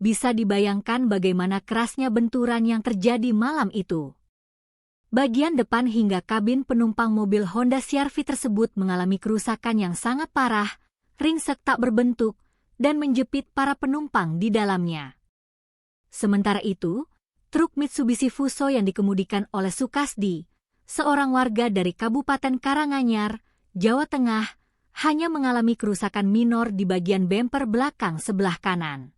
Speaker 1: Bisa dibayangkan bagaimana kerasnya benturan yang terjadi malam itu. Bagian depan hingga kabin penumpang mobil Honda CR-V tersebut mengalami kerusakan yang sangat parah, ringsek tak berbentuk, dan menjepit para penumpang di dalamnya. Sementara itu, truk Mitsubishi Fuso yang dikemudikan oleh Sukasdi, seorang warga dari Kabupaten Karanganyar, Jawa Tengah, hanya mengalami kerusakan minor di bagian bemper belakang sebelah kanan.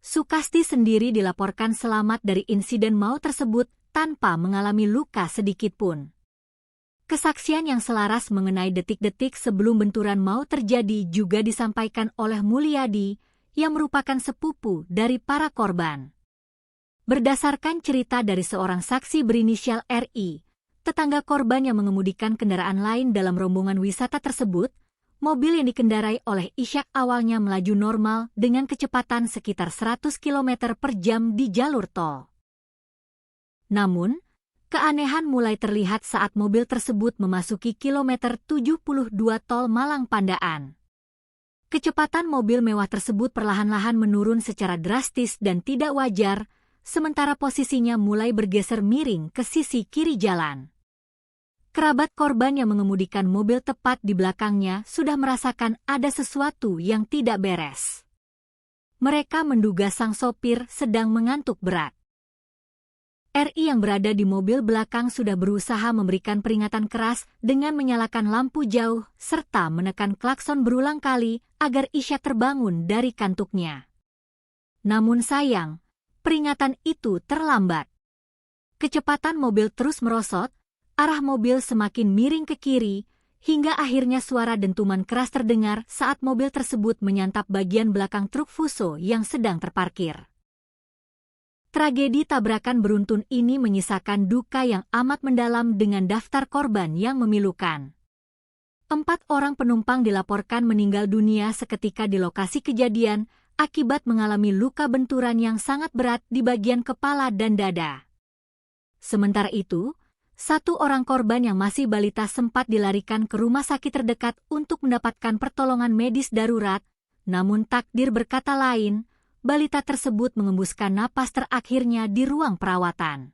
Speaker 1: Sukasdi sendiri dilaporkan selamat dari insiden maut tersebut tanpa mengalami luka sedikitpun. Kesaksian yang selaras mengenai detik-detik sebelum benturan maut terjadi juga disampaikan oleh Mulyadi, yang merupakan sepupu dari para korban. Berdasarkan cerita dari seorang saksi berinisial RI, tetangga korban yang mengemudikan kendaraan lain dalam rombongan wisata tersebut, mobil yang dikendarai oleh Ishak awalnya melaju normal dengan kecepatan sekitar 100 km per jam di jalur tol. Namun, keanehan mulai terlihat saat mobil tersebut memasuki kilometer 72 tol Malang Pandaan. Kecepatan mobil mewah tersebut perlahan-lahan menurun secara drastis dan tidak wajar, sementara posisinya mulai bergeser miring ke sisi kiri jalan. Kerabat korban yang mengemudikan mobil tepat di belakangnya sudah merasakan ada sesuatu yang tidak beres. Mereka menduga sang sopir sedang mengantuk berat. RI yang berada di mobil belakang sudah berusaha memberikan peringatan keras dengan menyalakan lampu jauh serta menekan klakson berulang kali agar Ishak terbangun dari kantuknya. Namun sayang, peringatan itu terlambat. Kecepatan mobil terus merosot, arah mobil semakin miring ke kiri, hingga akhirnya suara dentuman keras terdengar saat mobil tersebut menyantap bagian belakang truk Fuso yang sedang terparkir. Tragedi tabrakan beruntun ini menyisakan duka yang amat mendalam dengan daftar korban yang memilukan. 4 orang penumpang dilaporkan meninggal dunia seketika di lokasi kejadian akibat mengalami luka benturan yang sangat berat di bagian kepala dan dada. Sementara itu, 1 orang korban yang masih balita sempat dilarikan ke rumah sakit terdekat untuk mendapatkan pertolongan medis darurat, namun takdir berkata lain, balita tersebut mengembuskan napas terakhirnya di ruang perawatan.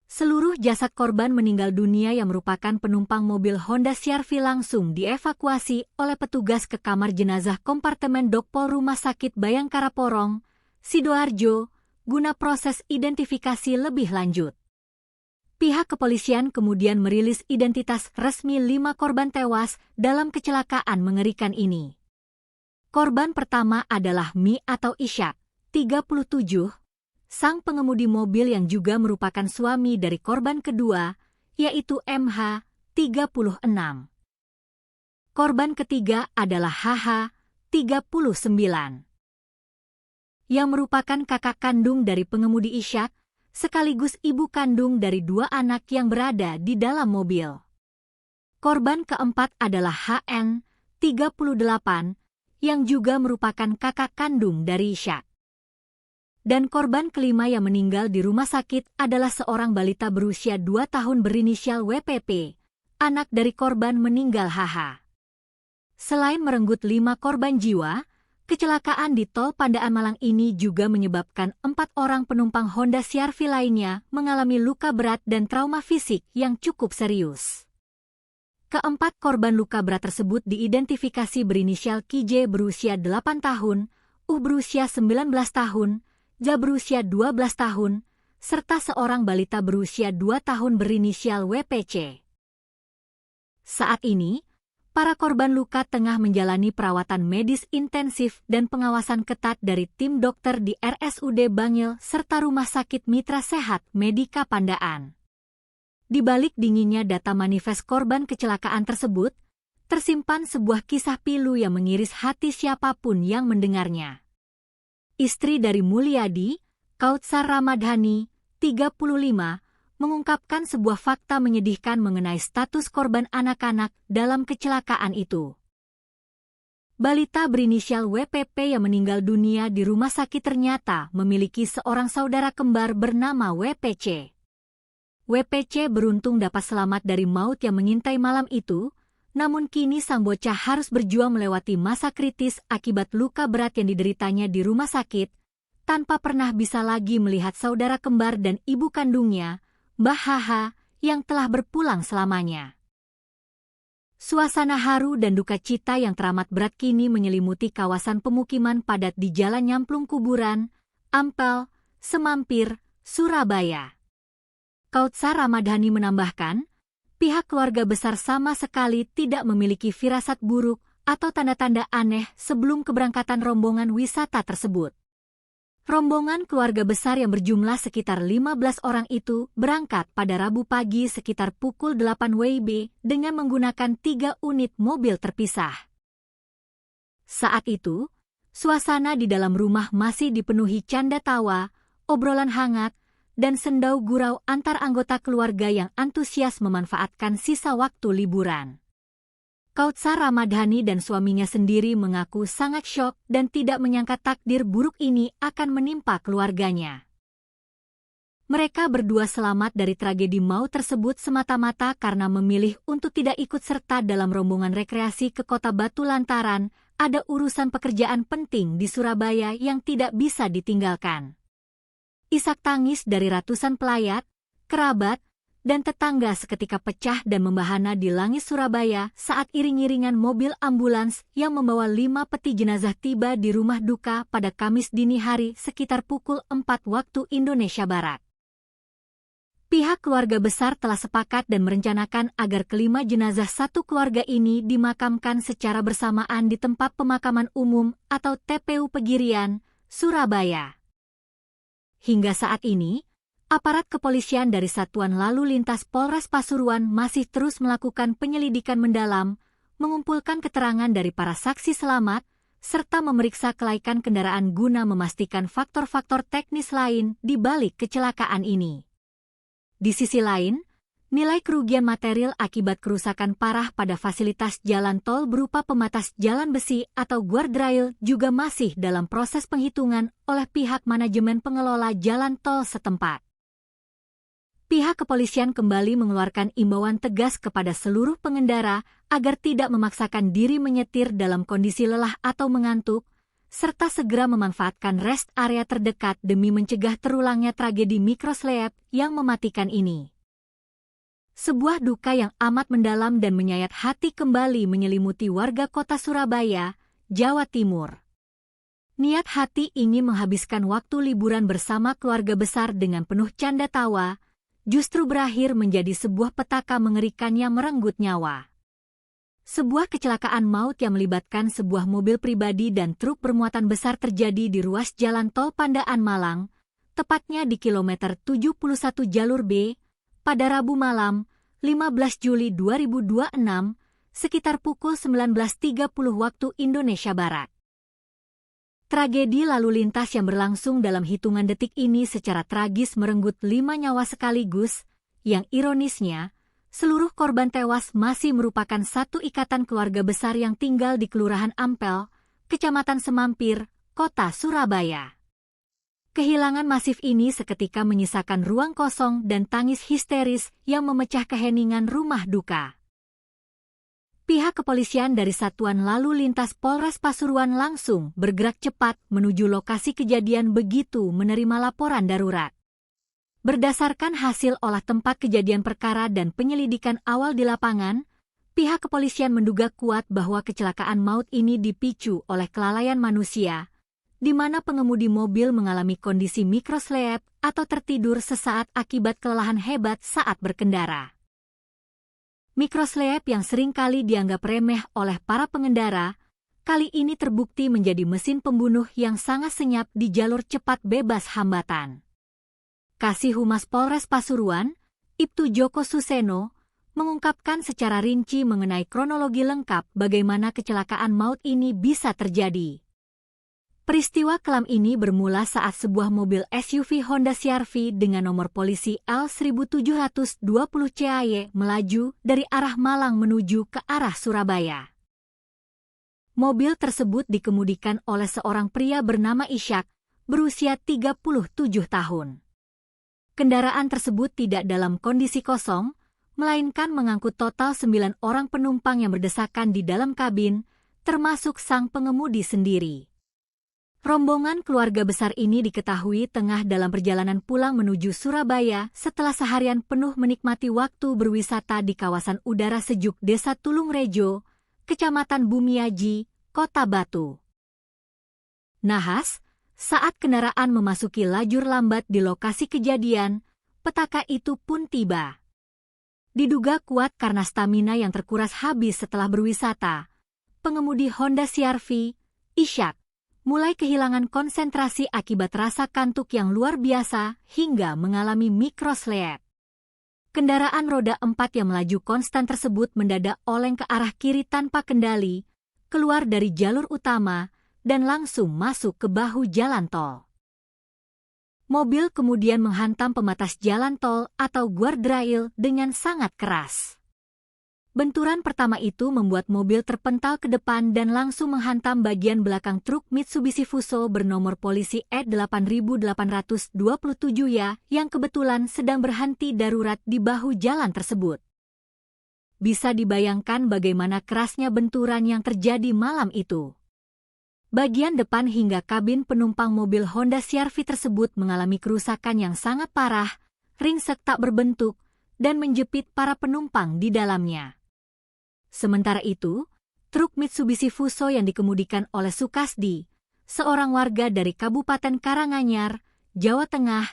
Speaker 1: Seluruh jasad korban meninggal dunia yang merupakan penumpang mobil Honda CR-V langsung dievakuasi oleh petugas ke kamar jenazah kompartemen Dokpol Rumah Sakit Bayangkara Porong, Sidoarjo, guna proses identifikasi lebih lanjut. Pihak kepolisian kemudian merilis identitas resmi 5 korban tewas dalam kecelakaan mengerikan ini. Korban pertama adalah Mi atau Ishak, 37, sang pengemudi mobil yang juga merupakan suami dari korban kedua, yaitu MH, 36. Korban ketiga adalah HH, 39, yang merupakan kakak kandung dari pengemudi Ishak, sekaligus ibu kandung dari 2 anak yang berada di dalam mobil. Korban keempat adalah HN, 38, yang juga merupakan kakak kandung dari Ishak. Dan korban kelima yang meninggal di rumah sakit adalah seorang balita berusia 2 tahun berinisial WPP, anak dari korban meninggal HH. Selain merenggut 5 korban jiwa, kecelakaan di tol Pandaan Malang ini juga menyebabkan 4 orang penumpang Honda CR-V lainnya mengalami luka berat dan trauma fisik yang cukup serius. Keempat korban luka berat tersebut diidentifikasi berinisial KJ berusia 8 tahun, berusia 19 tahun, Ja berusia 12 tahun, serta seorang balita berusia 2 tahun berinisial WPC. Saat ini, para korban luka tengah menjalani perawatan medis intensif dan pengawasan ketat dari tim dokter di RSUD Bangil serta Rumah Sakit Mitra Sehat Medika Pandaan. Di balik dinginnya data manifest korban kecelakaan tersebut, tersimpan sebuah kisah pilu yang mengiris hati siapapun yang mendengarnya. Istri dari Mulyadi, Kautsar Ramadhani, 35, mengungkapkan sebuah fakta menyedihkan mengenai status korban anak-anak dalam kecelakaan itu. Balita berinisial WPP yang meninggal dunia di rumah sakit ternyata memiliki seorang saudara kembar bernama WPC. WPC beruntung dapat selamat dari maut yang mengintai malam itu, namun kini sang bocah harus berjuang melewati masa kritis akibat luka berat yang dideritanya di rumah sakit, tanpa pernah bisa lagi melihat saudara kembar dan ibu kandungnya, Mbah HH, yang telah berpulang selamanya. Suasana haru dan duka cita yang teramat berat kini menyelimuti kawasan pemukiman padat di Jalan Nyamplung Kuburan, Ampel, Semampir, Surabaya. Kautsar Ramadhani menambahkan, pihak keluarga besar sama sekali tidak memiliki firasat buruk atau tanda-tanda aneh sebelum keberangkatan rombongan wisata tersebut. Rombongan keluarga besar yang berjumlah sekitar 15 orang itu berangkat pada Rabu pagi sekitar pukul 8 WIB dengan menggunakan 3 unit mobil terpisah. Saat itu, suasana di dalam rumah masih dipenuhi canda tawa, obrolan hangat, dan sendau gurau antar anggota keluarga yang antusias memanfaatkan sisa waktu liburan. Kautsar Ramadhani dan suaminya sendiri mengaku sangat syok dan tidak menyangka takdir buruk ini akan menimpa keluarganya. Mereka berdua selamat dari tragedi maut tersebut semata-mata karena memilih untuk tidak ikut serta dalam rombongan rekreasi ke Kota Batu lantaran ada urusan pekerjaan penting di Surabaya yang tidak bisa ditinggalkan. Isak tangis dari ratusan pelayat, kerabat, dan tetangga seketika pecah dan membahana di langit Surabaya saat iring-iringan mobil ambulans yang membawa 5 peti jenazah tiba di rumah duka pada Kamis dini hari sekitar pukul 4 waktu Indonesia Barat. Pihak keluarga besar telah sepakat dan merencanakan agar kelima jenazah satu keluarga ini dimakamkan secara bersamaan di tempat pemakaman umum atau TPU Pegirian, Surabaya. Hingga saat ini, aparat kepolisian dari Satuan Lalu Lintas Polres Pasuruan masih terus melakukan penyelidikan mendalam, mengumpulkan keterangan dari para saksi selamat, serta memeriksa kelaikan kendaraan guna memastikan faktor-faktor teknis lain di balik kecelakaan ini. Di sisi lain, nilai kerugian material akibat kerusakan parah pada fasilitas jalan tol berupa pembatas jalan besi atau guardrail juga masih dalam proses penghitungan oleh pihak manajemen pengelola jalan tol setempat. Pihak kepolisian kembali mengeluarkan imbauan tegas kepada seluruh pengendara agar tidak memaksakan diri menyetir dalam kondisi lelah atau mengantuk, serta segera memanfaatkan rest area terdekat demi mencegah terulangnya tragedi mikroslep yang mematikan ini. Sebuah duka yang amat mendalam dan menyayat hati kembali menyelimuti warga kota Surabaya, Jawa Timur. Niat hati ingin menghabiskan waktu liburan bersama keluarga besar dengan penuh canda tawa, justru berakhir menjadi sebuah petaka mengerikan yang merenggut nyawa. Sebuah kecelakaan maut yang melibatkan sebuah mobil pribadi dan truk bermuatan besar terjadi di ruas jalan tol Pandaan Malang, tepatnya di kilometer 71 jalur B, pada Rabu malam, 15 Juli 2026, sekitar pukul 19.30 waktu Indonesia Barat. Tragedi lalu lintas yang berlangsung dalam hitungan detik ini secara tragis merenggut 5 nyawa sekaligus, yang ironisnya, seluruh korban tewas masih merupakan satu ikatan keluarga besar yang tinggal di Kelurahan Ampel, Kecamatan Semampir, Kota Surabaya. Kehilangan masif ini seketika menyisakan ruang kosong dan tangis histeris yang memecah keheningan rumah duka. Pihak kepolisian dari Satuan Lalu Lintas Polres Pasuruan langsung bergerak cepat menuju lokasi kejadian begitu menerima laporan darurat. Berdasarkan hasil olah tempat kejadian perkara dan penyelidikan awal di lapangan, pihak kepolisian menduga kuat bahwa kecelakaan maut ini dipicu oleh kelalaian manusia, di mana pengemudi mobil mengalami kondisi mikroslep atau tertidur sesaat akibat kelelahan hebat saat berkendara. Mikroslep yang seringkali dianggap remeh oleh para pengendara, kali ini terbukti menjadi mesin pembunuh yang sangat senyap di jalur cepat bebas hambatan. Kasih Humas Polres Pasuruan, Ibtu Joko Suseno, mengungkapkan secara rinci mengenai kronologi lengkap bagaimana kecelakaan maut ini bisa terjadi. Peristiwa kelam ini bermula saat sebuah mobil SUV Honda CR-V dengan nomor polisi L1720 CAY melaju dari arah Malang menuju ke arah Surabaya. Mobil tersebut dikemudikan oleh seorang pria bernama Ishak, berusia 37 tahun. Kendaraan tersebut tidak dalam kondisi kosong, melainkan mengangkut total 9 orang penumpang yang berdesakan di dalam kabin, termasuk sang pengemudi sendiri. Rombongan keluarga besar ini diketahui tengah dalam perjalanan pulang menuju Surabaya setelah seharian penuh menikmati waktu berwisata di kawasan udara sejuk Desa Tulungrejo, Kecamatan Bumiaji, Kota Batu. Nahas, saat kendaraan memasuki lajur lambat di lokasi kejadian, petaka itu pun tiba. Diduga kuat karena stamina yang terkuras habis setelah berwisata, pengemudi Honda CR-V, Ishak, mulai kehilangan konsentrasi akibat rasa kantuk yang luar biasa hingga mengalami mikroslep. Kendaraan roda 4 yang melaju konstan tersebut mendadak oleng ke arah kiri tanpa kendali, keluar dari jalur utama, dan langsung masuk ke bahu jalan tol. Mobil kemudian menghantam pembatas jalan tol atau guardrail dengan sangat keras. Benturan pertama itu membuat mobil terpental ke depan dan langsung menghantam bagian belakang truk Mitsubishi Fuso bernomor polisi E8827 ya yang kebetulan sedang berhenti darurat di bahu jalan tersebut. Bisa dibayangkan bagaimana kerasnya benturan yang terjadi malam itu. Bagian depan hingga kabin penumpang mobil Honda CR-V tersebut mengalami kerusakan yang sangat parah, ringsek tak berbentuk, dan menjepit para penumpang di dalamnya. Sementara itu, truk Mitsubishi Fuso yang dikemudikan oleh Sukasdi, seorang warga dari Kabupaten Karanganyar, Jawa Tengah,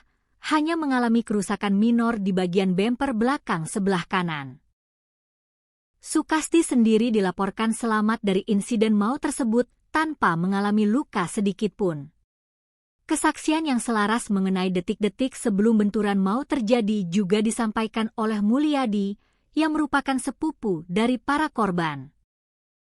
Speaker 1: hanya mengalami kerusakan minor di bagian bemper belakang sebelah kanan. Sukasdi sendiri dilaporkan selamat dari insiden maut tersebut tanpa mengalami luka sedikitpun. Kesaksian yang selaras mengenai detik-detik sebelum benturan maut terjadi juga disampaikan oleh Mulyadi, yang merupakan sepupu dari para korban.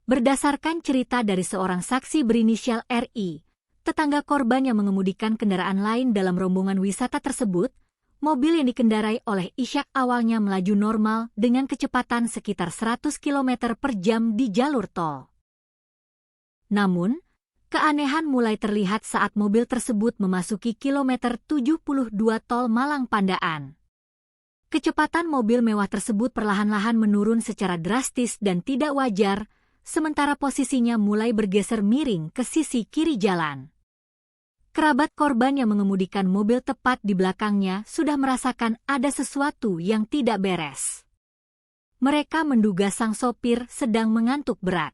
Speaker 1: Berdasarkan cerita dari seorang saksi berinisial RI, tetangga korban yang mengemudikan kendaraan lain dalam rombongan wisata tersebut, mobil yang dikendarai oleh Ishak awalnya melaju normal dengan kecepatan sekitar 100 km per jam di jalur tol. Namun, keanehan mulai terlihat saat mobil tersebut memasuki kilometer 72 tol Malang Pandaan. Kecepatan mobil mewah tersebut perlahan-lahan menurun secara drastis dan tidak wajar, sementara posisinya mulai bergeser miring ke sisi kiri jalan. Kerabat korban yang mengemudikan mobil tepat di belakangnya sudah merasakan ada sesuatu yang tidak beres. Mereka menduga sang sopir sedang mengantuk berat.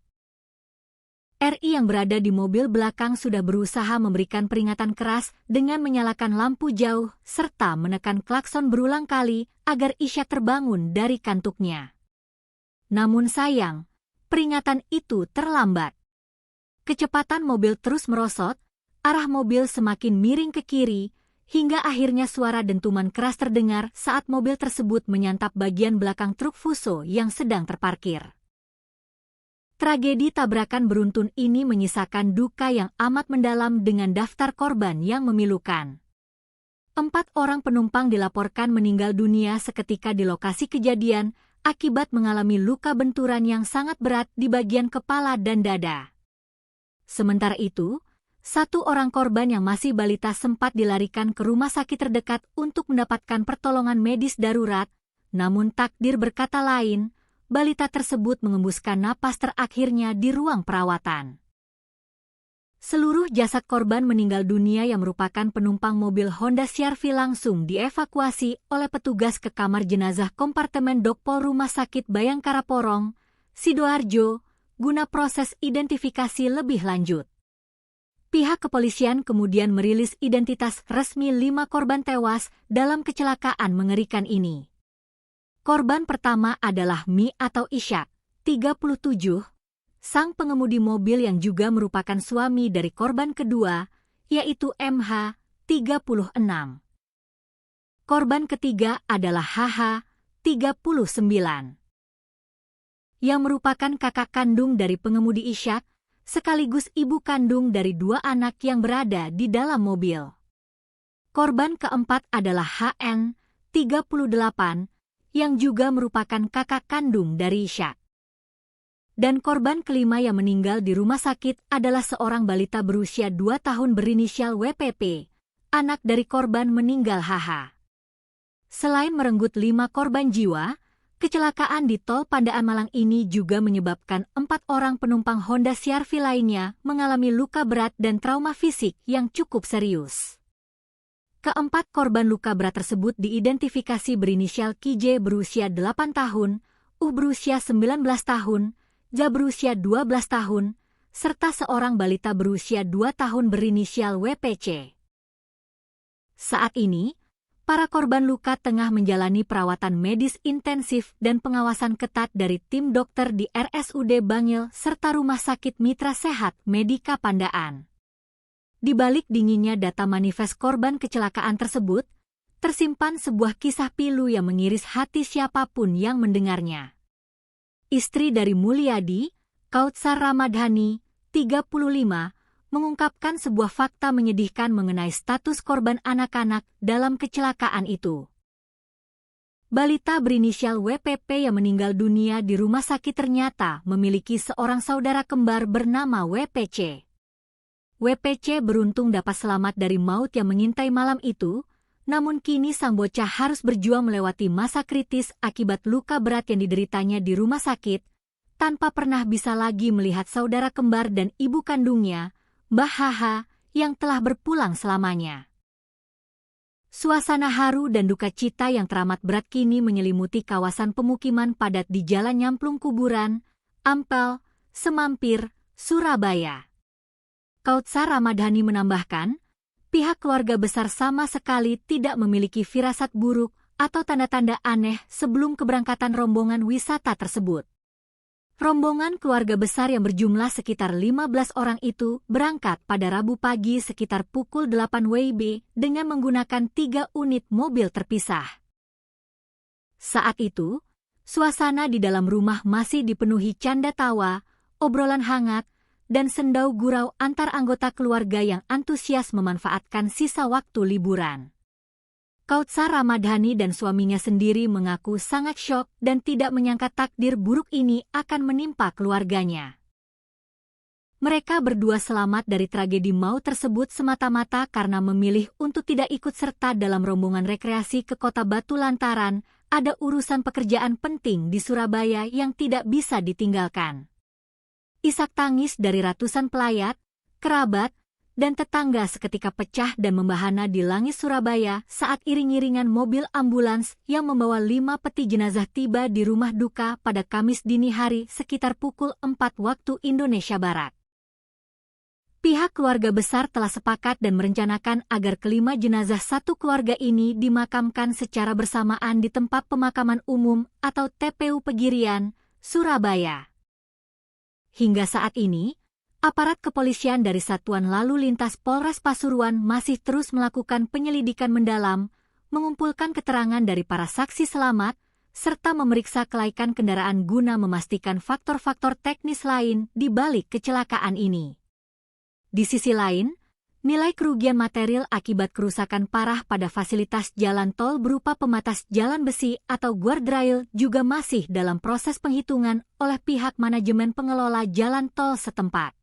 Speaker 1: RI yang berada di mobil belakang sudah berusaha memberikan peringatan keras dengan menyalakan lampu jauh serta menekan klakson berulang kali agar Ishak terbangun dari kantuknya. Namun sayang, peringatan itu terlambat. Kecepatan mobil terus merosot, arah mobil semakin miring ke kiri, hingga akhirnya suara dentuman keras terdengar saat mobil tersebut menyantap bagian belakang truk Fuso yang sedang terparkir. Tragedi tabrakan beruntun ini menyisakan duka yang amat mendalam dengan daftar korban yang memilukan. 4 orang penumpang dilaporkan meninggal dunia seketika di lokasi kejadian akibat mengalami luka benturan yang sangat berat di bagian kepala dan dada. Sementara itu, 1 orang korban yang masih balita sempat dilarikan ke rumah sakit terdekat untuk mendapatkan pertolongan medis darurat, namun takdir berkata lain, balita tersebut mengembuskan napas terakhirnya di ruang perawatan. Seluruh jasad korban meninggal dunia yang merupakan penumpang mobil Honda CR-V langsung dievakuasi oleh petugas ke kamar jenazah kompartemen Dokpol Rumah Sakit Bayangkara Porong, Sidoarjo, guna proses identifikasi lebih lanjut. Pihak kepolisian kemudian merilis identitas resmi 5 korban tewas dalam kecelakaan mengerikan ini. Korban pertama adalah Mi atau Ishak, 37, sang pengemudi mobil yang juga merupakan suami dari korban kedua, yaitu MH, 36. Korban ketiga adalah HH, 39. Yang merupakan kakak kandung dari pengemudi Ishak, sekaligus ibu kandung dari 2 anak yang berada di dalam mobil. Korban keempat adalah HN, 38, yang juga merupakan kakak kandung dari Ishak. Dan korban kelima yang meninggal di rumah sakit adalah seorang balita berusia 2 tahun berinisial WPP, anak dari korban meninggal HH. Selain merenggut 5 korban jiwa, kecelakaan di tol Pandaan Malang ini juga menyebabkan 4 orang penumpang Honda CR-V lainnya mengalami luka berat dan trauma fisik yang cukup serius. Keempat korban luka berat tersebut diidentifikasi berinisial KJ berusia 8 tahun, berusia 19 tahun, Ja berusia 12 tahun, serta seorang balita berusia 2 tahun berinisial WPC. Saat ini, para korban luka tengah menjalani perawatan medis intensif dan pengawasan ketat dari tim dokter di RSUD Bangil serta Rumah Sakit Mitra Sehat Medika Pandaan. Di balik dinginnya data manifest korban kecelakaan tersebut, tersimpan sebuah kisah pilu yang mengiris hati siapapun yang mendengarnya. Istri dari Mulyadi, Kautsar Ramadhani, 35, mengungkapkan sebuah fakta menyedihkan mengenai status korban anak-anak dalam kecelakaan itu. Balita berinisial WPP yang meninggal dunia di rumah sakit ternyata memiliki seorang saudara kembar bernama WPC. WPC beruntung dapat selamat dari maut yang mengintai malam itu, namun kini sang bocah harus berjuang melewati masa kritis akibat luka berat yang dideritanya di rumah sakit, tanpa pernah bisa lagi melihat saudara kembar dan ibu kandungnya, Mbah Haha, yang telah berpulang selamanya. Suasana haru dan duka cita yang teramat berat kini menyelimuti kawasan pemukiman padat di Jalan Nyamplung Kuburan, Ampel, Semampir, Surabaya. Kautsar Ramadhani menambahkan, pihak keluarga besar sama sekali tidak memiliki firasat buruk atau tanda-tanda aneh sebelum keberangkatan rombongan wisata tersebut. Rombongan keluarga besar yang berjumlah sekitar 15 orang itu berangkat pada Rabu pagi sekitar pukul 8 WIB dengan menggunakan 3 unit mobil terpisah. Saat itu, suasana di dalam rumah masih dipenuhi canda tawa, obrolan hangat, dan sendau gurau antar anggota keluarga yang antusias memanfaatkan sisa waktu liburan. Kautsar Ramadhani dan suaminya sendiri mengaku sangat syok dan tidak menyangka takdir buruk ini akan menimpa keluarganya. Mereka berdua selamat dari tragedi maut tersebut semata-mata karena memilih untuk tidak ikut serta dalam rombongan rekreasi ke Kota Batu lantaran ada urusan pekerjaan penting di Surabaya yang tidak bisa ditinggalkan. Isak tangis dari ratusan pelayat, kerabat, dan tetangga seketika pecah dan membahana di langit Surabaya saat iring-iringan mobil ambulans yang membawa 5 peti jenazah tiba di rumah duka pada Kamis dini hari sekitar pukul 4 waktu Indonesia Barat. Pihak keluarga besar telah sepakat dan merencanakan agar kelima jenazah satu keluarga ini dimakamkan secara bersamaan di tempat pemakaman umum atau TPU Pegirian, Surabaya. Hingga saat ini, aparat kepolisian dari Satuan Lalu Lintas Polres Pasuruan masih terus melakukan penyelidikan mendalam, mengumpulkan keterangan dari para saksi selamat, serta memeriksa kelaikan kendaraan guna memastikan faktor-faktor teknis lain di balik kecelakaan ini. Di sisi lain, nilai kerugian material akibat kerusakan parah pada fasilitas jalan tol berupa pembatas jalan besi atau guardrail juga masih dalam proses penghitungan oleh pihak manajemen pengelola jalan tol setempat.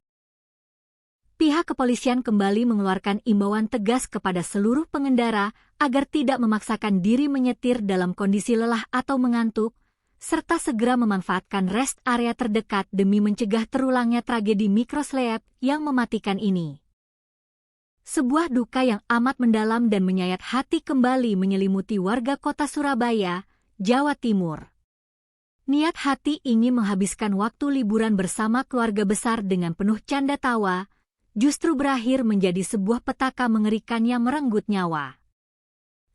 Speaker 1: Pihak kepolisian kembali mengeluarkan imbauan tegas kepada seluruh pengendara agar tidak memaksakan diri menyetir dalam kondisi lelah atau mengantuk, serta segera memanfaatkan rest area terdekat demi mencegah terulangnya tragedi mikroslep yang mematikan ini. Sebuah duka yang amat mendalam dan menyayat hati kembali menyelimuti warga kota Surabaya, Jawa Timur. Niat hati ingin menghabiskan waktu liburan bersama keluarga besar dengan penuh canda tawa, justru berakhir menjadi sebuah petaka mengerikan yang merenggut nyawa.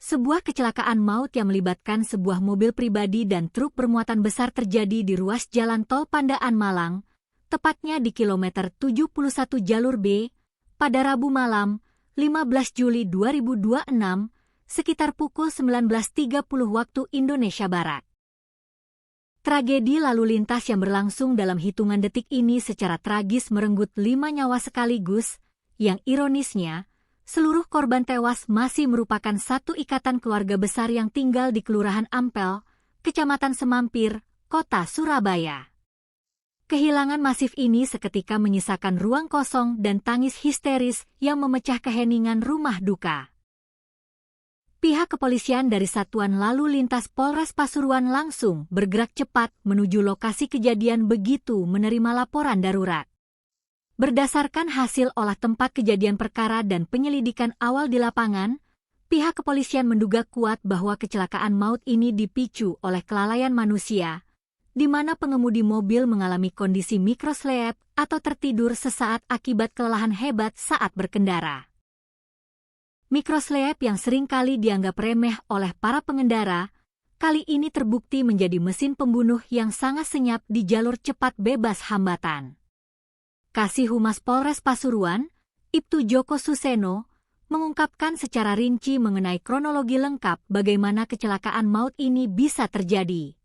Speaker 1: Sebuah kecelakaan maut yang melibatkan sebuah mobil pribadi dan truk bermuatan besar terjadi di ruas jalan tol Pandaan Malang, tepatnya di kilometer 71 jalur B, pada Rabu malam, 15 Juli 2026, sekitar pukul 19.30 waktu Indonesia Barat. Tragedi lalu lintas yang berlangsung dalam hitungan detik ini secara tragis merenggut 5 nyawa sekaligus, yang ironisnya, seluruh korban tewas masih merupakan satu ikatan keluarga besar yang tinggal di Kelurahan Ampel, Kecamatan Semampir, Kota Surabaya. Kehilangan masif ini seketika menyisakan ruang kosong dan tangis histeris yang memecah keheningan rumah duka. Pihak kepolisian dari Satuan Lalu Lintas Polres Pasuruan langsung bergerak cepat menuju lokasi kejadian begitu menerima laporan darurat. Berdasarkan hasil olah tempat kejadian perkara dan penyelidikan awal di lapangan, pihak kepolisian menduga kuat bahwa kecelakaan maut ini dipicu oleh kelalaian manusia, di mana pengemudi mobil mengalami kondisi mikroslep atau tertidur sesaat akibat kelelahan hebat saat berkendara. Mikroslep yang seringkali dianggap remeh oleh para pengendara, kali ini terbukti menjadi mesin pembunuh yang sangat senyap di jalur cepat bebas hambatan. Kasih Humas Polres Pasuruan, Ibtu Joko Suseno, mengungkapkan secara rinci mengenai kronologi lengkap bagaimana kecelakaan maut ini bisa terjadi.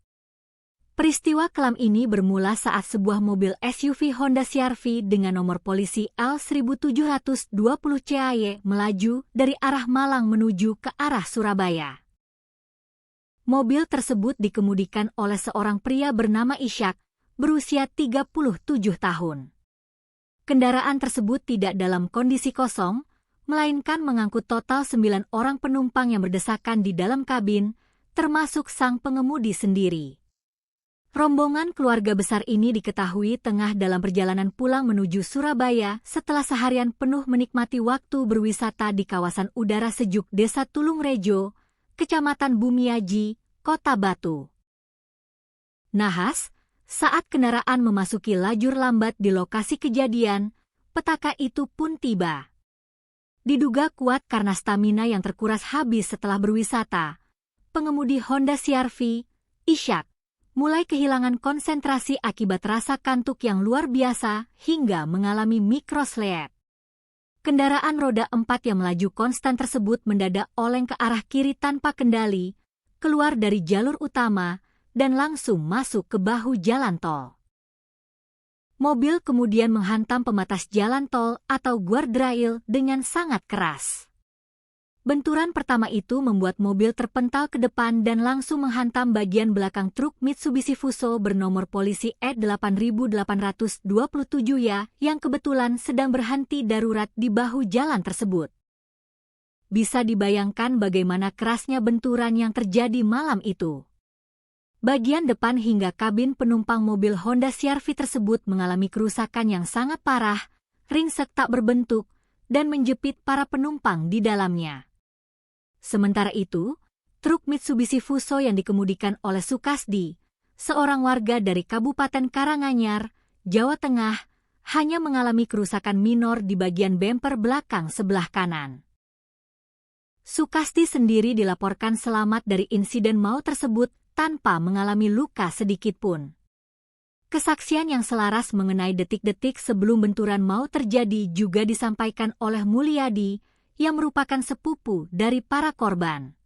Speaker 1: Peristiwa kelam ini bermula saat sebuah mobil SUV Honda CR-V dengan nomor polisi L1720 CAY melaju dari arah Malang menuju ke arah Surabaya. Mobil tersebut dikemudikan oleh seorang pria bernama Ishak, berusia 37 tahun. Kendaraan tersebut tidak dalam kondisi kosong, melainkan mengangkut total 9 orang penumpang yang berdesakan di dalam kabin, termasuk sang pengemudi sendiri. Rombongan keluarga besar ini diketahui tengah dalam perjalanan pulang menuju Surabaya setelah seharian penuh menikmati waktu berwisata di kawasan udara sejuk Desa Tulungrejo, Kecamatan Bumiaji, Kota Batu. Nahas, saat kendaraan memasuki lajur lambat di lokasi kejadian, petaka itu pun tiba. Diduga kuat karena stamina yang terkuras habis setelah berwisata, pengemudi Honda CR-V, Ishak, mulai kehilangan konsentrasi akibat rasa kantuk yang luar biasa hingga mengalami mikrosleep. Kendaraan roda 4 yang melaju konstan tersebut mendadak oleng ke arah kiri tanpa kendali, keluar dari jalur utama, dan langsung masuk ke bahu jalan tol. Mobil kemudian menghantam pembatas jalan tol atau guardrail dengan sangat keras. Benturan pertama itu membuat mobil terpental ke depan dan langsung menghantam bagian belakang truk Mitsubishi Fuso bernomor polisi E8827 ya yang kebetulan sedang berhenti darurat di bahu jalan tersebut. Bisa dibayangkan bagaimana kerasnya benturan yang terjadi malam itu. Bagian depan hingga kabin penumpang mobil Honda CR-V tersebut mengalami kerusakan yang sangat parah, ringsek tak berbentuk, dan menjepit para penumpang di dalamnya. Sementara itu, truk Mitsubishi Fuso yang dikemudikan oleh Sukasdi, seorang warga dari Kabupaten Karanganyar, Jawa Tengah, hanya mengalami kerusakan minor di bagian bemper belakang sebelah kanan. Sukasdi sendiri dilaporkan selamat dari insiden maut tersebut tanpa mengalami luka sedikitpun. Kesaksian yang selaras mengenai detik-detik sebelum benturan maut terjadi juga disampaikan oleh Mulyadi, yang merupakan sepupu dari para korban.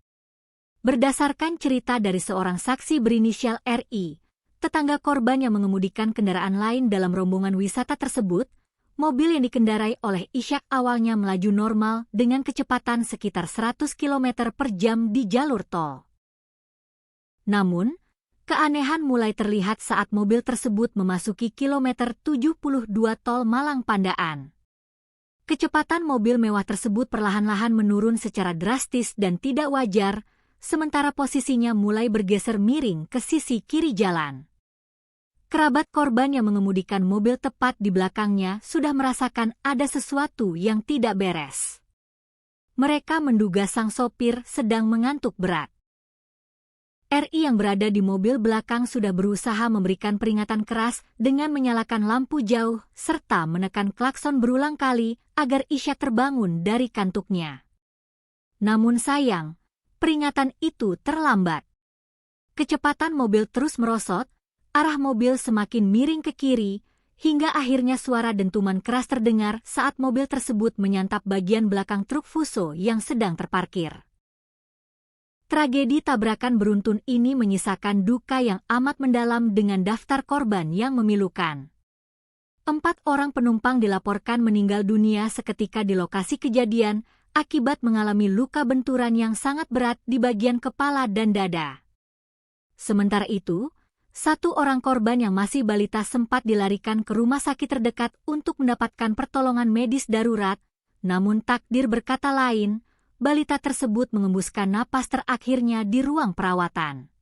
Speaker 1: Berdasarkan cerita dari seorang saksi berinisial RI, tetangga korban yang mengemudikan kendaraan lain dalam rombongan wisata tersebut, mobil yang dikendarai oleh Ishak awalnya melaju normal dengan kecepatan sekitar 100 km per jam di jalur tol. Namun, keanehan mulai terlihat saat mobil tersebut memasuki kilometer 72 tol Malang Pandaan. Kecepatan mobil mewah tersebut perlahan-lahan menurun secara drastis dan tidak wajar, sementara posisinya mulai bergeser miring ke sisi kiri jalan. Kerabat korban yang mengemudikan mobil tepat di belakangnya sudah merasakan ada sesuatu yang tidak beres. Mereka menduga sang sopir sedang mengantuk berat. RI yang berada di mobil belakang sudah berusaha memberikan peringatan keras dengan menyalakan lampu jauh serta menekan klakson berulang kali agar Ishak terbangun dari kantuknya. Namun sayang, peringatan itu terlambat. Kecepatan mobil terus merosot, arah mobil semakin miring ke kiri, hingga akhirnya suara dentuman keras terdengar saat mobil tersebut menyantap bagian belakang truk Fuso yang sedang terparkir. Tragedi tabrakan beruntun ini menyisakan duka yang amat mendalam dengan daftar korban yang memilukan. 4 orang penumpang dilaporkan meninggal dunia seketika di lokasi kejadian akibat mengalami luka benturan yang sangat berat di bagian kepala dan dada. Sementara itu, 1 orang korban yang masih balita sempat dilarikan ke rumah sakit terdekat untuk mendapatkan pertolongan medis darurat, namun takdir berkata lain, balita tersebut mengembuskan napas terakhirnya di ruang perawatan.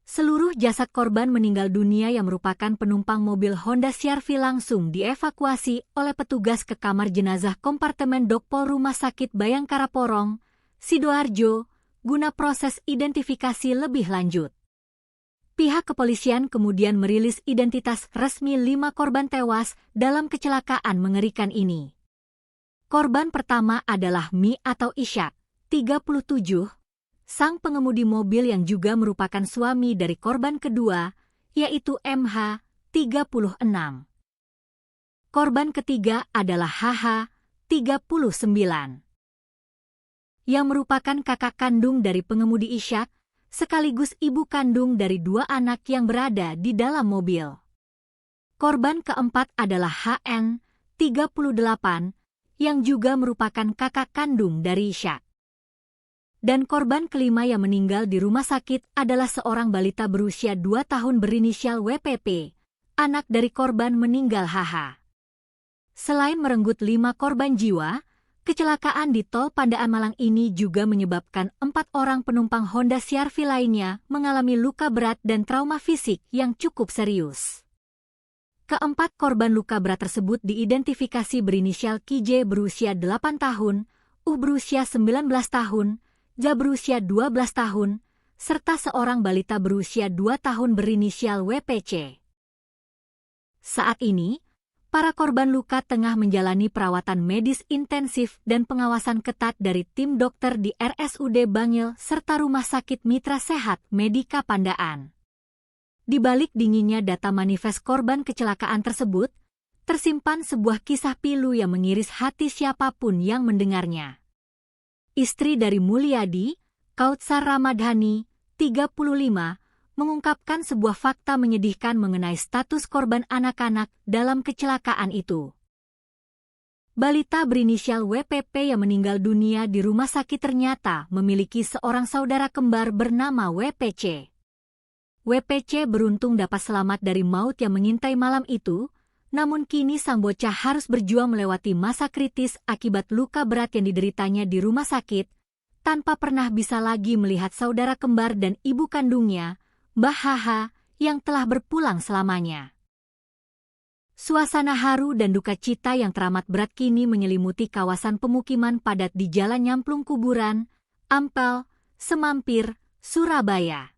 Speaker 1: Seluruh jasad korban meninggal dunia yang merupakan penumpang mobil Honda CR-V langsung dievakuasi oleh petugas ke kamar jenazah kompartemen Dokpol Rumah Sakit Bayangkara Porong, Sidoarjo, guna proses identifikasi lebih lanjut. Pihak kepolisian kemudian merilis identitas resmi 5 korban tewas dalam kecelakaan mengerikan ini. Korban pertama adalah Mi atau Ishak, 37, sang pengemudi mobil yang juga merupakan suami dari korban kedua, yaitu MH, 36. Korban ketiga adalah HH, 39. Yang merupakan kakak kandung dari pengemudi Ishak, sekaligus ibu kandung dari 2 anak yang berada di dalam mobil. Korban keempat adalah HN, 38, yang juga merupakan kakak kandung dari Ishak. Dan korban kelima yang meninggal di rumah sakit adalah seorang balita berusia 2 tahun berinisial WPP, anak dari korban meninggal HH. Selain merenggut 5 korban jiwa, kecelakaan di Tol Pandaan Malang ini juga menyebabkan 4 orang penumpang Honda CR-V lainnya mengalami luka berat dan trauma fisik yang cukup serius. Keempat korban luka berat tersebut diidentifikasi berinisial KJ berusia 8 tahun, berusia 19 tahun, Ja berusia 12 tahun, serta seorang balita berusia 2 tahun berinisial WPC. Saat ini, para korban luka tengah menjalani perawatan medis intensif dan pengawasan ketat dari tim dokter di RSUD Bangil serta Rumah Sakit Mitra Sehat Medika Pandaan. Di balik dinginnya data manifest korban kecelakaan tersebut, tersimpan sebuah kisah pilu yang mengiris hati siapapun yang mendengarnya. Istri dari Mulyadi, Kautsar Ramadhani, 35, mengungkapkan sebuah fakta menyedihkan mengenai status korban anak-anak dalam kecelakaan itu. Balita berinisial WPP yang meninggal dunia di rumah sakit ternyata memiliki seorang saudara kembar bernama WPC. WPC beruntung dapat selamat dari maut yang mengintai malam itu, namun kini sang bocah harus berjuang melewati masa kritis akibat luka berat yang dideritanya di rumah sakit, tanpa pernah bisa lagi melihat saudara kembar dan ibu kandungnya, Mbah HH, yang telah berpulang selamanya. Suasana haru dan duka cita yang teramat berat kini menyelimuti kawasan pemukiman padat di Jalan Nyamplung Kuburan, Ampel, Semampir, Surabaya.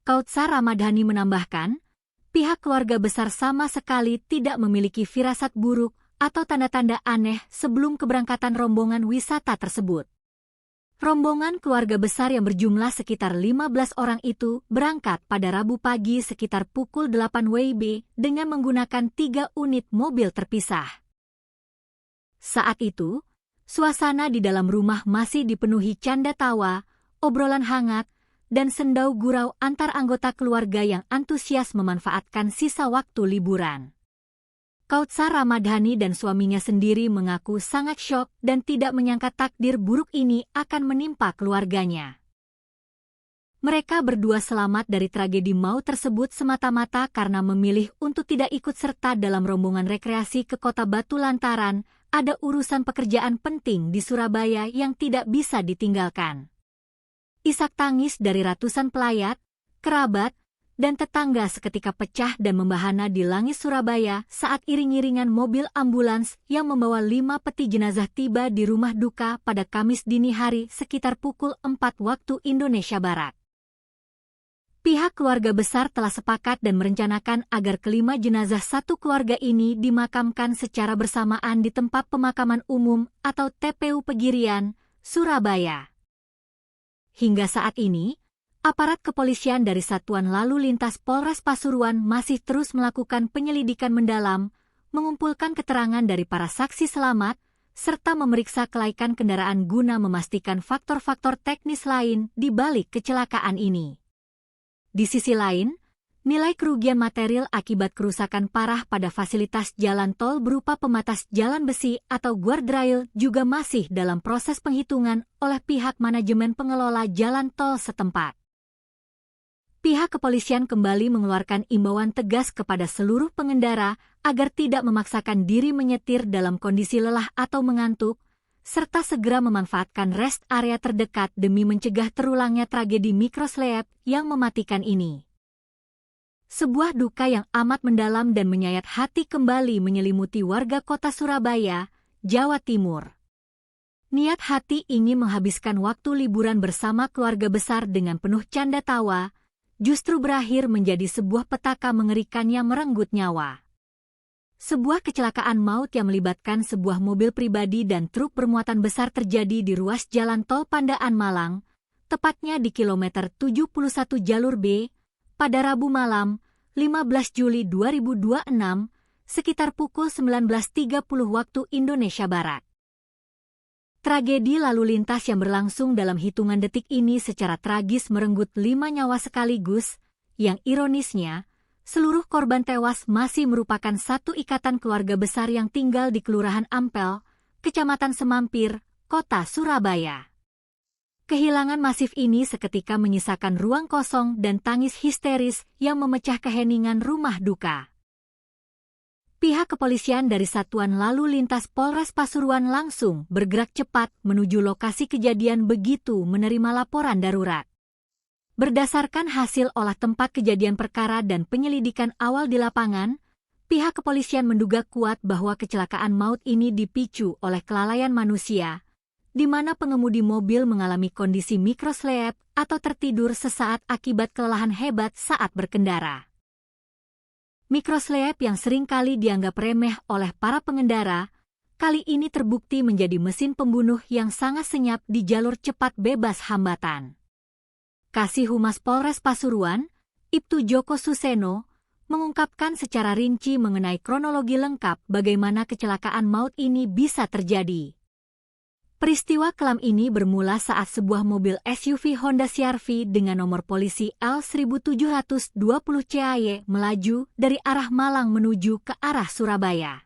Speaker 1: Kautsar Ramadhani menambahkan, pihak keluarga besar sama sekali tidak memiliki firasat buruk atau tanda-tanda aneh sebelum keberangkatan rombongan wisata tersebut. Rombongan keluarga besar yang berjumlah sekitar 15 orang itu berangkat pada Rabu pagi sekitar pukul 8 WIB dengan menggunakan 3 unit mobil terpisah. Saat itu, suasana di dalam rumah masih dipenuhi canda tawa, obrolan hangat, dan sendau gurau antar anggota keluarga yang antusias memanfaatkan sisa waktu liburan. Kautsar Ramadhani dan suaminya sendiri mengaku sangat syok dan tidak menyangka takdir buruk ini akan menimpa keluarganya. Mereka berdua selamat dari tragedi maut tersebut semata-mata karena memilih untuk tidak ikut serta dalam rombongan rekreasi ke Kota Batu lantaran ada urusan pekerjaan penting di Surabaya yang tidak bisa ditinggalkan. Isak tangis dari ratusan pelayat, kerabat, dan tetangga seketika pecah dan membahana di langit Surabaya saat iring-iringan mobil ambulans yang membawa 5 peti jenazah tiba di rumah duka pada Kamis dini hari sekitar pukul 4 waktu Indonesia Barat. Pihak keluarga besar telah sepakat dan merencanakan agar kelima jenazah satu keluarga ini dimakamkan secara bersamaan di tempat pemakaman umum atau TPU Pegirian, Surabaya. Hingga saat ini, aparat kepolisian dari Satuan Lalu Lintas Polres Pasuruan masih terus melakukan penyelidikan mendalam, mengumpulkan keterangan dari para saksi selamat, serta memeriksa kelaikan kendaraan guna memastikan faktor-faktor teknis lain di balik kecelakaan ini. Di sisi lain, nilai kerugian material akibat kerusakan parah pada fasilitas jalan tol berupa pembatas jalan besi atau guardrail juga masih dalam proses penghitungan oleh pihak manajemen pengelola jalan tol setempat. Pihak kepolisian kembali mengeluarkan imbauan tegas kepada seluruh pengendara agar tidak memaksakan diri menyetir dalam kondisi lelah atau mengantuk, serta segera memanfaatkan rest area terdekat demi mencegah terulangnya tragedi mikroslep yang mematikan ini. Sebuah duka yang amat mendalam dan menyayat hati kembali menyelimuti warga kota Surabaya, Jawa Timur. Niat hati ingin menghabiskan waktu liburan bersama keluarga besar dengan penuh canda tawa, justru berakhir menjadi sebuah petaka mengerikan yang merenggut nyawa. Sebuah kecelakaan maut yang melibatkan sebuah mobil pribadi dan truk bermuatan besar terjadi di ruas jalan tol Pandaan Malang, tepatnya di kilometer 71 jalur B, pada Rabu malam, 15 Juli 2026, sekitar pukul 19.30 waktu Indonesia Barat. Tragedi lalu lintas yang berlangsung dalam hitungan detik ini secara tragis merenggut 5 nyawa sekaligus, yang ironisnya, seluruh korban tewas masih merupakan satu ikatan keluarga besar yang tinggal di Kelurahan Ampel, Kecamatan Semampir, Kota Surabaya. Kehilangan masif ini seketika menyisakan ruang kosong dan tangis histeris yang memecah keheningan rumah duka. Pihak kepolisian dari Satuan Lalu Lintas Polres Pasuruan langsung bergerak cepat menuju lokasi kejadian begitu menerima laporan darurat. Berdasarkan hasil olah tempat kejadian perkara dan penyelidikan awal di lapangan, pihak kepolisian menduga kuat bahwa kecelakaan maut ini dipicu oleh kelalaian manusia, di mana pengemudi mobil mengalami kondisi mikrosleep atau tertidur sesaat akibat kelelahan hebat saat berkendara. Mikrosleep yang seringkali dianggap remeh oleh para pengendara, kali ini terbukti menjadi mesin pembunuh yang sangat senyap di jalur cepat bebas hambatan. Kasih Humas Polres Pasuruan, Ibtu Joko Suseno, mengungkapkan secara rinci mengenai kronologi lengkap bagaimana kecelakaan maut ini bisa terjadi. Peristiwa kelam ini bermula saat sebuah mobil SUV Honda CR-V dengan nomor polisi L1720 CAY melaju dari arah Malang menuju ke arah Surabaya.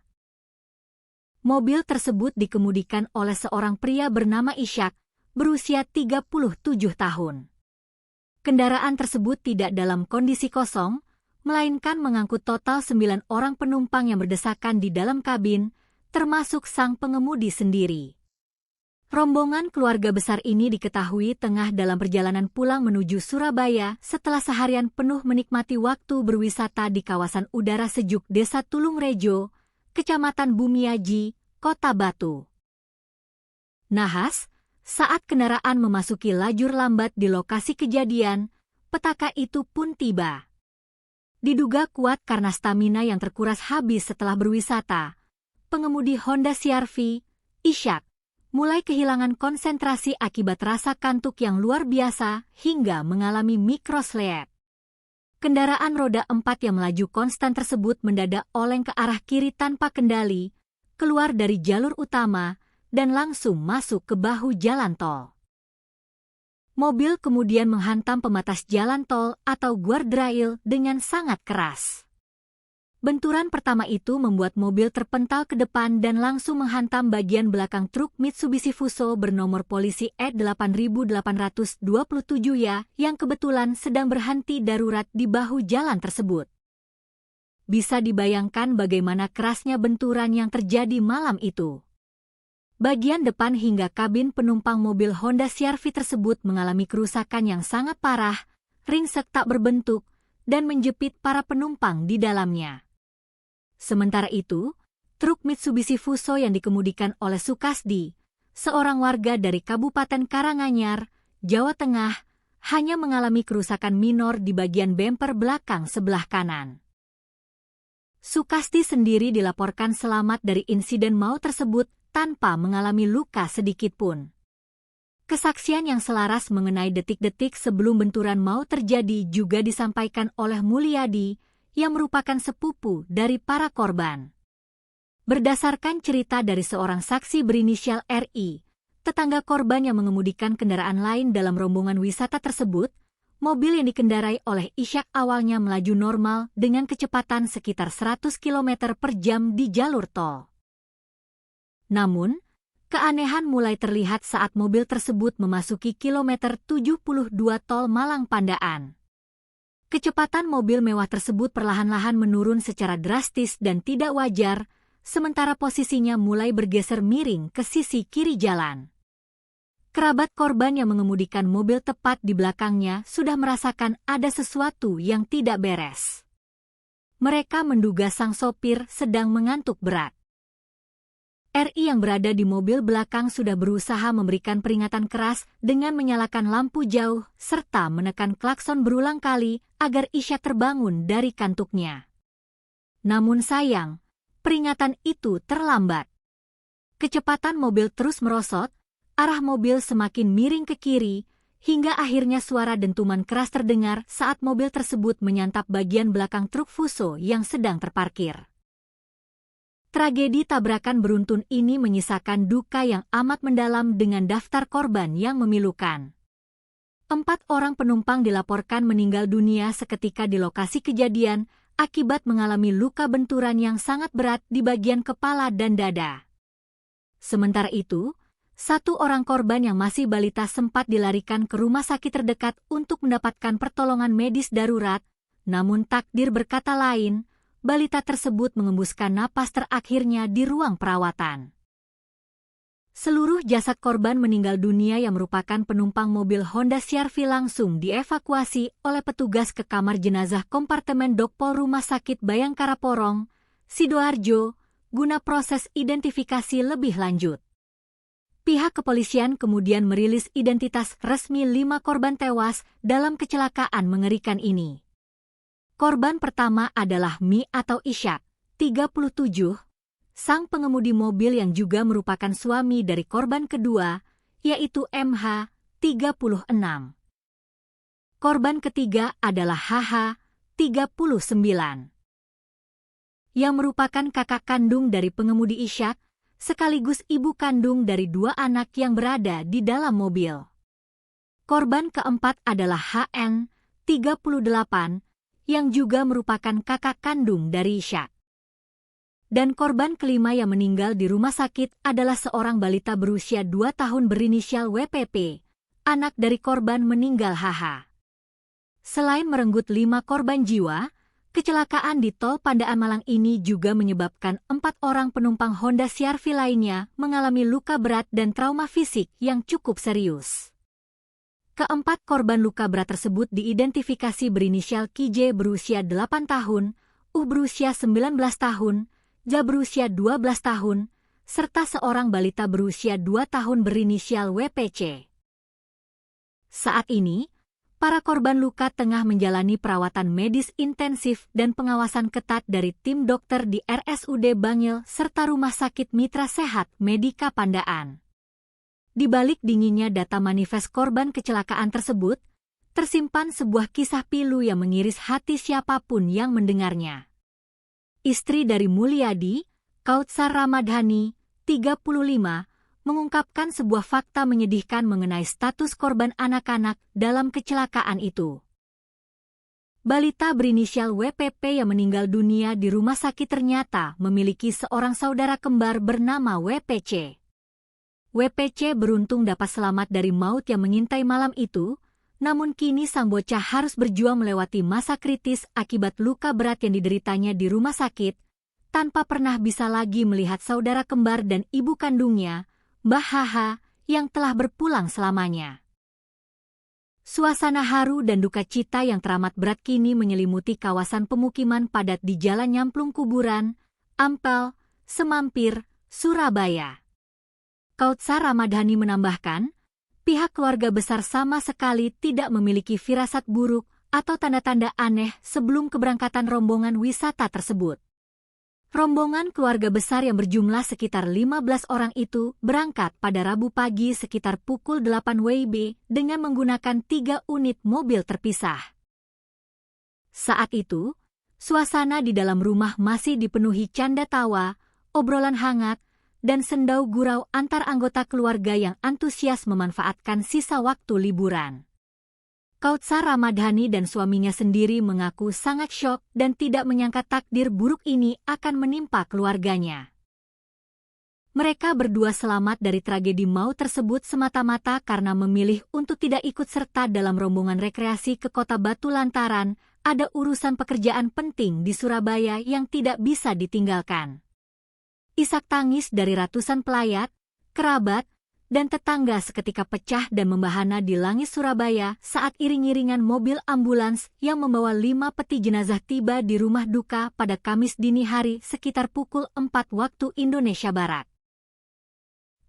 Speaker 1: Mobil tersebut dikemudikan oleh seorang pria bernama Ishak, berusia 37 tahun. Kendaraan tersebut tidak dalam kondisi kosong, melainkan mengangkut total 9 orang penumpang yang berdesakan di dalam kabin, termasuk sang pengemudi sendiri. Rombongan keluarga besar ini diketahui tengah dalam perjalanan pulang menuju Surabaya setelah seharian penuh menikmati waktu berwisata di kawasan udara sejuk Desa Tulungrejo, Kecamatan Bumiaji, Kota Batu. Nahas, saat kendaraan memasuki lajur lambat di lokasi kejadian, petaka itu pun tiba. Diduga kuat karena stamina yang terkuras habis setelah berwisata, pengemudi Honda CR-V, Ishak, mulai kehilangan konsentrasi akibat rasa kantuk yang luar biasa hingga mengalami mikrosleep. Kendaraan roda 4 yang melaju konstan tersebut mendadak oleng ke arah kiri tanpa kendali, keluar dari jalur utama, dan langsung masuk ke bahu jalan tol. Mobil kemudian menghantam pembatas jalan tol atau guardrail dengan sangat keras. Benturan pertama itu membuat mobil terpental ke depan dan langsung menghantam bagian belakang truk Mitsubishi Fuso bernomor polisi E8827 ya yang kebetulan sedang berhenti darurat di bahu jalan tersebut. Bisa dibayangkan bagaimana kerasnya benturan yang terjadi malam itu. Bagian depan hingga kabin penumpang mobil Honda CR-V tersebut mengalami kerusakan yang sangat parah, ringsek tak berbentuk, dan menjepit para penumpang di dalamnya. Sementara itu, truk Mitsubishi Fuso yang dikemudikan oleh Sukasdi, seorang warga dari Kabupaten Karanganyar, Jawa Tengah, hanya mengalami kerusakan minor di bagian bemper belakang sebelah kanan. Sukasdi sendiri dilaporkan selamat dari insiden maut tersebut tanpa mengalami luka sedikitpun. Kesaksian yang selaras mengenai detik-detik sebelum benturan maut terjadi juga disampaikan oleh Mulyadi, yang merupakan sepupu dari para korban. Berdasarkan cerita dari seorang saksi berinisial RI, tetangga korban yang mengemudikan kendaraan lain dalam rombongan wisata tersebut, mobil yang dikendarai oleh Ishak awalnya melaju normal dengan kecepatan sekitar 100 km per jam di jalur tol. Namun, keanehan mulai terlihat saat mobil tersebut memasuki kilometer 72 tol Malang Pandaan. Kecepatan mobil mewah tersebut perlahan-lahan menurun secara drastis dan tidak wajar, sementara posisinya mulai bergeser miring ke sisi kiri jalan. Kerabat korban yang mengemudikan mobil tepat di belakangnya sudah merasakan ada sesuatu yang tidak beres. Mereka menduga sang sopir sedang mengantuk berat. RI yang berada di mobil belakang sudah berusaha memberikan peringatan keras dengan menyalakan lampu jauh serta menekan klakson berulang kali agar Ishak terbangun dari kantuknya. Namun sayang, peringatan itu terlambat. Kecepatan mobil terus merosot, arah mobil semakin miring ke kiri, hingga akhirnya suara dentuman keras terdengar saat mobil tersebut menyantap bagian belakang truk Fuso yang sedang terparkir. Tragedi tabrakan beruntun ini menyisakan duka yang amat mendalam dengan daftar korban yang memilukan. 4 orang penumpang dilaporkan meninggal dunia seketika di lokasi kejadian akibat mengalami luka benturan yang sangat berat di bagian kepala dan dada. Sementara itu, 1 orang korban yang masih balita sempat dilarikan ke rumah sakit terdekat untuk mendapatkan pertolongan medis darurat, namun takdir berkata lain, balita tersebut mengembuskan napas terakhirnya di ruang perawatan. Seluruh jasad korban meninggal dunia yang merupakan penumpang mobil Honda CR-V langsung dievakuasi oleh petugas ke kamar jenazah kompartemen Dokpol Rumah Sakit Bayangkara Porong, Sidoarjo, guna proses identifikasi lebih lanjut. Pihak kepolisian kemudian merilis identitas resmi 5 korban tewas dalam kecelakaan mengerikan ini. Korban pertama adalah Mi atau Ishak, 37, sang pengemudi mobil yang juga merupakan suami dari korban kedua, yaitu MH, 36. Korban ketiga adalah HH, 39, yang merupakan kakak kandung dari pengemudi Ishak, sekaligus ibu kandung dari 2 anak yang berada di dalam mobil. Korban keempat adalah HN, 38, yang juga merupakan kakak kandung dari Ishak. Dan korban kelima yang meninggal di rumah sakit adalah seorang balita berusia 2 tahun berinisial WPP, anak dari korban meninggal HH. Selain merenggut 5 korban jiwa, kecelakaan di Tol Pandaan Malang ini juga menyebabkan 4 orang penumpang Honda CR-V lainnya mengalami luka berat dan trauma fisik yang cukup serius. Keempat korban luka berat tersebut diidentifikasi berinisial KJ berusia 8 tahun, berusia 19 tahun, Ja berusia 12 tahun, serta seorang balita berusia 2 tahun berinisial WPC. Saat ini, para korban luka tengah menjalani perawatan medis intensif dan pengawasan ketat dari tim dokter di RSUD Bangil serta Rumah Sakit Mitra Sehat Medika Pandaan. Di balik dinginnya data manifest korban kecelakaan tersebut, tersimpan sebuah kisah pilu yang mengiris hati siapapun yang mendengarnya. Istri dari Mulyadi, Kautsar Ramadhani, 35, mengungkapkan sebuah fakta menyedihkan mengenai status korban anak-anak dalam kecelakaan itu. Balita berinisial WPP yang meninggal dunia di rumah sakit ternyata memiliki seorang saudara kembar bernama WPC. WPC beruntung dapat selamat dari maut yang mengintai malam itu, namun kini sang bocah harus berjuang melewati masa kritis akibat luka berat yang dideritanya di rumah sakit, tanpa pernah bisa lagi melihat saudara kembar dan ibu kandungnya, Mbah HH, yang telah berpulang selamanya. Suasana haru dan duka cita yang teramat berat kini menyelimuti kawasan pemukiman padat di Jalan Nyamplung Kuburan, Ampel, Semampir, Surabaya. Kautsar Ramadhani menambahkan, pihak keluarga besar sama sekali tidak memiliki firasat buruk atau tanda-tanda aneh sebelum keberangkatan rombongan wisata tersebut. Rombongan keluarga besar yang berjumlah sekitar 15 orang itu berangkat pada Rabu pagi sekitar pukul 8 WIB dengan menggunakan 3 unit mobil terpisah. Saat itu, suasana di dalam rumah masih dipenuhi canda tawa, obrolan hangat, dan sendau gurau antar anggota keluarga yang antusias memanfaatkan sisa waktu liburan. Kautsar Ramadhani dan suaminya sendiri mengaku sangat syok dan tidak menyangka takdir buruk ini akan menimpa keluarganya. Mereka berdua selamat dari tragedi maut tersebut semata-mata karena memilih untuk tidak ikut serta dalam rombongan rekreasi ke Kota Batu lantaran ada urusan pekerjaan penting di Surabaya yang tidak bisa ditinggalkan. Isak tangis dari ratusan pelayat, kerabat, dan tetangga seketika pecah dan membahana di langit Surabaya saat iring-iringan mobil ambulans yang membawa 5 peti jenazah tiba di rumah duka pada Kamis dini hari sekitar pukul 4 waktu Indonesia Barat.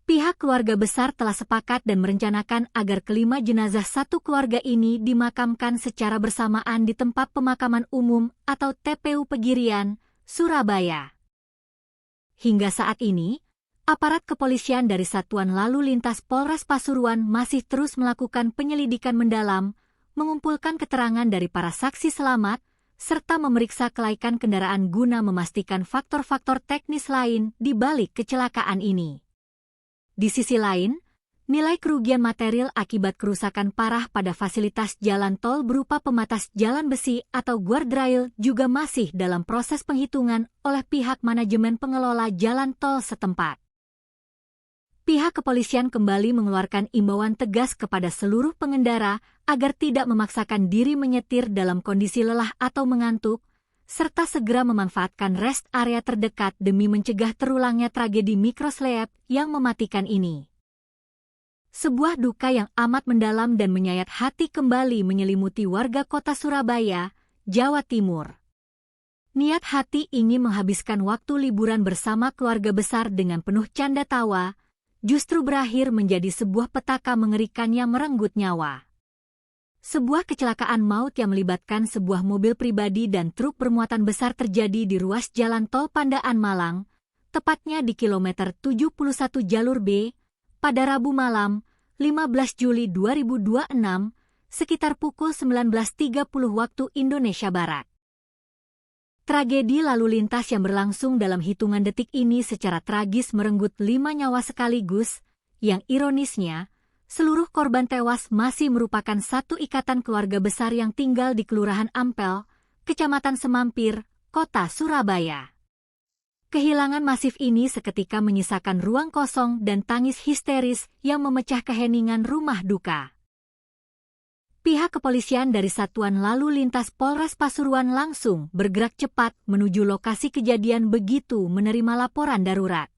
Speaker 1: Pihak keluarga besar telah sepakat dan merencanakan agar kelima jenazah satu keluarga ini dimakamkan secara bersamaan di tempat pemakaman umum atau TPU Pegirian, Surabaya. Hingga saat ini, aparat kepolisian dari Satuan Lalu Lintas Polres Pasuruan masih terus melakukan penyelidikan mendalam, mengumpulkan keterangan dari para saksi selamat, serta memeriksa kelaikan kendaraan guna memastikan faktor-faktor teknis lain di balik kecelakaan ini. Di sisi lain, nilai kerugian material akibat kerusakan parah pada fasilitas jalan tol berupa pembatas jalan besi atau guardrail juga masih dalam proses penghitungan oleh pihak manajemen pengelola jalan tol setempat. Pihak kepolisian kembali mengeluarkan imbauan tegas kepada seluruh pengendara agar tidak memaksakan diri menyetir dalam kondisi lelah atau mengantuk, serta segera memanfaatkan rest area terdekat demi mencegah terulangnya tragedi mikrosleep yang mematikan ini. Sebuah duka yang amat mendalam dan menyayat hati kembali menyelimuti warga kota Surabaya, Jawa Timur. Niat hati ingin menghabiskan waktu liburan bersama keluarga besar dengan penuh canda tawa, justru berakhir menjadi sebuah petaka mengerikan yang merenggut nyawa. Sebuah kecelakaan maut yang melibatkan sebuah mobil pribadi dan truk bermuatan besar terjadi di ruas jalan tol Pandaan Malang, tepatnya di kilometer 71 jalur B, pada Rabu malam, 15 Juli 2026, sekitar pukul 19.30 waktu Indonesia Barat. Tragedi lalu lintas yang berlangsung dalam hitungan detik ini secara tragis merenggut 5 nyawa sekaligus, yang ironisnya, seluruh korban tewas masih merupakan satu ikatan keluarga besar yang tinggal di Kelurahan Ampel, Kecamatan Semampir, Kota Surabaya. Kehilangan masif ini seketika menyisakan ruang kosong dan tangis histeris yang memecah keheningan rumah duka. Pihak kepolisian dari Satuan Lalu Lintas Polres Pasuruan langsung bergerak cepat menuju lokasi kejadian begitu menerima laporan darurat.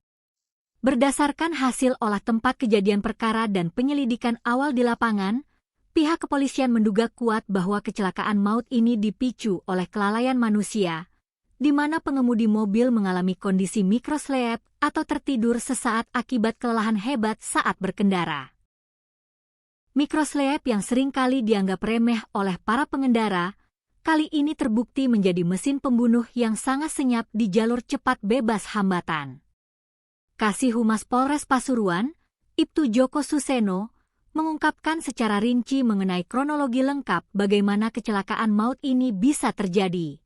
Speaker 1: Berdasarkan hasil olah tempat kejadian perkara dan penyelidikan awal di lapangan, pihak kepolisian menduga kuat bahwa kecelakaan maut ini dipicu oleh kelalaian manusia, di mana pengemudi mobil mengalami kondisi mikrosleep atau tertidur sesaat akibat kelelahan hebat saat berkendara. Mikrosleep yang seringkali dianggap remeh oleh para pengendara, kali ini terbukti menjadi mesin pembunuh yang sangat senyap di jalur cepat bebas hambatan. Kasih Humas Polres Pasuruan, Ibtu Joko Suseno, mengungkapkan secara rinci mengenai kronologi lengkap bagaimana kecelakaan maut ini bisa terjadi.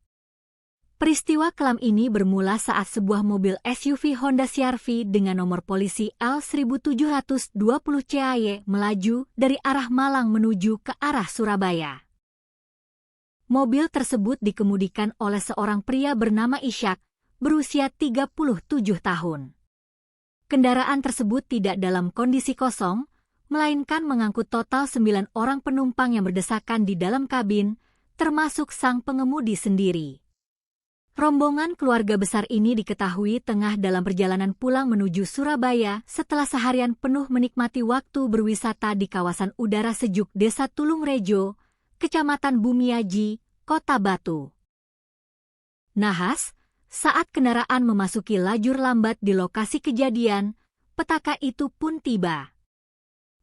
Speaker 1: Peristiwa kelam ini bermula saat sebuah mobil SUV Honda CR-V dengan nomor polisi L1720 CAY melaju dari arah Malang menuju ke arah Surabaya. Mobil tersebut dikemudikan oleh seorang pria bernama Ishak, berusia 37 tahun. Kendaraan tersebut tidak dalam kondisi kosong, melainkan mengangkut total 9 orang penumpang yang berdesakan di dalam kabin, termasuk sang pengemudi sendiri. Rombongan keluarga besar ini diketahui tengah dalam perjalanan pulang menuju Surabaya setelah seharian penuh menikmati waktu berwisata di kawasan udara sejuk Desa Tulungrejo, Kecamatan Bumiaji, Kota Batu. Nahas, saat kendaraan memasuki lajur lambat di lokasi kejadian, petaka itu pun tiba.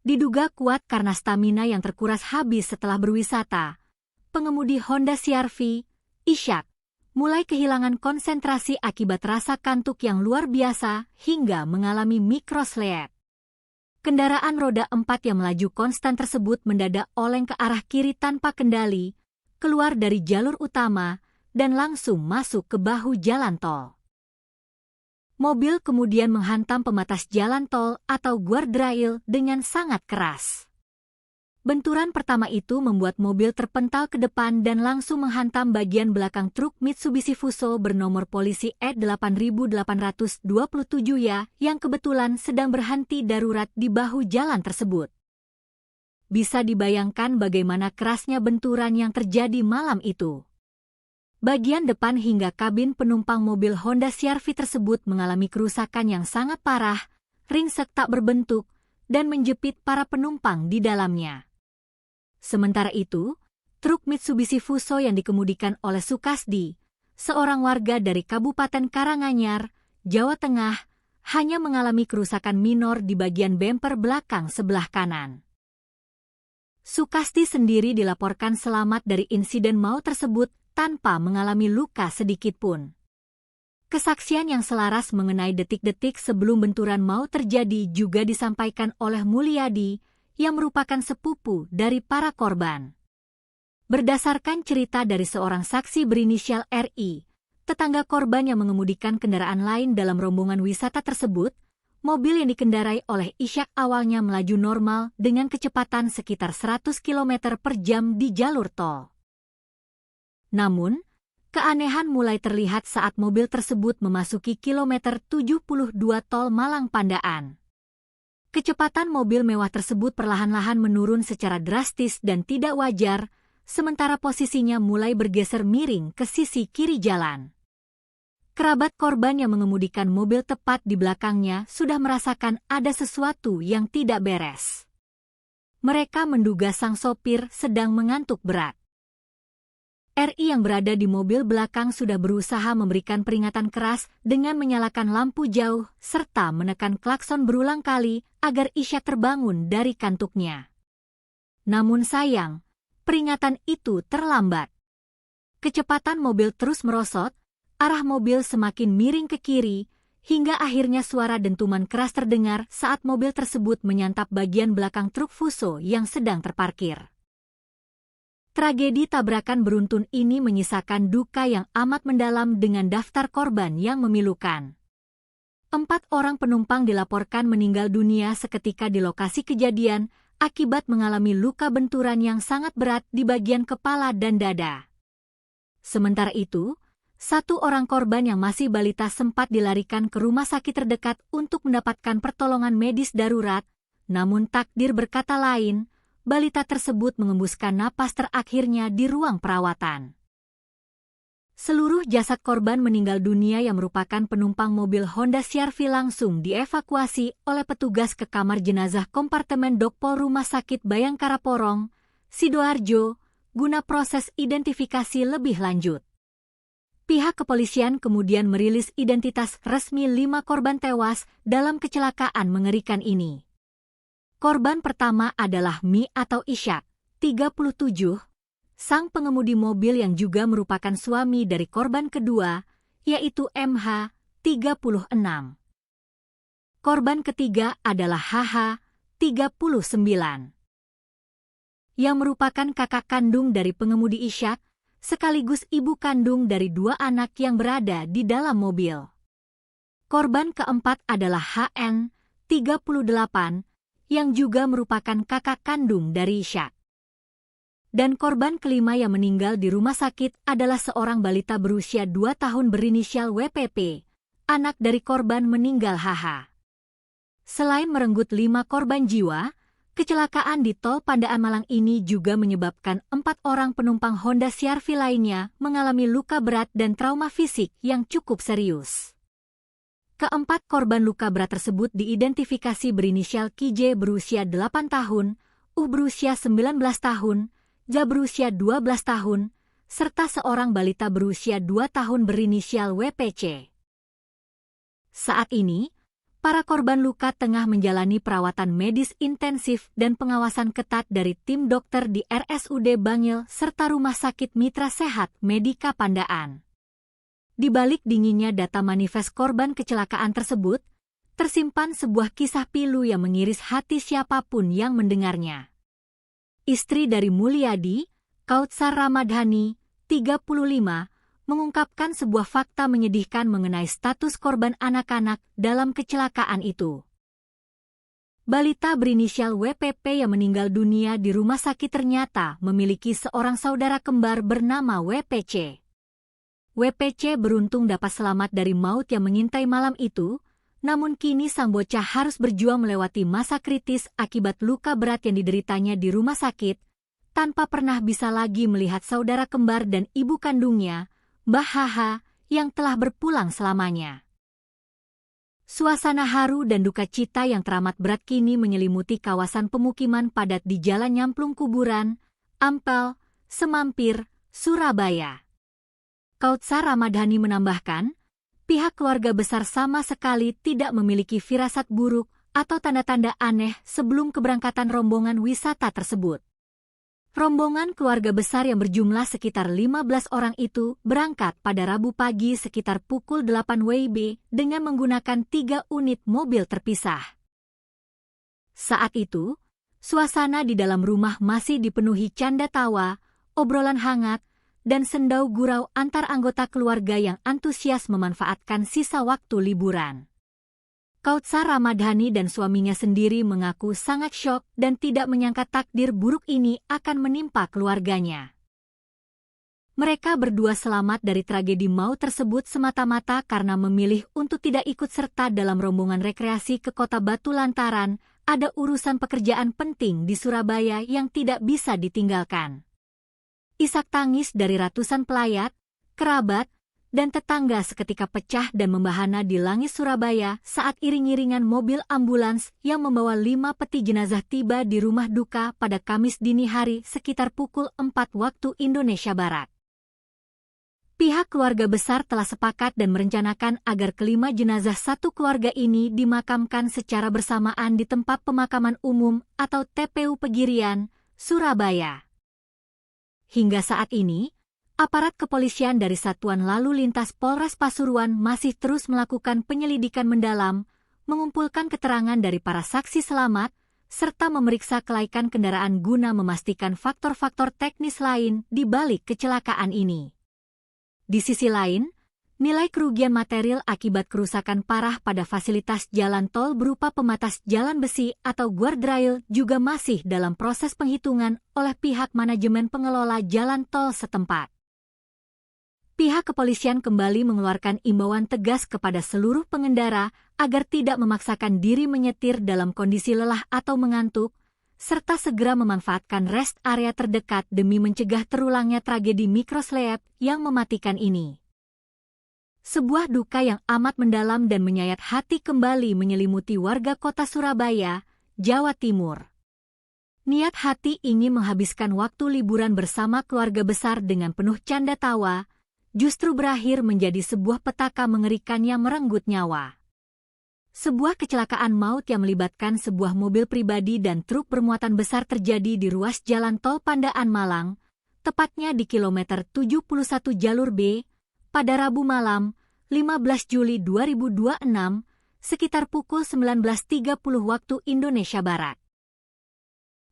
Speaker 1: Diduga kuat karena stamina yang terkuras habis setelah berwisata, pengemudi Honda CR-V, Ishak, mulai kehilangan konsentrasi akibat rasa kantuk yang luar biasa hingga mengalami mikrosleep. Kendaraan roda 4 yang melaju konstan tersebut mendadak oleng ke arah kiri tanpa kendali, keluar dari jalur utama, dan langsung masuk ke bahu jalan tol. Mobil kemudian menghantam pembatas jalan tol atau guardrail dengan sangat keras. Benturan pertama itu membuat mobil terpental ke depan dan langsung menghantam bagian belakang truk Mitsubishi Fuso bernomor polisi E8827 yang kebetulan sedang berhenti darurat di bahu jalan tersebut. Bisa dibayangkan bagaimana kerasnya benturan yang terjadi malam itu. Bagian depan hingga kabin penumpang mobil Honda CR-V tersebut mengalami kerusakan yang sangat parah, ringsek tak berbentuk, dan menjepit para penumpang di dalamnya. Sementara itu, truk Mitsubishi Fuso yang dikemudikan oleh Sukasdi, seorang warga dari Kabupaten Karanganyar, Jawa Tengah, hanya mengalami kerusakan minor di bagian bemper belakang sebelah kanan. Sukasdi sendiri dilaporkan selamat dari insiden maut tersebut tanpa mengalami luka sedikit pun. Kesaksian yang selaras mengenai detik-detik sebelum benturan maut terjadi juga disampaikan oleh Mulyadi, yang merupakan sepupu dari para korban. Berdasarkan cerita dari seorang saksi berinisial RI, tetangga korban yang mengemudikan kendaraan lain dalam rombongan wisata tersebut, mobil yang dikendarai oleh Ishak awalnya melaju normal dengan kecepatan sekitar 100 km per jam di jalur tol. Namun, keanehan mulai terlihat saat mobil tersebut memasuki kilometer 72 tol Malang Pandaan. Kecepatan mobil mewah tersebut perlahan-lahan menurun secara drastis dan tidak wajar, sementara posisinya mulai bergeser miring ke sisi kiri jalan. Kerabat korban yang mengemudikan mobil tepat di belakangnya sudah merasakan ada sesuatu yang tidak beres. Mereka menduga sang sopir sedang mengantuk berat. RI yang berada di mobil belakang sudah berusaha memberikan peringatan keras dengan menyalakan lampu jauh serta menekan klakson berulang kali agar Ishak terbangun dari kantuknya. Namun sayang, peringatan itu terlambat. Kecepatan mobil terus merosot, arah mobil semakin miring ke kiri, hingga akhirnya suara dentuman keras terdengar saat mobil tersebut menyantap bagian belakang truk Fuso yang sedang terparkir. Tragedi tabrakan beruntun ini menyisakan duka yang amat mendalam dengan daftar korban yang memilukan. 4 orang penumpang dilaporkan meninggal dunia seketika di lokasi kejadian akibat mengalami luka benturan yang sangat berat di bagian kepala dan dada. Sementara itu, 1 orang korban yang masih balita sempat dilarikan ke rumah sakit terdekat untuk mendapatkan pertolongan medis darurat, namun takdir berkata lain, balita tersebut mengembuskan napas terakhirnya di ruang perawatan. Seluruh jasad korban meninggal dunia yang merupakan penumpang mobil Honda CR-V langsung dievakuasi oleh petugas ke kamar jenazah kompartemen Dokpol Rumah Sakit Bayangkara Porong, Sidoarjo, guna proses identifikasi lebih lanjut. Pihak kepolisian kemudian merilis identitas resmi 5 korban tewas dalam kecelakaan mengerikan ini. Korban pertama adalah Mi atau Ishak, 37, sang pengemudi mobil yang juga merupakan suami dari korban kedua, yaitu MH, 36. Korban ketiga adalah HH, 39, yang merupakan kakak kandung dari pengemudi Ishak, sekaligus ibu kandung dari 2 anak yang berada di dalam mobil. Korban keempat adalah HN, 38, yang juga merupakan kakak kandung dari Ishak. Dan korban kelima yang meninggal di rumah sakit adalah seorang balita berusia 2 tahun berinisial WPP, anak dari korban meninggal HH. Selain merenggut 5 korban jiwa, kecelakaan di tol Pandaan Malang ini juga menyebabkan 4 orang penumpang Honda CR-V lainnya mengalami luka berat dan trauma fisik yang cukup serius. Keempat korban luka berat tersebut diidentifikasi berinisial KJ berusia 8 tahun, berusia 19 tahun, Ja berusia 12 tahun, serta seorang balita berusia 2 tahun berinisial WPC. Saat ini, para korban luka tengah menjalani perawatan medis intensif dan pengawasan ketat dari tim dokter di RSUD Bangil serta Rumah Sakit Mitra Sehat Medika Pandaan. Di balik dinginnya data manifest korban kecelakaan tersebut, tersimpan sebuah kisah pilu yang mengiris hati siapapun yang mendengarnya. Istri dari Mulyadi, Kautsar Ramadhani, 35, mengungkapkan sebuah fakta menyedihkan mengenai status korban anak-anak dalam kecelakaan itu. Balita berinisial WPP yang meninggal dunia di rumah sakit ternyata memiliki seorang saudara kembar bernama WPC. WPC beruntung dapat selamat dari maut yang mengintai malam itu, namun kini sang bocah harus berjuang melewati masa kritis akibat luka berat yang dideritanya di rumah sakit, tanpa pernah bisa lagi melihat saudara kembar dan ibu kandungnya, Mbah HH, yang telah berpulang selamanya. Suasana haru dan duka cita yang teramat berat kini menyelimuti kawasan pemukiman padat di Jalan Nyamplung Kuburan, Ampel, Semampir, Surabaya. Kautsar Ramadhani menambahkan, pihak keluarga besar sama sekali tidak memiliki firasat buruk atau tanda-tanda aneh sebelum keberangkatan rombongan wisata tersebut. Rombongan keluarga besar yang berjumlah sekitar 15 orang itu berangkat pada Rabu pagi sekitar pukul 8 WIB dengan menggunakan 3 unit mobil terpisah. Saat itu, suasana di dalam rumah masih dipenuhi canda tawa, obrolan hangat, dan sendau gurau antar anggota keluarga yang antusias memanfaatkan sisa waktu liburan. Kautsar Ramadhani dan suaminya sendiri mengaku sangat syok dan tidak menyangka takdir buruk ini akan menimpa keluarganya. Mereka berdua selamat dari tragedi maut tersebut semata-mata karena memilih untuk tidak ikut serta dalam rombongan rekreasi ke Kota Batu lantaran ada urusan pekerjaan penting di Surabaya yang tidak bisa ditinggalkan. Isak tangis dari ratusan pelayat, kerabat, dan tetangga seketika pecah dan membahana di langit Surabaya saat iring-iringan mobil ambulans yang membawa 5 peti jenazah tiba di rumah duka pada Kamis dini hari sekitar pukul 4 waktu Indonesia Barat. Pihak keluarga besar telah sepakat dan merencanakan agar kelima jenazah satu keluarga ini dimakamkan secara bersamaan di tempat pemakaman umum atau TPU Pegirian, Surabaya. Hingga saat ini, aparat kepolisian dari Satuan Lalu Lintas Polres Pasuruan masih terus melakukan penyelidikan mendalam, mengumpulkan keterangan dari para saksi selamat, serta memeriksa kelaikan kendaraan guna memastikan faktor-faktor teknis lain di balik kecelakaan ini. Di sisi lain, nilai kerugian material akibat kerusakan parah pada fasilitas jalan tol berupa pembatas jalan besi atau guardrail juga masih dalam proses penghitungan oleh pihak manajemen pengelola jalan tol setempat. Pihak kepolisian kembali mengeluarkan imbauan tegas kepada seluruh pengendara agar tidak memaksakan diri menyetir dalam kondisi lelah atau mengantuk, serta segera memanfaatkan rest area terdekat demi mencegah terulangnya tragedi mikroslep yang mematikan ini. Sebuah duka yang amat mendalam dan menyayat hati kembali menyelimuti warga kota Surabaya, Jawa Timur. Niat hati ingin menghabiskan waktu liburan bersama keluarga besar dengan penuh canda tawa, justru berakhir menjadi sebuah petaka mengerikan yang merenggut nyawa. Sebuah kecelakaan maut yang melibatkan sebuah mobil pribadi dan truk bermuatan besar terjadi di ruas jalan tol Pandaan Malang, tepatnya di kilometer 71 jalur B, pada Rabu malam, 15 Juli 2026, sekitar pukul 19.30 waktu Indonesia Barat.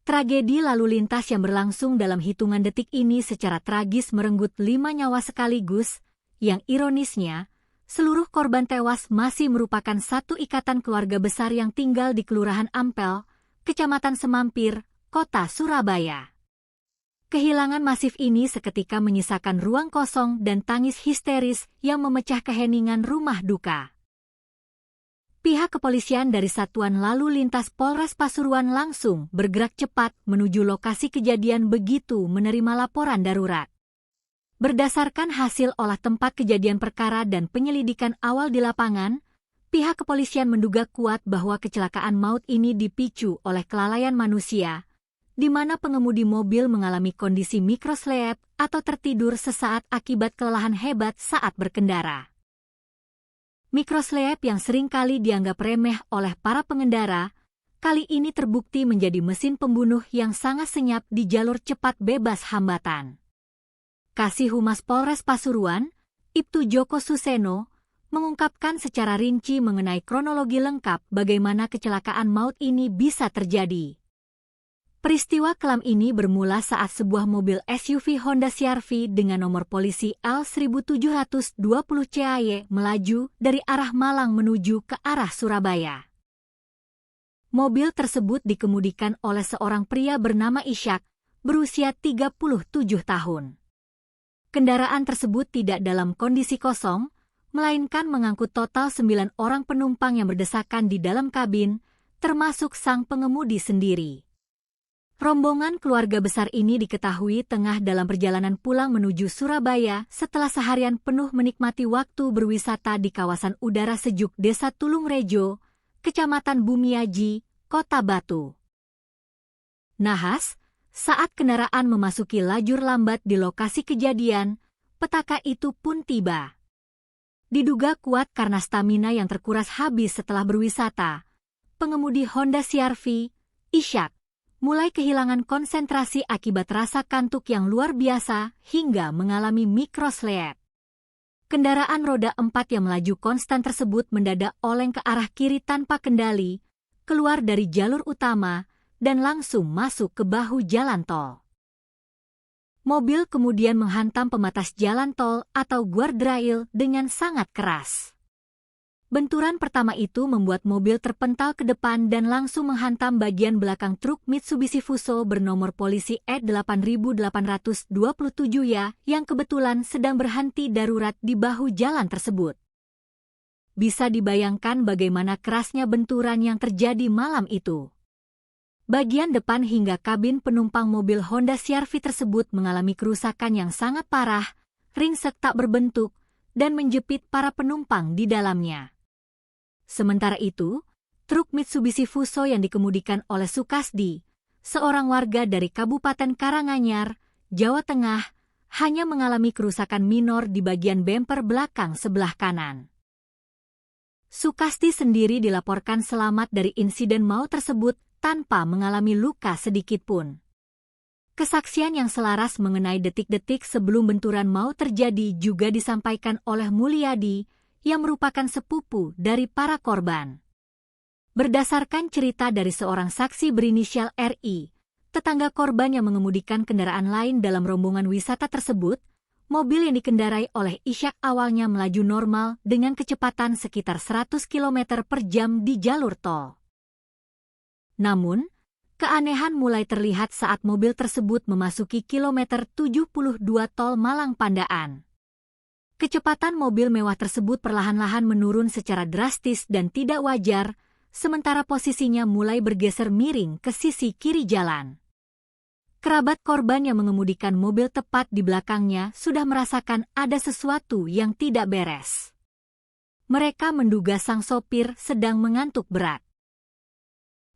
Speaker 1: Tragedi lalu lintas yang berlangsung dalam hitungan detik ini secara tragis merenggut 5 nyawa sekaligus, yang ironisnya, seluruh korban tewas masih merupakan satu ikatan keluarga besar yang tinggal di Kelurahan Ampel, Kecamatan Semampir, Kota Surabaya. Kehilangan masif ini seketika menyisakan ruang kosong dan tangis histeris yang memecah keheningan rumah duka. Pihak kepolisian dari Satuan Lalu Lintas Polres Pasuruan langsung bergerak cepat menuju lokasi kejadian begitu menerima laporan darurat. Berdasarkan hasil olah tempat kejadian perkara dan penyelidikan awal di lapangan, pihak kepolisian menduga kuat bahwa kecelakaan maut ini dipicu oleh kelalaian manusia, di mana pengemudi mobil mengalami kondisi mikroslep atau tertidur sesaat akibat kelelahan hebat saat berkendara. Mikroslep yang seringkali dianggap remeh oleh para pengendara, kali ini terbukti menjadi mesin pembunuh yang sangat senyap di jalur cepat bebas hambatan. Kasih Humas Polres Pasuruan, Ibtu Joko Suseno, mengungkapkan secara rinci mengenai kronologi lengkap bagaimana kecelakaan maut ini bisa terjadi. Peristiwa kelam ini bermula saat sebuah mobil SUV Honda CR-V dengan nomor polisi L1720 CAY melaju dari arah Malang menuju ke arah Surabaya. Mobil tersebut dikemudikan oleh seorang pria bernama Ishak, berusia 37 tahun. Kendaraan tersebut tidak dalam kondisi kosong, melainkan mengangkut total 9 orang penumpang yang berdesakan di dalam kabin, termasuk sang pengemudi sendiri. Rombongan keluarga besar ini diketahui tengah dalam perjalanan pulang menuju Surabaya setelah seharian penuh menikmati waktu berwisata di kawasan udara sejuk Desa Tulungrejo, Kecamatan Bumiaji, Kota Batu. Nahas, saat kendaraan memasuki lajur lambat di lokasi kejadian, petaka itu pun tiba. Diduga kuat karena stamina yang terkuras habis setelah berwisata, pengemudi Honda CR-V, Ishak, mulai kehilangan konsentrasi akibat rasa kantuk yang luar biasa hingga mengalami mikroslep. Kendaraan roda 4 yang melaju konstan tersebut mendadak oleng ke arah kiri tanpa kendali, keluar dari jalur utama, dan langsung masuk ke bahu jalan tol. Mobil kemudian menghantam pembatas jalan tol atau guardrail dengan sangat keras. Benturan pertama itu membuat mobil terpental ke depan dan langsung menghantam bagian belakang truk Mitsubishi Fuso bernomor polisi E8827 ya yang kebetulan sedang berhenti darurat di bahu jalan tersebut. Bisa dibayangkan bagaimana kerasnya benturan yang terjadi malam itu. Bagian depan hingga kabin penumpang mobil Honda CR-V tersebut mengalami kerusakan yang sangat parah, ringsek tak berbentuk, dan menjepit para penumpang di dalamnya. Sementara itu, truk Mitsubishi Fuso yang dikemudikan oleh Sukasdi, seorang warga dari Kabupaten Karanganyar, Jawa Tengah, hanya mengalami kerusakan minor di bagian bemper belakang sebelah kanan. Sukasdi sendiri dilaporkan selamat dari insiden maut tersebut tanpa mengalami luka sedikit pun. Kesaksian yang selaras mengenai detik-detik sebelum benturan maut terjadi juga disampaikan oleh Mulyadi yang merupakan sepupu dari para korban. Berdasarkan cerita dari seorang saksi berinisial RI, tetangga korban yang mengemudikan kendaraan lain dalam rombongan wisata tersebut, mobil yang dikendarai oleh Ishak awalnya melaju normal dengan kecepatan sekitar 100 km per jam di jalur tol. Namun, keanehan mulai terlihat saat mobil tersebut memasuki kilometer 72 tol Malang Pandaan. Kecepatan mobil mewah tersebut perlahan-lahan menurun secara drastis dan tidak wajar, sementara posisinya mulai bergeser miring ke sisi kiri jalan. Kerabat korban yang mengemudikan mobil tepat di belakangnya sudah merasakan ada sesuatu yang tidak beres. Mereka menduga sang sopir sedang mengantuk berat.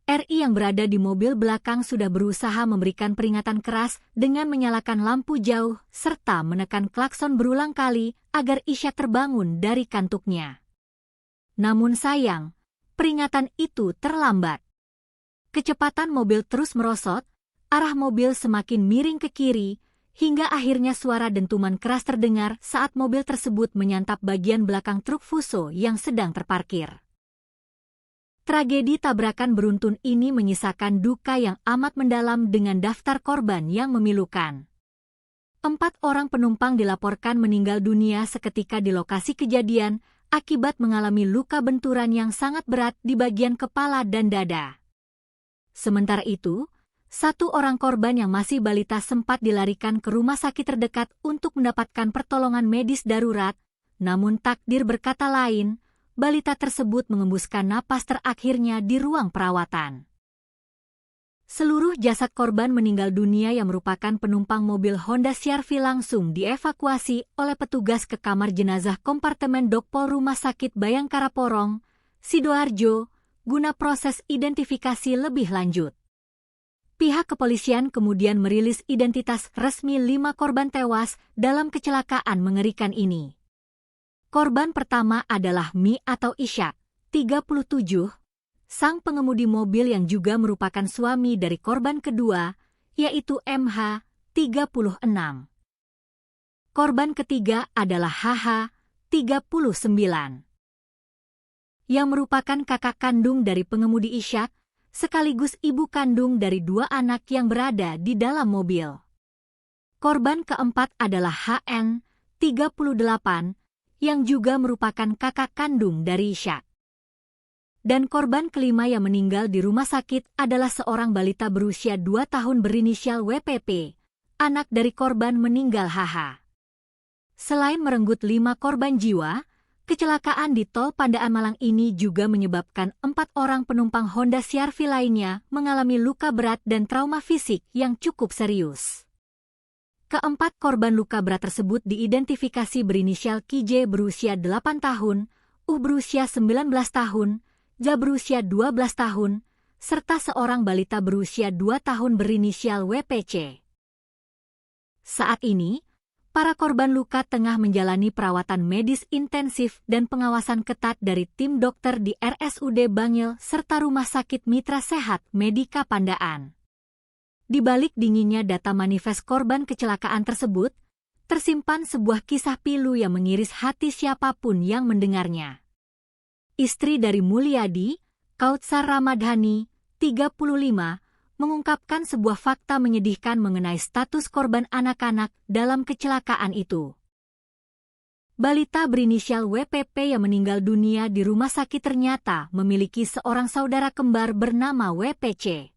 Speaker 1: RI yang berada di mobil belakang sudah berusaha memberikan peringatan keras dengan menyalakan lampu jauh serta menekan klakson berulang kali agar Ishak terbangun dari kantuknya. Namun sayang, peringatan itu terlambat. Kecepatan mobil terus merosot, arah mobil semakin miring ke kiri, hingga akhirnya suara dentuman keras terdengar saat mobil tersebut menyantap bagian belakang truk Fuso yang sedang terparkir. Tragedi tabrakan beruntun ini menyisakan duka yang amat mendalam dengan daftar korban yang memilukan. 4 orang penumpang dilaporkan meninggal dunia seketika di lokasi kejadian akibat mengalami luka benturan yang sangat berat di bagian kepala dan dada. Sementara itu, 1 orang korban yang masih balita sempat dilarikan ke rumah sakit terdekat untuk mendapatkan pertolongan medis darurat, namun takdir berkata lain, balita tersebut mengembuskan napas terakhirnya di ruang perawatan. Seluruh jasad korban meninggal dunia yang merupakan penumpang mobil Honda CR-V langsung dievakuasi oleh petugas ke kamar jenazah kompartemen Dokpol Rumah Sakit Bayangkara Porong, Sidoarjo, guna proses identifikasi lebih lanjut. Pihak kepolisian kemudian merilis identitas resmi 5 korban tewas dalam kecelakaan mengerikan ini. Korban pertama adalah Mi atau Ishak, 37, sang pengemudi mobil yang juga merupakan suami dari korban kedua, yaitu MH, 36. Korban ketiga adalah HH, 39. Yang merupakan kakak kandung dari pengemudi Ishak, sekaligus ibu kandung dari 2 anak yang berada di dalam mobil. Korban keempat adalah HN, 38, yang juga merupakan kakak kandung dari Ishak. Dan korban kelima yang meninggal di rumah sakit adalah seorang balita berusia 2 tahun berinisial WPP, anak dari korban meninggal HH. Selain merenggut 5 korban jiwa, kecelakaan di tol Pandaan Malang ini juga menyebabkan 4 orang penumpang Honda CR-V lainnya mengalami luka berat dan trauma fisik yang cukup serius. Keempat korban luka berat tersebut diidentifikasi berinisial KJ berusia 8 tahun, berusia 19 tahun, Ja berusia 12 tahun, serta seorang balita berusia 2 tahun berinisial WPC. Saat ini, para korban luka tengah menjalani perawatan medis intensif dan pengawasan ketat dari tim dokter di RSUD Bangil serta Rumah Sakit Mitra Sehat Medika Pandaan. Di balik dinginnya data manifest korban kecelakaan tersebut, tersimpan sebuah kisah pilu yang mengiris hati siapapun yang mendengarnya. Istri dari Mulyadi, Kautsar Ramadhani, 35, mengungkapkan sebuah fakta menyedihkan mengenai status korban anak-anak dalam kecelakaan itu. Balita berinisial WPP yang meninggal dunia di rumah sakit ternyata memiliki seorang saudara kembar bernama WPC.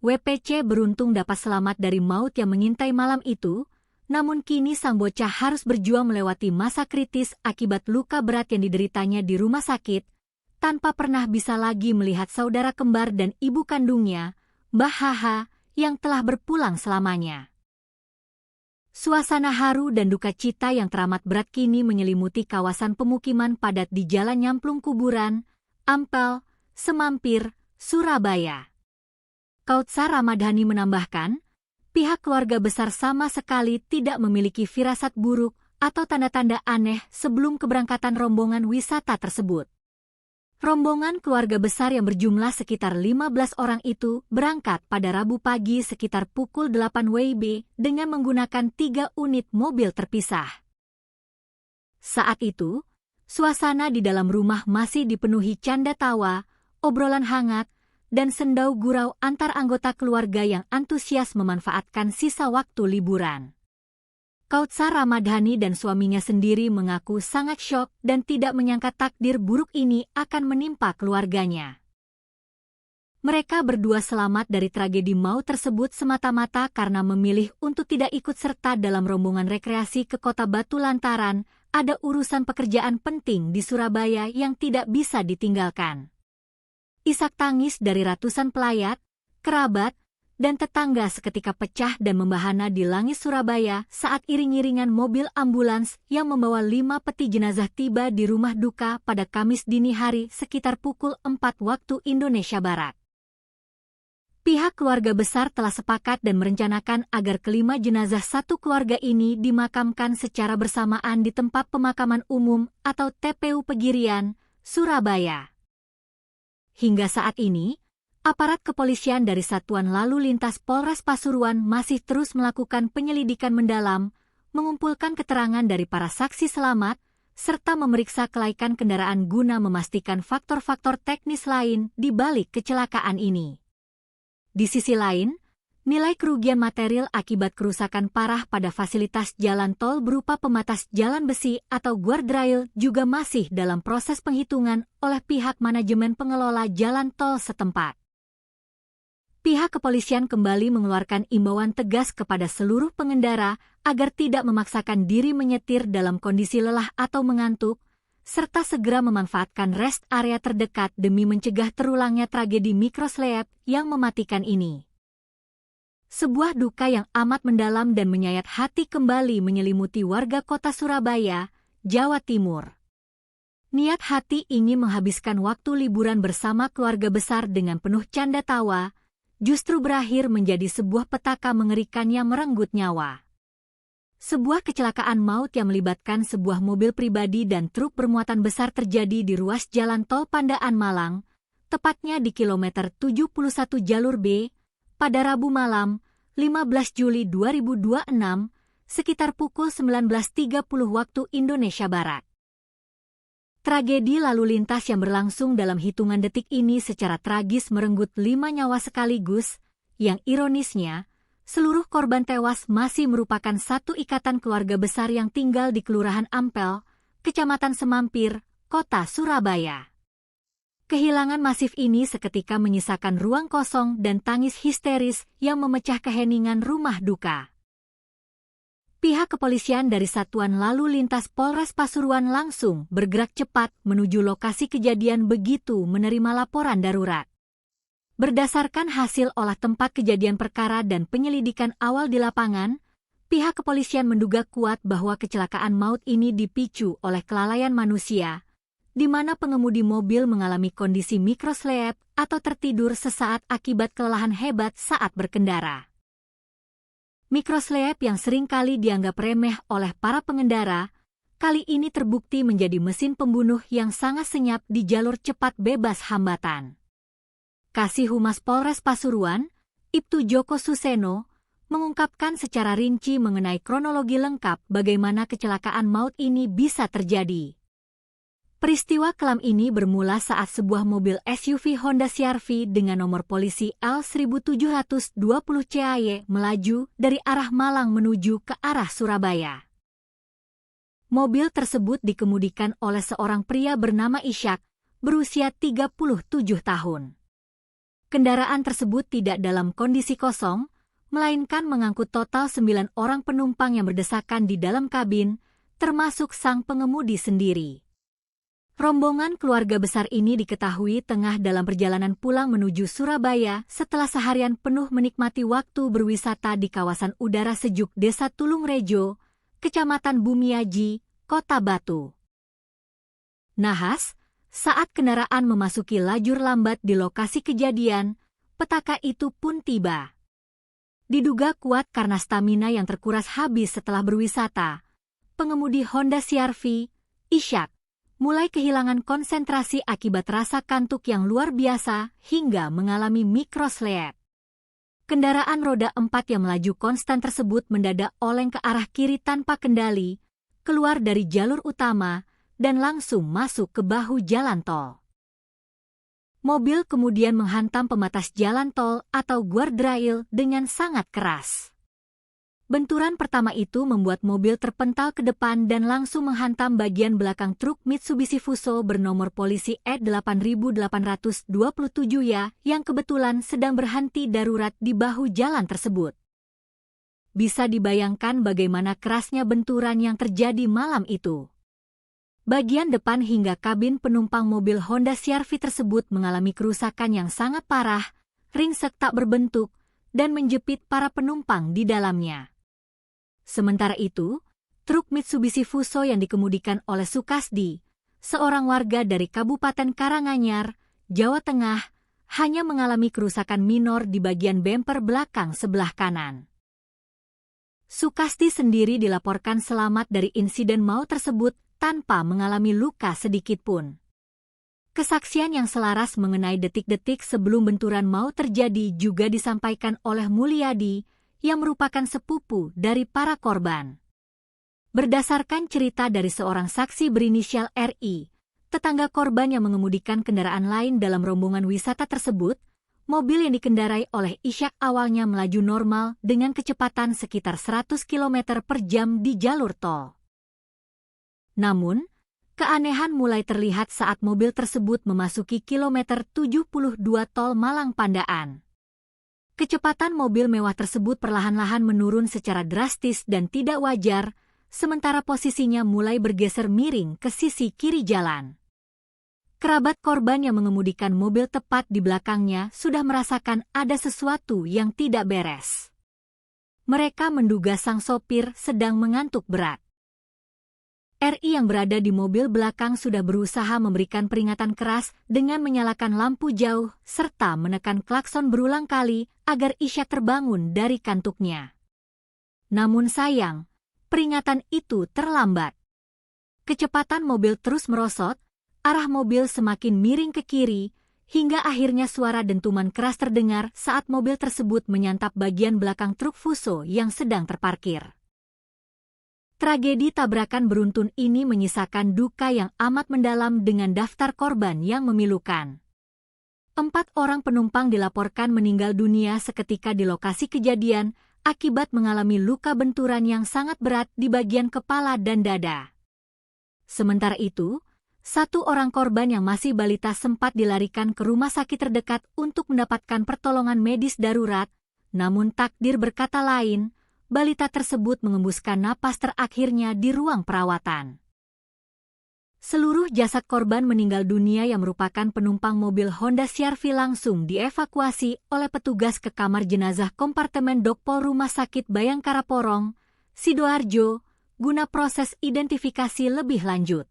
Speaker 1: WPC beruntung dapat selamat dari maut yang mengintai malam itu, namun kini sang bocah harus berjuang melewati masa kritis akibat luka berat yang dideritanya di rumah sakit, tanpa pernah bisa lagi melihat saudara kembar dan ibu kandungnya, Mbah Haha, yang telah berpulang selamanya. Suasana haru dan duka cita yang teramat berat kini menyelimuti kawasan pemukiman padat di Jalan Nyamplung Kuburan, Ampel, Semampir, Surabaya. Kautsar Ramadhani menambahkan, pihak keluarga besar sama sekali tidak memiliki firasat buruk atau tanda-tanda aneh sebelum keberangkatan rombongan wisata tersebut. Rombongan keluarga besar yang berjumlah sekitar 15 orang itu berangkat pada Rabu pagi sekitar pukul 8 WIB dengan menggunakan 3 unit mobil terpisah. Saat itu, suasana di dalam rumah masih dipenuhi canda tawa, obrolan hangat, dan sendau gurau antar anggota keluarga yang antusias memanfaatkan sisa waktu liburan. Kautsar Ramadhani dan suaminya sendiri mengaku sangat syok dan tidak menyangka takdir buruk ini akan menimpa keluarganya. Mereka berdua selamat dari tragedi maut tersebut semata-mata karena memilih untuk tidak ikut serta dalam rombongan rekreasi ke Kota Batu lantaran ada urusan pekerjaan penting di Surabaya yang tidak bisa ditinggalkan. Isak tangis dari ratusan pelayat, kerabat, dan tetangga seketika pecah dan membahana di langit Surabaya saat iring-iringan mobil ambulans yang membawa 5 peti jenazah tiba di rumah duka pada Kamis dini hari sekitar pukul 4 waktu Indonesia Barat. Pihak keluarga besar telah sepakat dan merencanakan agar kelima jenazah satu keluarga ini dimakamkan secara bersamaan di tempat pemakaman umum atau TPU Pegirian, Surabaya. Hingga saat ini, aparat kepolisian dari Satuan Lalu Lintas Polres Pasuruan masih terus melakukan penyelidikan mendalam, mengumpulkan keterangan dari para saksi selamat, serta memeriksa kelaikan kendaraan guna memastikan faktor-faktor teknis lain di balik kecelakaan ini. Di sisi lain, nilai kerugian material akibat kerusakan parah pada fasilitas jalan tol berupa pembatas jalan besi atau guardrail juga masih dalam proses penghitungan oleh pihak manajemen pengelola jalan tol setempat. Pihak kepolisian kembali mengeluarkan imbauan tegas kepada seluruh pengendara agar tidak memaksakan diri menyetir dalam kondisi lelah atau mengantuk, serta segera memanfaatkan rest area terdekat demi mencegah terulangnya tragedi mikroslep yang mematikan ini. Sebuah duka yang amat mendalam dan menyayat hati kembali menyelimuti warga kota Surabaya, Jawa Timur. Niat hati ingin menghabiskan waktu liburan bersama keluarga besar dengan penuh canda tawa, justru berakhir menjadi sebuah petaka mengerikan yang merenggut nyawa. Sebuah kecelakaan maut yang melibatkan sebuah mobil pribadi dan truk bermuatan besar terjadi di ruas jalan tol Pandaan Malang, tepatnya di kilometer 71 jalur B, pada Rabu malam, 15 Juli 2026, sekitar pukul 19.30 waktu Indonesia Barat. Tragedi lalu lintas yang berlangsung dalam hitungan detik ini secara tragis merenggut 5 nyawa sekaligus, yang ironisnya, seluruh korban tewas masih merupakan satu ikatan keluarga besar yang tinggal di Kelurahan Ampel, Kecamatan Semampir, Kota Surabaya. Kehilangan masif ini seketika menyisakan ruang kosong dan tangis histeris yang memecah keheningan rumah duka. Pihak kepolisian dari Satuan Lalu Lintas Polres Pasuruan langsung bergerak cepat menuju lokasi kejadian begitu menerima laporan darurat. Berdasarkan hasil olah tempat kejadian perkara dan penyelidikan awal di lapangan, pihak kepolisian menduga kuat bahwa kecelakaan maut ini dipicu oleh kelalaian manusia, di mana pengemudi mobil mengalami kondisi mikroslep atau tertidur sesaat akibat kelelahan hebat saat berkendara. Mikroslep yang seringkali dianggap remeh oleh para pengendara, kali ini terbukti menjadi mesin pembunuh yang sangat senyap di jalur cepat bebas hambatan. Kasih Humas Polres Pasuruan, Ibtu Joko Suseno, mengungkapkan secara rinci mengenai kronologi lengkap bagaimana kecelakaan maut ini bisa terjadi. Peristiwa kelam ini bermula saat sebuah mobil SUV Honda CR-V dengan nomor polisi L1720 CAY melaju dari arah Malang menuju ke arah Surabaya. Mobil tersebut dikemudikan oleh seorang pria bernama Ishak, berusia 37 tahun. Kendaraan tersebut tidak dalam kondisi kosong, melainkan mengangkut total 9 orang penumpang yang berdesakan di dalam kabin, termasuk sang pengemudi sendiri. Rombongan keluarga besar ini diketahui tengah dalam perjalanan pulang menuju Surabaya setelah seharian penuh menikmati waktu berwisata di kawasan udara sejuk Desa Tulungrejo, Kecamatan Bumiaji, Kota Batu. Nahas, saat kendaraan memasuki lajur lambat di lokasi kejadian, petaka itu pun tiba. Diduga kuat karena stamina yang terkuras habis setelah berwisata, pengemudi Honda CR-V, Ishak, mulai kehilangan konsentrasi akibat rasa kantuk yang luar biasa hingga mengalami mikrosleep. Kendaraan roda 4 yang melaju konstan tersebut mendadak oleng ke arah kiri tanpa kendali, keluar dari jalur utama, dan langsung masuk ke bahu jalan tol. Mobil kemudian menghantam pembatas jalan tol atau guardrail dengan sangat keras. Benturan pertama itu membuat mobil terpental ke depan dan langsung menghantam bagian belakang truk Mitsubishi Fuso bernomor polisi E8827 ya yang kebetulan sedang berhenti darurat di bahu jalan tersebut. Bisa dibayangkan bagaimana kerasnya benturan yang terjadi malam itu. Bagian depan hingga kabin penumpang mobil Honda CR-V tersebut mengalami kerusakan yang sangat parah, ringsek tak berbentuk, dan menjepit para penumpang di dalamnya. Sementara itu, truk Mitsubishi Fuso yang dikemudikan oleh Sukasdi, seorang warga dari Kabupaten Karanganyar, Jawa Tengah, hanya mengalami kerusakan minor di bagian bemper belakang sebelah kanan. Sukasdi sendiri dilaporkan selamat dari insiden maut tersebut tanpa mengalami luka sedikitpun. Kesaksian yang selaras mengenai detik-detik sebelum benturan maut terjadi juga disampaikan oleh Mulyadi, yang merupakan sepupu dari para korban. Berdasarkan cerita dari seorang saksi berinisial RI, tetangga korban yang mengemudikan kendaraan lain dalam rombongan wisata tersebut, mobil yang dikendarai oleh Ishak awalnya melaju normal dengan kecepatan sekitar 100 km per jam di jalur tol. Namun, keanehan mulai terlihat saat mobil tersebut memasuki kilometer 72 tol Malang Pandaan. Kecepatan mobil mewah tersebut perlahan-lahan menurun secara drastis dan tidak wajar, sementara posisinya mulai bergeser miring ke sisi kiri jalan. Kerabat korban yang mengemudikan mobil tepat di belakangnya sudah merasakan ada sesuatu yang tidak beres. Mereka menduga sang sopir sedang mengantuk berat. RI yang berada di mobil belakang sudah berusaha memberikan peringatan keras dengan menyalakan lampu jauh serta menekan klakson berulang kali agar Ishak terbangun dari kantuknya. Namun sayang, peringatan itu terlambat. Kecepatan mobil terus merosot, arah mobil semakin miring ke kiri, hingga akhirnya suara dentuman keras terdengar saat mobil tersebut menyantap bagian belakang truk Fuso yang sedang terparkir. Tragedi tabrakan beruntun ini menyisakan duka yang amat mendalam dengan daftar korban yang memilukan. 4 orang penumpang dilaporkan meninggal dunia seketika di lokasi kejadian akibat mengalami luka benturan yang sangat berat di bagian kepala dan dada. Sementara itu, 1 orang korban yang masih balita sempat dilarikan ke rumah sakit terdekat untuk mendapatkan pertolongan medis darurat, namun takdir berkata lain, balita tersebut mengembuskan napas terakhirnya di ruang perawatan. Seluruh jasad korban meninggal dunia yang merupakan penumpang mobil Honda CR-V langsung dievakuasi oleh petugas ke kamar jenazah kompartemen Dokpol Rumah Sakit Bayangkara Porong, Sidoarjo, guna proses identifikasi lebih lanjut.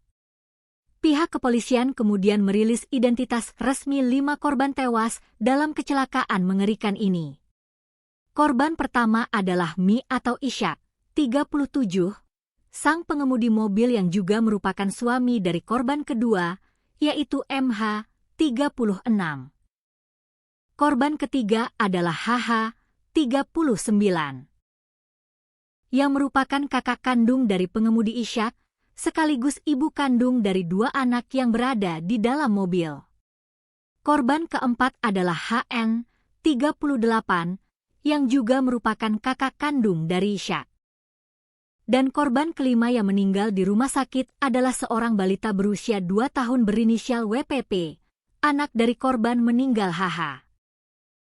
Speaker 1: Pihak kepolisian kemudian merilis identitas resmi 5 korban tewas dalam kecelakaan mengerikan ini. Korban pertama adalah Mi atau Ishak, 37, sang pengemudi mobil yang juga merupakan suami dari korban kedua, yaitu MH, 36. Korban ketiga adalah HH, 39. Yang merupakan kakak kandung dari pengemudi Ishak, sekaligus ibu kandung dari 2 anak yang berada di dalam mobil. Korban keempat adalah HN, 38, yang juga merupakan kakak kandung dari Ishak. Dan korban kelima yang meninggal di rumah sakit adalah seorang balita berusia 2 tahun berinisial WPP, anak dari korban meninggal HH.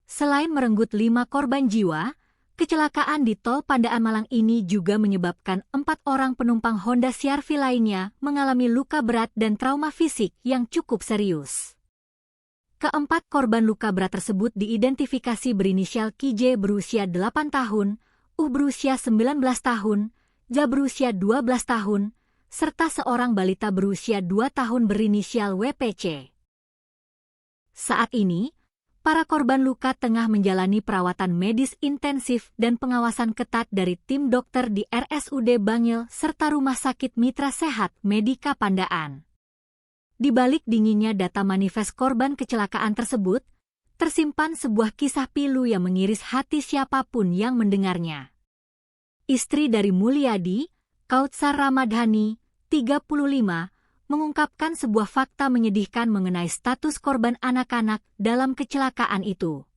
Speaker 1: Selain merenggut 5 korban jiwa, kecelakaan di tol Pandaan Malang ini juga menyebabkan 4 orang penumpang Honda CR-V lainnya mengalami luka berat dan trauma fisik yang cukup serius. Keempat korban luka berat tersebut diidentifikasi berinisial KJ berusia 8 tahun, berusia 19 tahun, Ja berusia 12 tahun, serta seorang balita berusia 2 tahun berinisial WPC. Saat ini, para korban luka tengah menjalani perawatan medis intensif dan pengawasan ketat dari tim dokter di RSUD Bangil serta Rumah Sakit Mitra Sehat Medika Pandaan. Di balik dinginnya data manifest korban kecelakaan tersebut, tersimpan sebuah kisah pilu yang mengiris hati siapapun yang mendengarnya. Istri dari Mulyadi, Kautsar Ramadhani, 35, mengungkapkan sebuah fakta menyedihkan mengenai status korban anak-anak dalam kecelakaan itu.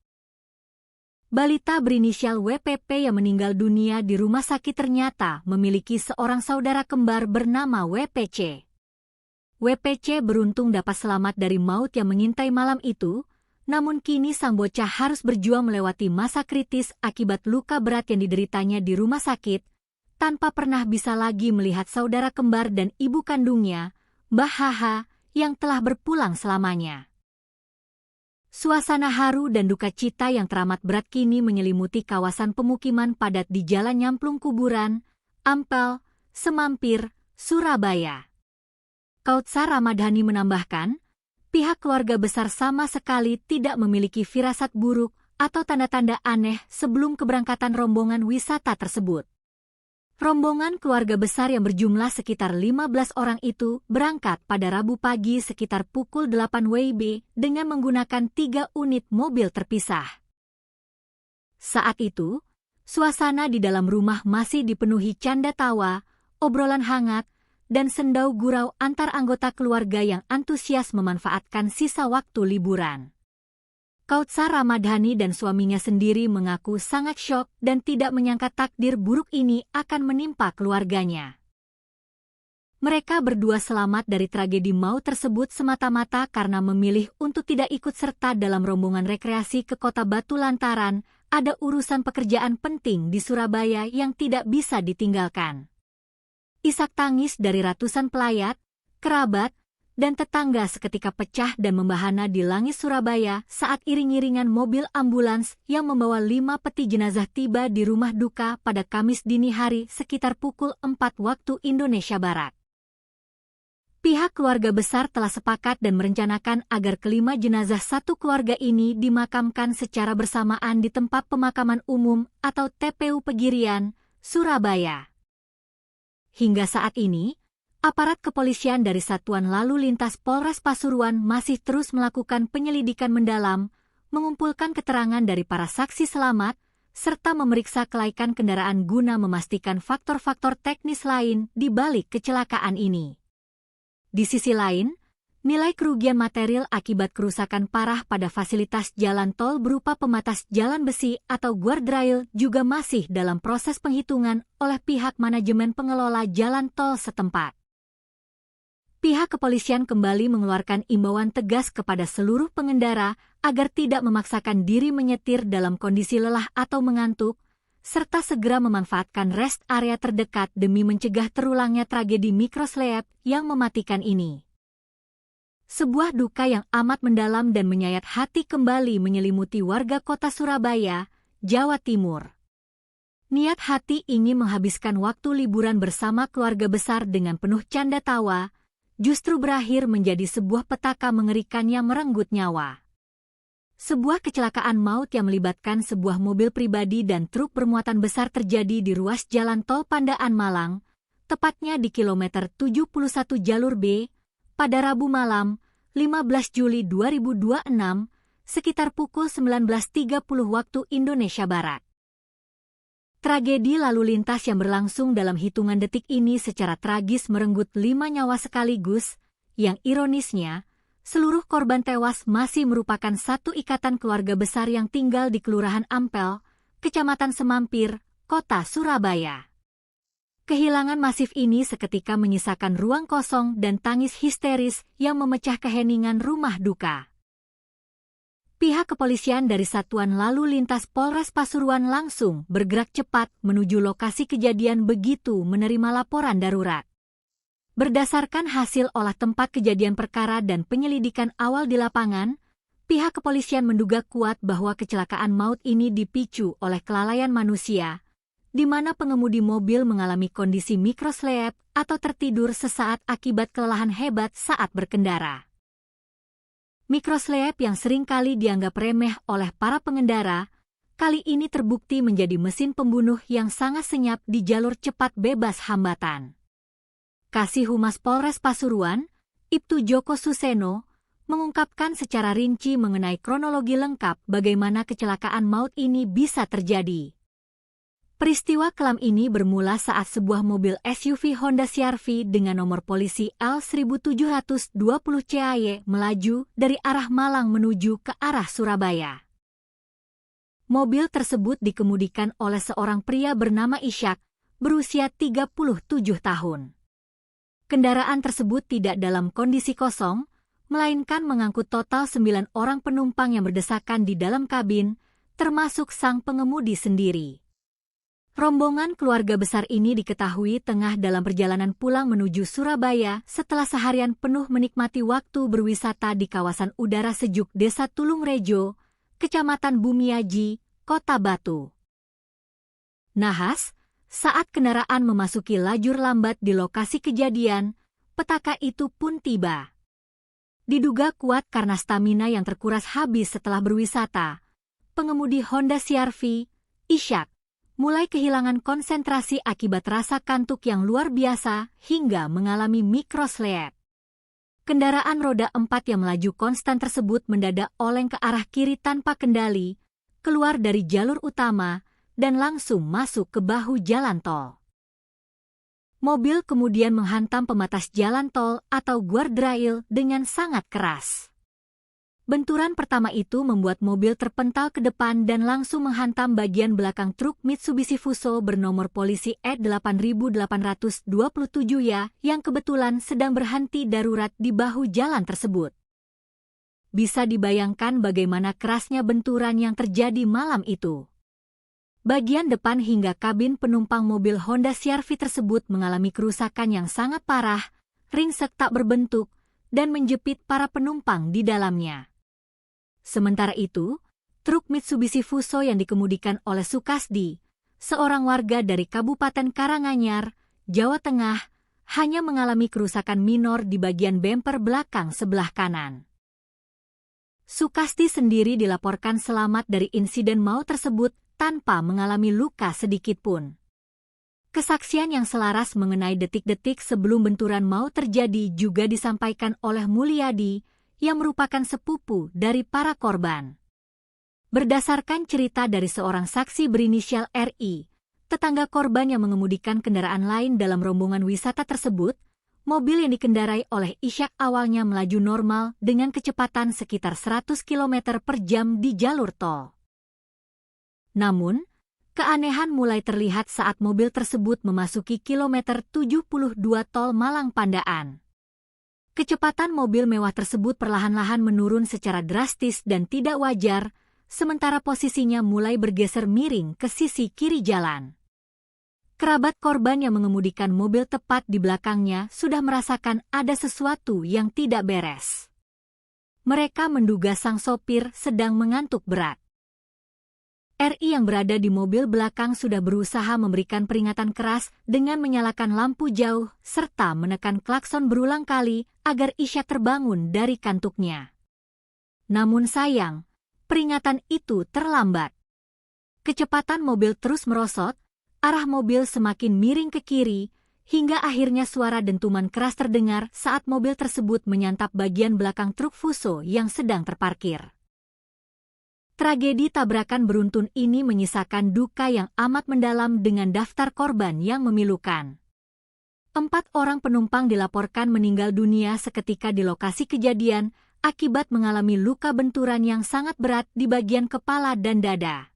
Speaker 1: Balita berinisial WPP yang meninggal dunia di rumah sakit ternyata memiliki seorang saudara kembar bernama WPC. WPC beruntung dapat selamat dari maut yang mengintai malam itu, namun kini sang bocah harus berjuang melewati masa kritis akibat luka berat yang dideritanya di rumah sakit, tanpa pernah bisa lagi melihat saudara kembar dan ibu kandungnya, Mbah HH, yang telah berpulang selamanya. Suasana haru dan duka cita yang teramat berat kini menyelimuti kawasan pemukiman padat di Jalan Nyamplung Kuburan, Ampel, Semampir, Surabaya. Kautsar Ramadhani menambahkan, pihak keluarga besar sama sekali tidak memiliki firasat buruk atau tanda-tanda aneh sebelum keberangkatan rombongan wisata tersebut. Rombongan keluarga besar yang berjumlah sekitar 15 orang itu berangkat pada Rabu pagi sekitar pukul 8 WIB dengan menggunakan 3 unit mobil terpisah. Saat itu, suasana di dalam rumah masih dipenuhi canda tawa, obrolan hangat, dan sendau gurau antar anggota keluarga yang antusias memanfaatkan sisa waktu liburan. Kautsar Ramadhani dan suaminya sendiri mengaku sangat syok dan tidak menyangka takdir buruk ini akan menimpa keluarganya. Mereka berdua selamat dari tragedi maut tersebut semata-mata karena memilih untuk tidak ikut serta dalam rombongan rekreasi ke Kota Batu lantaran ada urusan pekerjaan penting di Surabaya yang tidak bisa ditinggalkan. Isak tangis dari ratusan pelayat, kerabat, dan tetangga seketika pecah dan membahana di langit Surabaya saat iring-iringan mobil ambulans yang membawa 5 peti jenazah tiba di rumah duka pada Kamis dini hari sekitar pukul 4 waktu Indonesia Barat. Pihak keluarga besar telah sepakat dan merencanakan agar kelima jenazah satu keluarga ini dimakamkan secara bersamaan di tempat pemakaman umum atau TPU Pegirian, Surabaya. Hingga saat ini, aparat kepolisian dari Satuan Lalu Lintas Polres Pasuruan masih terus melakukan penyelidikan mendalam, mengumpulkan keterangan dari para saksi selamat, serta memeriksa kelaikan kendaraan guna memastikan faktor-faktor teknis lain di balik kecelakaan ini. Di sisi lain, nilai kerugian material akibat kerusakan parah pada fasilitas jalan tol berupa pematas jalan besi atau guardrail juga masih dalam proses penghitungan oleh pihak manajemen pengelola jalan tol setempat. Pihak kepolisian kembali mengeluarkan imbauan tegas kepada seluruh pengendara agar tidak memaksakan diri menyetir dalam kondisi lelah atau mengantuk, serta segera memanfaatkan rest area terdekat demi mencegah terulangnya tragedi mikroslep yang mematikan ini. Sebuah duka yang amat mendalam dan menyayat hati kembali menyelimuti warga kota Surabaya, Jawa Timur. Niat hati ingin menghabiskan waktu liburan bersama keluarga besar dengan penuh canda tawa, justru berakhir menjadi sebuah petaka mengerikan yang merenggut nyawa. Sebuah kecelakaan maut yang melibatkan sebuah mobil pribadi dan truk bermuatan besar terjadi di ruas jalan tol Pandaan Malang, tepatnya di kilometer 71 jalur B, pada Rabu malam, 15 Juli 2026, sekitar pukul 19.30 waktu Indonesia Barat. Tragedi lalu lintas yang berlangsung dalam hitungan detik ini secara tragis merenggut 5 nyawa sekaligus, yang ironisnya, seluruh korban tewas masih merupakan satu ikatan keluarga besar yang tinggal di Kelurahan Ampel, Kecamatan Semampir, Kota Surabaya. Kehilangan masif ini seketika menyisakan ruang kosong dan tangis histeris yang memecah keheningan rumah duka. Pihak kepolisian dari Satuan Lalu Lintas Polres Pasuruan langsung bergerak cepat menuju lokasi kejadian begitu menerima laporan darurat. Berdasarkan hasil olah tempat kejadian perkara dan penyelidikan awal di lapangan, pihak kepolisian menduga kuat bahwa kecelakaan maut ini dipicu oleh kelalaian manusia, di mana pengemudi mobil mengalami kondisi mikrosleep atau tertidur sesaat akibat kelelahan hebat saat berkendara. Mikrosleep yang seringkali dianggap remeh oleh para pengendara, kali ini terbukti menjadi mesin pembunuh yang sangat senyap di jalur cepat bebas hambatan. Kasih Humas Polres Pasuruan, Ibtu Joko Suseno, mengungkapkan secara rinci mengenai kronologi lengkap bagaimana kecelakaan maut ini bisa terjadi. Peristiwa kelam ini bermula saat sebuah mobil SUV Honda CR-V dengan nomor polisi L1720 CAY melaju dari arah Malang menuju ke arah Surabaya. Mobil tersebut dikemudikan oleh seorang pria bernama Ishak, berusia 37 tahun. Kendaraan tersebut tidak dalam kondisi kosong, melainkan mengangkut total 9 orang penumpang yang berdesakan di dalam kabin, termasuk sang pengemudi sendiri. Rombongan keluarga besar ini diketahui tengah dalam perjalanan pulang menuju Surabaya setelah seharian penuh menikmati waktu berwisata di kawasan udara sejuk Desa Tulungrejo, Kecamatan Bumiaji, Kota Batu. Nahas, saat kendaraan memasuki lajur lambat di lokasi kejadian, petaka itu pun tiba. Diduga kuat karena stamina yang terkuras habis setelah berwisata, pengemudi Honda CR-V, Ishak, mulai kehilangan konsentrasi akibat rasa kantuk yang luar biasa hingga mengalami mikrosleep. Kendaraan roda 4 yang melaju konstan tersebut mendadak oleng ke arah kiri tanpa kendali, keluar dari jalur utama, dan langsung masuk ke bahu jalan tol. Mobil kemudian menghantam pembatas jalan tol atau guardrail dengan sangat keras. Benturan pertama itu membuat mobil terpental ke depan dan langsung menghantam bagian belakang truk Mitsubishi Fuso bernomor polisi E8827 yang kebetulan sedang berhenti darurat di bahu jalan tersebut. Bisa dibayangkan bagaimana kerasnya benturan yang terjadi malam itu. Bagian depan hingga kabin penumpang mobil Honda CR-V tersebut mengalami kerusakan yang sangat parah, ringsek tak berbentuk, dan menjepit para penumpang di dalamnya. Sementara itu, truk Mitsubishi Fuso yang dikemudikan oleh Sukasdi, seorang warga dari Kabupaten Karanganyar, Jawa Tengah, hanya mengalami kerusakan minor di bagian bemper belakang sebelah kanan. Sukasdi sendiri dilaporkan selamat dari insiden maut tersebut tanpa mengalami luka sedikitpun. Kesaksian yang selaras mengenai detik-detik sebelum benturan maut terjadi juga disampaikan oleh Mulyadi, yang merupakan sepupu dari para korban. Berdasarkan cerita dari seorang saksi berinisial RI, tetangga korban yang mengemudikan kendaraan lain dalam rombongan wisata tersebut, mobil yang dikendarai oleh Ishak awalnya melaju normal dengan kecepatan sekitar 100 km per jam di jalur tol. Namun, keanehan mulai terlihat saat mobil tersebut memasuki kilometer 72 tol Malang Pandaan. Kecepatan mobil mewah tersebut perlahan-lahan menurun secara drastis dan tidak wajar, sementara posisinya mulai bergeser miring ke sisi kiri jalan. Kerabat korban yang mengemudikan mobil tepat di belakangnya sudah merasakan ada sesuatu yang tidak beres. Mereka menduga sang sopir sedang mengantuk berat. RI yang berada di mobil belakang sudah berusaha memberikan peringatan keras dengan menyalakan lampu jauh serta menekan klakson berulang kali agar Ishak terbangun dari kantuknya. Namun sayang, peringatan itu terlambat. Kecepatan mobil terus merosot, arah mobil semakin miring ke kiri, hingga akhirnya suara dentuman keras terdengar saat mobil tersebut menyantap bagian belakang truk Fuso yang sedang terparkir. Tragedi tabrakan beruntun ini menyisakan duka yang amat mendalam dengan daftar korban yang memilukan. 4 orang penumpang dilaporkan meninggal dunia seketika di lokasi kejadian akibat mengalami luka benturan yang sangat berat di bagian kepala dan dada.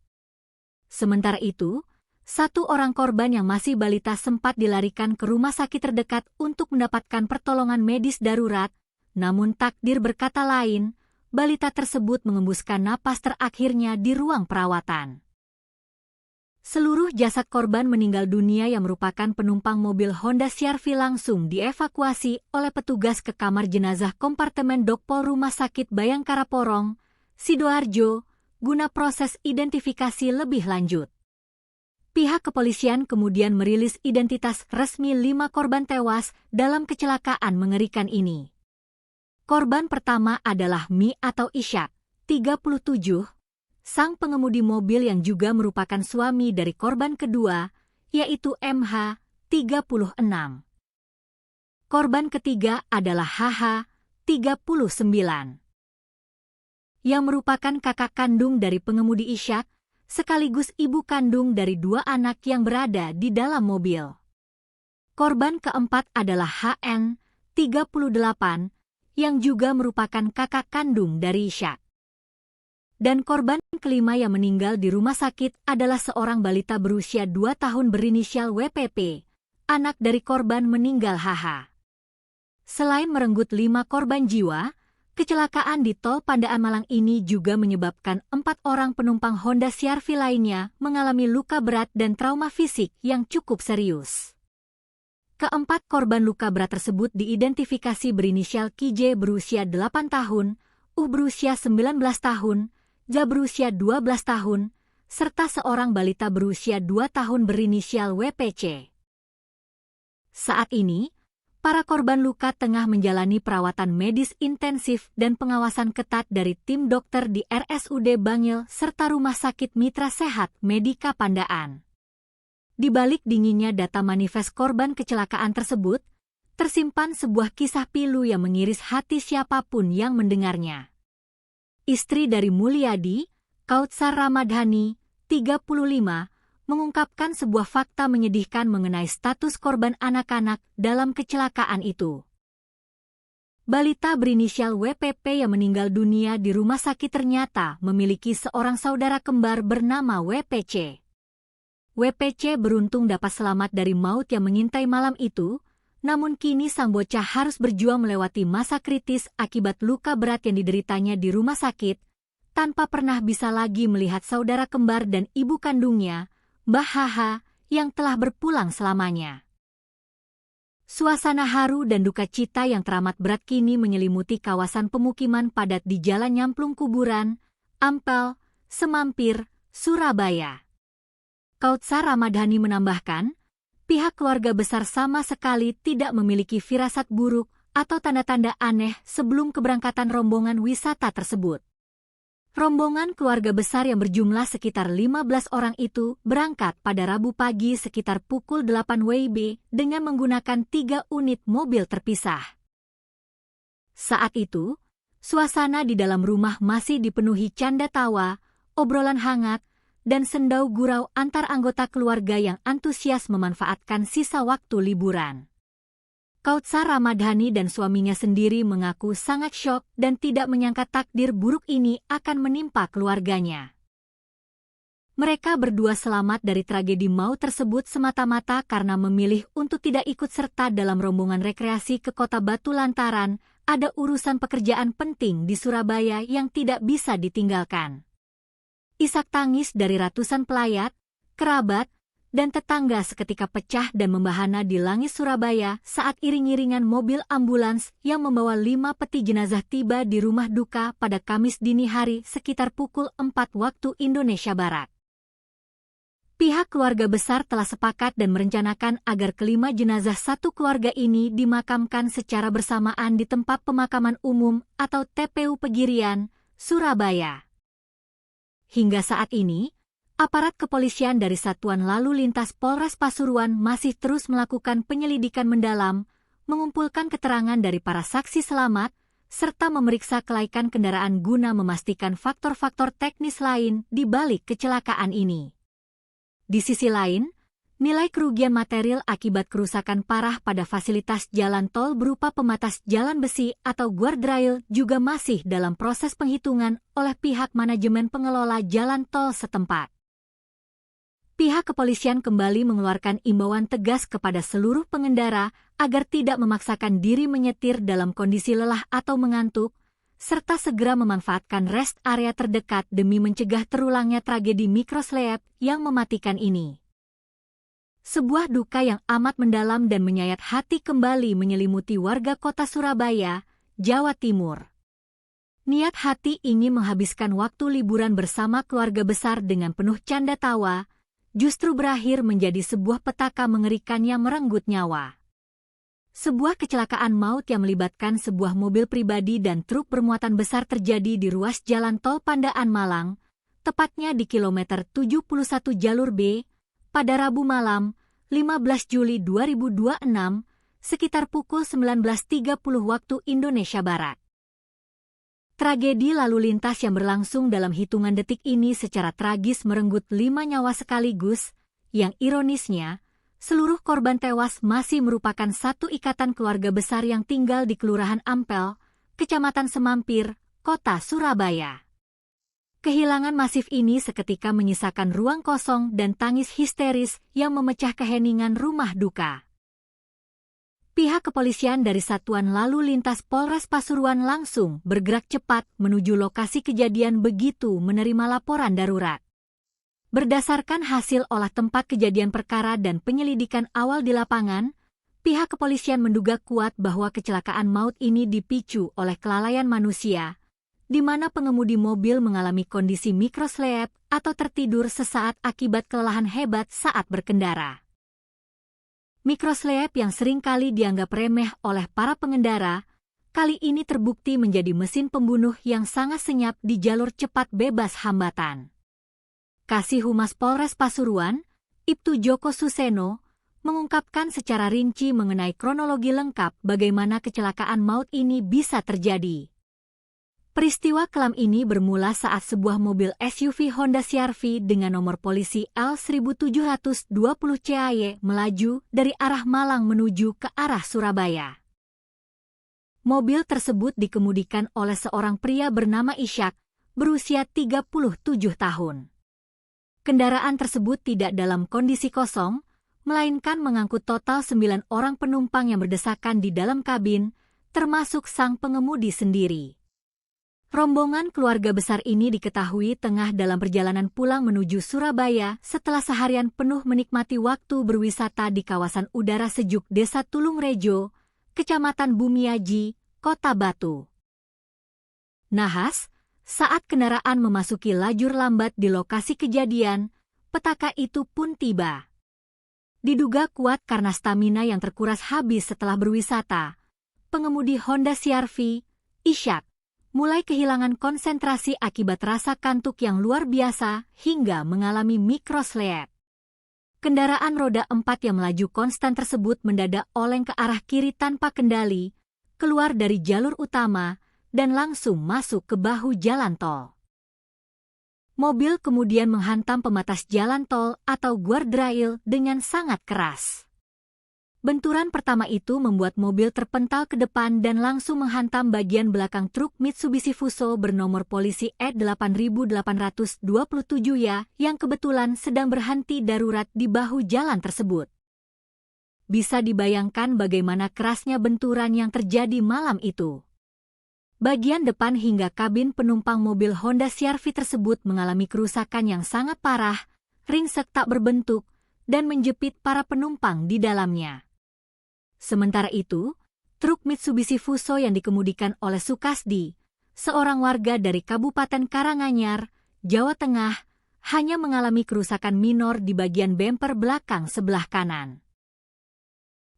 Speaker 1: Sementara itu, 1 orang korban yang masih balita sempat dilarikan ke rumah sakit terdekat untuk mendapatkan pertolongan medis darurat, namun takdir berkata lain. Balita tersebut mengembuskan napas terakhirnya di ruang perawatan. Seluruh jasad korban meninggal dunia yang merupakan penumpang mobil Honda CR-V langsung dievakuasi oleh petugas ke kamar jenazah kompartemen Dokpol Rumah Sakit Bayangkara Porong, Sidoarjo, guna proses identifikasi lebih lanjut. Pihak kepolisian kemudian merilis identitas resmi 5 korban tewas dalam kecelakaan mengerikan ini. Korban pertama adalah Mi atau Ishak, 37, sang pengemudi mobil yang juga merupakan suami dari korban kedua, yaitu MH, 36. Korban ketiga adalah HH, 39, yang merupakan kakak kandung dari pengemudi Ishak, sekaligus ibu kandung dari 2 anak yang berada di dalam mobil. Korban keempat adalah HN, 38, yang juga merupakan kakak kandung dari Ishak. Dan korban kelima yang meninggal di rumah sakit adalah seorang balita berusia 2 tahun berinisial WPP, anak dari korban meninggal HH. Selain merenggut 5 korban jiwa, kecelakaan di Tol Pandaan Malang ini juga menyebabkan 4 orang penumpang Honda CR-V lainnya mengalami luka berat dan trauma fisik yang cukup serius. Keempat korban luka berat tersebut diidentifikasi berinisial KJ berusia 8 tahun, berusia 19 tahun, Ja berusia 12 tahun, serta seorang balita berusia 2 tahun berinisial WPC. Saat ini, para korban luka tengah menjalani perawatan medis intensif dan pengawasan ketat dari tim dokter di RSUD Bangil serta Rumah Sakit Mitra Sehat Medika Pandaan. Di balik dinginnya data manifest korban kecelakaan tersebut, tersimpan sebuah kisah pilu yang mengiris hati siapapun yang mendengarnya. Istri dari Mulyadi, Kautsar Ramadhani, 35, mengungkapkan sebuah fakta menyedihkan mengenai status korban anak-anak dalam kecelakaan itu. Balita berinisial WPP yang meninggal dunia di rumah sakit ternyata memiliki seorang saudara kembar bernama WPC. WPC beruntung dapat selamat dari maut yang mengintai malam itu, namun kini sang bocah harus berjuang melewati masa kritis akibat luka berat yang dideritanya di rumah sakit, tanpa pernah bisa lagi melihat saudara kembar dan ibu kandungnya, Mbah HH, yang telah berpulang selamanya. Suasana haru dan duka cita yang teramat berat kini menyelimuti kawasan pemukiman padat di Jalan Nyamplung Kuburan, Ampel, Semampir, Surabaya. Kautsar Ramadhani menambahkan, pihak keluarga besar sama sekali tidak memiliki firasat buruk atau tanda-tanda aneh sebelum keberangkatan rombongan wisata tersebut. Rombongan keluarga besar yang berjumlah sekitar 15 orang itu berangkat pada Rabu pagi sekitar pukul 8 WIB dengan menggunakan 3 unit mobil terpisah. Saat itu, suasana di dalam rumah masih dipenuhi canda tawa, obrolan hangat, dan sendau gurau antar anggota keluarga yang antusias memanfaatkan sisa waktu liburan. Kautsar Ramadhani dan suaminya sendiri mengaku sangat syok dan tidak menyangka takdir buruk ini akan menimpa keluarganya. Mereka berdua selamat dari tragedi maut tersebut semata-mata karena memilih untuk tidak ikut serta dalam rombongan rekreasi ke Kota Batu lantaran ada urusan pekerjaan penting di Surabaya yang tidak bisa ditinggalkan. Isak tangis dari ratusan pelayat, kerabat, dan tetangga seketika pecah dan membahana di langit Surabaya saat iring-iringan mobil ambulans yang membawa 5 peti jenazah tiba di rumah duka pada Kamis dini hari sekitar pukul 4 waktu Indonesia Barat. Pihak keluarga besar telah sepakat dan merencanakan agar kelima jenazah satu keluarga ini dimakamkan secara bersamaan di tempat pemakaman umum atau TPU Pegirian, Surabaya. Hingga saat ini, aparat kepolisian dari Satuan Lalu Lintas Polres Pasuruan masih terus melakukan penyelidikan mendalam, mengumpulkan keterangan dari para saksi selamat, serta memeriksa kelaikan kendaraan guna memastikan faktor-faktor teknis lain di balik kecelakaan ini. Di sisi lain, nilai kerugian material akibat kerusakan parah pada fasilitas jalan tol berupa pembatas jalan besi atau guardrail juga masih dalam proses penghitungan oleh pihak manajemen pengelola jalan tol setempat. Pihak kepolisian kembali mengeluarkan imbauan tegas kepada seluruh pengendara agar tidak memaksakan diri menyetir dalam kondisi lelah atau mengantuk, serta segera memanfaatkan rest area terdekat demi mencegah terulangnya tragedi mikroslep yang mematikan ini. Sebuah duka yang amat mendalam dan menyayat hati kembali menyelimuti warga kota Surabaya, Jawa Timur. Niat hati ingin menghabiskan waktu liburan bersama keluarga besar dengan penuh canda tawa, justru berakhir menjadi sebuah petaka mengerikan yang merenggut nyawa. Sebuah kecelakaan maut yang melibatkan sebuah mobil pribadi dan truk bermuatan besar terjadi di ruas jalan tol Pandaan Malang, tepatnya di kilometer 71 jalur B, pada Rabu malam, 15 Juli 2026, sekitar pukul 19.30 waktu Indonesia Barat. Tragedi lalu lintas yang berlangsung dalam hitungan detik ini secara tragis merenggut 5 nyawa sekaligus, yang ironisnya, seluruh korban tewas masih merupakan satu ikatan keluarga besar yang tinggal di Kelurahan Ampel, Kecamatan Semampir, Kota Surabaya. Kehilangan masif ini seketika menyisakan ruang kosong dan tangis histeris yang memecah keheningan rumah duka. Pihak kepolisian dari Satuan Lalu Lintas Polres Pasuruan langsung bergerak cepat menuju lokasi kejadian begitu menerima laporan darurat. Berdasarkan hasil olah tempat kejadian perkara dan penyelidikan awal di lapangan, pihak kepolisian menduga kuat bahwa kecelakaan maut ini dipicu oleh kelalaian manusia, di mana pengemudi mobil mengalami kondisi mikroslep atau tertidur sesaat akibat kelelahan hebat saat berkendara. Mikroslep yang seringkali dianggap remeh oleh para pengendara, kali ini terbukti menjadi mesin pembunuh yang sangat senyap di jalur cepat bebas hambatan. Kasih Humas Polres Pasuruan, Ibtu Joko Suseno, mengungkapkan secara rinci mengenai kronologi lengkap bagaimana kecelakaan maut ini bisa terjadi. Peristiwa kelam ini bermula saat sebuah mobil SUV Honda CR-V dengan nomor polisi L1720 CAY melaju dari arah Malang menuju ke arah Surabaya. Mobil tersebut dikemudikan oleh seorang pria bernama Ishak, berusia 37 tahun. Kendaraan tersebut tidak dalam kondisi kosong, melainkan mengangkut total 9 orang penumpang yang berdesakan di dalam kabin, termasuk sang pengemudi sendiri. Rombongan keluarga besar ini diketahui tengah dalam perjalanan pulang menuju Surabaya setelah seharian penuh menikmati waktu berwisata di kawasan udara sejuk Desa Tulungrejo, Kecamatan Bumiaji, Kota Batu. Nahas, saat kendaraan memasuki lajur lambat di lokasi kejadian, petaka itu pun tiba. Diduga kuat karena stamina yang terkuras habis setelah berwisata, pengemudi Honda CR-V, Ishak, mulai kehilangan konsentrasi akibat rasa kantuk yang luar biasa hingga mengalami mikroslep. Kendaraan roda 4 yang melaju konstan tersebut mendadak oleng ke arah kiri tanpa kendali, keluar dari jalur utama, dan langsung masuk ke bahu jalan tol. Mobil kemudian menghantam pembatas jalan tol atau guardrail dengan sangat keras. Benturan pertama itu membuat mobil terpental ke depan dan langsung menghantam bagian belakang truk Mitsubishi Fuso bernomor polisi E8827 yang kebetulan sedang berhenti darurat di bahu jalan tersebut. Bisa dibayangkan bagaimana kerasnya benturan yang terjadi malam itu. Bagian depan hingga kabin penumpang mobil Honda CR-V tersebut mengalami kerusakan yang sangat parah, ringsek tak berbentuk, dan menjepit para penumpang di dalamnya. Sementara itu, truk Mitsubishi Fuso yang dikemudikan oleh Sukasdi, seorang warga dari Kabupaten Karanganyar, Jawa Tengah, hanya mengalami kerusakan minor di bagian bemper belakang sebelah kanan.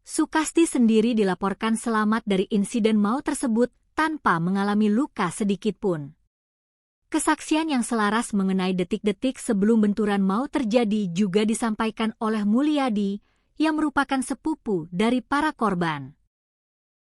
Speaker 1: Sukasdi sendiri dilaporkan selamat dari insiden maut tersebut tanpa mengalami luka sedikitpun. Kesaksian yang selaras mengenai detik-detik sebelum benturan maut terjadi juga disampaikan oleh Mulyadi, yang merupakan sepupu dari para korban.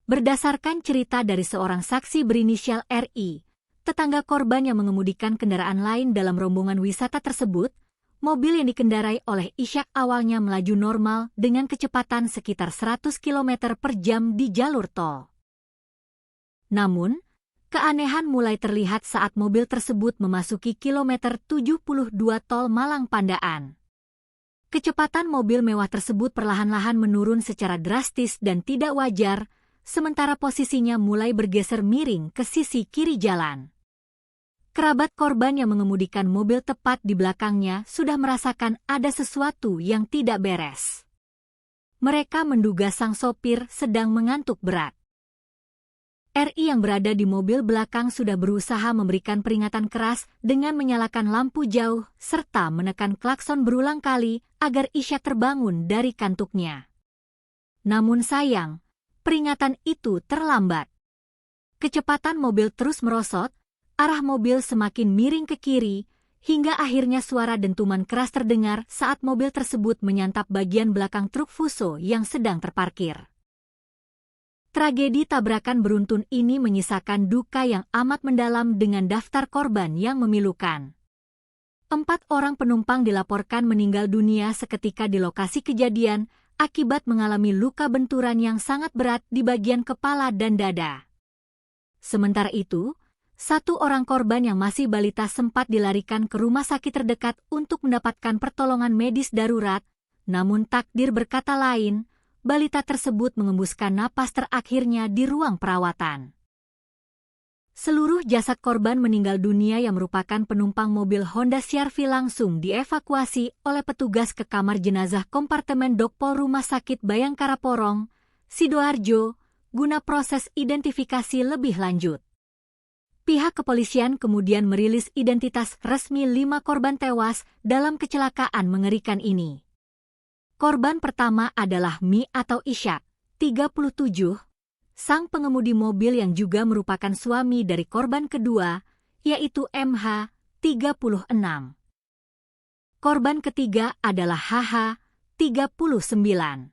Speaker 1: Berdasarkan cerita dari seorang saksi berinisial RI, tetangga korban yang mengemudikan kendaraan lain dalam rombongan wisata tersebut, mobil yang dikendarai oleh Ishak awalnya melaju normal dengan kecepatan sekitar 100 km per jam di jalur tol. Namun, keanehan mulai terlihat saat mobil tersebut memasuki kilometer 72 tol Malang Pandaan. Kecepatan mobil mewah tersebut perlahan-lahan menurun secara drastis dan tidak wajar, sementara posisinya mulai bergeser miring ke sisi kiri jalan. Kerabat korban yang mengemudikan mobil tepat di belakangnya sudah merasakan ada sesuatu yang tidak beres. Mereka menduga sang sopir sedang mengantuk berat. RI yang berada di mobil belakang sudah berusaha memberikan peringatan keras dengan menyalakan lampu jauh serta menekan klakson berulang kali agar Ishak terbangun dari kantuknya. Namun sayang, peringatan itu terlambat. Kecepatan mobil terus merosot, arah mobil semakin miring ke kiri, hingga akhirnya suara dentuman keras terdengar saat mobil tersebut menyantap bagian belakang truk Fuso yang sedang terparkir. Tragedi tabrakan beruntun ini menyisakan duka yang amat mendalam dengan daftar korban yang memilukan. 4 orang penumpang dilaporkan meninggal dunia seketika di lokasi kejadian akibat mengalami luka benturan yang sangat berat di bagian kepala dan dada. Sementara itu, 1 orang korban yang masih balita sempat dilarikan ke rumah sakit terdekat untuk mendapatkan pertolongan medis darurat, namun takdir berkata lain, balita tersebut mengembuskan napas terakhirnya di ruang perawatan. Seluruh jasad korban meninggal dunia yang merupakan penumpang mobil Honda CR-V langsung dievakuasi oleh petugas ke kamar jenazah kompartemen Dokpol Rumah Sakit Bayangkara Porong, Sidoarjo, guna proses identifikasi lebih lanjut. Pihak kepolisian kemudian merilis identitas resmi 5 korban tewas dalam kecelakaan mengerikan ini. Korban pertama adalah Mi atau Ishak, 37, sang pengemudi mobil yang juga merupakan suami dari korban kedua, yaitu MH, 36. Korban ketiga adalah HH, 39,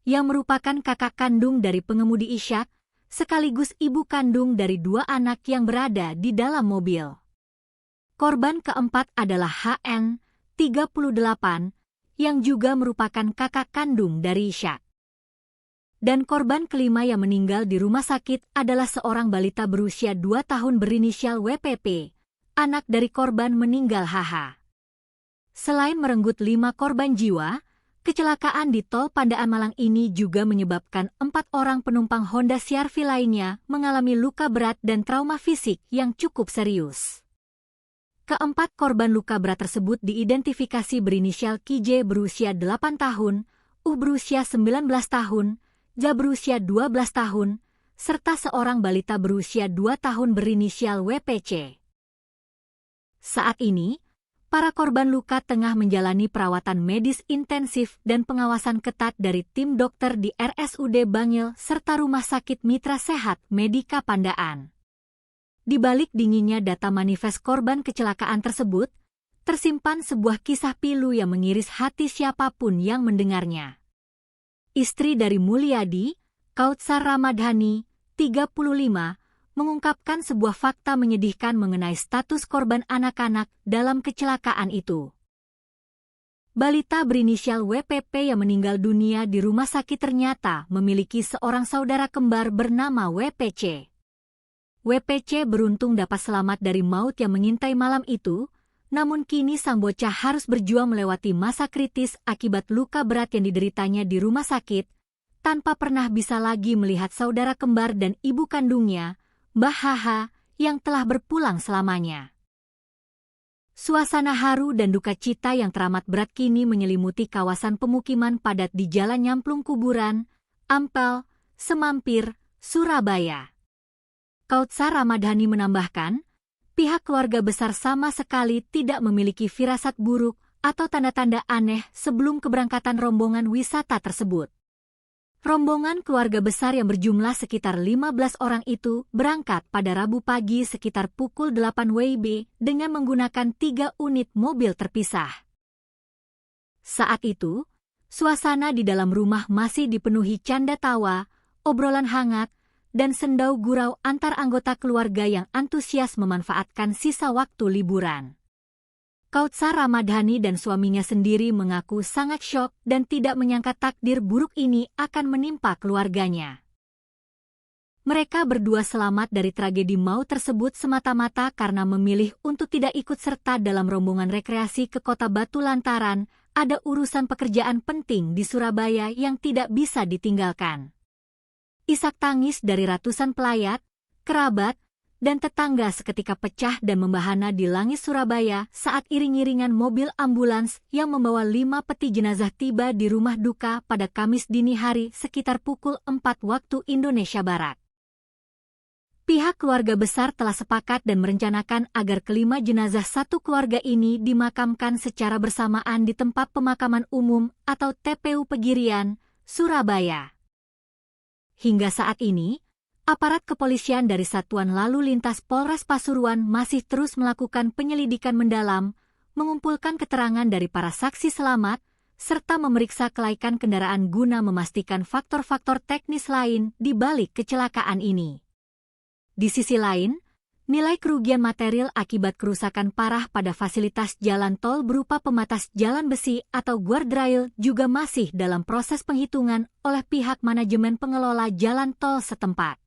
Speaker 1: yang merupakan kakak kandung dari pengemudi Ishak, sekaligus ibu kandung dari 2 anak yang berada di dalam mobil. Korban keempat adalah HN, 38, yang juga merupakan kakak kandung dari Ishak. Dan korban kelima yang meninggal di rumah sakit adalah seorang balita berusia 2 tahun berinisial WPP, anak dari korban meninggal HH. Selain merenggut 5 korban jiwa, kecelakaan di tol Pandaan Malang ini juga menyebabkan 4 orang penumpang Honda CR-V lainnya mengalami luka berat dan trauma fisik yang cukup serius. Keempat korban luka berat tersebut diidentifikasi berinisial KJ berusia 8 tahun, berusia 19 tahun, Ja berusia 12 tahun, serta seorang balita berusia 2 tahun berinisial WPC. Saat ini, para korban luka tengah menjalani perawatan medis intensif dan pengawasan ketat dari tim dokter di RSUD Bangil serta Rumah Sakit Mitra Sehat Medika Pandaan. Di balik dinginnya data manifest korban kecelakaan tersebut, tersimpan sebuah kisah pilu yang mengiris hati siapapun yang mendengarnya. Istri dari Mulyadi, Kautsar Ramadhani, 35, mengungkapkan sebuah fakta menyedihkan mengenai status korban anak-anak dalam kecelakaan itu. Balita berinisial WPP yang meninggal dunia di rumah sakit ternyata memiliki seorang saudara kembar bernama WPC. WPC beruntung dapat selamat dari maut yang mengintai malam itu, namun kini sang bocah harus berjuang melewati masa kritis akibat luka berat yang dideritanya di rumah sakit, tanpa pernah bisa lagi melihat saudara kembar dan ibu kandungnya, Mbah HH, yang telah berpulang selamanya. Suasana haru dan duka cita yang teramat berat kini menyelimuti kawasan pemukiman padat di Jalan Nyamplung Kuburan, Ampel, Semampir, Surabaya. Kautsar Ramadhani menambahkan, pihak keluarga besar sama sekali tidak memiliki firasat buruk atau tanda-tanda aneh sebelum keberangkatan rombongan wisata tersebut. Rombongan keluarga besar yang berjumlah sekitar 15 orang itu berangkat pada Rabu pagi sekitar pukul 8 WIB dengan menggunakan 3 unit mobil terpisah. Saat itu, suasana di dalam rumah masih dipenuhi canda tawa, obrolan hangat, dan sendau gurau antar anggota keluarga yang antusias memanfaatkan sisa waktu liburan. Kautsar Ramadhani dan suaminya sendiri mengaku sangat syok dan tidak menyangka takdir buruk ini akan menimpa keluarganya. Mereka berdua selamat dari tragedi maut tersebut semata-mata karena memilih untuk tidak ikut serta dalam rombongan rekreasi ke Kota Batu lantaran ada urusan pekerjaan penting di Surabaya yang tidak bisa ditinggalkan. Isak tangis dari ratusan pelayat, kerabat, dan tetangga seketika pecah dan membahana di langit Surabaya saat iring-iringan mobil ambulans yang membawa 5 peti jenazah tiba di rumah duka pada Kamis dini hari sekitar pukul 4 waktu Indonesia Barat. Pihak keluarga besar telah sepakat dan merencanakan agar kelima jenazah satu keluarga ini dimakamkan secara bersamaan di tempat pemakaman umum atau TPU Pegirian, Surabaya. Hingga saat ini, aparat kepolisian dari Satuan Lalu Lintas Polres Pasuruan masih terus melakukan penyelidikan mendalam, mengumpulkan keterangan dari para saksi selamat, serta memeriksa kelaikan kendaraan guna memastikan faktor-faktor teknis lain di balik kecelakaan ini. Di sisi lain, nilai kerugian material akibat kerusakan parah pada fasilitas jalan tol berupa pembatas jalan besi atau guardrail juga masih dalam proses penghitungan oleh pihak manajemen pengelola jalan tol setempat.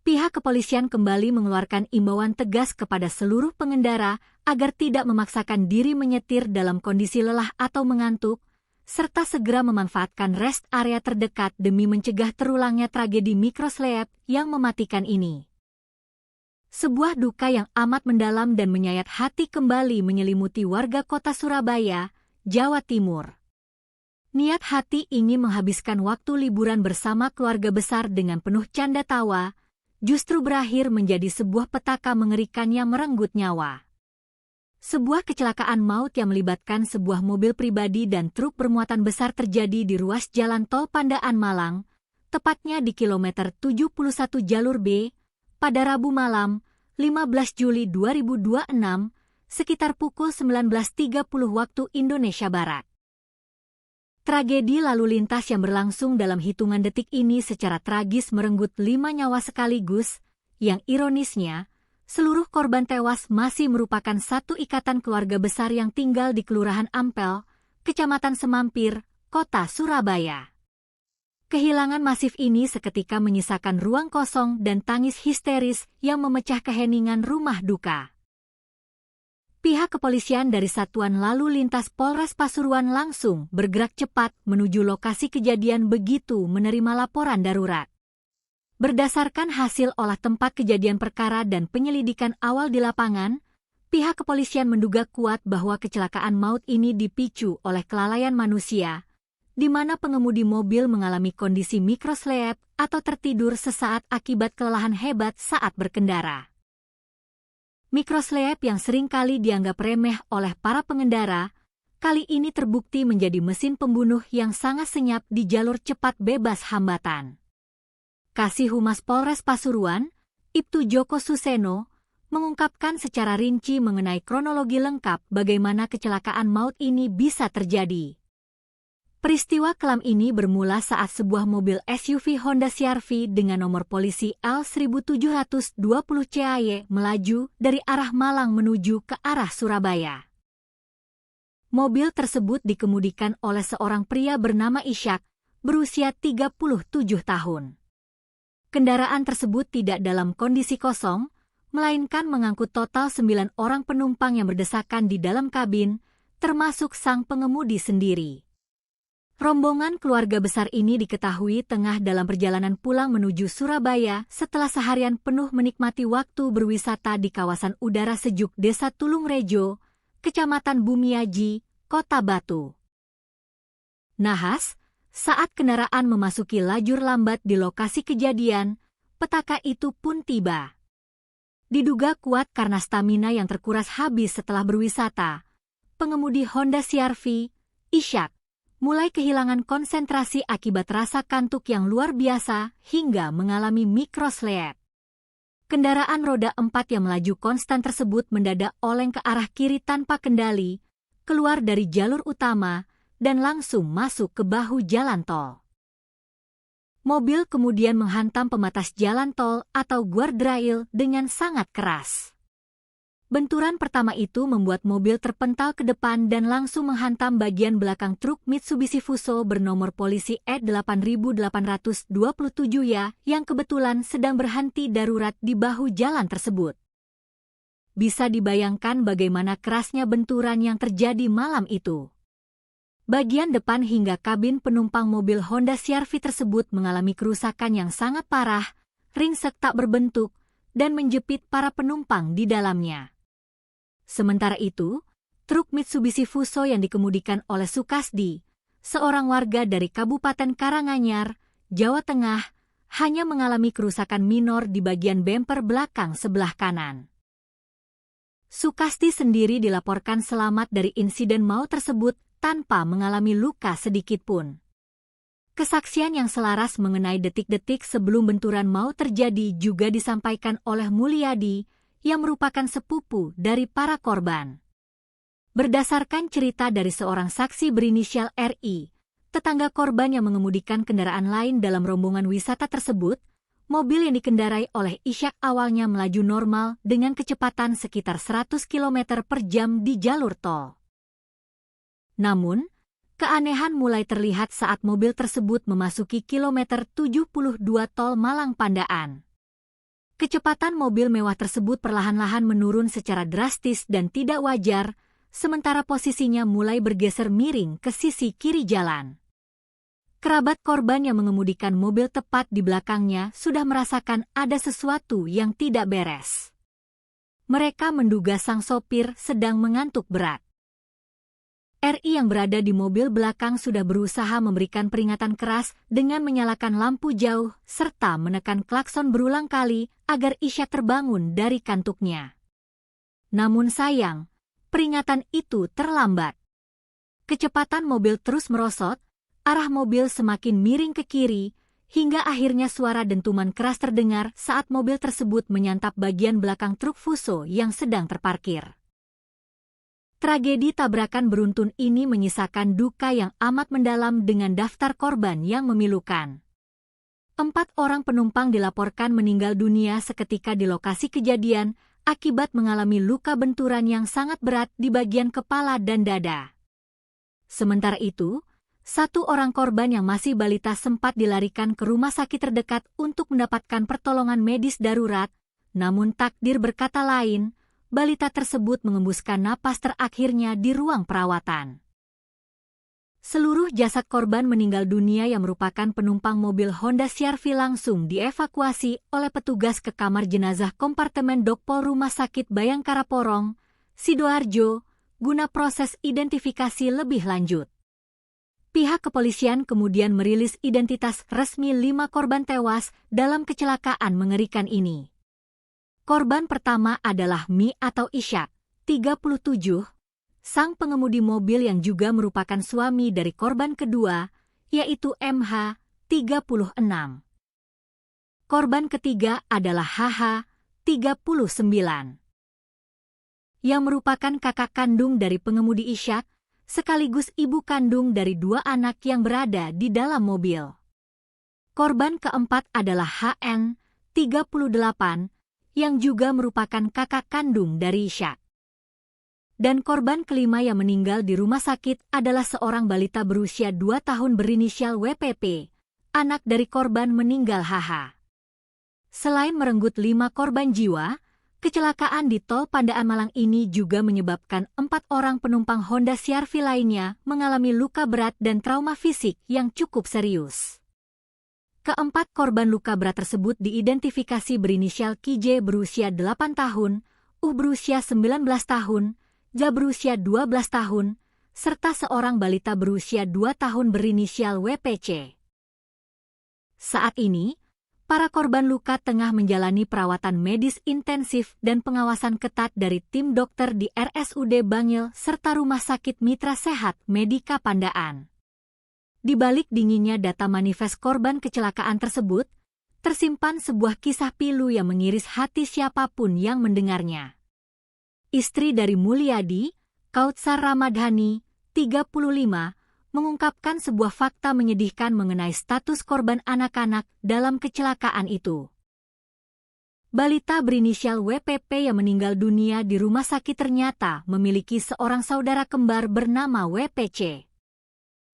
Speaker 1: Pihak kepolisian kembali mengeluarkan imbauan tegas kepada seluruh pengendara agar tidak memaksakan diri menyetir dalam kondisi lelah atau mengantuk, serta segera memanfaatkan rest area terdekat demi mencegah terulangnya tragedi mikroslep yang mematikan ini. Sebuah duka yang amat mendalam dan menyayat hati kembali menyelimuti warga kota Surabaya, Jawa Timur. Niat hati ingin menghabiskan waktu liburan bersama keluarga besar dengan penuh canda tawa, justru berakhir menjadi sebuah petaka mengerikan yang merenggut nyawa. Sebuah kecelakaan maut yang melibatkan sebuah mobil pribadi dan truk bermuatan besar terjadi di ruas jalan tol Pandaan Malang, tepatnya di kilometer 71 jalur B, pada Rabu malam, 15 Juli 2026, sekitar pukul 19.30 waktu Indonesia Barat. Tragedi lalu lintas yang berlangsung dalam hitungan detik ini secara tragis merenggut 5 nyawa sekaligus, yang ironisnya, seluruh korban tewas masih merupakan satu ikatan keluarga besar yang tinggal di Kelurahan Ampel, Kecamatan Semampir, Kota Surabaya. Kehilangan masif ini seketika menyisakan ruang kosong dan tangis histeris yang memecah keheningan rumah duka. Pihak kepolisian dari Satuan Lalu Lintas Polres Pasuruan langsung bergerak cepat menuju lokasi kejadian begitu menerima laporan darurat. Berdasarkan hasil olah tempat kejadian perkara dan penyelidikan awal di lapangan, pihak kepolisian menduga kuat bahwa kecelakaan maut ini dipicu oleh kelalaian manusia, di mana pengemudi mobil mengalami kondisi mikroslep atau tertidur sesaat akibat kelelahan hebat saat berkendara. Mikroslep yang seringkali dianggap remeh oleh para pengendara, kali ini terbukti menjadi mesin pembunuh yang sangat senyap di jalur cepat bebas hambatan. Kasih Humas Polres Pasuruan, Ibtu Joko Suseno, mengungkapkan secara rinci mengenai kronologi lengkap bagaimana kecelakaan maut ini bisa terjadi. Peristiwa kelam ini bermula saat sebuah mobil SUV Honda CR-V dengan nomor polisi L1720 CAY melaju dari arah Malang menuju ke arah Surabaya. Mobil tersebut dikemudikan oleh seorang pria bernama Ishak, berusia 37 tahun. Kendaraan tersebut tidak dalam kondisi kosong, melainkan mengangkut total 9 orang penumpang yang berdesakan di dalam kabin, termasuk sang pengemudi sendiri. Rombongan keluarga besar ini diketahui tengah dalam perjalanan pulang menuju Surabaya setelah seharian penuh menikmati waktu berwisata di kawasan udara sejuk Desa Tulungrejo, Kecamatan Bumiaji, Kota Batu. Nahas, saat kendaraan memasuki lajur lambat di lokasi kejadian, petaka itu pun tiba. Diduga kuat karena stamina yang terkuras habis setelah berwisata, pengemudi Honda CR-V, Ishak, mulai kehilangan konsentrasi akibat rasa kantuk yang luar biasa hingga mengalami mikroslep. Kendaraan roda 4 yang melaju konstan tersebut mendadak oleng ke arah kiri tanpa kendali, keluar dari jalur utama, dan langsung masuk ke bahu jalan tol. Mobil kemudian menghantam pembatas jalan tol atau guardrail dengan sangat keras. Benturan pertama itu membuat mobil terpental ke depan dan langsung menghantam bagian belakang truk Mitsubishi Fuso bernomor polisi E8827 ya yang kebetulan sedang berhenti darurat di bahu jalan tersebut. Bisa dibayangkan bagaimana kerasnya benturan yang terjadi malam itu. Bagian depan hingga kabin penumpang mobil Honda CR-V tersebut mengalami kerusakan yang sangat parah, ringsek tak berbentuk, dan menjepit para penumpang di dalamnya. Sementara itu, truk Mitsubishi Fuso yang dikemudikan oleh Sukasdi, seorang warga dari Kabupaten Karanganyar, Jawa Tengah, hanya mengalami kerusakan minor di bagian bemper belakang sebelah kanan. Sukasdi sendiri dilaporkan selamat dari insiden maut tersebut tanpa mengalami luka sedikitpun. Kesaksian yang selaras mengenai detik-detik sebelum benturan maut terjadi juga disampaikan oleh Mulyadi, yang merupakan sepupu dari para korban. Berdasarkan cerita dari seorang saksi berinisial RI, tetangga korban yang mengemudikan kendaraan lain dalam rombongan wisata tersebut, mobil yang dikendarai oleh Ishak awalnya melaju normal dengan kecepatan sekitar 100 km per jam di jalur tol. Namun, keanehan mulai terlihat saat mobil tersebut memasuki kilometer 72 tol Malang Pandaan. Kecepatan mobil mewah tersebut perlahan-lahan menurun secara drastis dan tidak wajar, sementara posisinya mulai bergeser miring ke sisi kiri jalan. Kerabat korban yang mengemudikan mobil tepat di belakangnya sudah merasakan ada sesuatu yang tidak beres. Mereka menduga sang sopir sedang mengantuk berat. RI yang berada di mobil belakang sudah berusaha memberikan peringatan keras dengan menyalakan lampu jauh serta menekan klakson berulang kali agar Ishak terbangun dari kantuknya. Namun sayang, peringatan itu terlambat. Kecepatan mobil terus merosot, arah mobil semakin miring ke kiri, hingga akhirnya suara dentuman keras terdengar saat mobil tersebut menyantap bagian belakang truk Fuso yang sedang terparkir. Tragedi tabrakan beruntun ini menyisakan duka yang amat mendalam dengan daftar korban yang memilukan. 4 orang penumpang dilaporkan meninggal dunia seketika di lokasi kejadian akibat mengalami luka benturan yang sangat berat di bagian kepala dan dada. Sementara itu, 1 orang korban yang masih balita sempat dilarikan ke rumah sakit terdekat untuk mendapatkan pertolongan medis darurat, namun takdir berkata lain, balita tersebut mengembuskan napas terakhirnya di ruang perawatan. Seluruh jasad korban meninggal dunia yang merupakan penumpang mobil Honda CR-V langsung dievakuasi oleh petugas ke kamar jenazah kompartemen Dokpol Rumah Sakit Bayangkara Porong, Sidoarjo, guna proses identifikasi lebih lanjut. Pihak kepolisian kemudian merilis identitas resmi 5 korban tewas dalam kecelakaan mengerikan ini. Korban pertama adalah Mi atau Ishak, 37, sang pengemudi mobil yang juga merupakan suami dari korban kedua, yaitu MH, 36. Korban ketiga adalah HH, 39. Yang merupakan kakak kandung dari pengemudi Ishak, sekaligus ibu kandung dari 2 anak yang berada di dalam mobil. Korban keempat adalah HN, 38, yang juga merupakan kakak kandung dari Ishak. Dan korban kelima yang meninggal di rumah sakit adalah seorang balita berusia 2 tahun berinisial WPP, anak dari korban meninggal HH. Selain merenggut 5 korban jiwa, kecelakaan di tol Pandaan Malang ini juga menyebabkan 4 orang penumpang Honda CR-V lainnya mengalami luka berat dan trauma fisik yang cukup serius. Keempat korban luka berat tersebut diidentifikasi berinisial KJ berusia 8 tahun, berusia 19 tahun, Ja berusia 12 tahun, serta seorang balita berusia 2 tahun berinisial WPC. Saat ini, para korban luka tengah menjalani perawatan medis intensif dan pengawasan ketat dari tim dokter di RSUD Bangil serta Rumah Sakit Mitra Sehat Medika Pandaan. Di balik dinginnya data manifest korban kecelakaan tersebut, tersimpan sebuah kisah pilu yang mengiris hati siapapun yang mendengarnya. Istri dari Mulyadi, Kautsar Ramadhani, 35, mengungkapkan sebuah fakta menyedihkan mengenai status korban anak-anak dalam kecelakaan itu. Balita berinisial WPP yang meninggal dunia di rumah sakit ternyata memiliki seorang saudara kembar bernama WPC.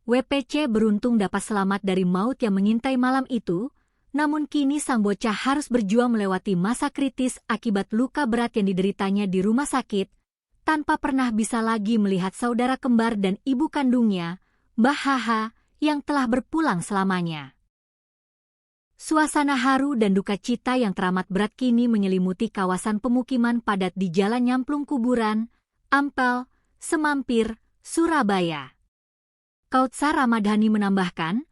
Speaker 1: WPC beruntung dapat selamat dari maut yang mengintai malam itu, namun kini sang bocah harus berjuang melewati masa kritis akibat luka berat yang dideritanya di rumah sakit, tanpa pernah bisa lagi melihat saudara kembar dan ibu kandungnya, Mbah Haha, yang telah berpulang selamanya. Suasana haru dan duka cita yang teramat berat kini menyelimuti kawasan pemukiman padat di Jalan Nyamplung Kuburan, Ampel, Semampir, Surabaya. Kautsar Ramadhani menambahkan,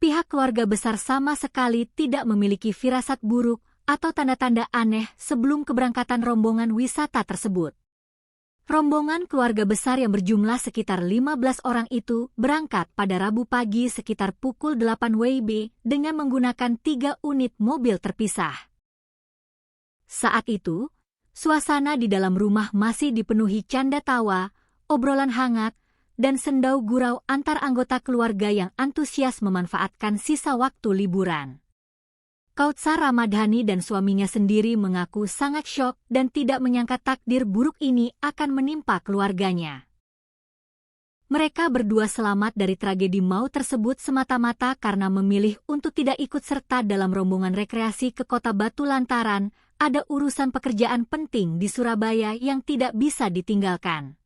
Speaker 1: pihak keluarga besar sama sekali tidak memiliki firasat buruk atau tanda-tanda aneh sebelum keberangkatan rombongan wisata tersebut. Rombongan keluarga besar yang berjumlah sekitar 15 orang itu berangkat pada Rabu pagi sekitar pukul 8 WIB dengan menggunakan 3 unit mobil terpisah. Saat itu, suasana di dalam rumah masih dipenuhi canda tawa, obrolan hangat, dan sendau gurau antar anggota keluarga yang antusias memanfaatkan sisa waktu liburan. Kautsar Ramadhani dan suaminya sendiri mengaku sangat syok dan tidak menyangka takdir buruk ini akan menimpa keluarganya. Mereka berdua selamat dari tragedi maut tersebut semata-mata karena memilih untuk tidak ikut serta dalam rombongan rekreasi ke Kota Batu lantaran ada urusan pekerjaan penting di Surabaya yang tidak bisa ditinggalkan.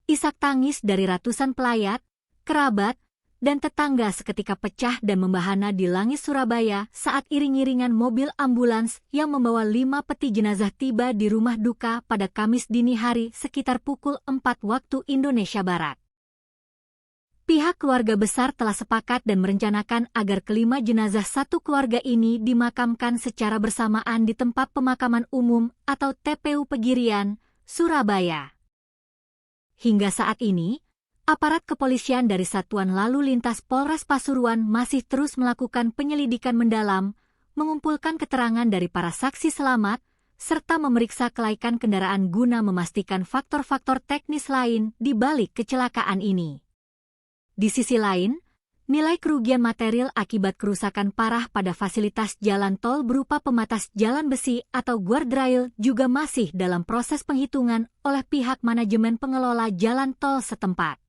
Speaker 1: Isak tangis dari ratusan pelayat, kerabat, dan tetangga seketika pecah dan membahana di langit Surabaya saat iring-iringan mobil ambulans yang membawa 5 peti jenazah tiba di rumah duka pada Kamis dini hari sekitar pukul 4 waktu Indonesia Barat. Pihak keluarga besar telah sepakat dan merencanakan agar kelima jenazah satu keluarga ini dimakamkan secara bersamaan di tempat pemakaman umum atau TPU Pegirian, Surabaya. Hingga saat ini, aparat kepolisian dari Satuan Lalu Lintas Polres Pasuruan masih terus melakukan penyelidikan mendalam, mengumpulkan keterangan dari para saksi selamat, serta memeriksa kelaikan kendaraan guna memastikan faktor-faktor teknis lain di balik kecelakaan ini. Di sisi lain, nilai kerugian material akibat kerusakan parah pada fasilitas jalan tol berupa pembatas jalan besi atau guardrail juga masih dalam proses penghitungan oleh pihak manajemen pengelola jalan tol setempat.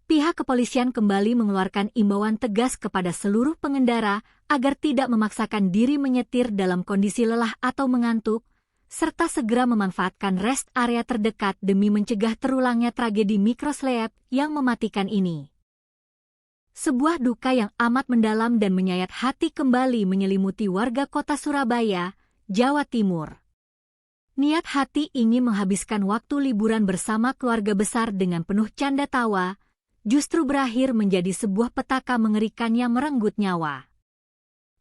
Speaker 1: Pihak kepolisian kembali mengeluarkan imbauan tegas kepada seluruh pengendara agar tidak memaksakan diri menyetir dalam kondisi lelah atau mengantuk, serta segera memanfaatkan rest area terdekat demi mencegah terulangnya tragedi mikroslep yang mematikan ini. Sebuah duka yang amat mendalam dan menyayat hati kembali menyelimuti warga kota Surabaya, Jawa Timur. Niat hati ingin menghabiskan waktu liburan bersama keluarga besar dengan penuh canda tawa, justru berakhir menjadi sebuah petaka mengerikan yang merenggut nyawa.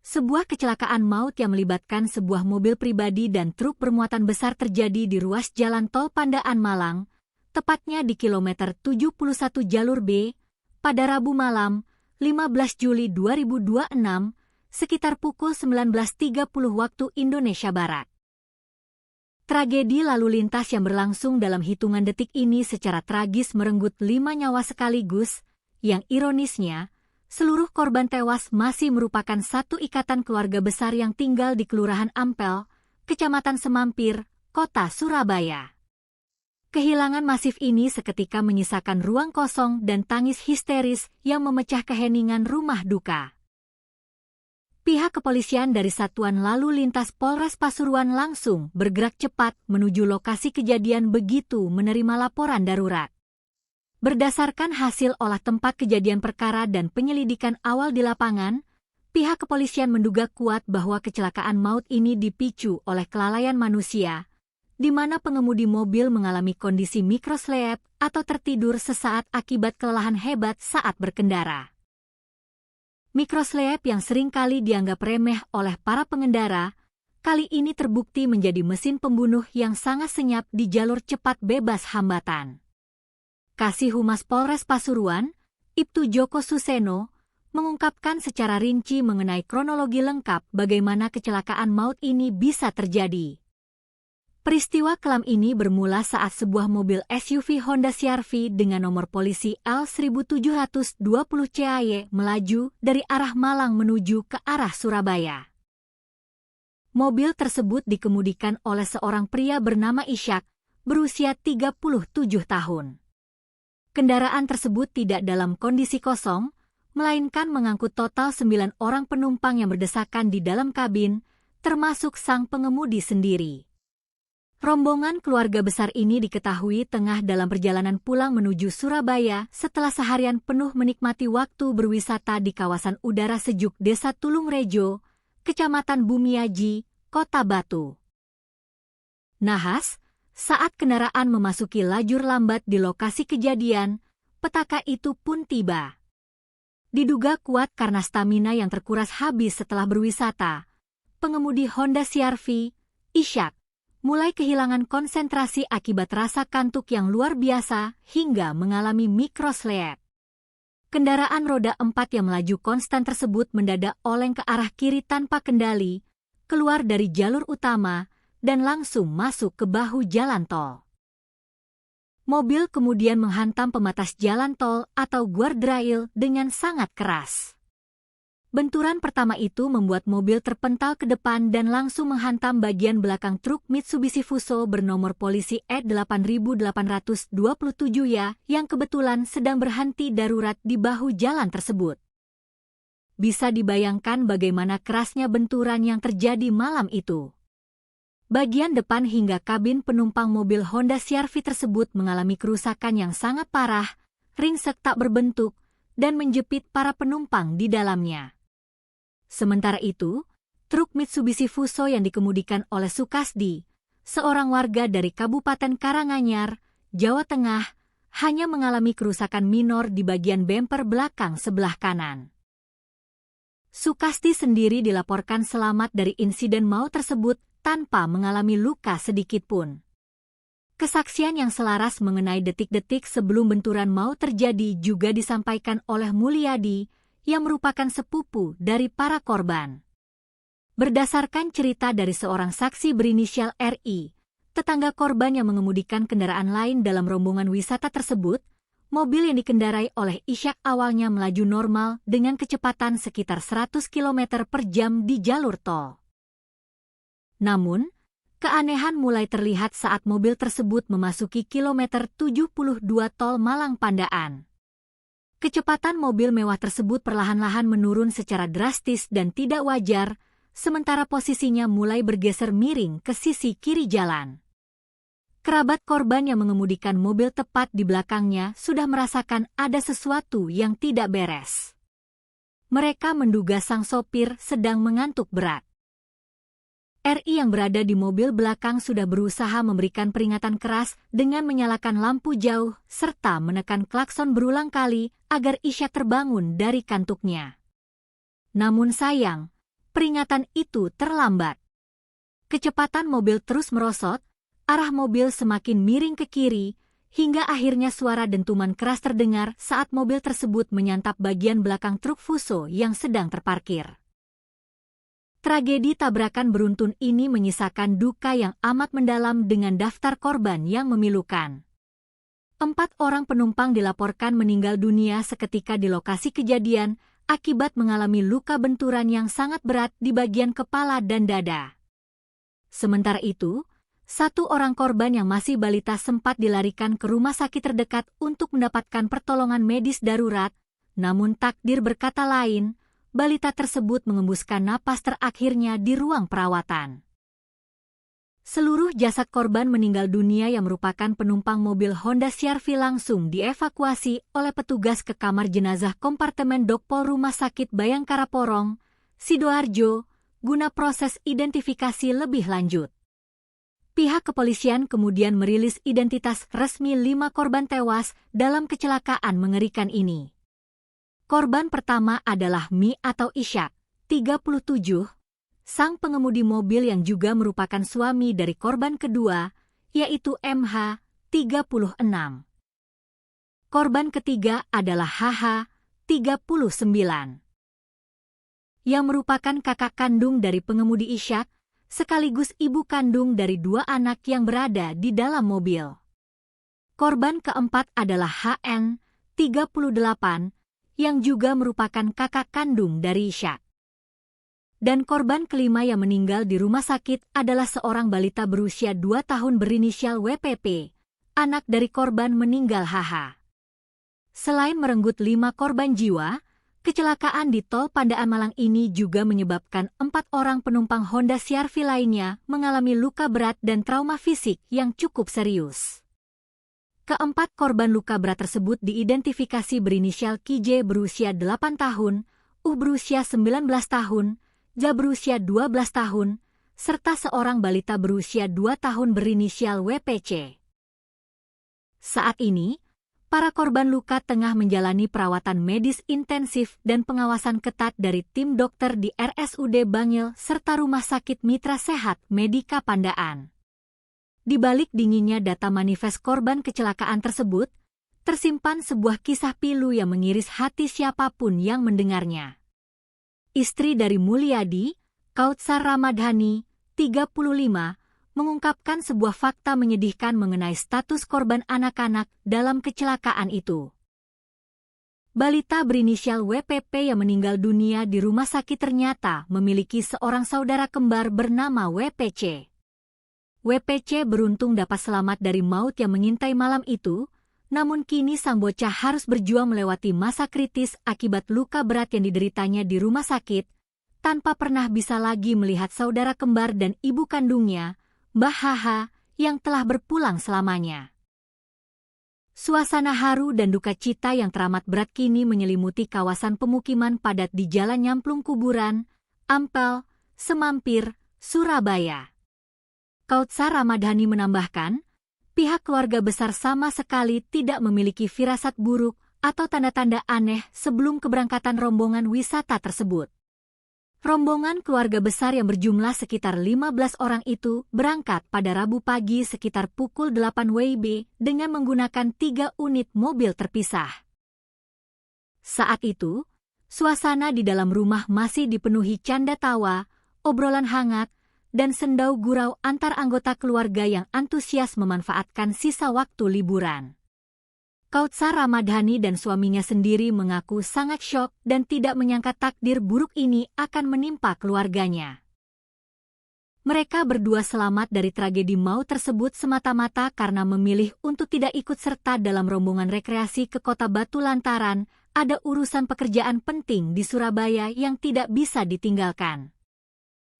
Speaker 1: Sebuah kecelakaan maut yang melibatkan sebuah mobil pribadi dan truk bermuatan besar terjadi di ruas jalan tol Pandaan Malang, tepatnya di kilometer 71 jalur B, pada Rabu malam, 15 Juli 2026, sekitar pukul 19.30 waktu Indonesia Barat. Tragedi lalu lintas yang berlangsung dalam hitungan detik ini secara tragis merenggut 5 nyawa sekaligus, yang ironisnya, seluruh korban tewas masih merupakan satu ikatan keluarga besar yang tinggal di Kelurahan Ampel, Kecamatan Semampir, Kota Surabaya. Kehilangan masif ini seketika menyisakan ruang kosong dan tangis histeris yang memecah keheningan rumah duka. Pihak kepolisian dari Satuan Lalu Lintas Polres Pasuruan langsung bergerak cepat menuju lokasi kejadian begitu menerima laporan darurat. Berdasarkan hasil olah tempat kejadian perkara dan penyelidikan awal di lapangan, pihak kepolisian menduga kuat bahwa kecelakaan maut ini dipicu oleh kelalaian manusia, di mana pengemudi mobil mengalami kondisi mikroslep atau tertidur sesaat akibat kelelahan hebat saat berkendara. Mikroslep yang seringkali dianggap remeh oleh para pengendara, kali ini terbukti menjadi mesin pembunuh yang sangat senyap di jalur cepat bebas hambatan. Kasih Humas Polres Pasuruan, Ibtu Joko Suseno, mengungkapkan secara rinci mengenai kronologi lengkap bagaimana kecelakaan maut ini bisa terjadi. Peristiwa kelam ini bermula saat sebuah mobil SUV Honda CR-V dengan nomor polisi L1720 CAY melaju dari arah Malang menuju ke arah Surabaya. Mobil tersebut dikemudikan oleh seorang pria bernama Ishak, berusia 37 tahun. Kendaraan tersebut tidak dalam kondisi kosong, melainkan mengangkut total 9 orang penumpang yang berdesakan di dalam kabin, termasuk sang pengemudi sendiri. Rombongan keluarga besar ini diketahui tengah dalam perjalanan pulang menuju Surabaya setelah seharian penuh menikmati waktu berwisata di kawasan udara sejuk Desa Tulungrejo, Kecamatan Bumiaji, Kota Batu. Nahas, saat kendaraan memasuki lajur lambat di lokasi kejadian, petaka itu pun tiba. Diduga kuat karena stamina yang terkuras habis setelah berwisata, pengemudi Honda CR-V, Ishak, mulai kehilangan konsentrasi akibat rasa kantuk yang luar biasa hingga mengalami mikrosleep. Kendaraan roda 4 yang melaju konstan tersebut mendadak oleng ke arah kiri tanpa kendali, keluar dari jalur utama, dan langsung masuk ke bahu jalan tol. Mobil kemudian menghantam pembatas jalan tol atau guardrail dengan sangat keras. Benturan pertama itu membuat mobil terpental ke depan dan langsung menghantam bagian belakang truk Mitsubishi Fuso bernomor polisi E8827 ya yang kebetulan sedang berhenti darurat di bahu jalan tersebut. Bisa dibayangkan bagaimana kerasnya benturan yang terjadi malam itu. Bagian depan hingga kabin penumpang mobil Honda CR-V tersebut mengalami kerusakan yang sangat parah, ringsek tak berbentuk, dan menjepit para penumpang di dalamnya. Sementara itu, truk Mitsubishi Fuso yang dikemudikan oleh Sukasdi, seorang warga dari Kabupaten Karanganyar, Jawa Tengah, hanya mengalami kerusakan minor di bagian bemper belakang sebelah kanan. Sukasdi sendiri dilaporkan selamat dari insiden maut tersebut tanpa mengalami luka sedikitpun. Kesaksian yang selaras mengenai detik-detik sebelum benturan maut terjadi juga disampaikan oleh Mulyadi, yang merupakan sepupu dari para korban. Berdasarkan cerita dari seorang saksi berinisial RI, tetangga korban yang mengemudikan kendaraan lain dalam rombongan wisata tersebut, mobil yang dikendarai oleh Ishak awalnya melaju normal dengan kecepatan sekitar 100 km per jam di jalur tol. Namun, keanehan mulai terlihat saat mobil tersebut memasuki kilometer 72 tol Malang Pandaan. Kecepatan mobil mewah tersebut perlahan-lahan menurun secara drastis dan tidak wajar, sementara posisinya mulai bergeser miring ke sisi kiri jalan. Kerabat korban yang mengemudikan mobil tepat di belakangnya sudah merasakan ada sesuatu yang tidak beres. Mereka menduga sang sopir sedang mengantuk berat. RI yang berada di mobil belakang sudah berusaha memberikan peringatan keras dengan menyalakan lampu jauh serta menekan klakson berulang kali agar Ishak terbangun dari kantuknya. Namun sayang, peringatan itu terlambat. Kecepatan mobil terus merosot, arah mobil semakin miring ke kiri, hingga akhirnya suara dentuman keras terdengar saat mobil tersebut menyantap bagian belakang truk Fuso yang sedang terparkir. Tragedi tabrakan beruntun ini menyisakan duka yang amat mendalam dengan daftar korban yang memilukan. 4 orang penumpang dilaporkan meninggal dunia seketika di lokasi kejadian akibat mengalami luka benturan yang sangat berat di bagian kepala dan dada. Sementara itu, 1 orang korban yang masih balita sempat dilarikan ke rumah sakit terdekat untuk mendapatkan pertolongan medis darurat, namun takdir berkata lain, balita tersebut mengembuskan napas terakhirnya di ruang perawatan. Seluruh jasad korban meninggal dunia yang merupakan penumpang mobil Honda CR-V langsung dievakuasi oleh petugas ke kamar jenazah kompartemen Dokpol Rumah Sakit Bayangkara Porong, Sidoarjo, guna proses identifikasi lebih lanjut. Pihak kepolisian kemudian merilis identitas resmi 5 korban tewas dalam kecelakaan mengerikan ini. Korban pertama adalah Mi atau Ishak, 37, sang pengemudi mobil yang juga merupakan suami dari korban kedua, yaitu MH, 36. Korban ketiga adalah HH, 39. Yang merupakan kakak kandung dari pengemudi Ishak, sekaligus ibu kandung dari 2 anak yang berada di dalam mobil. Korban keempat adalah HN, 38, yang juga merupakan kakak kandung dari Ishak. Dan korban kelima yang meninggal di rumah sakit adalah seorang balita berusia 2 tahun berinisial WPP, anak dari korban meninggal HH. Selain merenggut 5 korban jiwa, kecelakaan di Tol Pandaan Malang ini juga menyebabkan 4 orang penumpang Honda CR-V lainnya mengalami luka berat dan trauma fisik yang cukup serius. Keempat korban luka berat tersebut diidentifikasi berinisial KJ berusia 8 tahun, berusia 19 tahun, Ja berusia 12 tahun, serta seorang balita berusia 2 tahun berinisial WPC. Saat ini, para korban luka tengah menjalani perawatan medis intensif dan pengawasan ketat dari tim dokter di RSUD Bangil serta Rumah Sakit Mitra Sehat Medika Pandaan. Di balik dinginnya data manifest korban kecelakaan tersebut, tersimpan sebuah kisah pilu yang mengiris hati siapapun yang mendengarnya. Istri dari Mulyadi, Kautsar Ramadhani, 35, mengungkapkan sebuah fakta menyedihkan mengenai status korban anak-anak dalam kecelakaan itu. Balita berinisial WPP yang meninggal dunia di rumah sakit ternyata memiliki seorang saudara kembar bernama WPC. WPC beruntung dapat selamat dari maut yang mengintai malam itu, namun kini sang bocah harus berjuang melewati masa kritis akibat luka berat yang dideritanya di rumah sakit, tanpa pernah bisa lagi melihat saudara kembar dan ibu kandungnya, Mbah HH, yang telah berpulang selamanya. Suasana haru dan duka cita yang teramat berat kini menyelimuti kawasan pemukiman padat di Jalan Nyamplung Kuburan, Ampel, Semampir, Surabaya. Kautsar Ramadhani menambahkan, pihak keluarga besar sama sekali tidak memiliki firasat buruk atau tanda-tanda aneh sebelum keberangkatan rombongan wisata tersebut. Rombongan keluarga besar yang berjumlah sekitar 15 orang itu berangkat pada Rabu pagi sekitar pukul 8 WIB dengan menggunakan 3 unit mobil terpisah. Saat itu, suasana di dalam rumah masih dipenuhi canda tawa, obrolan hangat, dan sendau gurau antar anggota keluarga yang antusias memanfaatkan sisa waktu liburan. Kautsar Ramadhani dan suaminya sendiri mengaku sangat syok dan tidak menyangka takdir buruk ini akan menimpa keluarganya. Mereka berdua selamat dari tragedi maut tersebut semata-mata karena memilih untuk tidak ikut serta dalam rombongan rekreasi ke Kota Batu lantaran ada urusan pekerjaan penting di Surabaya yang tidak bisa ditinggalkan.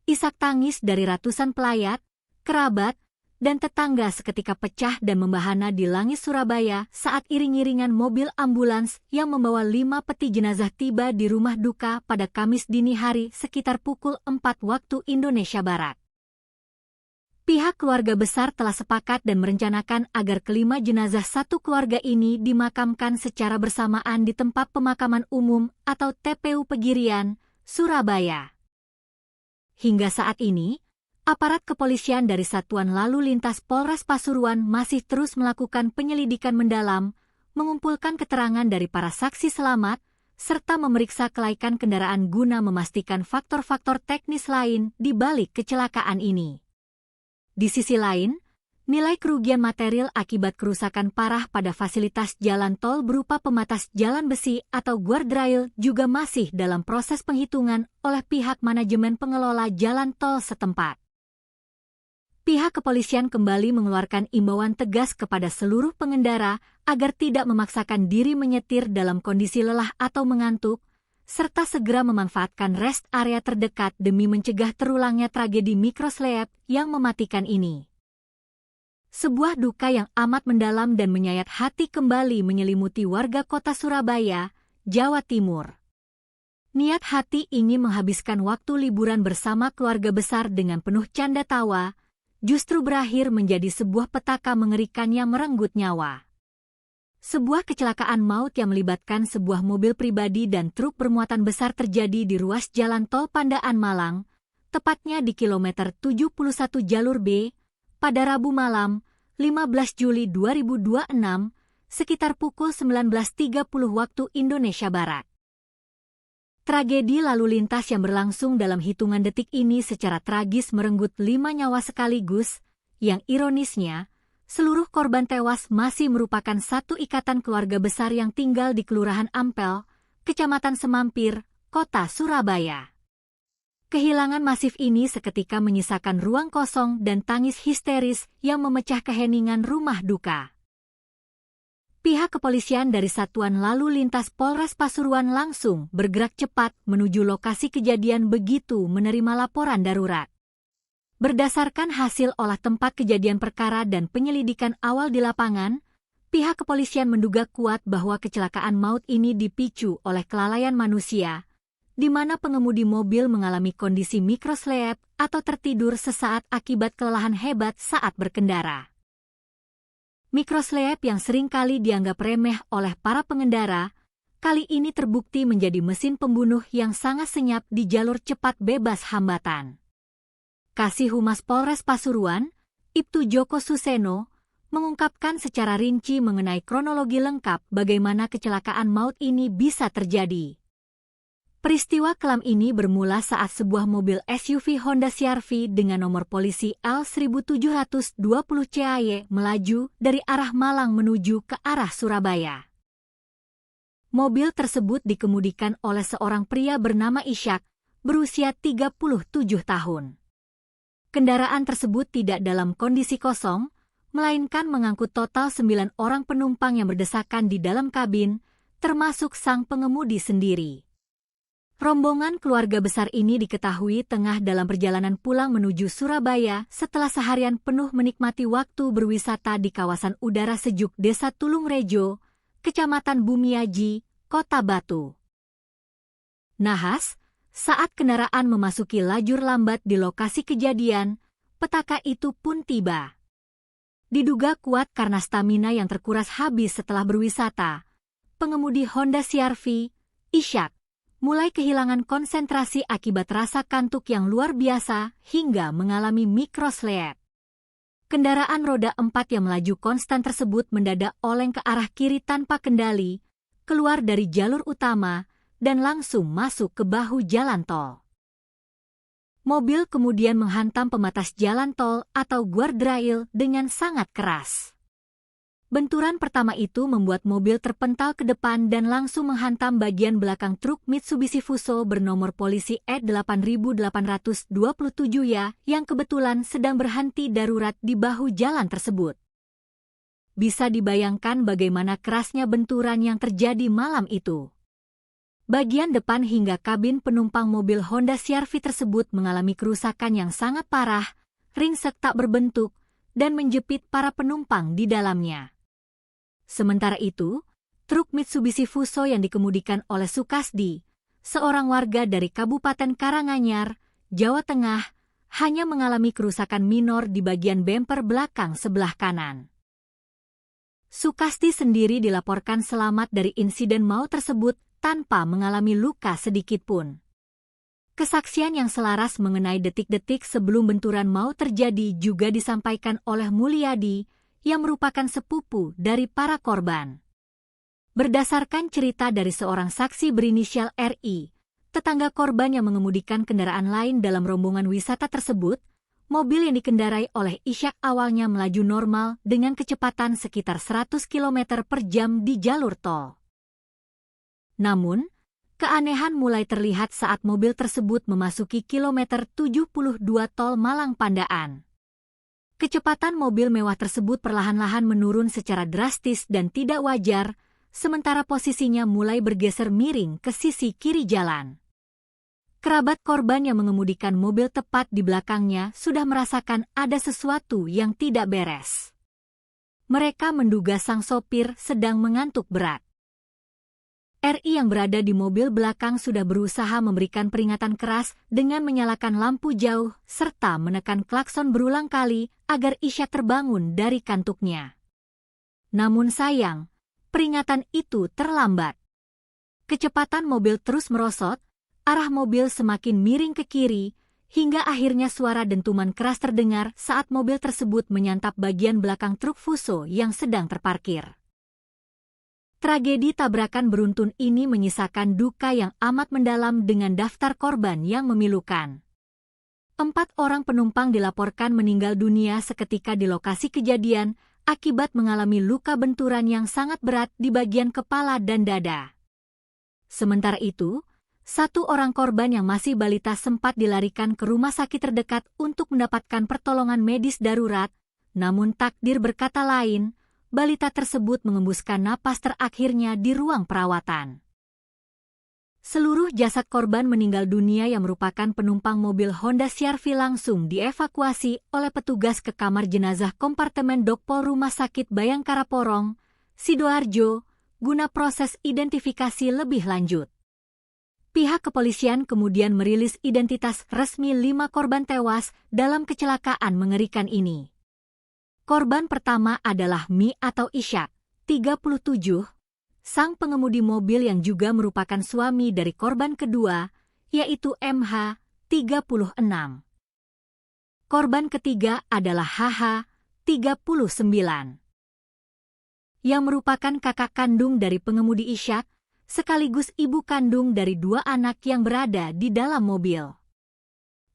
Speaker 1: Isak tangis dari ratusan pelayat, kerabat, dan tetangga seketika pecah dan membahana di langit Surabaya saat iring-iringan mobil ambulans yang membawa 5 peti jenazah tiba di rumah duka pada Kamis dini hari sekitar pukul 4 waktu Indonesia Barat. Pihak keluarga besar telah sepakat dan merencanakan agar kelima jenazah satu keluarga ini dimakamkan secara bersamaan di tempat pemakaman umum atau TPU Pegirian, Surabaya. Hingga saat ini, aparat kepolisian dari Satuan Lalu Lintas Polres Pasuruan masih terus melakukan penyelidikan mendalam, mengumpulkan keterangan dari para saksi selamat, serta memeriksa kelaikan kendaraan guna memastikan faktor-faktor teknis lain di balik kecelakaan ini. Di sisi lain, nilai kerugian material akibat kerusakan parah pada fasilitas jalan tol berupa pembatas jalan besi atau guardrail juga masih dalam proses penghitungan oleh pihak manajemen pengelola jalan tol setempat. Pihak kepolisian kembali mengeluarkan imbauan tegas kepada seluruh pengendara agar tidak memaksakan diri menyetir dalam kondisi lelah atau mengantuk, serta segera memanfaatkan rest area terdekat demi mencegah terulangnya tragedi mikroslep yang mematikan ini. Sebuah duka yang amat mendalam dan menyayat hati kembali menyelimuti warga kota Surabaya, Jawa Timur. Niat hati ingin menghabiskan waktu liburan bersama keluarga besar dengan penuh canda tawa, justru berakhir menjadi sebuah petaka mengerikan yang merenggut nyawa. Sebuah kecelakaan maut yang melibatkan sebuah mobil pribadi dan truk bermuatan besar terjadi di ruas jalan tol Pandaan Malang, tepatnya di kilometer 71 jalur B, pada Rabu malam, 15 Juli 2026, sekitar pukul 19.30 waktu Indonesia Barat. Tragedi lalu lintas yang berlangsung dalam hitungan detik ini secara tragis merenggut 5 nyawa sekaligus, yang ironisnya, seluruh korban tewas masih merupakan satu ikatan keluarga besar yang tinggal di Kelurahan Ampel, Kecamatan Semampir, Kota Surabaya. Kehilangan masif ini seketika menyisakan ruang kosong dan tangis histeris yang memecah keheningan rumah duka. Pihak kepolisian dari Satuan Lalu Lintas Polres Pasuruan langsung bergerak cepat menuju lokasi kejadian begitu menerima laporan darurat. Berdasarkan hasil olah tempat kejadian perkara dan penyelidikan awal di lapangan, pihak kepolisian menduga kuat bahwa kecelakaan maut ini dipicu oleh kelalaian manusia, di mana pengemudi mobil mengalami kondisi mikrosleep atau tertidur sesaat akibat kelelahan hebat saat berkendara. Mikrosleep yang seringkali dianggap remeh oleh para pengendara, kali ini terbukti menjadi mesin pembunuh yang sangat senyap di jalur cepat bebas hambatan. Kasih Humas Polres Pasuruan, Ibtu Joko Suseno, mengungkapkan secara rinci mengenai kronologi lengkap bagaimana kecelakaan maut ini bisa terjadi. Peristiwa kelam ini bermula saat sebuah mobil SUV Honda CR-V dengan nomor polisi L1720 CAY melaju dari arah Malang menuju ke arah Surabaya. Mobil tersebut dikemudikan oleh seorang pria bernama Ishak, berusia 37 tahun. Kendaraan tersebut tidak dalam kondisi kosong, melainkan mengangkut total 9 orang penumpang yang berdesakan di dalam kabin, termasuk sang pengemudi sendiri. Rombongan keluarga besar ini diketahui tengah dalam perjalanan pulang menuju Surabaya setelah seharian penuh menikmati waktu berwisata di kawasan udara sejuk Desa Tulungrejo, Kecamatan Bumiaji, Kota Batu. Nahas, saat kendaraan memasuki lajur lambat di lokasi kejadian, petaka itu pun tiba. Diduga kuat karena stamina yang terkuras habis setelah berwisata, pengemudi Honda CR-V, Ishak, mulai kehilangan konsentrasi akibat rasa kantuk yang luar biasa hingga mengalami mikrosleep. Kendaraan roda 4 yang melaju konstan tersebut mendadak oleng ke arah kiri tanpa kendali, keluar dari jalur utama, dan langsung masuk ke bahu jalan tol. Mobil kemudian menghantam pembatas jalan tol atau guardrail dengan sangat keras. Benturan pertama itu membuat mobil terpental ke depan dan langsung menghantam bagian belakang truk Mitsubishi Fuso bernomor polisi E8827 ya yang kebetulan sedang berhenti darurat di bahu jalan tersebut. Bisa dibayangkan bagaimana kerasnya benturan yang terjadi malam itu. Bagian depan hingga kabin penumpang mobil Honda CR-V tersebut mengalami kerusakan yang sangat parah, ringsek tak berbentuk, dan menjepit para penumpang di dalamnya. Sementara itu, truk Mitsubishi Fuso yang dikemudikan oleh Sukasdi, seorang warga dari Kabupaten Karanganyar, Jawa Tengah, hanya mengalami kerusakan minor di bagian bemper belakang sebelah kanan. Sukasdi sendiri dilaporkan selamat dari insiden maut tersebut tanpa mengalami luka sedikitpun. Kesaksian yang selaras mengenai detik-detik sebelum benturan maut terjadi juga disampaikan oleh Mulyadi, yang merupakan sepupu dari para korban. Berdasarkan cerita dari seorang saksi berinisial RI, tetangga korban yang mengemudikan kendaraan lain dalam rombongan wisata tersebut, mobil yang dikendarai oleh Ishak awalnya melaju normal dengan kecepatan sekitar 100 km per jam di jalur tol. Namun, keanehan mulai terlihat saat mobil tersebut memasuki kilometer 72 tol Malang Pandaan. Kecepatan mobil mewah tersebut perlahan-lahan menurun secara drastis dan tidak wajar, sementara posisinya mulai bergeser miring ke sisi kiri jalan. Kerabat korban yang mengemudikan mobil tepat di belakangnya sudah merasakan ada sesuatu yang tidak beres. Mereka menduga sang sopir sedang mengantuk berat. RI yang berada di mobil belakang sudah berusaha memberikan peringatan keras dengan menyalakan lampu jauh serta menekan klakson berulang kali agar Ishak terbangun dari kantuknya. Namun sayang, peringatan itu terlambat. Kecepatan mobil terus merosot, arah mobil semakin miring ke kiri, hingga akhirnya suara dentuman keras terdengar saat mobil tersebut menyantap bagian belakang truk Fuso yang sedang terparkir. Tragedi tabrakan beruntun ini menyisakan duka yang amat mendalam dengan daftar korban yang memilukan. 4 orang penumpang dilaporkan meninggal dunia seketika di lokasi kejadian akibat mengalami luka benturan yang sangat berat di bagian kepala dan dada. Sementara itu, 1 orang korban yang masih balita sempat dilarikan ke rumah sakit terdekat untuk mendapatkan pertolongan medis darurat, namun takdir berkata lain, balita tersebut mengembuskan napas terakhirnya di ruang perawatan. Seluruh jasad korban meninggal dunia yang merupakan penumpang mobil Honda CR-V langsung dievakuasi oleh petugas ke kamar jenazah kompartemen Dokpol Rumah Sakit Bayangkara Porong, Sidoarjo, guna proses identifikasi lebih lanjut. Pihak kepolisian kemudian merilis identitas resmi 5 korban tewas dalam kecelakaan mengerikan ini. Korban pertama adalah Mi atau Ishak, 37, sang pengemudi mobil yang juga merupakan suami dari korban kedua, yaitu MH, 36. Korban ketiga adalah HH, 39, yang merupakan kakak kandung dari pengemudi Ishak, sekaligus ibu kandung dari 2 anak yang berada di dalam mobil.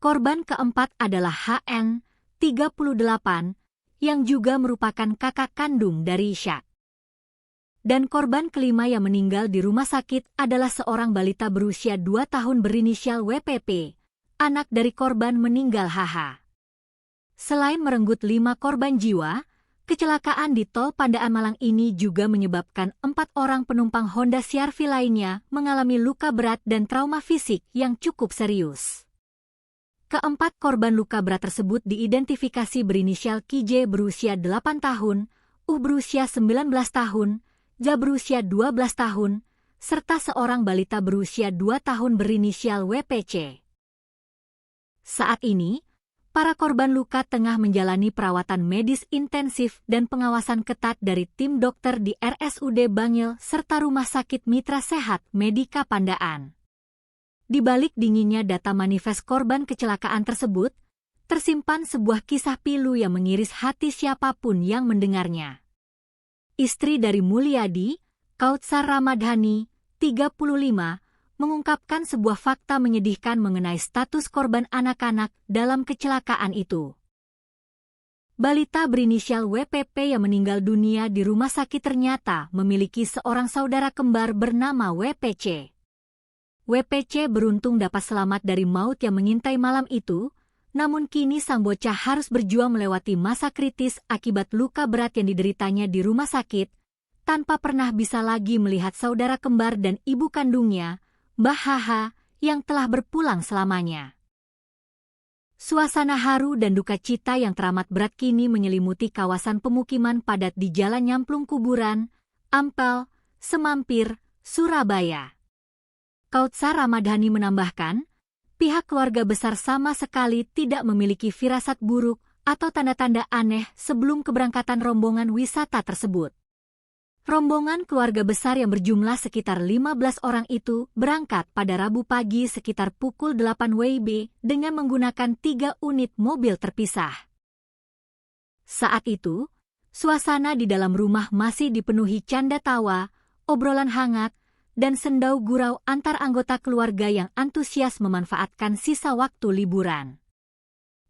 Speaker 1: Korban keempat adalah HN, 38, yang juga merupakan kakak kandung dari Ishak. Dan korban kelima yang meninggal di rumah sakit adalah seorang balita berusia 2 tahun berinisial WPP, anak dari korban meninggal HH. Selain merenggut 5 korban jiwa, kecelakaan di Tol Pandaan Malang ini juga menyebabkan 4 orang penumpang Honda CR-V lainnya mengalami luka berat dan trauma fisik yang cukup serius. Keempat korban luka berat tersebut diidentifikasi berinisial KJ berusia 8 tahun, berusia 19 tahun, Ja berusia 12 tahun, serta seorang balita berusia 2 tahun berinisial WPC. Saat ini, para korban luka tengah menjalani perawatan medis intensif dan pengawasan ketat dari tim dokter di RSUD Bangil serta Rumah Sakit Mitra Sehat Medika Pandaan. Di balik dinginnya data manifest korban kecelakaan tersebut, tersimpan sebuah kisah pilu yang mengiris hati siapapun yang mendengarnya. Istri dari Mulyadi, Kautsar Ramadhani, 35, mengungkapkan sebuah fakta menyedihkan mengenai status korban anak-anak dalam kecelakaan itu. Balita berinisial WPP yang meninggal dunia di rumah sakit ternyata memiliki seorang saudara kembar bernama WPC. WPC beruntung dapat selamat dari maut yang mengintai malam itu, namun kini sang bocah harus berjuang melewati masa kritis akibat luka berat yang dideritanya di rumah sakit, tanpa pernah bisa lagi melihat saudara kembar dan ibu kandungnya, Mbah HH, yang telah berpulang selamanya. Suasana haru dan duka cita yang teramat berat kini menyelimuti kawasan pemukiman padat di Jalan Nyamplung Kuburan, Ampel, Semampir, Surabaya. Kautsar Ramadhani menambahkan, pihak keluarga besar sama sekali tidak memiliki firasat buruk atau tanda-tanda aneh sebelum keberangkatan rombongan wisata tersebut. Rombongan keluarga besar yang berjumlah sekitar 15 orang itu berangkat pada Rabu pagi sekitar pukul 8 WIB dengan menggunakan 3 unit mobil terpisah. Saat itu, suasana di dalam rumah masih dipenuhi canda tawa, obrolan hangat, dan sendau gurau antar anggota keluarga yang antusias memanfaatkan sisa waktu liburan.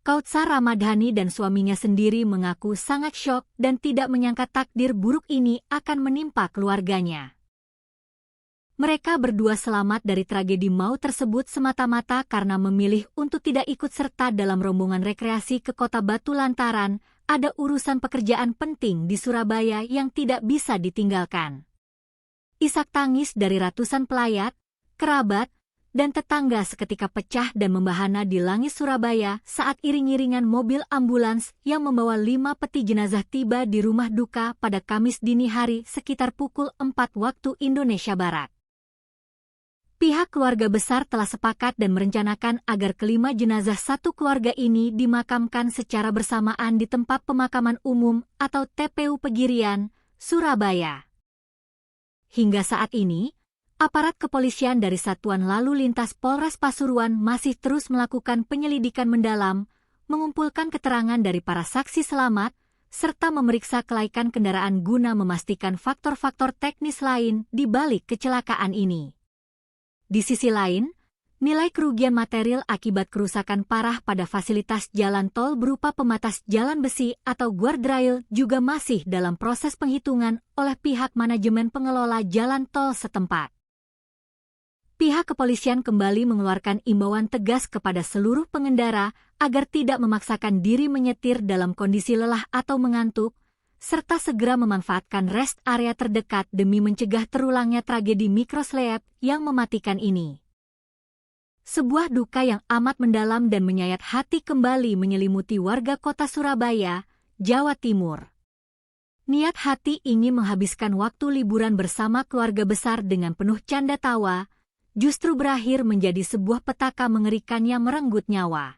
Speaker 1: Kautsar Ramadhani dan suaminya sendiri mengaku sangat syok dan tidak menyangka takdir buruk ini akan menimpa keluarganya. Mereka berdua selamat dari tragedi maut tersebut semata-mata karena memilih untuk tidak ikut serta dalam rombongan rekreasi ke Kota Batu lantaran ada urusan pekerjaan penting di Surabaya yang tidak bisa ditinggalkan. Isak tangis dari ratusan pelayat, kerabat, dan tetangga seketika pecah dan membahana di langit Surabaya saat iring-iringan mobil ambulans yang membawa 5 peti jenazah tiba di rumah duka pada Kamis dini hari sekitar pukul 4 waktu Indonesia Barat. Pihak keluarga besar telah sepakat dan merencanakan agar kelima jenazah satu keluarga ini dimakamkan secara bersamaan di tempat pemakaman umum atau TPU Pegirian, Surabaya. Hingga saat ini, aparat kepolisian dari Satuan Lalu Lintas Polres Pasuruan masih terus melakukan penyelidikan mendalam, mengumpulkan keterangan dari para saksi selamat, serta memeriksa kelaikan kendaraan guna memastikan faktor-faktor teknis lain di balik kecelakaan ini. Di sisi lain, nilai kerugian material akibat kerusakan parah pada fasilitas jalan tol berupa pembatas jalan besi atau guardrail juga masih dalam proses penghitungan oleh pihak manajemen pengelola jalan tol setempat. Pihak kepolisian kembali mengeluarkan imbauan tegas kepada seluruh pengendara agar tidak memaksakan diri menyetir dalam kondisi lelah atau mengantuk, serta segera memanfaatkan rest area terdekat demi mencegah terulangnya tragedi Microslip yang mematikan ini. Sebuah duka yang amat mendalam dan menyayat hati kembali menyelimuti warga kota Surabaya, Jawa Timur. Niat hati ingin menghabiskan waktu liburan bersama keluarga besar dengan penuh canda tawa, justru berakhir menjadi sebuah petaka mengerikan yang merenggut nyawa.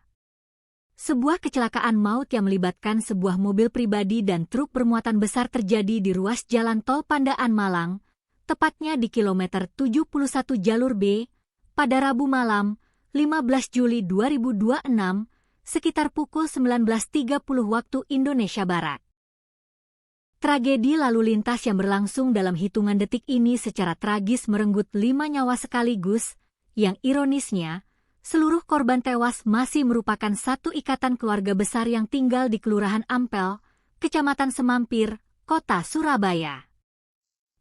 Speaker 1: Sebuah kecelakaan maut yang melibatkan sebuah mobil pribadi dan truk bermuatan besar terjadi di ruas jalan tol Pandaan Malang, tepatnya di kilometer 71 jalur B, pada Rabu malam, 15 Juli 2026, sekitar pukul 19.30 waktu Indonesia Barat. Tragedi lalu lintas yang berlangsung dalam hitungan detik ini secara tragis merenggut 5 nyawa sekaligus, yang ironisnya, seluruh korban tewas masih merupakan satu ikatan keluarga besar yang tinggal di Kelurahan Ampel, Kecamatan Semampir, Kota Surabaya.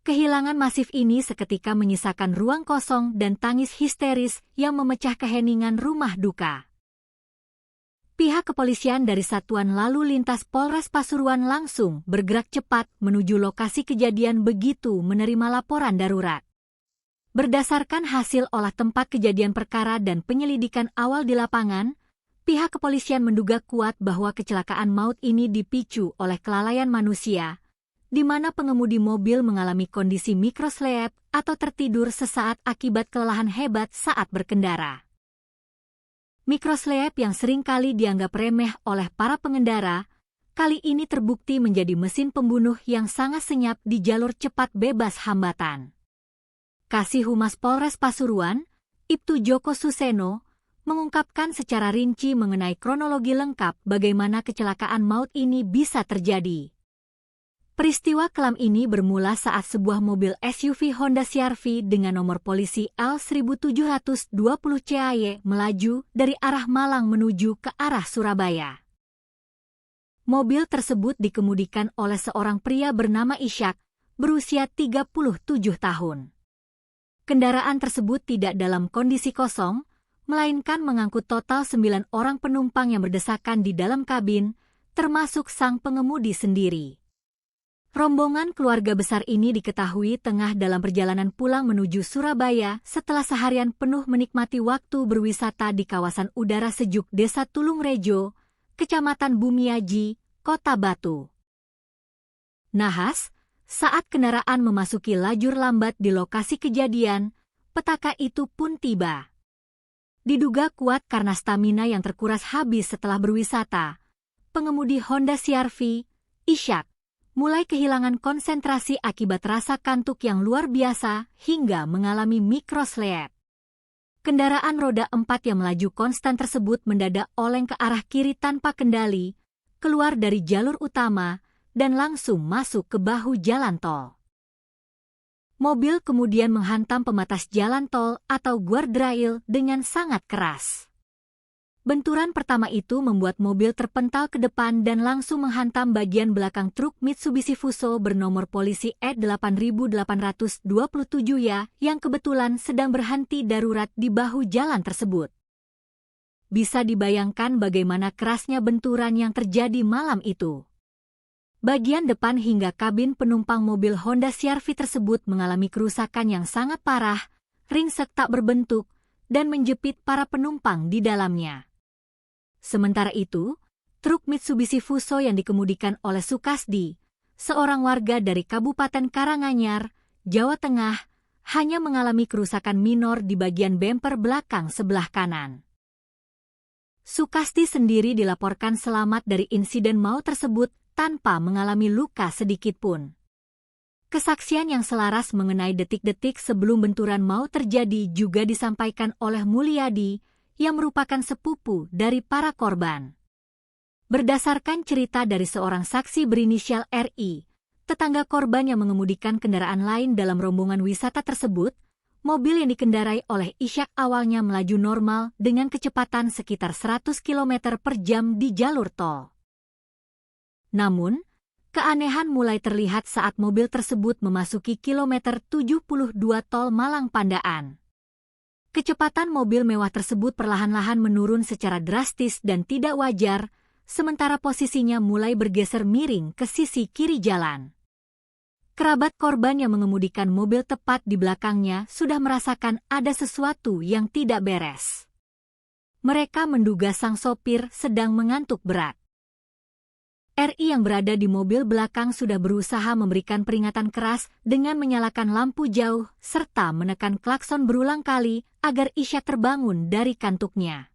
Speaker 1: Kehilangan masif ini seketika menyisakan ruang kosong dan tangis histeris yang memecah keheningan rumah duka. Pihak kepolisian dari Satuan Lalu Lintas Polres Pasuruan langsung bergerak cepat menuju lokasi kejadian begitu menerima laporan darurat. Berdasarkan hasil olah tempat kejadian perkara dan penyelidikan awal di lapangan, pihak kepolisian menduga kuat bahwa kecelakaan maut ini dipicu oleh kelalaian manusia, di mana pengemudi mobil mengalami kondisi microslip atau tertidur sesaat akibat kelelahan hebat saat berkendara. Microslip yang seringkali dianggap remeh oleh para pengendara, kali ini terbukti menjadi mesin pembunuh yang sangat senyap di jalur cepat bebas hambatan. Kasih Humas Polres Pasuruan, Ibtu Joko Suseno, mengungkapkan secara rinci mengenai kronologi lengkap bagaimana kecelakaan maut ini bisa terjadi. Peristiwa kelam ini bermula saat sebuah mobil SUV Honda CR-V dengan nomor polisi L1720 CAY melaju dari arah Malang menuju ke arah Surabaya. Mobil tersebut dikemudikan oleh seorang pria bernama Ishak, berusia 37 tahun. Kendaraan tersebut tidak dalam kondisi kosong, melainkan mengangkut total 9 orang penumpang yang berdesakan di dalam kabin, termasuk sang pengemudi sendiri. Rombongan keluarga besar ini diketahui tengah dalam perjalanan pulang menuju Surabaya setelah seharian penuh menikmati waktu berwisata di kawasan udara sejuk Desa Tulungrejo, Kecamatan Bumiaji, Kota Batu. Nahas, saat kendaraan memasuki lajur lambat di lokasi kejadian, petaka itu pun tiba. Diduga kuat karena stamina yang terkuras habis setelah berwisata, pengemudi Honda CR-V, Ishak, mulai kehilangan konsentrasi akibat rasa kantuk yang luar biasa hingga mengalami microslip. Kendaraan roda 4 yang melaju konstan tersebut mendadak oleng ke arah kiri tanpa kendali, keluar dari jalur utama, dan langsung masuk ke bahu jalan tol. Mobil kemudian menghantam pembatas jalan tol atau guardrail dengan sangat keras. Benturan pertama itu membuat mobil terpental ke depan dan langsung menghantam bagian belakang truk Mitsubishi Fuso bernomor polisi E8827 yang kebetulan sedang berhenti darurat di bahu jalan tersebut. Bisa dibayangkan bagaimana kerasnya benturan yang terjadi malam itu. Bagian depan hingga kabin penumpang mobil Honda CR-V tersebut mengalami kerusakan yang sangat parah, ringsek tak berbentuk, dan menjepit para penumpang di dalamnya. Sementara itu, truk Mitsubishi Fuso yang dikemudikan oleh Sukasdi, seorang warga dari Kabupaten Karanganyar, Jawa Tengah, hanya mengalami kerusakan minor di bagian bemper belakang sebelah kanan. Sukasdi sendiri dilaporkan selamat dari insiden maut tersebut tanpa mengalami luka sedikitpun. Kesaksian yang selaras mengenai detik-detik sebelum benturan maut terjadi juga disampaikan oleh Mulyadi, yang merupakan sepupu dari para korban. Berdasarkan cerita dari seorang saksi berinisial RI, tetangga korban yang mengemudikan kendaraan lain dalam rombongan wisata tersebut, mobil yang dikendarai oleh Ishak awalnya melaju normal dengan kecepatan sekitar 100 km per jam di jalur tol. Namun, keanehan mulai terlihat saat mobil tersebut memasuki kilometer 72 tol Malang Pandaan. Kecepatan mobil mewah tersebut perlahan-lahan menurun secara drastis dan tidak wajar, sementara posisinya mulai bergeser miring ke sisi kiri jalan. Kerabat korban yang mengemudikan mobil tepat di belakangnya sudah merasakan ada sesuatu yang tidak beres. Mereka menduga sang sopir sedang mengantuk berat. RI yang berada di mobil belakang sudah berusaha memberikan peringatan keras dengan menyalakan lampu jauh serta menekan klakson berulang kali agar Ishak terbangun dari kantuknya.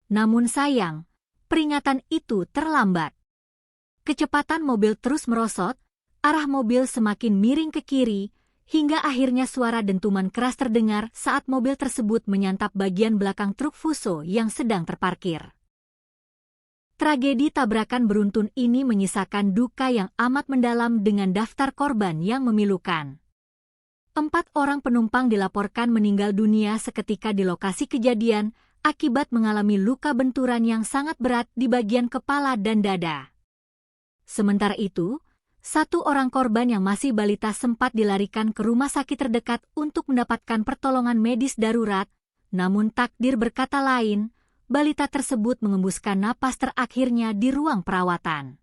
Speaker 1: Namun sayang, peringatan itu terlambat. Kecepatan mobil terus merosot, arah mobil semakin miring ke kiri, hingga akhirnya suara dentuman keras terdengar saat mobil tersebut menyantap bagian belakang truk Fuso yang sedang terparkir. Tragedi tabrakan beruntun ini menyisakan duka yang amat mendalam dengan daftar korban yang memilukan. 4 orang penumpang dilaporkan meninggal dunia seketika di lokasi kejadian, akibat mengalami luka benturan yang sangat berat di bagian kepala dan dada. Sementara itu, 1 orang korban yang masih balita sempat dilarikan ke rumah sakit terdekat untuk mendapatkan pertolongan medis darurat, namun takdir berkata lain, balita tersebut mengembuskan napas terakhirnya di ruang perawatan.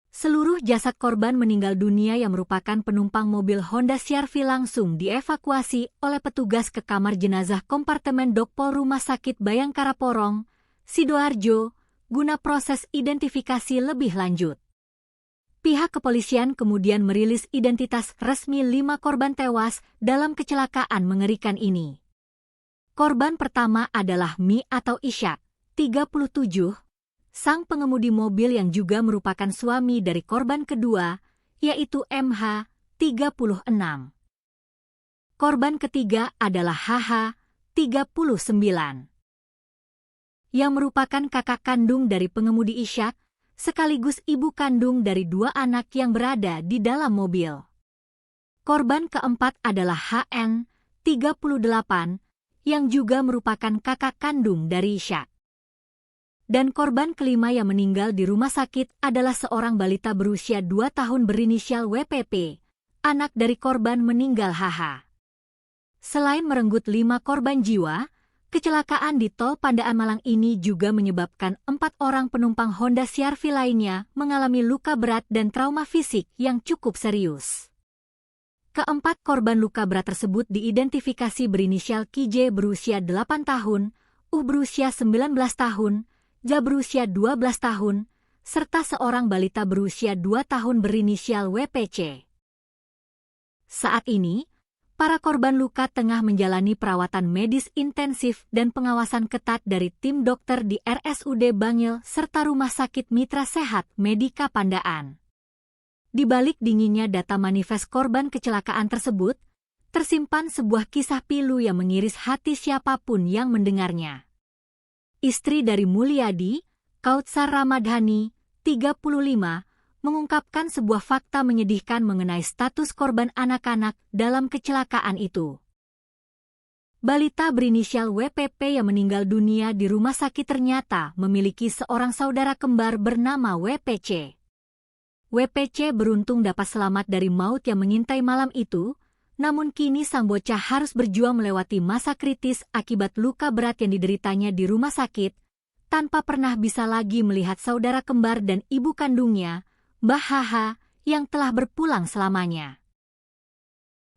Speaker 1: Seluruh jasad korban meninggal dunia yang merupakan penumpang mobil Honda CR-V langsung dievakuasi oleh petugas ke kamar jenazah kompartemen Dokpol Rumah Sakit Bayangkara Porong, Sidoarjo, guna proses identifikasi lebih lanjut. Pihak kepolisian kemudian merilis identitas resmi 5 korban tewas dalam kecelakaan mengerikan ini. Korban pertama adalah Mi atau Ishak, 37, sang pengemudi mobil yang juga merupakan suami dari korban kedua, yaitu MH, 36. Korban ketiga adalah HH, 39. Yang merupakan kakak kandung dari pengemudi Ishak, sekaligus ibu kandung dari 2 anak yang berada di dalam mobil. Korban keempat adalah HN, 38, yang juga merupakan kakak kandung dari Ishak. Dan korban kelima yang meninggal di rumah sakit adalah seorang balita berusia 2 tahun berinisial WPP, anak dari korban meninggal HH. Selain merenggut 5 korban jiwa, kecelakaan di tol Pandaan Malang ini juga menyebabkan 4 orang penumpang Honda CR-V lainnya mengalami luka berat dan trauma fisik yang cukup serius. Keempat korban luka berat tersebut diidentifikasi berinisial KJ berusia 8 tahun, berusia 19 tahun, Ja berusia 12 tahun, serta seorang balita berusia 2 tahun berinisial WPC. Saat ini, para korban luka tengah menjalani perawatan medis intensif dan pengawasan ketat dari tim dokter di RSUD Bangil serta Rumah Sakit Mitra Sehat Medika Pandaan. Di balik dinginnya data manifest korban kecelakaan tersebut, tersimpan sebuah kisah pilu yang mengiris hati siapapun yang mendengarnya. Istri dari Mulyadi, Kautsar Ramadhani, 35, mengungkapkan sebuah fakta menyedihkan mengenai status korban anak-anak dalam kecelakaan itu. Balita berinisial WPP yang meninggal dunia di rumah sakit ternyata memiliki seorang saudara kembar bernama WPC. WPC beruntung dapat selamat dari maut yang mengintai malam itu, namun kini sang bocah harus berjuang melewati masa kritis akibat luka berat yang dideritanya di rumah sakit, tanpa pernah bisa lagi melihat saudara kembar dan ibu kandungnya, Mbah HH, yang telah berpulang selamanya.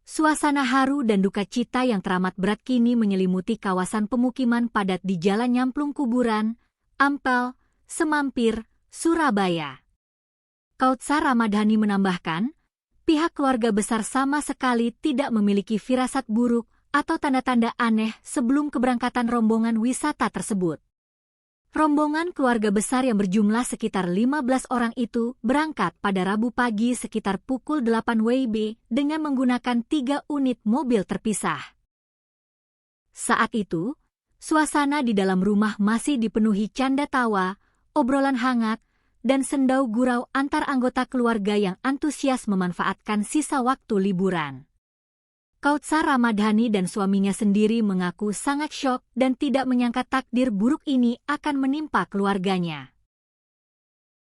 Speaker 1: Suasana haru dan duka cita yang teramat berat kini menyelimuti kawasan pemukiman padat di Jalan Nyamplung Kuburan, Ampel, Semampir, Surabaya. Kautsar Ramadhani menambahkan, pihak keluarga besar sama sekali tidak memiliki firasat buruk atau tanda-tanda aneh sebelum keberangkatan rombongan wisata tersebut. Rombongan keluarga besar yang berjumlah sekitar 15 orang itu berangkat pada Rabu pagi sekitar pukul 8 WIB dengan menggunakan 3 unit mobil terpisah. Saat itu, suasana di dalam rumah masih dipenuhi canda tawa, obrolan hangat, dan sendau gurau antar anggota keluarga yang antusias memanfaatkan sisa waktu liburan. Kautsar Ramadhani dan suaminya sendiri mengaku sangat syok dan tidak menyangka takdir buruk ini akan menimpa keluarganya.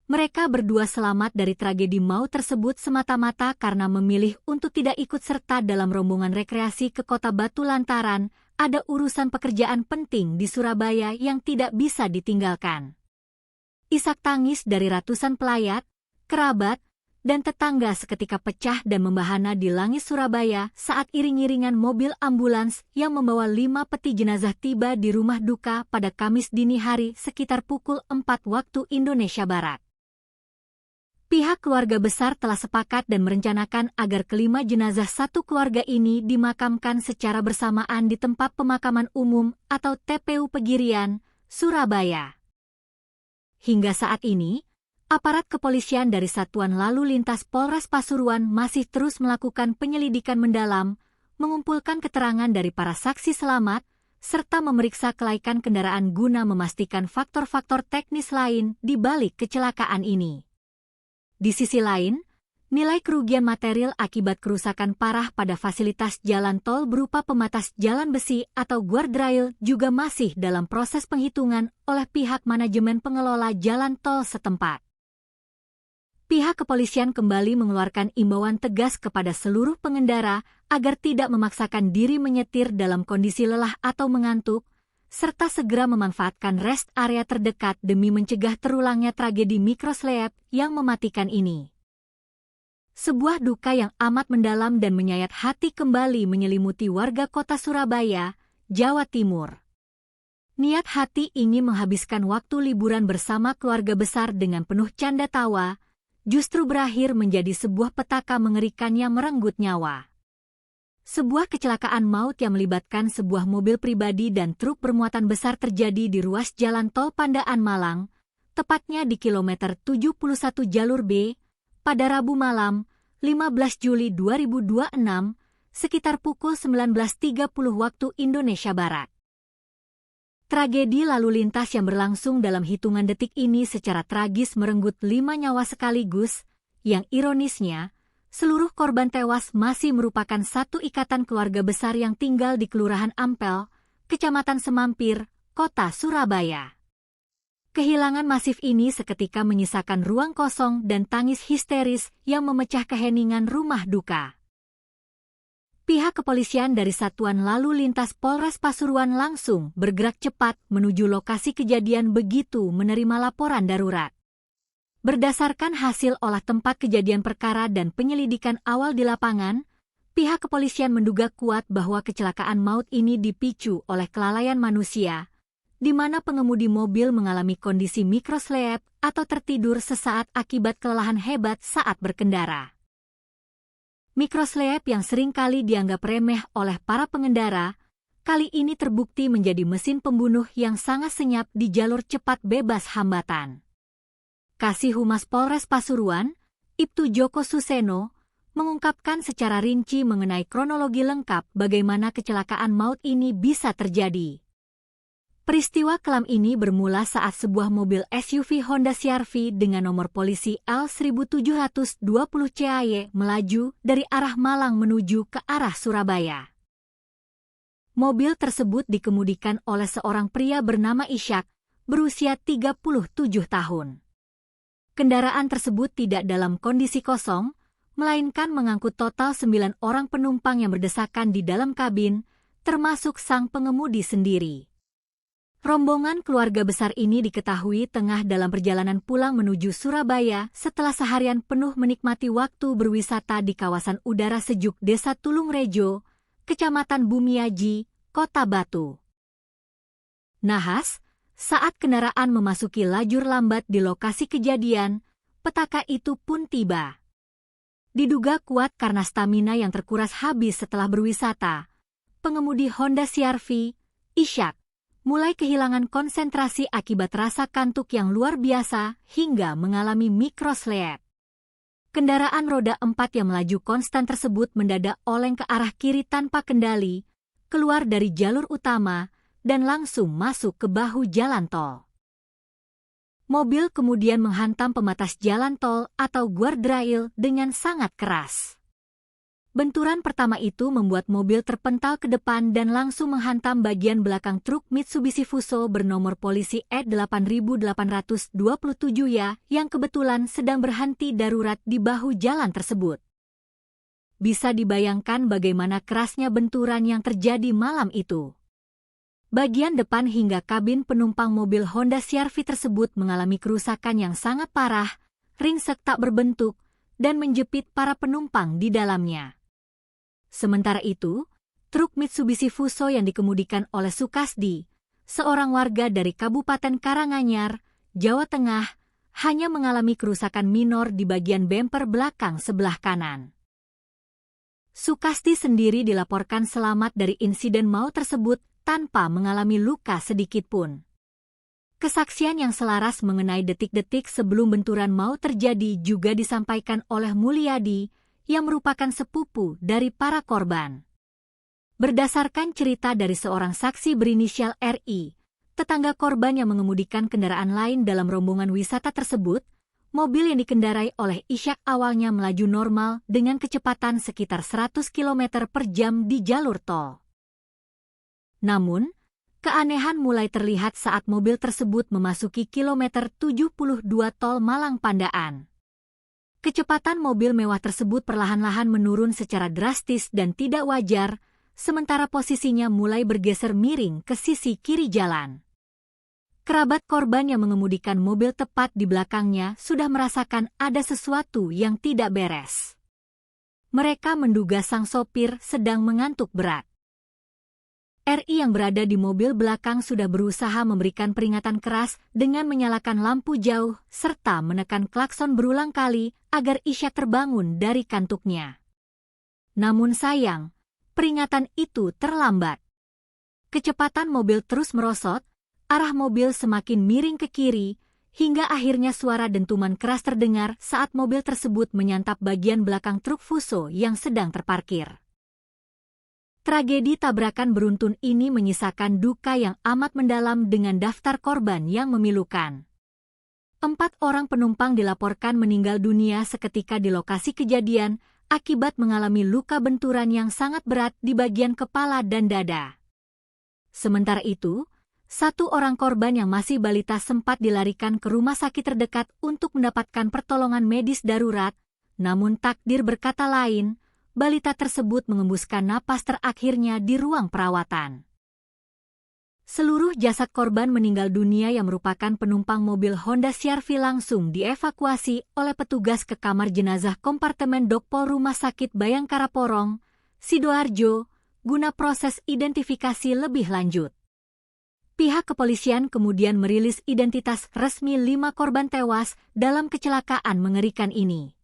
Speaker 1: Mereka berdua selamat dari tragedi maut tersebut semata-mata karena memilih untuk tidak ikut serta dalam rombongan rekreasi ke Kota Batu lantaran ada urusan pekerjaan penting di Surabaya yang tidak bisa ditinggalkan. Isak tangis dari ratusan pelayat, kerabat, dan tetangga seketika pecah dan membahana di langit Surabaya saat iring-iringan mobil ambulans yang membawa 5 peti jenazah tiba di rumah duka pada Kamis dini hari sekitar pukul 4 waktu Indonesia Barat. Pihak keluarga besar telah sepakat dan merencanakan agar kelima jenazah satu keluarga ini dimakamkan secara bersamaan di tempat pemakaman umum atau TPU Pegirian, Surabaya. Hingga saat ini, aparat kepolisian dari Satuan Lalu Lintas Polres Pasuruan masih terus melakukan penyelidikan mendalam, mengumpulkan keterangan dari para saksi selamat, serta memeriksa kelaikan kendaraan guna memastikan faktor-faktor teknis lain di balik kecelakaan ini. Di sisi lain, nilai kerugian material akibat kerusakan parah pada fasilitas jalan tol berupa pembatas jalan besi atau guardrail juga masih dalam proses penghitungan oleh pihak manajemen pengelola jalan tol setempat. Pihak kepolisian kembali mengeluarkan imbauan tegas kepada seluruh pengendara agar tidak memaksakan diri menyetir dalam kondisi lelah atau mengantuk, serta segera memanfaatkan rest area terdekat demi mencegah terulangnya tragedi mikroslep yang mematikan ini. Sebuah duka yang amat mendalam dan menyayat hati kembali menyelimuti warga kota Surabaya, Jawa Timur. Niat hati ingin menghabiskan waktu liburan bersama keluarga besar dengan penuh canda tawa, justru berakhir menjadi sebuah petaka mengerikan yang merenggut nyawa. Sebuah kecelakaan maut yang melibatkan sebuah mobil pribadi dan truk bermuatan besar terjadi di ruas jalan tol Pandaan Malang, tepatnya di kilometer 71 jalur B, pada Rabu malam, 15 Juli 2026, sekitar pukul 19.30 waktu Indonesia Barat. Tragedi lalu lintas yang berlangsung dalam hitungan detik ini secara tragis merenggut 5 nyawa sekaligus, yang ironisnya, seluruh korban tewas masih merupakan satu ikatan keluarga besar yang tinggal di Kelurahan Ampel, Kecamatan Semampir, Kota Surabaya. Kehilangan masif ini seketika menyisakan ruang kosong dan tangis histeris yang memecah keheningan rumah duka. Pihak kepolisian dari Satuan Lalu Lintas Polres Pasuruan langsung bergerak cepat menuju lokasi kejadian begitu menerima laporan darurat. Berdasarkan hasil olah tempat kejadian perkara dan penyelidikan awal di lapangan, pihak kepolisian menduga kuat bahwa kecelakaan maut ini dipicu oleh kelalaian manusia, di mana pengemudi mobil mengalami kondisi mikroslep atau tertidur sesaat akibat kelelahan hebat saat berkendara. Mikroslep yang seringkali dianggap remeh oleh para pengendara, kali ini terbukti menjadi mesin pembunuh yang sangat senyap di jalur cepat bebas hambatan. Kasih Humas Polres Pasuruan, Ibtu Joko Suseno, mengungkapkan secara rinci mengenai kronologi lengkap bagaimana kecelakaan maut ini bisa terjadi. Peristiwa kelam ini bermula saat sebuah mobil SUV Honda CR-V dengan nomor polisi L1720 CAY melaju dari arah Malang menuju ke arah Surabaya. Mobil tersebut dikemudikan oleh seorang pria bernama Ishak, berusia 37 tahun. Kendaraan tersebut tidak dalam kondisi kosong, melainkan mengangkut total 9 orang penumpang yang berdesakan di dalam kabin, termasuk sang pengemudi sendiri. Rombongan keluarga besar ini diketahui tengah dalam perjalanan pulang menuju Surabaya setelah seharian penuh menikmati waktu berwisata di kawasan udara sejuk Desa Tulungrejo, Kecamatan Bumiaji, Kota Batu. Nahas, saat kendaraan memasuki lajur lambat di lokasi kejadian, petaka itu pun tiba. Diduga kuat karena stamina yang terkuras habis setelah berwisata, pengemudi Honda CR-V, Ishak, mulai kehilangan konsentrasi akibat rasa kantuk yang luar biasa hingga mengalami mikroslep. Kendaraan roda 4 yang melaju konstan tersebut mendadak oleng ke arah kiri tanpa kendali, keluar dari jalur utama, dan langsung masuk ke bahu jalan tol. Mobil kemudian menghantam pembatas jalan tol atau guardrail dengan sangat keras. Benturan pertama itu membuat mobil terpental ke depan dan langsung menghantam bagian belakang truk Mitsubishi Fuso bernomor polisi E8827 ya yang kebetulan sedang berhenti darurat di bahu jalan tersebut. Bisa dibayangkan bagaimana kerasnya benturan yang terjadi malam itu. Bagian depan hingga kabin penumpang mobil Honda CR-V tersebut mengalami kerusakan yang sangat parah, ringsek tak berbentuk, dan menjepit para penumpang di dalamnya. Sementara itu, truk Mitsubishi Fuso yang dikemudikan oleh Sukasdi, seorang warga dari Kabupaten Karanganyar, Jawa Tengah, hanya mengalami kerusakan minor di bagian bemper belakang sebelah kanan. Sukasdi sendiri dilaporkan selamat dari insiden maut tersebut tanpa mengalami luka sedikitpun. Kesaksian yang selaras mengenai detik-detik sebelum benturan maut terjadi juga disampaikan oleh Mulyadi, yang merupakan sepupu dari para korban. Berdasarkan cerita dari seorang saksi berinisial RI, tetangga korban yang mengemudikan kendaraan lain dalam rombongan wisata tersebut, mobil yang dikendarai oleh Ishak awalnya melaju normal dengan kecepatan sekitar 100 km per jam di jalur tol. Namun, keanehan mulai terlihat saat mobil tersebut memasuki kilometer 72 tol Malang Pandaan. Kecepatan mobil mewah tersebut perlahan-lahan menurun secara drastis dan tidak wajar, sementara posisinya mulai bergeser miring ke sisi kiri jalan. Kerabat korban yang mengemudikan mobil tepat di belakangnya sudah merasakan ada sesuatu yang tidak beres. Mereka menduga sang sopir sedang mengantuk berat. RI yang berada di mobil belakang sudah berusaha memberikan peringatan keras dengan menyalakan lampu jauh serta menekan klakson berulang kali agar Ishak terbangun dari kantuknya. Namun sayang, peringatan itu terlambat. Kecepatan mobil terus merosot, arah mobil semakin miring ke kiri, hingga akhirnya suara dentuman keras terdengar saat mobil tersebut menyantap bagian belakang truk Fuso yang sedang terparkir. Tragedi tabrakan beruntun ini menyisakan duka yang amat mendalam dengan daftar korban yang memilukan. 4 orang penumpang dilaporkan meninggal dunia seketika di lokasi kejadian akibat mengalami luka benturan yang sangat berat di bagian kepala dan dada. Sementara itu, 1 orang korban yang masih balita sempat dilarikan ke rumah sakit terdekat untuk mendapatkan pertolongan medis darurat, namun takdir berkata lain, balita tersebut mengembuskan napas terakhirnya di ruang perawatan. Seluruh jasad korban meninggal dunia yang merupakan penumpang mobil Honda CR-V langsung dievakuasi oleh petugas ke kamar jenazah kompartemen Dokpol Rumah Sakit Bayangkara Porong, Sidoarjo, guna proses identifikasi lebih lanjut. Pihak kepolisian kemudian merilis identitas resmi 5 korban tewas dalam kecelakaan mengerikan ini.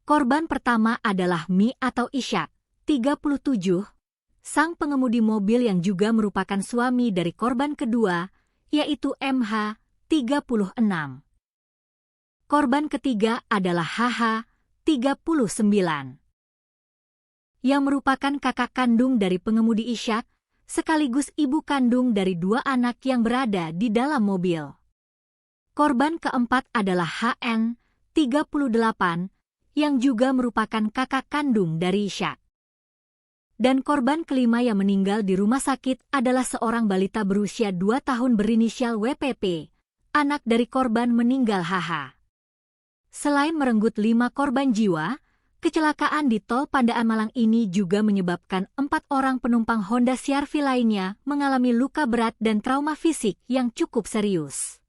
Speaker 1: Korban pertama adalah Mi atau Ishak, 37, sang pengemudi mobil yang juga merupakan suami dari korban kedua, yaitu MH, 36. Korban ketiga adalah HH, 39. Yang merupakan kakak kandung dari pengemudi Ishak, sekaligus ibu kandung dari 2 anak yang berada di dalam mobil. Korban keempat adalah HN, 38, yang juga merupakan kakak kandung dari Ishak. Dan korban kelima yang meninggal di rumah sakit adalah seorang balita berusia 2 tahun berinisial WPP, anak dari korban meninggal HH. Selain merenggut 5 korban jiwa, kecelakaan di tol Pandaan Malang ini juga menyebabkan 4 orang penumpang Honda CR-V lainnya mengalami luka berat dan trauma fisik yang cukup serius.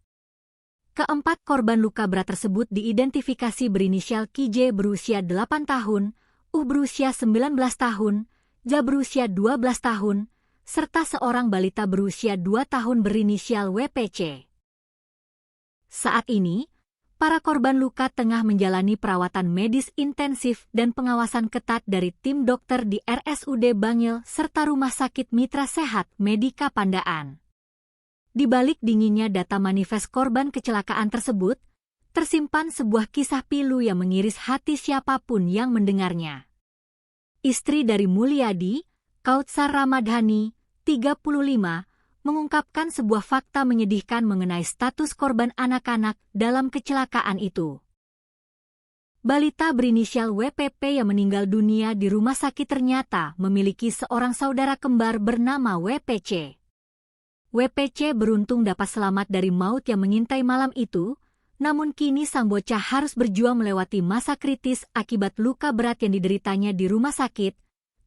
Speaker 1: Keempat korban luka berat tersebut diidentifikasi berinisial KJ berusia 8 tahun, berusia 19 tahun, Ja berusia 12 tahun, serta seorang balita berusia 2 tahun berinisial WPC. Saat ini, para korban luka tengah menjalani perawatan medis intensif dan pengawasan ketat dari tim dokter di RSUD Bangil serta Rumah Sakit Mitra Sehat Medika Pandaan. Di balik dinginnya data manifest korban kecelakaan tersebut, tersimpan sebuah kisah pilu yang mengiris hati siapapun yang mendengarnya. Istri dari Mulyadi, Kautsar Ramadhani, 35, mengungkapkan sebuah fakta menyedihkan mengenai status korban anak-anak dalam kecelakaan itu. Balita berinisial WPP yang meninggal dunia di rumah sakit ternyata memiliki seorang saudara kembar bernama WPC. WPC beruntung dapat selamat dari maut yang mengintai malam itu, namun kini sang bocah harus berjuang melewati masa kritis akibat luka berat yang dideritanya di rumah sakit,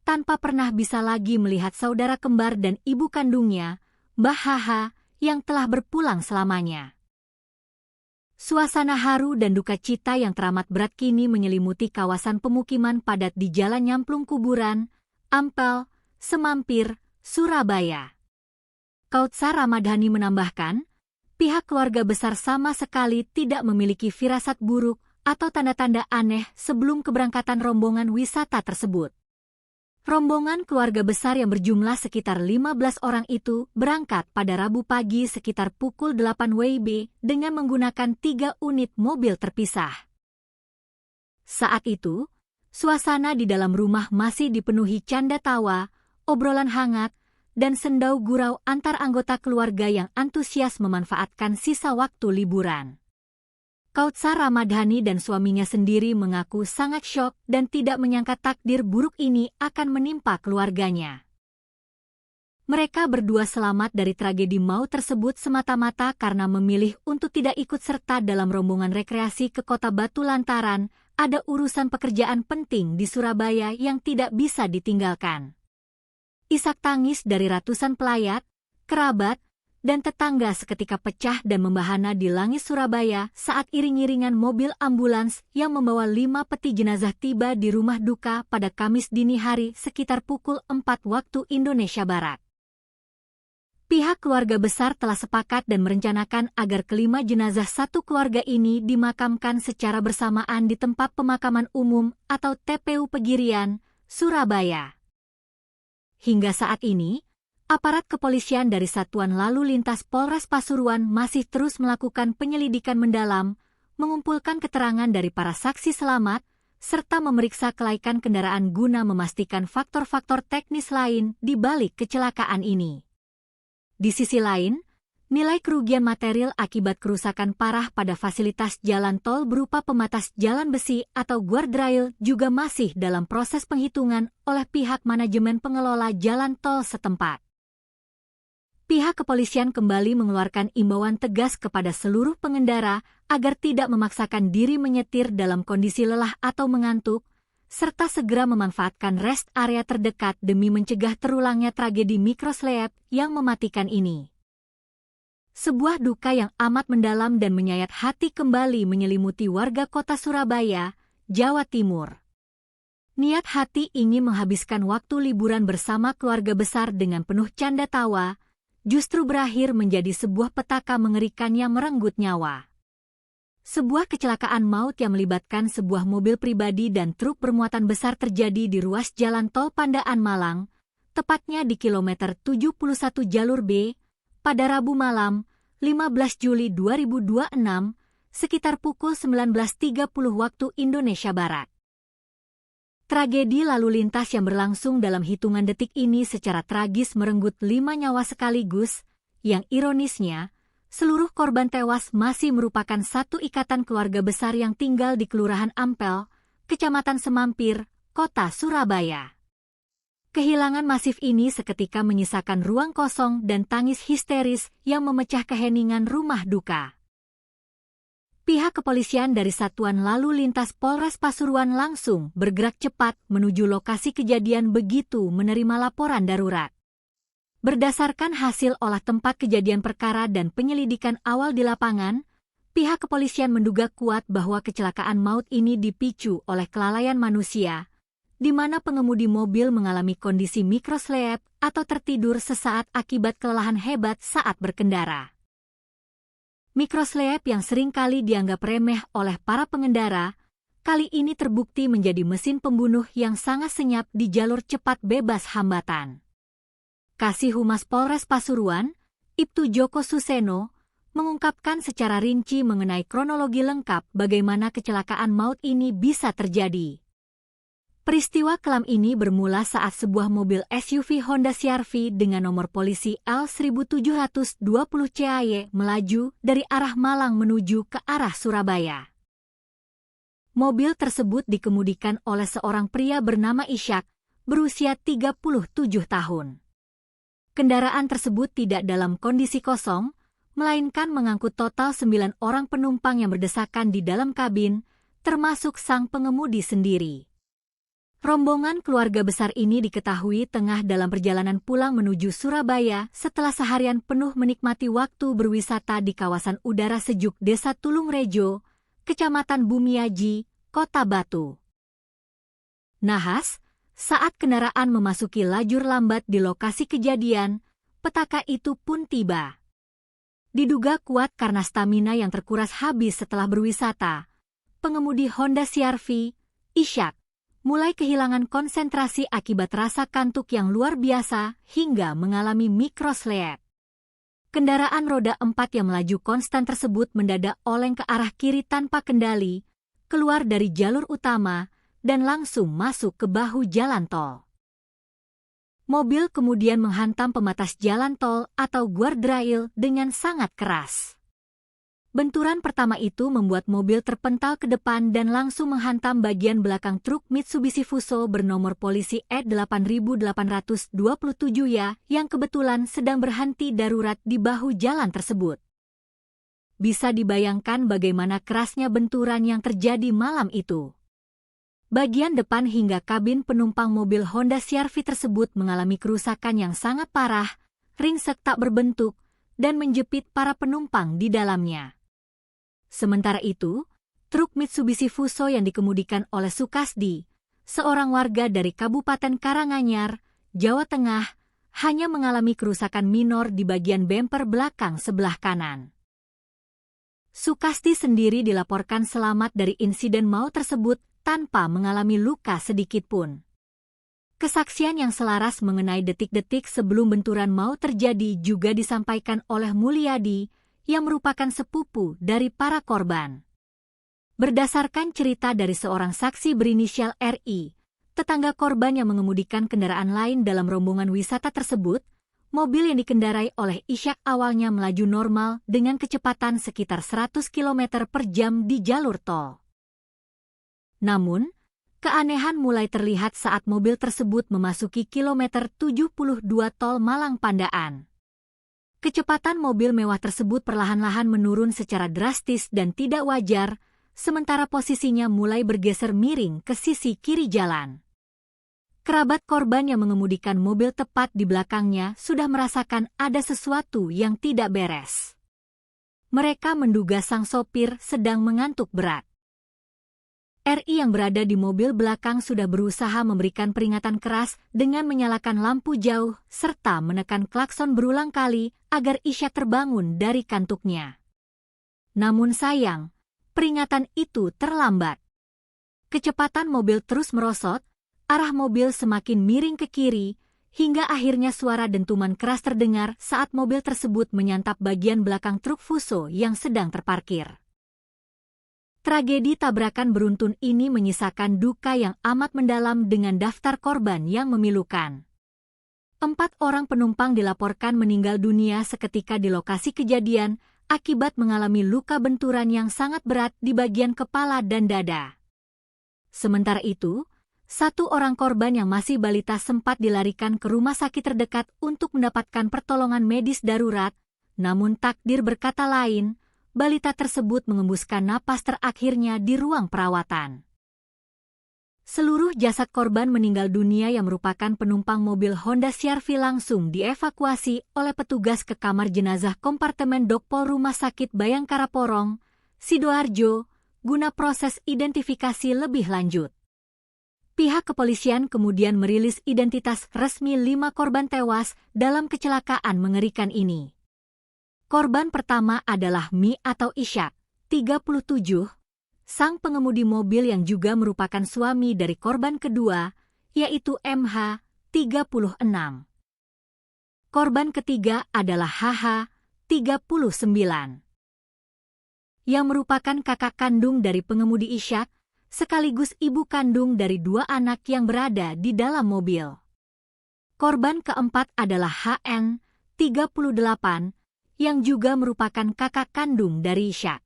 Speaker 1: tanpa pernah bisa lagi melihat saudara kembar dan ibu kandungnya, Mbah Haha, yang telah berpulang selamanya. Suasana haru dan duka cita yang teramat berat kini menyelimuti kawasan pemukiman padat di Jalan Nyamplung Kuburan, Ampel, Semampir, Surabaya. Kautsar Ramadhani menambahkan, pihak keluarga besar sama sekali tidak memiliki firasat buruk atau tanda-tanda aneh sebelum keberangkatan rombongan wisata tersebut. Rombongan keluarga besar yang berjumlah sekitar 15 orang itu berangkat pada Rabu pagi sekitar pukul 8 WIB dengan menggunakan 3 unit mobil terpisah. Saat itu, suasana di dalam rumah masih dipenuhi canda tawa, obrolan hangat, dan sendau gurau antar anggota keluarga yang antusias memanfaatkan sisa waktu liburan. Kautsar Ramadhani dan suaminya sendiri mengaku sangat syok dan tidak menyangka takdir buruk ini akan menimpa keluarganya. Mereka berdua selamat dari tragedi maut tersebut semata-mata karena memilih untuk tidak ikut serta dalam rombongan rekreasi ke Kota Batu lantaran ada urusan pekerjaan penting di Surabaya yang tidak bisa ditinggalkan. Isak tangis dari ratusan pelayat, kerabat, dan tetangga seketika pecah dan membahana di langit Surabaya saat iring-iringan mobil ambulans yang membawa 5 peti jenazah tiba di rumah duka pada Kamis dini hari sekitar pukul 4 waktu Indonesia Barat. Pihak keluarga besar telah sepakat dan merencanakan agar kelima jenazah satu keluarga ini dimakamkan secara bersamaan di tempat pemakaman umum atau TPU Pegirian, Surabaya. Hingga saat ini, aparat kepolisian dari Satuan Lalu Lintas Polres Pasuruan masih terus melakukan penyelidikan mendalam, mengumpulkan keterangan dari para saksi selamat, serta memeriksa kelaikan kendaraan guna memastikan faktor-faktor teknis lain di balik kecelakaan ini. Di sisi lain, nilai kerugian material akibat kerusakan parah pada fasilitas jalan tol berupa pembatas jalan besi atau guardrail juga masih dalam proses penghitungan oleh pihak manajemen pengelola jalan tol setempat. Pihak kepolisian kembali mengeluarkan imbauan tegas kepada seluruh pengendara agar tidak memaksakan diri menyetir dalam kondisi lelah atau mengantuk, serta segera memanfaatkan rest area terdekat demi mencegah terulangnya tragedi mikroslep yang mematikan ini. Sebuah duka yang amat mendalam dan menyayat hati kembali menyelimuti warga kota Surabaya, Jawa Timur. Niat hati ingin menghabiskan waktu liburan bersama keluarga besar dengan penuh canda tawa, justru berakhir menjadi sebuah petaka mengerikan yang merenggut nyawa. Sebuah kecelakaan maut yang melibatkan sebuah mobil pribadi dan truk bermuatan besar terjadi di ruas jalan tol Pandaan Malang, tepatnya di kilometer 71 jalur B, pada Rabu malam, 15 Juli 2026, sekitar pukul 19.30 waktu Indonesia Barat. Tragedi lalu lintas yang berlangsung dalam hitungan detik ini secara tragis merenggut 5 nyawa sekaligus, yang ironisnya, seluruh korban tewas masih merupakan satu ikatan keluarga besar yang tinggal di Kelurahan Ampel, Kecamatan Semampir, Kota Surabaya. Kehilangan masif ini seketika menyisakan ruang kosong dan tangis histeris yang memecah keheningan rumah duka. Pihak kepolisian dari Satuan Lalu Lintas Polres Pasuruan langsung bergerak cepat menuju lokasi kejadian begitu menerima laporan darurat. Berdasarkan hasil olah tempat kejadian perkara dan penyelidikan awal di lapangan, pihak kepolisian menduga kuat bahwa kecelakaan maut ini dipicu oleh kelalaian manusia, di mana pengemudi mobil mengalami kondisi mikroslep atau tertidur sesaat akibat kelelahan hebat saat berkendara. Mikroslep yang seringkali dianggap remeh oleh para pengendara, kali ini terbukti menjadi mesin pembunuh yang sangat senyap di jalur cepat bebas hambatan. Kasih Humas Polres Pasuruan, Ibtu Joko Suseno, mengungkapkan secara rinci mengenai kronologi lengkap bagaimana kecelakaan maut ini bisa terjadi. Peristiwa kelam ini bermula saat sebuah mobil SUV Honda CR-V dengan nomor polisi L1720 CAY melaju dari arah Malang menuju ke arah Surabaya. Mobil tersebut dikemudikan oleh seorang pria bernama Ishak, berusia 37 tahun. Kendaraan tersebut tidak dalam kondisi kosong, melainkan mengangkut total 9 orang penumpang yang berdesakan di dalam kabin, termasuk sang pengemudi sendiri. Rombongan keluarga besar ini diketahui tengah dalam perjalanan pulang menuju Surabaya setelah seharian penuh menikmati waktu berwisata di kawasan udara sejuk Desa Tulungrejo, Kecamatan Bumiaji, Kota Batu. Nahas, saat kendaraan memasuki lajur lambat di lokasi kejadian, petaka itu pun tiba. Diduga kuat karena stamina yang terkuras habis setelah berwisata, pengemudi Honda CR-V, Ishak, mulai kehilangan konsentrasi akibat rasa kantuk yang luar biasa hingga mengalami mikrosleep. Kendaraan roda 4 yang melaju konstan tersebut mendadak oleng ke arah kiri tanpa kendali, keluar dari jalur utama, dan langsung masuk ke bahu jalan tol. Mobil kemudian menghantam pembatas jalan tol atau guardrail dengan sangat keras. Benturan pertama itu membuat mobil terpental ke depan dan langsung menghantam bagian belakang truk Mitsubishi Fuso bernomor polisi E8827 yang kebetulan sedang berhenti darurat di bahu jalan tersebut. Bisa dibayangkan bagaimana kerasnya benturan yang terjadi malam itu. Bagian depan hingga kabin penumpang mobil Honda CR-V tersebut mengalami kerusakan yang sangat parah, ringsek tak berbentuk, dan menjepit para penumpang di dalamnya. Sementara itu, truk Mitsubishi Fuso yang dikemudikan oleh Sukasdi, seorang warga dari Kabupaten Karanganyar, Jawa Tengah, hanya mengalami kerusakan minor di bagian bemper belakang sebelah kanan. Sukasdi sendiri dilaporkan selamat dari insiden maut tersebut tanpa mengalami luka sedikitpun. Kesaksian yang selaras mengenai detik-detik sebelum benturan maut terjadi juga disampaikan oleh Mulyadi, yang merupakan sepupu dari para korban. Berdasarkan cerita dari seorang saksi berinisial RI, tetangga korban yang mengemudikan kendaraan lain dalam rombongan wisata tersebut, mobil yang dikendarai oleh Ishak awalnya melaju normal dengan kecepatan sekitar 100 km per jam di jalur tol. Namun, keanehan mulai terlihat saat mobil tersebut memasuki kilometer 72 tol Malang Pandaan. Kecepatan mobil mewah tersebut perlahan-lahan menurun secara drastis dan tidak wajar, sementara posisinya mulai bergeser miring ke sisi kiri jalan. Kerabat korban yang mengemudikan mobil tepat di belakangnya sudah merasakan ada sesuatu yang tidak beres. Mereka menduga sang sopir sedang mengantuk berat. RI yang berada di mobil belakang sudah berusaha memberikan peringatan keras dengan menyalakan lampu jauh serta menekan klakson berulang kali agar Ishak terbangun dari kantuknya. Namun sayang, peringatan itu terlambat. Kecepatan mobil terus merosot, arah mobil semakin miring ke kiri, hingga akhirnya suara dentuman keras terdengar saat mobil tersebut menyantap bagian belakang truk Fuso yang sedang terparkir. Tragedi tabrakan beruntun ini menyisakan duka yang amat mendalam dengan daftar korban yang memilukan. 4 orang penumpang dilaporkan meninggal dunia seketika di lokasi kejadian akibat mengalami luka benturan yang sangat berat di bagian kepala dan dada. Sementara itu, 1 orang korban yang masih balita sempat dilarikan ke rumah sakit terdekat untuk mendapatkan pertolongan medis darurat, namun takdir berkata lain, balita tersebut mengembuskan napas terakhirnya di ruang perawatan. Seluruh jasad korban meninggal dunia yang merupakan penumpang mobil Honda CR-V langsung dievakuasi oleh petugas ke kamar jenazah kompartemen Dokpol Rumah Sakit Bayangkara Porong, Sidoarjo, guna proses identifikasi lebih lanjut. Pihak kepolisian kemudian merilis identitas resmi 5 korban tewas dalam kecelakaan mengerikan ini. Korban pertama adalah Mi atau Ishak, 37, sang pengemudi mobil yang juga merupakan suami dari korban kedua, yaitu MH, 36. Korban ketiga adalah HH, 39. Yang merupakan kakak kandung dari pengemudi Ishak, sekaligus ibu kandung dari 2 anak yang berada di dalam mobil. Korban keempat adalah HN, 38, yang juga merupakan kakak kandung dari Ishak.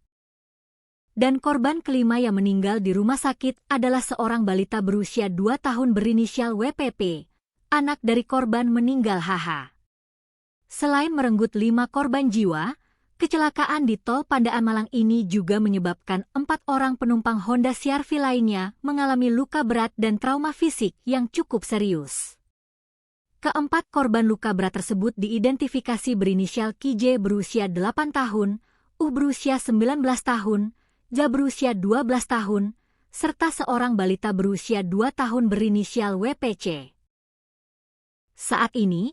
Speaker 1: Dan korban kelima yang meninggal di rumah sakit adalah seorang balita berusia 2 tahun berinisial WPP, anak dari korban meninggal HH. Selain merenggut 5 korban jiwa, kecelakaan di tol Pandaan Malang ini juga menyebabkan 4 orang penumpang Honda CR-V lainnya mengalami luka berat dan trauma fisik yang cukup serius. Keempat korban luka berat tersebut diidentifikasi berinisial KJ berusia 8 tahun, berusia 19 tahun, Ja berusia 12 tahun, serta seorang balita berusia 2 tahun berinisial WPC. Saat ini,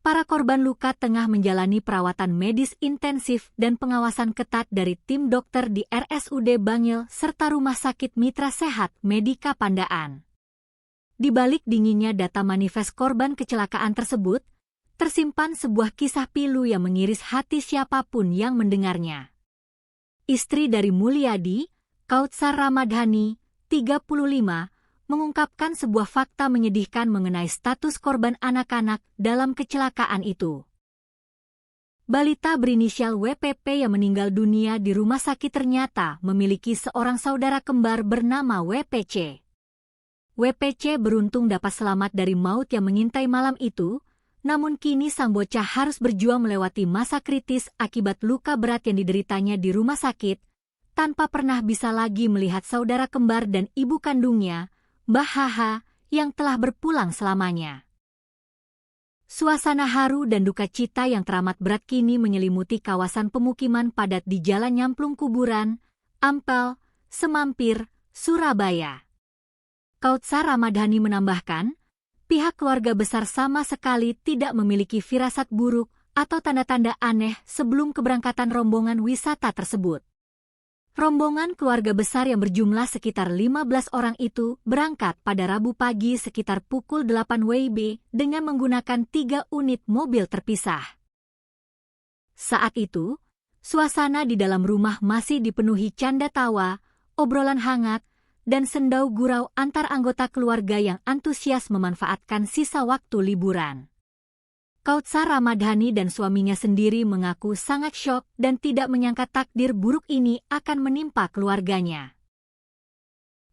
Speaker 1: para korban luka tengah menjalani perawatan medis intensif dan pengawasan ketat dari tim dokter di RSUD Bangil serta Rumah Sakit Mitra Sehat Medika Pandaan. Di balik dinginnya data manifest korban kecelakaan tersebut, tersimpan sebuah kisah pilu yang mengiris hati siapapun yang mendengarnya. Istri dari Mulyadi, Kautsar Ramadhani, 35, mengungkapkan sebuah fakta menyedihkan mengenai status korban anak-anak dalam kecelakaan itu. Balita berinisial WPP yang meninggal dunia di rumah sakit ternyata memiliki seorang saudara kembar bernama WPC. WPC beruntung dapat selamat dari maut yang mengintai malam itu, namun kini sang bocah harus berjuang melewati masa kritis akibat luka berat yang dideritanya di rumah sakit, tanpa pernah bisa lagi melihat saudara kembar dan ibu kandungnya, Mbah HH, yang telah berpulang selamanya. Suasana haru dan duka cita yang teramat berat kini menyelimuti kawasan pemukiman padat di Jalan Nyamplung Kuburan, Ampel, Semampir, Surabaya. Kautsar Ramadhani menambahkan, pihak keluarga besar sama sekali tidak memiliki firasat buruk atau tanda-tanda aneh sebelum keberangkatan rombongan wisata tersebut. Rombongan keluarga besar yang berjumlah sekitar 15 orang itu berangkat pada Rabu pagi sekitar pukul 8 WIB dengan menggunakan 3 unit mobil terpisah. Saat itu, suasana di dalam rumah masih dipenuhi canda tawa, obrolan hangat, dan sendau gurau antar anggota keluarga yang antusias memanfaatkan sisa waktu liburan. Kautsar Ramadhani dan suaminya sendiri mengaku sangat syok dan tidak menyangka takdir buruk ini akan menimpa keluarganya.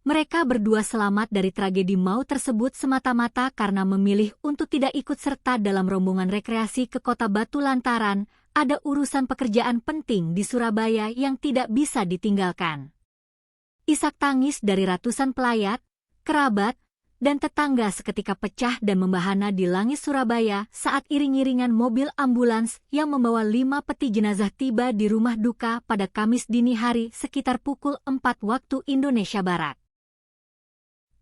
Speaker 1: Mereka berdua selamat dari tragedi maut tersebut semata-mata karena memilih untuk tidak ikut serta dalam rombongan rekreasi ke Kota Batu lantaran ada urusan pekerjaan penting di Surabaya yang tidak bisa ditinggalkan. Isak tangis dari ratusan pelayat, kerabat, dan tetangga seketika pecah dan membahana di langit Surabaya saat iring-iringan mobil ambulans yang membawa 5 peti jenazah tiba di rumah duka pada Kamis dini hari sekitar pukul 4 waktu Indonesia Barat.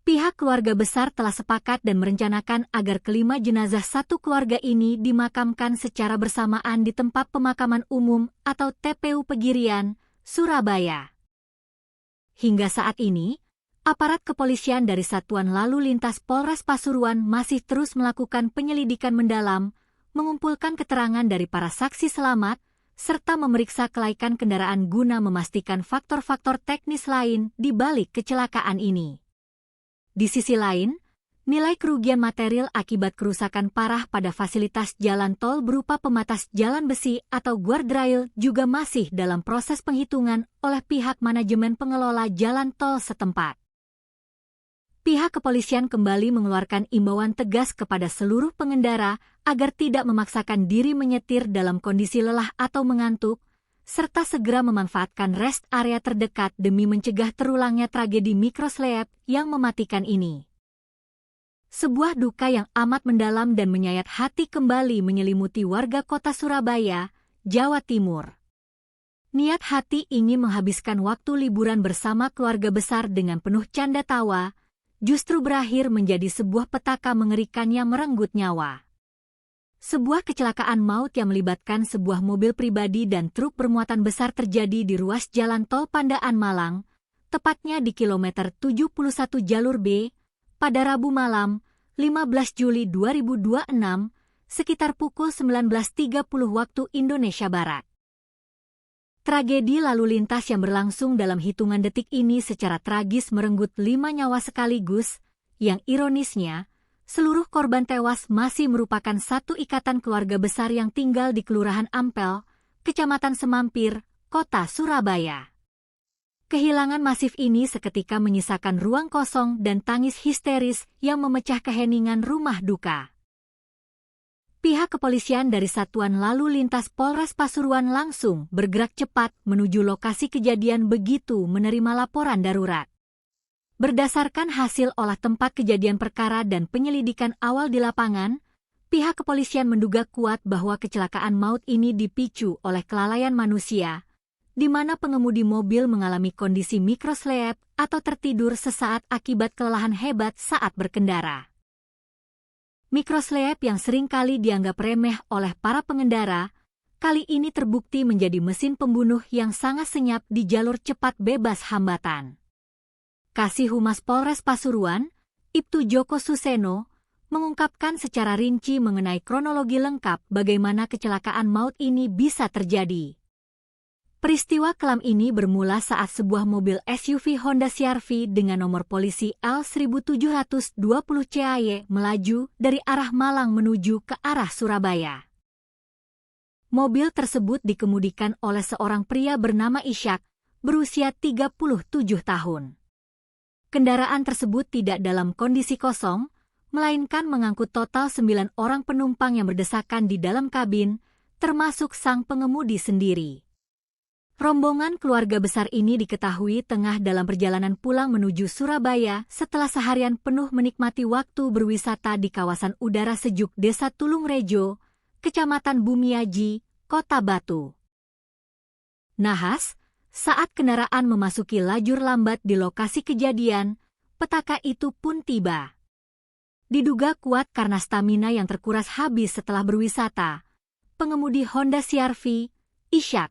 Speaker 1: Pihak keluarga besar telah sepakat dan merencanakan agar kelima jenazah satu keluarga ini dimakamkan secara bersamaan di tempat pemakaman umum atau TPU Pegirian, Surabaya. Hingga saat ini, aparat kepolisian dari Satuan Lalu Lintas Polres Pasuruan masih terus melakukan penyelidikan mendalam, mengumpulkan keterangan dari para saksi selamat, serta memeriksa kelaikan kendaraan guna memastikan faktor-faktor teknis lain di balik kecelakaan ini. Di sisi lain, nilai kerugian material akibat kerusakan parah pada fasilitas jalan tol berupa pematas jalan besi atau guardrail juga masih dalam proses penghitungan oleh pihak manajemen pengelola jalan tol setempat. Pihak kepolisian kembali mengeluarkan imbauan tegas kepada seluruh pengendara agar tidak memaksakan diri menyetir dalam kondisi lelah atau mengantuk, serta segera memanfaatkan rest area terdekat demi mencegah terulangnya tragedi mikroslep yang mematikan ini. Sebuah duka yang amat mendalam dan menyayat hati kembali menyelimuti warga kota Surabaya, Jawa Timur. Niat hati ingin menghabiskan waktu liburan bersama keluarga besar dengan penuh canda tawa, justru berakhir menjadi sebuah petaka mengerikan yang merenggut nyawa. Sebuah kecelakaan maut yang melibatkan sebuah mobil pribadi dan truk bermuatan besar terjadi di ruas jalan tol Pandaan Malang, tepatnya di kilometer 71 jalur B, pada Rabu malam, 15 Juli 2026, sekitar pukul 19.30 waktu Indonesia Barat. Tragedi lalu lintas yang berlangsung dalam hitungan detik ini secara tragis merenggut 5 nyawa sekaligus, yang ironisnya, seluruh korban tewas masih merupakan satu ikatan keluarga besar yang tinggal di Kelurahan Ampel, Kecamatan Semampir, Kota Surabaya. Kehilangan masif ini seketika menyisakan ruang kosong dan tangis histeris yang memecah keheningan rumah duka. Pihak kepolisian dari Satuan Lalu Lintas Polres Pasuruan langsung bergerak cepat menuju lokasi kejadian begitu menerima laporan darurat. Berdasarkan hasil olah tempat kejadian perkara dan penyelidikan awal di lapangan, pihak kepolisian menduga kuat bahwa kecelakaan maut ini dipicu oleh kelalaian manusia, di mana pengemudi mobil mengalami kondisi mikrosleep atau tertidur sesaat akibat kelelahan hebat saat berkendara. Mikrosleep yang seringkali dianggap remeh oleh para pengendara, kali ini terbukti menjadi mesin pembunuh yang sangat senyap di jalur cepat bebas hambatan. Kasih Humas Polres Pasuruan, Ibtu Joko Suseno, mengungkapkan secara rinci mengenai kronologi lengkap bagaimana kecelakaan maut ini bisa terjadi. Peristiwa kelam ini bermula saat sebuah mobil SUV Honda CR-V dengan nomor polisi L1720 CAY melaju dari arah Malang menuju ke arah Surabaya. Mobil tersebut dikemudikan oleh seorang pria bernama Ishak, berusia 37 tahun. Kendaraan tersebut tidak dalam kondisi kosong, melainkan mengangkut total 9 orang penumpang yang berdesakan di dalam kabin, termasuk sang pengemudi sendiri. Rombongan keluarga besar ini diketahui tengah dalam perjalanan pulang menuju Surabaya setelah seharian penuh menikmati waktu berwisata di kawasan udara sejuk Desa Tulungrejo, Kecamatan Bumiaji, Kota Batu. Nahas, saat kendaraan memasuki lajur lambat di lokasi kejadian, petaka itu pun tiba. Diduga kuat karena stamina yang terkuras habis setelah berwisata, pengemudi Honda CR-V, Ishak,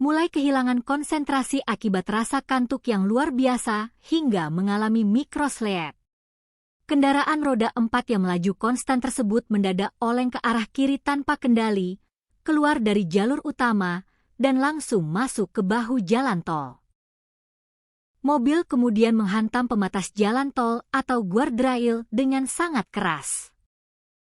Speaker 1: mulai kehilangan konsentrasi akibat rasa kantuk yang luar biasa hingga mengalami mikrosleep. Kendaraan roda 4 yang melaju konstan tersebut mendadak oleng ke arah kiri tanpa kendali, keluar dari jalur utama, dan langsung masuk ke bahu jalan tol. Mobil kemudian menghantam pembatas jalan tol atau guardrail dengan sangat keras.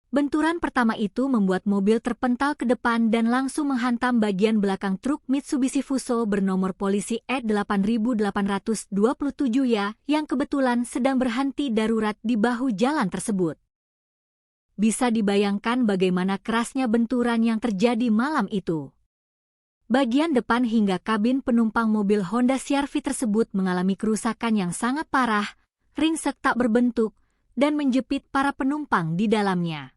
Speaker 1: Benturan pertama itu membuat mobil terpental ke depan dan langsung menghantam bagian belakang truk Mitsubishi Fuso bernomor polisi E8827 yang kebetulan sedang berhenti darurat di bahu jalan tersebut. Bisa dibayangkan bagaimana kerasnya benturan yang terjadi malam itu. Bagian depan hingga kabin penumpang mobil Honda CR-V tersebut mengalami kerusakan yang sangat parah, ringsek tak berbentuk, dan menjepit para penumpang di dalamnya.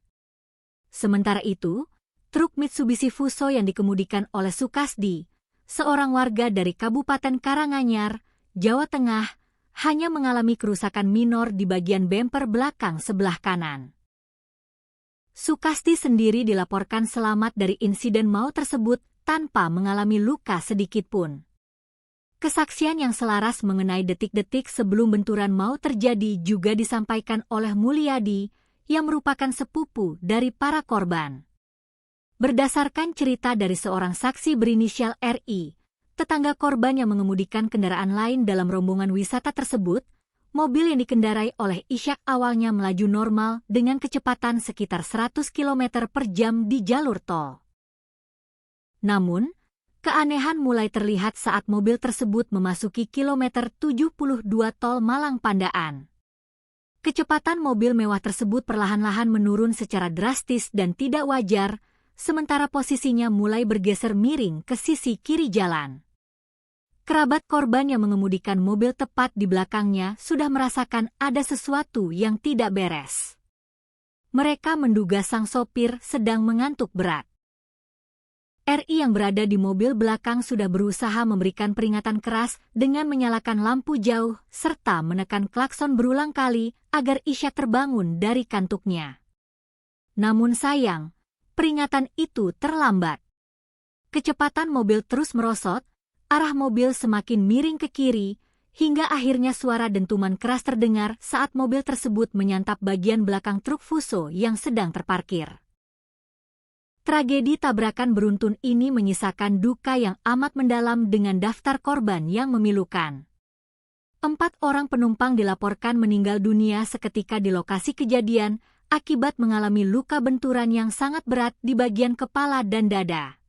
Speaker 1: Sementara itu, truk Mitsubishi Fuso yang dikemudikan oleh Sukasdi, seorang warga dari Kabupaten Karanganyar, Jawa Tengah, hanya mengalami kerusakan minor di bagian bemper belakang sebelah kanan. Sukasdi sendiri dilaporkan selamat dari insiden maut tersebut tanpa mengalami luka sedikitpun. Kesaksian yang selaras mengenai detik-detik sebelum benturan maut terjadi juga disampaikan oleh Mulyadi, yang merupakan sepupu dari para korban. Berdasarkan cerita dari seorang saksi berinisial RI, tetangga korban yang mengemudikan kendaraan lain dalam rombongan wisata tersebut, mobil yang dikendarai oleh Ishak awalnya melaju normal dengan kecepatan sekitar 100 km per jam di jalur tol. Namun, keanehan mulai terlihat saat mobil tersebut memasuki kilometer 72 tol Malang Pandaan. Kecepatan mobil mewah tersebut perlahan-lahan menurun secara drastis dan tidak wajar, sementara posisinya mulai bergeser miring ke sisi kiri jalan. Kerabat korban yang mengemudikan mobil tepat di belakangnya sudah merasakan ada sesuatu yang tidak beres. Mereka menduga sang sopir sedang mengantuk berat. RI yang berada di mobil belakang sudah berusaha memberikan peringatan keras dengan menyalakan lampu jauh serta menekan klakson berulang kali agar Ishak terbangun dari kantuknya. Namun sayang, peringatan itu terlambat. Kecepatan mobil terus merosot, arah mobil semakin miring ke kiri, hingga akhirnya suara dentuman keras terdengar saat mobil tersebut menyantap bagian belakang truk Fuso yang sedang terparkir. Tragedi tabrakan beruntun ini menyisakan duka yang amat mendalam dengan daftar korban yang memilukan. 4 orang penumpang dilaporkan meninggal dunia seketika di lokasi kejadian akibat mengalami luka benturan yang sangat berat di bagian kepala dan dada.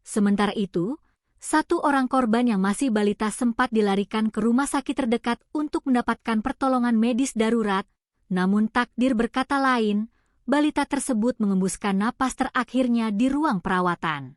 Speaker 1: Sementara itu, 1 orang korban yang masih balita sempat dilarikan ke rumah sakit terdekat untuk mendapatkan pertolongan medis darurat, namun takdir berkata lain. Balita tersebut mengembuskan napas terakhirnya di ruang perawatan.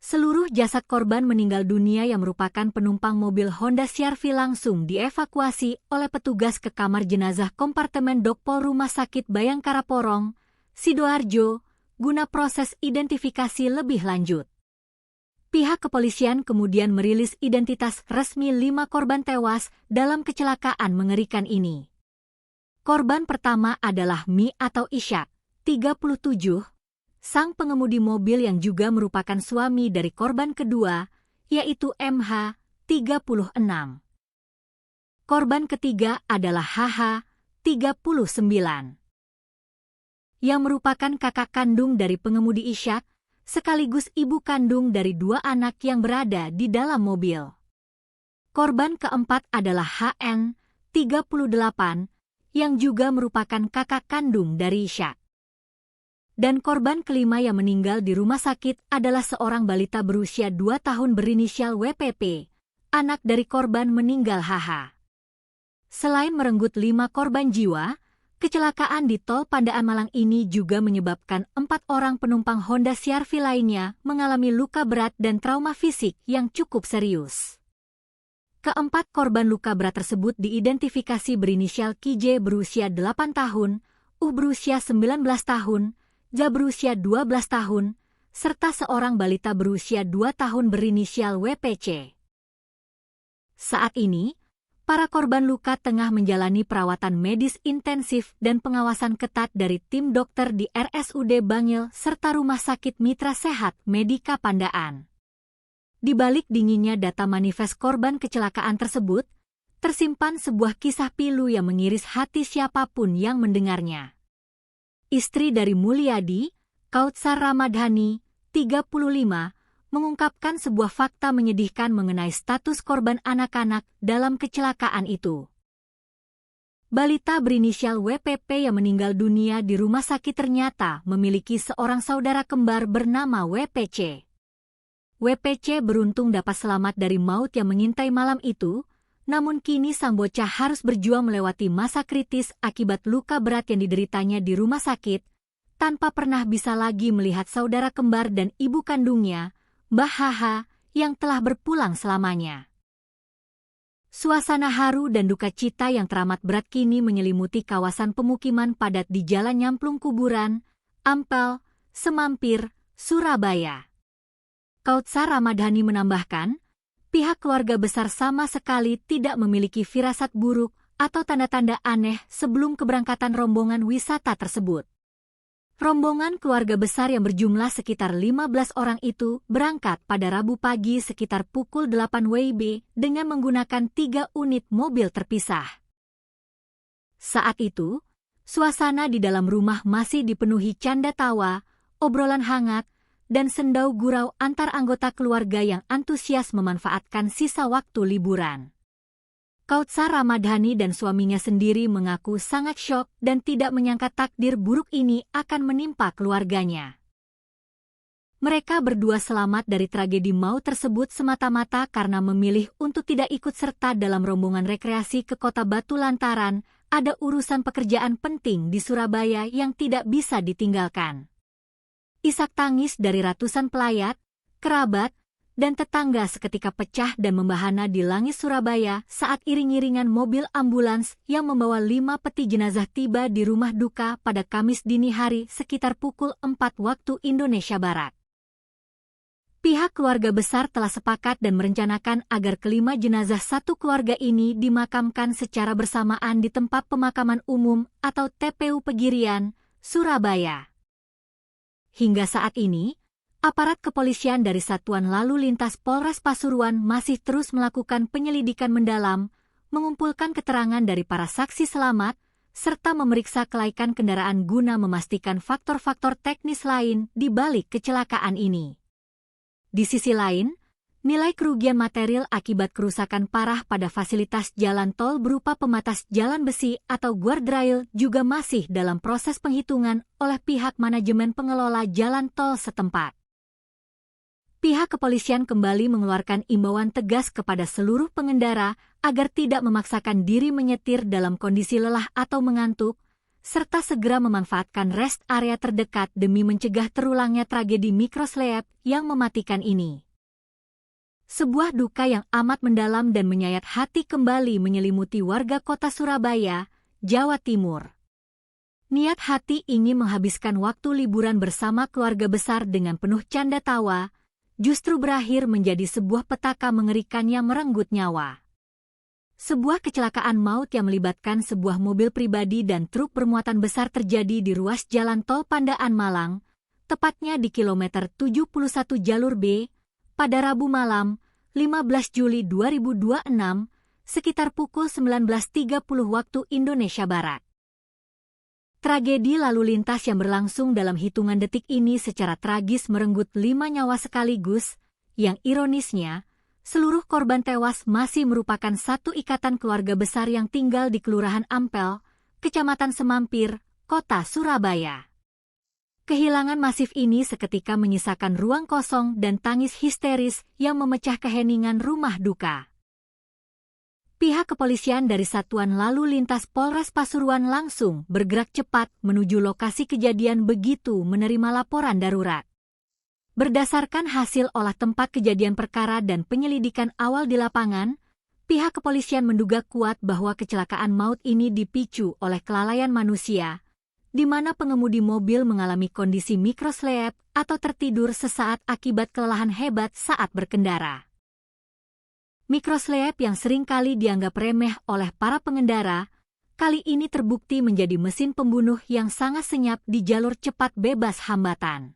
Speaker 1: Seluruh jasad korban meninggal dunia yang merupakan penumpang mobil Honda CR-V langsung dievakuasi oleh petugas ke kamar jenazah kompartemen Dokpol Rumah Sakit Bayangkara Porong, Sidoarjo, guna proses identifikasi lebih lanjut. Pihak kepolisian kemudian merilis identitas resmi 5 korban tewas dalam kecelakaan mengerikan ini. Korban pertama adalah Mi atau Ishak, 37, sang pengemudi mobil yang juga merupakan suami dari korban kedua, yaitu MH, 36. Korban ketiga adalah HH, 39, yang merupakan kakak kandung dari pengemudi Ishak, sekaligus ibu kandung dari 2 anak yang berada di dalam mobil. Korban keempat adalah HN, 38, yang juga merupakan kakak kandung dari Ishak. Dan korban kelima yang meninggal di rumah sakit adalah seorang balita berusia 2 tahun berinisial WPP, anak dari korban meninggal HH. Selain merenggut 5 korban jiwa, kecelakaan di Tol Pandaan Malang ini juga menyebabkan 4 orang penumpang Honda CR-V lainnya mengalami luka berat dan trauma fisik yang cukup serius. Keempat korban luka berat tersebut diidentifikasi berinisial KJ berusia 8 tahun, berusia 19 tahun, Ja berusia 12 tahun, serta seorang balita berusia 2 tahun berinisial WPC. Saat ini, para korban luka tengah menjalani perawatan medis intensif dan pengawasan ketat dari tim dokter di RSUD Bangil serta Rumah Sakit Mitra Sehat Medika Pandaan. Di balik dinginnya data manifest korban kecelakaan tersebut, tersimpan sebuah kisah pilu yang mengiris hati siapapun yang mendengarnya. Istri dari Mulyadi, Kautsar Ramadhani, 35, mengungkapkan sebuah fakta menyedihkan mengenai status korban anak-anak dalam kecelakaan itu. Balita berinisial WPP yang meninggal dunia di rumah sakit ternyata memiliki seorang saudara kembar bernama WPC. WPC beruntung dapat selamat dari maut yang mengintai malam itu, namun kini sang bocah harus berjuang melewati masa kritis akibat luka berat yang dideritanya di rumah sakit, tanpa pernah bisa lagi melihat saudara kembar dan ibu kandungnya, Mbah HH, yang telah berpulang selamanya. Suasana haru dan duka cita yang teramat berat kini menyelimuti kawasan pemukiman padat di Jalan Nyamplung Kuburan, Ampel, Semampir, Surabaya. Kautsar Ramadhani menambahkan, pihak keluarga besar sama sekali tidak memiliki firasat buruk atau tanda-tanda aneh sebelum keberangkatan rombongan wisata tersebut. Rombongan keluarga besar yang berjumlah sekitar 15 orang itu berangkat pada Rabu pagi sekitar pukul 8 WIB dengan menggunakan 3 unit mobil terpisah. Saat itu, suasana di dalam rumah masih dipenuhi canda tawa, obrolan hangat, dan sendau gurau antar anggota keluarga yang antusias memanfaatkan sisa waktu liburan. Kautsar Ramadhani dan suaminya sendiri mengaku sangat syok dan tidak menyangka takdir buruk ini akan menimpa keluarganya. Mereka berdua selamat dari tragedi maut tersebut semata-mata karena memilih untuk tidak ikut serta dalam rombongan rekreasi ke Kota Batu lantaran ada urusan pekerjaan penting di Surabaya yang tidak bisa ditinggalkan. Isak tangis dari ratusan pelayat, kerabat, dan tetangga seketika pecah dan membahana di langit Surabaya saat iring-iringan mobil ambulans yang membawa 5 peti jenazah tiba di rumah duka pada Kamis dini hari sekitar pukul 4 waktu Indonesia Barat. Pihak keluarga besar telah sepakat dan merencanakan agar kelima jenazah satu keluarga ini dimakamkan secara bersamaan di tempat pemakaman umum atau TPU Pegirian, Surabaya. Hingga saat ini, aparat kepolisian dari Satuan Lalu Lintas Polres Pasuruan masih terus melakukan penyelidikan mendalam, mengumpulkan keterangan dari para saksi selamat, serta memeriksa kelaikan kendaraan guna memastikan faktor-faktor teknis lain di balik kecelakaan ini. Di sisi lain, nilai kerugian material akibat kerusakan parah pada fasilitas jalan tol berupa pembatas jalan besi atau guardrail juga masih dalam proses penghitungan oleh pihak manajemen pengelola jalan tol setempat. Pihak kepolisian kembali mengeluarkan imbauan tegas kepada seluruh pengendara agar tidak memaksakan diri menyetir dalam kondisi lelah atau mengantuk, serta segera memanfaatkan rest area terdekat demi mencegah terulangnya tragedi Microslip yang mematikan ini. Sebuah duka yang amat mendalam dan menyayat hati kembali menyelimuti warga kota Surabaya, Jawa Timur. Niat hati ingin menghabiskan waktu liburan bersama keluarga besar dengan penuh canda tawa, justru berakhir menjadi sebuah petaka mengerikan yang merenggut nyawa. Sebuah kecelakaan maut yang melibatkan sebuah mobil pribadi dan truk bermuatan besar terjadi di ruas jalan tol Pandaan Malang, tepatnya di kilometer 71 jalur B, pada Rabu malam, 15 Juli 2026, sekitar pukul 19.30 waktu Indonesia Barat. Tragedi lalu lintas yang berlangsung dalam hitungan detik ini secara tragis merenggut 5 nyawa sekaligus, yang ironisnya, seluruh korban tewas masih merupakan satu ikatan keluarga besar yang tinggal di Kelurahan Ampel, Kecamatan Semampir, Kota Surabaya. Kehilangan masif ini seketika menyisakan ruang kosong dan tangis histeris yang memecah keheningan rumah duka. Pihak kepolisian dari Satuan Lalu Lintas Polres Pasuruan langsung bergerak cepat menuju lokasi kejadian begitu menerima laporan darurat. Berdasarkan hasil olah tempat kejadian perkara dan penyelidikan awal di lapangan, pihak kepolisian menduga kuat bahwa kecelakaan maut ini dipicu oleh kelalaian manusia, di mana pengemudi mobil mengalami kondisi microslip atau tertidur sesaat akibat kelelahan hebat saat berkendara. Microslip yang seringkali dianggap remeh oleh para pengendara, kali ini terbukti menjadi mesin pembunuh yang sangat senyap di jalur cepat bebas hambatan.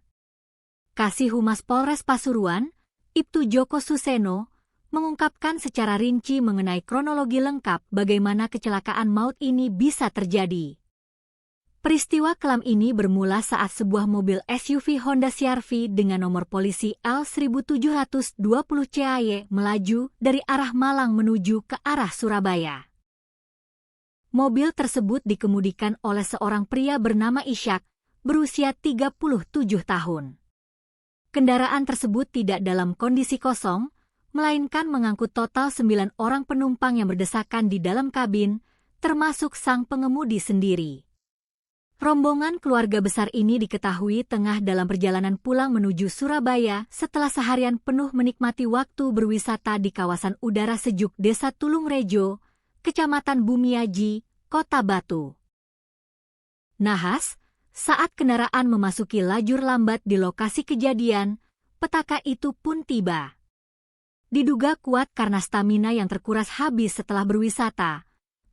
Speaker 1: Kasih Humas Polres Pasuruan, Ibtu Joko Suseno, mengungkapkan secara rinci mengenai kronologi lengkap bagaimana kecelakaan maut ini bisa terjadi. Peristiwa kelam ini bermula saat sebuah mobil SUV Honda CR-V dengan nomor polisi L1720 CAY melaju dari arah Malang menuju ke arah Surabaya. Mobil tersebut dikemudikan oleh seorang pria bernama Ishak, berusia 37 tahun. Kendaraan tersebut tidak dalam kondisi kosong, melainkan mengangkut total 9 orang penumpang yang berdesakan di dalam kabin, termasuk sang pengemudi sendiri. Rombongan keluarga besar ini diketahui tengah dalam perjalanan pulang menuju Surabaya setelah seharian penuh menikmati waktu berwisata di kawasan udara sejuk Desa Tulungrejo, Kecamatan Bumiaji, Kota Batu. Nahas, saat kendaraan memasuki lajur lambat di lokasi kejadian, petaka itu pun tiba. Diduga kuat karena stamina yang terkuras habis setelah berwisata,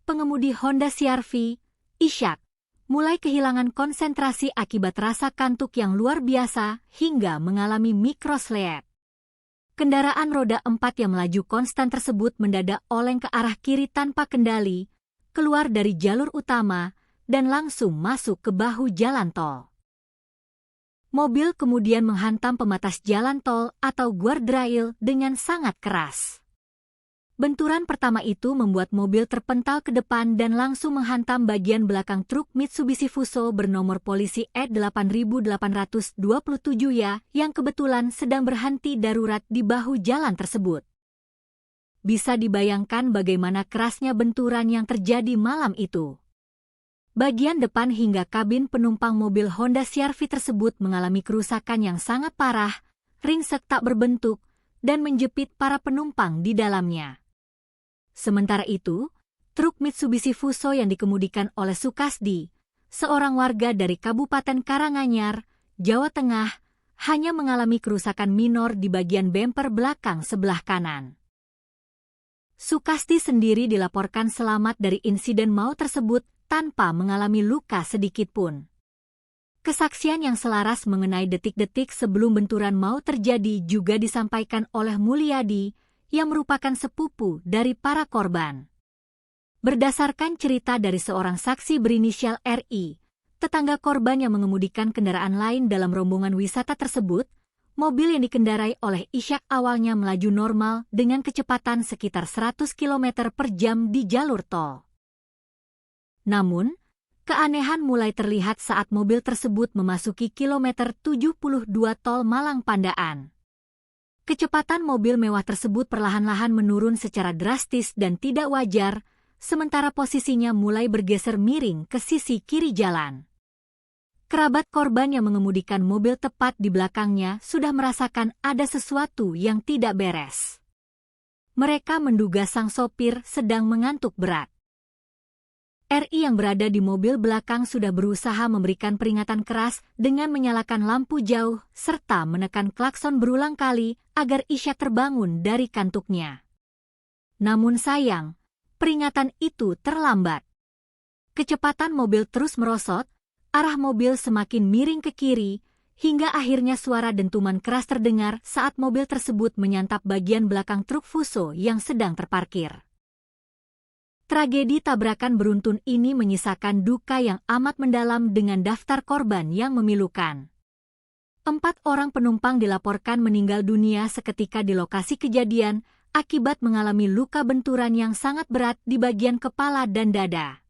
Speaker 1: pengemudi Honda CR-V, Ishak, mulai kehilangan konsentrasi akibat rasa kantuk yang luar biasa hingga mengalami microslip. Kendaraan roda 4 yang melaju konstan tersebut mendadak oleng ke arah kiri tanpa kendali, keluar dari jalur utama, dan langsung masuk ke bahu jalan tol. Mobil kemudian menghantam pembatas jalan tol atau guardrail dengan sangat keras. Benturan pertama itu membuat mobil terpental ke depan dan langsung menghantam bagian belakang truk Mitsubishi Fuso bernomor polisi E8827 ya yang kebetulan sedang berhenti darurat di bahu jalan tersebut. Bisa dibayangkan bagaimana kerasnya benturan yang terjadi malam itu. Bagian depan hingga kabin penumpang mobil Honda CR-V tersebut mengalami kerusakan yang sangat parah, ringsek tak berbentuk, dan menjepit para penumpang di dalamnya. Sementara itu, truk Mitsubishi Fuso yang dikemudikan oleh Sukasdi, seorang warga dari Kabupaten Karanganyar, Jawa Tengah, hanya mengalami kerusakan minor di bagian bemper belakang sebelah kanan. Sukasdi sendiri dilaporkan selamat dari insiden maut tersebut tanpa mengalami luka sedikitpun. Kesaksian yang selaras mengenai detik-detik sebelum benturan maut terjadi juga disampaikan oleh Mulyadi, yang merupakan sepupu dari para korban. Berdasarkan cerita dari seorang saksi berinisial RI, tetangga korban yang mengemudikan kendaraan lain dalam rombongan wisata tersebut, mobil yang dikendarai oleh Ishak awalnya melaju normal dengan kecepatan sekitar 100 km per jam di jalur tol. Namun, keanehan mulai terlihat saat mobil tersebut memasuki kilometer 72 tol Malang Pandaan. Kecepatan mobil mewah tersebut perlahan-lahan menurun secara drastis dan tidak wajar, sementara posisinya mulai bergeser miring ke sisi kiri jalan. Kerabat korban yang mengemudikan mobil tepat di belakangnya sudah merasakan ada sesuatu yang tidak beres. Mereka menduga sang sopir sedang mengantuk berat. RI yang berada di mobil belakang sudah berusaha memberikan peringatan keras dengan menyalakan lampu jauh serta menekan klakson berulang kali agar Ishak terbangun dari kantuknya. Namun sayang, peringatan itu terlambat. Kecepatan mobil terus merosot, arah mobil semakin miring ke kiri, hingga akhirnya suara dentuman keras terdengar saat mobil tersebut menyantap bagian belakang truk Fuso yang sedang terparkir. Tragedi tabrakan beruntun ini menyisakan duka yang amat mendalam dengan daftar korban yang memilukan. 4 orang penumpang dilaporkan meninggal dunia seketika di lokasi kejadian akibat mengalami luka benturan yang sangat berat di bagian kepala dan dada.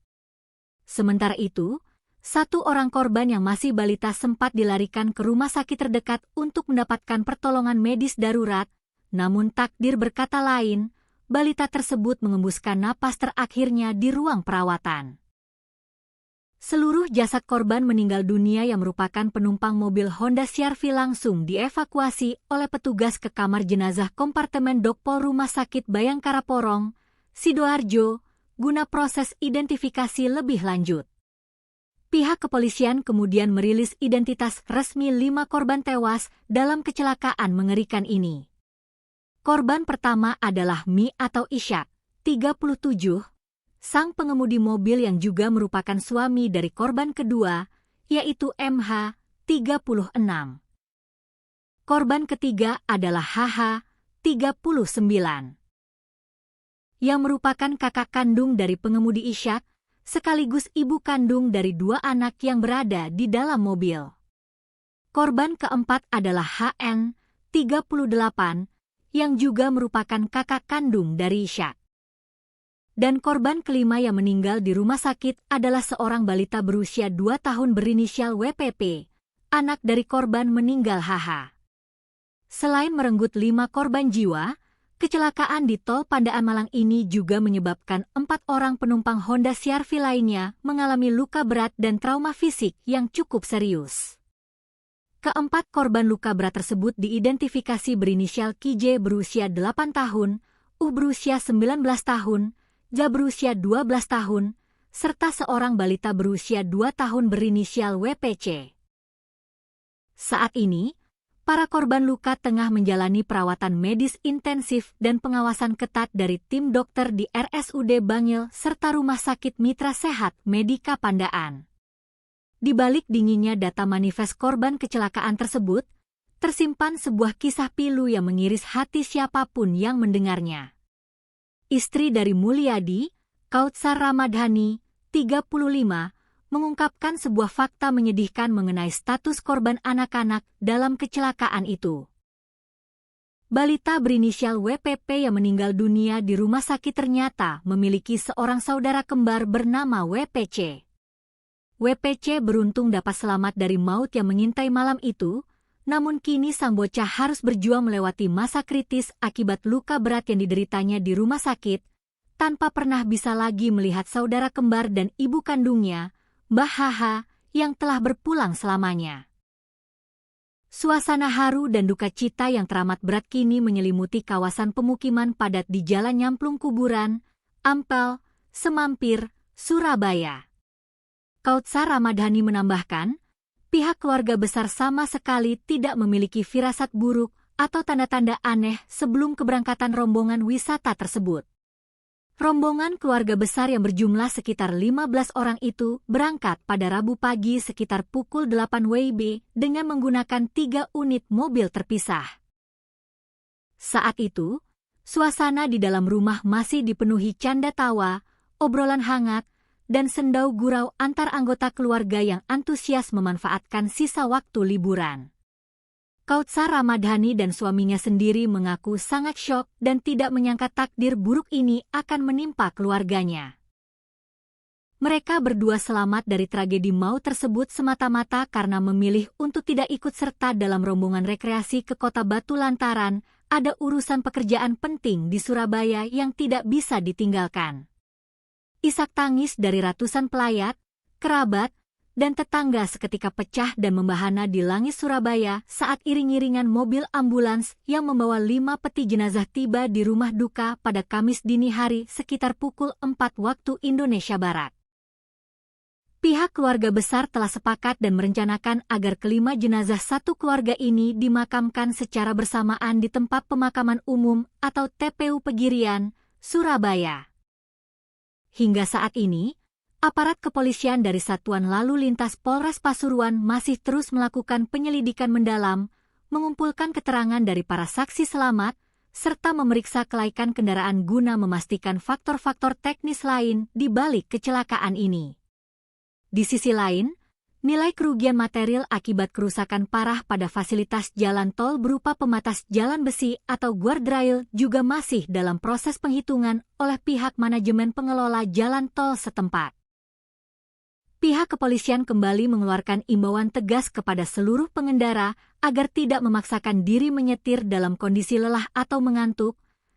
Speaker 1: Sementara itu, 1 orang korban yang masih balita sempat dilarikan ke rumah sakit terdekat untuk mendapatkan pertolongan medis darurat, namun takdir berkata lain, balita tersebut mengembuskan napas terakhirnya di ruang perawatan. Seluruh jasad korban meninggal dunia yang merupakan penumpang mobil Honda CR-V langsung dievakuasi oleh petugas ke kamar jenazah kompartemen Dokpol Rumah Sakit Bayangkara Porong, Sidoarjo, guna proses identifikasi lebih lanjut. Pihak kepolisian kemudian merilis identitas resmi 5 korban tewas dalam kecelakaan mengerikan ini. Korban pertama adalah Mi atau Ishak, 37, sang pengemudi mobil yang juga merupakan suami dari korban kedua, yaitu MH, 36. Korban ketiga adalah HH, 39. Yang merupakan kakak kandung dari pengemudi Ishak, sekaligus ibu kandung dari 2 anak yang berada di dalam mobil. Korban keempat adalah HN, 38, yang juga merupakan kakak kandung dari Ishak. Dan korban kelima yang meninggal di rumah sakit adalah seorang balita berusia 2 tahun berinisial WPP, anak dari korban meninggal HH. Selain merenggut 5 korban jiwa, kecelakaan di tol Pandaan Malang ini juga menyebabkan 4 orang penumpang Honda CR-V lainnya mengalami luka berat dan trauma fisik yang cukup serius. Keempat korban luka berat tersebut diidentifikasi berinisial KJ berusia 8 tahun, berusia 19 tahun, Ja berusia 12 tahun, serta seorang balita berusia 2 tahun berinisial WPC. Saat ini, para korban luka tengah menjalani perawatan medis intensif dan pengawasan ketat dari tim dokter di RSUD Bangil serta Rumah Sakit Mitra Sehat Medika Pandaan. Di balik dinginnya data manifest korban kecelakaan tersebut, tersimpan sebuah kisah pilu yang mengiris hati siapapun yang mendengarnya. Istri dari Mulyadi, Kautsar Ramadhani, 35, mengungkapkan sebuah fakta menyedihkan mengenai status korban anak-anak dalam kecelakaan itu. Balita berinisial WPP yang meninggal dunia di rumah sakit ternyata memiliki seorang saudara kembar bernama WPC. WPC beruntung dapat selamat dari maut yang mengintai malam itu, namun kini sang bocah harus berjuang melewati masa kritis akibat luka berat yang dideritanya di rumah sakit, tanpa pernah bisa lagi melihat saudara kembar dan ibu kandungnya, Mbah HH, yang telah berpulang selamanya. Suasana haru dan duka cita yang teramat berat kini menyelimuti kawasan pemukiman padat di Jalan Nyamplung Kuburan, Ampel, Semampir, Surabaya. Kautsar Ramadhani menambahkan, pihak keluarga besar sama sekali tidak memiliki firasat buruk atau tanda-tanda aneh sebelum keberangkatan rombongan wisata tersebut. Rombongan keluarga besar yang berjumlah sekitar 15 orang itu berangkat pada Rabu pagi sekitar pukul 8 WIB dengan menggunakan 3 unit mobil terpisah. Saat itu, suasana di dalam rumah masih dipenuhi canda tawa, obrolan hangat, dan sendau gurau antar anggota keluarga yang antusias memanfaatkan sisa waktu liburan. Kautsar Ramadhani dan suaminya sendiri mengaku sangat syok dan tidak menyangka takdir buruk ini akan menimpa keluarganya. Mereka berdua selamat dari tragedi maut tersebut semata-mata karena memilih untuk tidak ikut serta dalam rombongan rekreasi ke Kota Batu lantaran ada urusan pekerjaan penting di Surabaya yang tidak bisa ditinggalkan. Isak tangis dari ratusan pelayat, kerabat, dan tetangga seketika pecah dan membahana di langit Surabaya saat iring-iringan mobil ambulans yang membawa 5 peti jenazah tiba di rumah duka pada Kamis dini hari sekitar pukul 4 waktu Indonesia Barat. Pihak keluarga besar telah sepakat dan merencanakan agar kelima jenazah satu keluarga ini dimakamkan secara bersamaan di tempat pemakaman umum atau TPU Pegirian, Surabaya. Hingga saat ini, aparat kepolisian dari Satuan Lalu Lintas Polres Pasuruan masih terus melakukan penyelidikan mendalam, mengumpulkan keterangan dari para saksi selamat, serta memeriksa kelaikan kendaraan guna memastikan faktor-faktor teknis lain di balik kecelakaan ini. Di sisi lain, nilai kerugian material akibat kerusakan parah pada fasilitas jalan tol berupa pembatas jalan besi atau guardrail juga masih dalam proses penghitungan oleh pihak manajemen pengelola jalan tol setempat. Pihak kepolisian kembali mengeluarkan imbauan tegas kepada seluruh pengendara agar tidak memaksakan diri menyetir dalam kondisi lelah atau mengantuk,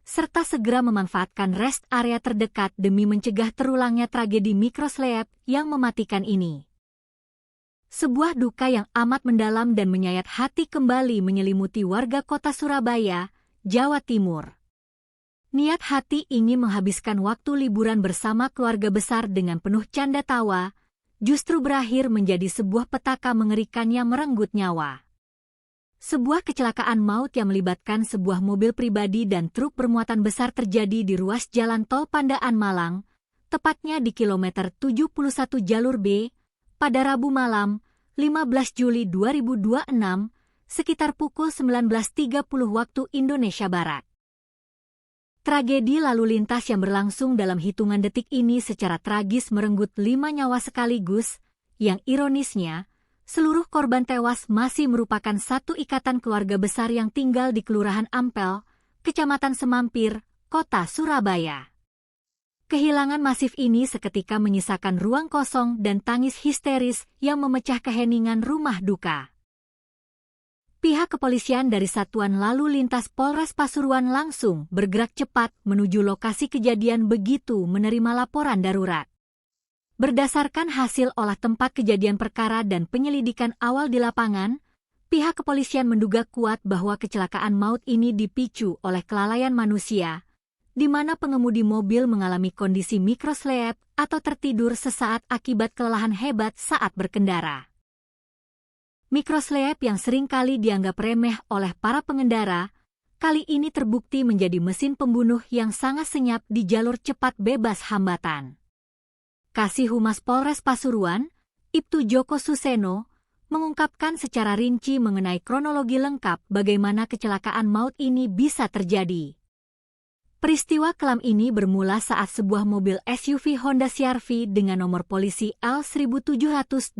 Speaker 1: serta segera memanfaatkan rest area terdekat demi mencegah terulangnya tragedi mikroslep yang mematikan ini. Sebuah duka yang amat mendalam dan menyayat hati kembali menyelimuti warga kota Surabaya, Jawa Timur. Niat hati ingin menghabiskan waktu liburan bersama keluarga besar dengan penuh canda tawa, justru berakhir menjadi sebuah petaka mengerikan yang merenggut nyawa. Sebuah kecelakaan maut yang melibatkan sebuah mobil pribadi dan truk bermuatan besar terjadi di ruas jalan tol Pandaan Malang, tepatnya di kilometer 71 jalur B, pada Rabu malam, 15 Juli 2026, sekitar pukul 19.30 waktu Indonesia Barat. Tragedi lalu lintas yang berlangsung dalam hitungan detik ini secara tragis merenggut 5 nyawa sekaligus, yang ironisnya, seluruh korban tewas masih merupakan satu ikatan keluarga besar yang tinggal di Kelurahan Ampel, Kecamatan Semampir, Kota Surabaya. Kehilangan masif ini seketika menyisakan ruang kosong dan tangis histeris yang memecah keheningan rumah duka. Pihak kepolisian dari Satuan Lalu Lintas Polres Pasuruan langsung bergerak cepat menuju lokasi kejadian begitu menerima laporan darurat. Berdasarkan hasil olah tempat kejadian perkara dan penyelidikan awal di lapangan, pihak kepolisian menduga kuat bahwa kecelakaan maut ini dipicu oleh kelalaian manusia, di mana pengemudi mobil mengalami kondisi mikroslep atau tertidur sesaat akibat kelelahan hebat saat berkendara. Mikroslep yang seringkali dianggap remeh oleh para pengendara, kali ini terbukti menjadi mesin pembunuh yang sangat senyap di jalur cepat bebas hambatan. Kasih Humas Polres Pasuruan, Ibtu Joko Suseno, mengungkapkan secara rinci mengenai kronologi lengkap bagaimana kecelakaan maut ini bisa terjadi. Peristiwa kelam ini bermula saat sebuah mobil SUV Honda CR-V dengan nomor polisi L1720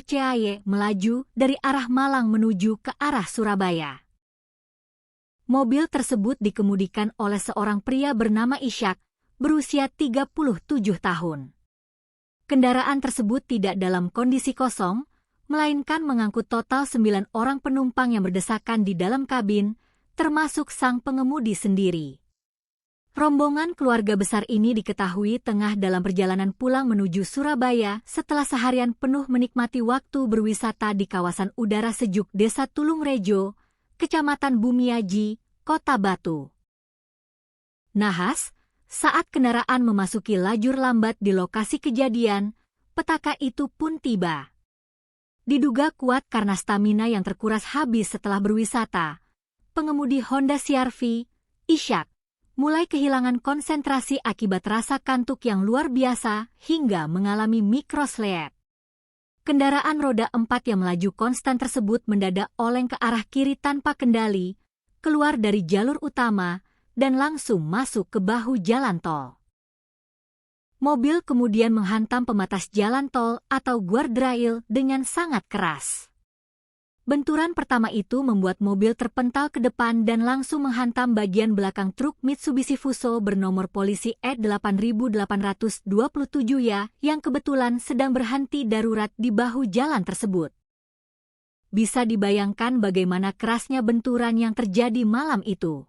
Speaker 1: CAY melaju dari arah Malang menuju ke arah Surabaya. Mobil tersebut dikemudikan oleh seorang pria bernama Ishak, berusia 37 tahun. Kendaraan tersebut tidak dalam kondisi kosong, melainkan mengangkut total 9 orang penumpang yang berdesakan di dalam kabin, termasuk sang pengemudi sendiri. Rombongan keluarga besar ini diketahui tengah dalam perjalanan pulang menuju Surabaya setelah seharian penuh menikmati waktu berwisata di kawasan udara sejuk Desa Tulungrejo, Kecamatan Bumiaji, Kota Batu. Nahas, saat kendaraan memasuki lajur lambat di lokasi kejadian, petaka itu pun tiba. Diduga kuat karena stamina yang terkuras habis setelah berwisata, pengemudi Honda CR-V, Ishak, mulai kehilangan konsentrasi akibat rasa kantuk yang luar biasa hingga mengalami mikroslep. Kendaraan roda 4 yang melaju konstan tersebut mendadak oleng ke arah kiri tanpa kendali, keluar dari jalur utama, dan langsung masuk ke bahu jalan tol. Mobil kemudian menghantam pembatas jalan tol atau guardrail dengan sangat keras. Benturan pertama itu membuat mobil terpental ke depan dan langsung menghantam bagian belakang truk Mitsubishi Fuso bernomor polisi E8827 ya yang kebetulan sedang berhenti darurat di bahu jalan tersebut. Bisa dibayangkan bagaimana kerasnya benturan yang terjadi malam itu.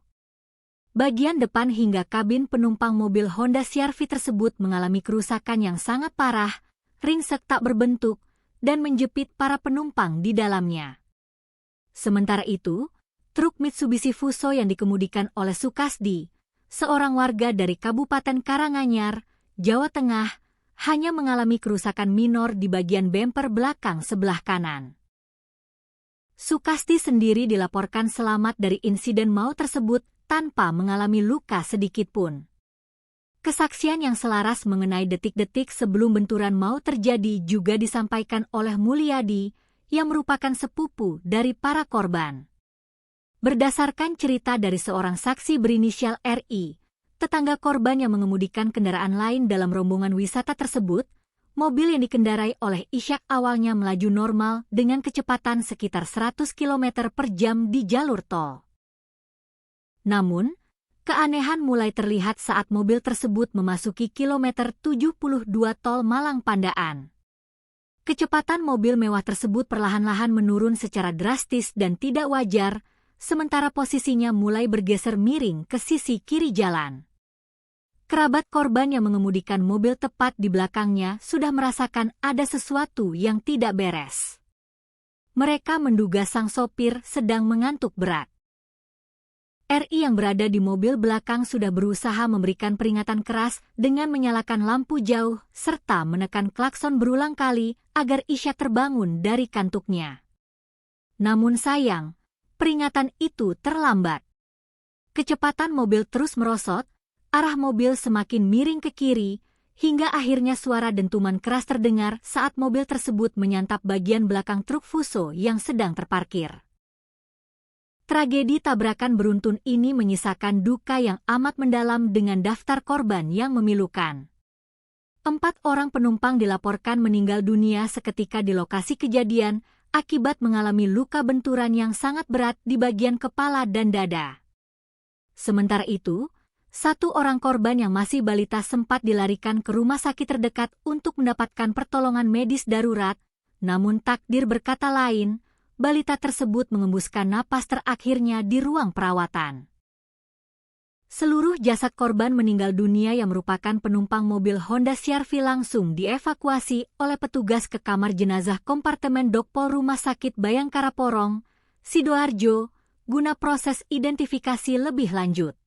Speaker 1: Bagian depan hingga kabin penumpang mobil Honda CR-V tersebut mengalami kerusakan yang sangat parah, ringsek tak berbentuk, dan menjepit para penumpang di dalamnya. Sementara itu, truk Mitsubishi Fuso yang dikemudikan oleh Sukasdi, seorang warga dari Kabupaten Karanganyar, Jawa Tengah, hanya mengalami kerusakan minor di bagian bemper belakang sebelah kanan. Sukasdi sendiri dilaporkan selamat dari insiden maut tersebut tanpa mengalami luka sedikitpun. Kesaksian yang selaras mengenai detik-detik sebelum benturan maut terjadi juga disampaikan oleh Mulyadi, yang merupakan sepupu dari para korban. Berdasarkan cerita dari seorang saksi berinisial RI, tetangga korban yang mengemudikan kendaraan lain dalam rombongan wisata tersebut, mobil yang dikendarai oleh Ishak awalnya melaju normal dengan kecepatan sekitar 100 km per jam di jalur tol. Namun, keanehan mulai terlihat saat mobil tersebut memasuki kilometer 72 tol Malang Pandaan. Kecepatan mobil mewah tersebut perlahan-lahan menurun secara drastis dan tidak wajar, sementara posisinya mulai bergeser miring ke sisi kiri jalan. Kerabat korban yang mengemudikan mobil tepat di belakangnya sudah merasakan ada sesuatu yang tidak beres. Mereka menduga sang sopir sedang mengantuk berat. RI yang berada di mobil belakang sudah berusaha memberikan peringatan keras dengan menyalakan lampu jauh serta menekan klakson berulang kali agar Ishak terbangun dari kantuknya. Namun sayang, peringatan itu terlambat. Kecepatan mobil terus merosot, arah mobil semakin miring ke kiri, hingga akhirnya suara dentuman keras terdengar saat mobil tersebut menyantap bagian belakang truk Fuso yang sedang terparkir. Tragedi tabrakan beruntun ini menyisakan duka yang amat mendalam dengan daftar korban yang memilukan. 4 orang penumpang dilaporkan meninggal dunia seketika di lokasi kejadian akibat mengalami luka benturan yang sangat berat di bagian kepala dan dada. Sementara itu, 1 orang korban yang masih balita sempat dilarikan ke rumah sakit terdekat untuk mendapatkan pertolongan medis darurat, namun takdir berkata lain, balita tersebut mengembuskan napas terakhirnya di ruang perawatan. Seluruh jasad korban meninggal dunia yang merupakan penumpang mobil Honda CR-V langsung dievakuasi oleh petugas ke kamar jenazah kompartemen Dokpol Rumah Sakit Bayangkara Porong, Sidoarjo, guna proses identifikasi lebih lanjut.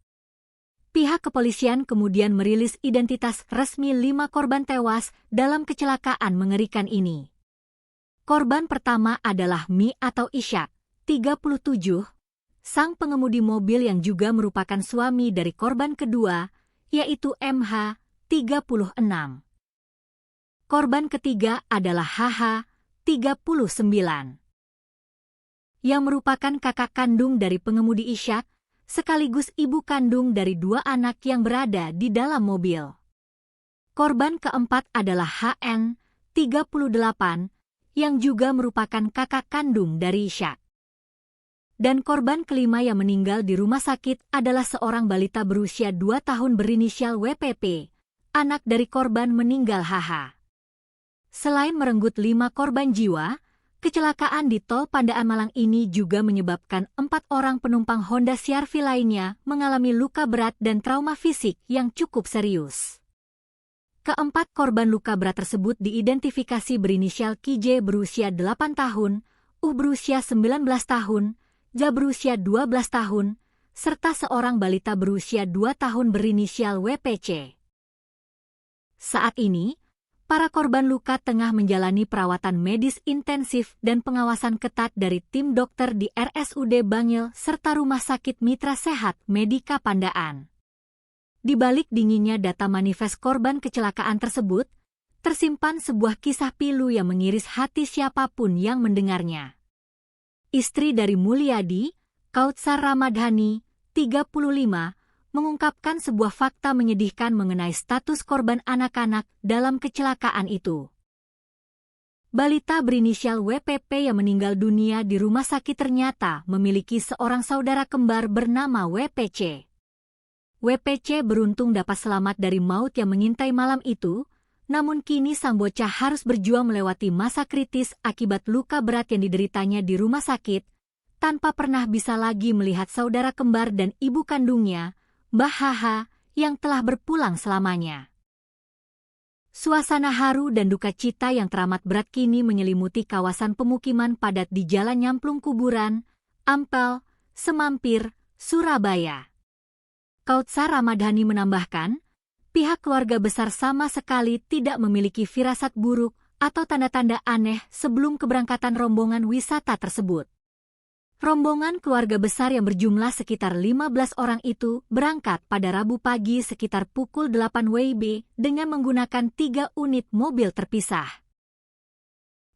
Speaker 1: Pihak kepolisian kemudian merilis identitas resmi 5 korban tewas dalam kecelakaan mengerikan ini. Korban pertama adalah Mi atau Ishak, 37, sang pengemudi mobil yang juga merupakan suami dari korban kedua, yaitu MH, 36. Korban ketiga adalah HH, 39. Yang merupakan kakak kandung dari pengemudi Ishak, sekaligus ibu kandung dari 2 anak yang berada di dalam mobil. Korban keempat adalah HN, 38, yang juga merupakan kakak kandung dari Ishak. Dan korban kelima yang meninggal di rumah sakit adalah seorang balita berusia 2 tahun berinisial WPP, anak dari korban meninggal HH. Selain merenggut 5 korban jiwa, kecelakaan di tol Pandaan Malang ini juga menyebabkan 4 orang penumpang Honda CR-V lainnya mengalami luka berat dan trauma fisik yang cukup serius. Keempat korban luka berat tersebut diidentifikasi berinisial KJ berusia 8 tahun, berusia 19 tahun, Ja berusia 12 tahun, serta seorang balita berusia 2 tahun berinisial WPC. Saat ini, para korban luka tengah menjalani perawatan medis intensif dan pengawasan ketat dari tim dokter di RSUD Bangil serta Rumah Sakit Mitra Sehat Medika Pandaan. Di balik dinginnya data manifest korban kecelakaan tersebut, tersimpan sebuah kisah pilu yang mengiris hati siapapun yang mendengarnya. Istri dari Mulyadi, Kautsar Ramadhani, 35, mengungkapkan sebuah fakta menyedihkan mengenai status korban anak-anak dalam kecelakaan itu. Balita berinisial WPP yang meninggal dunia di rumah sakit ternyata memiliki seorang saudara kembar bernama WPC. WPC beruntung dapat selamat dari maut yang mengintai malam itu, namun kini sang bocah harus berjuang melewati masa kritis akibat luka berat yang dideritanya di rumah sakit, tanpa pernah bisa lagi melihat saudara kembar dan ibu kandungnya, Mbah Haha, yang telah berpulang selamanya. Suasana haru dan duka cita yang teramat berat kini menyelimuti kawasan pemukiman padat di Jalan Nyamplung Kuburan, Ampel, Semampir, Surabaya. Kautsar Ramadhani menambahkan, pihak keluarga besar sama sekali tidak memiliki firasat buruk atau tanda-tanda aneh sebelum keberangkatan rombongan wisata tersebut. Rombongan keluarga besar yang berjumlah sekitar 15 orang itu berangkat pada Rabu pagi sekitar pukul 8 WIB dengan menggunakan 3 unit mobil terpisah.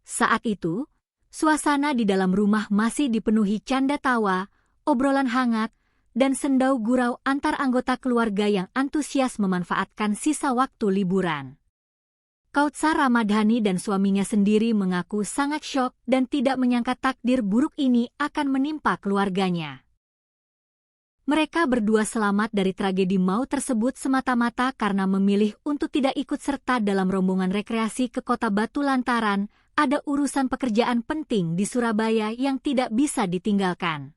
Speaker 1: Saat itu, suasana di dalam rumah masih dipenuhi canda tawa, obrolan hangat, dan sendau gurau antar anggota keluarga yang antusias memanfaatkan sisa waktu liburan. Kautsar Ramadhani dan suaminya sendiri mengaku sangat syok dan tidak menyangka takdir buruk ini akan menimpa keluarganya. Mereka berdua selamat dari tragedi maut tersebut semata-mata karena memilih untuk tidak ikut serta dalam rombongan rekreasi ke Kota Batu lantaran ada urusan pekerjaan penting di Surabaya yang tidak bisa ditinggalkan.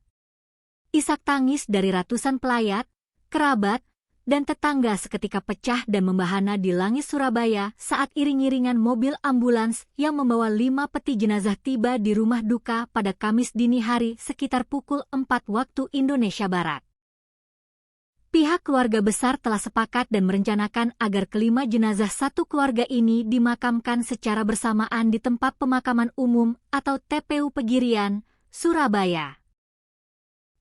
Speaker 1: Isak tangis dari ratusan pelayat, kerabat, dan tetangga seketika pecah dan membahana di langit Surabaya saat iring-iringan mobil ambulans yang membawa 5 peti jenazah tiba di rumah duka pada Kamis dini hari sekitar pukul 4 waktu Indonesia Barat. Pihak keluarga besar telah sepakat dan merencanakan agar kelima jenazah satu keluarga ini dimakamkan secara bersamaan di tempat pemakaman umum atau TPU Pegirian, Surabaya.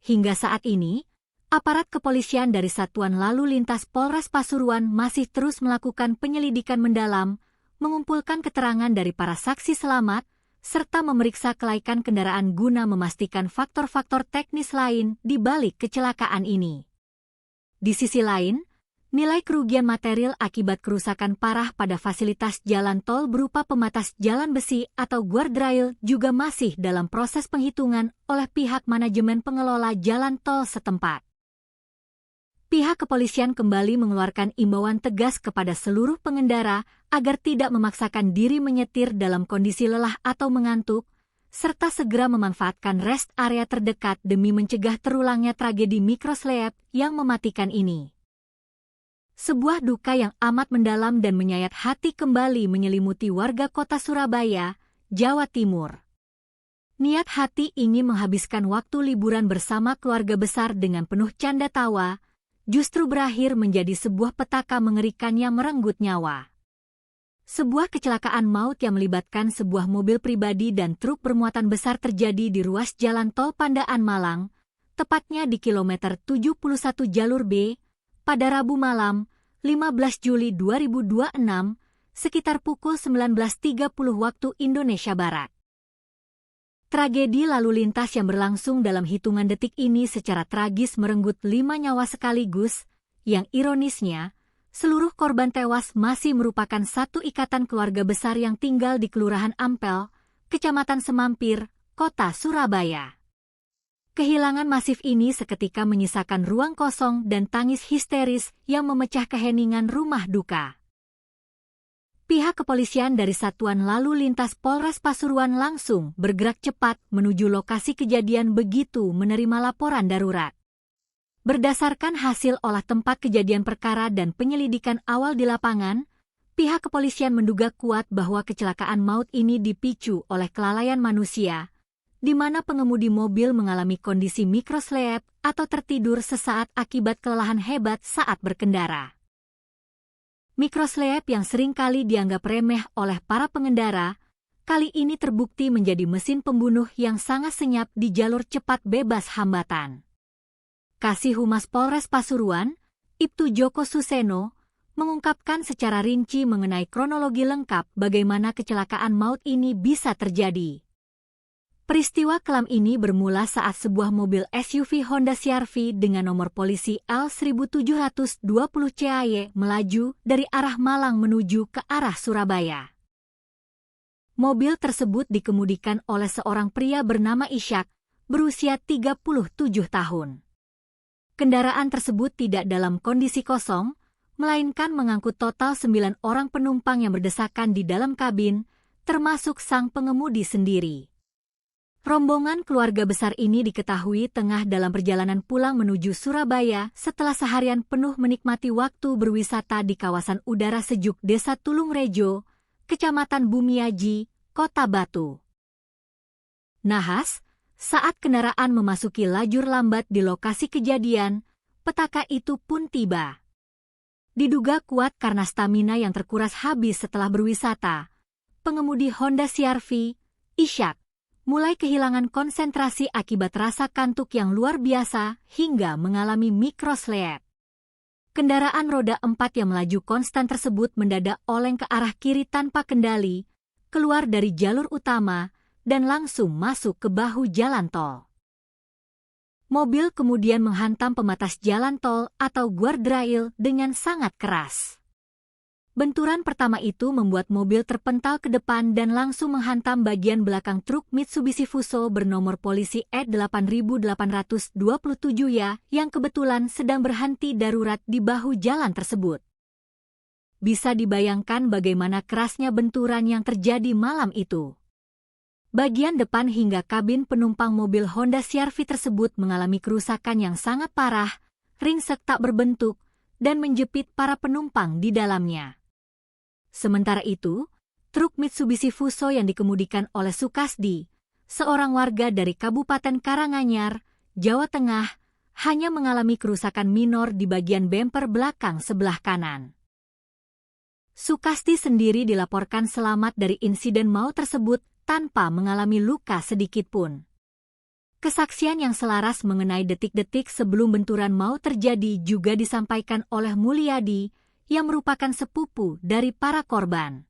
Speaker 1: Hingga saat ini, aparat kepolisian dari Satuan Lalu Lintas Polres Pasuruan masih terus melakukan penyelidikan mendalam, mengumpulkan keterangan dari para saksi selamat, serta memeriksa kelaikan kendaraan guna memastikan faktor-faktor teknis lain di balik kecelakaan ini. Di sisi lain, nilai kerugian material akibat kerusakan parah pada fasilitas jalan tol berupa pembatas jalan besi atau guardrail juga masih dalam proses penghitungan oleh pihak manajemen pengelola jalan tol setempat. Pihak kepolisian kembali mengeluarkan imbauan tegas kepada seluruh pengendara agar tidak memaksakan diri menyetir dalam kondisi lelah atau mengantuk, serta segera memanfaatkan rest area terdekat demi mencegah terulangnya tragedi mikroslep yang mematikan ini. Sebuah duka yang amat mendalam dan menyayat hati kembali menyelimuti warga kota Surabaya, Jawa Timur. Niat hati ingin menghabiskan waktu liburan bersama keluarga besar dengan penuh canda tawa, justru berakhir menjadi sebuah petaka mengerikan yang merenggut nyawa. Sebuah kecelakaan maut yang melibatkan sebuah mobil pribadi dan truk bermuatan besar terjadi di ruas jalan tol Pandaan Malang, tepatnya di kilometer 71 jalur B, pada Rabu malam, 15 Juli 2026, sekitar pukul 19.30 waktu Indonesia Barat. Tragedi lalu lintas yang berlangsung dalam hitungan detik ini secara tragis merenggut 5 nyawa sekaligus, yang ironisnya, seluruh korban tewas masih merupakan satu ikatan keluarga besar yang tinggal di Kelurahan Ampel, Kecamatan Semampir, Kota Surabaya. Kehilangan masif ini seketika menyisakan ruang kosong dan tangis histeris yang memecah keheningan rumah duka. Pihak kepolisian dari Satuan Lalu Lintas Polres Pasuruan langsung bergerak cepat menuju lokasi kejadian begitu menerima laporan darurat. Berdasarkan hasil olah tempat kejadian perkara dan penyelidikan awal di lapangan, pihak kepolisian menduga kuat bahwa kecelakaan maut ini dipicu oleh kelalaian manusia, di mana pengemudi mobil mengalami kondisi mikroslep atau tertidur sesaat akibat kelelahan hebat saat berkendara. Mikroslep yang seringkali dianggap remeh oleh para pengendara, kali ini terbukti menjadi mesin pembunuh yang sangat senyap di jalur cepat bebas hambatan. Kasih Humas Polres Pasuruan, Ibtu Joko Suseno, mengungkapkan secara rinci mengenai kronologi lengkap bagaimana kecelakaan maut ini bisa terjadi. Peristiwa kelam ini bermula saat sebuah mobil SUV Honda CR-V dengan nomor polisi L1720 CAY melaju dari arah Malang menuju ke arah Surabaya. Mobil tersebut dikemudikan oleh seorang pria bernama Ishak, berusia 37 tahun. Kendaraan tersebut tidak dalam kondisi kosong, melainkan mengangkut total 9 orang penumpang yang berdesakan di dalam kabin, termasuk sang pengemudi sendiri. Rombongan keluarga besar ini diketahui tengah dalam perjalanan pulang menuju Surabaya setelah seharian penuh menikmati waktu berwisata di kawasan udara sejuk Desa Tulungrejo, Kecamatan Bumiaji, Kota Batu. Nahas, saat kendaraan memasuki lajur lambat di lokasi kejadian, petaka itu pun tiba. Diduga kuat karena stamina yang terkuras habis setelah berwisata, pengemudi Honda CR-V, Ishak, mulai kehilangan konsentrasi akibat rasa kantuk yang luar biasa hingga mengalami mikrosleep. Kendaraan roda 4 yang melaju konstan tersebut mendadak oleng ke arah kiri tanpa kendali, keluar dari jalur utama, dan langsung masuk ke bahu jalan tol. Mobil kemudian menghantam pembatas jalan tol atau guardrail dengan sangat keras. Benturan pertama itu membuat mobil terpental ke depan dan langsung menghantam bagian belakang truk Mitsubishi Fuso bernomor polisi E8827 ya yang kebetulan sedang berhenti darurat di bahu jalan tersebut. Bisa dibayangkan bagaimana kerasnya benturan yang terjadi malam itu. Bagian depan hingga kabin penumpang mobil Honda CR-V tersebut mengalami kerusakan yang sangat parah, ringsek tak berbentuk, dan menjepit para penumpang di dalamnya. Sementara itu, truk Mitsubishi Fuso yang dikemudikan oleh Sukasdi, seorang warga dari Kabupaten Karanganyar, Jawa Tengah, hanya mengalami kerusakan minor di bagian bemper belakang sebelah kanan. Sukasdi sendiri dilaporkan selamat dari insiden maut tersebut tanpa mengalami luka sedikitpun. Kesaksian yang selaras mengenai detik-detik sebelum benturan maut terjadi juga disampaikan oleh Mulyadi, yang merupakan sepupu dari para korban.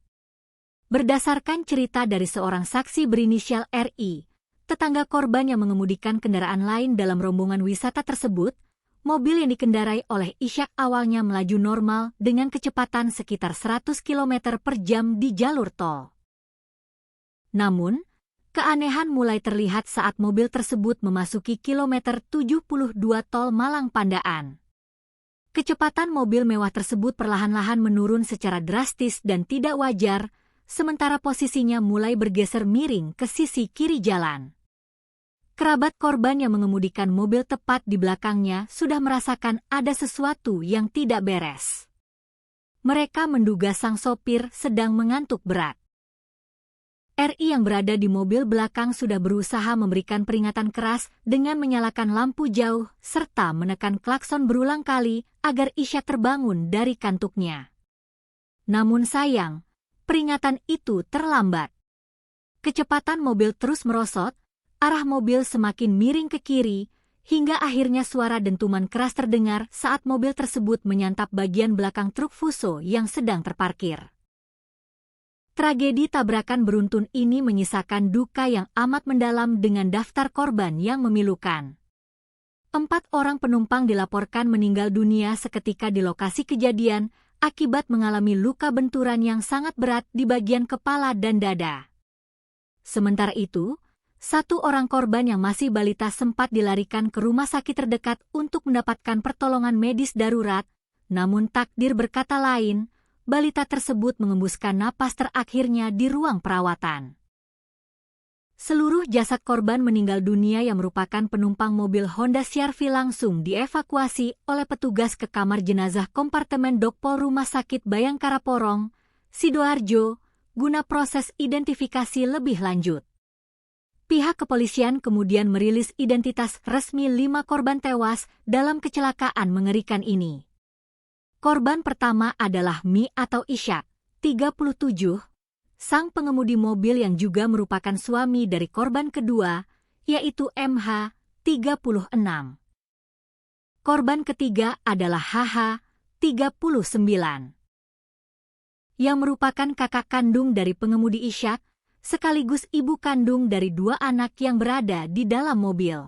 Speaker 1: Berdasarkan cerita dari seorang saksi berinisial RI, tetangga korban yang mengemudikan kendaraan lain dalam rombongan wisata tersebut, mobil yang dikendarai oleh Ishak awalnya melaju normal dengan kecepatan sekitar 100 km per jam di jalur tol. Namun, keanehan mulai terlihat saat mobil tersebut memasuki kilometer 72 tol Malang Pandaan. Kecepatan mobil mewah tersebut perlahan-lahan menurun secara drastis dan tidak wajar, sementara posisinya mulai bergeser miring ke sisi kiri jalan. Kerabat korban yang mengemudikan mobil tepat di belakangnya sudah merasakan ada sesuatu yang tidak beres. Mereka menduga sang sopir sedang mengantuk berat. RI yang berada di mobil belakang sudah berusaha memberikan peringatan keras dengan menyalakan lampu jauh serta menekan klakson berulang kali agar Ishak terbangun dari kantuknya. Namun sayang, peringatan itu terlambat. Kecepatan mobil terus merosot, arah mobil semakin miring ke kiri, hingga akhirnya suara dentuman keras terdengar saat mobil tersebut menyantap bagian belakang truk Fuso yang sedang terparkir. Tragedi tabrakan beruntun ini menyisakan duka yang amat mendalam dengan daftar korban yang memilukan. 4 orang penumpang dilaporkan meninggal dunia seketika di lokasi kejadian akibat mengalami luka benturan yang sangat berat di bagian kepala dan dada. Sementara itu, 1 orang korban yang masih balita sempat dilarikan ke rumah sakit terdekat untuk mendapatkan pertolongan medis darurat, namun takdir berkata lain, balita tersebut mengembuskan napas terakhirnya di ruang perawatan. Seluruh jasad korban meninggal dunia yang merupakan penumpang mobil Honda CR-V langsung dievakuasi oleh petugas ke kamar jenazah kompartemen Dokpol Rumah Sakit Bayangkara Porong, Sidoarjo, guna proses identifikasi lebih lanjut. Pihak kepolisian kemudian merilis identitas resmi 5 korban tewas dalam kecelakaan mengerikan ini. Korban pertama adalah Mi atau Ishak, 37, sang pengemudi mobil yang juga merupakan suami dari korban kedua, yaitu MH, 36. Korban ketiga adalah HH, 39. Yang merupakan kakak kandung dari pengemudi Ishak, sekaligus ibu kandung dari 2 anak yang berada di dalam mobil.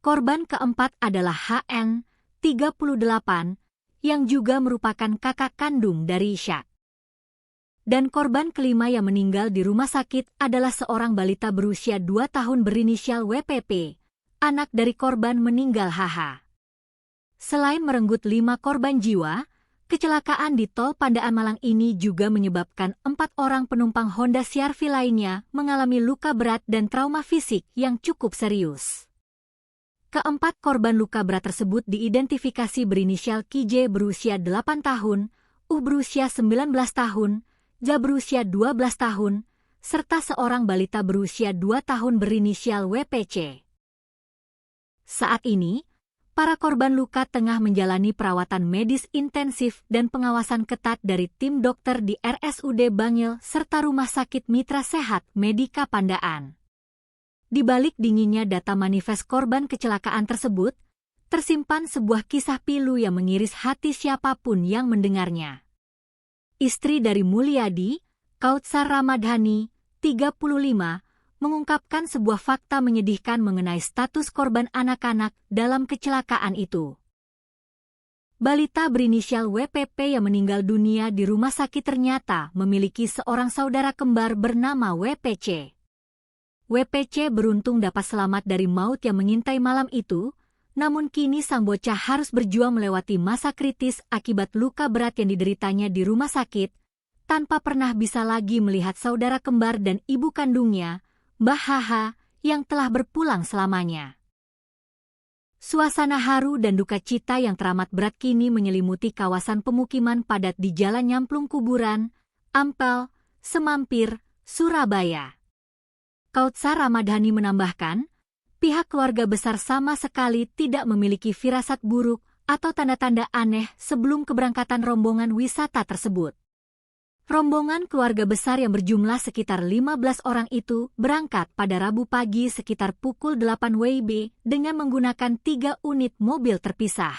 Speaker 1: Korban keempat adalah HN, 38, yang juga merupakan kakak kandung dari Ishak. Dan korban kelima yang meninggal di rumah sakit adalah seorang balita berusia 2 tahun berinisial WPP, anak dari korban meninggal HH. Selain merenggut 5 korban jiwa, kecelakaan di tol Pandaan Malang ini juga menyebabkan 4 orang penumpang Honda CR-V lainnya mengalami luka berat dan trauma fisik yang cukup serius. Keempat korban luka berat tersebut diidentifikasi berinisial KJ berusia 8 tahun, berusia 19 tahun, Ja berusia 12 tahun, serta seorang balita berusia 2 tahun berinisial WPC. Saat ini, para korban luka tengah menjalani perawatan medis intensif dan pengawasan ketat dari tim dokter di RSUD Bangil serta Rumah Sakit Mitra Sehat Medika Pandaan. Di balik dinginnya data manifest korban kecelakaan tersebut, tersimpan sebuah kisah pilu yang mengiris hati siapapun yang mendengarnya. Istri dari Mulyadi, Kautsar Ramadhani, 35, mengungkapkan sebuah fakta menyedihkan mengenai status korban anak-anak dalam kecelakaan itu. Balita berinisial WPP yang meninggal dunia di rumah sakit ternyata memiliki seorang saudara kembar bernama WPC. WPC beruntung dapat selamat dari maut yang mengintai malam itu, namun kini sang bocah harus berjuang melewati masa kritis akibat luka berat yang dideritanya di rumah sakit, tanpa pernah bisa lagi melihat saudara kembar dan ibu kandungnya, Mbah Haha, yang telah berpulang selamanya. Suasana haru dan duka cita yang teramat berat kini menyelimuti kawasan pemukiman padat di Jalan Nyamplung Kuburan, Ampel, Semampir, Surabaya. Kautsar Ramadhani menambahkan, pihak keluarga besar sama sekali tidak memiliki firasat buruk atau tanda-tanda aneh sebelum keberangkatan rombongan wisata tersebut. Rombongan keluarga besar yang berjumlah sekitar 15 orang itu berangkat pada Rabu pagi sekitar pukul 8 WIB dengan menggunakan 3 unit mobil terpisah.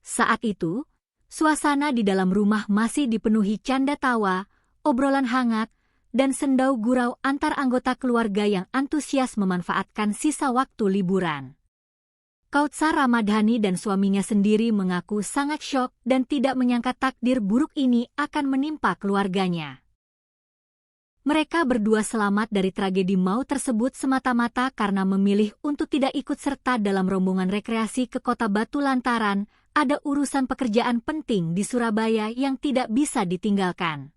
Speaker 1: Saat itu, suasana di dalam rumah masih dipenuhi canda tawa, obrolan hangat, dan sendau gurau antar anggota keluarga yang antusias memanfaatkan sisa waktu liburan. Kautsar Ramadhani dan suaminya sendiri mengaku sangat syok dan tidak menyangka takdir buruk ini akan menimpa keluarganya. Mereka berdua selamat dari tragedi maut tersebut semata-mata karena memilih untuk tidak ikut serta dalam rombongan rekreasi ke Kota Batu lantaran ada urusan pekerjaan penting di Surabaya yang tidak bisa ditinggalkan.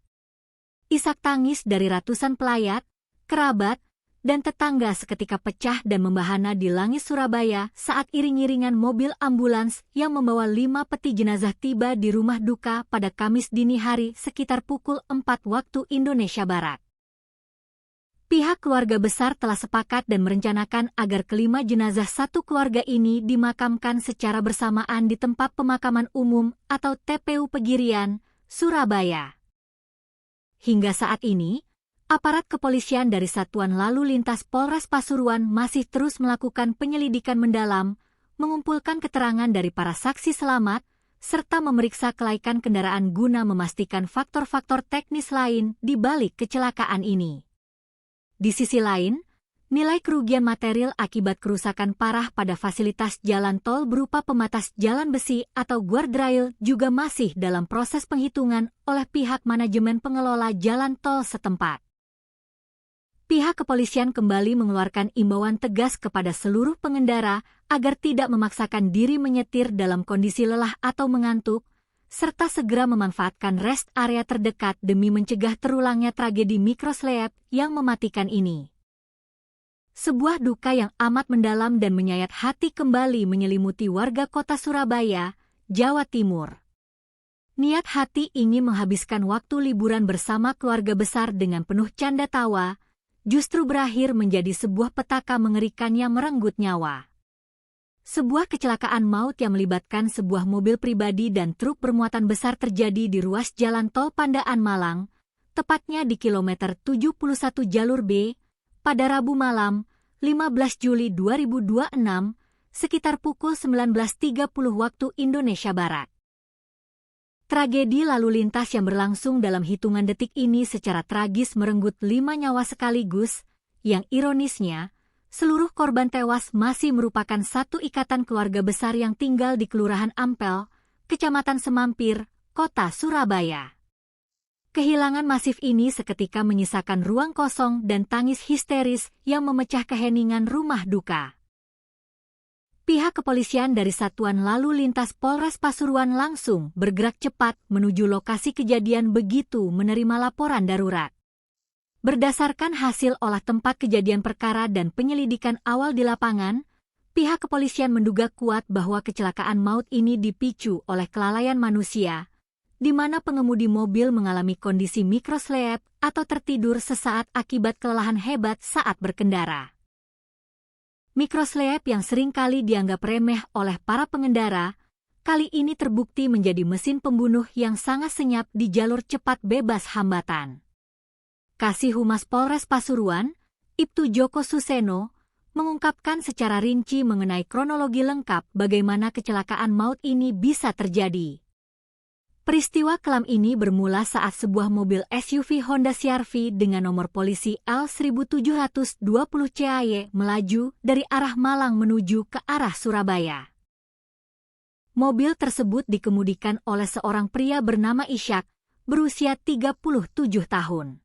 Speaker 1: Isak tangis dari ratusan pelayat, kerabat, dan tetangga seketika pecah dan membahana di langit Surabaya saat iring-iringan mobil ambulans yang membawa 5 peti jenazah tiba di rumah duka pada Kamis dini hari sekitar pukul 4 waktu Indonesia Barat. Pihak keluarga besar telah sepakat dan merencanakan agar kelima jenazah satu keluarga ini dimakamkan secara bersamaan di tempat pemakaman umum atau TPU Pegirian, Surabaya. Hingga saat ini, aparat kepolisian dari Satuan Lalu Lintas Polres Pasuruan masih terus melakukan penyelidikan mendalam, mengumpulkan keterangan dari para saksi selamat, serta memeriksa kelaikan kendaraan guna memastikan faktor-faktor teknis lain di balik kecelakaan ini. Di sisi lain, nilai kerugian material akibat kerusakan parah pada fasilitas jalan tol berupa pembatas jalan besi atau guardrail juga masih dalam proses penghitungan oleh pihak manajemen pengelola jalan tol setempat. Pihak kepolisian kembali mengeluarkan imbauan tegas kepada seluruh pengendara agar tidak memaksakan diri menyetir dalam kondisi lelah atau mengantuk, serta segera memanfaatkan rest area terdekat demi mencegah terulangnya tragedi mikroslep yang mematikan ini. Sebuah duka yang amat mendalam dan menyayat hati kembali menyelimuti warga kota Surabaya, Jawa Timur. Niat hati ingin menghabiskan waktu liburan bersama keluarga besar dengan penuh canda tawa, justru berakhir menjadi sebuah petaka mengerikan yang merenggut nyawa. Sebuah kecelakaan maut yang melibatkan sebuah mobil pribadi dan truk bermuatan besar terjadi di ruas jalan tol Pandaan Malang, tepatnya di kilometer 71 jalur B, pada Rabu malam, 15 Juli 2026, sekitar pukul 19.30 waktu Indonesia Barat. Tragedi lalu lintas yang berlangsung dalam hitungan detik ini secara tragis merenggut 5 nyawa sekaligus, yang ironisnya, seluruh korban tewas masih merupakan satu ikatan keluarga besar yang tinggal di Kelurahan Ampel, Kecamatan Semampir, Kota Surabaya. Kehilangan masif ini seketika menyisakan ruang kosong dan tangis histeris yang memecah keheningan rumah duka. Pihak kepolisian dari Satuan Lalu Lintas Polres Pasuruan langsung bergerak cepat menuju lokasi kejadian begitu menerima laporan darurat. Berdasarkan hasil olah tempat kejadian perkara dan penyelidikan awal di lapangan, pihak kepolisian menduga kuat bahwa kecelakaan maut ini dipicu oleh kelalaian manusia, di mana pengemudi mobil mengalami kondisi mikrosleep atau tertidur sesaat akibat kelelahan hebat saat berkendara. Mikrosleep yang seringkali dianggap remeh oleh para pengendara, kali ini terbukti menjadi mesin pembunuh yang sangat senyap di jalur cepat bebas hambatan. Kasih Humas Polres Pasuruan, Ibtu Joko Suseno, mengungkapkan secara rinci mengenai kronologi lengkap bagaimana kecelakaan maut ini bisa terjadi. Peristiwa kelam ini bermula saat sebuah mobil SUV Honda CR-V dengan nomor polisi L1720 CAY melaju dari arah Malang menuju ke arah Surabaya. Mobil tersebut dikemudikan oleh seorang pria bernama Ishak, berusia 37 tahun.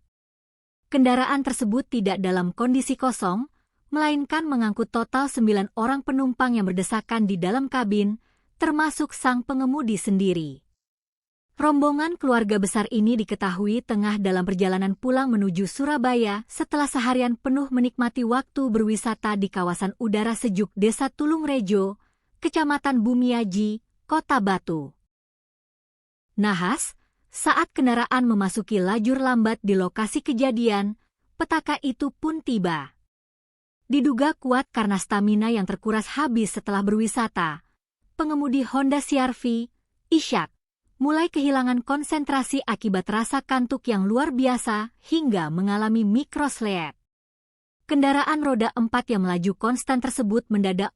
Speaker 1: Kendaraan tersebut tidak dalam kondisi kosong, melainkan mengangkut total 9 orang penumpang yang berdesakan di dalam kabin, termasuk sang pengemudi sendiri. Rombongan keluarga besar ini diketahui tengah dalam perjalanan pulang menuju Surabaya setelah seharian penuh menikmati waktu berwisata di kawasan udara sejuk Desa Tulungrejo, Kecamatan Bumiaji, Kota Batu. Nahas, saat kendaraan memasuki lajur lambat di lokasi kejadian, petaka itu pun tiba. Diduga kuat karena stamina yang terkuras habis setelah berwisata, pengemudi Honda CR-V, Ishak, mulai kehilangan konsentrasi akibat rasa kantuk yang luar biasa hingga mengalami mikrosleep. Kendaraan roda 4 yang melaju konstan tersebut mendadak